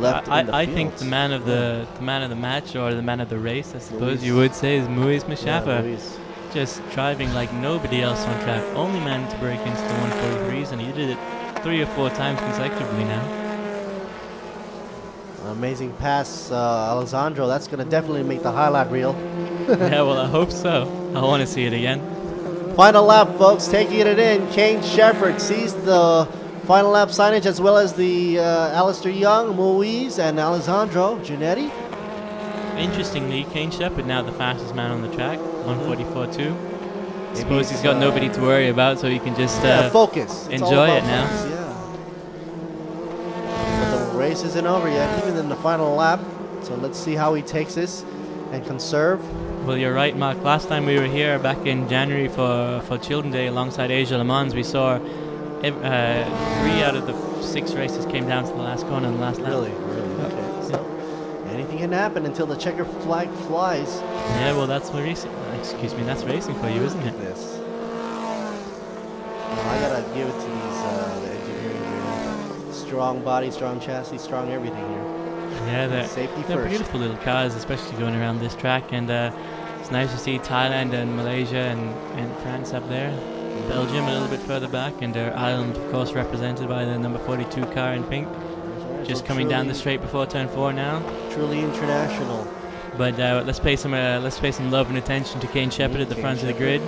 I think the man of the match, or the man of the race, I suppose you would say, is Muiz Mashafa. Yeah, just driving like nobody else on track. Only man to break into the 143s, and he did it 3 or 4 times consecutively now. Amazing pass, Alessandro. That's going to definitely make the highlight reel. Yeah, well, I hope so. I want to see it again. Final lap, folks, taking it in. Kane Shepherd sees the final lap signage, as well as the Alistair Young, Muiz, and Alessandro Giannetti. Interestingly, Kane Shepherd now the fastest man on the track, 144.2. I suppose he's got nobody to worry about, so he can just focus. Enjoy it now. Focus, yeah. But the race isn't over yet, even in the final lap. So let's see how he takes this and conserve. Well, you're right, Mark. Last time we were here back in January for Children's Day alongside Asia Le Mans, we saw 3 out of the 6 races came down to the last corner in the last lap. Really? Okay. So anything can happen until the checker flag flies. Yeah, well, that's racing. Excuse me, that's racing for you, isn't it? Yes. Well, I gotta give it to these the engineering here. Strong body, strong chassis, strong everything here. Yeah, they're first. Beautiful little cars, especially going around this track, and it's nice to see Thailand and Malaysia and France up there. Belgium a little bit further back, and Ireland, of course, represented by the number 42 car in pink. Just coming down the straight before turn 4 now. Truly international. But let's pay some love and attention to Kane Shepherd at the front of the grid,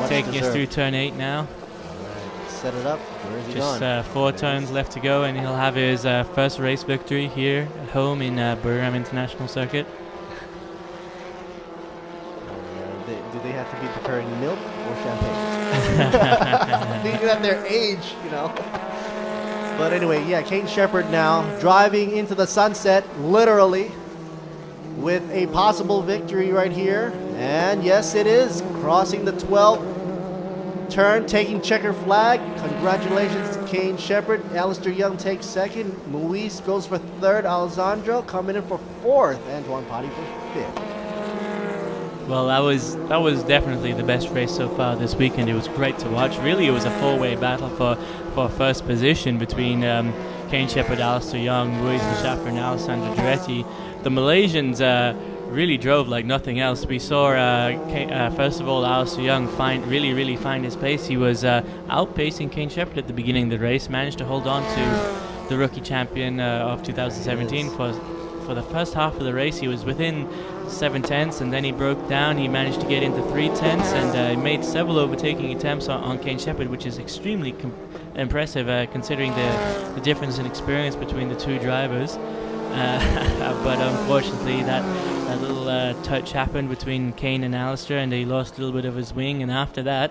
taking us through turn 8 now. All right, set it up. Where is he Just gone? 4 turns left to go, and he'll have his first race victory here at home in Buriram International Circuit. Do they have to be preparing milk or champagne? Thinking at their age, But anyway, yeah, Kane Shepherd now driving into the sunset, literally, with a possible victory right here. And yes, it is. Crossing the 12th turn, taking checker flag. Congratulations to Kane Shepherd. Alistair Young takes 2nd. Muiz goes for 3rd. Alessandro coming in for 4th. Antoine Potty for 5th. Well, that was definitely the best race so far this weekend. It was great to watch. Really, it was a 4-way battle for first position between Kane Shepherd, Alistair Young, Muiz Mashafa, and Alessandro Giretti. The Malaysians really drove like nothing else. We saw, first of all, Alistair Young really find his pace. He was outpacing Kane Shepherd at the beginning of the race, managed to hold on to the rookie champion of 2017 for the first half of the race. He was within 7/10, and then he broke down. He managed to get into 3/10, and made several overtaking attempts on Kane Shepherd, which is extremely impressive considering the difference in experience between the 2 drivers. But unfortunately, that little touch happened between Kane and Alistair, and he lost a little bit of his wing. And after that,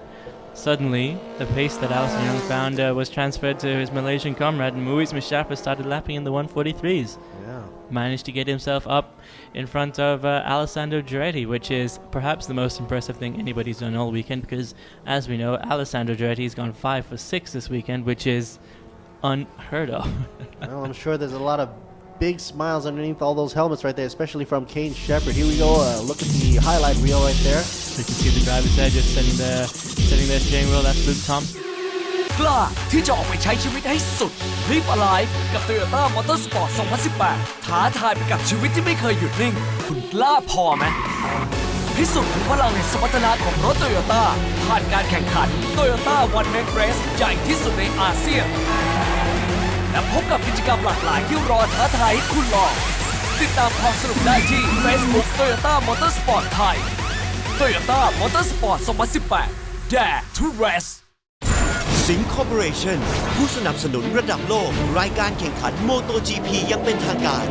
suddenly, the pace that Alistair Young found was transferred to his Malaysian comrade, and Muiz Mashafa started lapping in the 143s. Yeah. Managed to get himself up in front of Alessandro Giretti, which is perhaps the most impressive thing anybody's done all weekend, because, as we know, Alessandro Giretti has gone 5 for 6 this weekend, which is unheard of. Well, I'm sure there's a lot of big smiles underneath all those helmets right there, especially from Kane Shepherd. Here we go. Look at the highlight reel right there. You can see the drivers there just setting their steering wheel. That's Luke Thompson. กล้าที่จะออกไปใช้ชีวิตให้สุด Live Alive กับ Toyota Motorsport 2018 ท้าทายไปกับชีวิตที่ไม่เคยหยุดนิ่ง คุณกล้าพอไหมพิสูจน์ถึงพลังแห่งสมรรถนะของรถ Toyota ผ่านการแข่งขัน Toyota One Man Race ใหญ่ที่สุดในอาเซียนและพบกับกิจกรรมหลากหลายที่รอท้าทายให้คุณลองติดตามความสนุกได้ที่ Facebook Toyota Motorsport ไทย Toyota Motorsport 2018 Dare to Race สิงห์คอร์ปอเรชั่นผู้สนับสนุนระดับโลกรายการแข่งขัน MotoGP ยังเป็นทางการ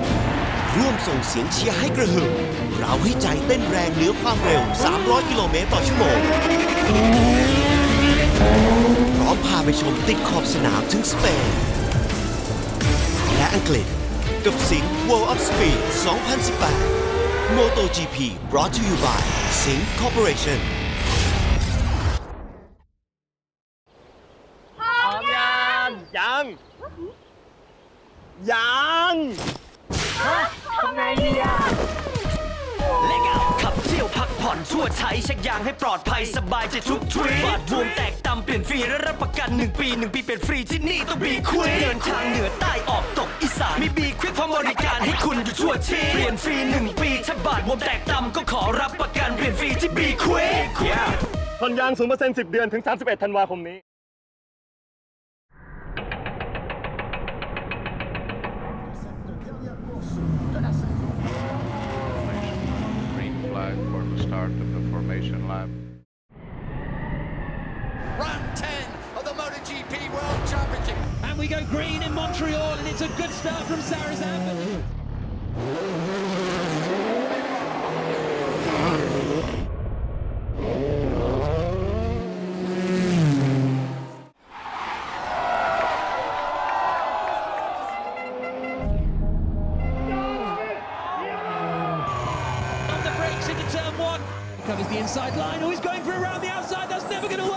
ร่วมส่งเสียงเชียร์ให้กระหึ่มเราให้ใจเต้นแรงเหนือความเร็ว300 กิโลเมตรต่อชั่วโมง พร้อมพาไปชมติดขอบสนามถึงสเปนและอังกฤษกับสิงห์ World of Speed 2018 MotoGP brought to you by สิงห์ Corporation พร้อมยังทำไงดีอ่ะเล็กเอาขับเที่ยวพักผ่อนทั่วไทยเช็คยางให้ปลอดภัยสบายใจทุกทริปบาดบวมแตกตำเปลี่ยนฟรีและรับประกัน1 ปี1 ปีเปลี่ยนฟรีที่นี่ต้องบีควิกเดินทางเหนือใต้ออกตกอีสานมีบีควิกพร้อมบริการให้คุณอยู่ทั่วที่เปลี่ยนฟรี1 ปีถ้าบาดบวมแตกตำก็ขอรับประกันเปลี่ยนฟรีที่บีควิก ผ่อนยาง 0% 10 เดือนถึง 31 ธันวาคมนี้ Green flag for the start of the formation lap. Round 10 of the MotoGP World Championship. And we go green in Montreal, and it's a good start from Sarazan. On the brakes into turn 1. Covers the inside line. Oh, he's going for around the outside. That's never going to work.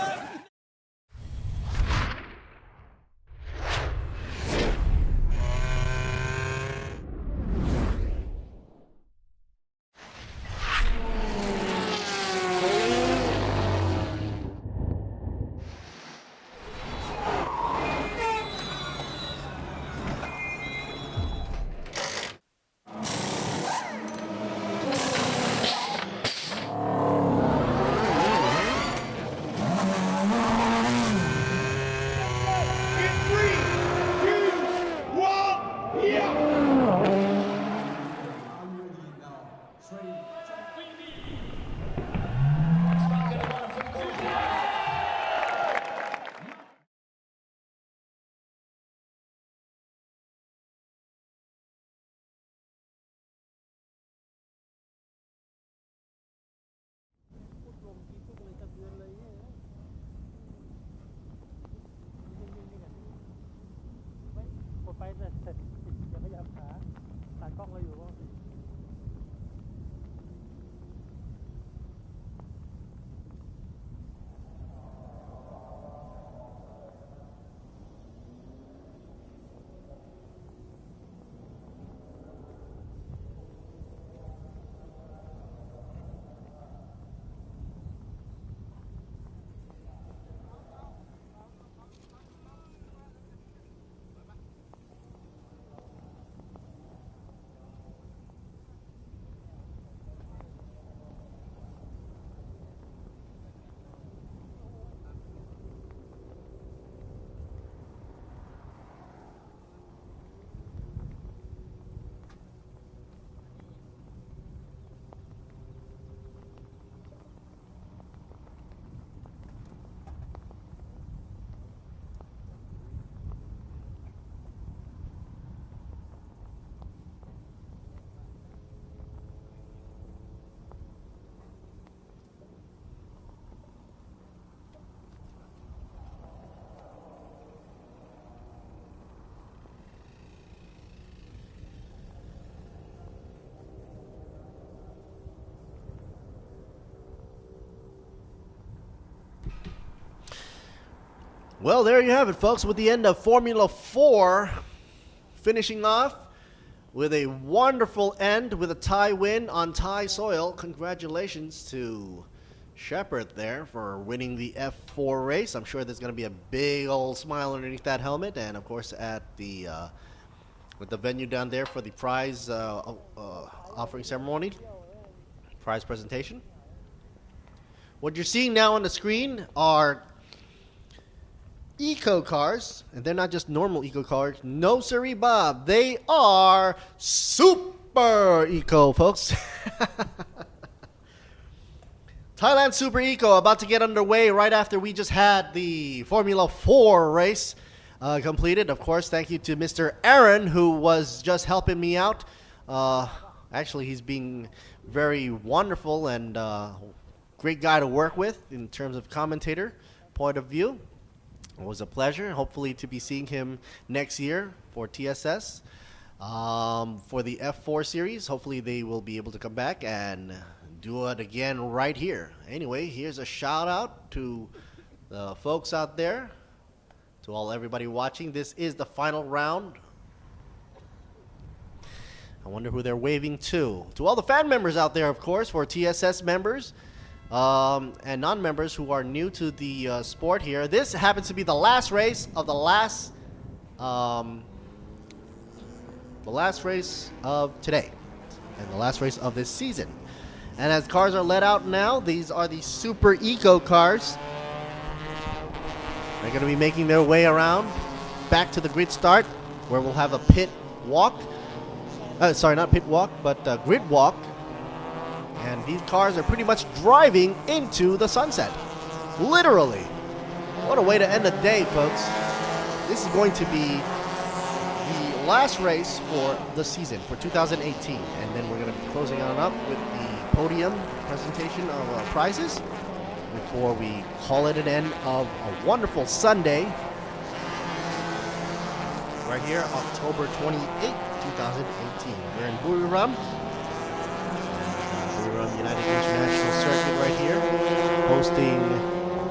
Well, there you have it, folks, with the end of Formula 4, finishing off with a wonderful end with a Thai win on Thai soil. Congratulations to Shepard there for winning the F4 race. I'm sure there's going to be a big old smile underneath that helmet, and of course at the venue down there for the prize offering ceremony, prize presentation. What you're seeing now on the screen are eco cars, and they're not just normal eco cars. No siree, Bob. They are super eco, folks. Thailand Super Eco about to get underway right after we just had the Formula 4 race completed. Of course, thank you to Mr. Aaron, who was just helping me out. Actually, he's being very wonderful and great guy to work with in terms of commentator point of view. It was a pleasure, hopefully to be seeing him next year for TSS. For the F4 series, hopefully they will be able to come back and do it again right here. Anyway, here's a shout out to the folks out there, to everybody watching. This is the final round. I wonder who they're waving to. To all the fan members out there, of course, for TSS members and non-members who are new to the sport here. This happens to be the last race of the last race of today and the last race of this season. And as cars are let out now, these are the Super Eco cars. They're going to be making their way around back to the grid start, where we'll have a pit walk. Sorry, not pit walk, but grid walk. And these cars are pretty much driving into the sunset. Literally. What a way to end the day, folks. This is going to be the last race for the season, for 2018. And then we're going to be closing on up with the podium presentation of prizes before we call it an end of a wonderful Sunday. Right here, October 28, 2018. We're in Buriram. Buriram United International Circuit right here, hosting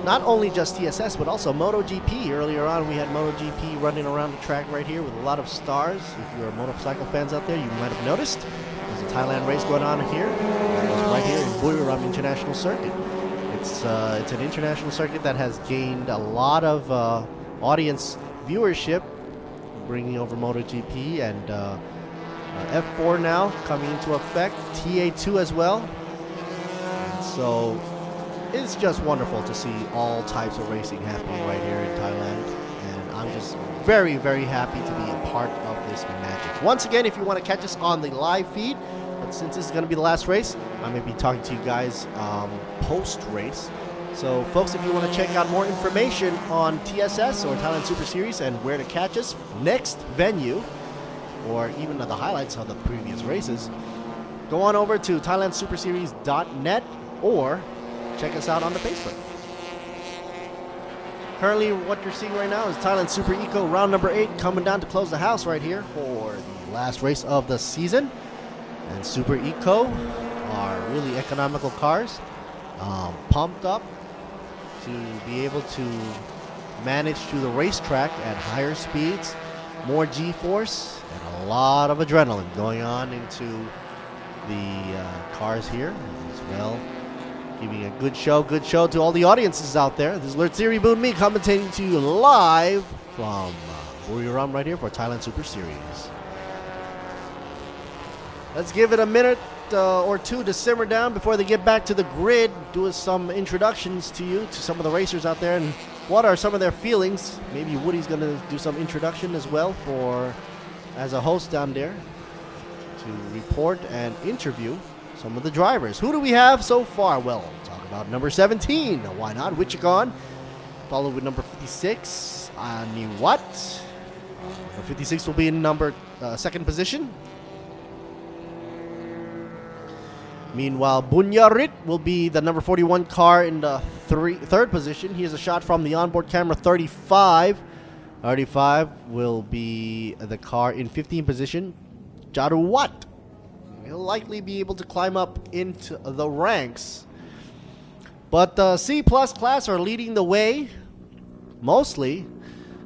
not only just TSS, but also MotoGP. Earlier on, we had MotoGP running around the track right here with a lot of stars. If you're motorcycle fans out there, you might have noticed. There's a Thailand race going on here. It's right here in Buriram International Circuit. It's an international circuit that has gained a lot of audience viewership, bringing over MotoGP and F4 now coming into effect, TA2 as well. And so it's just wonderful to see all types of racing happening right here in Thailand. And I'm just very, very happy to be a part of this magic. Once again, if you want to catch us on the live feed, but since this is going to be the last race, I may be talking to you guys post-race. So, folks, if you want to check out more information on TSS or Thailand Super Series and where to catch us, next venue, or even the highlights of the previous races, go on over to thailandsuperseries.net or check us out on the Facebook. Currently, what you're seeing right now is Thailand Super Eco round number 8 coming down to close the house right here for the last race of the season. And Super Eco are really economical cars, pumped up to be able to manage through the racetrack at higher speeds, more G-force, and a lot of adrenaline going on into the cars here as well. Giving a good show to all the audiences out there. This is Lertsiri Boon Me commentating to you live from Buriram right here for Thailand Super Series. Let's give it a minute or two to simmer down before they get back to the grid. Do some introductions to you, to some of the racers out there, and what are some of their feelings. Maybe Woody's going to do some introduction as well as a host down there to report and interview some of the drivers. Who do we have so far? Well, we'll talk about number 17. Why not? Wichikon. Followed with number 56, Aniwat. Number 56 will be in second position. Meanwhile, Bunyarit will be the number 41 car in the third position. He has a shot from the onboard camera 35. 35 will be the car in 15th position. Jaruwat will likely be able to climb up into the ranks. But the C+ class are leading the way, mostly,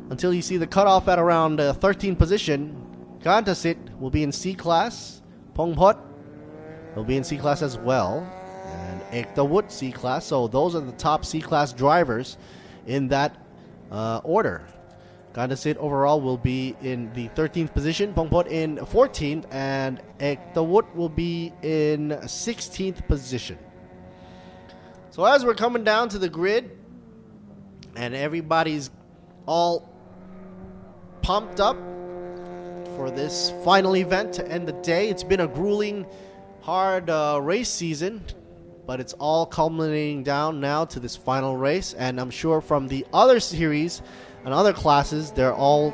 until you see the cutoff at around 13th position. Gantasit will be in C class. Pongpot will be in C class as well. And Ektawut C class. So those are the top C class drivers in that order. Gantasit overall will be in the 13th position. Pongpot in 14th. And Ektawut will be in 16th position. So as we're coming down to the grid and everybody's all pumped up for this final event to end the day. It's been a grueling, hard race season, but it's all culminating down now to this final race. And I'm sure from the other series and other classes, they're all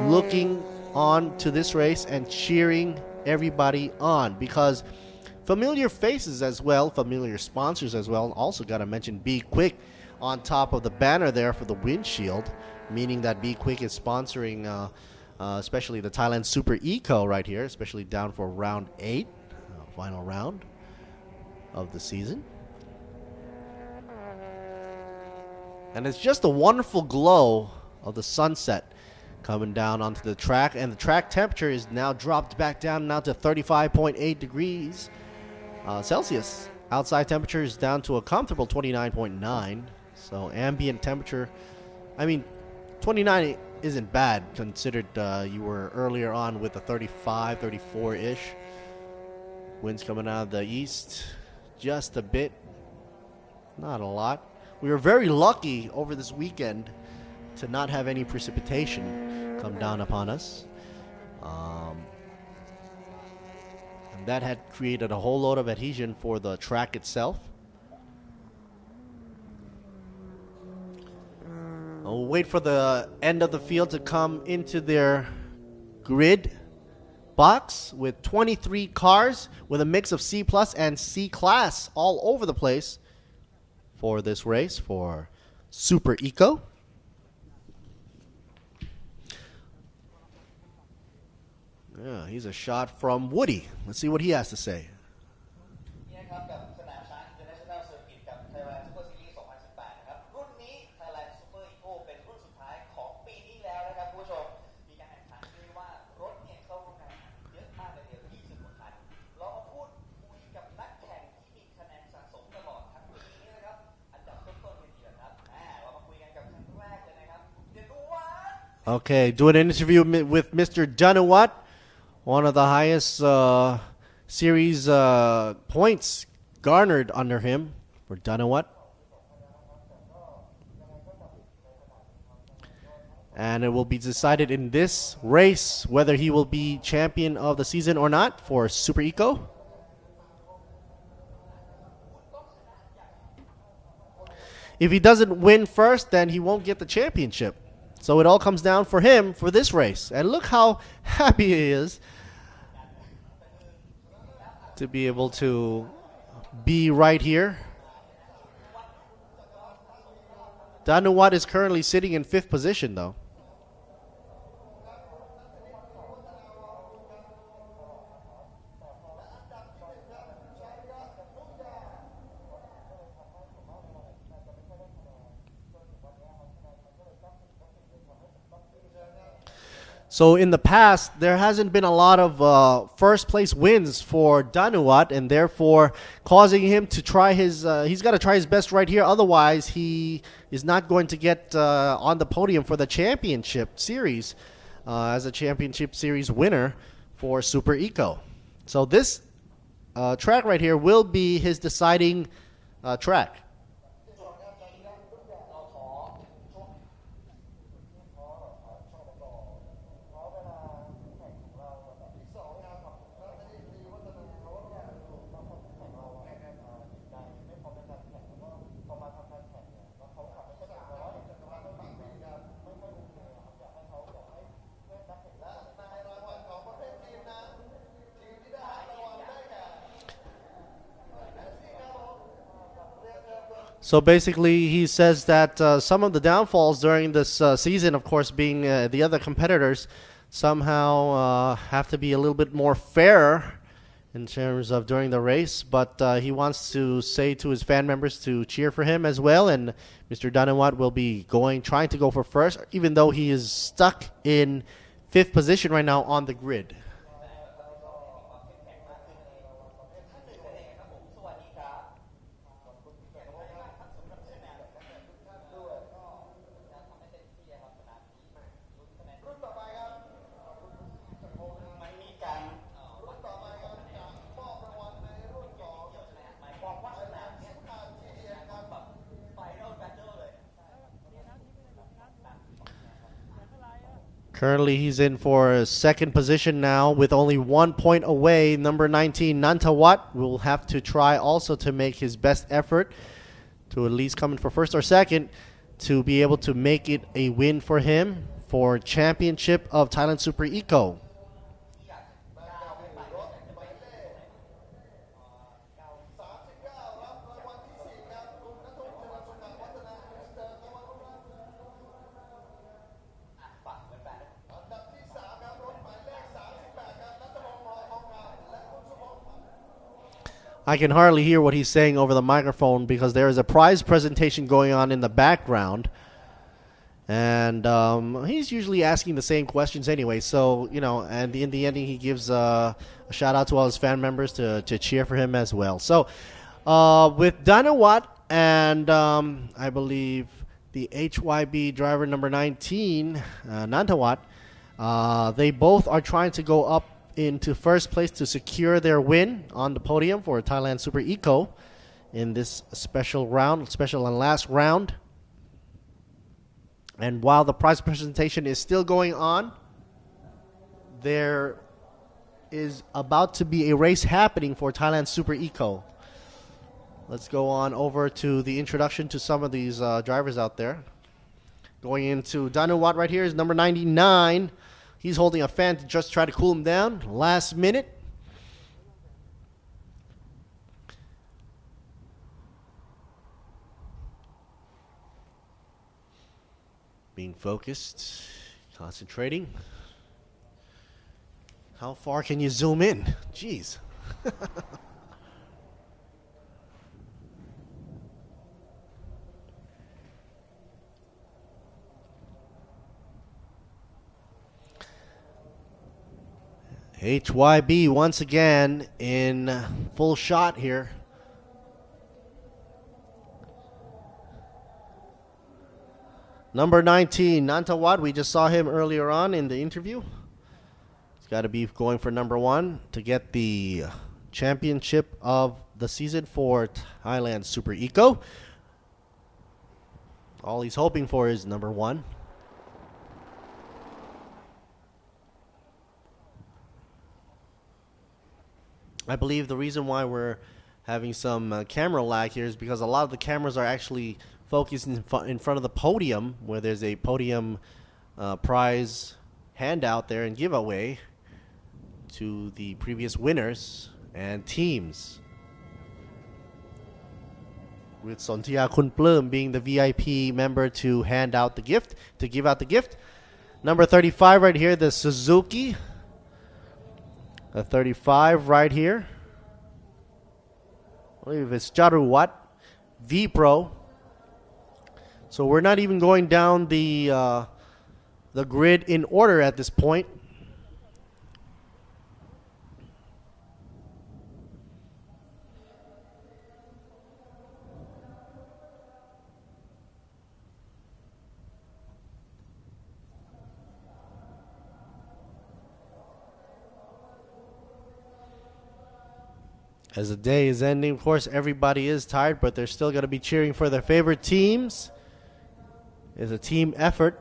looking on to this race and cheering everybody on, because familiar faces as well, familiar sponsors as well. Also got to mention Be Quick on top of the banner there for the windshield, meaning that Be Quick is sponsoring especially the Thailand Super Eco right here, especially down for round 8, final round of the season. And it's just a wonderful glow of the sunset coming down onto the track, and the track temperature is now dropped back down now to 35.8 degrees Celsius. Outside temperature is down to a comfortable 29.9. So ambient temperature, I mean, 29 isn't bad considered you were earlier on with a 35, 34-ish. Winds coming out of the east, just a bit, not a lot. We were very lucky over this weekend to not have any precipitation come down upon us. And that had created a whole load of adhesion for the track itself. We'll wait for the end of the field to come into their grid box with 23 cars with a mix of C plus and C class all over the place for this race for Super Eco. Yeah, he's a shot from Woody. Let's see what he has to say. Okay, doing an interview with Mr. Danawat, one of the highest series points garnered under him for Danawat. And it will be decided in this race whether he will be champion of the season or not for Super Eco. If he doesn't win first, then he won't get the championship. So it all comes down for him for this race. And look how happy he is to be able to be right here. Danawat is currently sitting in 5th position, though. So in the past, there hasn't been a lot of first place wins for Danawat, and therefore causing him to try his, he's got to try his best right here. Otherwise, he is not going to get on the podium for the championship series as a championship series winner for Super Eco. So this track right here will be his deciding track. So basically, he says that some of the downfalls during this season, of course, being the other competitors, somehow have to be a little bit more fair in terms of during the race. But he wants to say to his fan members to cheer for him as well. And Mr. Danawat will be trying to go for first, even though he is stuck in 5th position right now on the grid. Currently, he's in for 2nd position now with only 1 point away. Number 19, Nantawat, will have to try also to make his best effort to at least come in for 1st or 2nd to be able to make it a win for him for championship of Thailand Super Eco. I can hardly hear what he's saying over the microphone because there is a prize presentation going on in the background. And he's usually asking the same questions anyway. So, and in the ending, he gives a shout out to all his fan members to cheer for him as well. So, with Danawat and I believe the HYB driver number 19, Nantawat, they both are trying to go up into first place to secure their win on the podium for Thailand Super Eco in this special and last round. And while the prize presentation is still going on, there is about to be a race happening for Thailand Super Eco. Let's go on over to the introduction to some of these drivers out there. Going into Danawat right here is number 99. He's holding a fan to just try to cool him down. Last minute. Being focused, concentrating. How far can you zoom in? Jeez. HYB once again in full shot here. Number 19, Nantawat. We just saw him earlier on in the interview. He's got to be going for number 1 to get the championship of the season for Thailand Super Eco. All he's hoping for is number 1. I believe the reason why we're having some camera lag here is because a lot of the cameras are actually focused in front of the podium, where there's a podium prize handout there and giveaway to the previous winners and teams. With Sontia Kunplum being the VIP member to hand out the gift, to give out the gift. Number 35 right here, the Suzuki. The 35 right here. I believe it's Jaruwat V Pro. So we're not even going down the grid in order at this point. As the day is ending, of course, everybody is tired, but they're still going to be cheering for their favorite teams. It's a team effort.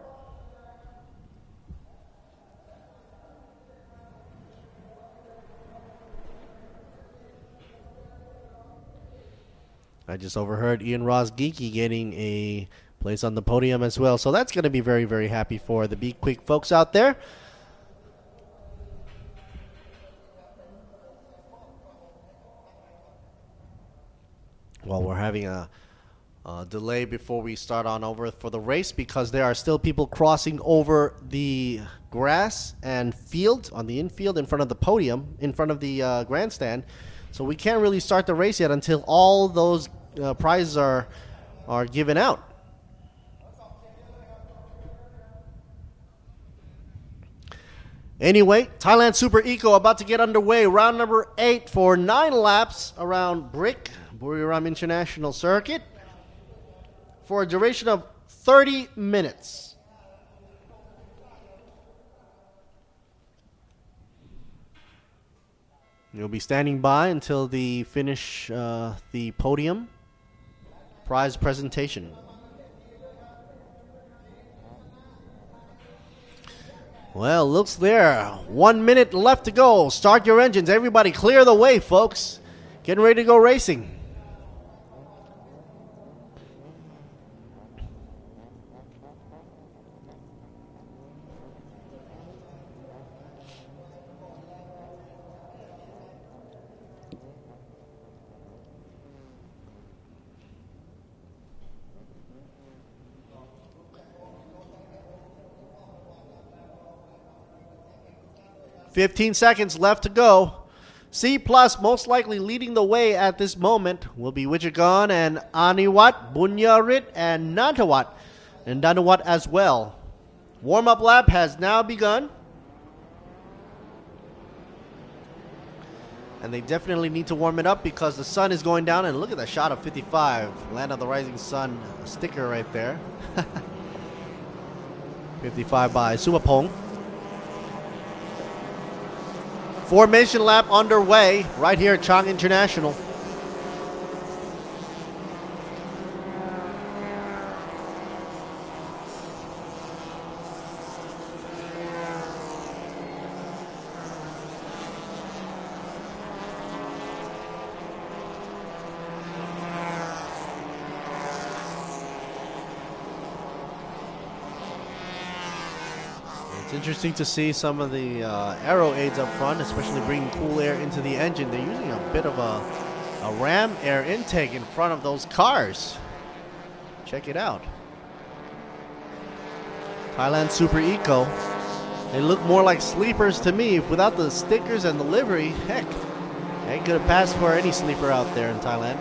I just overheard Ian Ross Geeky getting a place on the podium as well. So that's going to be very, very happy for the Be Quick folks out there. Well, we're having a delay before we start on over for the race because there are still people crossing over the grass and field on the infield in front of the podium, in front of the grandstand. So we can't really start the race yet until all those prizes are given out. Anyway, Thailand Super Eco about to get underway. Round number 8 for 9 laps around Brick, Buriram International Circuit, for a duration of 30 minutes. You'll be standing by until the finish the podium prize presentation. Well, looks there. 1 minute left to go. Start your engines. Everybody clear the way, folks. Getting ready to go racing. $15 seconds left to go. C plus most likely leading the way at this moment will be Wichagon and Aniwat, Bunyarit, and Nantawat, and Danawat as well. Warm-up lap has now begun. And they definitely need to warm it up because the sun is going down. And look at that shot of 55. Land of the Rising Sun sticker right there. 55 by Sumapong. Formation lap underway right here at Chang International. Interesting to see some of the aero aids up front, especially bringing cool air into the engine. They're using a bit of a ram air intake in front of those cars. Check it out. Thailand Super Eco. They look more like sleepers to me. Without the stickers and the livery, heck, they could have passed for any sleeper out there in Thailand.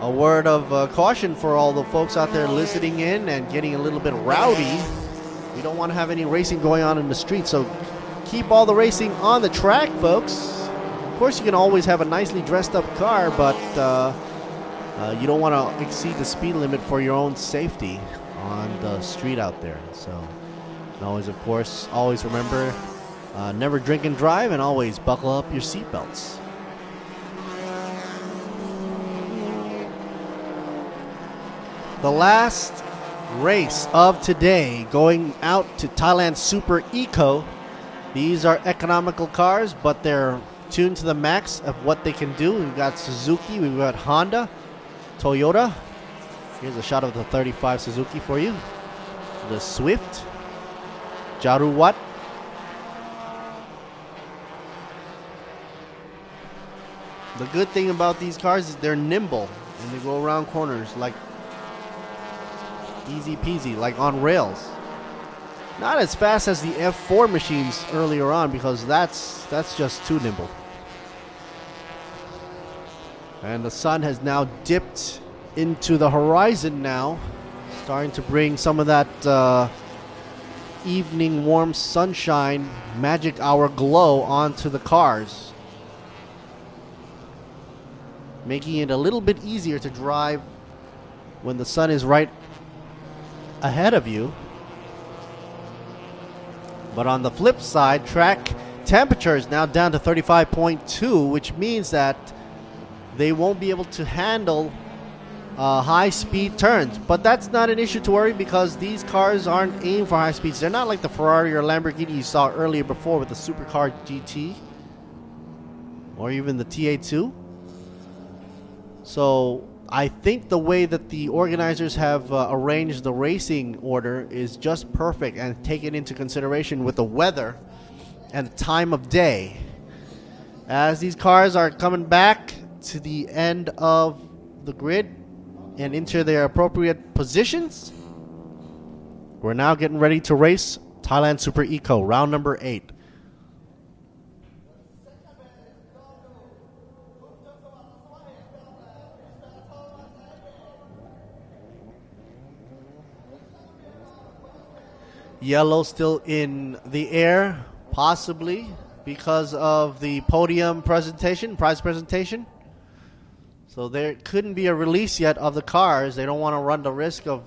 A word of caution for all the folks out there listening in and getting a little bit rowdy. We don't want to have any racing going on in the street, so keep all the racing on the track, folks. Of course, you can always have a nicely dressed up car, but you don't want to exceed the speed limit for your own safety on the street out there. So, and always, of course, always remember, never drink and drive, and always buckle up your seatbelts. The last race of today going out to Thailand Super Eco. These are economical cars, but they're tuned to the max of what they can do. We've got Suzuki, we've got Honda, Toyota. Here's a shot of the 35 Suzuki for you. The Swift, Jaruwat. The good thing about these cars is they're nimble and they go around corners like easy peasy, like on rails. Not as fast as the F4 machines earlier on because that's just too nimble. And the sun has now dipped into the horizon now, starting to bring some of that evening warm sunshine magic hour glow onto the cars, making it a little bit easier to drive when the sun is right ahead of you. But on the flip side, track temperature is now down to 35.2, which means that they won't be able to handle high speed turns. But that's not an issue to worry because these cars aren't aimed for high speeds. They're not like the Ferrari or Lamborghini you saw earlier before with the Supercar GT or even the TA2. So I think the way that the organizers have arranged the racing order is just perfect and taken into consideration with the weather and the time of day. As these cars are coming back to the end of the grid and into their appropriate positions, we're now getting ready to race Thailand Super Eco, round number 8. Yellow still in the air, possibly because of the podium presentation, prize presentation. So there couldn't be a release yet of the cars. They don't want to run the risk of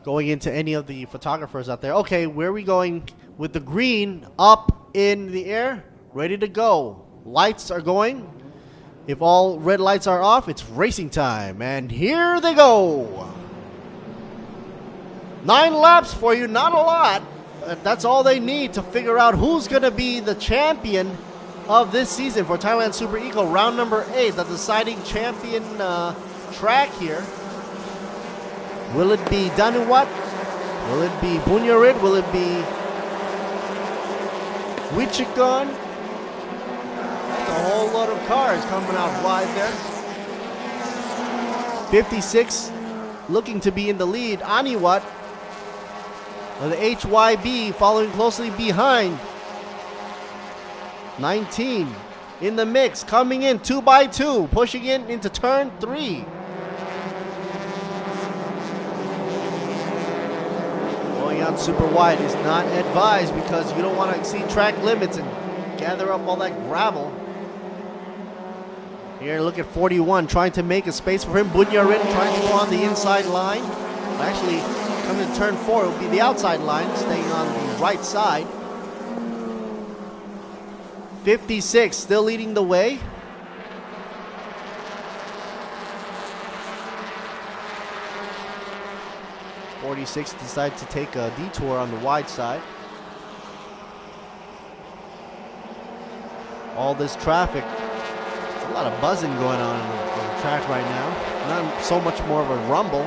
going into any of the photographers out there. Okay, where are we going with the green up in the air? Ready to go. Lights are going. If all red lights are off, it's racing time. And here they go. 9 laps for you, not a lot. That's all they need to figure out who's going to be the champion of this season for Thailand Super Eco. Round number 8, the deciding champion track here. Will it be Danuwat? Will it be Bunyarit? Will it be Wichagon? That's a whole lot of cars coming out wide there. 56 looking to be in the lead. Aniwat of the HYB following closely behind. 19 in the mix, coming in 2 by 2, pushing in into turn 3. Going out super wide is not advised because you don't want to exceed track limits and gather up all that gravel. Here, look at 41, trying to make a space for him. Bunyarin trying to go on the inside line. Actually, coming to turn 4, it will be the outside line, staying on the right side. 56 still leading the way. .46 decides to take a detour on the wide side. All this traffic. There's a lot of buzzing going on the track right now. Not so much more of a rumble.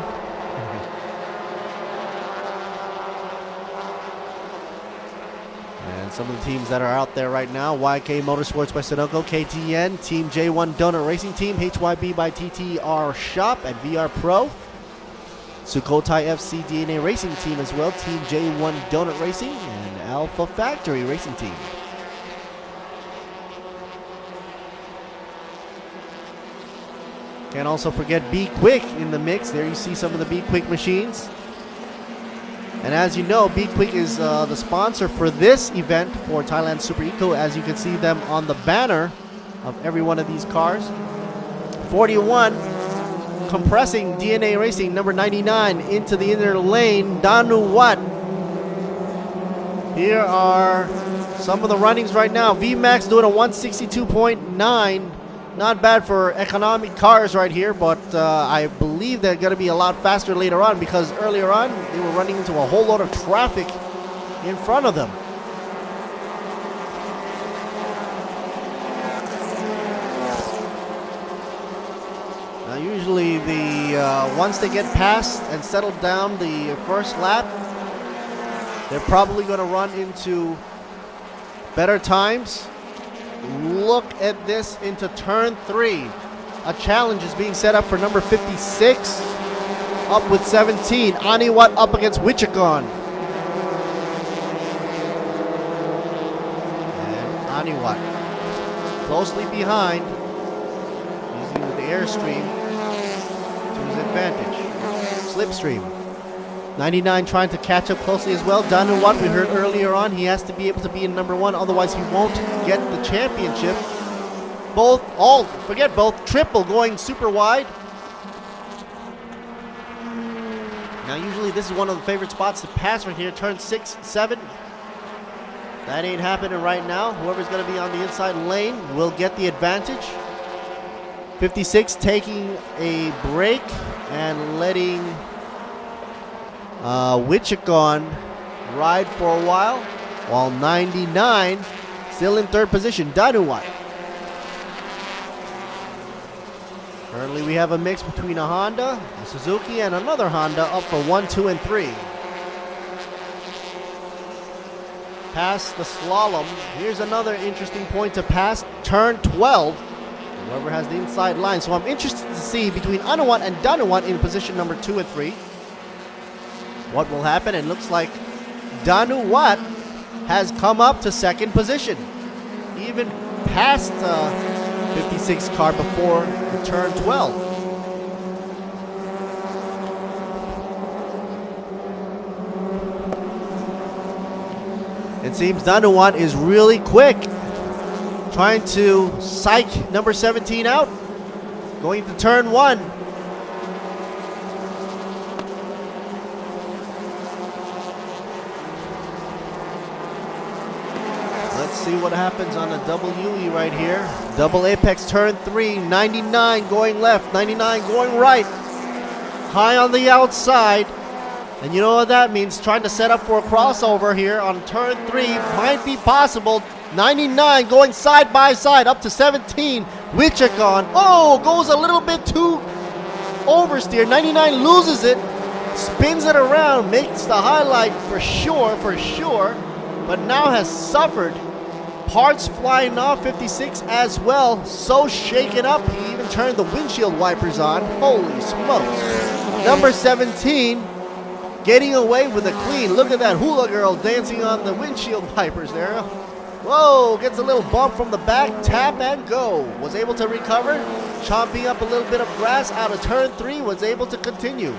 And some of the teams that are out there right now: YK Motorsports by Sunoco, KTN, Team J1 Donut Racing Team, HYB by TTR Shop and VR Pro, Sukhothai FC DNA Racing Team as well, Team J1 Donut Racing, and Alpha Factory Racing Team. Can't also forget Be Quick in the mix. There you see some of the Be Quick machines. And as you know, Be Quick is the sponsor for this event for Thailand Super Eco, as you can see them on the banner of every one of these cars. 41, compressing DNA Racing, number 99, into the inner lane, Danu Wat. Here are some of the runnings right now. VMAX doing a 162.9. Not bad for economic cars right here, but I believe they're going to be a lot faster later on because earlier on they were running into a whole lot of traffic in front of them. Now usually once they get past and settled down the first lap, they're probably going to run into better times. Look at this into turn 3. A challenge is being set up for number 56. Up with 17. Aniwat up against Wichikon. And Aniwat closely behind, using the airstream to his advantage. Slipstream. 99 trying to catch up closely as well. Danuwat, we heard earlier on, he has to be able to be in number 1, otherwise he won't get the championship. Forget both, triple going super wide. Now usually this is one of the favorite spots to pass right here, turn 6, 7. That ain't happening right now. Whoever's going to be on the inside lane will get the advantage. 56 taking a break and letting Wichikon ride for a while 99 still in third position, Danuwat. Currently we have a mix between a Honda, a Suzuki, and another Honda up for 1, 2, and 3. Past the slalom. Here's another interesting point to pass, turn 12. Whoever has the inside line. So I'm interested to see between Anuwat and Danuwat in position number 2 and 3. What will happen? It looks like Danuwat has come up to second position, even past 56 car before turn 12. It seems Danuwat is really quick, trying to psych number 17 out, going to turn 1. See what happens on a double UE right here. Double apex turn 3, 99 going left, 99 going right. High on the outside. And you know what that means? Trying to set up for a crossover here on turn 3 might be possible. 99 going side by side up to 17. Wichikon, goes a little bit too oversteer. 99 loses it, spins it around, makes the highlight for sure, but now has suffered. Parts flying off, 56 as well, so shaken up, he even turned the windshield wipers on. Holy smokes. Number 17 getting away with a clean. Look at that hula girl dancing on the windshield wipers there. Whoa, gets a little bump from the back, tap and go. Was able to recover, chomping up a little bit of grass out of turn 3, was able to continue.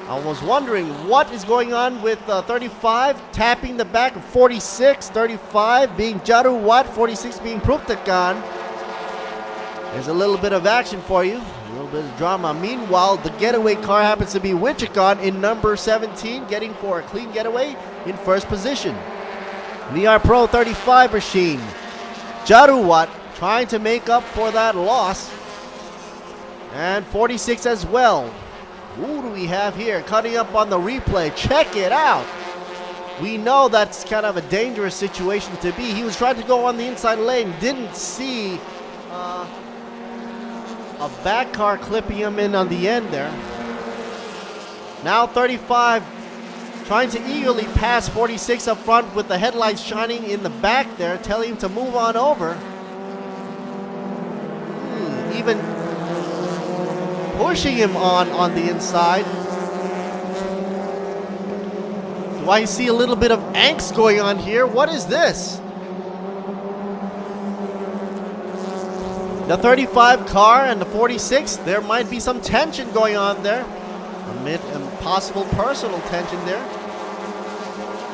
I was wondering what is going on with 35, tapping the back of 46, 35 being Jaru Watt, 46 being Pruktakan. There's a little bit of action for you, a little bit of drama. Meanwhile, the getaway car happens to be Wichikon in number 17, getting for a clean getaway in first position. VR Pro 35 machine, Jaruwat trying to make up for that loss, and 46 as well. Who do we have here cutting up on the replay? Check it out. We know that's kind of a dangerous situation to be. He was trying to go on the inside lane, didn't see a back car clipping him in on the end there. Now 35 trying to eagerly pass 46 up front with the headlights shining in the back there, telling him to move on over. Even pushing him on the inside. Do I see a little bit of angst going on here? What is this? The 35 car and the 46, there might be some tension going on there. Amid possible personal tension there.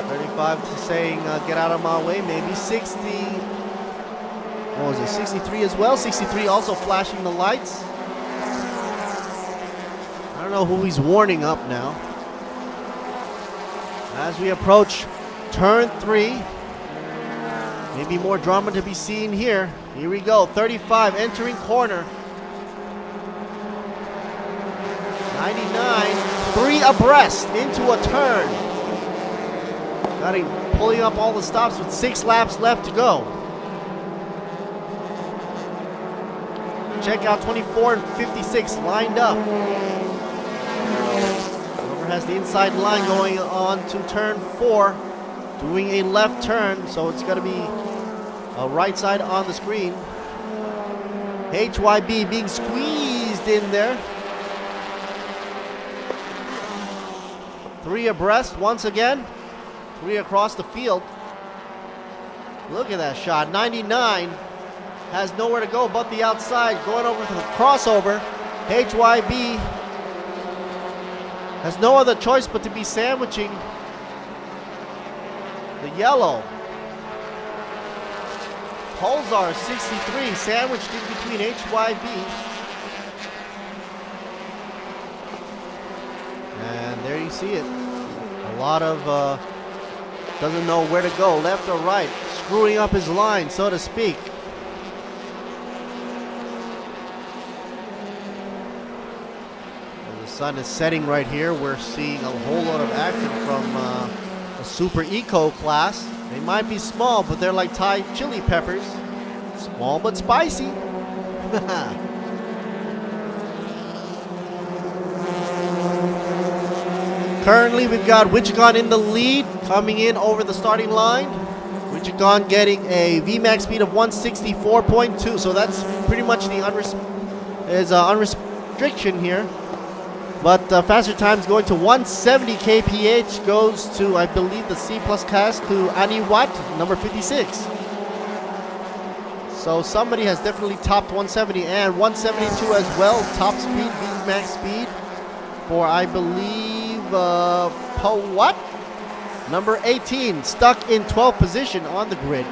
35 saying, get out of my way. Maybe 60. What was it? 63 as well. 63 also flashing the lights. I don't know who he's warning up now. As we approach turn 3, maybe more drama to be seen here. Here we go. 35 entering corner. 99, 3 abreast into a turn. Got him pulling up all the stops with 6 laps left to go. Check out 24 and 56 lined up. Whoever has the inside line going on to turn 4, doing a left turn, so it's got to be a right side on the screen. HYB being squeezed in there. 3 abreast once again. 3 across the field. Look at that shot. 99 has nowhere to go but the outside. Going over to the crossover. HYB has no other choice but to be sandwiching the yellow. Pulsar 63 sandwiched in between HYB. And there you see it. A lot of doesn't know where to go, left or right, screwing up his line, so to speak. As the sun is setting right here, we're seeing a whole lot of action from a Super Eco class. They might be small, but they're like Thai chili peppers. Small but spicy. Currently, we've got Wichikon in the lead, coming in over the starting line. Wichikon getting a VMAX speed of 164.2, so that's pretty much the unrestriction here. But faster times going to 170 kph goes to, I believe, the C plus class to Ani Watt, number 56. So somebody has definitely topped 170 and 172 as well. Top speed, VMAX speed for, I believe, what? Number 18, stuck in 12th position on the grid.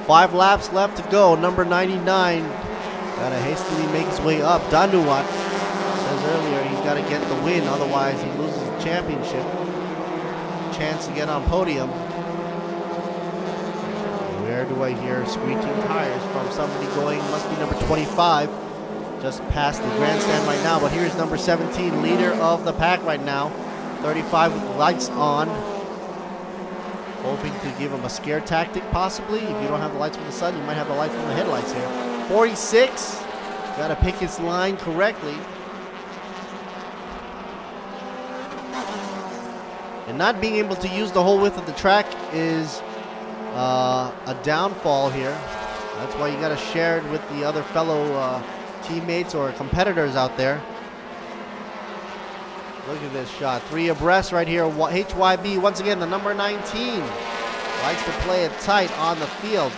5 laps left to go. Number 99 gotta hastily make his way up. Danuwat says earlier he's gotta get the win, otherwise he loses the championship. Chance to get on podium. Where do I hear squeaking tires from somebody going? Must be number 25. Just past the grandstand right now, but here's number 17, leader of the pack right now. 35 with the lights on. Hoping to give him a scare tactic, possibly. If you don't have the lights from the sun, you might have the light from the headlights here. 46, got to pick his line correctly. And not being able to use the whole width of the track is a downfall here. That's why you got to share it with the other fellow teammates or competitors out there. Look at this shot. 3 abreast right here. HYB, once again, the number 19. Likes to play it tight on the field.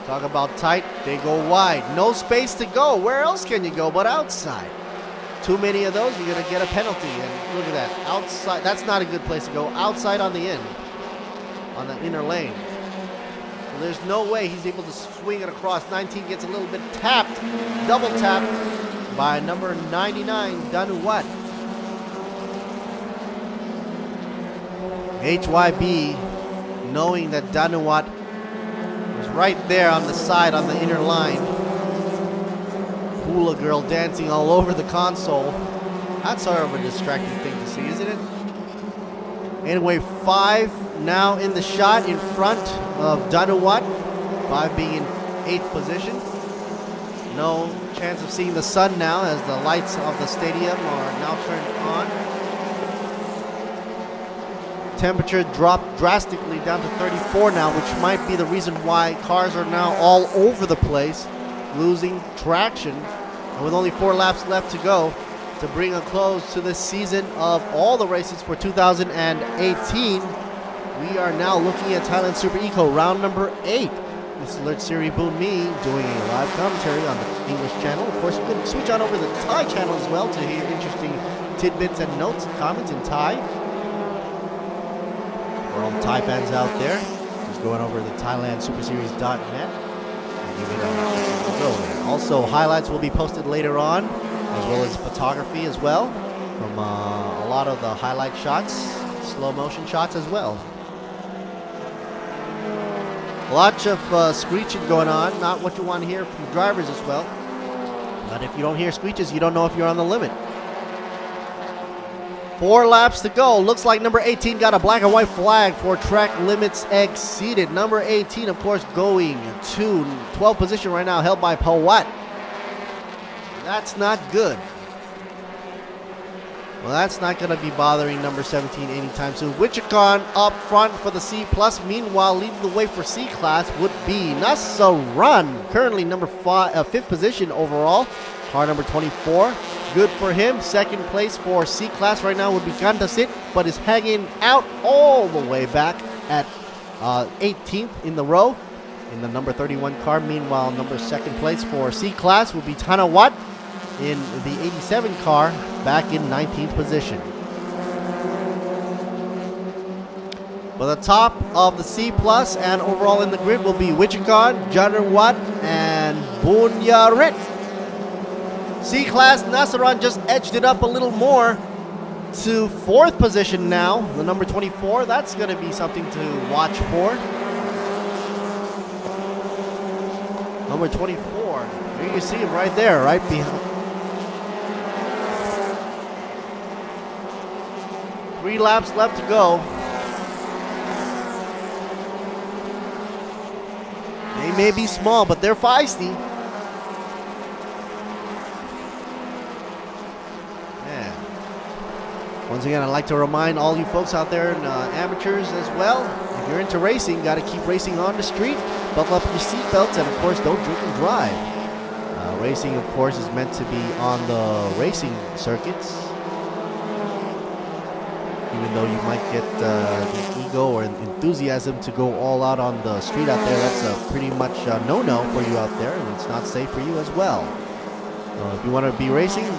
Talk about tight, they go wide. No space to go. Where else can you go but outside? Too many of those, you're going to get a penalty. And look at that. Outside, that's not a good place to go. Outside on the end, on the inner lane. So there's no way he's able to swing it across. 19 gets a little bit tapped, double tapped by number 99, Danuwat. HYB, knowing that Danuwat was right there on the side, on the inner line. Hula girl dancing all over the console. That's sort of a distracting thing to see, isn't it? Anyway, 5 now in the shot in front of Danuwat. 5 being in 8th position. No chance of seeing the sun now as the lights of the stadium are now turned on. Temperature dropped drastically down to 34 now, which might be the reason why cars are now all over the place, losing traction. And with only 4 laps left to go to bring a close to this season of all the races for 2018, we are now looking at Thailand Super Eco round number 8. This is Alert Siri Boon Me doing a live commentary on the English channel. Of course, you can switch on over to the Thai channel as well to hear interesting tidbits and notes and comments in Thai. For all the Thai fans out there, just going over to ThailandSuperSeries.net and give it a go there. Also, highlights will be posted later on, as well as photography as well, from a lot of the highlight shots, slow motion shots as well. Lots of screeching going on, not what you want to hear from the drivers as well. But if you don't hear screeches, you don't know if you're on the limit. 4 laps to go. Looks like number 18 got a black and white flag for track limits exceeded. Number 18, of course, going to 12th position right now, held by Pawat. That's not good. Well, that's not going to be bothering number 17 anytime soon. Wichikon up front for the C+. Meanwhile, leading the way for C class would be Nasaran, currently number 5th position overall. Car number 24. Good for him. 2nd place for C class right now would be Gantasit, but is hanging out all the way back at 18th in the row in the number 31 car. Meanwhile, number 2nd place for C class would be Tanawat in the 87 car, back in 19th position. But the top of the C plus and overall in the grid will be Wichikon, Janarwat, and Bunyarit. C class, Nasaran just edged it up a little more to 4th position now, the number 24. That's going to be something to watch for. Number 24. Here you see him right there, right behind. 3 laps left to go. They may be small, but they're feisty. Man. Once again, I'd like to remind all you folks out there, and amateurs as well, if you're into racing, got to keep racing on the street. Buckle up your seatbelts, and of course, don't drink and drive. Racing, of course, is meant to be on the racing circuits. Even though you might get the ego or enthusiasm to go all out on the street out there, that's pretty much a no-no for you out there, and it's not safe for you as well. If you want to be racing,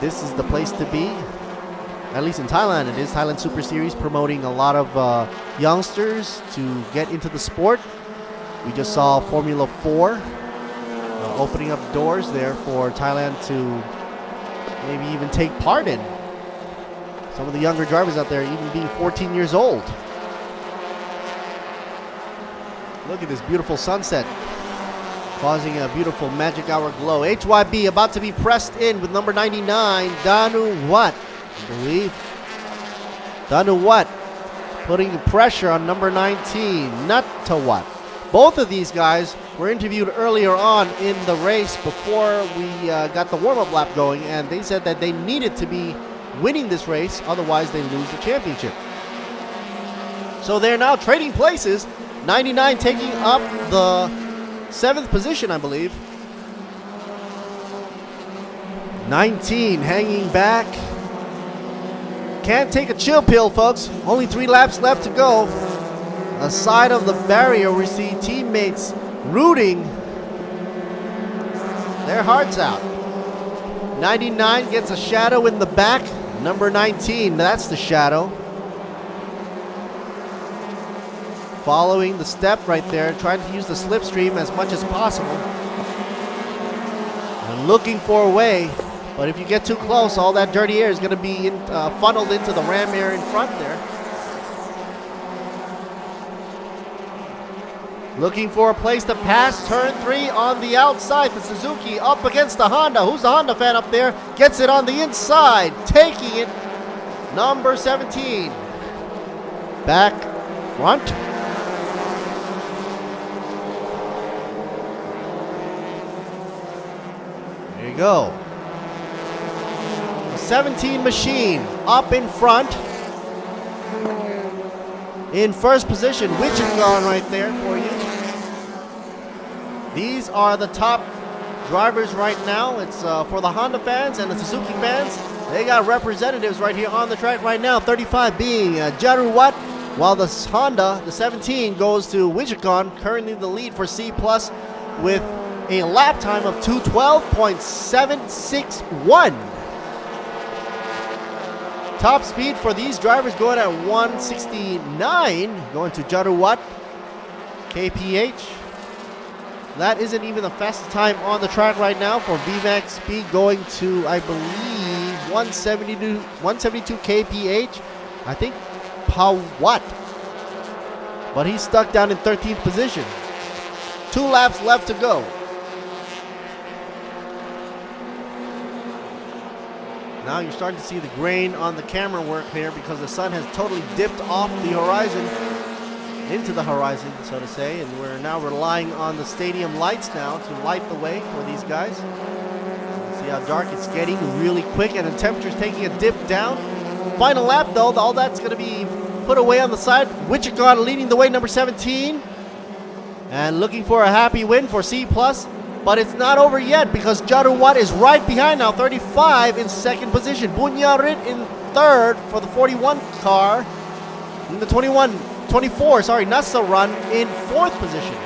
this is the place to be. At least in Thailand, it is Thailand Super Series, promoting a lot of youngsters to get into the sport. We just saw Formula 4 opening up doors there for Thailand to maybe even take part in. Some of the younger drivers out there even being 14 years old. Look at this beautiful sunset, causing a beautiful magic hour glow. HYB about to be pressed in with number 99, Danuwat. I believe. Danuwat putting pressure on number 19, Natawat. Both of these guys were interviewed earlier on in the race before we got the warm-up lap going, and they said that they needed to be winning this race, otherwise they lose the championship. So they're now trading places. 99 taking up the 7th position, I believe. 19 hanging back. Can't take a chill pill, folks. Only 3 laps left to go. The side of the barrier, we see teammates rooting their hearts out. 99 gets a shadow in the back. Number 19, that's the shadow. Following the step right there, trying to use the slipstream as much as possible. And looking for a way, but if you get too close, all that dirty air is going to be funneled into the ram air in front there. Looking for a place to pass turn 3 on the outside. The Suzuki up against the Honda. Who's the Honda fan up there? Gets it on the inside, taking it. Number 17. Back front. There you go. The 17 machine up in front. In first position, Wichita right there for you. These are the top drivers right now. It's for the Honda fans and the Suzuki fans. They got representatives right here on the track right now. 35 being Jaru Watt, while the Honda, the 17, goes to Wichita, currently the lead for C+ with a lap time of 2:12.761. Top speed for these drivers going at 169, going to Jaruwat kph. That isn't even the fastest time on the track right now for VMAX speed, going to, I believe, 172 kph. I think Pawat. But he's stuck down in 13th position. 2 laps left to go. Now you're starting to see the grain on the camera work here because the sun has totally dipped off the horizon, into the horizon, so to say, and we're now relying on the stadium lights now to light the way for these guys. See how dark it's getting really quick, and the temperature's taking a dip down. Final lap, though, all that's going to be put away on the side. Wichita leading the way, number 17, and looking for a happy win for C+. But it's not over yet because Jaruwat is right behind now, 35 in second position. Bunyarit in third for the 41 car. In the 24, Nasaran in fourth position.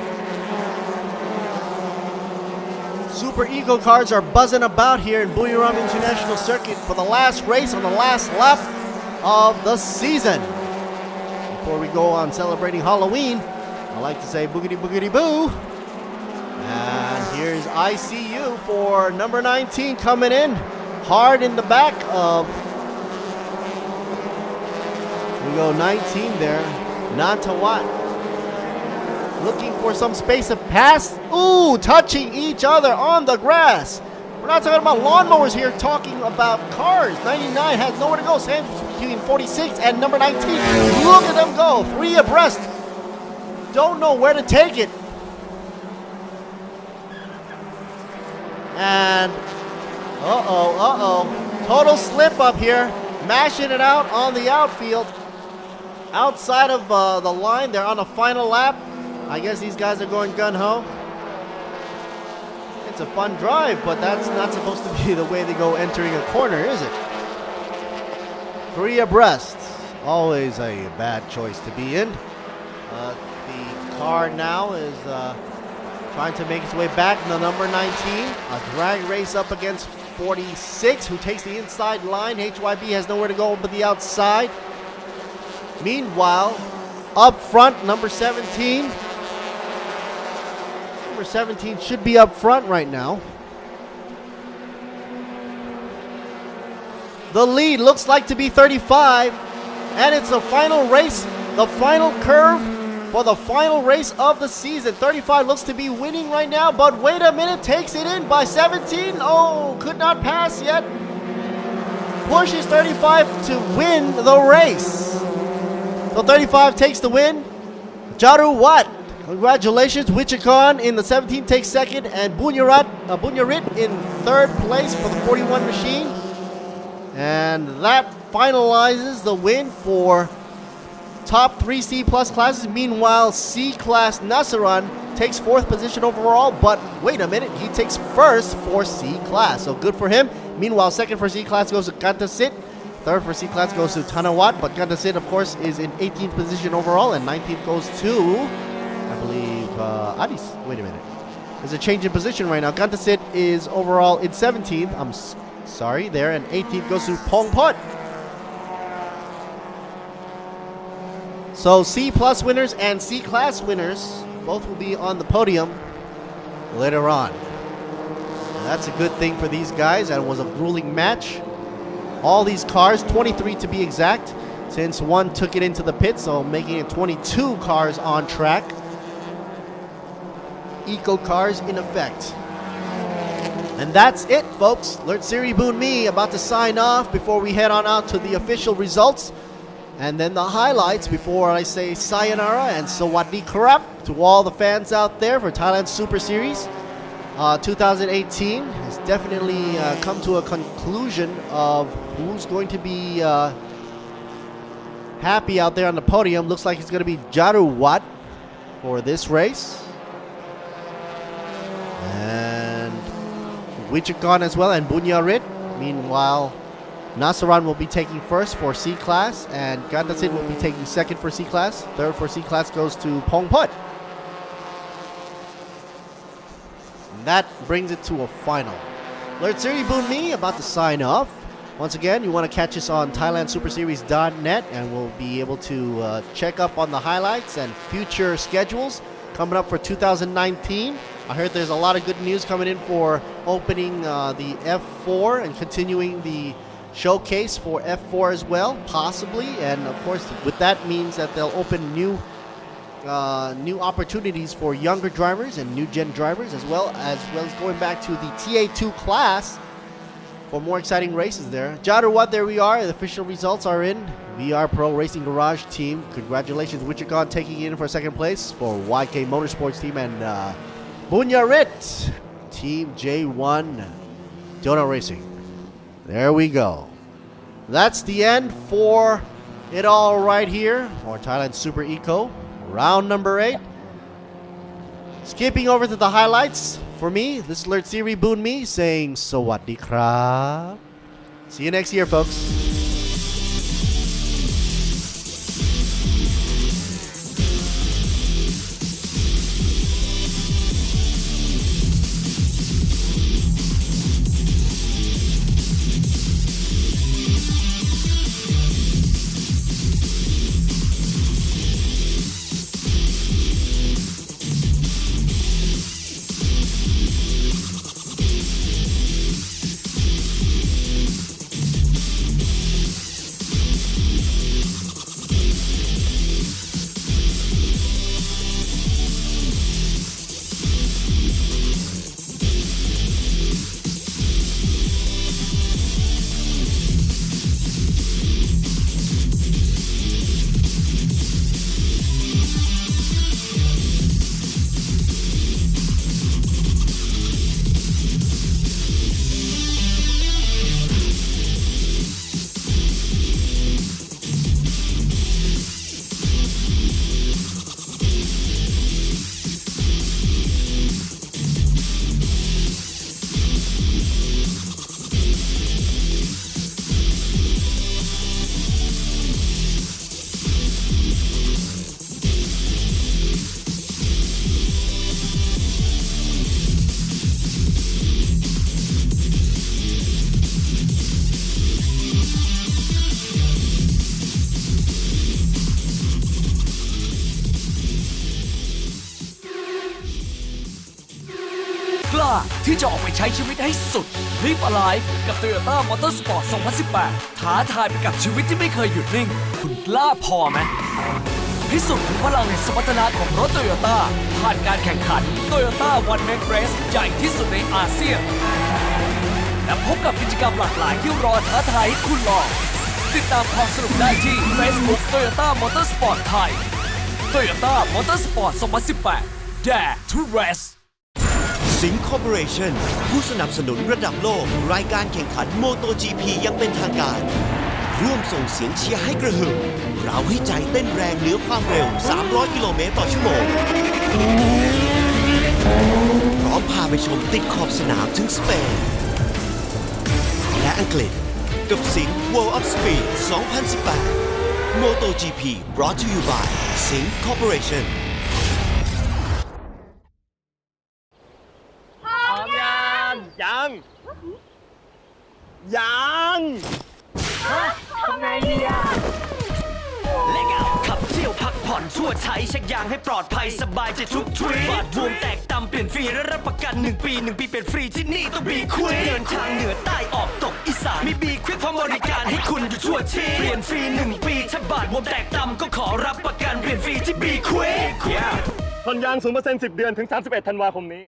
Super Eco cars are buzzing about here in Buriram International Circuit for the last race on the last lap of the season. Before we go on celebrating Halloween, I like to say boogity boogity boo. And here's ICU for number 19 coming in hard in the back of, we go 19 there, Natawat. Looking for some space to pass. Ooh, touching each other on the grass. We're not talking about lawnmowers here, talking about cars. 99 has nowhere to go. Same between 46 and number 19. Look at them go, 3 abreast. Don't know where to take it. And, total slip up here, mashing it out on the outfield. Outside of the line, they're on the final lap. I guess these guys are going gun-ho. It's a fun drive, but that's not supposed to be the way they go entering a corner, is it? 3 abreast, always a bad choice to be in. The car now is trying to make its way back. The number 19, a drag race up against 46, who takes the inside line. HYB has nowhere to go but the outside. Meanwhile, up front, number 17. Number 17 should be up front right now. The lead looks like to be 35, and it's the final race, the final curve for the final race of the season. 35 looks to be winning right now, but wait a minute, takes it in by 17. Oh, could not pass yet. Pushes 35 to win the race. So 35 takes the win. Jaru Watt, congratulations. Wichikon in the 17 takes second, and Bunyarit in third place for the 41 machine. And that finalizes the win for top 3 C+ classes. Meanwhile, C class Nasaran takes 4th position overall, but wait a minute, he takes first for C class. So good for him. Meanwhile, second for C-Class goes to Gantasit. Third for C-Class goes to Tanawat, but Gantasit, of course, is in 18th position overall, and 19th goes to, I believe, Adis. Wait a minute. There's a change in position right now. Gantasit is overall in 17th. I'm sorry there, and 18th goes to Pongpot. So C-plus winners and C-Class winners both will be on the podium later on. And that's a good thing for these guys, and it was a grueling match. All these cars, 23 to be exact, since one took it into the pit, so making it 22 cars on track. Eco cars in effect. And that's it, folks. Lert Siri Boon Me about to sign off before we head on out to the official results. And then the highlights before I say sayonara and sawadee krap to all the fans out there for Thailand Super Series. 2018 has definitely come to a conclusion of who's going to be happy out there on the podium. Looks like it's going to be Jaruwat for this race. And Wichikon as well, and Bunyarit. Meanwhile, Nasaran will be taking first for C-Class, and Gandasit will be taking second for C-Class. Third for C-Class goes to Pongpot. That brings it to a final. Lert Siri Boon Me about to sign off. Once again, you want to catch us on ThailandSuperSeries.net, and we'll be able to check up on the highlights and future schedules coming up for 2019. I heard there's a lot of good news coming in for opening the F4 and continuing the showcase for F4 as well, possibly. And of course, with that means that they'll open new opportunities for younger drivers and new gen drivers, as well as going back to the TA2 class for more exciting races there. Jaruwat, there we are. The official results are in. VR Pro Racing Garage team, congratulations. Wichikon taking it in for second place for YK Motorsports team, and Bunyarit Team J1 Donut Racing. There we go. That's the end for it all right here for Thailand Super Eco. Round number 8. Skipping over to the highlights for me, this is Lert Siri Boon Me saying Sawadee krap. See you next year, folks.ที่จะออกไปใช้ชีวิตให้สุด Live Alive กับ Toyota Motorsport 2018 ท้าทายไปกับชีวิตที่ไม่เคยหยุดนิ่ง คุณกล้าพอไหมพิสูจน์ถึงพลังแห่งสมรรถนะของรถ Toyota ผ่านการแข่งขัน Toyota One Man Race ใหญ่ที่สุดในอาเซียนและพบกับกิจกรรมหลากหลายที่รอท้าทายให้คุณลองติดตามความสนุกได้ที่ Facebook Toyota Motorsport ไทย Toyota Motorsport 2018 Dare to Raceสิงคอร์ปอเรชั่นผู้สนับสนุนระดับโลกรายการแข่งขันโมโต GP ยังเป็นทางการร่วมส่งเสียงเชียร์ให้กระหึ่มเราให้ใจเต้นแรงเหนือความเร็ว300กิโลเมตรต่อชั่วโมงพร้อมพาไปชมติดขอบสนามถึงสเปน และอังกฤษกับสิงห์ World of Speed 2018 MotoGP brought to you by สิงห์ Corporation พร้อมยังทำไงดีอะและเอาขับเที่ยวพักผ่อนชั่วใช้เช็คยางให้ปลอดภัยสบายใจทุกทริปบาดบวมแตกตำเปลี่ยนฟรีและรับประกัน1 ปี1 ปีเปลี่ยนฟรีที่นี่ต้องบีควิกเดินทางเหนือใต้ออกตกอีสานมีบีควิกพร้อมบริการให้คุณอยู่ทั่วที่เปลี่ยนฟรี1 ปีถ้าบาดบวมแตกตำก็ขอรับประกันเปลี่ยนฟรีที่บีควิกผ่อนยาง 0% 10 เดือนถึง 31 ธันวาคมนี้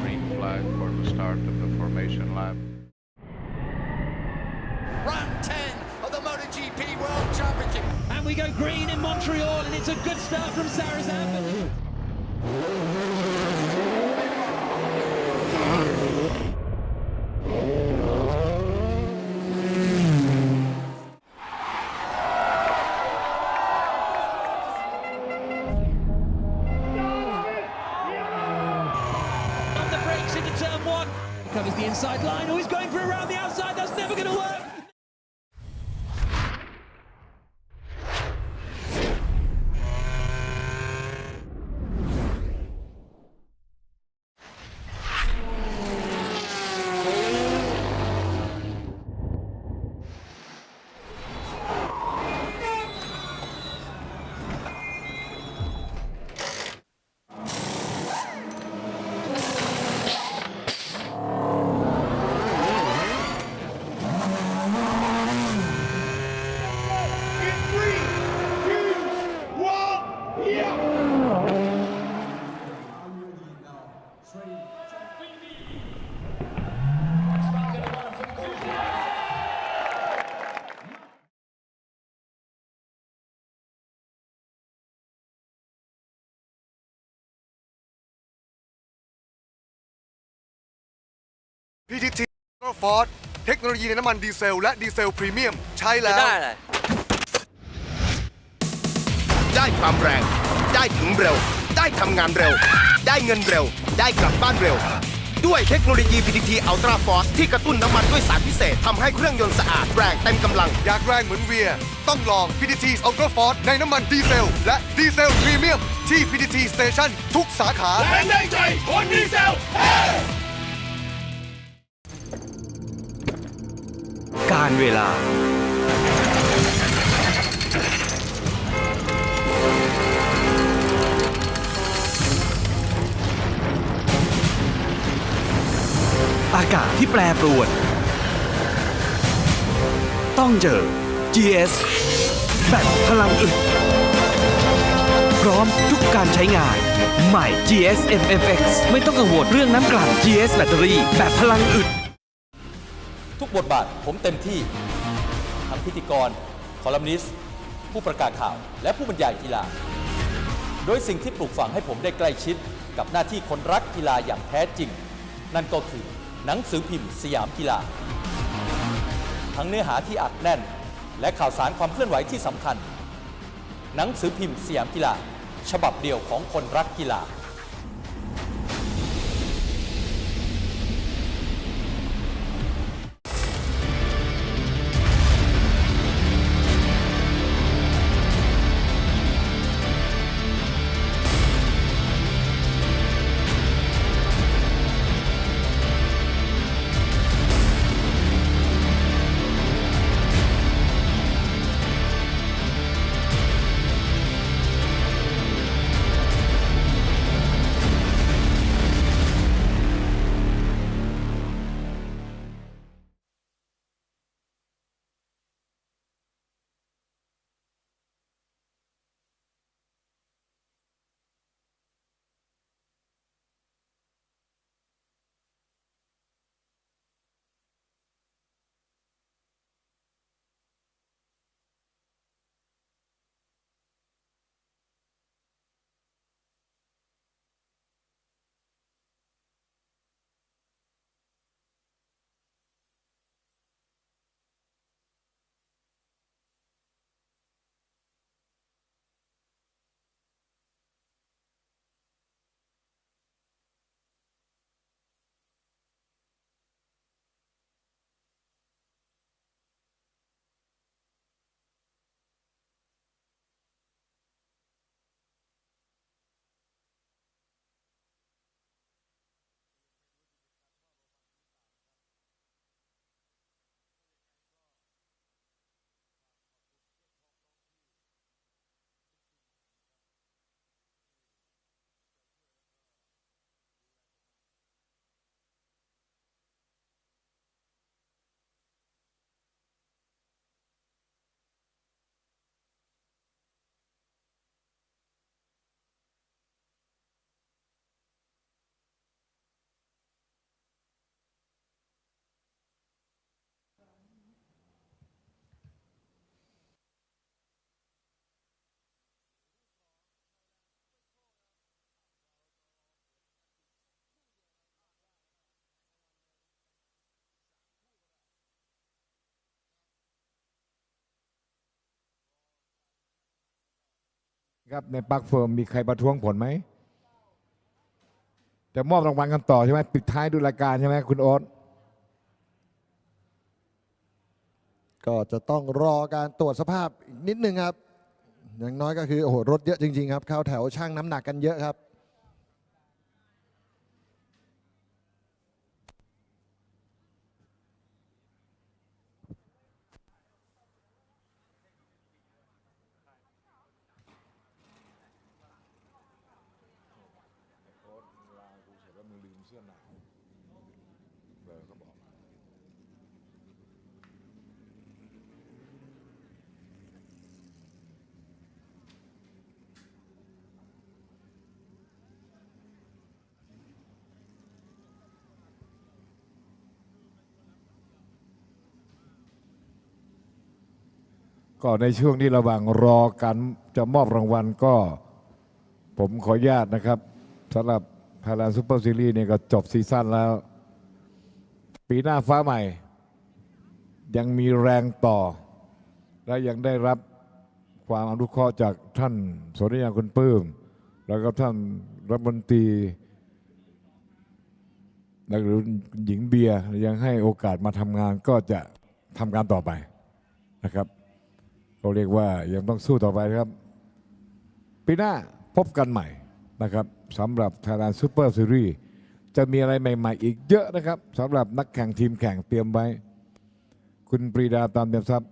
Green flag for the start of the formation lap. Round 10 of the MotoGP World Championship. And we go green in Montreal, and it's a good start from Sarazan. Into turn 1, covers the inside line. Oh, he's going for around the outside. That's never going to work. พีทีทีฟอร์ดเทคโนโลยีในน้ำมันดีเซลและดีเซลพรีเมียมใช้แล้วได้ความแรงได้ถึงเร็วได้ทำงานเร็วได้เงินเร็วได้กลับบ้านเร็วด้วยเทคโนโลยี PTT Ultra Force ที่กระตุ้นน้ำมันด้วยสารพิเศษทำให้เครื่องยนต์สะอาดแรงเต็มกำลังอยากแรงเหมือนเวียต้องลอง PTT Ultra Force ในน้ำมันดีเซลและดีเซลพรีเมียมที่ PTT Station ทุกสาขาแรงได้ใจคนดีเซลการเวลาอากาศที่แปรปรวนต้องเจอ GS แบตพลังอึดพร้อมทุกการใช้งานใหม่ GS MFX ไม่ต้องกังวลเรื่องน้ำกลั่น GS แบตเตอรี่แบบพลังอึดทุกบทบาทผมเต็มที่ทั้งพิธีกรคอลัมนิสต์ผู้ประกาศข่าวและผู้บรรยายกีฬาโดยสิ่งที่ปลูกฝังให้ผมได้ใกล้ชิดกับหน้าที่คนรักกีฬาอย่างแท้จริงนั่นก็คือหนังสือพิมพ์สยามกีฬาทั้งเนื้อหาที่อัดแน่นและข่าวสารความเคลื่อนไหวที่สำคัญหนังสือพิมพ์สยามกีฬาฉบับเดียวของคนรักกีฬา ครับในปลั๊กเฟิร์มมีใครประท้วงผลไหมจะมอบรางวัลกันต่อใช่ไหมปิดท้ายดูรายการใช่ไหมคุณโอ๊ตก็จะต้องรอการตรวจสภาพอีกนิดนึงครับอย่างน้อยก็คือโอ้โหรถเยอะจริงๆครับเข้าแถวช่างน้ำหนักกันเยอะครับก็ในช่วงที่ระหว่างรอการจะมอบรางวัลก็ผมขออนุญาตนะครับสำหรับ Thailand Super Series เนี่ยก็จบซีซั่นแล้ว ปีหน้าฟ้าใหม่ยังมีแรงต่อ และยังได้รับความอนุเคราะห์จากท่านสนธิยาคุณปลื้มแล้วก็ท่านรัฐมนตรีหรือหญิงเบียร์ยังให้โอกาสมาทำงานก็จะทำงานต่อไปนะครับเราเรียกว่ายังต้องสู้ต่อไปครับปีหน้าพบกันใหม่นะครับสำหรับ Thailand Super Series จะมีอะไรใหม่ๆอีกเยอะนะครับสำหรับนักแข่งทีมแข่งเตรียมไว้คุณปรีดาตามเตรียมทรัพย์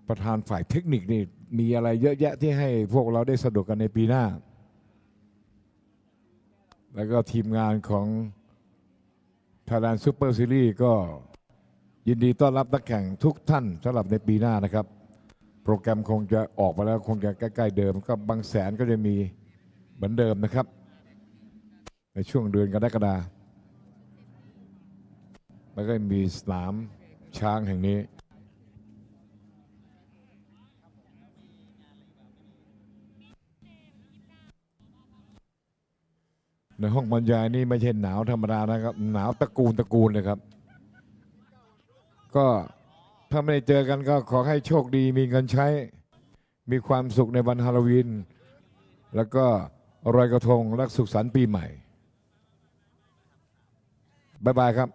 ประธานฝ่ายเทคนิคนี่มีอะไรเยอะแยะที่ให้พวกเราได้สนุกกันในปีหน้าแล้วก็ทีมงานของ Thailand Super Series ก็ยินดีต้อนรับนักแข่งทุกท่านสำหรับในปีหน้านะครับโปรแกรมคงจะออกมาแล้วคงจะใกล้ๆเดิมก็บางแสนก็จะมีเหมือนเดิมนะครับในช่วงเดือนกรกฎาคมแล้วก็มีสนามช้างแห่งนี้ในห้องบรรยายนี่ไม่ใช่หนาวธรรมดานะครับหนาวตระกูลเลยครับก็ถ้าไม่ได้เจอกันก็ขอให้โชคดีมีเงินใช้มีความสุขในวันฮาโลวีนแล้วก็ลอยกระทงและสุขสันต์ปีใหม่บ๊ายบายครับ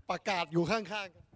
ประกาศอยู่ข้างๆ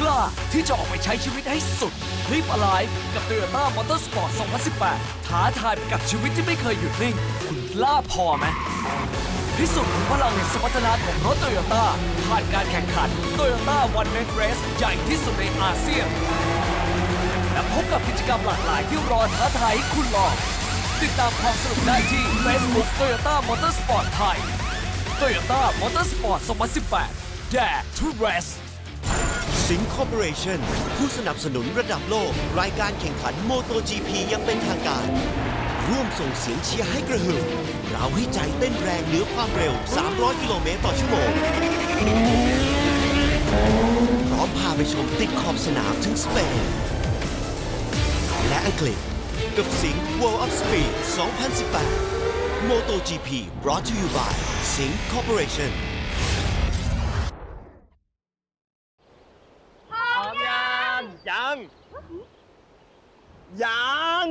กล้าที่จะออกไปใช้ชีวิตให้สุด Live Alive กับ Toyota Motorsport 2018 ท้าทายกับชีวิตที่ไม่เคยหยุดนิ่ง คุณกล้าพอไหมพิสูจน์ถึงพลังแห่งสมรรถนะของรถโตโยต้าผ่านการแข่งขัน Toyota One Man Race ใหญ่ที่สุดในอาเซียนและพบกับกิจกรรมหลากหลายที่รอท้าทายให้คุณลองติดตามความสนุกได้ที่ Facebook Toyota Motorsport ไทย Toyota Motorsport 2018 Dare to Race สิงห์คอร์ปอเรชั่นผู้สนับสนุนระดับโลกรายการแข่งขัน MotoGP ยังเป็นทางการร่วมส่งเสียงเชียร์ให้กระหึ่มเราให้ใจเต้นแรงเหนือความเร็ว 300 กิโลเมตรต่อชั่วโมงพร้อมพาไปชมติดขอบสนามถึงสเปนและอังกฤษกับสิงห์ World of Speed 2018 MotoGP brought to you by สิงห์ Corporation พร้อมยัง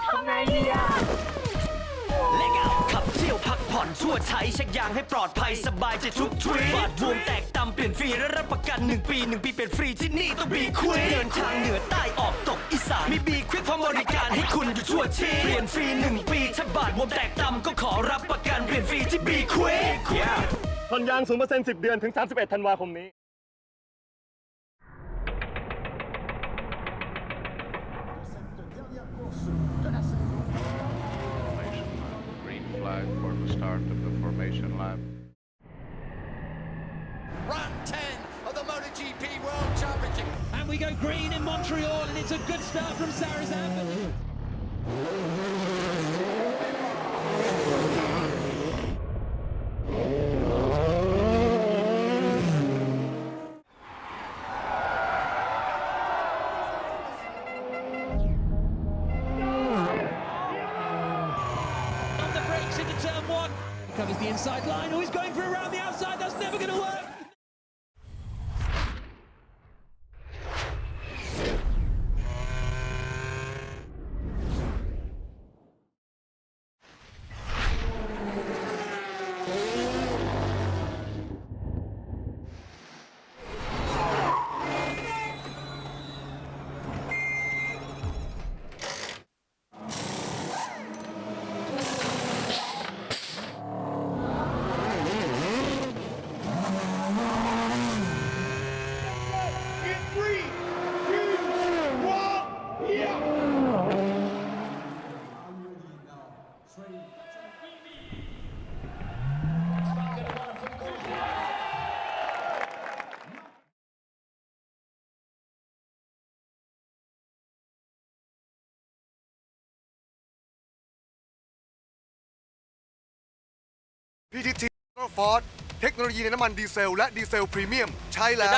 ทำไงดีอ่ะเล็กเอาขับเที่ยวพักผ่อนชั่วใช้เช็คยางให้ปลอดภัยสบายใจทุกทริปบาดบวมแตกตำเปลี่ยนฟรีและรับประกัน1 ปี 1 ปีเป็นฟรีที่นี่ต้องบีควิกเดินทางเหนือใต้ออกตกอีสานมีบีควิกพร้อมบริการให้คุณอยู่ทั่วทีเปลี่ยนฟรี1 ปีถ้าบาดบวมแตกตำก็ขอรับประกันเปลี่ยนฟรีที่บีควิกผ่อนยาง 0% 10 เดือนถึง 31 ธันวาคมนี้ Green flag for the start of the formation lap. Round 10 of the MotoGP World Championship. And we go green in Montreal, and it's a good start from Sarazan. On the brakes into turn 1. Covers the inside line. Oh, he's going for around the outside. That's never going to work. พีทีทีฟอร์ดเทคโนโลยีในน้ำมันดีเซลและดีเซลพรีเมียมใช้แล้ว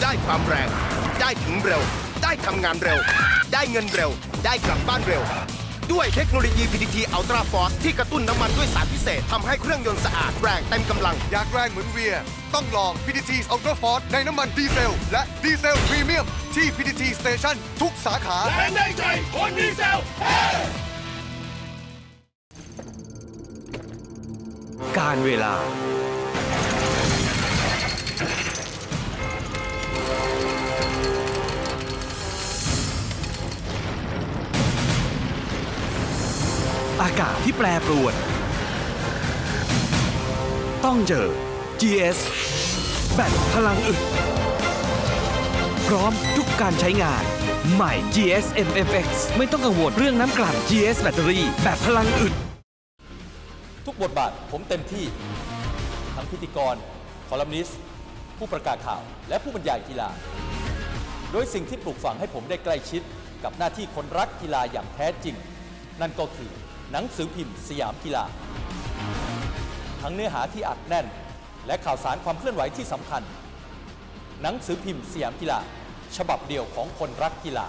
ได้ความแรง ได้ถึงเร็ว ได้ทำงานเร็ว ได้เงินเร็ว ได้กลับบ้านเร็ว ด้วยเทคโนโลยี PTT Ultra Force ที่กระตุ้นน้ำมันด้วยสารพิเศษทำให้เครื่องยนต์สะอาดแรงเต็มกำลังอยากแรงเหมือนเวียต้องลอง PTT Ultra Force ในน้ำมันดีเซลและดีเซลพรีเมียมที่ PTT Station ทุกสาขาแรงได้ใจคนดีเซลการเวลาอากาศที่แปรปรวนต้องเจอ GS แบตพลังอึดพร้อมทุกการใช้งานใหม่ GS MFX ไม่ต้องกังวลเรื่องน้ำกลั่น GS แบตเตอรี่แบบพลังอึดทุกบทบาทผมเต็มที่ทั้งพิธีกรคอลัมนิสต์ผู้ประกาศข่าวและผู้บรรยายกีฬาโดยสิ่งที่ปลูกฝังให้ผมได้ใกล้ชิดกับหน้าที่คนรักกีฬาอย่างแท้จริงนั่นก็คือหนังสือพิมพ์สยามกีฬาทั้งเนื้อหาที่อัดแน่นและข่าวสารความเคลื่อนไหวที่สำคัญหนังสือพิมพ์สยามกีฬาฉบับเดียวของคนรักกีฬา